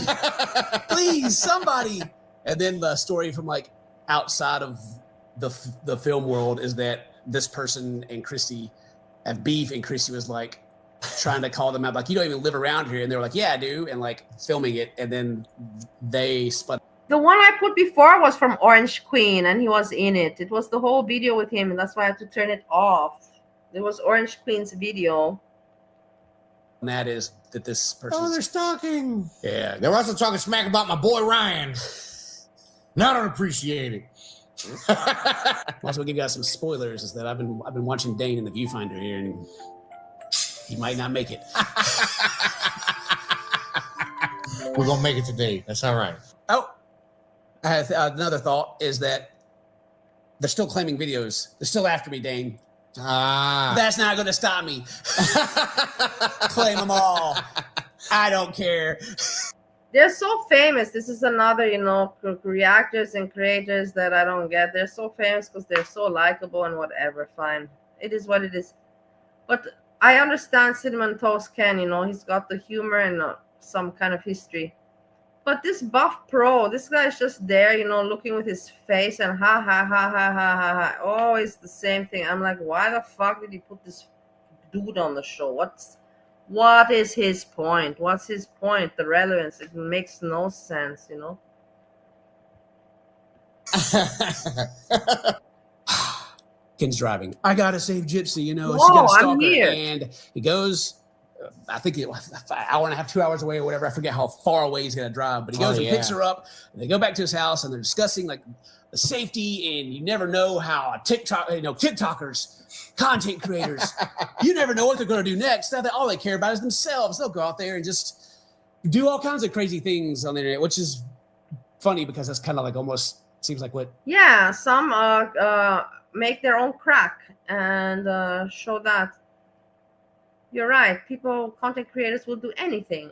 Speaker 22: please, somebody. And then the story from like outside of the film world is that this person and Christy have beef, and Christy was like trying to call them out, like, you don't even live around here, and they were like, yeah, I do, and like filming it, and then they split.
Speaker 1: The one I put before was from Orange Queen, and he was in it. It was the whole video with him, and that's why I had to turn it off. It was Orange Queen's video.
Speaker 22: And that is that this person.
Speaker 23: Oh, they're stalking.
Speaker 22: Yeah.
Speaker 23: They're also talking smack about my boy Ryan. Now I don't appreciate it.
Speaker 22: Also, give you guys some spoilers. Is that I've been watching Dane in the viewfinder here, and he might not make it.
Speaker 6: We're gonna make it today. That's all right.
Speaker 22: Oh, I have another thought is that they're still claiming videos. They're still after me, Dane. That's not going to stop me. Claim them all. I don't care.
Speaker 1: They're so famous. This is another, reactors and creators that I don't get. They're so famous because they're so likable and whatever. Fine. It is what it is. But I understand Cinnamon Toast Ken, he's got the humor and some kind of history. But this Buff Pro, this guy is just there, looking with his face and ha, ha, ha, ha, ha, ha, ha. Always the same thing. I'm like, why the fuck did he put this dude on the show? What is his point? What's his point? The relevance? It makes no sense,
Speaker 22: Ken's driving. I gotta save Gypsy, she
Speaker 1: Whoa,
Speaker 22: got a stalker.
Speaker 1: I'm here.
Speaker 22: And he goes, I think it was an hour and a half, 2 hours away or whatever. I forget how far away he's gonna drive, but he goes and picks her up, and they go back to his house, and they're discussing like the safety, and you never know how TikTokers, content creators, you never know what they're gonna do next. All they care about is themselves. They'll go out there and just do all kinds of crazy things on the internet, which is funny because that's kind of like almost seems like what.
Speaker 1: Yeah, some make their own crack and show that. You're right. Content creators will do anything.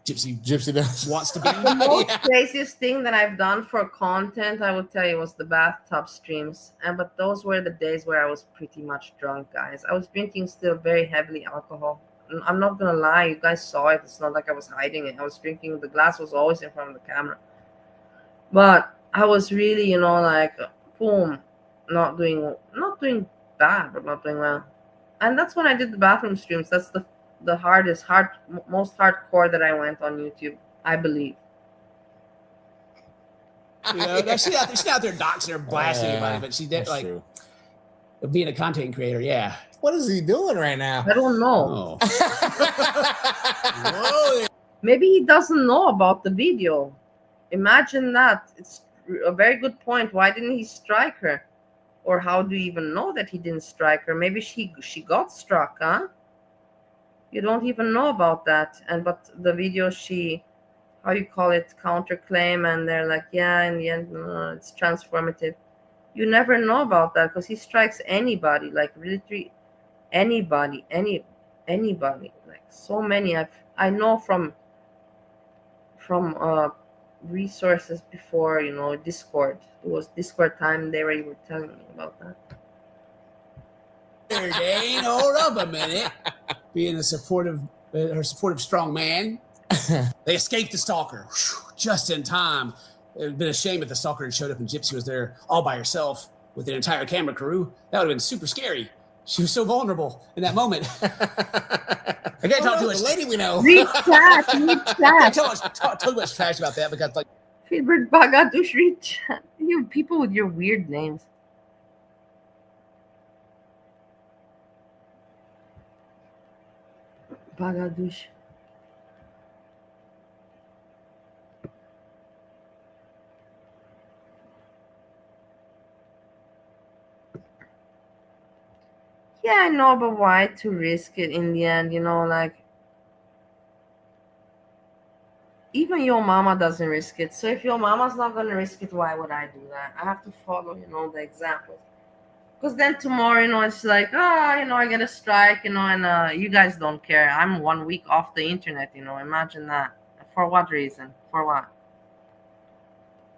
Speaker 6: Gypsy does.
Speaker 22: Wants to be.
Speaker 1: The most craziest thing that I've done for content, I would tell you, was the bathtub streams. But those were the days where I was pretty much drunk, guys. I was drinking still very heavily alcohol. I'm not gonna lie, you guys saw it. It's not like I was hiding it. I was drinking. The glass was always in front of the camera. But I was really, boom, not doing bad, but not doing well. And that's when I did the bathroom streams. That's the most hardcore that I went on YouTube, I believe.
Speaker 22: She's out there doxing or blasting anybody, but she's like true. Being a content creator. Yeah.
Speaker 6: What is he doing right now?
Speaker 1: I don't know. Oh. Maybe he doesn't know about the video. Imagine that. It's a very good point. Why didn't he strike her? Or how do you even know that he didn't strike her? Maybe she got struck, huh? You don't even know about that. But the video, how you call it, counterclaim, and they're like, yeah, in the end, it's transformative. You never know about that because he strikes anybody, like literally anybody, like so many. I know from resources before, Discord. It was Discord time. They were telling me about that.
Speaker 22: Dane, hold up a minute. Being her supportive strong man. They escaped the stalker just in time. It would have been a shame if the stalker had showed up and Gypsy was there all by herself with an entire camera crew. That would have been super scary. She was so vulnerable in that moment. I can't talk too much. Lady we know.
Speaker 1: Read chat.
Speaker 22: I can't talk too much trash about that because
Speaker 1: Filbert Bagadush, read chat. You people with your weird names. Bagadush. Yeah, I know, but why to risk it in the end? Even your mama doesn't risk it. So if your mama's not going to risk it, why would I do that? I have to follow, the examples. Because then tomorrow, it's like, I get a strike, and you guys don't care. I'm 1 week off the internet, imagine that. For what reason? For what?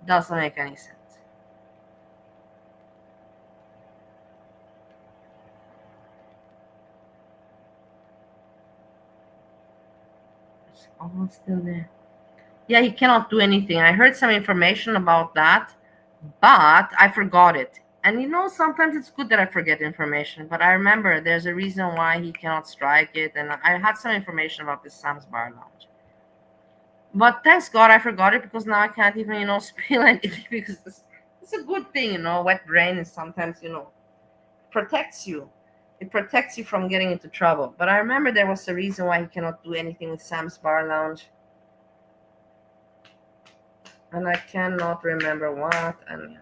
Speaker 1: Doesn't make any sense. It's almost still there. Yeah, he cannot do anything. I heard some information about that, but I forgot it. And sometimes it's good that I forget information, but I remember there's a reason why he cannot strike it. And I had some information about this Sam's Bar Lounge. But thanks God I forgot it, because now I can't even, spill anything, because it's a good thing, wet brain is sometimes, protects you. It protects you from getting into trouble. But I remember there was a reason why he cannot do anything with Sam's Bar Lounge. And I cannot remember what. And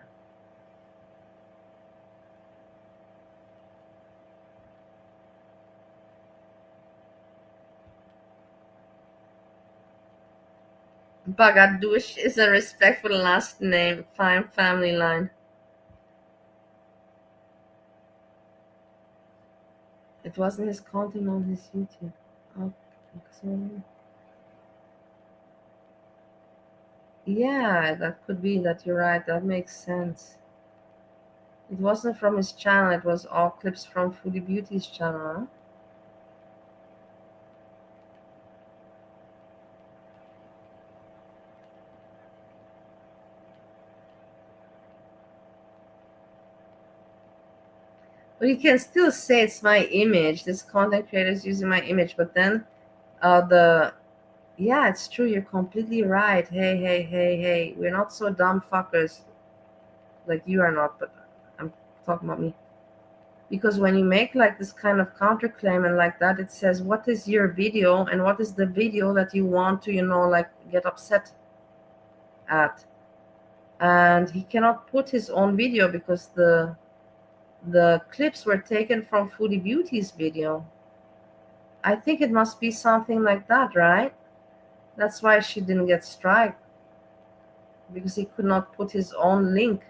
Speaker 1: Bagadush is a respectful last name. Fine family line. It wasn't his content on his YouTube. Oh, so yeah, that could be that. You're right. That makes sense. It wasn't from his channel. It was all clips from Foodie Beauty's channel. Huh? But you can still say it's my image. This content creator is using my image. But then yeah, it's true. You're completely right. Hey. We're not so dumb fuckers. Like you are not, but I'm talking about me. Because when you make like this kind of counterclaim and like that, it says, what is your video and what is the video that you want to, like get upset at? And he cannot put his own video because the clips were taken from Foodie Beauty's video. I think it must be something like that, right? That's why she didn't get strike, because he could not put his own link,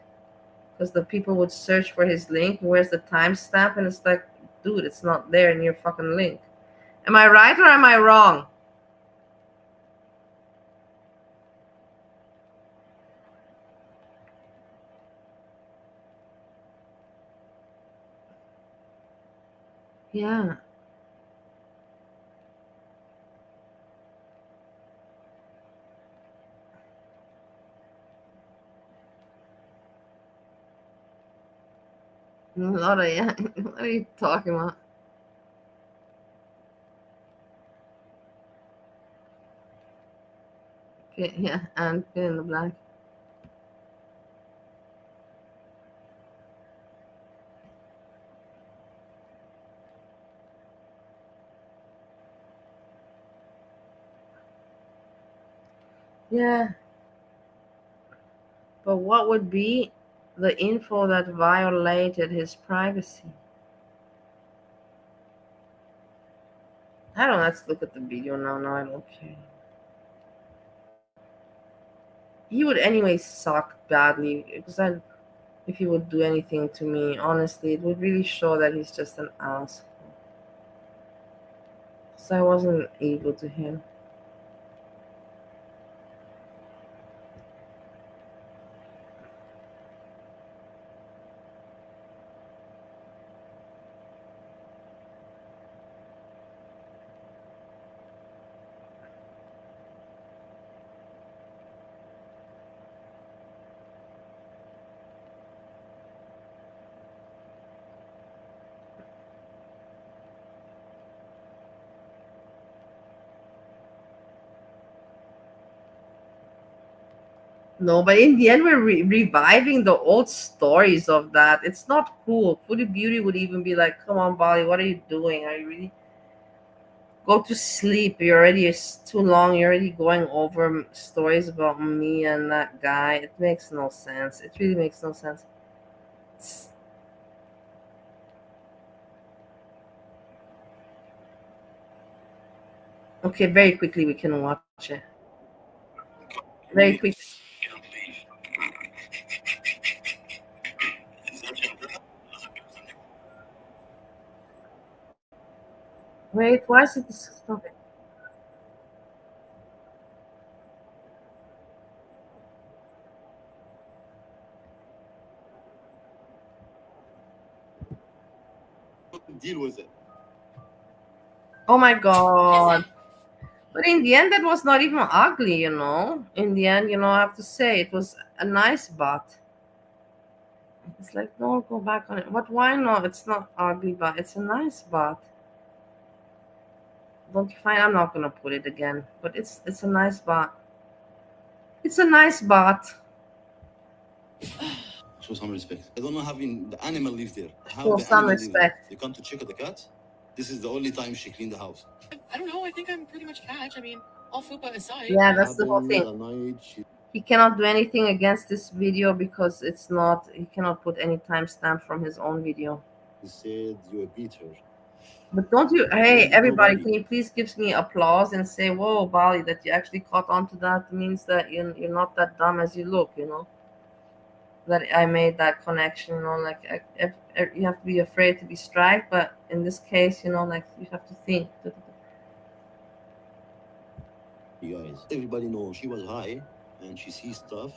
Speaker 1: because the people would search for his link. Where's the timestamp? And it's like, dude, it's not there in your fucking link. Am I right or am I wrong? Yeah. Laura, yeah. What are you talking about? Okay, yeah, and fill in the blank. Yeah. But what would be the info that violated his privacy? I don't know. Let's look at the video now. No, I don't care. He would anyway suck badly, because if he would do anything to me, honestly, it would really show that he's just an ass. So I wasn't able to him. No, but in the end, we're reviving the old stories of that. It's not cool. Foodie Beauty would even be like, come on, Bali, what are you doing? Are you really... Go to sleep. You're already... It's too long. You're already going over stories about me and that guy. It makes no sense. It really makes no sense. Okay, very quickly we can watch it. Very quickly. Wait, why is it stopping?
Speaker 5: Deal with it.
Speaker 1: Oh my god. But in the end, that was not even ugly, In the end, I have to say, it was a nice butt. It's like, no, go back on it. But why not? It's not ugly, but it's a nice butt. Don't you find? I'm not gonna put it again, but it's a nice butt. It's a nice butt.
Speaker 5: Show some respect. I don't know having the animal live there. How
Speaker 1: Show
Speaker 5: the
Speaker 1: some
Speaker 5: animal live there.
Speaker 1: respect.
Speaker 5: You come to check on the cat. This is the only time she cleaned the house.
Speaker 10: I don't know. I think I'm pretty much catch. I mean, all fupa aside.
Speaker 1: Yeah, that's the whole thing. He cannot do anything against this video because it's not. He cannot put any timestamp from his own video.
Speaker 5: He said you beat her.
Speaker 1: But don't you? Hey,
Speaker 5: Don't
Speaker 1: everybody,
Speaker 5: nobody.
Speaker 1: can you please give me applause and say, "Whoa, Bali, that you actually caught on to that means that you're not that dumb as you look." You know, that I made that connection. You know, like you have to be afraid to be striked, but in this case, you know, like you have to think.
Speaker 5: You guys, everybody knows she was high and she sees stuff.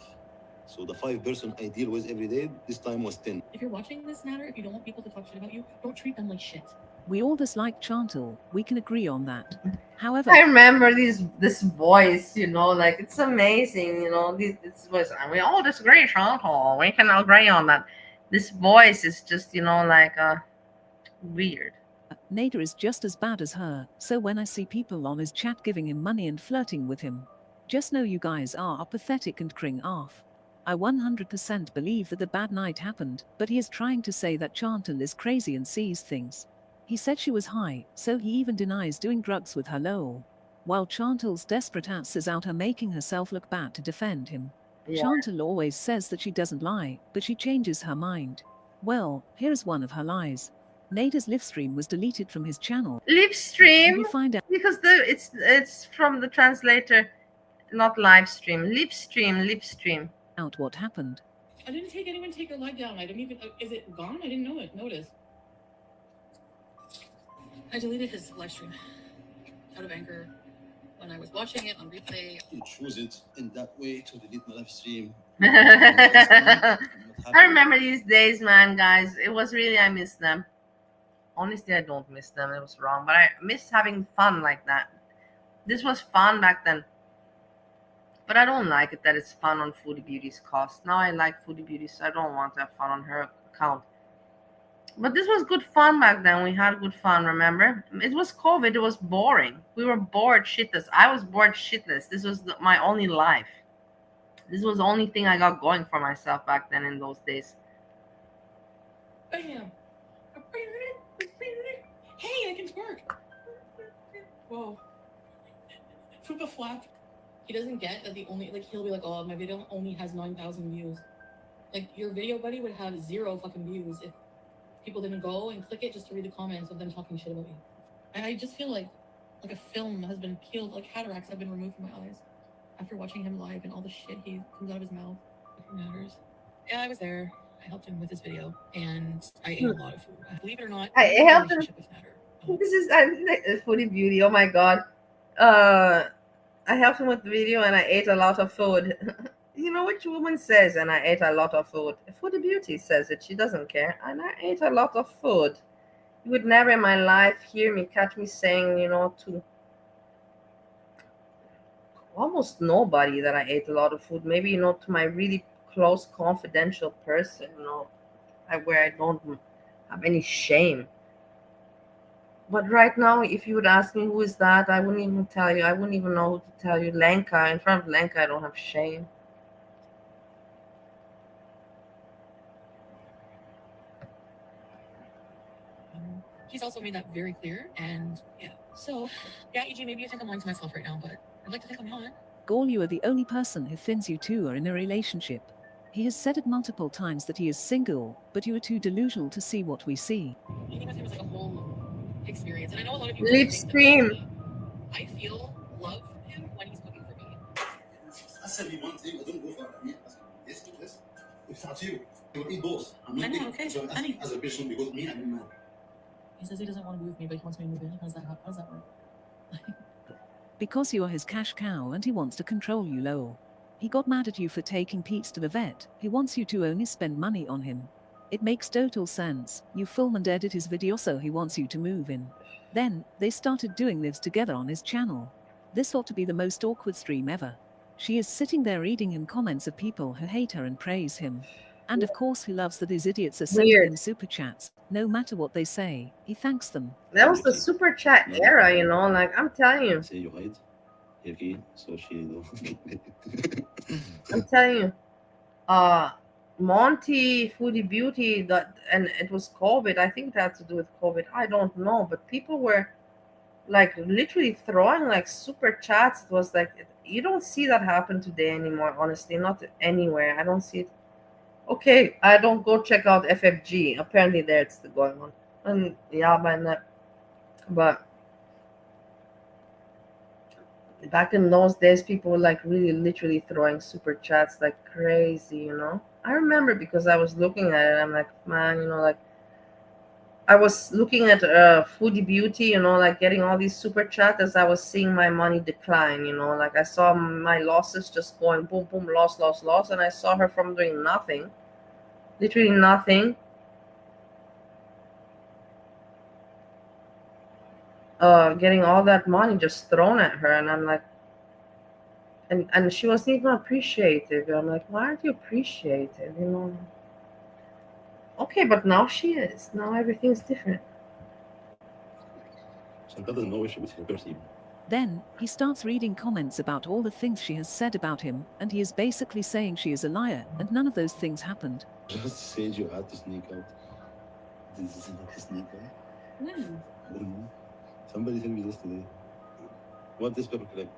Speaker 5: So the 5 person I deal with every day, this time was 10.
Speaker 10: If you're watching this matter, if you don't want people to talk shit about you, don't treat them like shit.
Speaker 7: We all dislike Chantal. We can agree on that. However,
Speaker 1: I remember this voice, you know, like it's amazing, you know, this voice. We all disagree, Chantal. We can agree on that. This voice is just, you know, like weird.
Speaker 7: Nader is just as bad as her, so when I see people on his chat giving him money and flirting with him, just know you guys are pathetic and cring off. I 100% believe that the bad night happened, but he is trying to say that Chantal is crazy and sees things. He said she was high, so he even denies doing drugs with her lol. While Chantal's desperate ass is out here making herself look bad to defend him.
Speaker 1: Yeah.
Speaker 7: Chantal always says that she doesn't lie, but she changes her mind. Well, here's one of her lies. Nader's live stream was deleted from his channel.
Speaker 1: Live stream?
Speaker 7: You find out
Speaker 1: Because it's from the translator, not live stream. Live stream.
Speaker 7: out what happened.
Speaker 10: I didn't take anyone take your live down. I didn't even. Is it gone? I didn't know it. Notice. I deleted his live stream out of Anchor when I was watching it on replay.
Speaker 5: You choose it in that way to delete my live stream.
Speaker 1: I remember these days, man, guys. It was really, I miss them. Honestly, I don't miss them. It was wrong, but I miss having fun like that. This was fun back then. But I don't like it that it's fun on Foodie Beauty's cost. Now I like Foodie Beauty, so I don't want to have fun on her account. But this was good fun back then. We had good fun, remember? It was COVID. It was boring. We were bored shitless. I was bored shitless. This was my only life. This was the only thing I got going for myself back then in those days.
Speaker 10: Bam! Hey, I can twerk! Whoa. Fupa flap. He doesn't get that the only, like, he'll be like, oh, my video only has 9,000 views. Like, your video, buddy, would have 0 fucking views if people didn't go and click it just to read the comments of them talking shit about you. And I just feel like a film has been peeled, like cataracts have been removed from my eyes after watching him live and all the shit he comes out of his mouth. It matters. Yeah, I was there. I helped him with his video, and I ate a lot of food. Believe it or not,
Speaker 1: I helped him. This is Foodie Beauty. Oh my god. I helped him with the video, and I ate a lot of food. You know which woman says, and I ate a lot of food? Foodie Beauty says it. She doesn't care. And I ate a lot of food. You would never in my life catch me saying, you know, to almost nobody that I ate a lot of food. Maybe, you know, to my really close, confidential person, you know, where I don't have any shame. But right now, if you would ask me who is that, I wouldn't even tell you. I wouldn't even know who to tell you. Lenka. In front of Lenka, I don't have shame.
Speaker 10: He's also made that very clear, and yeah. So, yeah, EG, maybe you think I'm lying to myself right now, but I'd like to think I'm not.
Speaker 7: Gaul, you are the only person who thinks you two are in a relationship. He has said it multiple times that he is single, but you are too delusional to see what we see.
Speaker 10: Meeting with him was like a whole experience, and I know a lot of you
Speaker 1: Live stream.
Speaker 10: I feel love for him when he's cooking for me.
Speaker 5: I said me one thing, I don't go for me. This. It's not you. You will eat both. I'm not
Speaker 10: I know, okay.
Speaker 5: so as a person, because me, I'm a man.
Speaker 10: He says he doesn't want to be with me, but he wants me to move in. How does that work?
Speaker 7: Because you are his cash cow and he wants to control you, lol. He got mad at you for taking Pete's to the vet. He wants you to only spend money on him. It makes total sense. You film and edit his video, so he wants you to move in. Then, they started doing lives together on his channel. This ought to be the most awkward stream ever. She is sitting there reading him comments of people who hate her and praise him. And of course he loves that these idiots are sending him super chats. No matter what they say, he thanks them.
Speaker 1: That was the super chat era, you know, like I'm telling you.
Speaker 5: Say you hide. Okay, so she
Speaker 1: I'm telling you. Monty, Foodie Beauty, and it was COVID. I think that had to do with COVID. I don't know, but people were like literally throwing like super chats. It was like you don't see that happen today anymore, honestly. Not anywhere. I don't see it. Okay, I don't go check out FFG. Apparently there it's still going on. And yeah, but back in those days, people were like really literally throwing super chats like crazy, you know. I remember because I was looking at it. I'm like, man, you know, like I was looking at Foodie Beauty, you know, like getting all these super chats as I was seeing my money decline, you know, like I saw my losses just going boom, boom, loss, loss, loss, and I saw her from doing nothing, literally nothing, getting all that money just thrown at her, and I'm like, and she wasn't even appreciative. I'm like, why aren't you appreciative, you know? Okay, but now she is. Now everything's different.
Speaker 7: Then, he starts reading comments about all the things she has said about him, and he is basically saying she is a liar, and none of those things happened.
Speaker 5: Just said you had to sneak out. Did you have to sneak out?
Speaker 10: When?
Speaker 5: I don't know. Somebody sent me this today. What this paper clip?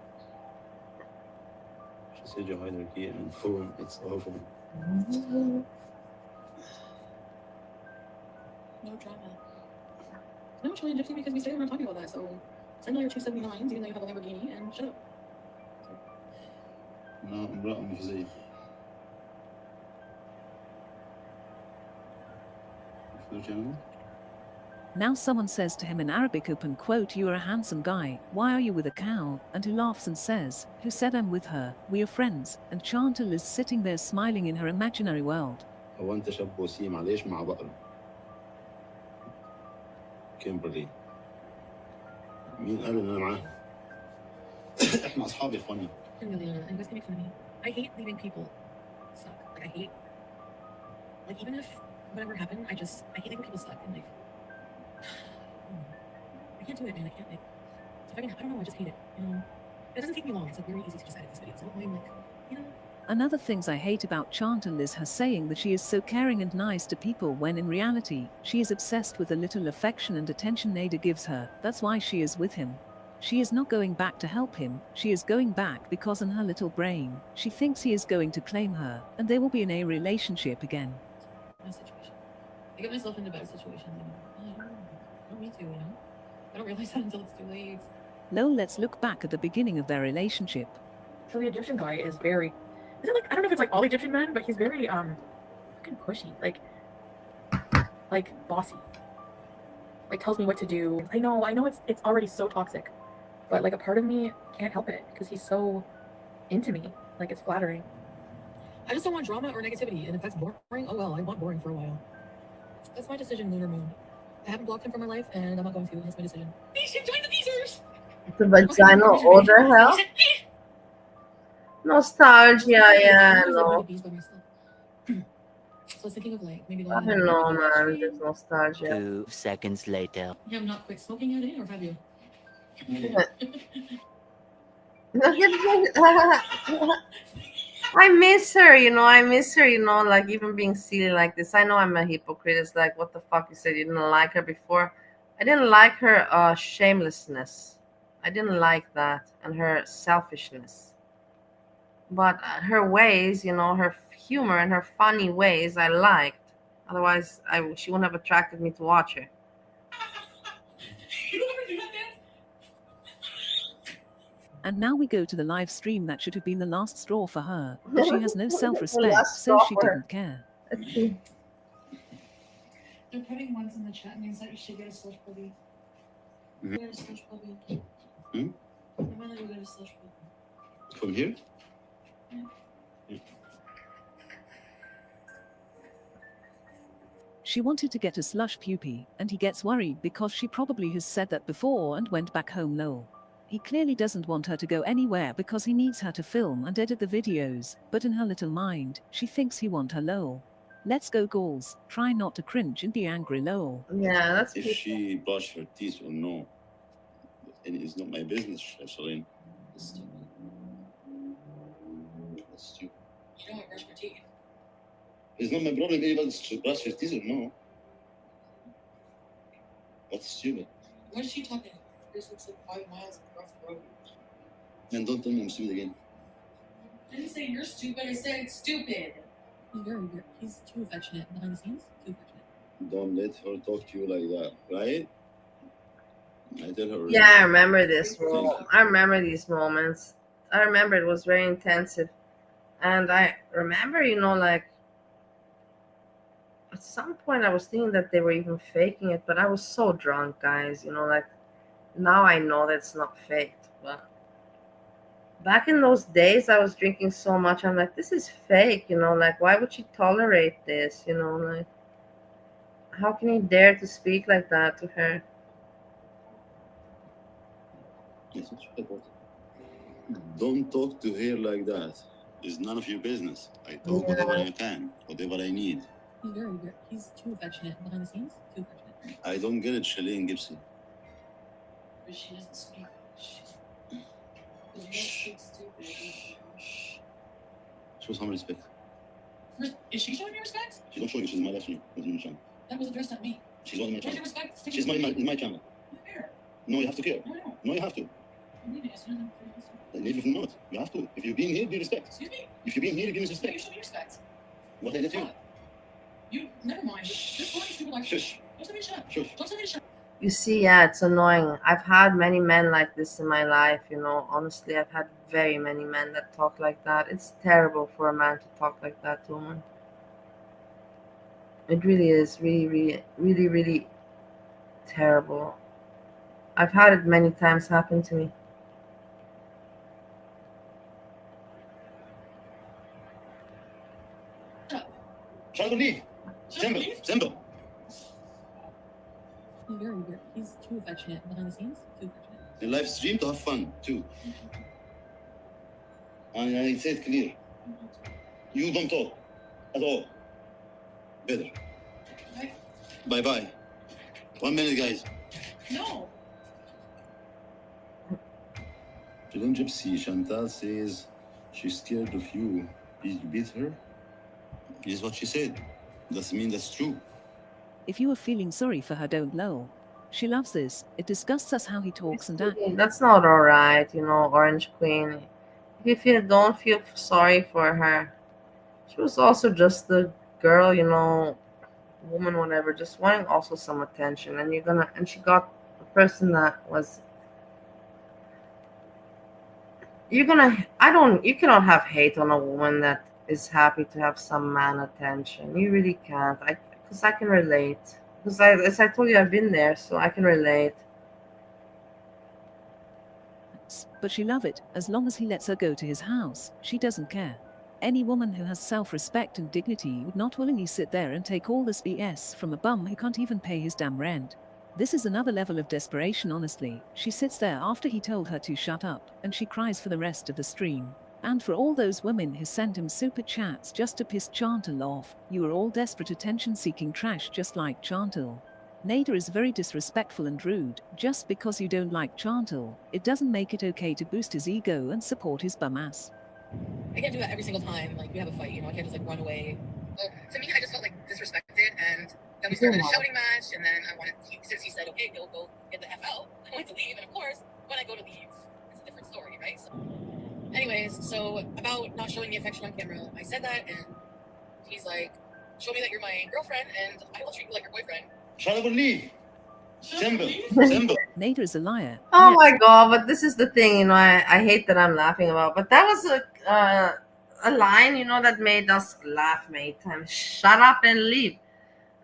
Speaker 5: She said you hide her key and phone. It's awful.
Speaker 10: No drama. No, Charlie and Gypsy, because we say we're not talking about that, so send all your 279s, even though you have a Lamborghini, and shut up.
Speaker 5: No, امرأة مفزية.
Speaker 7: Now someone says to him in Arabic, open quote, "You are a handsome guy, why are you with a cow?" And he laughs and says, "Who said I'm with her? We are friends." And Chantal is sitting there smiling in her imaginary world.
Speaker 5: هو أنت شاب وسيم عليش مع بقرة؟ كيمبرلي. مين قال إن أنا معاها؟ إحنا أصحاب يا إخواني.
Speaker 10: Amelia, and what's gonna be funny? I hate leaving people stuck. Like, I hate, like, even if whatever happened, I hate leaving people stuck, and like, I can't do it, man. I can't, like, if I can, I don't know, I just hate it, you know? It doesn't take me long. It's like very easy to just edit this video, so I'm like, you know?
Speaker 7: Another things I hate about Chantal is her saying that she is so caring and nice to people when in reality, she is obsessed with the little affection and attention Nada gives her. That's why she is with him. She is not going back to help him, she is going back because in her little brain, she thinks he is going to claim her, and they will be in a relationship again.
Speaker 10: My situation. I get myself into bad situations, and I don't mean to, you know? I don't realize that until it's too late.
Speaker 7: Now let's look back at the beginning of their relationship.
Speaker 10: So the Egyptian guy is very, is it like, I don't know if it's like all Egyptian men, but he's very, fucking pushy, like bossy. Like tells me what to do. I know it's already so toxic, but like a part of me can't help it because he's so into me. Like it's flattering. I just don't want drama or negativity, and if that's boring, oh well, I want boring for a while. That's my decision, Lunar Moon. I haven't blocked him from my life, and I'm not going to. That's my decision. He should join the Beezers!
Speaker 1: The vagina order hell? Nostalgia, yeah, no.
Speaker 10: So I was thinking of like maybe
Speaker 1: I don't know, man. There's nostalgia.
Speaker 9: 2 seconds later.
Speaker 10: You have not quit smoking yet, eh? Or have you?
Speaker 1: I miss her, you know. I miss her, you know, like even being silly like this. I know I'm a hypocrite. It's like, what the fuck? You said you didn't like her before. I didn't like her shamelessness. I didn't like that, and her selfishness. But her ways, you know, her humor and her funny ways, I liked. Otherwise, she wouldn't have attracted me to watch her.
Speaker 7: And now we go to the live stream that should have been the last straw for her, but she has no self-respect, so she didn't care.
Speaker 10: They're putting ones in the chat means that you should get a slush puppy. Get a slush puppy. I'm gonna let you get a slush puppy.
Speaker 5: From here?
Speaker 7: She wanted to get a slush puppy, and he gets worried because she probably has said that before and went back home lol. He clearly doesn't want her to go anywhere because he needs her to film and edit the videos, but in her little mind, she thinks he want her lol. Let's go goals, try not to cringe and be angry lol.
Speaker 1: Yeah, that's
Speaker 5: if she brushed her teeth or no. And it's not my business, Charlene.
Speaker 10: That's stupid.
Speaker 5: That's stupid.
Speaker 10: You don't brush my teeth.
Speaker 5: It's not my problem if anybody brush her teeth or no. That's stupid.
Speaker 10: What is she talking? This looks like 5 miles across the road.
Speaker 5: And don't tell me I'm stupid again.
Speaker 10: I didn't say you're stupid. I said it's stupid. He's too affectionate behind the scenes. Too affectionate.
Speaker 5: Don't let her talk to you like that, right? I tell her.
Speaker 1: Yeah, I remember this. I remember these moments. I remember it was very intensive. And I remember, like, at some point I was thinking that they were even faking it, but I was so drunk, guys. Like, now I know that's not faked. But back in those days, I was drinking so much. I'm like, this is fake. Like, why would she tolerate this? Like, how can he dare to speak like that to her?
Speaker 5: Don't talk to her like that. It's none of your business. I talk whatever I can, whatever I need.
Speaker 10: He's too affectionate behind the scenes. Too affectionate.
Speaker 5: I don't get it, Shalene Gibson.
Speaker 10: But she doesn't speak.
Speaker 5: Show some respect.
Speaker 10: Is she showing me respect?
Speaker 5: She's not showing you. She's my live stream.
Speaker 10: That was addressed at me.
Speaker 5: She's not in my channel.
Speaker 10: Respect.
Speaker 5: She's my channel. No, you have to care. No, you have to. And if not, you have to. If you're being here, be respect.
Speaker 10: Excuse me?
Speaker 5: If you're being here, give me respect.
Speaker 10: You show me respect.
Speaker 5: What I did to you?
Speaker 10: You never mind. Just going stupid like
Speaker 5: Shush.
Speaker 10: Don't tell me to shut up.
Speaker 5: Shush.
Speaker 10: Don't tell me to shut up.
Speaker 1: You see, yeah, it's annoying. I've had many men like this in my life, Honestly, I've had very many men that talk like that. It's terrible for a man to talk like that to a woman. It really is really, really, really, really terrible. I've had it many times happen to me.
Speaker 5: Shall I leave? Simple.
Speaker 10: He's too affectionate behind the scenes. Too affectionate.
Speaker 5: In live stream to have fun too. And I say it clear. You don't talk at all. Better. Bye. 1 minute, guys.
Speaker 10: No.
Speaker 5: Children Gypsy, Chantal says she's scared of you. Did you beat her? This is what she said. Doesn't mean that's true.
Speaker 7: If you are feeling sorry for her, don't lol. She loves this. It disgusts us how he talks and acts.
Speaker 1: That's not all right, Orange Queen. If you don't feel sorry for her, she was also just a girl, woman, whatever, just wanting also some attention, and she got a person that was. You cannot have hate on a woman that is happy to have some man attention. You really can't. Because I can relate. Because as I told you, I've been there, so I can relate.
Speaker 7: But she loves it. As long as he lets her go to his house, she doesn't care. Any woman who has self-respect and dignity would not willingly sit there and take all this BS from a bum who can't even pay his damn rent. This is another level of desperation, honestly. She sits there after he told her to shut up, and she cries for the rest of the stream. And for all those women who sent him super chats just to piss Chantal off, you are all desperate attention-seeking trash just like Chantal. Nader is very disrespectful and rude. Just because you don't like Chantal, it doesn't make it okay to boost his ego and support his bum ass.
Speaker 10: I can't do that every single time. Like, we have a fight, I can't just run away. To me, I just felt disrespected, and then we started a shouting match, and then since he said, okay, go get the F out, I wanted to leave, and of course, when I go to leave, it's a different story, right? So, anyways, so about not showing me affection on camera, I said that, and he's like, show me that you're my girlfriend, and I will treat you like your boyfriend.
Speaker 5: Shall I leave? Simple.
Speaker 7: Nader is a liar.
Speaker 1: Oh my god! But this is the thing, I hate that I'm laughing about. But that was a line, that made us laugh many times. Shut up and leave.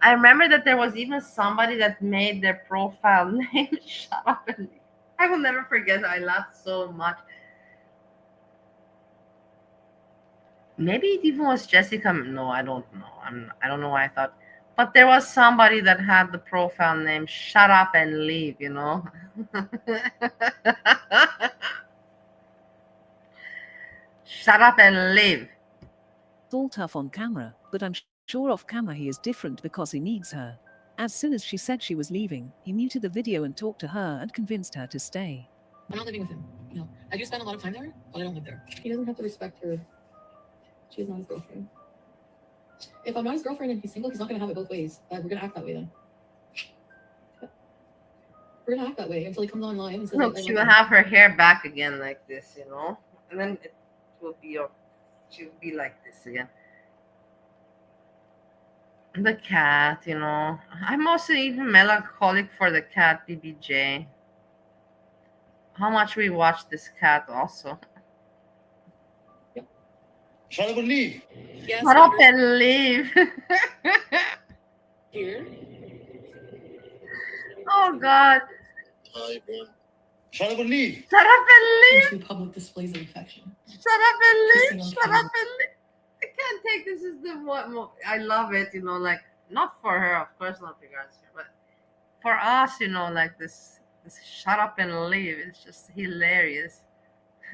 Speaker 1: I remember that there was even somebody that made their profile name "Shut up and leave." I will never forget. I laughed so much. Maybe it even was Jessica. No, I don't know. I don't know why I thought. But there was somebody that had the profile name "Shut up and leave," Shut up and leave.
Speaker 7: It's all tough on camera, but I'm sure off camera he is different because he needs her. As soon as she said she was leaving, he muted the video and talked to her and convinced her to stay.
Speaker 10: I'm not living with him. I do spend a lot of time there, but I don't live there. He doesn't have to respect her. She's not his girlfriend. If I'm not his girlfriend and he's single, he's not going to have it both ways. We're going to act that way then. We're gonna act that way until he comes online and says,
Speaker 1: Look,
Speaker 10: I
Speaker 1: she
Speaker 10: love
Speaker 1: will
Speaker 10: you.
Speaker 1: have her hair back again like this, you know, and then it will be she'll be like this again. The cat, you know, I'm also even melancholic for the cat BBJ. How much we watch this cat also.
Speaker 5: Shut up and leave.
Speaker 10: Yes,
Speaker 1: Shut up and leave.
Speaker 10: here.
Speaker 1: Oh God.
Speaker 5: Hi, everyone. Shut up and leave.
Speaker 1: Shut up and leave.
Speaker 10: Into public displays of affection.
Speaker 1: Shut up and
Speaker 10: Kissing
Speaker 1: leave.
Speaker 10: on
Speaker 1: Shut
Speaker 10: camera.
Speaker 1: up and leave. I can't take this. Is the what I love it, you know, like not for her, of course, not regards her, but for us, you know, like this shut up and leave. It's just hilarious.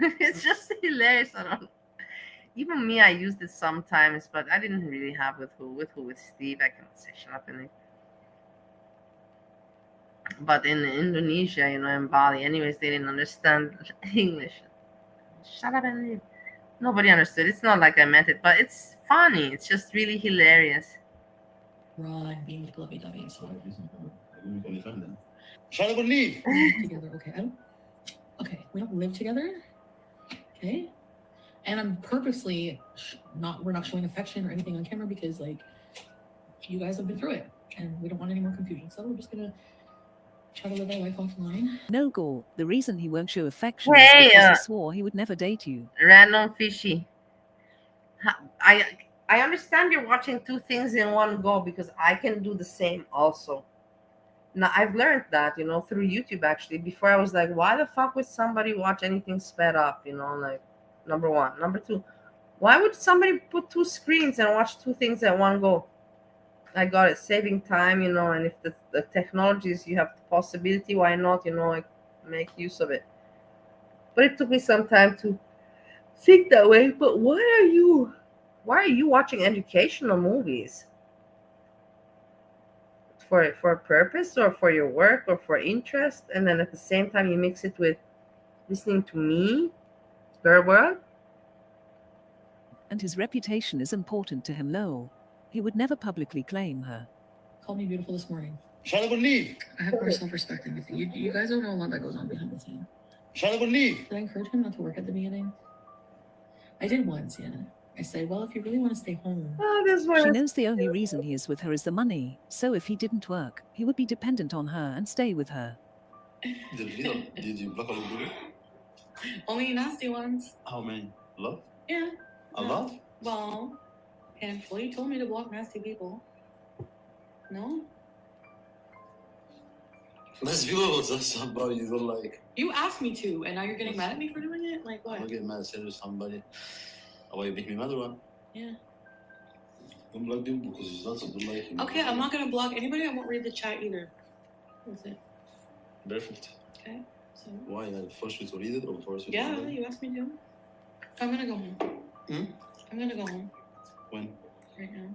Speaker 1: It's just hilarious. I don't. Even me, I used it sometimes, but I didn't really have with who. With Steve, I can say shut up and leave. But in Indonesia, you know, in Bali, anyways, they didn't understand English. Shut up and leave. Nobody understood. It's not like I meant it, but it's funny. It's just really hilarious.
Speaker 10: Rod being like lovey-dovey. So.
Speaker 5: Shut up and leave.
Speaker 10: Together, okay. Okay, we don't live together. Okay. And I'm purposely we're not showing affection or anything on camera because like you guys have been through it and we don't want any more confusion. So we're just gonna try to live our life offline.
Speaker 7: No, Gore, the reason he won't show affection is because he swore he would never date you.
Speaker 1: Random fishy. I understand you're watching two things in one go because I can do the same also. Now I've learned that, you know, through YouTube actually. Before I was like, why the fuck would somebody watch anything sped up, you know, like number one. Number two, why would somebody put two screens and watch two things at one go? I got it, saving time, you know, and if the technologies you have the possibility, why not, you know, like make use of it. But it took me some time to think that way. But why are you watching educational movies? For a purpose or for your work or for interest, and then at the same time you mix it with listening to me, third world.
Speaker 7: And his reputation is important to him, lol. He would never publicly claim her.
Speaker 10: Called me beautiful this morning.
Speaker 5: Shut up and leave.
Speaker 10: I have more self-respect and everything. You guys don't know a lot that goes on behind the scenes.
Speaker 5: Shut up and leave.
Speaker 10: Did I encourage him not to work at the beginning? I did once, yeah. I said, well, if you really want to stay home.
Speaker 7: She knows the only reason he is with her is the money, so if he didn't work, he would be dependent on her and stay with her.
Speaker 5: Did you block all the video?
Speaker 10: Only nasty ones.
Speaker 5: How many? A lot?
Speaker 10: Yeah.
Speaker 5: A lot?
Speaker 10: Well, handful. You told me to block nasty people. No?
Speaker 5: Nasty people was just somebody you don't like.
Speaker 10: You asked me to, and now you're getting mad at me for doing it? Like what?
Speaker 5: I'm getting mad at somebody. Why you make me mad one?
Speaker 10: Yeah.
Speaker 5: Don't block them because it's not something like him.
Speaker 10: Okay, I'm not gonna block anybody. I won't read the chat either. That's it.
Speaker 5: Perfect.
Speaker 10: Okay. So.
Speaker 5: Why? I forced you to read it or forced you to
Speaker 10: Yeah,
Speaker 5: read it?
Speaker 10: you asked me to. I'm gonna go home.
Speaker 5: Hmm?
Speaker 10: I'm gonna go home
Speaker 5: When?
Speaker 10: right now.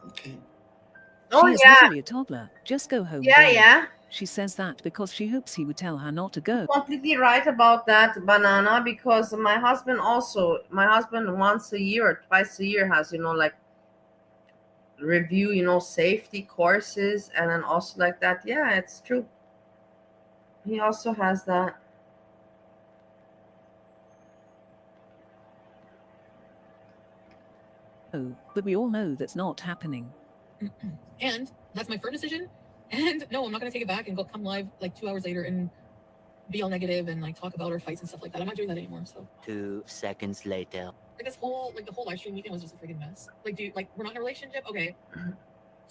Speaker 5: Okay.
Speaker 1: Oh,
Speaker 7: she is
Speaker 1: yeah.
Speaker 7: literally a toddler. Just go home.
Speaker 1: Yeah,
Speaker 7: girl.
Speaker 1: yeah.
Speaker 7: She says that because she hopes he would tell her not to go.
Speaker 1: Completely right about that, Banana, because my husband once a year or twice a year has, you know, like review, you know, safety courses, and then also like that. Yeah, it's true. He also has that.
Speaker 7: Oh, but we all know that's not happening.
Speaker 10: And that's my first decision. And no, I'm not gonna take it back and go come live like 2 hours later and be all negative and like talk about our fights and stuff like that. I'm not doing that anymore. So
Speaker 9: 2 seconds later.
Speaker 10: like the whole live stream meeting was just a freaking mess. Like, dude, like we're not in a relationship, okay.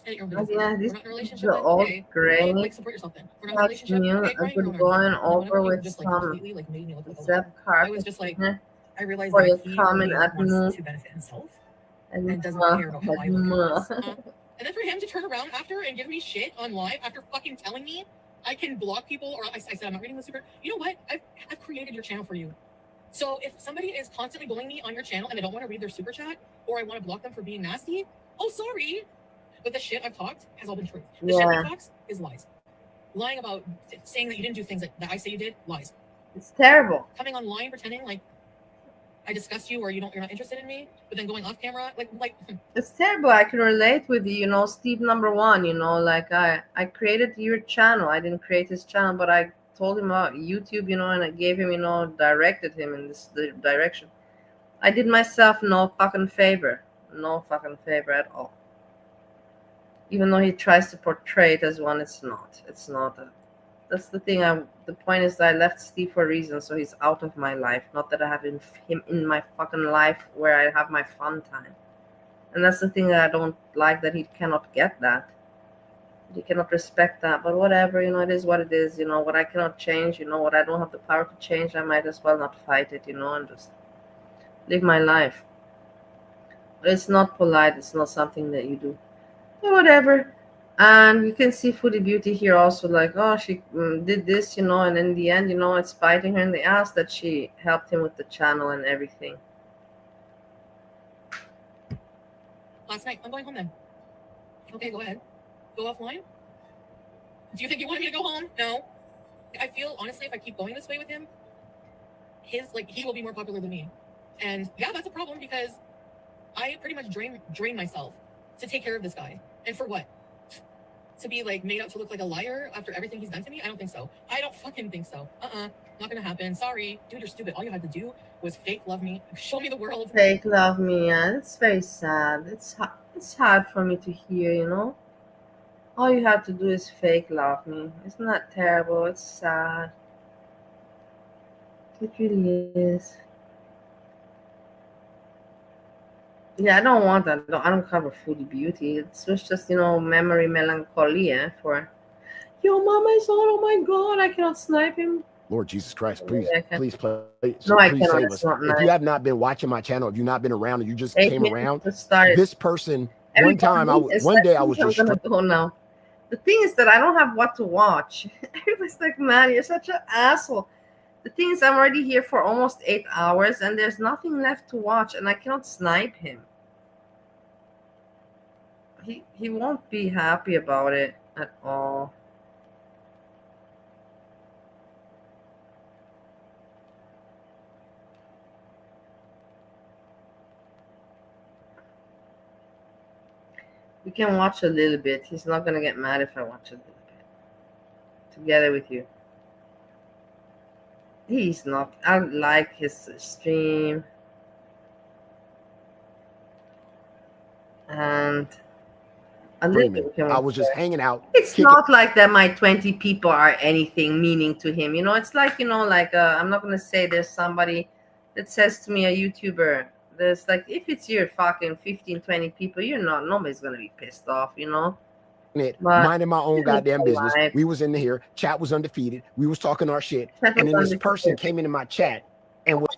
Speaker 10: Edit your own business.
Speaker 1: Yeah,
Speaker 10: We're
Speaker 1: these
Speaker 10: not in a relationship,
Speaker 1: are
Speaker 10: then,
Speaker 1: all
Speaker 10: okay.
Speaker 1: great.
Speaker 10: Like support yourself then. We're not in a
Speaker 1: That's
Speaker 10: relationship,
Speaker 1: new.
Speaker 10: okay,
Speaker 1: I've
Speaker 10: Brian, you're
Speaker 1: been
Speaker 10: on
Speaker 1: going
Speaker 10: our
Speaker 1: over
Speaker 10: you
Speaker 1: with
Speaker 10: just like
Speaker 1: some
Speaker 10: completely like made me look like a
Speaker 1: Zeb
Speaker 10: I was just like I realized
Speaker 1: for
Speaker 10: that
Speaker 1: your
Speaker 10: he
Speaker 1: comment
Speaker 10: only
Speaker 1: at
Speaker 10: wants
Speaker 1: me.
Speaker 10: to benefit himself
Speaker 1: And
Speaker 10: and doesn't care about how I look at this. And then for him to turn around after and give me shit on live after fucking telling me I can block people, or I said I'm not reading the super. You know what? I've created your channel for you. So if somebody is constantly bullying me on your channel and I don't want to read their super chat, or I want to block them for being nasty, oh sorry. But the shit I've talked has all been truth. The shit he talks is lies. Lying about saying that you didn't do things that I say you did, lies.
Speaker 1: It's terrible.
Speaker 10: Coming online pretending like I disgust you or you're not interested in me, but then going off camera, like
Speaker 1: it's terrible. I can relate with you, Steve number one, like I created your channel. I didn't create his channel, but I told him about YouTube, and I gave him, directed him in this direction. I did myself no fucking favor at all. Even though he tries to portray it as one, it's not. That's the thing. The point is that I left Steve for a reason, so he's out of my life. Not that I have him in my fucking life where I have my fun time. And that's the thing that I don't like, that he cannot get that. He cannot respect that. But whatever, it is what it is. What I cannot change, what I don't have the power to change, I might as well not fight it, and just live my life. But it's not polite. It's not something that you do. But whatever. And you can see Foodie Beauty here also, like, oh, she did this, and in the end, it's biting her in the ass that she helped him with the channel and everything.
Speaker 10: Last night, I'm going home then. Okay, go ahead. Go offline. Do you think you wanted me to go home? No. I feel, honestly, if I keep going this way with him, he will be more popular than me. And yeah, that's a problem because I pretty much drain myself to take care of this guy. And for what? To be made out to look like a liar after everything he's done to me? I don't think so. I don't fucking think so. Not gonna happen. Sorry. Dude, you're stupid. All you had to do was fake love me, show me the world.
Speaker 1: Fake love me, yeah. It's very sad. It's hard for me to hear, All you have to do is fake love me. Isn't that terrible? It's sad. It really is. Yeah, I don't want that. I don't cover Foodie Beauty. It's just, memory melancholia for, your mama is on. Oh my God, I cannot snipe him.
Speaker 11: Lord Jesus Christ, please play.
Speaker 1: No, I
Speaker 11: please
Speaker 1: cannot.
Speaker 11: save
Speaker 1: It's
Speaker 11: us.
Speaker 1: not
Speaker 11: If
Speaker 1: nice.
Speaker 11: you have not been watching my channel, if you've not been around and you just
Speaker 1: 8
Speaker 11: came
Speaker 1: minutes
Speaker 11: around,
Speaker 1: to start.
Speaker 11: this person,
Speaker 1: Everybody
Speaker 11: one day I was
Speaker 1: I'm
Speaker 11: just
Speaker 1: gonna go now. The thing is that I don't have what to watch. Everybody's like, man, you're such an asshole. The thing is, I'm already here for almost 8 hours and there's nothing left to watch, and I cannot snipe him. He won't be happy about it at all. We can watch a little bit. He's not gonna get mad if I watch a little bit together with you. He's not. I like his stream. And
Speaker 11: screaming. I was just hanging out.
Speaker 1: It's not like that my 20 people are anything meaning to him. It's like, I'm not going to say there's somebody that says to me, a YouTuber, there's if it's your fucking 15, 20 people, nobody's going to be pissed off,
Speaker 11: minding my own goddamn business. We was in here. Chat was undefeated. We was talking our shit. And then this person came into my chat and was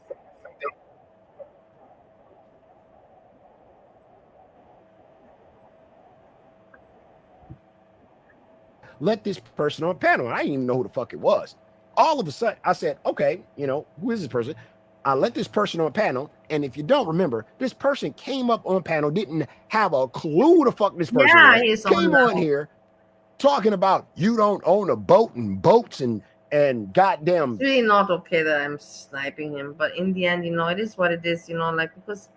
Speaker 11: let this person on a panel. I didn't even know who the fuck it was. All of a sudden, I said, okay, who is this person? I let this person on a panel. And if you don't remember, this person came up on panel, didn't have a clue who the fuck this person was. Came on here talking about you don't own a boat and boats and goddamn.
Speaker 1: It's really not okay that I'm sniping him. But in the end, it is what it is, because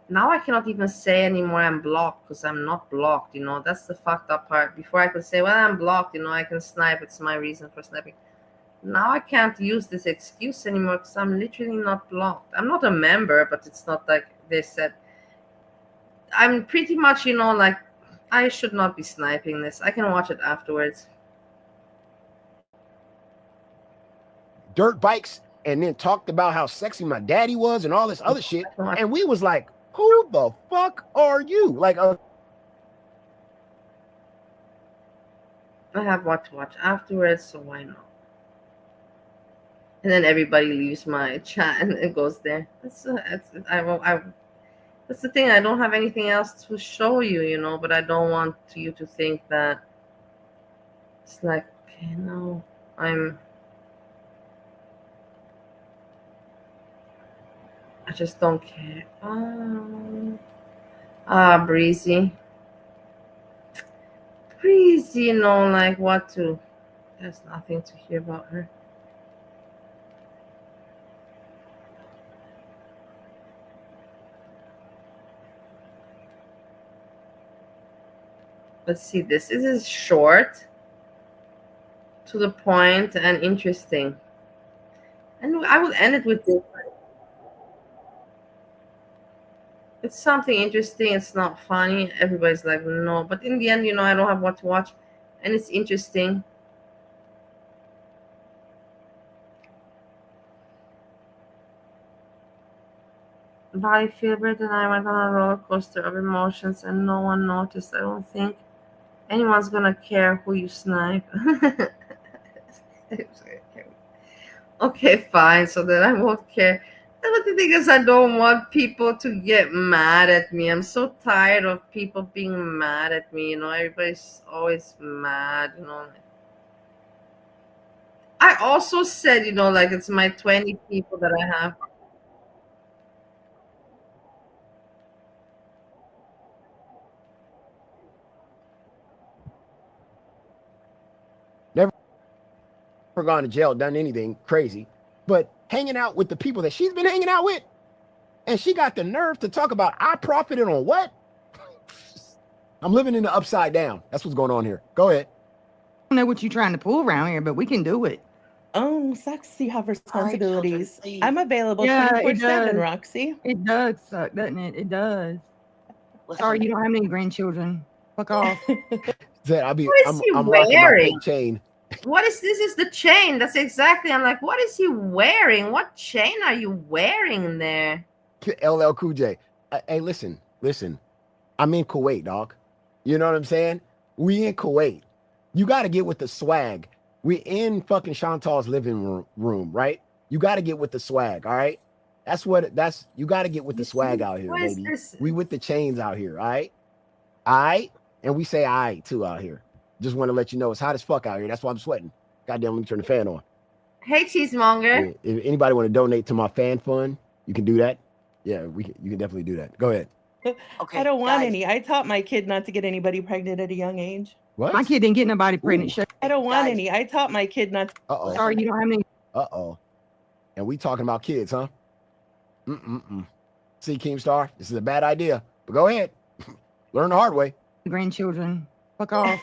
Speaker 1: now I cannot even say anymore I'm blocked because I'm not blocked, That's the fucked up part. Before I could say, well, I'm blocked, I can snipe. It's my reason for sniping. Now I can't use this excuse anymore because I'm literally not blocked. I'm not a member, but it's not like they said. I'm pretty much, I should not be sniping this. I can watch it afterwards.
Speaker 11: Dirt bikes and then talked about how sexy my daddy was and all this other shit. And we was like, who the fuck are you?
Speaker 1: I have what to watch afterwards, so why not? And then everybody leaves my chat and it goes there. That's the thing. I don't have anything else to show you, but I don't want you to think that it's like, okay, no, I just don't care. Breezy, what to. There's nothing to hear about her. Let's see this. This is short, to the point, and interesting. And I will end it with this. It's something interesting. It's not funny. Everybody's like, no. But in the end, I don't have what to watch. And it's interesting. Body Filbert and I went on a roller coaster of emotions and no one noticed. I don't think anyone's gonna care who you snipe. Okay, fine. So then I won't care. But the thing is, I don't want people to get mad at me. I'm so tired of people being mad at me. Everybody's always mad. I also said, like it's my 20 people that I have.
Speaker 11: Never gone to jail, done anything crazy, but hanging out with the people that she's been hanging out with, and she got the nerve to talk about I profited on what? I'm living in the upside down. That's what's going on here. Go ahead.
Speaker 8: I don't know what you're trying to pull around here, but we can do it.
Speaker 10: Oh, sucks. You have responsibilities. I'm available
Speaker 8: Yeah, it
Speaker 10: 24/7,
Speaker 8: does.
Speaker 10: Roxy.
Speaker 8: It does suck, doesn't it? It does. Sorry, you don't have any grandchildren. Fuck off.
Speaker 11: I'll be.
Speaker 1: What is he
Speaker 11: I'm rocking my
Speaker 1: wearing?
Speaker 11: pink chain.
Speaker 1: What is this? Is the chain? That's exactly. I'm like, what is he wearing? What chain are you wearing there?
Speaker 11: LL Cool J. Hey, listen. I'm in Kuwait, dog. You know what I'm saying? We in Kuwait. You got to get with the swag. We in fucking Chantal's living room, right? You got to get with the swag, all right? You got to get with the swag out here,
Speaker 1: What is
Speaker 11: baby.
Speaker 1: this?
Speaker 11: We with the chains out here, all right? All right? And we say all right, too, out here. Just want to let you know it's hot as fuck out here. That's why I'm sweating. Goddamn, let me turn the fan on.
Speaker 1: Hey, cheesemonger.
Speaker 11: Yeah, if anybody want to donate to my fan fund, you can do that. Yeah, you can definitely do that. Go ahead.
Speaker 10: I don't want any. I taught my kid not to get anybody pregnant at a young age.
Speaker 11: What?
Speaker 8: My kid didn't get nobody pregnant. Shut
Speaker 10: I don't want any. I taught my kid not to.
Speaker 11: Uh-oh.
Speaker 8: Sorry, you don't have any.
Speaker 11: Uh-oh. And we talking about kids, huh? See, Keemstar, this is a bad idea. But go ahead. Learn the hard way.
Speaker 8: Grandchildren. Fuck off.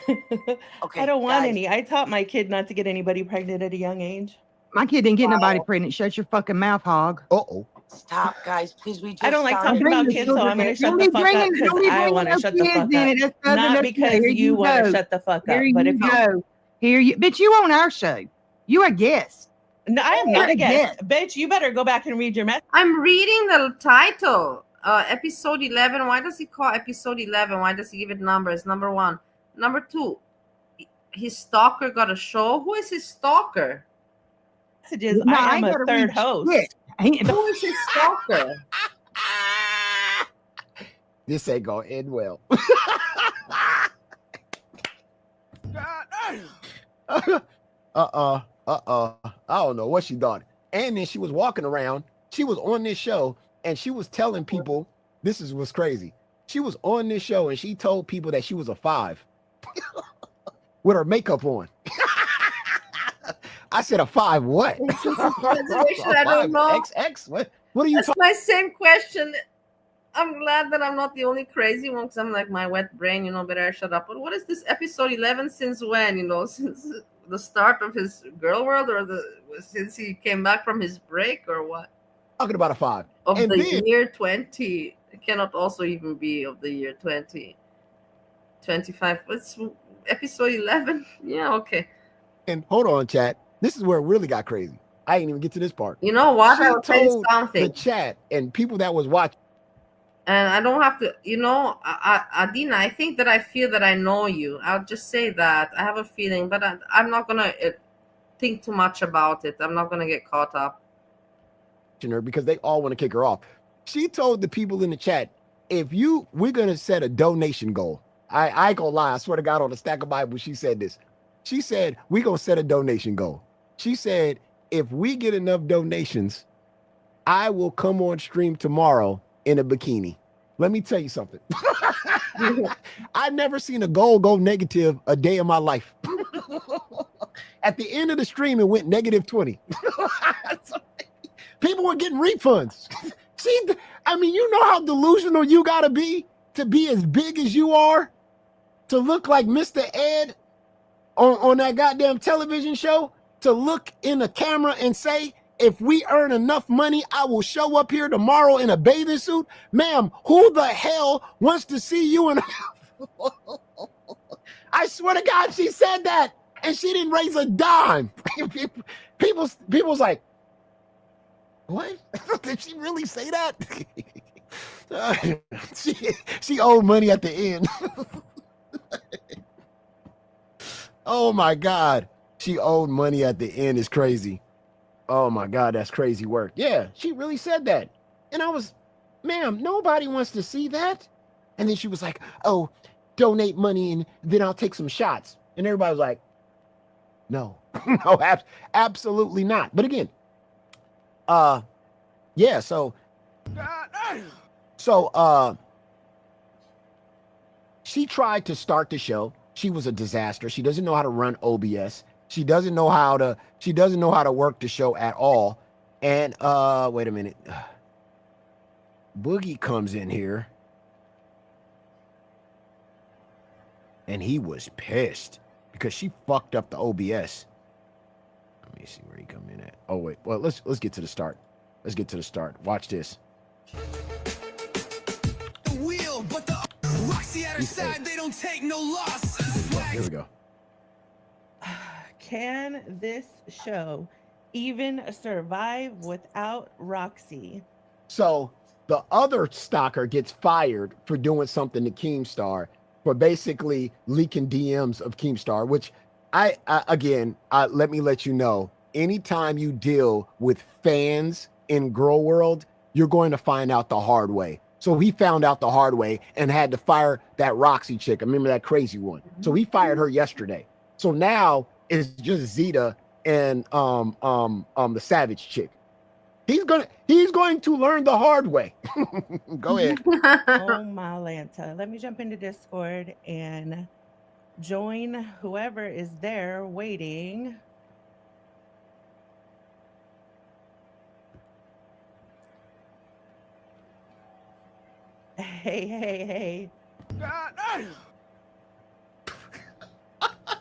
Speaker 10: I don't want any. I taught my kid not to get anybody pregnant at a young age.
Speaker 8: My kid didn't get nobody pregnant. Shut your fucking mouth, hog.
Speaker 11: Uh-oh.
Speaker 13: Stop, guys. Please, we just.
Speaker 10: I don't like talking
Speaker 8: Bring
Speaker 10: about
Speaker 8: the
Speaker 10: kids, so I'm going to
Speaker 8: children
Speaker 10: shut the
Speaker 8: in.
Speaker 10: fuck up
Speaker 8: Don't
Speaker 10: because
Speaker 8: be
Speaker 10: I
Speaker 8: bringing
Speaker 10: want to
Speaker 8: no
Speaker 10: shut the
Speaker 8: kids
Speaker 10: fuck
Speaker 8: in.
Speaker 10: up.
Speaker 8: That's nothing
Speaker 10: Not
Speaker 8: to
Speaker 10: because
Speaker 8: say. Here
Speaker 10: you want
Speaker 8: go.
Speaker 10: to shut the fuck up.
Speaker 8: Here
Speaker 10: But
Speaker 8: you
Speaker 10: if
Speaker 8: go. Here you, bitch, you on our show. You a guest.
Speaker 10: No, I am
Speaker 8: You're
Speaker 10: not
Speaker 8: a
Speaker 10: a guest. Bitch, you better go back and read your message.
Speaker 1: I'm reading the title. Episode 11. Why does he call episode 11? Why does he give it numbers? Number 1. Number 2. His stalker got a show. Who is his stalker?
Speaker 10: Messages.
Speaker 8: No,
Speaker 10: I am
Speaker 8: ain't
Speaker 10: a
Speaker 8: gotta
Speaker 10: third
Speaker 8: read
Speaker 10: host.
Speaker 8: shit.
Speaker 1: Who is his stalker?
Speaker 11: This ain't gonna end well. I don't know what she thought. And then she was walking around. She was on this show and she was telling people, this is what's crazy. She was on this show and she told people that she was a 5 with her makeup on. I said a 5 what?
Speaker 1: I don't know.
Speaker 11: XX? What are you
Speaker 1: That's
Speaker 11: talking?
Speaker 1: my same question. I'm glad that I'm not the only crazy one because I'm like my wet brain, better shut up. But what is this episode 11 since when? Since the start of his girl world or since he came back from his break or what?
Speaker 11: Talking about a 5.
Speaker 1: Of
Speaker 11: And
Speaker 1: the
Speaker 11: then-
Speaker 1: year 20. It cannot also even be of the year 2025. What's episode 11? Yeah, okay.
Speaker 11: And hold on, chat. This is where it really got crazy. I didn't even get to this part.
Speaker 1: You know what?
Speaker 11: She
Speaker 1: I will tell you
Speaker 11: told
Speaker 1: something.
Speaker 11: the chat and people that was watching.
Speaker 1: And I don't have to, Adina, I think that I feel that I know you. I'll just say that. I have a feeling, but I'm not going to think too much about it. I'm not going to get caught up.
Speaker 11: Her because they all want to kick her off. She told the people in the chat, we're going to set a donation goal. I ain't gonna lie. I swear to God on the stack of Bible, she said this. She said, we're going to set a donation goal. She said, if we get enough donations, I will come on stream tomorrow in a bikini. Let me tell you something. I've never seen a goal go negative a day in my life. At the end of the stream, it went negative 20. People were getting refunds. See, you know how delusional you got to be as big as you are to look like Mr. Ed on that goddamn television show, to look in the camera and say, if we earn enough money, I will show up here tomorrow in a bathing suit. Ma'am, who the hell wants to see you in a... I swear to God, she said that, and she didn't raise a dime. People's like, what? Did she really say that? She owed money at the end. Oh my God. She owed money at the end is crazy. Oh my God, that's crazy work. Yeah, she really said that. And I was, ma'am, nobody wants to see that. And then she was like, oh, donate money and then I'll take some shots. And everybody was like, no, no, absolutely not. But again, yeah, so she tried to start the show. She was a disaster. She doesn't know how to run OBS. She doesn't know how to work the show at all. And wait a minute. Boogie comes in here. And he was pissed because she fucked up the OBS. Let me see where he come in at. Oh wait. Well, let's get to the start. Let's get to the start. Watch this.
Speaker 15: The wheel, but the Roxy at her side, they don't take no loss.
Speaker 11: Here we go.
Speaker 16: Can this show even survive without Roxy?
Speaker 11: So the other stalker gets fired for doing something to Keemstar, for basically leaking DMs of Keemstar, which I let me let you know, anytime you deal with fans in Girl World, you're going to find out the hard way. So he found out the hard way and had to fire that Roxy chick. I remember that crazy one. So he fired her yesterday. So now it's just Zeta and the Savage chick. He's going to learn the hard way. Go ahead.
Speaker 16: Oh my Lanta. Let me jump into Discord and join whoever is there waiting. Hey.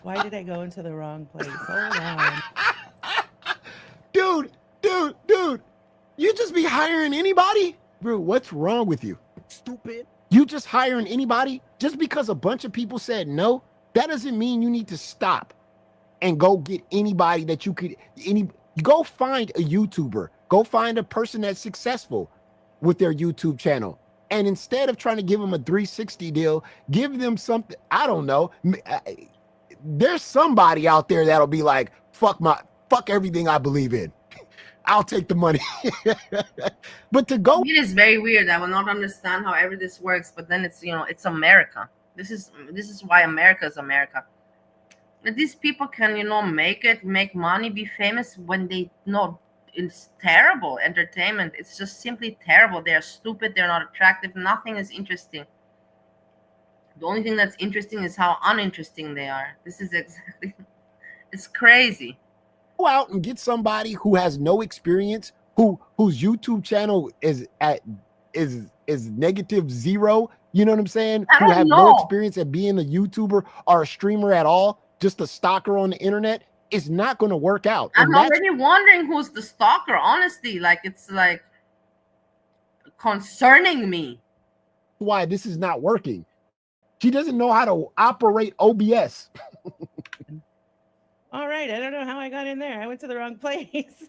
Speaker 16: Why did I go into the wrong place? Hold on.
Speaker 11: Dude, you just be hiring anybody? Bro, what's wrong with you? Stupid. You just hiring anybody? Just because a bunch of people said no, that doesn't mean you need to stop and go get anybody that you could, go find a YouTuber. Go find a person that's successful with their YouTube channel. And instead of trying to give them a 360 deal, give them something, I don't know. There's somebody out there that'll be like, fuck everything I believe in. I'll take the money. But to go,
Speaker 1: it is very weird. I will not understand however this works, but then it's, it's America. This is why America is America. That these people can, make money, be famous when they know it's terrible entertainment. It's just simply terrible. They're stupid. They're not attractive. Nothing is interesting. The only thing that's interesting is how uninteresting they are. This is exactly, it's crazy.
Speaker 11: Go out and get somebody who has no experience, whose YouTube channel is -0. You know what I'm saying? Who have no experience at being a YouTuber or a streamer at all, just a stalker on the internet. It's not going to work out.
Speaker 1: I'm already wondering who's the stalker. Honestly, it's concerning me.
Speaker 11: Why this is not working? She doesn't know how to operate OBS.
Speaker 16: All right, I don't know how I got in there. I went to the wrong place.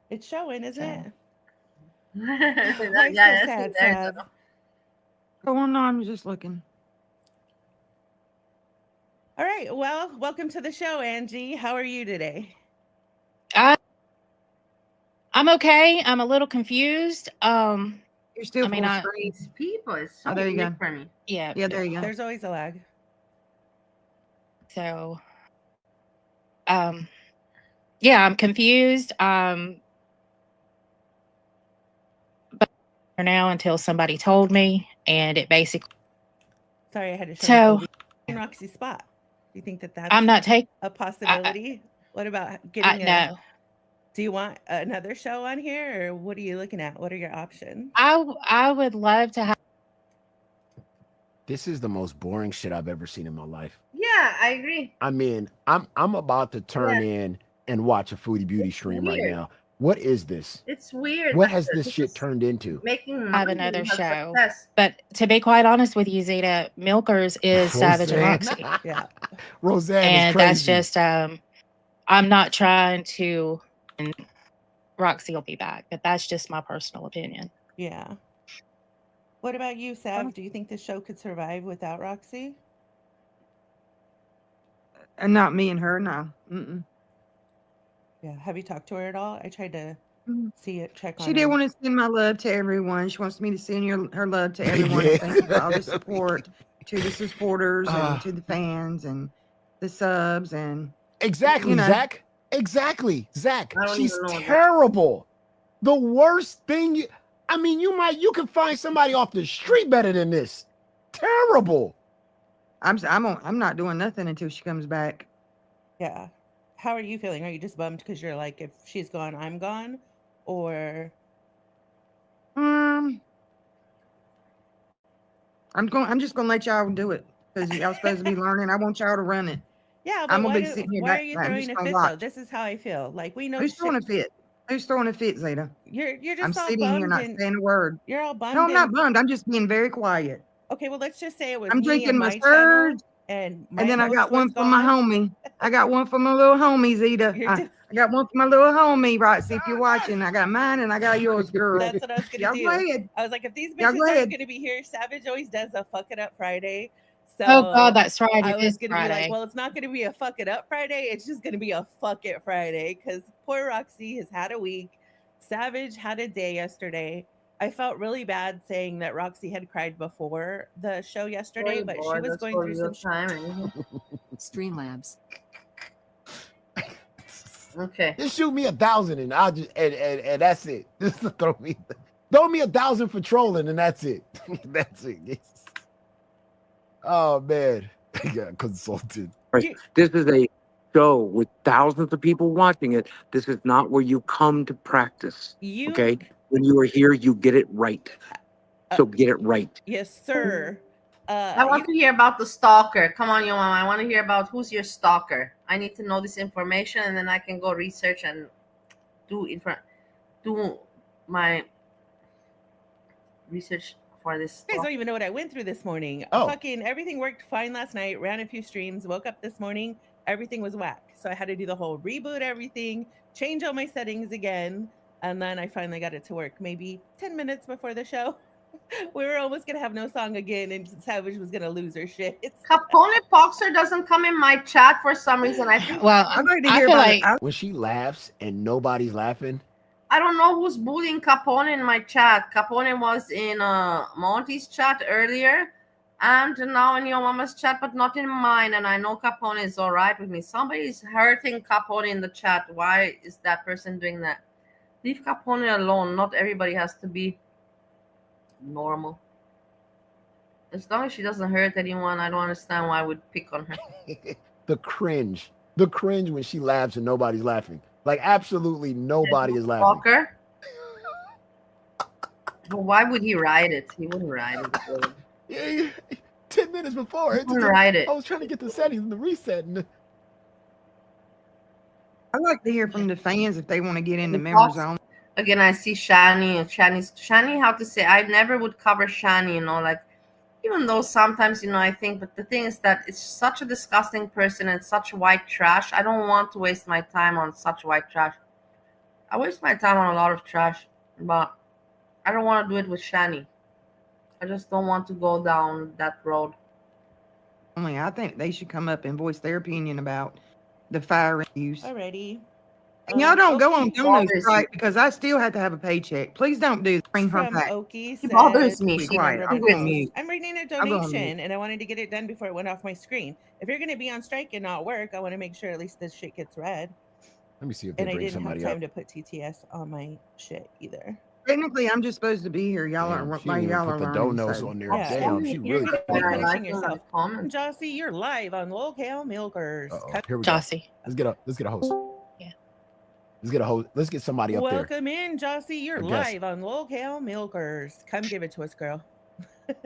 Speaker 16: It's showing, isn't it?
Speaker 8: Yeah, so sad. Go on, I'm just looking.
Speaker 16: All right, well, welcome to the show, Angie. How are you today?
Speaker 23: I'm okay. I'm a little confused.
Speaker 8: You're still
Speaker 1: These people is so
Speaker 8: there you go.
Speaker 1: for me.
Speaker 23: Yeah,
Speaker 8: there you go.
Speaker 16: There's always a lag.
Speaker 23: So, yeah, I'm confused. But for now, until somebody told me, and it basically.
Speaker 16: Sorry, I had to show
Speaker 23: So,
Speaker 16: Roxy's spot. Do you think that that's
Speaker 23: I'm not taking
Speaker 16: a possibility? What about getting a Do you want another show on here, or what are you looking at? What are your options?
Speaker 23: I would love to have.
Speaker 11: This is the most boring shit I've ever seen in my life.
Speaker 1: Yeah, I agree.
Speaker 11: I mean, I'm about to turn in and watch a Foodie Beauty stream right now. What is this?
Speaker 1: It's weird.
Speaker 11: What has this shit turned into?
Speaker 1: Making
Speaker 23: Have
Speaker 1: money
Speaker 23: another
Speaker 1: and
Speaker 23: show.
Speaker 1: success.
Speaker 23: But to be quite honest with you, Zeta, Milkers is Savage and
Speaker 11: Roseanne.
Speaker 23: Roxy.
Speaker 16: Yeah.
Speaker 11: Roseanne
Speaker 23: And
Speaker 11: is crazy.
Speaker 23: that's just I'm not trying to, and Roxy will be back, but that's just my personal opinion.
Speaker 16: Yeah. What about you, Sav? Do you think the show could survive without Roxy?
Speaker 8: And not me and her, no. Mm-mm.
Speaker 16: Yeah. Have you talked to her at all? I tried to see it, check on
Speaker 8: She
Speaker 16: her.
Speaker 8: did want to send my love to everyone. She wants me to send her love to everyone. Thank you for all the support to the supporters and to the fans and the subs and
Speaker 11: Exactly,
Speaker 8: you know.
Speaker 11: Zach. Exactly, Zach.
Speaker 1: I don't
Speaker 11: She's
Speaker 1: even know that.
Speaker 11: terrible. The worst thing. I mean, you can find somebody off the street better than this. Terrible.
Speaker 8: I'm not doing nothing until she comes back.
Speaker 16: Yeah. How are you feeling? Are you just bummed because you're like, if she's gone, I'm gone? Or
Speaker 8: I'm just gonna let y'all do it because y'all supposed to be learning. I want y'all to run it.
Speaker 16: yeah, but
Speaker 8: I'm gonna
Speaker 16: why,
Speaker 8: be sitting here
Speaker 16: why
Speaker 8: back.
Speaker 16: are you
Speaker 8: I'm
Speaker 16: throwing
Speaker 8: just
Speaker 16: a
Speaker 8: gonna
Speaker 16: fit though?
Speaker 8: watch.
Speaker 16: This is how I feel. Like we know
Speaker 8: Who's
Speaker 16: shit.
Speaker 8: throwing a fit? Who's throwing a fit, Zeta?
Speaker 16: You're
Speaker 8: I'm
Speaker 16: just all
Speaker 8: sitting here
Speaker 16: bummed
Speaker 8: not
Speaker 16: and
Speaker 8: saying a word.
Speaker 16: you're all bummed.
Speaker 8: No, I'm not
Speaker 16: and-
Speaker 8: bummed. I'm just being very quiet.
Speaker 16: Okay, well let's just say it was
Speaker 8: I'm
Speaker 16: me
Speaker 8: drinking
Speaker 16: and
Speaker 8: my
Speaker 16: my channel,
Speaker 8: surge,
Speaker 16: and my
Speaker 8: and then I
Speaker 16: host
Speaker 8: got
Speaker 16: was
Speaker 8: one for my
Speaker 16: gone.
Speaker 8: homie. I got one for my little homie, Zeta. I got one for my little homie, right? See if you're watching. I got mine and I got yours, girl.
Speaker 16: That's what I was gonna
Speaker 8: Y'all
Speaker 16: do.
Speaker 8: go ahead.
Speaker 16: I was like, if these
Speaker 8: Y'all
Speaker 16: bitches
Speaker 8: go
Speaker 16: aren't
Speaker 8: ahead.
Speaker 16: gonna be here, Savage always does a fuck it up Friday. So
Speaker 23: Oh God, that's right.
Speaker 16: I
Speaker 23: It
Speaker 16: was
Speaker 23: is
Speaker 16: gonna be like,
Speaker 23: Friday.
Speaker 16: well, it's not gonna be a fuck it up Friday. It's just gonna be a fuck it Friday because poor Roxy has had a week. Savage had a day yesterday. I felt really bad saying that Roxy had cried before the show yesterday, but she was going through some
Speaker 1: time.
Speaker 7: Streamlabs.
Speaker 1: Okay.
Speaker 11: Just shoot me 1,000 and I'll just and that's it. Just throw me 1,000 for trolling and that's it. That's it. Oh man, I got consulted.
Speaker 3: This is a show with thousands of people watching it. This is not where you come to practice. Okay? When you are here, you get it right. So get it right.
Speaker 16: Yes, sir.
Speaker 1: I want to hear about the stalker. Come on, your mom. I want to hear about who's your stalker. I need to know this information, and then I can go research and do my research for this.
Speaker 16: You guys don't even know what I went through this morning.
Speaker 1: Oh.
Speaker 16: Fucking everything worked fine last night. Ran a few streams. Woke up this morning. Everything was whack. So I had to do the whole reboot everything, change all my settings again, and then I finally got it to work. Maybe 10 minutes before the show. We were almost gonna have no song again, and Savage was gonna lose her shit.
Speaker 1: Capone Boxer doesn't come in my chat for some reason. I think.
Speaker 23: Well,
Speaker 8: I'd like to
Speaker 23: I
Speaker 8: hear
Speaker 23: feel
Speaker 8: about
Speaker 23: like
Speaker 8: it.
Speaker 11: When she laughs and nobody's laughing,
Speaker 1: I don't know who's bullying Capone in my chat. Capone was in Monty's chat earlier, and now in your mama's chat, but not in mine. And I know Capone is all right with me. Somebody's hurting Capone in the chat. Why is that person doing that? Leave Capone alone. Not everybody has to be normal. As long as she doesn't hurt anyone, I don't understand why I would pick on her.
Speaker 11: the cringe when she laughs and nobody's laughing. Like absolutely nobody is laughing.
Speaker 1: Walker. Well, why would he write it? He wouldn't write it.
Speaker 11: Yeah, 10 minutes before.
Speaker 1: He wouldn't write it.
Speaker 11: I was trying to get the settings and the reset. And
Speaker 8: I'd like to hear from the fans if they want to get in the
Speaker 1: The
Speaker 8: member
Speaker 1: Fox-
Speaker 8: zone.
Speaker 1: Again, I see Shani and Shani, how to say, I never would cover Shani, like, even though sometimes, I think, but the thing is that it's such a disgusting person and such white trash. I don't want to waste my time on such white trash. I waste my time on a lot of trash, but I don't want to do it with Shani. I just don't want to go down that road.
Speaker 8: Only I think they should come up and voice their opinion about the fire use.
Speaker 16: Alrighty.
Speaker 8: And y'all don't go on
Speaker 1: Okie
Speaker 8: dono
Speaker 1: bothers
Speaker 8: strike because I still have to have a paycheck. Please don't do bring her
Speaker 16: From
Speaker 8: back.
Speaker 16: Okie
Speaker 1: It bothers
Speaker 16: said,
Speaker 1: me.
Speaker 8: Be
Speaker 1: She
Speaker 8: quiet.
Speaker 1: never
Speaker 8: I'm
Speaker 1: knows.
Speaker 8: going mute.
Speaker 16: I'm reading a
Speaker 8: I'll go on
Speaker 16: donation
Speaker 8: mute.
Speaker 16: and I wanted to get it done before it went off my screen. If you're going to be on strike and not work, I want to make sure at least this shit gets read.
Speaker 11: let me see if they
Speaker 16: And I
Speaker 11: bring
Speaker 16: didn't have
Speaker 11: somebody
Speaker 16: time
Speaker 11: up.
Speaker 16: to put TTS on my shit either.
Speaker 8: Technically, I'm just supposed to be here. Y'all
Speaker 11: Damn,
Speaker 8: are
Speaker 11: she didn't even
Speaker 8: y'all are
Speaker 11: put the
Speaker 8: learning.
Speaker 11: donos
Speaker 8: So.
Speaker 11: on there.
Speaker 16: Yeah,
Speaker 11: Damn, she
Speaker 16: you're
Speaker 11: really
Speaker 16: going to
Speaker 11: put
Speaker 16: be
Speaker 11: it on.
Speaker 16: punishing yourself. Jossie, you're live on Local Milkers.
Speaker 11: Here we go.
Speaker 23: Jossie.
Speaker 11: Let's get a host.
Speaker 23: Yeah.
Speaker 11: Let's get somebody up there.
Speaker 16: Welcome in, Jossie. You're
Speaker 11: I guess.
Speaker 16: live on Local Milkers. Come give it to us, girl.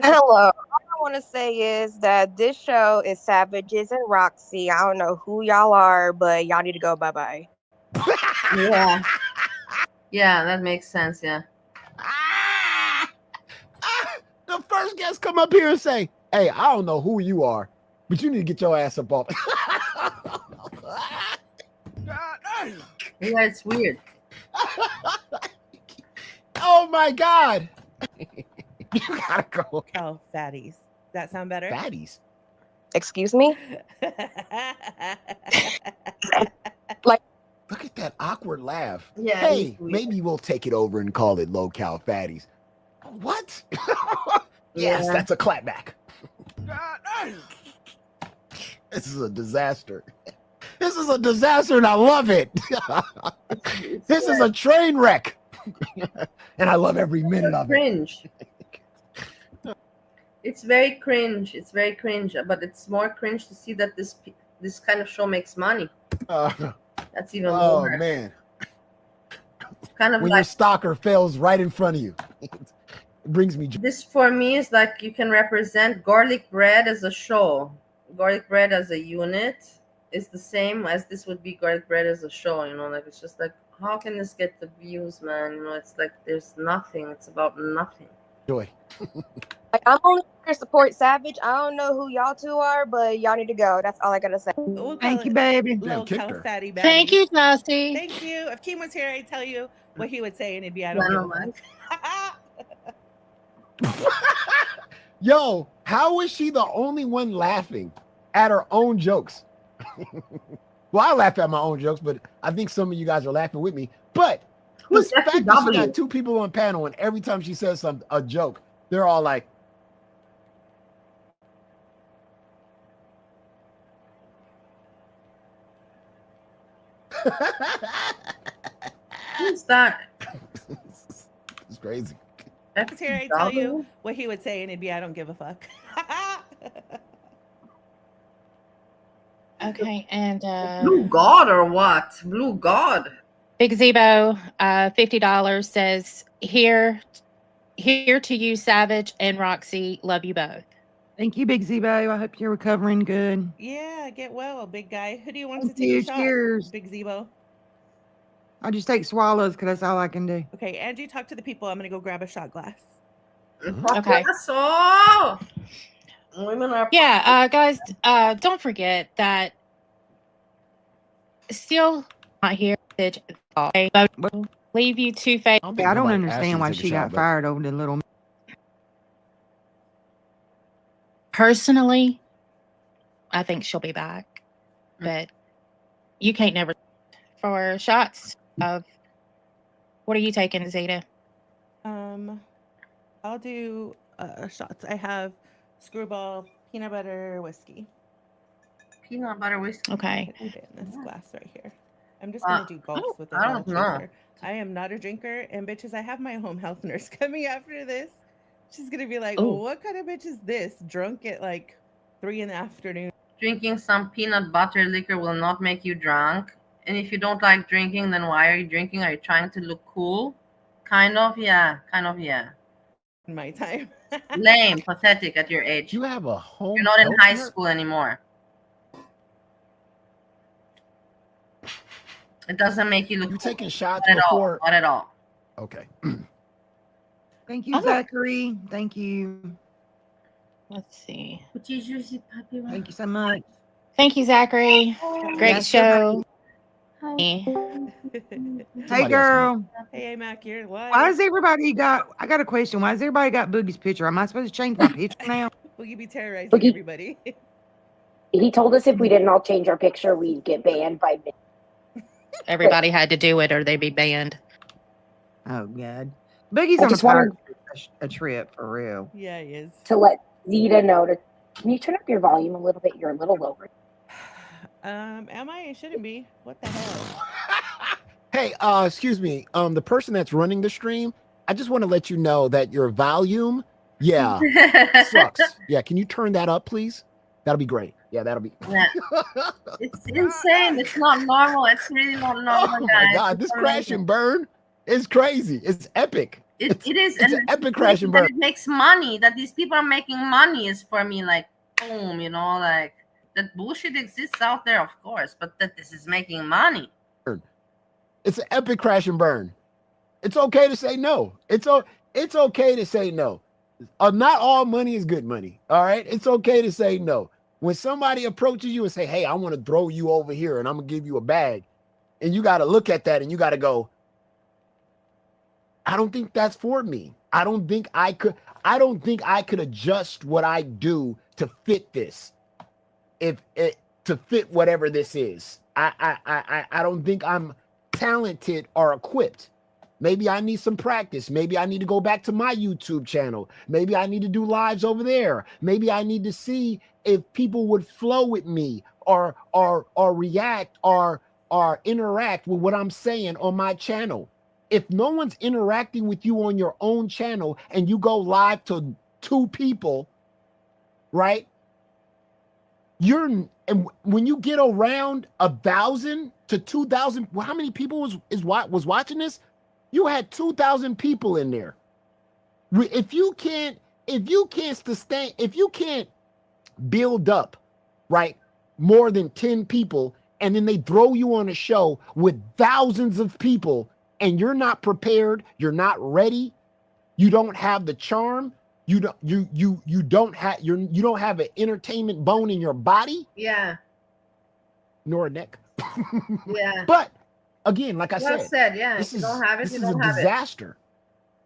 Speaker 12: Hello. All I want to say is that this show is Savages and Roxy. I don't know who y'all are, but y'all need to go bye-bye.
Speaker 1: Yeah. Yeah, that makes sense. Yeah.
Speaker 11: The first guest come up here and say, "Hey, I don't know who you are, but you need to get your ass up off."
Speaker 1: Yeah, it's weird.
Speaker 11: Oh my God. You gotta go.
Speaker 16: Oh, fatties. That sound better?
Speaker 11: Fatties.
Speaker 12: Excuse me?
Speaker 11: Look at that awkward laugh.
Speaker 1: Yeah,
Speaker 11: Hey, maybe we'll take it over and call it low-cal fatties. What? Yes,
Speaker 1: Yeah.
Speaker 11: that's a clapback. This is a disaster. This is a disaster, and I love it. This is a train wreck, and I love every minute of it.
Speaker 1: Cringe. It's very cringe. It's very cringe, but it's more cringe to see that this kind of show makes money. That's even
Speaker 11: Oh
Speaker 1: more.
Speaker 11: man!
Speaker 1: It's kind of
Speaker 11: When
Speaker 1: like
Speaker 11: your stalker fails right in front of you, it brings me joy.
Speaker 1: this for me is like you can represent garlic bread as a show. Garlic bread as a unit is the same as this would be garlic bread as a show. You know, like it's just like how can this get the views, man? You know, it's like there's nothing. It's about nothing.
Speaker 11: Joy.
Speaker 12: Like, I'm only here to support Savage. I don't know who y'all two are, but y'all need to go. That's all I gotta say.
Speaker 8: Thank you, baby.
Speaker 16: Low-cal fatty baddies.
Speaker 23: Thank you, Jossie.
Speaker 16: Thank you. If Keem was here, I'd tell you what he would say, and it'd be, I don't give a fuck.
Speaker 11: Yo, how is she the only one laughing at her own jokes? Well, I laugh at my own jokes, but I think some of you guys are laughing with me. But the fact that she got two people on panel, and every time she says a joke, they're all like,
Speaker 1: Who's that?
Speaker 11: It's crazy.
Speaker 16: If he was here, I'd tell you what he would say, and it'd be, I don't give a fuck.
Speaker 23: Okay, and
Speaker 1: Blue God or what? Blue God.
Speaker 23: Big Zebo, $50 says, here to you, Savage and Roxy. Love you both.
Speaker 8: Thank you, Big Zebo. I hope you're recovering good.
Speaker 16: Yeah, get well, big guy. Who do you want
Speaker 8: Thank
Speaker 16: to take
Speaker 8: you.
Speaker 16: a shot?
Speaker 8: Cheers.
Speaker 16: Big Zebo.
Speaker 8: I just take swallows because that's all I can do.
Speaker 16: Okay, Angie, talk to the people. I'm gonna go grab a shot glass.
Speaker 23: Okay.
Speaker 1: So women are
Speaker 23: guys, don't forget that still not here. But leave you two face.
Speaker 8: I don't understand why she got fired over the little.
Speaker 23: Personally, I think she'll be back, but you can't never for shots of. What are you taking, Zeta?
Speaker 16: I'll do shots. I have Screwball peanut butter whiskey.
Speaker 1: Peanut butter whiskey.
Speaker 23: Okay.
Speaker 16: Put it in this glass right here. I'm just gonna do gulps with it.
Speaker 1: I don't know.
Speaker 16: I am not a drinker, and bitches, I have my home health nurse coming after this. She's gonna be like,
Speaker 1: Ooh.
Speaker 16: "What kind of bitch is this? Drunk at like 3 in the afternoon."
Speaker 1: Drinking some peanut butter liquor will not make you drunk. And if you don't like drinking, then why are you drinking? Are you trying to look cool? Kind of, yeah.
Speaker 16: In my time.
Speaker 1: Lame, pathetic at your age.
Speaker 11: You have a home.
Speaker 1: You're not in
Speaker 11: health
Speaker 1: high
Speaker 11: nurse?
Speaker 1: school anymore. It doesn't make you look
Speaker 11: You
Speaker 1: cool.
Speaker 11: taking shots
Speaker 1: Not at all.
Speaker 11: before?
Speaker 1: Not at all.
Speaker 11: Okay.
Speaker 8: Thank you, Zachary. Thank you.
Speaker 23: Let's see.
Speaker 1: Thank
Speaker 8: you so much.
Speaker 23: Thank you, Zachary. Great
Speaker 8: Yes,
Speaker 23: show.
Speaker 8: Hey,
Speaker 11: Somebody
Speaker 8: girl.
Speaker 16: Hey, Mac, you're live.
Speaker 8: Why does everybody got? I got a question. Why does everybody got Boogie's picture? Am I supposed to change my picture now?
Speaker 16: Boogie be terrorizing
Speaker 13: Boogie.
Speaker 16: everybody.
Speaker 13: He told us if we didn't all change our picture, we'd get banned by.
Speaker 23: Everybody had to do it or they'd be banned.
Speaker 8: Oh God, Boogie's
Speaker 13: I
Speaker 8: on
Speaker 13: just
Speaker 8: a trip for real.
Speaker 16: Yeah, he is.
Speaker 13: To let Zeta know to. Can you turn up your volume a little bit? You're a little lower.
Speaker 16: Am I? It shouldn't be. What the hell?
Speaker 11: Hey, excuse me. The person that's running the stream, I just want to let you know that your volume, sucks. Yeah, can you turn that up, please? That'll be great. Yeah, that'll be.
Speaker 1: Yeah. It's insane. It's not normal. It's really not normal,
Speaker 11: Oh
Speaker 1: guys.
Speaker 11: my God, this crash and burn is crazy. It's epic.
Speaker 1: It is.
Speaker 11: It's
Speaker 1: And
Speaker 11: an epic crash and burn.
Speaker 1: that it makes money, that these people are making money is for me like, boom, you know, like that bullshit exists out there, of course, but that this is making money.
Speaker 11: It's an epic crash and burn. It's okay to say no. It's okay to say no. Not all money is good money. All right. It's okay to say no. When somebody approaches you and say, hey, I want to throw you over here and I'm gonna give you a bag, and you got to look at that and you got to go, I don't think that's for me. I don't think I could adjust what I do to fit this. To fit whatever this is. I don't think I'm talented or equipped. Maybe I need some practice. Maybe I need to go back to my YouTube channel. Maybe I need to do lives over there. Maybe I need to see if people would flow with me or react or interact with what I'm saying on my channel. If no one's interacting with you on your own channel and you go live to 2 people, right? And when you get around 1,000 to 2,000, well, how many people was watching this? You had 2,000 people in there. If you can't build up, right, more than 10 people, and then they throw you on a show with thousands of people, and you're not prepared, you're not ready, you don't have the charm, you don't have an entertainment bone in your body,
Speaker 1: Yeah.
Speaker 11: nor a neck.
Speaker 1: Yeah.
Speaker 11: But again, like I
Speaker 1: Well
Speaker 11: said,
Speaker 1: said, yeah.
Speaker 11: this
Speaker 1: If you don't have it,
Speaker 11: this
Speaker 1: you
Speaker 11: is a
Speaker 1: don't have
Speaker 11: disaster.
Speaker 1: it.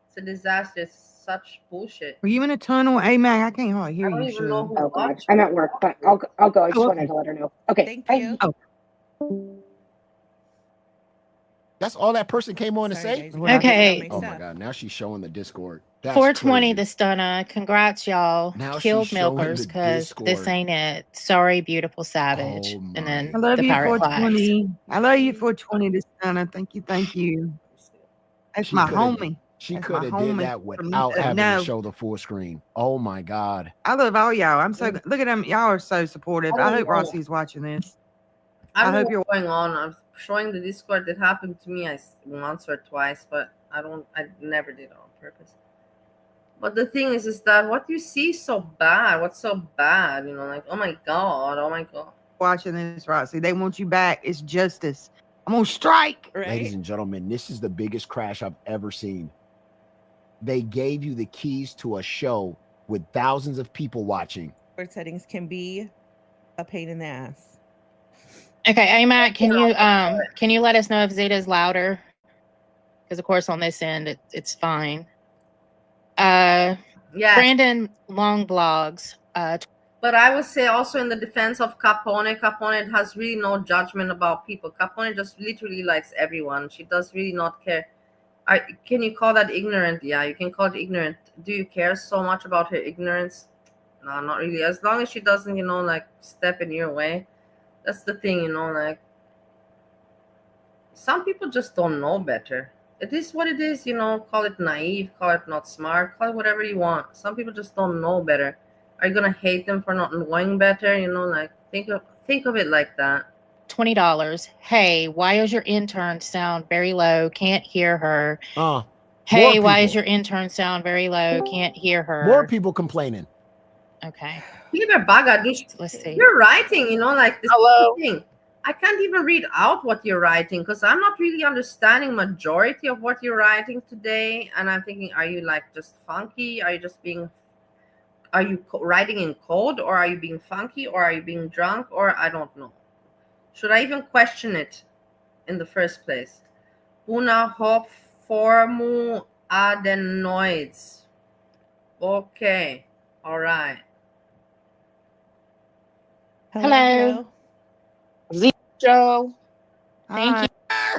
Speaker 1: It's a disaster. It's such bullshit.
Speaker 8: Were you in a tunnel, AMAC? I can't hardly hear
Speaker 1: I don't
Speaker 8: you.
Speaker 1: even know
Speaker 8: Sure.
Speaker 1: who
Speaker 13: Oh God,
Speaker 1: watched
Speaker 13: I'm
Speaker 1: it.
Speaker 13: at work, but I'll go. I just
Speaker 8: Oh,
Speaker 13: wanted
Speaker 8: okay.
Speaker 13: to let her know. Okay.
Speaker 16: Thank
Speaker 13: bye.
Speaker 16: you.
Speaker 8: Oh,
Speaker 11: That's all that person came on to
Speaker 16: Sorry,
Speaker 11: say.
Speaker 16: guys.
Speaker 8: What I-
Speaker 23: Okay.
Speaker 11: Oh my God! Now she's showing the Discord. That's
Speaker 23: 420
Speaker 11: crazy.
Speaker 23: the stunner. Congrats, y'all.
Speaker 11: Now
Speaker 23: Killed
Speaker 11: she's showing
Speaker 23: milkers
Speaker 11: the
Speaker 23: because this
Speaker 11: Discord.
Speaker 23: ain't it. Sorry, beautiful savage.
Speaker 11: Oh
Speaker 23: And
Speaker 11: my
Speaker 23: then
Speaker 8: I love
Speaker 23: the
Speaker 8: you,
Speaker 23: pirate flags.
Speaker 8: 420. I love you, 420 this Stunner. Thank you. Thank you. That's
Speaker 11: She
Speaker 8: my
Speaker 11: coulda-
Speaker 8: homie.
Speaker 11: She
Speaker 8: That's
Speaker 11: could
Speaker 8: my
Speaker 11: have did
Speaker 8: homie
Speaker 11: that
Speaker 8: from
Speaker 11: without having
Speaker 8: no.
Speaker 11: to show the full screen. Oh my God!
Speaker 8: I love all y'all. I'm so look at them. Y'all are so supportive.
Speaker 1: I
Speaker 8: I
Speaker 1: don't
Speaker 8: hope
Speaker 1: know.
Speaker 8: Rossi's watching this.
Speaker 1: I
Speaker 8: I
Speaker 1: don't know
Speaker 8: hope you're
Speaker 1: what's going on. I'm showing the Discord. It happened to me once or twice, but I never did it on purpose. But the thing is that what you see is so bad. What's so bad? You know, like, oh my God, oh my God.
Speaker 8: watching this, Rossi. They want you back. It's justice. I'm on strike.
Speaker 11: Ladies and gentlemen, this is the biggest crash I've ever seen. They gave you the keys to a show with thousands of people watching.
Speaker 16: Discord settings can be a pain in the ass.
Speaker 23: Okay, AMAC, can you let us know if Zeta's louder? Because of course on this end it's fine.
Speaker 1: Yeah.
Speaker 23: Brandon Long Blogs.
Speaker 1: But I would say also in the defense of Capone has really no judgment about people. Capone just literally likes everyone. She does really not care. Can you call that ignorant? Yeah, you can call it ignorant. Do you care so much about her ignorance? No, not really. As long as she doesn't, you know, like step in your way. That's the thing, you know, like some people just don't know better. It is what it is, you know, call it naive, call it not smart, call it whatever you want. Some people just don't know better. Are you gonna hate them for not knowing better? You know, like think of it like that.
Speaker 23: $20. Hey, why is your intern sound very low? Can't hear her.
Speaker 11: more
Speaker 23: Hey, why is
Speaker 11: people.
Speaker 23: your intern sound very low? Can't hear her.
Speaker 11: More people complaining.
Speaker 23: Okay.
Speaker 1: Peter Bagadush,
Speaker 23: Let's see.
Speaker 1: you're writing, you know, like this
Speaker 23: Hello?
Speaker 1: thing. I can't even read out what you're writing because I'm not really understanding majority of what you're writing today. And I'm thinking, are you like just funky? Are you writing in code, or are you being funky, or are you being drunk, or I don't know. Should I even question it in the first place? Una hop formu adenoids. Okay. All right.
Speaker 23: Hello.
Speaker 12: Joe.
Speaker 23: Thank
Speaker 12: you.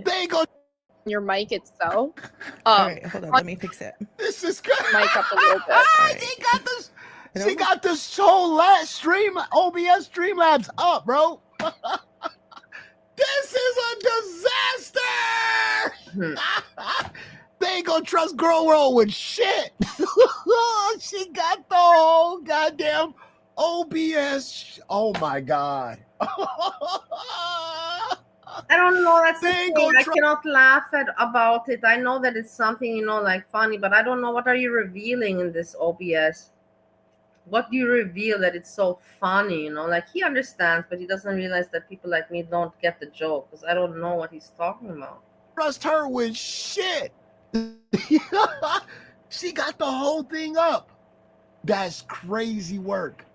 Speaker 11: They go
Speaker 12: your mic itself.
Speaker 16: All right, hold on. Let me fix it.
Speaker 11: This is good.
Speaker 12: Mic up a little bit.
Speaker 11: She got this. She got this whole stream OBS Streamlabs up, bro. This is a disaster. They ain't gonna trust Girl World with shit. She got the whole goddamn OBS. Oh my god.
Speaker 1: I don't know. That's the
Speaker 11: They ain't
Speaker 1: thing.
Speaker 11: gonna
Speaker 1: I cannot laugh about it. I know that it's something, like funny, but I don't know what are you revealing in this OBS. What do you reveal that it's so funny? Like he understands, but he doesn't realize that people like me don't get the joke because I don't know what he's talking about.
Speaker 11: Trust her with shit. She got the whole thing up. That's crazy work.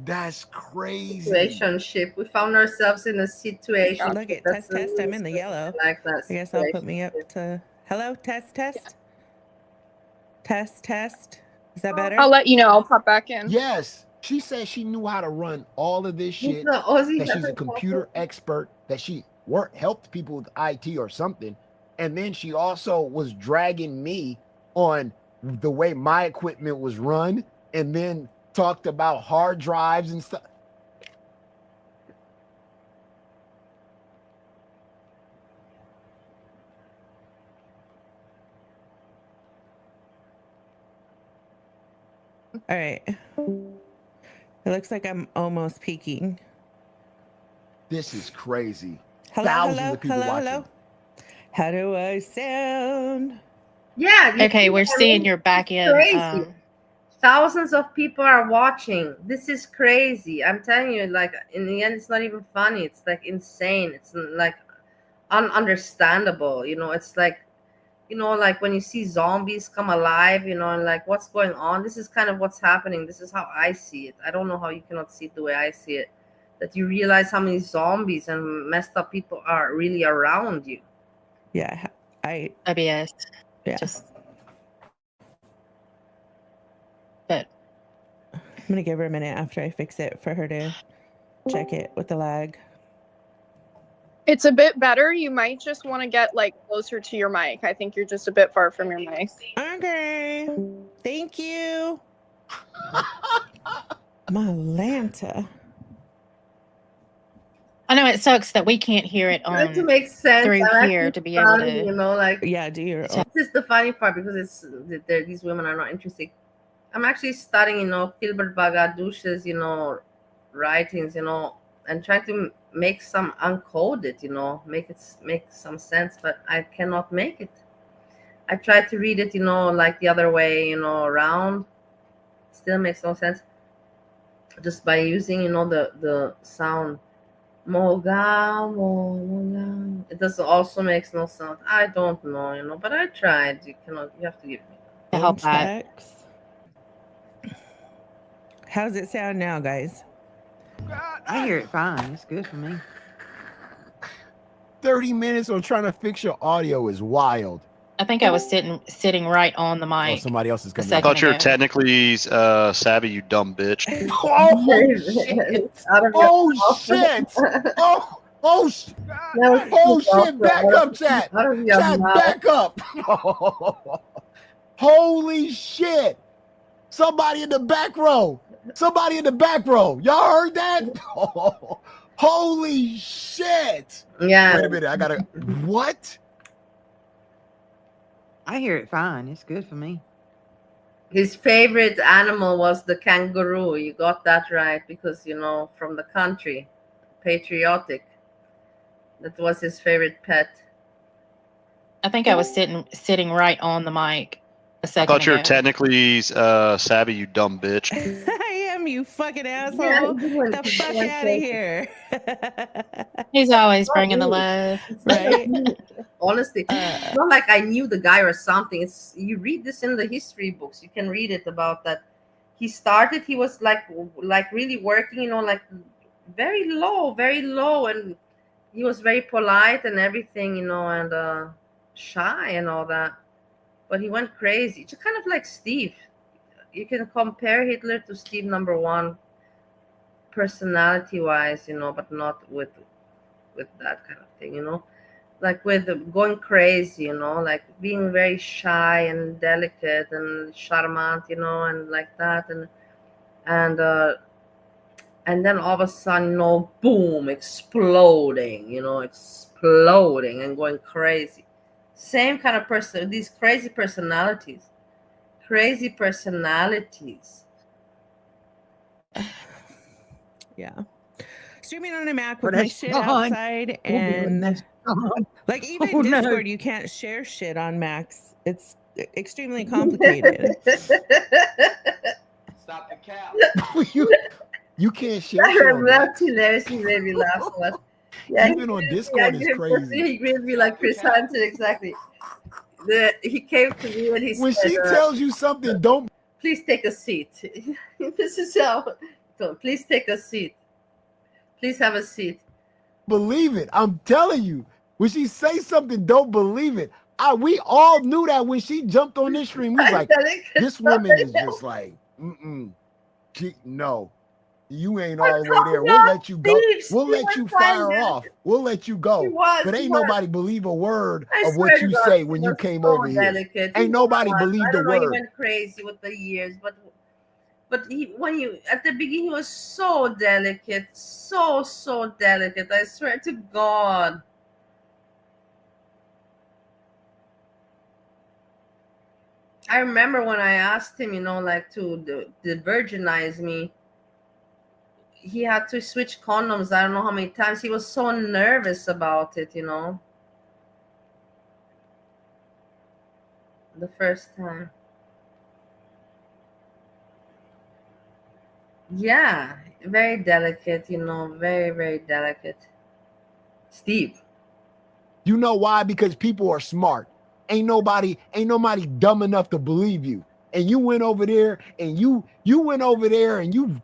Speaker 11: That's crazy.
Speaker 1: Situationship. We found ourselves in a situation.
Speaker 16: Look at test. I'm in the yellow.
Speaker 1: Like that.
Speaker 16: I guess I'll put me up to hello. Test. Test. Is that better?
Speaker 17: I'll let you know. I'll pop back in.
Speaker 11: Yes. She said she knew how to run all of this shit. That she's a computer expert. That she helped people with IT or something. And then she also was dragging me on the way my equipment was run, and then talked about hard drives and stuff.
Speaker 16: All right. It looks like I'm almost peaking.
Speaker 11: This is crazy.
Speaker 16: Hello,
Speaker 11: Thousands of people watching.
Speaker 16: hello. How do I sound?
Speaker 1: Yeah.
Speaker 23: Okay, we're seeing your back end.
Speaker 1: Crazy. Thousands of people are watching. This is crazy. I'm telling you, like in the end, it's not even funny. It's like insane. It's like ununderstandable. It's like, like when you see zombies come alive, and like what's going on. This is kind of what's happening. This is how I see it. I don't know how you cannot see it the way I see it. That you realize how many zombies and messed up people are really around you.
Speaker 16: Yeah,
Speaker 23: IBS.
Speaker 16: Yeah.
Speaker 23: But
Speaker 16: I'm gonna give her a minute after I fix it for her to check it with the lag.
Speaker 17: It's a bit better. You might just want to get like closer to your mic. I think you're just a bit far from your mic.
Speaker 16: Okay. Thank you. Malanta.
Speaker 23: I know it sucks that we can't hear it on
Speaker 1: To make sense
Speaker 23: through
Speaker 1: I'm
Speaker 23: here
Speaker 1: actually
Speaker 23: to be able
Speaker 1: funny,
Speaker 23: to.
Speaker 1: like
Speaker 16: yeah, do your
Speaker 1: this is the funny part because these women are not interested. I'm actually studying, Gilbert Bagadush's, writings, and trying to make some uncoded, make some sense, but I cannot make it. I tried to read it, like the other way, around. Still makes no sense. Just by using, the sound. Moga. It does also makes no sound. I don't know, but I tried. You have to give me
Speaker 23: to help out.
Speaker 16: How's it sound now, guys?
Speaker 8: I hear it fine. It's good for me.
Speaker 11: 30 minutes on trying to fix your audio is wild.
Speaker 23: I think I was sitting right on the mic.
Speaker 11: Oh, somebody else is coming.
Speaker 18: I thought you were technically savvy, you dumb bitch.
Speaker 11: Oh shit! Oh shit! Oh shit! Back up, chat. Chat, back up. Holy shit! Somebody in the back row. Somebody in the back row. Y'all heard that? Holy shit!
Speaker 1: Yeah.
Speaker 11: Wait a minute. I gotta. What?
Speaker 8: I hear it fine. It's good for me.
Speaker 1: His favorite animal was the kangaroo. You got that right because, from the country, patriotic. That was his favorite pet.
Speaker 23: I think I was sitting right on the mic a
Speaker 18: I
Speaker 23: second
Speaker 18: thought you were
Speaker 23: ago.
Speaker 18: technically savvy, you dumb bitch.
Speaker 16: I am, you fucking asshole.
Speaker 1: Yeah,
Speaker 16: the fuck out of here.
Speaker 23: He's always bringing the love.
Speaker 16: Right?
Speaker 1: Honestly, it's not like I knew the guy or something. It's you read this in the history books. You can read it about that. He was like really working, like very low, and he was very polite and everything, and shy and all that. But he went crazy. Just kind of like Steve. You can compare Hitler to Steve number one, personality-wise, but not with that kind of thing, like with going crazy, like being very shy and delicate and charmant, and like that, and then all of a sudden, boom, exploding and going crazy. Same kind of person. These crazy personalities. Crazy personalities.
Speaker 16: Yeah. Streaming on a Mac
Speaker 8: Oh,
Speaker 16: with my
Speaker 8: that's
Speaker 16: shit
Speaker 8: gone.
Speaker 16: outside,
Speaker 8: Oh, God,
Speaker 16: and
Speaker 8: that's gone.
Speaker 16: like even
Speaker 8: Oh, no.
Speaker 16: Discord, you can't share shit on Macs. It's extremely complicated.
Speaker 11: Stop the cap. you can't share
Speaker 1: I
Speaker 11: shit on
Speaker 1: remember
Speaker 11: Max.
Speaker 1: that's hilarious. He made me laugh so much. Yeah,
Speaker 11: Even on Discord is
Speaker 1: he
Speaker 11: crazy.
Speaker 1: greeted me like Chris Hansen, exactly. He came to me and he
Speaker 11: When
Speaker 1: said,
Speaker 11: she tells you something, don't
Speaker 1: please take a seat. This is how. So, please take a seat. Please have a seat.
Speaker 11: believe it. I'm telling you. When she say something, don't believe it. We all knew that when she jumped on this stream. We was like, this woman is just like, no. You ain't all the way there. We'll let you go. We'll let you fire off. We'll let you go. But ain't nobody believe a word of what you say when you came over here. Ain't nobody believed a
Speaker 1: He
Speaker 11: word.
Speaker 1: went crazy with the years, but when you at the beginning, he was so delicate, so delicate. I swear to God. I remember when I asked him, like to virginize me. He had to switch condoms. I don't know how many times. He was so nervous about it, the first time. Yeah, very delicate, very, very delicate. Steve.
Speaker 11: You know why? Because people are smart. Ain't nobody dumb enough to believe you. And you went over there and you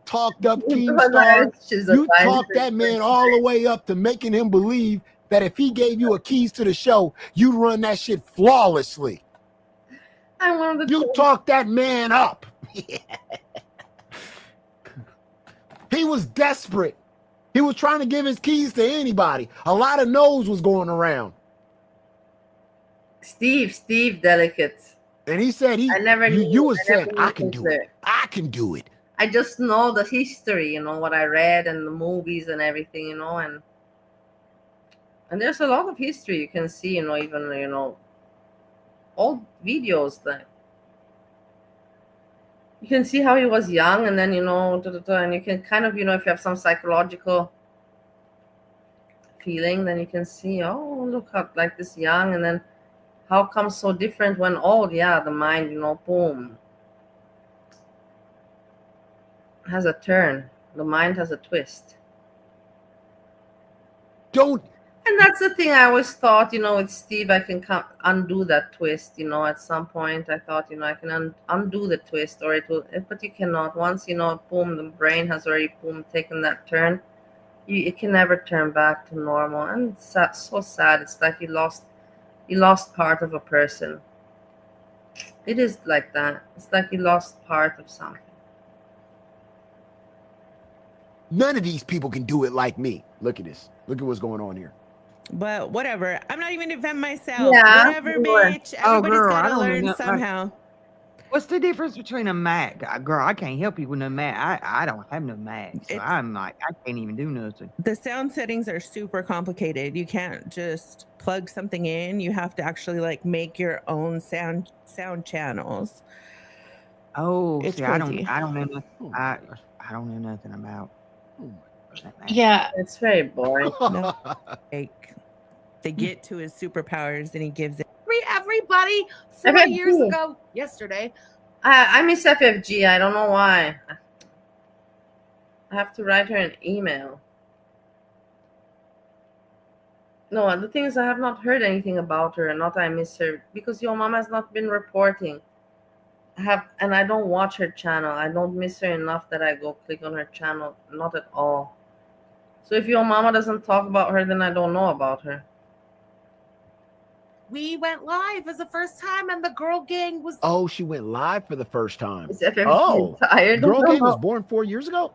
Speaker 11: talked up Keemstar. You talked that man all the way up to making him believe that if he gave you a keys to the show, you'd run that shit flawlessly. You talked that man up. He was desperate. He was trying to give his keys to anybody. A lot of no's was going around.
Speaker 1: Steve delicate.
Speaker 11: And he said you were saying, I can do it. I can do it.
Speaker 1: I just know the history, what I read and the movies and everything, and there's a lot of history you can see, even, old videos that you can see how he was young, and then, and you can kind of, if you have some psychological feeling, then you can see, oh, look how like this young, and then how come so different when old? Yeah, the mind, boom, has a turn. The mind has a twist. And that's the thing I always thought, with Steve, I can undo that twist, at some point. I thought, I can undo the twist, or but you cannot. Once, boom, the brain has already, boom, taken that turn. It can never turn back to normal. And it's so sad. It's like you lost part of a person. It is like that. It's like you lost part of something.
Speaker 11: None of these people can do it like me. Look at this. Look at what's going on here.
Speaker 16: But whatever. I'm not even defending myself.
Speaker 8: Yeah,
Speaker 16: Whatever, bitch. Everybody's
Speaker 8: girl, I
Speaker 16: got to
Speaker 8: don't even
Speaker 16: learn
Speaker 8: know,
Speaker 16: somehow.
Speaker 8: What's the difference between a Mac? Girl, I can't help you with no Mac. I don't have no Mac, so I'm like, I can't even do nothing.
Speaker 16: The sound settings are super complicated. You can't just plug something in. You have to actually like make your own sound channels.
Speaker 8: Oh,
Speaker 16: It's
Speaker 8: see,
Speaker 16: crazy.
Speaker 8: I don't know nothing. I don't know nothing about.
Speaker 23: Yeah,
Speaker 1: it's very boring.
Speaker 16: No, like they get to his superpowers and he gives it.
Speaker 10: Everybody 4
Speaker 1: FFG.
Speaker 10: years ago yesterday.
Speaker 1: I miss FFG. I don't know why. I have to write her an email. No, the thing is, I have not heard anything about her, and not I miss her, because your mom has not been reporting. And I don't watch her channel. I don't miss her enough that I go click on her channel. Not at all. So if your mama doesn't talk about her, then I don't know about her.
Speaker 10: We went live as the first time, and the girl gang was.
Speaker 11: Oh, she went live for the first time.
Speaker 1: Is FFG tired?
Speaker 11: Girl Gang was born 4 years ago?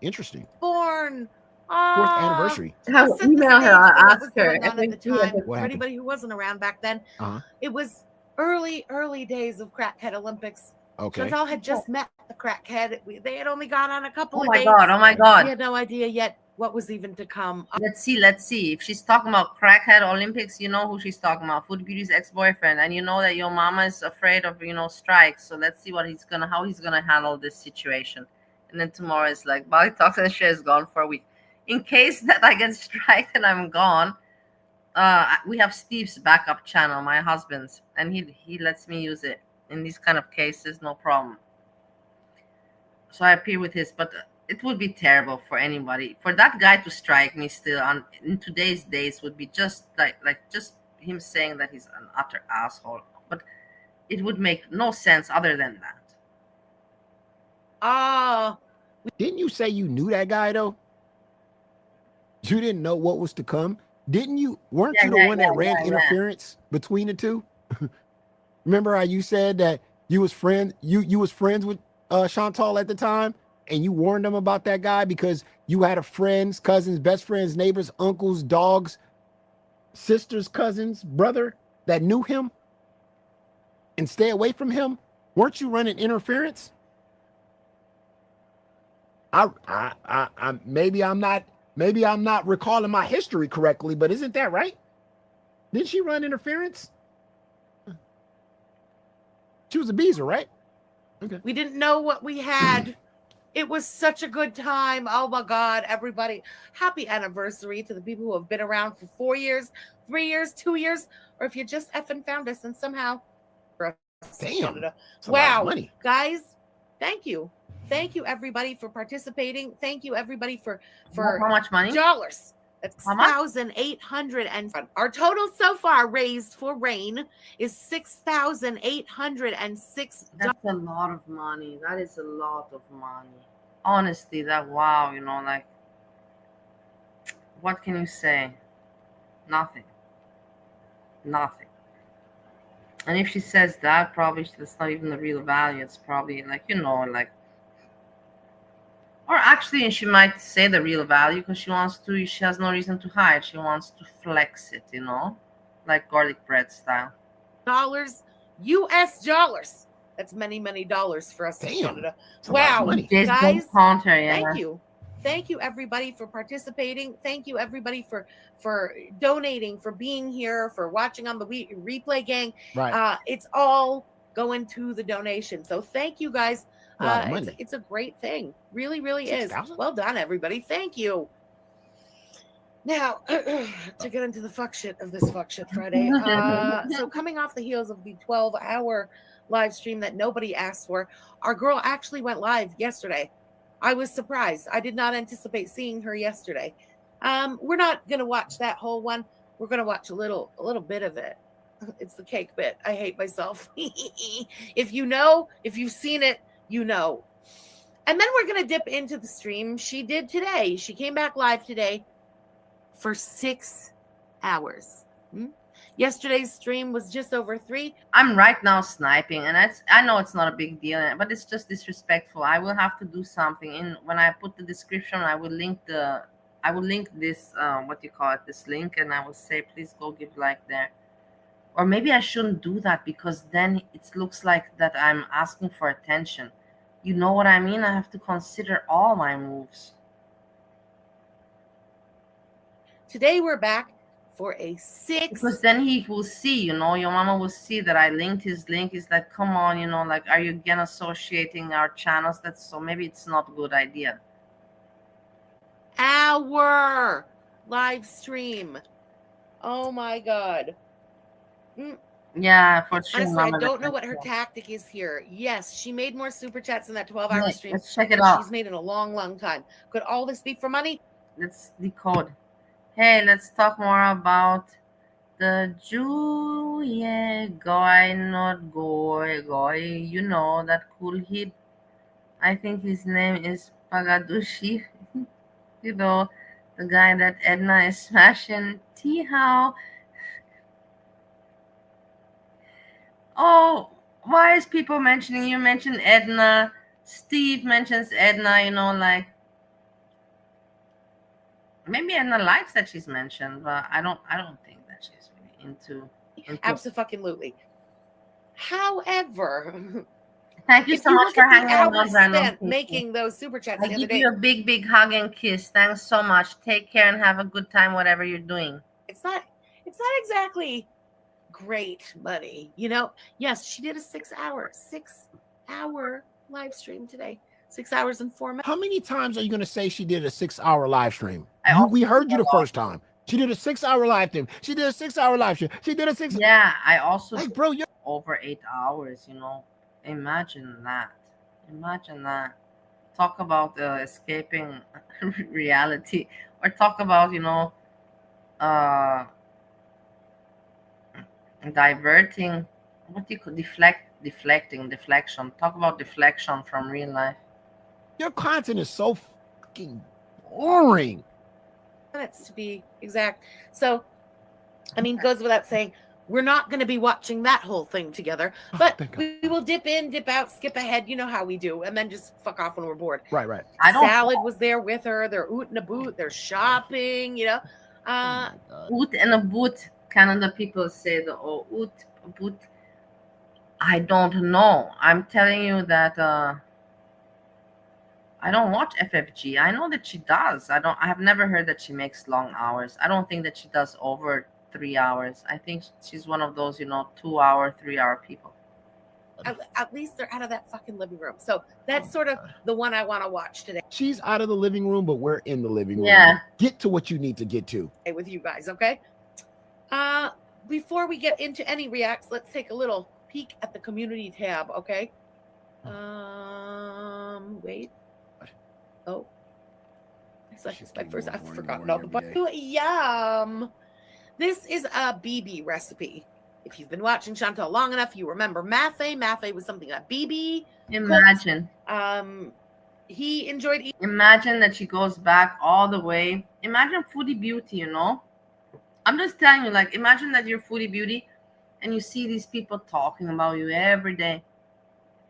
Speaker 11: Interesting.
Speaker 10: Born.
Speaker 11: 4th anniversary.
Speaker 1: Have email her. I'll ask her.
Speaker 10: At the time,
Speaker 11: What
Speaker 10: for
Speaker 11: happened?
Speaker 10: anybody who wasn't around back then,
Speaker 11: Uh-huh.
Speaker 10: it was early days of Crackhead Olympics.
Speaker 11: Okay.
Speaker 10: Chantal had just met the Crackhead. They had only gone on a couple
Speaker 1: Oh
Speaker 10: of
Speaker 1: my
Speaker 10: dates.
Speaker 1: God, oh my God.
Speaker 10: We had no idea yet
Speaker 14: what was even to come.
Speaker 1: Let's see. If she's talking about crackhead Olympics, you know who she's talking about. Food Beauty's ex-boyfriend. And you know that your mama is afraid of, strikes. So let's see how he's gonna handle this situation. And then tomorrow is like, Bali Talks and Shares is gone for a week. In case that I get striked and I'm gone, we have Steve's backup channel, my husband's, and he lets me use it in these kind of cases, no problem. So I appear with his, but it would be terrible for anybody. For that guy to strike me still in today's days would be just like just him saying that he's an utter asshole. But it would make no sense other than that.
Speaker 11: Didn't you say you knew that guy though? You didn't know what was to come. Weren't you the one that ran interference between the two? Remember how you said that you was friends with Chantal at the time, and you warned them about that guy because you had a friends, cousins, best friends, neighbors, uncles, dogs, sisters, cousins, brother that knew him and stay away from him? Weren't you running interference? Maybe I'm not recalling my history correctly, but isn't that right? Didn't she run interference? She was a beezer, right? Okay.
Speaker 14: We didn't know what we had. It was such a good time. Oh my God, everybody. Happy anniversary to the people who have been around for 4 years, 3 years, 2 years, or if you just effing found us and somehow.
Speaker 11: Damn.
Speaker 14: Wow. Guys, thank you. Thank you everybody for participating. Thank you everybody for
Speaker 1: how much money?
Speaker 14: Dollars. That's $6,800 and our total so far raised for RAINN is $6,806.
Speaker 1: That's a lot of money. That is a lot of money. Honestly, wow, like, what can you say? Nothing. And if she says that, probably that's not even the real value. It's probably or actually, she might say the real value because she has no reason to hide. She wants to flex it, like garlic bread style.
Speaker 14: US dollars. That's many, many dollars for us in Canada. Wow.
Speaker 1: Guys,
Speaker 14: thank you. Thank you everybody for participating. Thank you everybody for donating, for being here, for watching on the replay gang.
Speaker 11: Right.
Speaker 14: It's all going to the donation. So thank you guys. It's a great thing. Really, really is. Well done, everybody. Thank you. Now, to get into the fuck shit of this fuck shit Friday. So coming off the heels of the 12-hour live stream that nobody asked for, our girl actually went live yesterday. I was surprised. I did not anticipate seeing her yesterday. We're not going to watch that whole one. We're going to watch a little bit of it. It's the cake bit. I hate myself. If you've seen it, you know. And then we're going to dip into the stream she did today. She came back live today for 6 hours. Yesterday's stream was just over 3.
Speaker 1: I'm right now sniping, and I know it's not a big deal, but it's just disrespectful. I will have to do something. When I put the description, I will link this this link, and I will say please go give like there. Or maybe I shouldn't do that because then it looks like that I'm asking for attention. You know what I mean? I have to consider all my moves.
Speaker 14: Today we're back for a 6.
Speaker 1: Because then he will see, your mama will see that I linked his link. He's like, come on, like, are you again associating our channels? So maybe it's not a good idea.
Speaker 14: Our live stream. Oh my God.
Speaker 1: Yeah, for sure.
Speaker 14: Honestly, I don't know what her tactic is here. Yes, she made more super chats in that 12-hour stream.
Speaker 1: Let's check it out.
Speaker 14: She's made in a long, long time. Could all this be for money?
Speaker 1: Let's decode. Hey, let's talk more about the Jew. Yeah, goy, not goy. That cool hip. I think his name is Pagadushi. The guy that Edna is smashing. T-how. Oh, why is people mentioning you? Mention Edna. Steve mentions Edna, like. Maybe Edna likes that she's mentioned, but I don't think that she's really into
Speaker 14: Absolutely. However,
Speaker 1: Thank you
Speaker 14: If
Speaker 1: so
Speaker 14: you
Speaker 1: much
Speaker 14: look
Speaker 1: for
Speaker 14: at the
Speaker 1: hanging around
Speaker 14: hours
Speaker 1: random
Speaker 14: spent
Speaker 1: people.
Speaker 14: making those super chats
Speaker 1: I
Speaker 14: the other
Speaker 1: give
Speaker 14: day,
Speaker 1: you a big, big hug and kiss. Thanks so much. Take care and have a good time, whatever you're doing.
Speaker 14: it's not exactly great money, you know. Yes, she did a 6-hour live stream today. 6 hours and 4 minutes.
Speaker 11: How many times are you going to say she did a 6-hour live stream? We
Speaker 1: also
Speaker 11: heard you
Speaker 1: do
Speaker 11: the first time. She did a 6-hour live stream. She did a 6-hour live stream. She did a 6.
Speaker 1: Yeah, I also
Speaker 11: like,
Speaker 1: do
Speaker 11: bro, you're
Speaker 1: over 8 hours. You know, imagine that. Imagine that. Talk about escaping reality, or talk about uh, diverting. What do you call deflection? Talk about deflection from real life.
Speaker 11: your content is so fucking boring.
Speaker 14: Minutes to be exact. So, I mean, goes without saying, we're not going to be watching that whole thing together, but we will dip in, dip out, skip ahead. You know how we do, and then just fuck off when we're bored.
Speaker 11: Right.
Speaker 14: Salad was there with her. They're oot and a boot. They're shopping. You know,
Speaker 1: Oot and a boot. Canada people say the oot boot. I don't know. I'm telling you that I don't watch FFG. I know that she does. I have never heard that she makes long hours. I don't think that she does over 3 hours. I think she's one of those, 2 hour, 3 hour people.
Speaker 14: At least they're out of that fucking living room. So that's sort of the one I want to watch today.
Speaker 11: She's out of the living room, but we're in the living room.
Speaker 1: Yeah.
Speaker 11: Get to what you need to get to.
Speaker 14: With you guys, okay? Before we get into any reacts, let's take a little peek at the community tab, okay? Wait. Oh. It's like it's my first. I've forgotten all the buttons. Yum. This is a BB recipe. If you've been watching Chantal long enough, you remember Mafe. Mafe was something that BB
Speaker 1: Imagine.
Speaker 14: cooked. He enjoyed eating.
Speaker 1: Imagine that she goes back all the way. Imagine Foodie Beauty, I'm just telling you, like, imagine that you're Foodie Beauty and you see these people talking about you every day.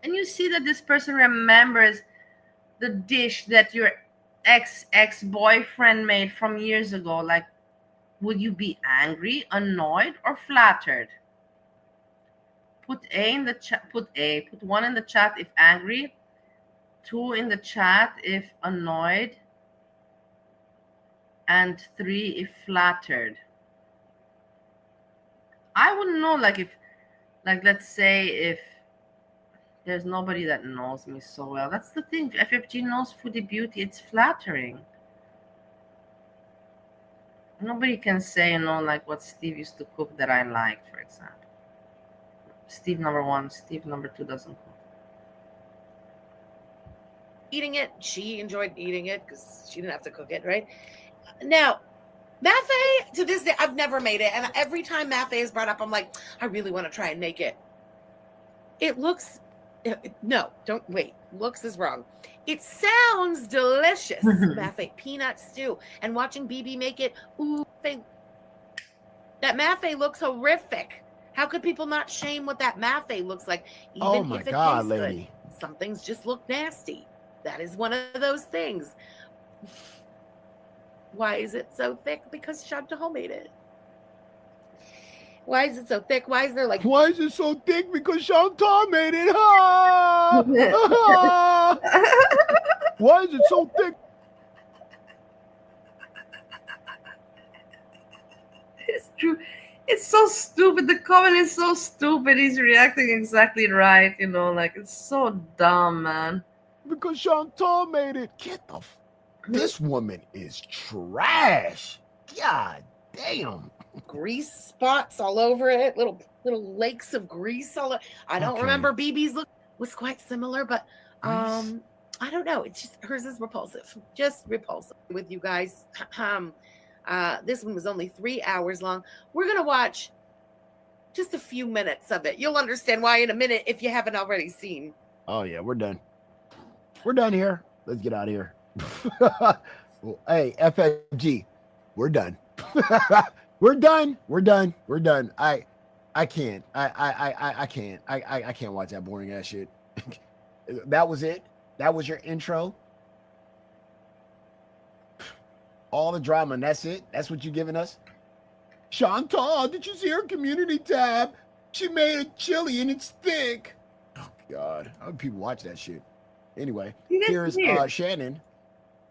Speaker 1: And you see that this person remembers the dish that your ex-boyfriend made from years ago. Like, would you be angry, annoyed, or flattered? Put A in the chat. Put 1 in the chat if angry, 2 in the chat if annoyed, and 3 if flattered. I wouldn't know, let's say if there's nobody that knows me so well. That's the thing. FFG knows Foodie Beauty. It's flattering. Nobody can say, like what Steve used to cook that I liked, for example. Steve number 1, Steve number 2 doesn't cook.
Speaker 14: Eating it. She enjoyed eating it because she didn't have to cook it, right? Now, Mafe, to this day, I've never made it. And every time Mafe is brought up, I'm like, I really want to try and make it. It looks... No, don't wait. Looks is wrong. It sounds delicious. Mafe peanut stew. And watching BB make it, that Mafe looks horrific. How could people not shame what that Mafe looks like? Even if it tastes
Speaker 11: lady.
Speaker 14: good. Some things just look nasty. That is one of those things. Why is it so thick? Because Chantal made it. Why is it so thick? Why is there like...
Speaker 11: Why is it so thick? Because Chantal made it. Ha! Why is it so thick?
Speaker 1: It's true. It's so stupid. The comment is so stupid. He's reacting exactly right. Like, it's so dumb, man.
Speaker 11: Because Chantal made it. Get the... This woman is trash. God damn.
Speaker 14: Grease spots all over it, little lakes of grease all over. I don't remember BB's look was quite similar, but I don't know. It's just hers is repulsive. Just repulsive with you guys. This one was only 3 hours long. We're gonna watch just a few minutes of it. You'll understand why in a minute if you haven't already seen.
Speaker 11: Oh yeah, we're done. We're done here. Let's get out of here. Well, hey, FFG, we're done. We're done. I can't. I can't. I can't watch that boring ass shit. That was it. That was your intro. All the drama, and that's it. That's what you're giving us. Chantal, did you see her community tab? She made a chili and it's thick. God, how do people watch that shit? Anyway,
Speaker 1: You get
Speaker 11: here's
Speaker 1: weird.
Speaker 11: Shannon,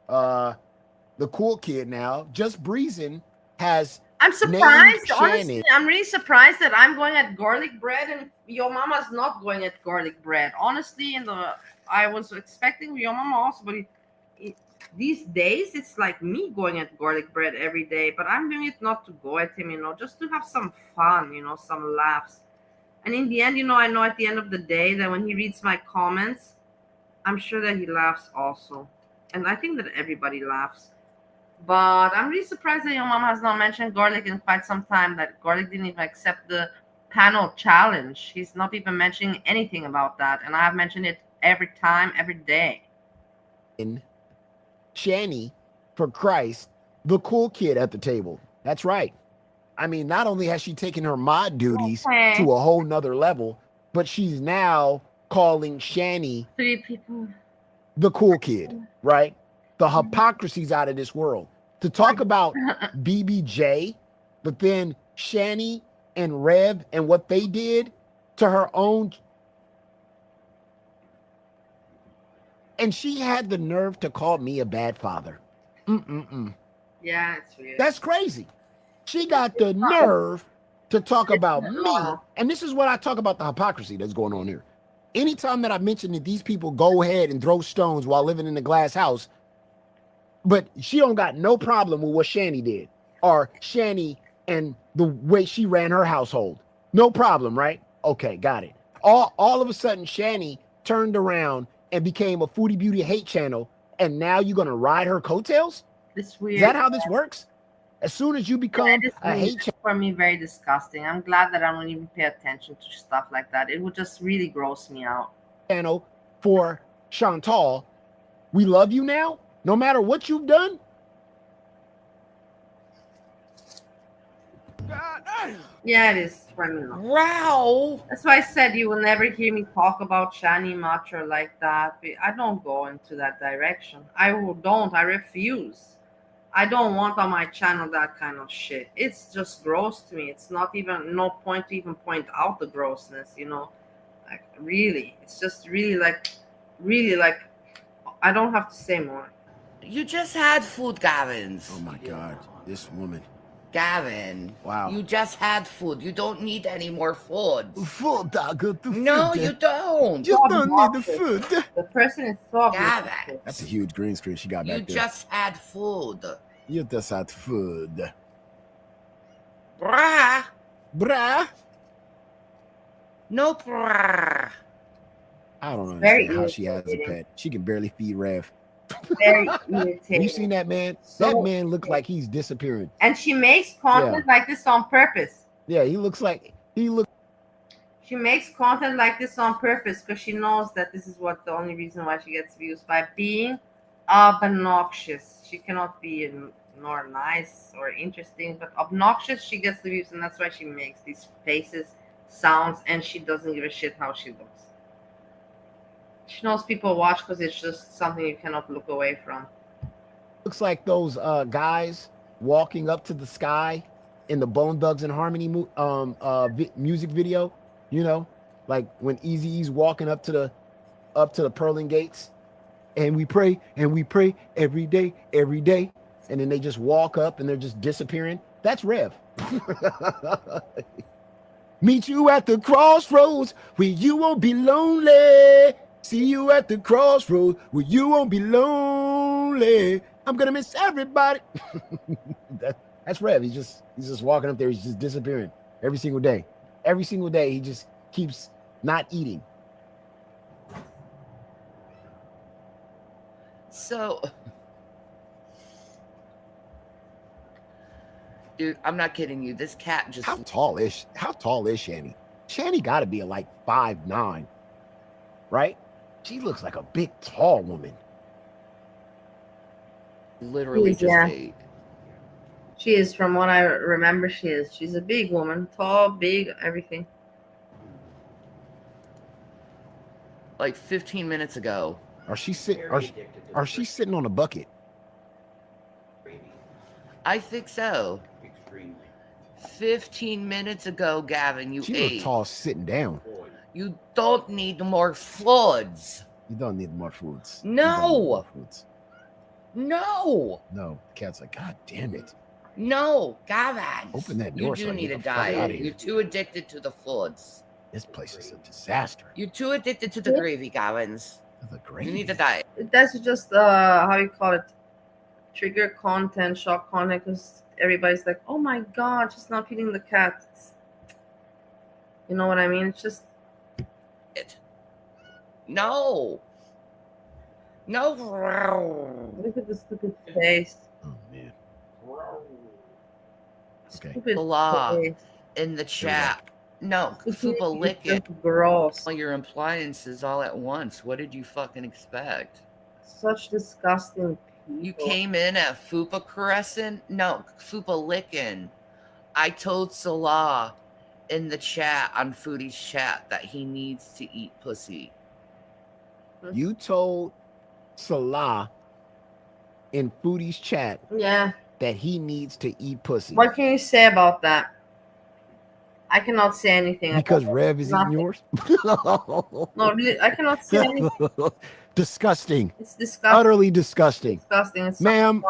Speaker 11: the cool kid now, just breezing has.
Speaker 1: I'm
Speaker 11: named
Speaker 1: surprised,
Speaker 11: Shannon.
Speaker 1: honestly. I'm really surprised that I'm going at garlic bread and your mama's not going at garlic bread. Honestly, I was expecting your mama also, but these days it's like me going at garlic bread every day. But I'm doing it not to go at him, just to have some fun, some laughs. And in the end, I know at the end of the day that when he reads my comments, I'm sure that he laughs also. And I think that everybody laughs. But I'm really surprised that your mom has not mentioned garlic in quite some time, that garlic didn't even accept the panel challenge. He's not even mentioning anything about that. And I've mentioned it every time, every day.
Speaker 11: Shanny, for Christ, the cool kid at the table. That's right. I mean, not only has she taken her mod duties to a whole nother level, but she's now calling Shanny
Speaker 1: 3 people.
Speaker 11: The cool kid, right? The hypocrisy's out of this world. To talk about BBJ, but then Shanny and Rev and what they did to her own. And she had the nerve to call me a bad father.
Speaker 1: Yeah, it's weird.
Speaker 11: That's crazy. She got the nerve to talk about me. And this is what I talk about, the hypocrisy that's going on here. Anytime that I mention that these people go ahead and throw stones while living in a glass house, but she don't got no problem with what Shanny did or Shanny and the way she ran her household. No problem, right? Okay, got it. All of a sudden, Shanny turned around and became a Foodie Beauty hate channel, and now you're gonna ride her coattails?
Speaker 1: It's weird.
Speaker 11: Is that how this works? As soon as you become a hate channel,
Speaker 1: for me, very disgusting. I'm glad that I don't even pay attention to stuff like that. It would just really gross me out.
Speaker 11: Channel for Chantal, we love you now, no matter what you've done.
Speaker 1: Yeah, it is criminal.
Speaker 14: Wow.
Speaker 1: That's why I said you will never hear me talk about Shani much or like that. I don't go into that direction. I don't. I refuse. I don't want on my channel that kind of shit. It's just gross to me. It's not even no point to even point out the grossness, Like really, it's just really like I don't have to say more.
Speaker 14: You just had food, Gavin.
Speaker 11: Oh my God, this woman.
Speaker 14: Gavin.
Speaker 11: Wow.
Speaker 14: You just had food. You don't need any more food.
Speaker 11: Food, dog.
Speaker 14: No, you don't.
Speaker 11: You don't need the food.
Speaker 1: The person is so
Speaker 14: Gavin.
Speaker 11: That's a huge green screen she got back there.
Speaker 14: You just had food.
Speaker 11: You just had food.
Speaker 14: Brah.
Speaker 11: Brah.
Speaker 14: No brah.
Speaker 11: I don't understand how she has a pet. She can barely feed Rev.
Speaker 1: Very irritating.
Speaker 11: You seen that man? That man looks like he's disappearing.
Speaker 1: And she makes content like this on purpose.
Speaker 11: Yeah, he looks.
Speaker 1: She makes content like this on purpose because she knows that this is what the only reason why she gets views, by being obnoxious. She cannot be nor nice or interesting, but obnoxious. She gets the views, and that's why she makes these faces, sounds, and she doesn't give a shit how she looks. She knows people watch because it's just something you cannot look away from.
Speaker 11: Looks like those guys walking up to the sky in the Bone Thugs and Harmony music video. Like when Eazy-E's walking up to the pearling gates, and we pray every day, and then they just walk up and they're just disappearing. That's Rev. Meet you at the crossroads where you won't be lonely. See you at the crossroads where you won't be lonely. I'm gonna miss everybody. That's Rev. He's just walking up there. He's just disappearing every single day. Every single day, he just keeps not eating.
Speaker 14: So, dude, I'm not kidding you. This cat just...
Speaker 11: How tall is Shanny? Shanny got to be like 5'9", right? She looks like a big, tall woman.
Speaker 14: Literally just ate.
Speaker 1: She is, from what I remember, she is. She's a big woman, tall, big, everything.
Speaker 14: Like 15 minutes ago.
Speaker 11: Are she sitting on a bucket?
Speaker 14: I think so. 15 minutes ago, Gavin, you
Speaker 11: she
Speaker 14: ate.
Speaker 11: She looked tall sitting down.
Speaker 14: You
Speaker 2: don't need more foods.
Speaker 11: You don't need more foods.
Speaker 2: No. No.
Speaker 11: No. The cat's like, God damn it.
Speaker 2: No, Gavin.
Speaker 11: Open that
Speaker 2: You
Speaker 11: door
Speaker 2: do
Speaker 11: so I
Speaker 2: need
Speaker 11: get
Speaker 2: a
Speaker 11: the fuck outta
Speaker 2: diet.
Speaker 11: here.
Speaker 2: You're too addicted to the foods.
Speaker 11: This place is a disaster.
Speaker 2: You're too addicted to the gravy, Gavins.
Speaker 11: The gravy.
Speaker 2: You need a diet.
Speaker 1: That's just how you call it, trigger content, shock content, because everybody's like, oh my god, she's not feeding the cat. You know what I mean? It's just
Speaker 2: No.
Speaker 1: Look at the stupid face.
Speaker 11: Oh man. Okay.
Speaker 1: Stupid
Speaker 2: Blah
Speaker 1: face.
Speaker 2: in the chat. No, Fupa lick
Speaker 1: It's
Speaker 2: it.
Speaker 1: just gross.
Speaker 2: All your appliances all at once. What did you fucking expect?
Speaker 1: Such disgusting people.
Speaker 2: You came in at Fupa caressing? No, Fupa licking. I told Salah in the chat, on Foodie's chat, that he needs to eat pussy.
Speaker 11: You told Salah in Foodie's chat that he needs to eat pussy.
Speaker 1: What can you say about that? I cannot say anything.
Speaker 11: Because Rev is eating yours?
Speaker 1: No, really, I cannot say anything.
Speaker 11: Disgusting.
Speaker 1: It's disgusting.
Speaker 11: Utterly disgusting.
Speaker 1: Disgusting. It's
Speaker 11: Ma'am,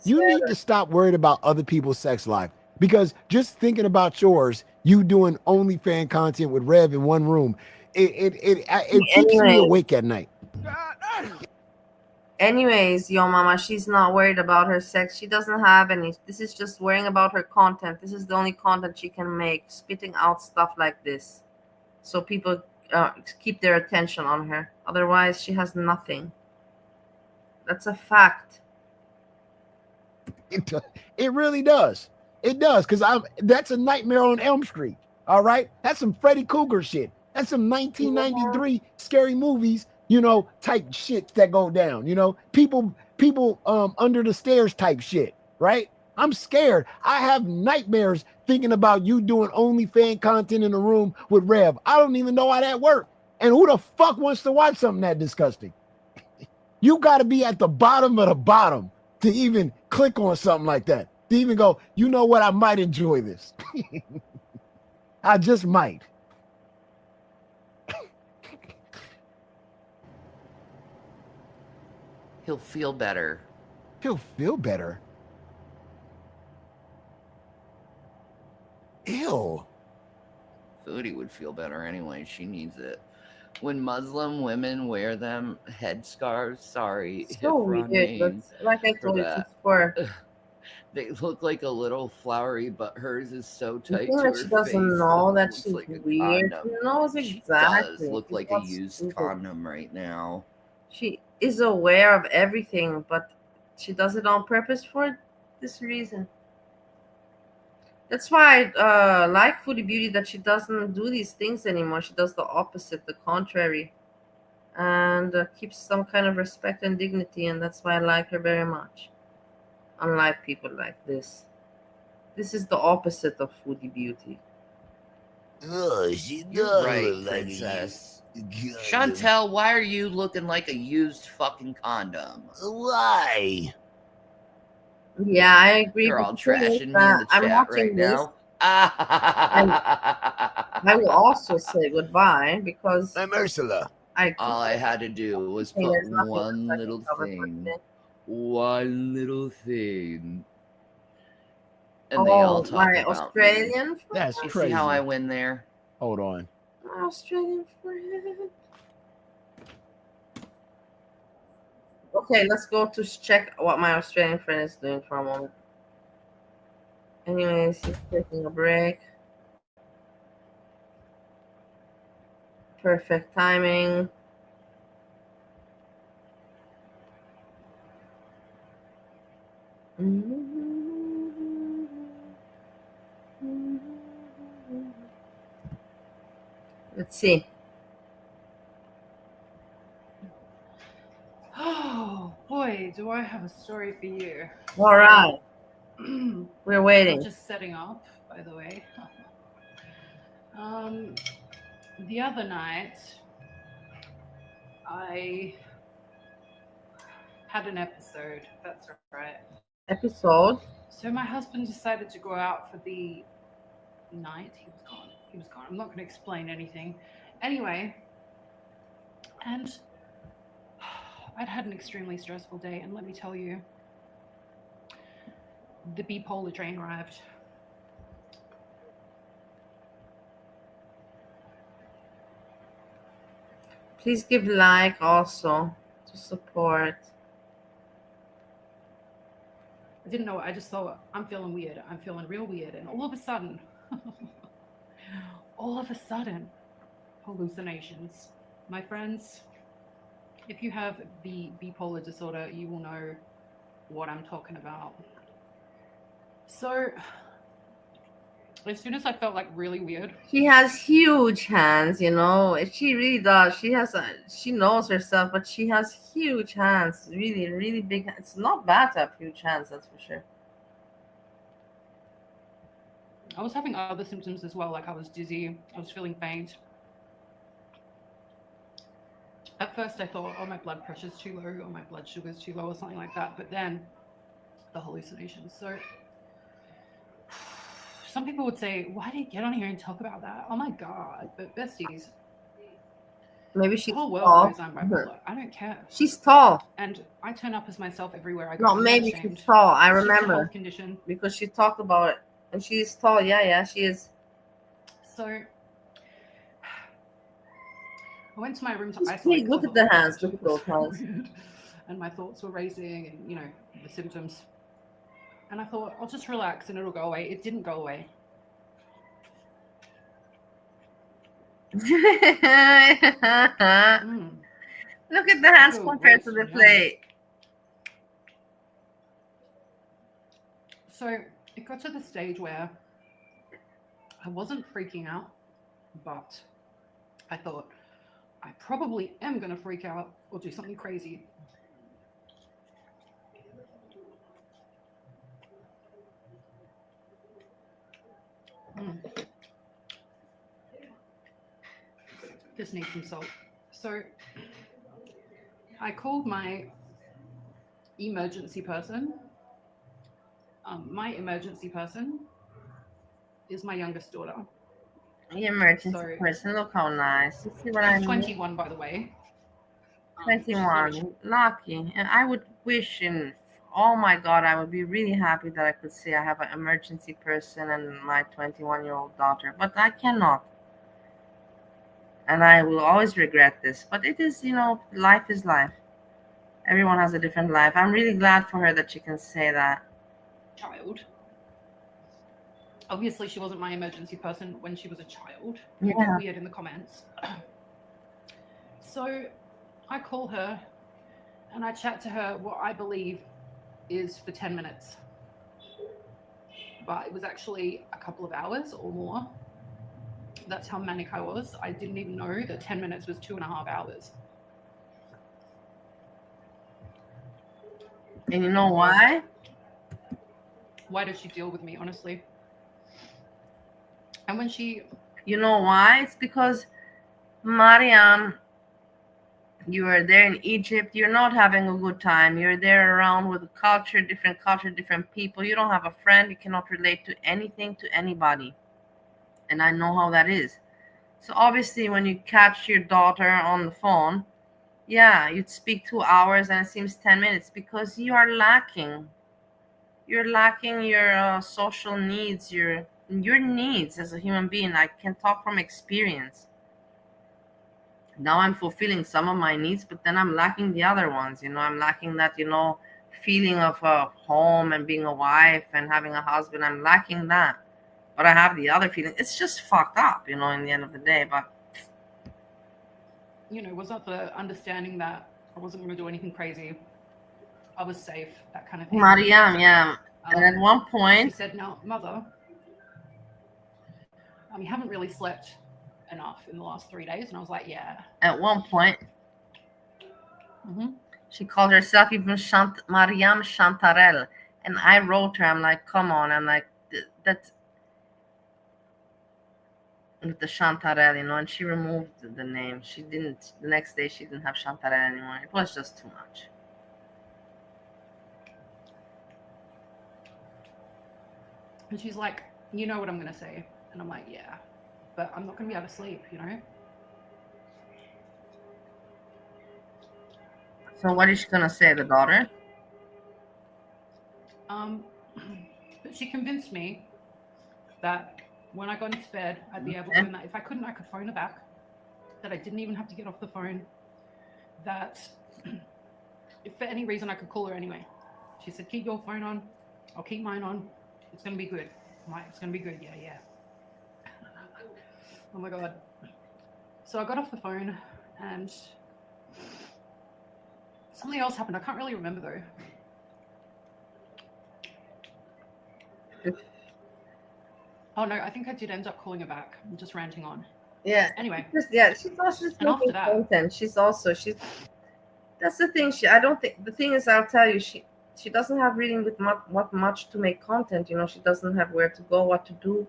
Speaker 11: you need to stop worried about other people's sex life. Because just thinking about yours, you doing OnlyFans content with Rev in one room, it keeps me awake at night.
Speaker 1: Anyways, yo mama, she's not worried about her sex. She doesn't have any. This is just worrying about her content. This is the only content she can make, spitting out stuff like this. So people keep their attention on her. Otherwise, she has nothing. That's a fact.
Speaker 11: It really does. It does, because that's a Nightmare on Elm Street. All right? That's some Freddy Krueger shit. That's some 1993 scary movies, type shit that go down. People under the stairs type shit, right? I'm scared. I have nightmares thinking about you doing OnlyFans content in a room with Rev. I don't even know how that works. And who the fuck wants to watch something that disgusting? You got to be at the bottom of the bottom to even click on something like that. To even go, you know what? I might enjoy this. I just might.
Speaker 2: He'll feel better.
Speaker 11: He'll feel better. Ew.
Speaker 2: Foodie would feel better anyway. She needs it. When Muslim women wear them headscarves, sorry,
Speaker 1: So weird. But like I told you, it's for.
Speaker 2: They look like a little flowery, but hers is so
Speaker 1: You
Speaker 2: tight
Speaker 1: think
Speaker 2: to
Speaker 1: that
Speaker 2: her
Speaker 1: she doesn't
Speaker 2: face
Speaker 1: know that
Speaker 2: looks
Speaker 1: she's
Speaker 2: like a
Speaker 1: weird?
Speaker 2: condom.
Speaker 1: She knows
Speaker 2: She
Speaker 1: exactly.
Speaker 2: does look
Speaker 1: She's
Speaker 2: like a
Speaker 1: not
Speaker 2: used
Speaker 1: stupid.
Speaker 2: condom right now.
Speaker 1: She is aware of everything, but she does it on purpose for this reason. That's why I like Foodie Beauty, that she doesn't do these things anymore. She does the opposite, the contrary, and keeps some kind of respect and dignity, and that's why I like her very much. Unlike people like this. This is the opposite of Foodie Beauty.
Speaker 2: Oh, she does right, princess. Chantel, why are you looking like a used fucking condom?
Speaker 11: Why?
Speaker 1: Yeah, I agree.
Speaker 2: You're
Speaker 1: but
Speaker 2: all
Speaker 1: the thing is
Speaker 2: trashing me in
Speaker 1: that
Speaker 2: the
Speaker 1: I'm
Speaker 2: chat
Speaker 1: watching
Speaker 2: right
Speaker 1: this,
Speaker 2: now.
Speaker 1: and I will also say goodbye because
Speaker 11: I'm Ursula.
Speaker 2: All I had to do was
Speaker 1: Okay,
Speaker 2: put
Speaker 1: there's nothing
Speaker 2: one
Speaker 1: else I can
Speaker 2: little
Speaker 1: cover for
Speaker 2: thing.
Speaker 1: today.
Speaker 2: One little thing. And they all talk
Speaker 1: my
Speaker 2: about
Speaker 1: Australian
Speaker 2: me.
Speaker 11: That's
Speaker 2: You
Speaker 11: crazy.
Speaker 2: see how I win there?
Speaker 11: Hold on.
Speaker 1: My Australian friend. Okay, let's go to check what my Australian friend is doing for a moment. Anyways, he's taking a break. Perfect timing. Let's see.
Speaker 19: Oh boy, do I have a story for you.
Speaker 1: All right. We're waiting.
Speaker 19: I'm just setting up, by the way. The other night, I had an episode. That's right.
Speaker 1: Episode?
Speaker 19: So my husband decided to go out for the night. He was gone. I'm not going to explain anything. Anyway, and I'd had an extremely stressful day, and let me tell you, the bipolar train arrived.
Speaker 1: Please give like also to support.
Speaker 19: I didn't know. I just thought, I'm feeling weird. I'm feeling real weird. And all of a sudden, hallucinations. My friends, if you have the bipolar disorder, you will know what I'm talking about. So, as soon as I felt like really weird,
Speaker 1: She has huge hands, you know. She really does. She knows herself, but she has huge hands. Really, really big. It's not bad to have huge hands, that's for sure.
Speaker 19: I was having other symptoms as well. Like I was dizzy. I was feeling faint. At first, I thought, oh, my blood pressure's too low, or my blood sugar's too low, or something like that. But then, the hallucinations. So, some people would say, why do you get on here and talk about that? Oh my God. But besties,
Speaker 1: Maybe she's
Speaker 19: the whole world
Speaker 1: tall.
Speaker 19: knows I'm bipolar. I don't care.
Speaker 1: She's tall.
Speaker 19: And I turn up as myself everywhere I go.
Speaker 1: No,
Speaker 19: I'm not
Speaker 1: maybe
Speaker 19: ashamed.
Speaker 1: she's tall. I
Speaker 19: It's just a
Speaker 1: remember
Speaker 19: health condition.
Speaker 1: because she talked about it, and she's tall. Yeah, she is.
Speaker 19: So, I went to my room to
Speaker 1: She's
Speaker 19: isolate.
Speaker 1: big. Look at the hands. Look at those hands.
Speaker 19: And my thoughts were racing, and the symptoms. And I thought, I'll just relax and it'll go away. It didn't go away.
Speaker 1: Look at the hands compared to the plate.
Speaker 19: So it got to the stage where I wasn't freaking out, but I thought I probably am going to freak out or do something crazy. This needs some salt. So I called my emergency person. My emergency person is my youngest daughter.
Speaker 1: The emergency person, look how nice. You see what I mean?
Speaker 19: She's 21, by the way.
Speaker 1: 21, lucky. And I would wish, oh my God, I would be really happy that I could say I have an emergency person and my 21-year-old daughter, but I cannot. And I will always regret this. But it is, life is life. Everyone has a different life. I'm really glad for her that she can say that.
Speaker 19: Child. Obviously, she wasn't my emergency person when she was a child.
Speaker 1: Yeah.
Speaker 19: Get weird in the comments. So I call her and I chat to her what I believe is for 10 minutes. But it was actually a couple of hours or more. That's how manic I was. I didn't even know that 10 minutes was 2.5 hours.
Speaker 1: And you know why?
Speaker 19: Why did she deal with me, honestly? And when she...
Speaker 1: You know why? It's because, Mariam, you are there in Egypt. You're not having a good time. You're there around with different culture, different people. You don't have a friend. You cannot relate to anything, to anybody. And I know how that is. So obviously, when you catch your daughter on the phone, yeah, you'd speak 2 hours and it seems 10 minutes because you are lacking. You're lacking your social needs, your needs as a human being. I can talk from experience. Now I'm fulfilling some of my needs, but then I'm lacking the other ones. I'm lacking that, feeling of a home and being a wife and having a husband. I'm lacking that. But I have the other feeling. It's just fucked up, in the end of the day. But
Speaker 19: was not the understanding that I wasn't going to do anything crazy. I was safe, that kind of thing.
Speaker 1: Mariam, yeah. And at one point...
Speaker 19: She said, no, mother, you haven't really slept enough in the last 3 days. And I was like, yeah.
Speaker 1: At one point, she called herself even Mariam Chantarelle. And I wrote her, I'm like, come on. I'm like, that's... with the Chantarelle, and she removed the name. She didn't, the next day she didn't have Chantarelle anymore. It was just too much.
Speaker 19: And she's like, you know what I'm going to say? And I'm like, yeah, but I'm not going to be able to sleep,
Speaker 1: So what is she gonna say, the daughter?
Speaker 19: But she convinced me that when I got into bed, I'd be able to, and that if I couldn't, I could phone her back. That I didn't even have to get off the phone. That if for any reason I could call her anyway. She said, keep your phone on. I'll keep mine on. It's going to be good. I'm like, it's going to be good. Yeah, yeah. Oh my God. So I got off the phone and something else happened. I can't really remember though. Oh no, I think I did end up calling her back and just ranting on.
Speaker 1: Yeah.
Speaker 19: Anyway.
Speaker 1: She's also just making content. She's that's the thing. I don't think the thing is, I'll tell you, she doesn't have really with much to make content. You know, she doesn't have where to go, what to do.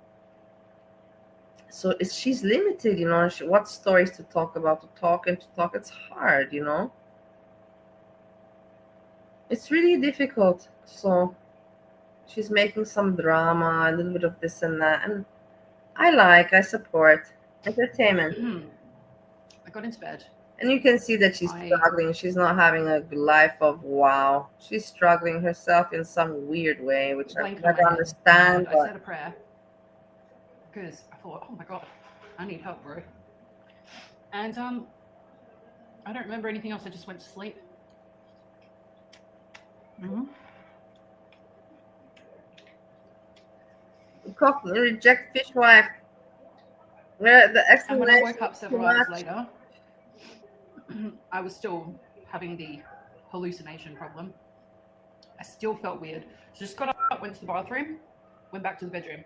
Speaker 1: So she's limited. You know, what stories to talk about, to talk. It's hard. You know, it's really difficult. So she's making some drama, a little bit of this and that, and I support entertainment.
Speaker 19: I got into bed.
Speaker 1: And you can see that she's struggling. She's not having a life of wow. She's struggling herself in some weird way, which I don't understand.
Speaker 19: I said a prayer because I thought, oh my God, I need help, bro. And I don't remember anything else. I just went to sleep.
Speaker 1: Cook, reject fish wife. Where the
Speaker 19: and when I woke up several hours later, I was still having the hallucination problem. I still felt weird. So just got up, went to the bathroom, went back to the bedroom.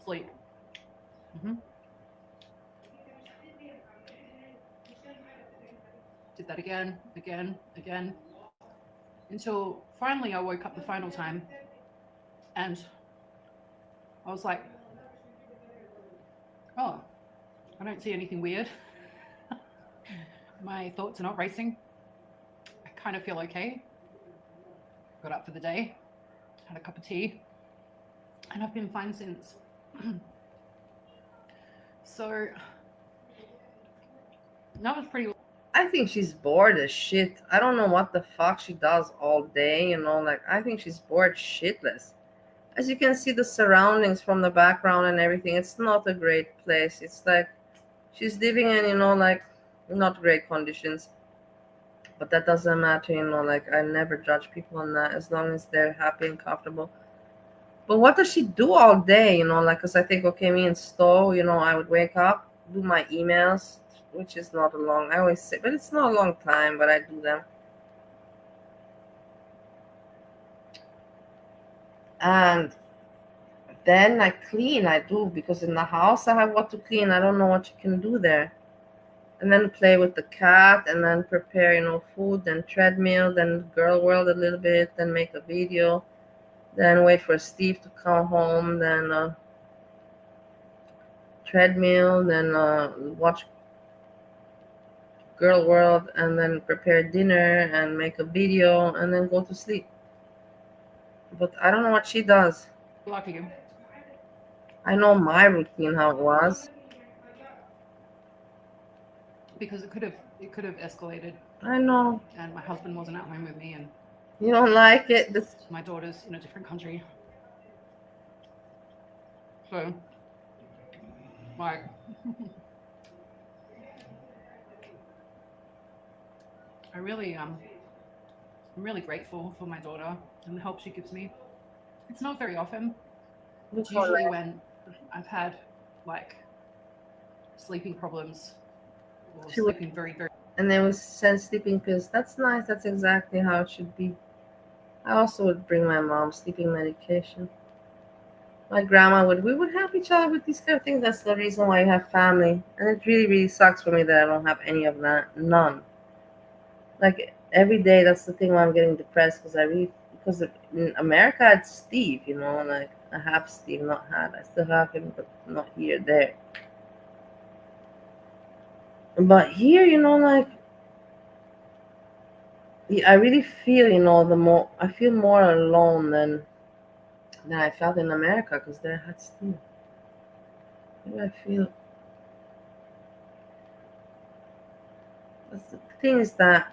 Speaker 19: Sleep. Did that again, until finally I woke up the final time and I was like, oh, I don't see anything weird. My thoughts are not racing. I kind of feel okay. Got up for the day, had a cup of tea, and I've been fine since. So that was pretty.
Speaker 1: I think she's bored as shit. I don't know what the fuck she does all day, you know, like I think she's bored shitless. As you can see, the surroundings from the background and everything, it's not a great place. It's like she's living in, you know, like not great conditions. But that doesn't matter, you know, like I never judge people on that as long as they're happy and comfortable. But what does she do all day, you know, like, because I think, okay, me and Stowe, you know, I would wake up, do my emails, which is not a long, I always say, but it's not a long time, but I do them. And then I clean, I do, because in the house I have what to clean. I don't know what you can do there. And then play with the cat, and then prepare, you know, food, then treadmill, then girl world a little bit, then make a video, then wait for Steve to come home, then treadmill, then watch girl world, and then prepare dinner and make a video, and then go to sleep. But I don't know what she does.
Speaker 19: Lucky.
Speaker 1: I know my routine, how it was.
Speaker 19: Because it could have escalated.
Speaker 1: I know.
Speaker 19: And my husband wasn't at home with me, and
Speaker 1: you don't like it.
Speaker 19: My daughter's in a different country. So, like, I'm really grateful for my daughter and the help she gives me. It's not very often. It's usually when I've had like sleeping problems or sleeping very.
Speaker 1: And they would send sleeping pills. That's nice. That's exactly how it should be. I also would bring my mom sleeping medication. My grandma we would help each other with these kind of things. That's the reason why you have family. And it really, really sucks for me that I don't have any of that. None. Like every day, that's the thing why I'm getting depressed, because in America it's Steve, you know, like I have Steve, not had. I still have him, but not here, there. But here, you know, like I really feel, you know, I feel more alone than I felt in America, because there I had Steve. Maybe I feel The thing is that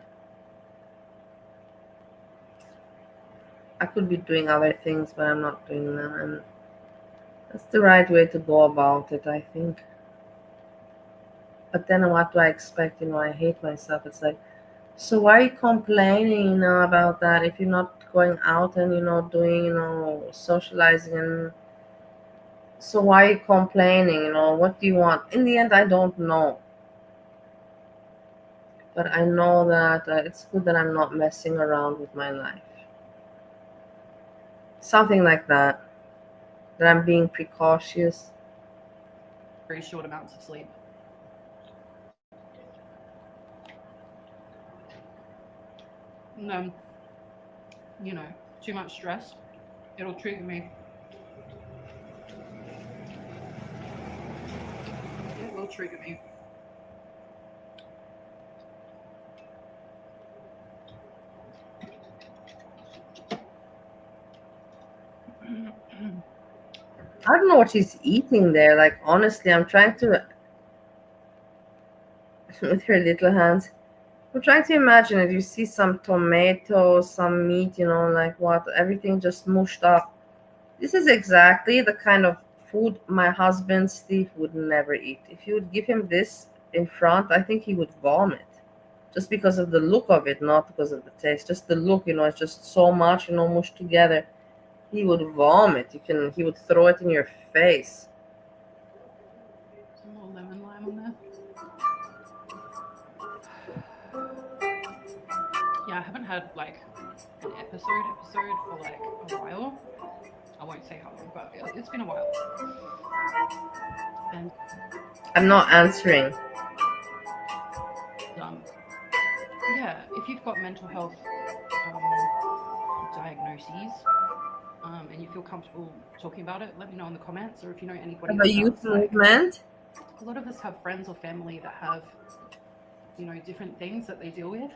Speaker 1: I could be doing other things, but I'm not doing them, and that's the right way to go about it, I think. But then what do I expect? I hate myself. It's like, so why are you complaining, about that if you're not going out and doing, socializing? And so why are you complaining? What do you want? In the end, I don't know. But I know that it's good that I'm not messing around with my life. Something like that. That I'm being precautious.
Speaker 19: Very short amounts of sleep. And, too much stress, it'll trigger me. It will trigger me.
Speaker 1: I don't know what she's eating there. Like, honestly, I'm trying to, with her little hands, I'm trying to imagine it. You see some tomatoes, some meat, like what? Everything just mushed up. This is exactly the kind of food my husband Steve would never eat. If you would give him this in front, I think he would vomit. Just because of the look of it, not because of the taste. Just the look, it's just so much, mushed together. He would vomit. He would throw it in your face.
Speaker 19: Some more lemon lime on there. Yeah, I haven't had like an episode for like a while. I won't say how long, but it's been a while. And
Speaker 1: I'm not answering.
Speaker 19: Yeah, if you've got mental health diagnoses, and you feel comfortable talking about it, let me know in the comments, or if you know anybody
Speaker 1: The youth movement.
Speaker 19: A lot of us have friends or family that have, different things that they deal with.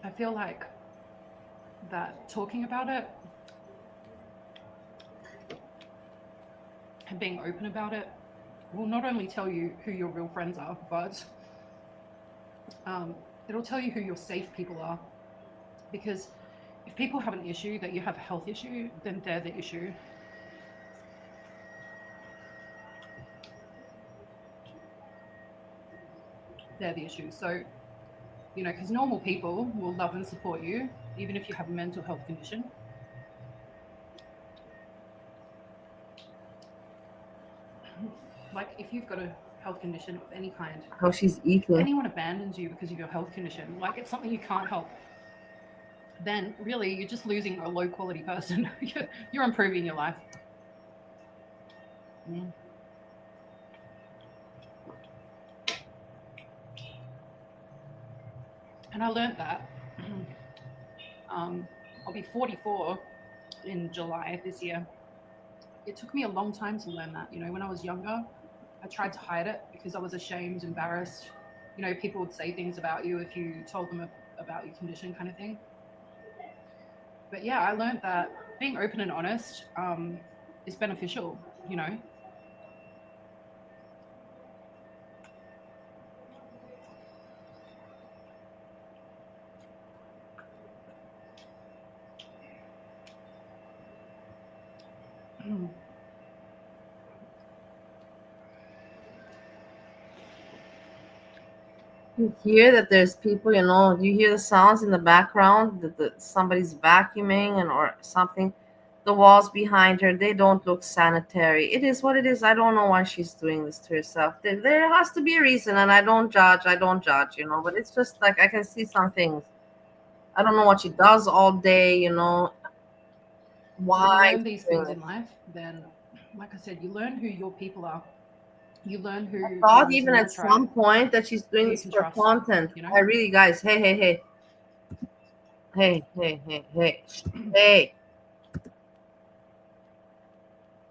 Speaker 19: I feel like that talking about it and being open about it will not only tell you who your real friends are, but it'll tell you who your safe people are. Because if people have an issue, that you have a health issue, then they're the issue. They're the issue. So, because normal people will love and support you, even if you have a mental health condition. Like, if you've got a health condition of any kind,
Speaker 1: how she's eating.
Speaker 19: If anyone abandons you because of your health condition, like it's something you can't help, then really you're just losing a low quality person. You're improving your life. And I learned that. I'll be 44 in July this year. It took me a long time to learn that. When I was younger, I tried to hide it because I was ashamed, embarrassed. People would say things about you if you told them about your condition, kind of thing. But yeah, I learned that being open and honest is beneficial,
Speaker 1: You hear that there's people, you hear the sounds in the background that somebody's vacuuming or something. The walls behind her, they don't look sanitary. It is what it is. I don't know why she's doing this to herself. There has to be a reason, and I don't judge, but it's just like I can see some things. I don't know what she does all day,
Speaker 19: Why? When you learn these things in life, then, like I said, you learn who your people are. You learn who.
Speaker 1: I thought even at some point that she's doing this for content. I really, guys, hey. Hey.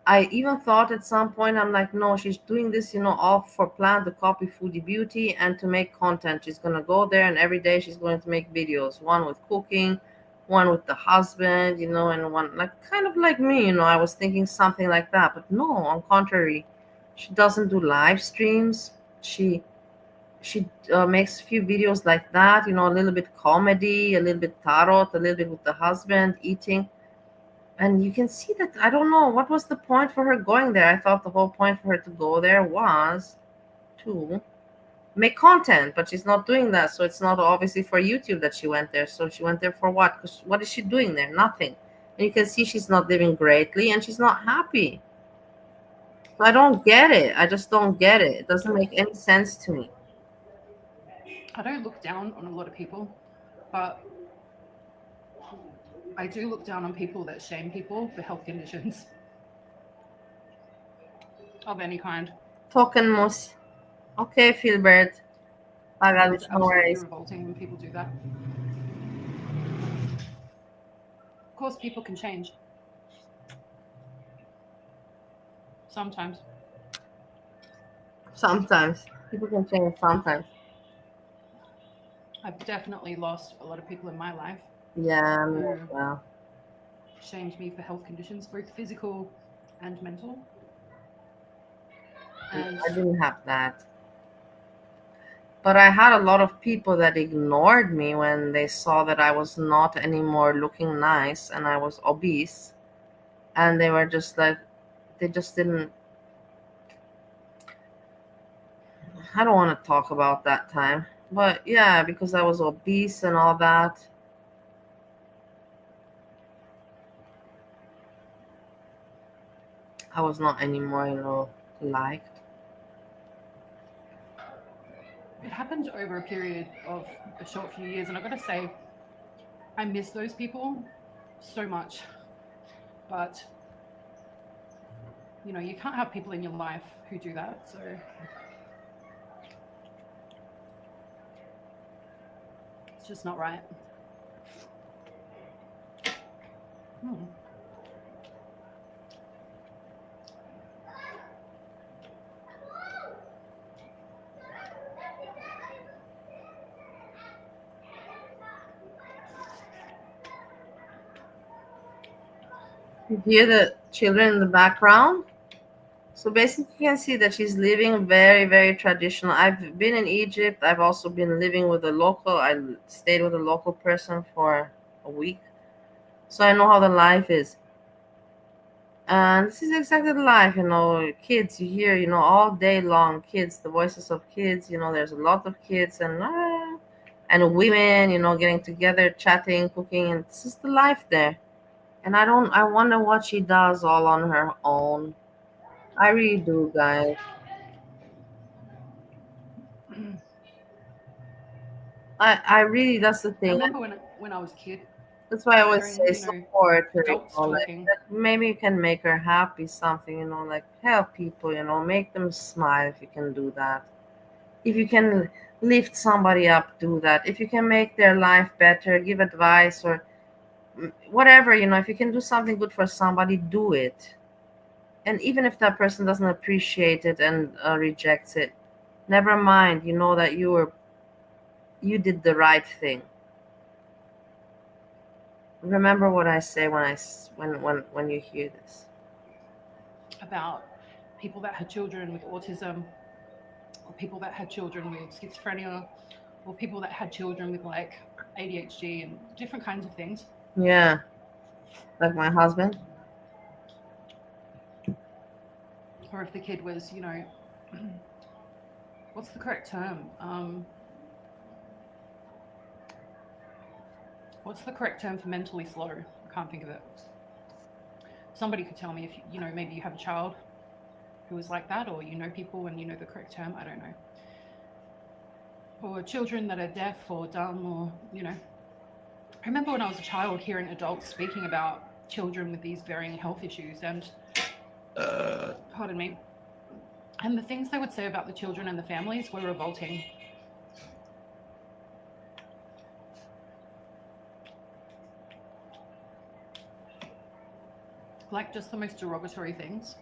Speaker 1: I even thought at some point, I'm like, no, she's doing this, all for plan to copy Foodie Beauty and to make content. She's going to go there and every day she's going to make videos, one with cooking, one with the husband, you know, and one like kind of like me, you know. I was thinking something like that, but no, on contrary, she doesn't do live streams. She makes a few videos like that, you know, a little bit comedy, a little bit tarot, a little bit with the husband eating. And you can see that, I don't know, what was the point for her going there? I thought the whole point for her to go there was to make content, but she's not doing that. So it's not obviously for YouTube that she went there. So she went there for what? Because what is she doing there? Nothing. And you can see she's not living greatly and she's not happy. So I don't get it. I just don't get it. It doesn't make any sense to me.
Speaker 19: I don't look down on a lot of people, but I do look down on people that shame people for health conditions of any kind.
Speaker 1: Token Moose. Okay, Philbert. I got
Speaker 19: It's
Speaker 1: it. No
Speaker 19: absolutely
Speaker 1: worries.
Speaker 19: revolting when people do that. Of course, people can change. Sometimes.
Speaker 1: Sometimes. People can change sometimes.
Speaker 19: I've definitely lost a lot of people in my life.
Speaker 1: Yeah, me
Speaker 19: who
Speaker 1: as well.
Speaker 19: shamed me for health conditions, both physical and mental. And
Speaker 1: I didn't have that. But I had a lot of people that ignored me when they saw that I was not anymore looking nice and I was obese. And they were just like, they just didn't. I don't want to talk about that time. But yeah, because I was obese and all that. I was not anymore, you know, liked.
Speaker 19: it happened over a period of a short few years. And I've got to say, I miss those people so much. But, you know, you can't have people in your life who do that. So it's just not right.
Speaker 1: You hear the children in the background? So basically, you can see that she's living very, very traditional. I've been in Egypt. I've also been living with a local. I stayed with a local person for a week. So I know how the life is. And this is exactly the life, you know, kids, you hear, you know, all day long, kids, the voices of kids, you know, there's a lot of kids and women, you know, getting together, chatting, cooking, and this is the life there. And I wonder what she does all on her own. I really do, guys. I really, that's the
Speaker 19: I
Speaker 1: thing.
Speaker 19: remember when I was a kid.
Speaker 1: That's why I always
Speaker 19: Hearing,
Speaker 1: say
Speaker 19: you know,
Speaker 1: support her, you
Speaker 19: adults
Speaker 1: know, like
Speaker 19: talking.
Speaker 1: that maybe you can make her happy, something, you know, like help people, you know, make them smile if you can do that. If you can lift somebody up, do that. If you can make their life better, give advice or whatever, you know, if you can do something good for somebody, do it. And even if that person doesn't appreciate it and rejects it, never mind, you know that you did the right thing. Remember what I say when you hear this.
Speaker 19: About people that had children with autism, or people that had children with schizophrenia, or people that had children with like ADHD and different kinds of things.
Speaker 1: Yeah, like my husband.
Speaker 19: Or if the kid was, you know, what's the correct term? What's the correct term for mentally slow? I can't think of it. Somebody could tell me if, you know, maybe you have a child who is like that, or you know people and you know the correct term. I don't know. Or children that are deaf or dumb, or, you know. I remember when I was a child hearing adults speaking about children with these varying health issues and, pardon me, and the things they would say about the children and the families were revolting. Like just the most derogatory things.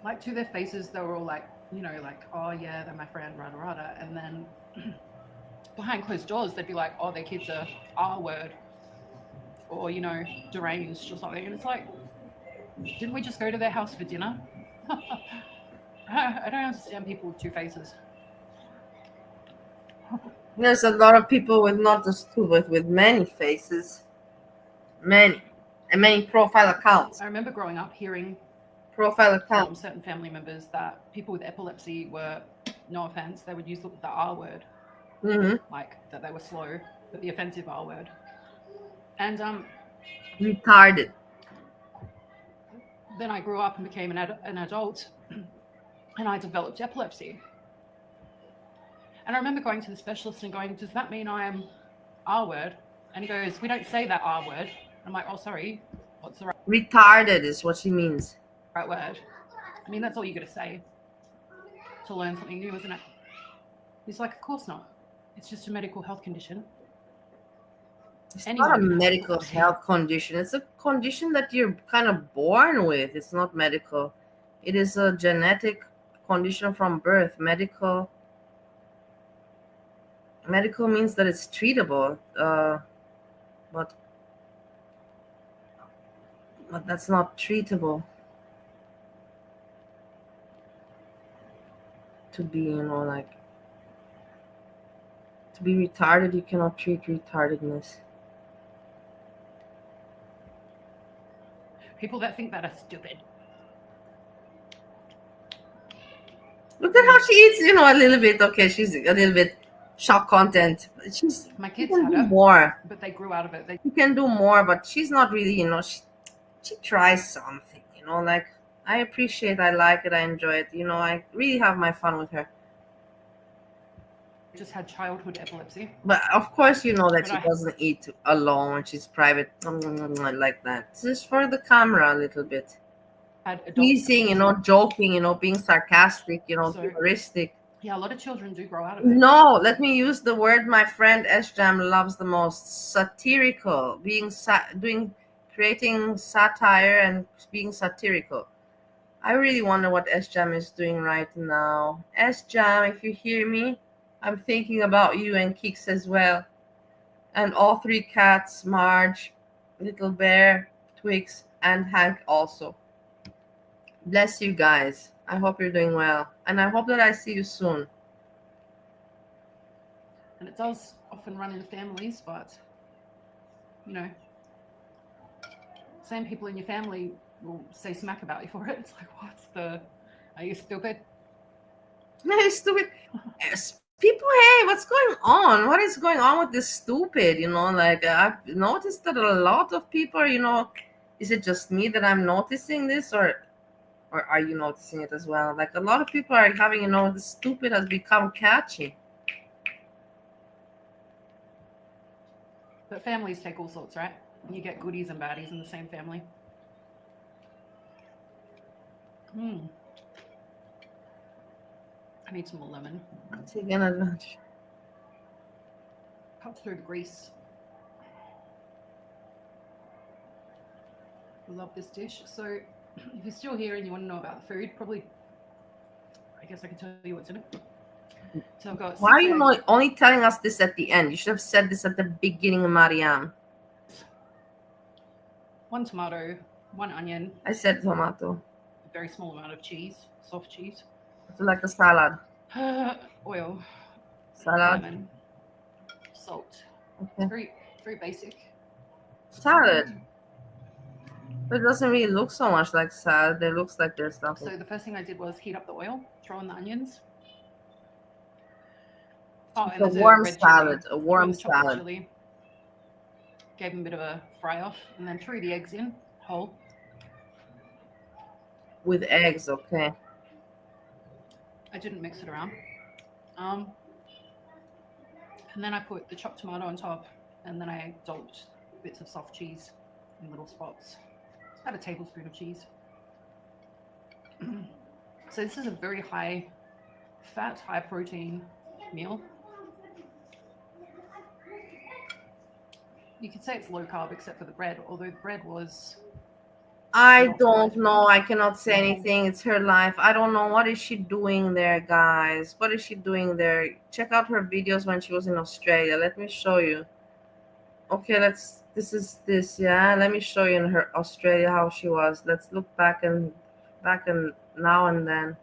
Speaker 19: Like to their faces, they were all like, you know, like, oh yeah, they're my friend, rada rada. And then behind closed doors, they'd be like, oh, their kids are R word. or deranged or something. And it's like, didn't we just go to their house for dinner? I don't understand people with two faces.
Speaker 1: There's a lot of people with not just two, but with many faces, many profile accounts.
Speaker 19: I remember growing up hearing
Speaker 1: profile
Speaker 19: from
Speaker 1: accounts.
Speaker 19: certain family members that people with epilepsy were, no offense, they would use the R word, like that they were slow, but the offensive R word. And
Speaker 1: retarded.
Speaker 19: Then I grew up and became an adult, and I developed epilepsy. And I remember going to the specialist and going, "Does that mean I am R word?" And he goes, "We don't say that R word." I'm like, "Oh, sorry. What's the right?"
Speaker 1: Retarded is what she means.
Speaker 19: Right word. I mean, that's all you got to say to learn something new, isn't it? He's like, "Of course not. It's just a medical health condition."
Speaker 1: It's not a medical health condition. It's a condition that you're kind of born with. It's not medical. It is a genetic condition from birth. Medical means that it's treatable, but that's not treatable. To be, like, to be retarded, you cannot treat retardedness.
Speaker 19: People that think that are stupid.
Speaker 1: Look at how she eats, a little bit. Okay, she's a little bit shock content.
Speaker 19: My kids
Speaker 1: can
Speaker 19: had
Speaker 1: do
Speaker 19: it,
Speaker 1: more.
Speaker 19: but they grew out of it.
Speaker 1: You can do more, but she's not really, she tries something, like, I appreciate, I like it, I enjoy it. I really have my fun with her.
Speaker 19: Just had childhood epilepsy.
Speaker 1: But of course, that
Speaker 19: But
Speaker 1: she doesn't eat alone when she's private, like that. It's just for the camera a little bit. Teasing, joking, being sarcastic, humoristic.
Speaker 19: Yeah, a lot of children do grow out of it.
Speaker 1: No, let me use the word my friend S-Jam loves the most: satirical. Creating satire and being satirical. I really wonder what S-Jam is doing right now. S-Jam, if you hear me, I'm thinking about you and Kix as well. And all three cats, Marge, Little Bear, Twix, and Hank also. Bless you guys. I hope you're doing well. And I hope that I see you soon.
Speaker 19: And it does often run in families, but, same people in your family will say smack about you for it. It's like, are you stupid?
Speaker 1: No, stupid. People, hey, what's going on? What is going on with this stupid? Like, I've noticed that a lot of people, is it just me that I'm noticing this, or are you noticing it as well? Like, a lot of people are having, the stupid has become catchy.
Speaker 19: But families take all sorts, right? You get goodies and baddies in the same family. I need some more lemon.
Speaker 1: I'm taking advantage.
Speaker 19: Cuts through the grease. I love this dish. So if you're still here and you want to know about the food, probably, I guess I can tell you what's in it. So I've got
Speaker 1: Why are you only telling us this at the end? You should have said this at the beginning, Mariam.
Speaker 19: 1 tomato, 1 onion.
Speaker 1: I said tomato.
Speaker 19: A very small amount of cheese, soft cheese.
Speaker 1: It's like a salad.
Speaker 19: Oil.
Speaker 1: Salad.
Speaker 19: Lemon. Salt.
Speaker 1: Okay.
Speaker 19: It's very, very basic.
Speaker 1: Salad. But it doesn't really look so much like salad. It looks like there's something.
Speaker 19: So the first thing I did was heat up the oil, throw in the onions. Oh, and
Speaker 1: a warm salad. A warm salad.
Speaker 19: Chili. Gave them a bit of a fry off, and then threw the eggs in whole.
Speaker 1: With eggs, okay.
Speaker 19: I didn't mix it around. And then I put the chopped tomato on top, and then I dolloped bits of soft cheese in little spots. About a tablespoon of cheese. So this is a very high fat, high protein meal. You could say it's low carb except for the bread, although the bread was...
Speaker 1: I don't know. I cannot say anything. It's her life. I don't know. What is she doing there, guys? What is she doing there? Check out her videos when she was in Australia. Let me show you. Okay, yeah. Let me show you in her Australia how she was. Let's look back and now and then.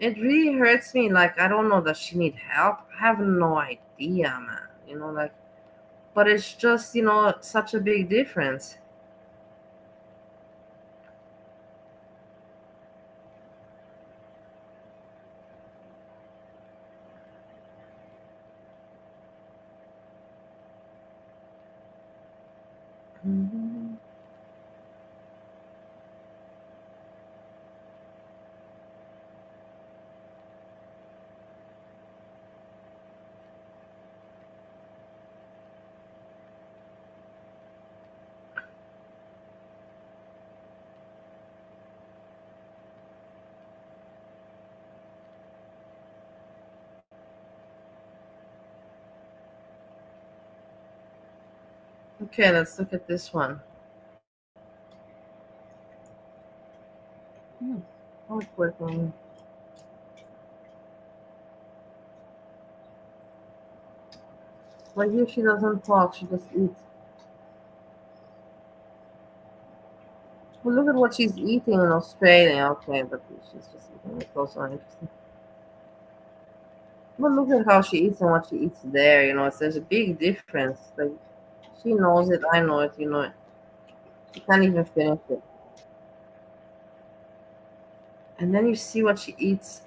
Speaker 1: It really hurts me. Like, I don't know, does she need help? I have no idea, man. Like, but it's just, such a big difference. Mhm. Okay, let's look at this one. Oh, it's working. Well, here she doesn't talk, she just eats. Well, look at what she's eating in Australia. Okay, but she's just eating. It's also interesting. Well, look at how she eats and what she eats there. There's a big difference. Like, she knows it, I know it, it. She can't even finish it. And then you see what she eats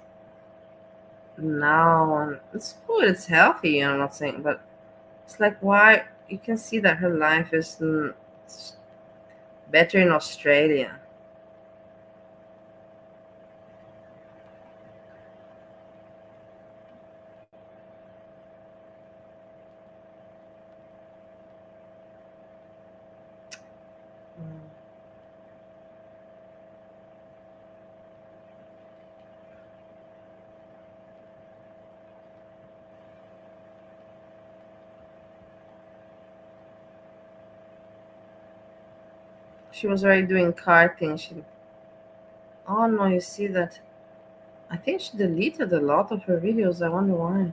Speaker 1: now, and it's good, it's healthy, I'm not saying, but it's like, why? You can see that her life is better in Australia. She was already doing karting. Oh no, you see that? I think she deleted a lot of her videos. I wonder why.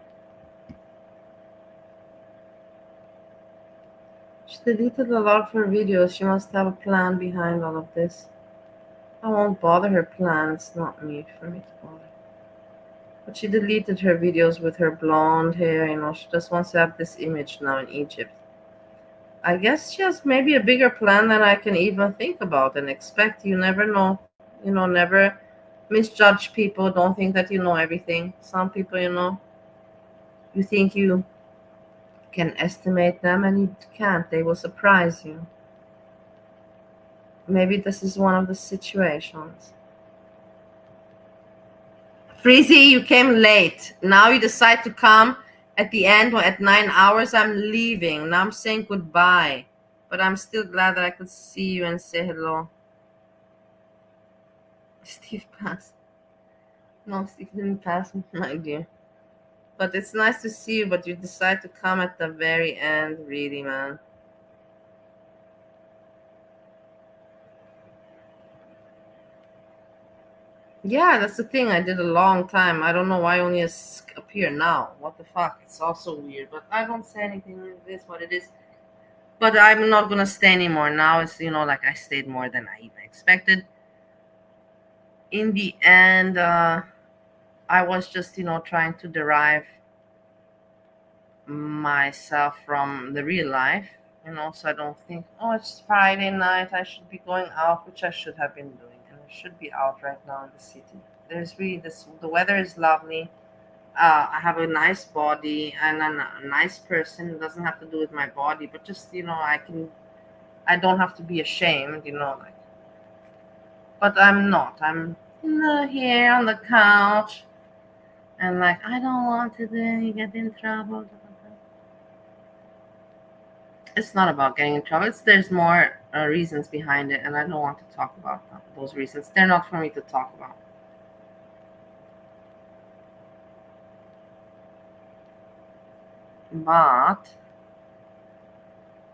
Speaker 1: She deleted a lot of her videos. She must have a plan behind all of this. I won't bother her plan. It's not me for me to bother. But she deleted her videos with her blonde hair. She just wants to have this image now in Egypt. I guess she has maybe a bigger plan than I can even think about and expect. You never know. Never misjudge people. Don't think that you know everything. Some people, you think you can estimate them and you can't. They will surprise you. Maybe this is one of the situations. Freezy, you came late. Now you decide to come at the end or at 9 hours. I'm leaving. Now I'm saying goodbye. But I'm still glad that I could see you and say hello. Steve passed. No, Steve didn't pass, my dear. But it's nice to see you, but you decide to come at the very end, really, man. Yeah, that's the thing. I did a long time. I don't know why only it's appear now. What the fuck? It's also weird. But I don't say anything. It is what it is. But I'm not gonna stay anymore. Now it's like I stayed more than I even expected. In the end, I was just trying to derive myself from the real life. So I don't think, oh, it's Friday night, I should be going out, which I should have been doing, and I should be out right now in the city. There's really the weather is lovely. I have a nice body and a nice person. It doesn't have to do with my body, but just I don't have to be ashamed, like. But I'm not. I'm here on the couch, and like, I don't want to get in trouble. It's not about getting in trouble. There's more reasons behind it, and I don't want to talk about those reasons. They're not for me to talk about. But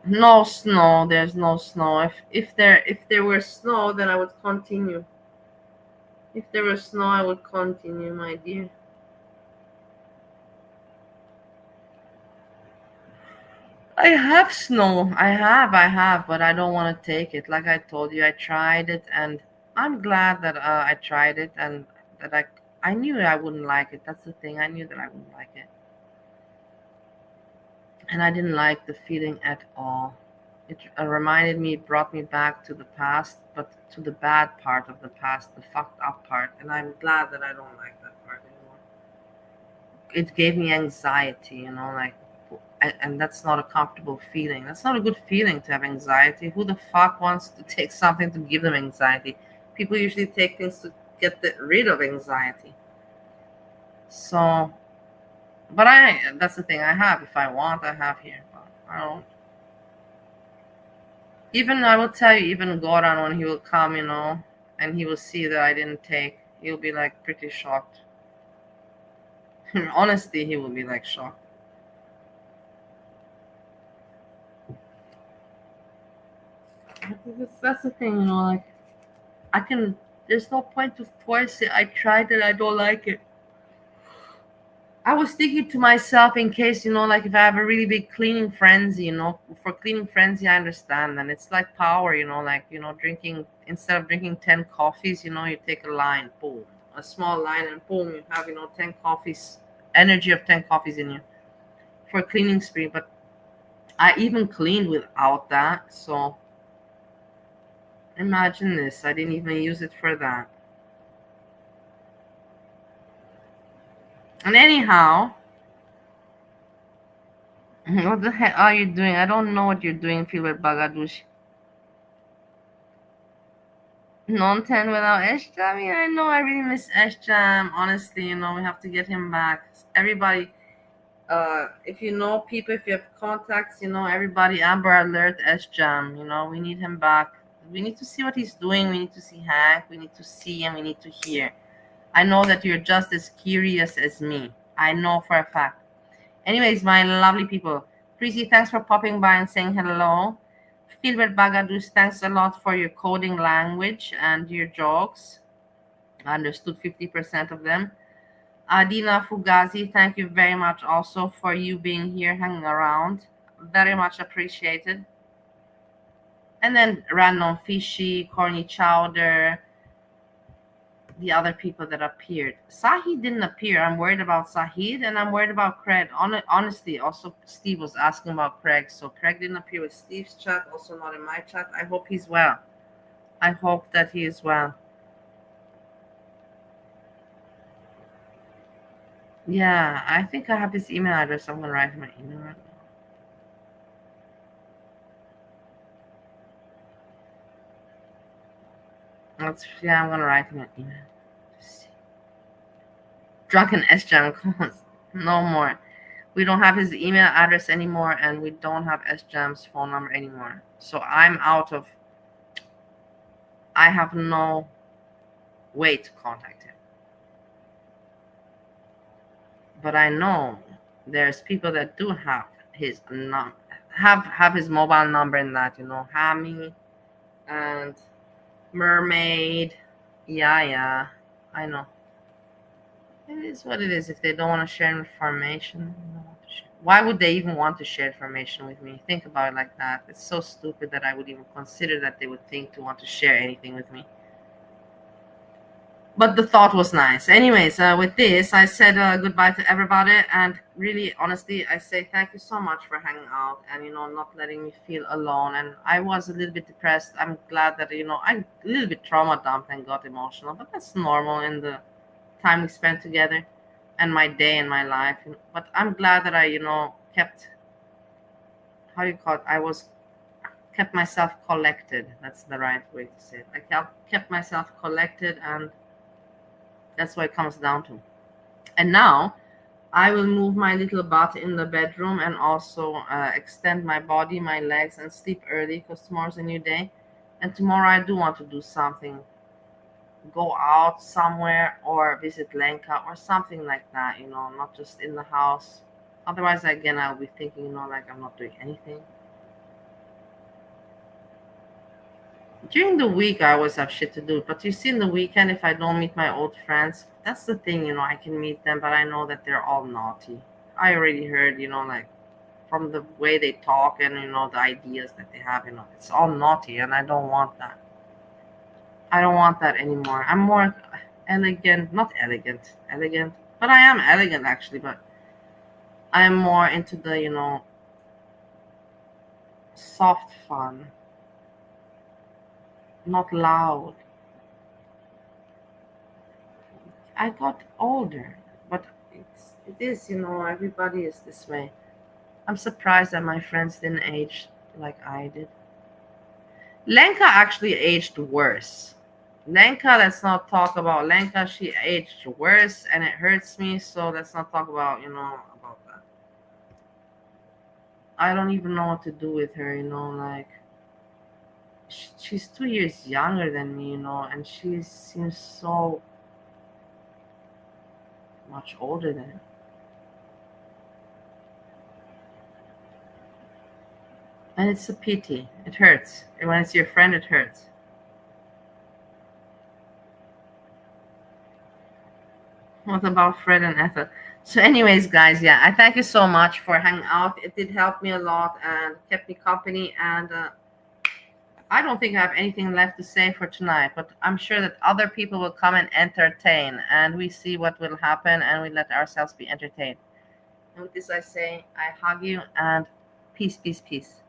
Speaker 1: no snow. There's no snow. If there were snow, then I would continue. If there were snow, I would continue, my dear. I have snow. I have, but I don't want to take it. Like I told you, I tried it, and I'm glad that I tried it, and that I knew I wouldn't like it. That's the thing. I knew that I wouldn't like it, and I didn't like the feeling at all. It reminded me, brought me back to the past, but to the bad part of the past, the fucked up part, and I'm glad that I don't like that part anymore. It gave me anxiety, like. And that's not a comfortable feeling. That's not a good feeling to have anxiety. Who the fuck wants to take something to give them anxiety? People usually take things to get rid of anxiety. So, but that's the thing I have. If I want, I have here. But I don't. Even, I will tell you, even Goran, when he will come, and he will see that I didn't take, he'll be like pretty shocked. Honestly, he will be like shocked. That's the thing, like, there's no point to force it. I tried it, I don't like it. I was thinking to myself, in case, like if I have a really big cleaning frenzy, for cleaning frenzy, I understand. And it's like power, like, drinking, instead of drinking 10 coffees, you take a line, boom, a small line, and boom, you have, 10 coffees, energy of 10 coffees in you for a cleaning spree. But I even cleaned without that. So imagine this. I didn't even use it for that. And anyhow, what the heck are you doing? I don't know what you're doing, Filbert Bagadush. Non-10 without Eshjam? Yeah, I know. I really miss Eshjam. Honestly, we have to get him back. Everybody, if you know people, if you have contacts, everybody, Amber Alert, Eshjam. We need him back. We need to see what he's doing. We need to see Hank. We need to see, and we need to hear. I know that you're just as curious as me. I know for a fact. Anyways, my lovely people, Prissy, thanks for popping by and saying hello. Filbert Bagadus, thanks a lot for your coding language and your jokes. I understood 50% of them. Adina Fugazi, thank you very much also for you being here, hanging around. Very much appreciated. And then Random Fishy, Corny Chowder, the other people that appeared. Sahid didn't appear. I'm worried about Sahid, and I'm worried about Craig. Honestly, also Steve was asking about Craig. So Craig didn't appear with Steve's chat, also not in my chat. I hope he's well. I hope that he is well. Yeah, I think I have his email address. I'm gonna write him an email right now. I'm gonna write him an email. Drunken S-Jam calls. No more. We don't have his email address anymore, and we don't have S-Jam's phone number anymore. So I have no way to contact him. But I know there's people that do have his have his mobile number in that, Hami and Mermaid. Yeah, I know. It is what it is. If they don't want to share information, they don't want to share. Why would they even want to share information with me? Think about it like that. It's so stupid that I would even consider that they would think to want to share anything with me. But the thought was nice. Anyways, with this, I said goodbye to everybody, and really, honestly, I say thank you so much for hanging out and not letting me feel alone. And I was a little bit depressed. I'm glad that I'm a little bit trauma dumped and got emotional, but that's normal in the time we spent together and my day and my life. But I'm glad that I kept, how you call it, kept myself collected. That's the right way to say it. I kept myself collected, and that's what it comes down to. And now I will move my little butt in the bedroom and also extend my body, my legs, and sleep early, because tomorrow's a new day. And tomorrow I do want to do something. Go out somewhere or visit Lenka or something like that, not just in the house. Otherwise, again, I'll be thinking, like I'm not doing anything. During the week, I always have shit to do. But you see, in the weekend, if I don't meet my old friends, that's the thing, I can meet them, but I know that they're all naughty. I already heard, like from the way they talk and the ideas that they have. It's all naughty, and I don't want that. I don't want that anymore. I'm more elegant, not elegant, but I am elegant actually. But I'm more into the soft fun, not loud. I got older, but it is, everybody is this way. I'm surprised that my friends didn't age like I did. Lenka actually aged worse. Lenka, let's not talk about Lenka. She aged worse, and it hurts me. So let's not talk about about that. I don't even know what to do with her. Like she's 2 years younger than me. And she seems so much older than her. And it's a pity. It hurts. And when it's your friend, it hurts. What about Fred and Ethel? So anyways, guys, yeah, I thank you so much for hanging out. It did help me a lot and kept me company. And I don't think I have anything left to say for tonight, but I'm sure that other people will come and entertain. And we see what will happen, and we let ourselves be entertained. And with this, I say, I hug you, and peace, peace, peace.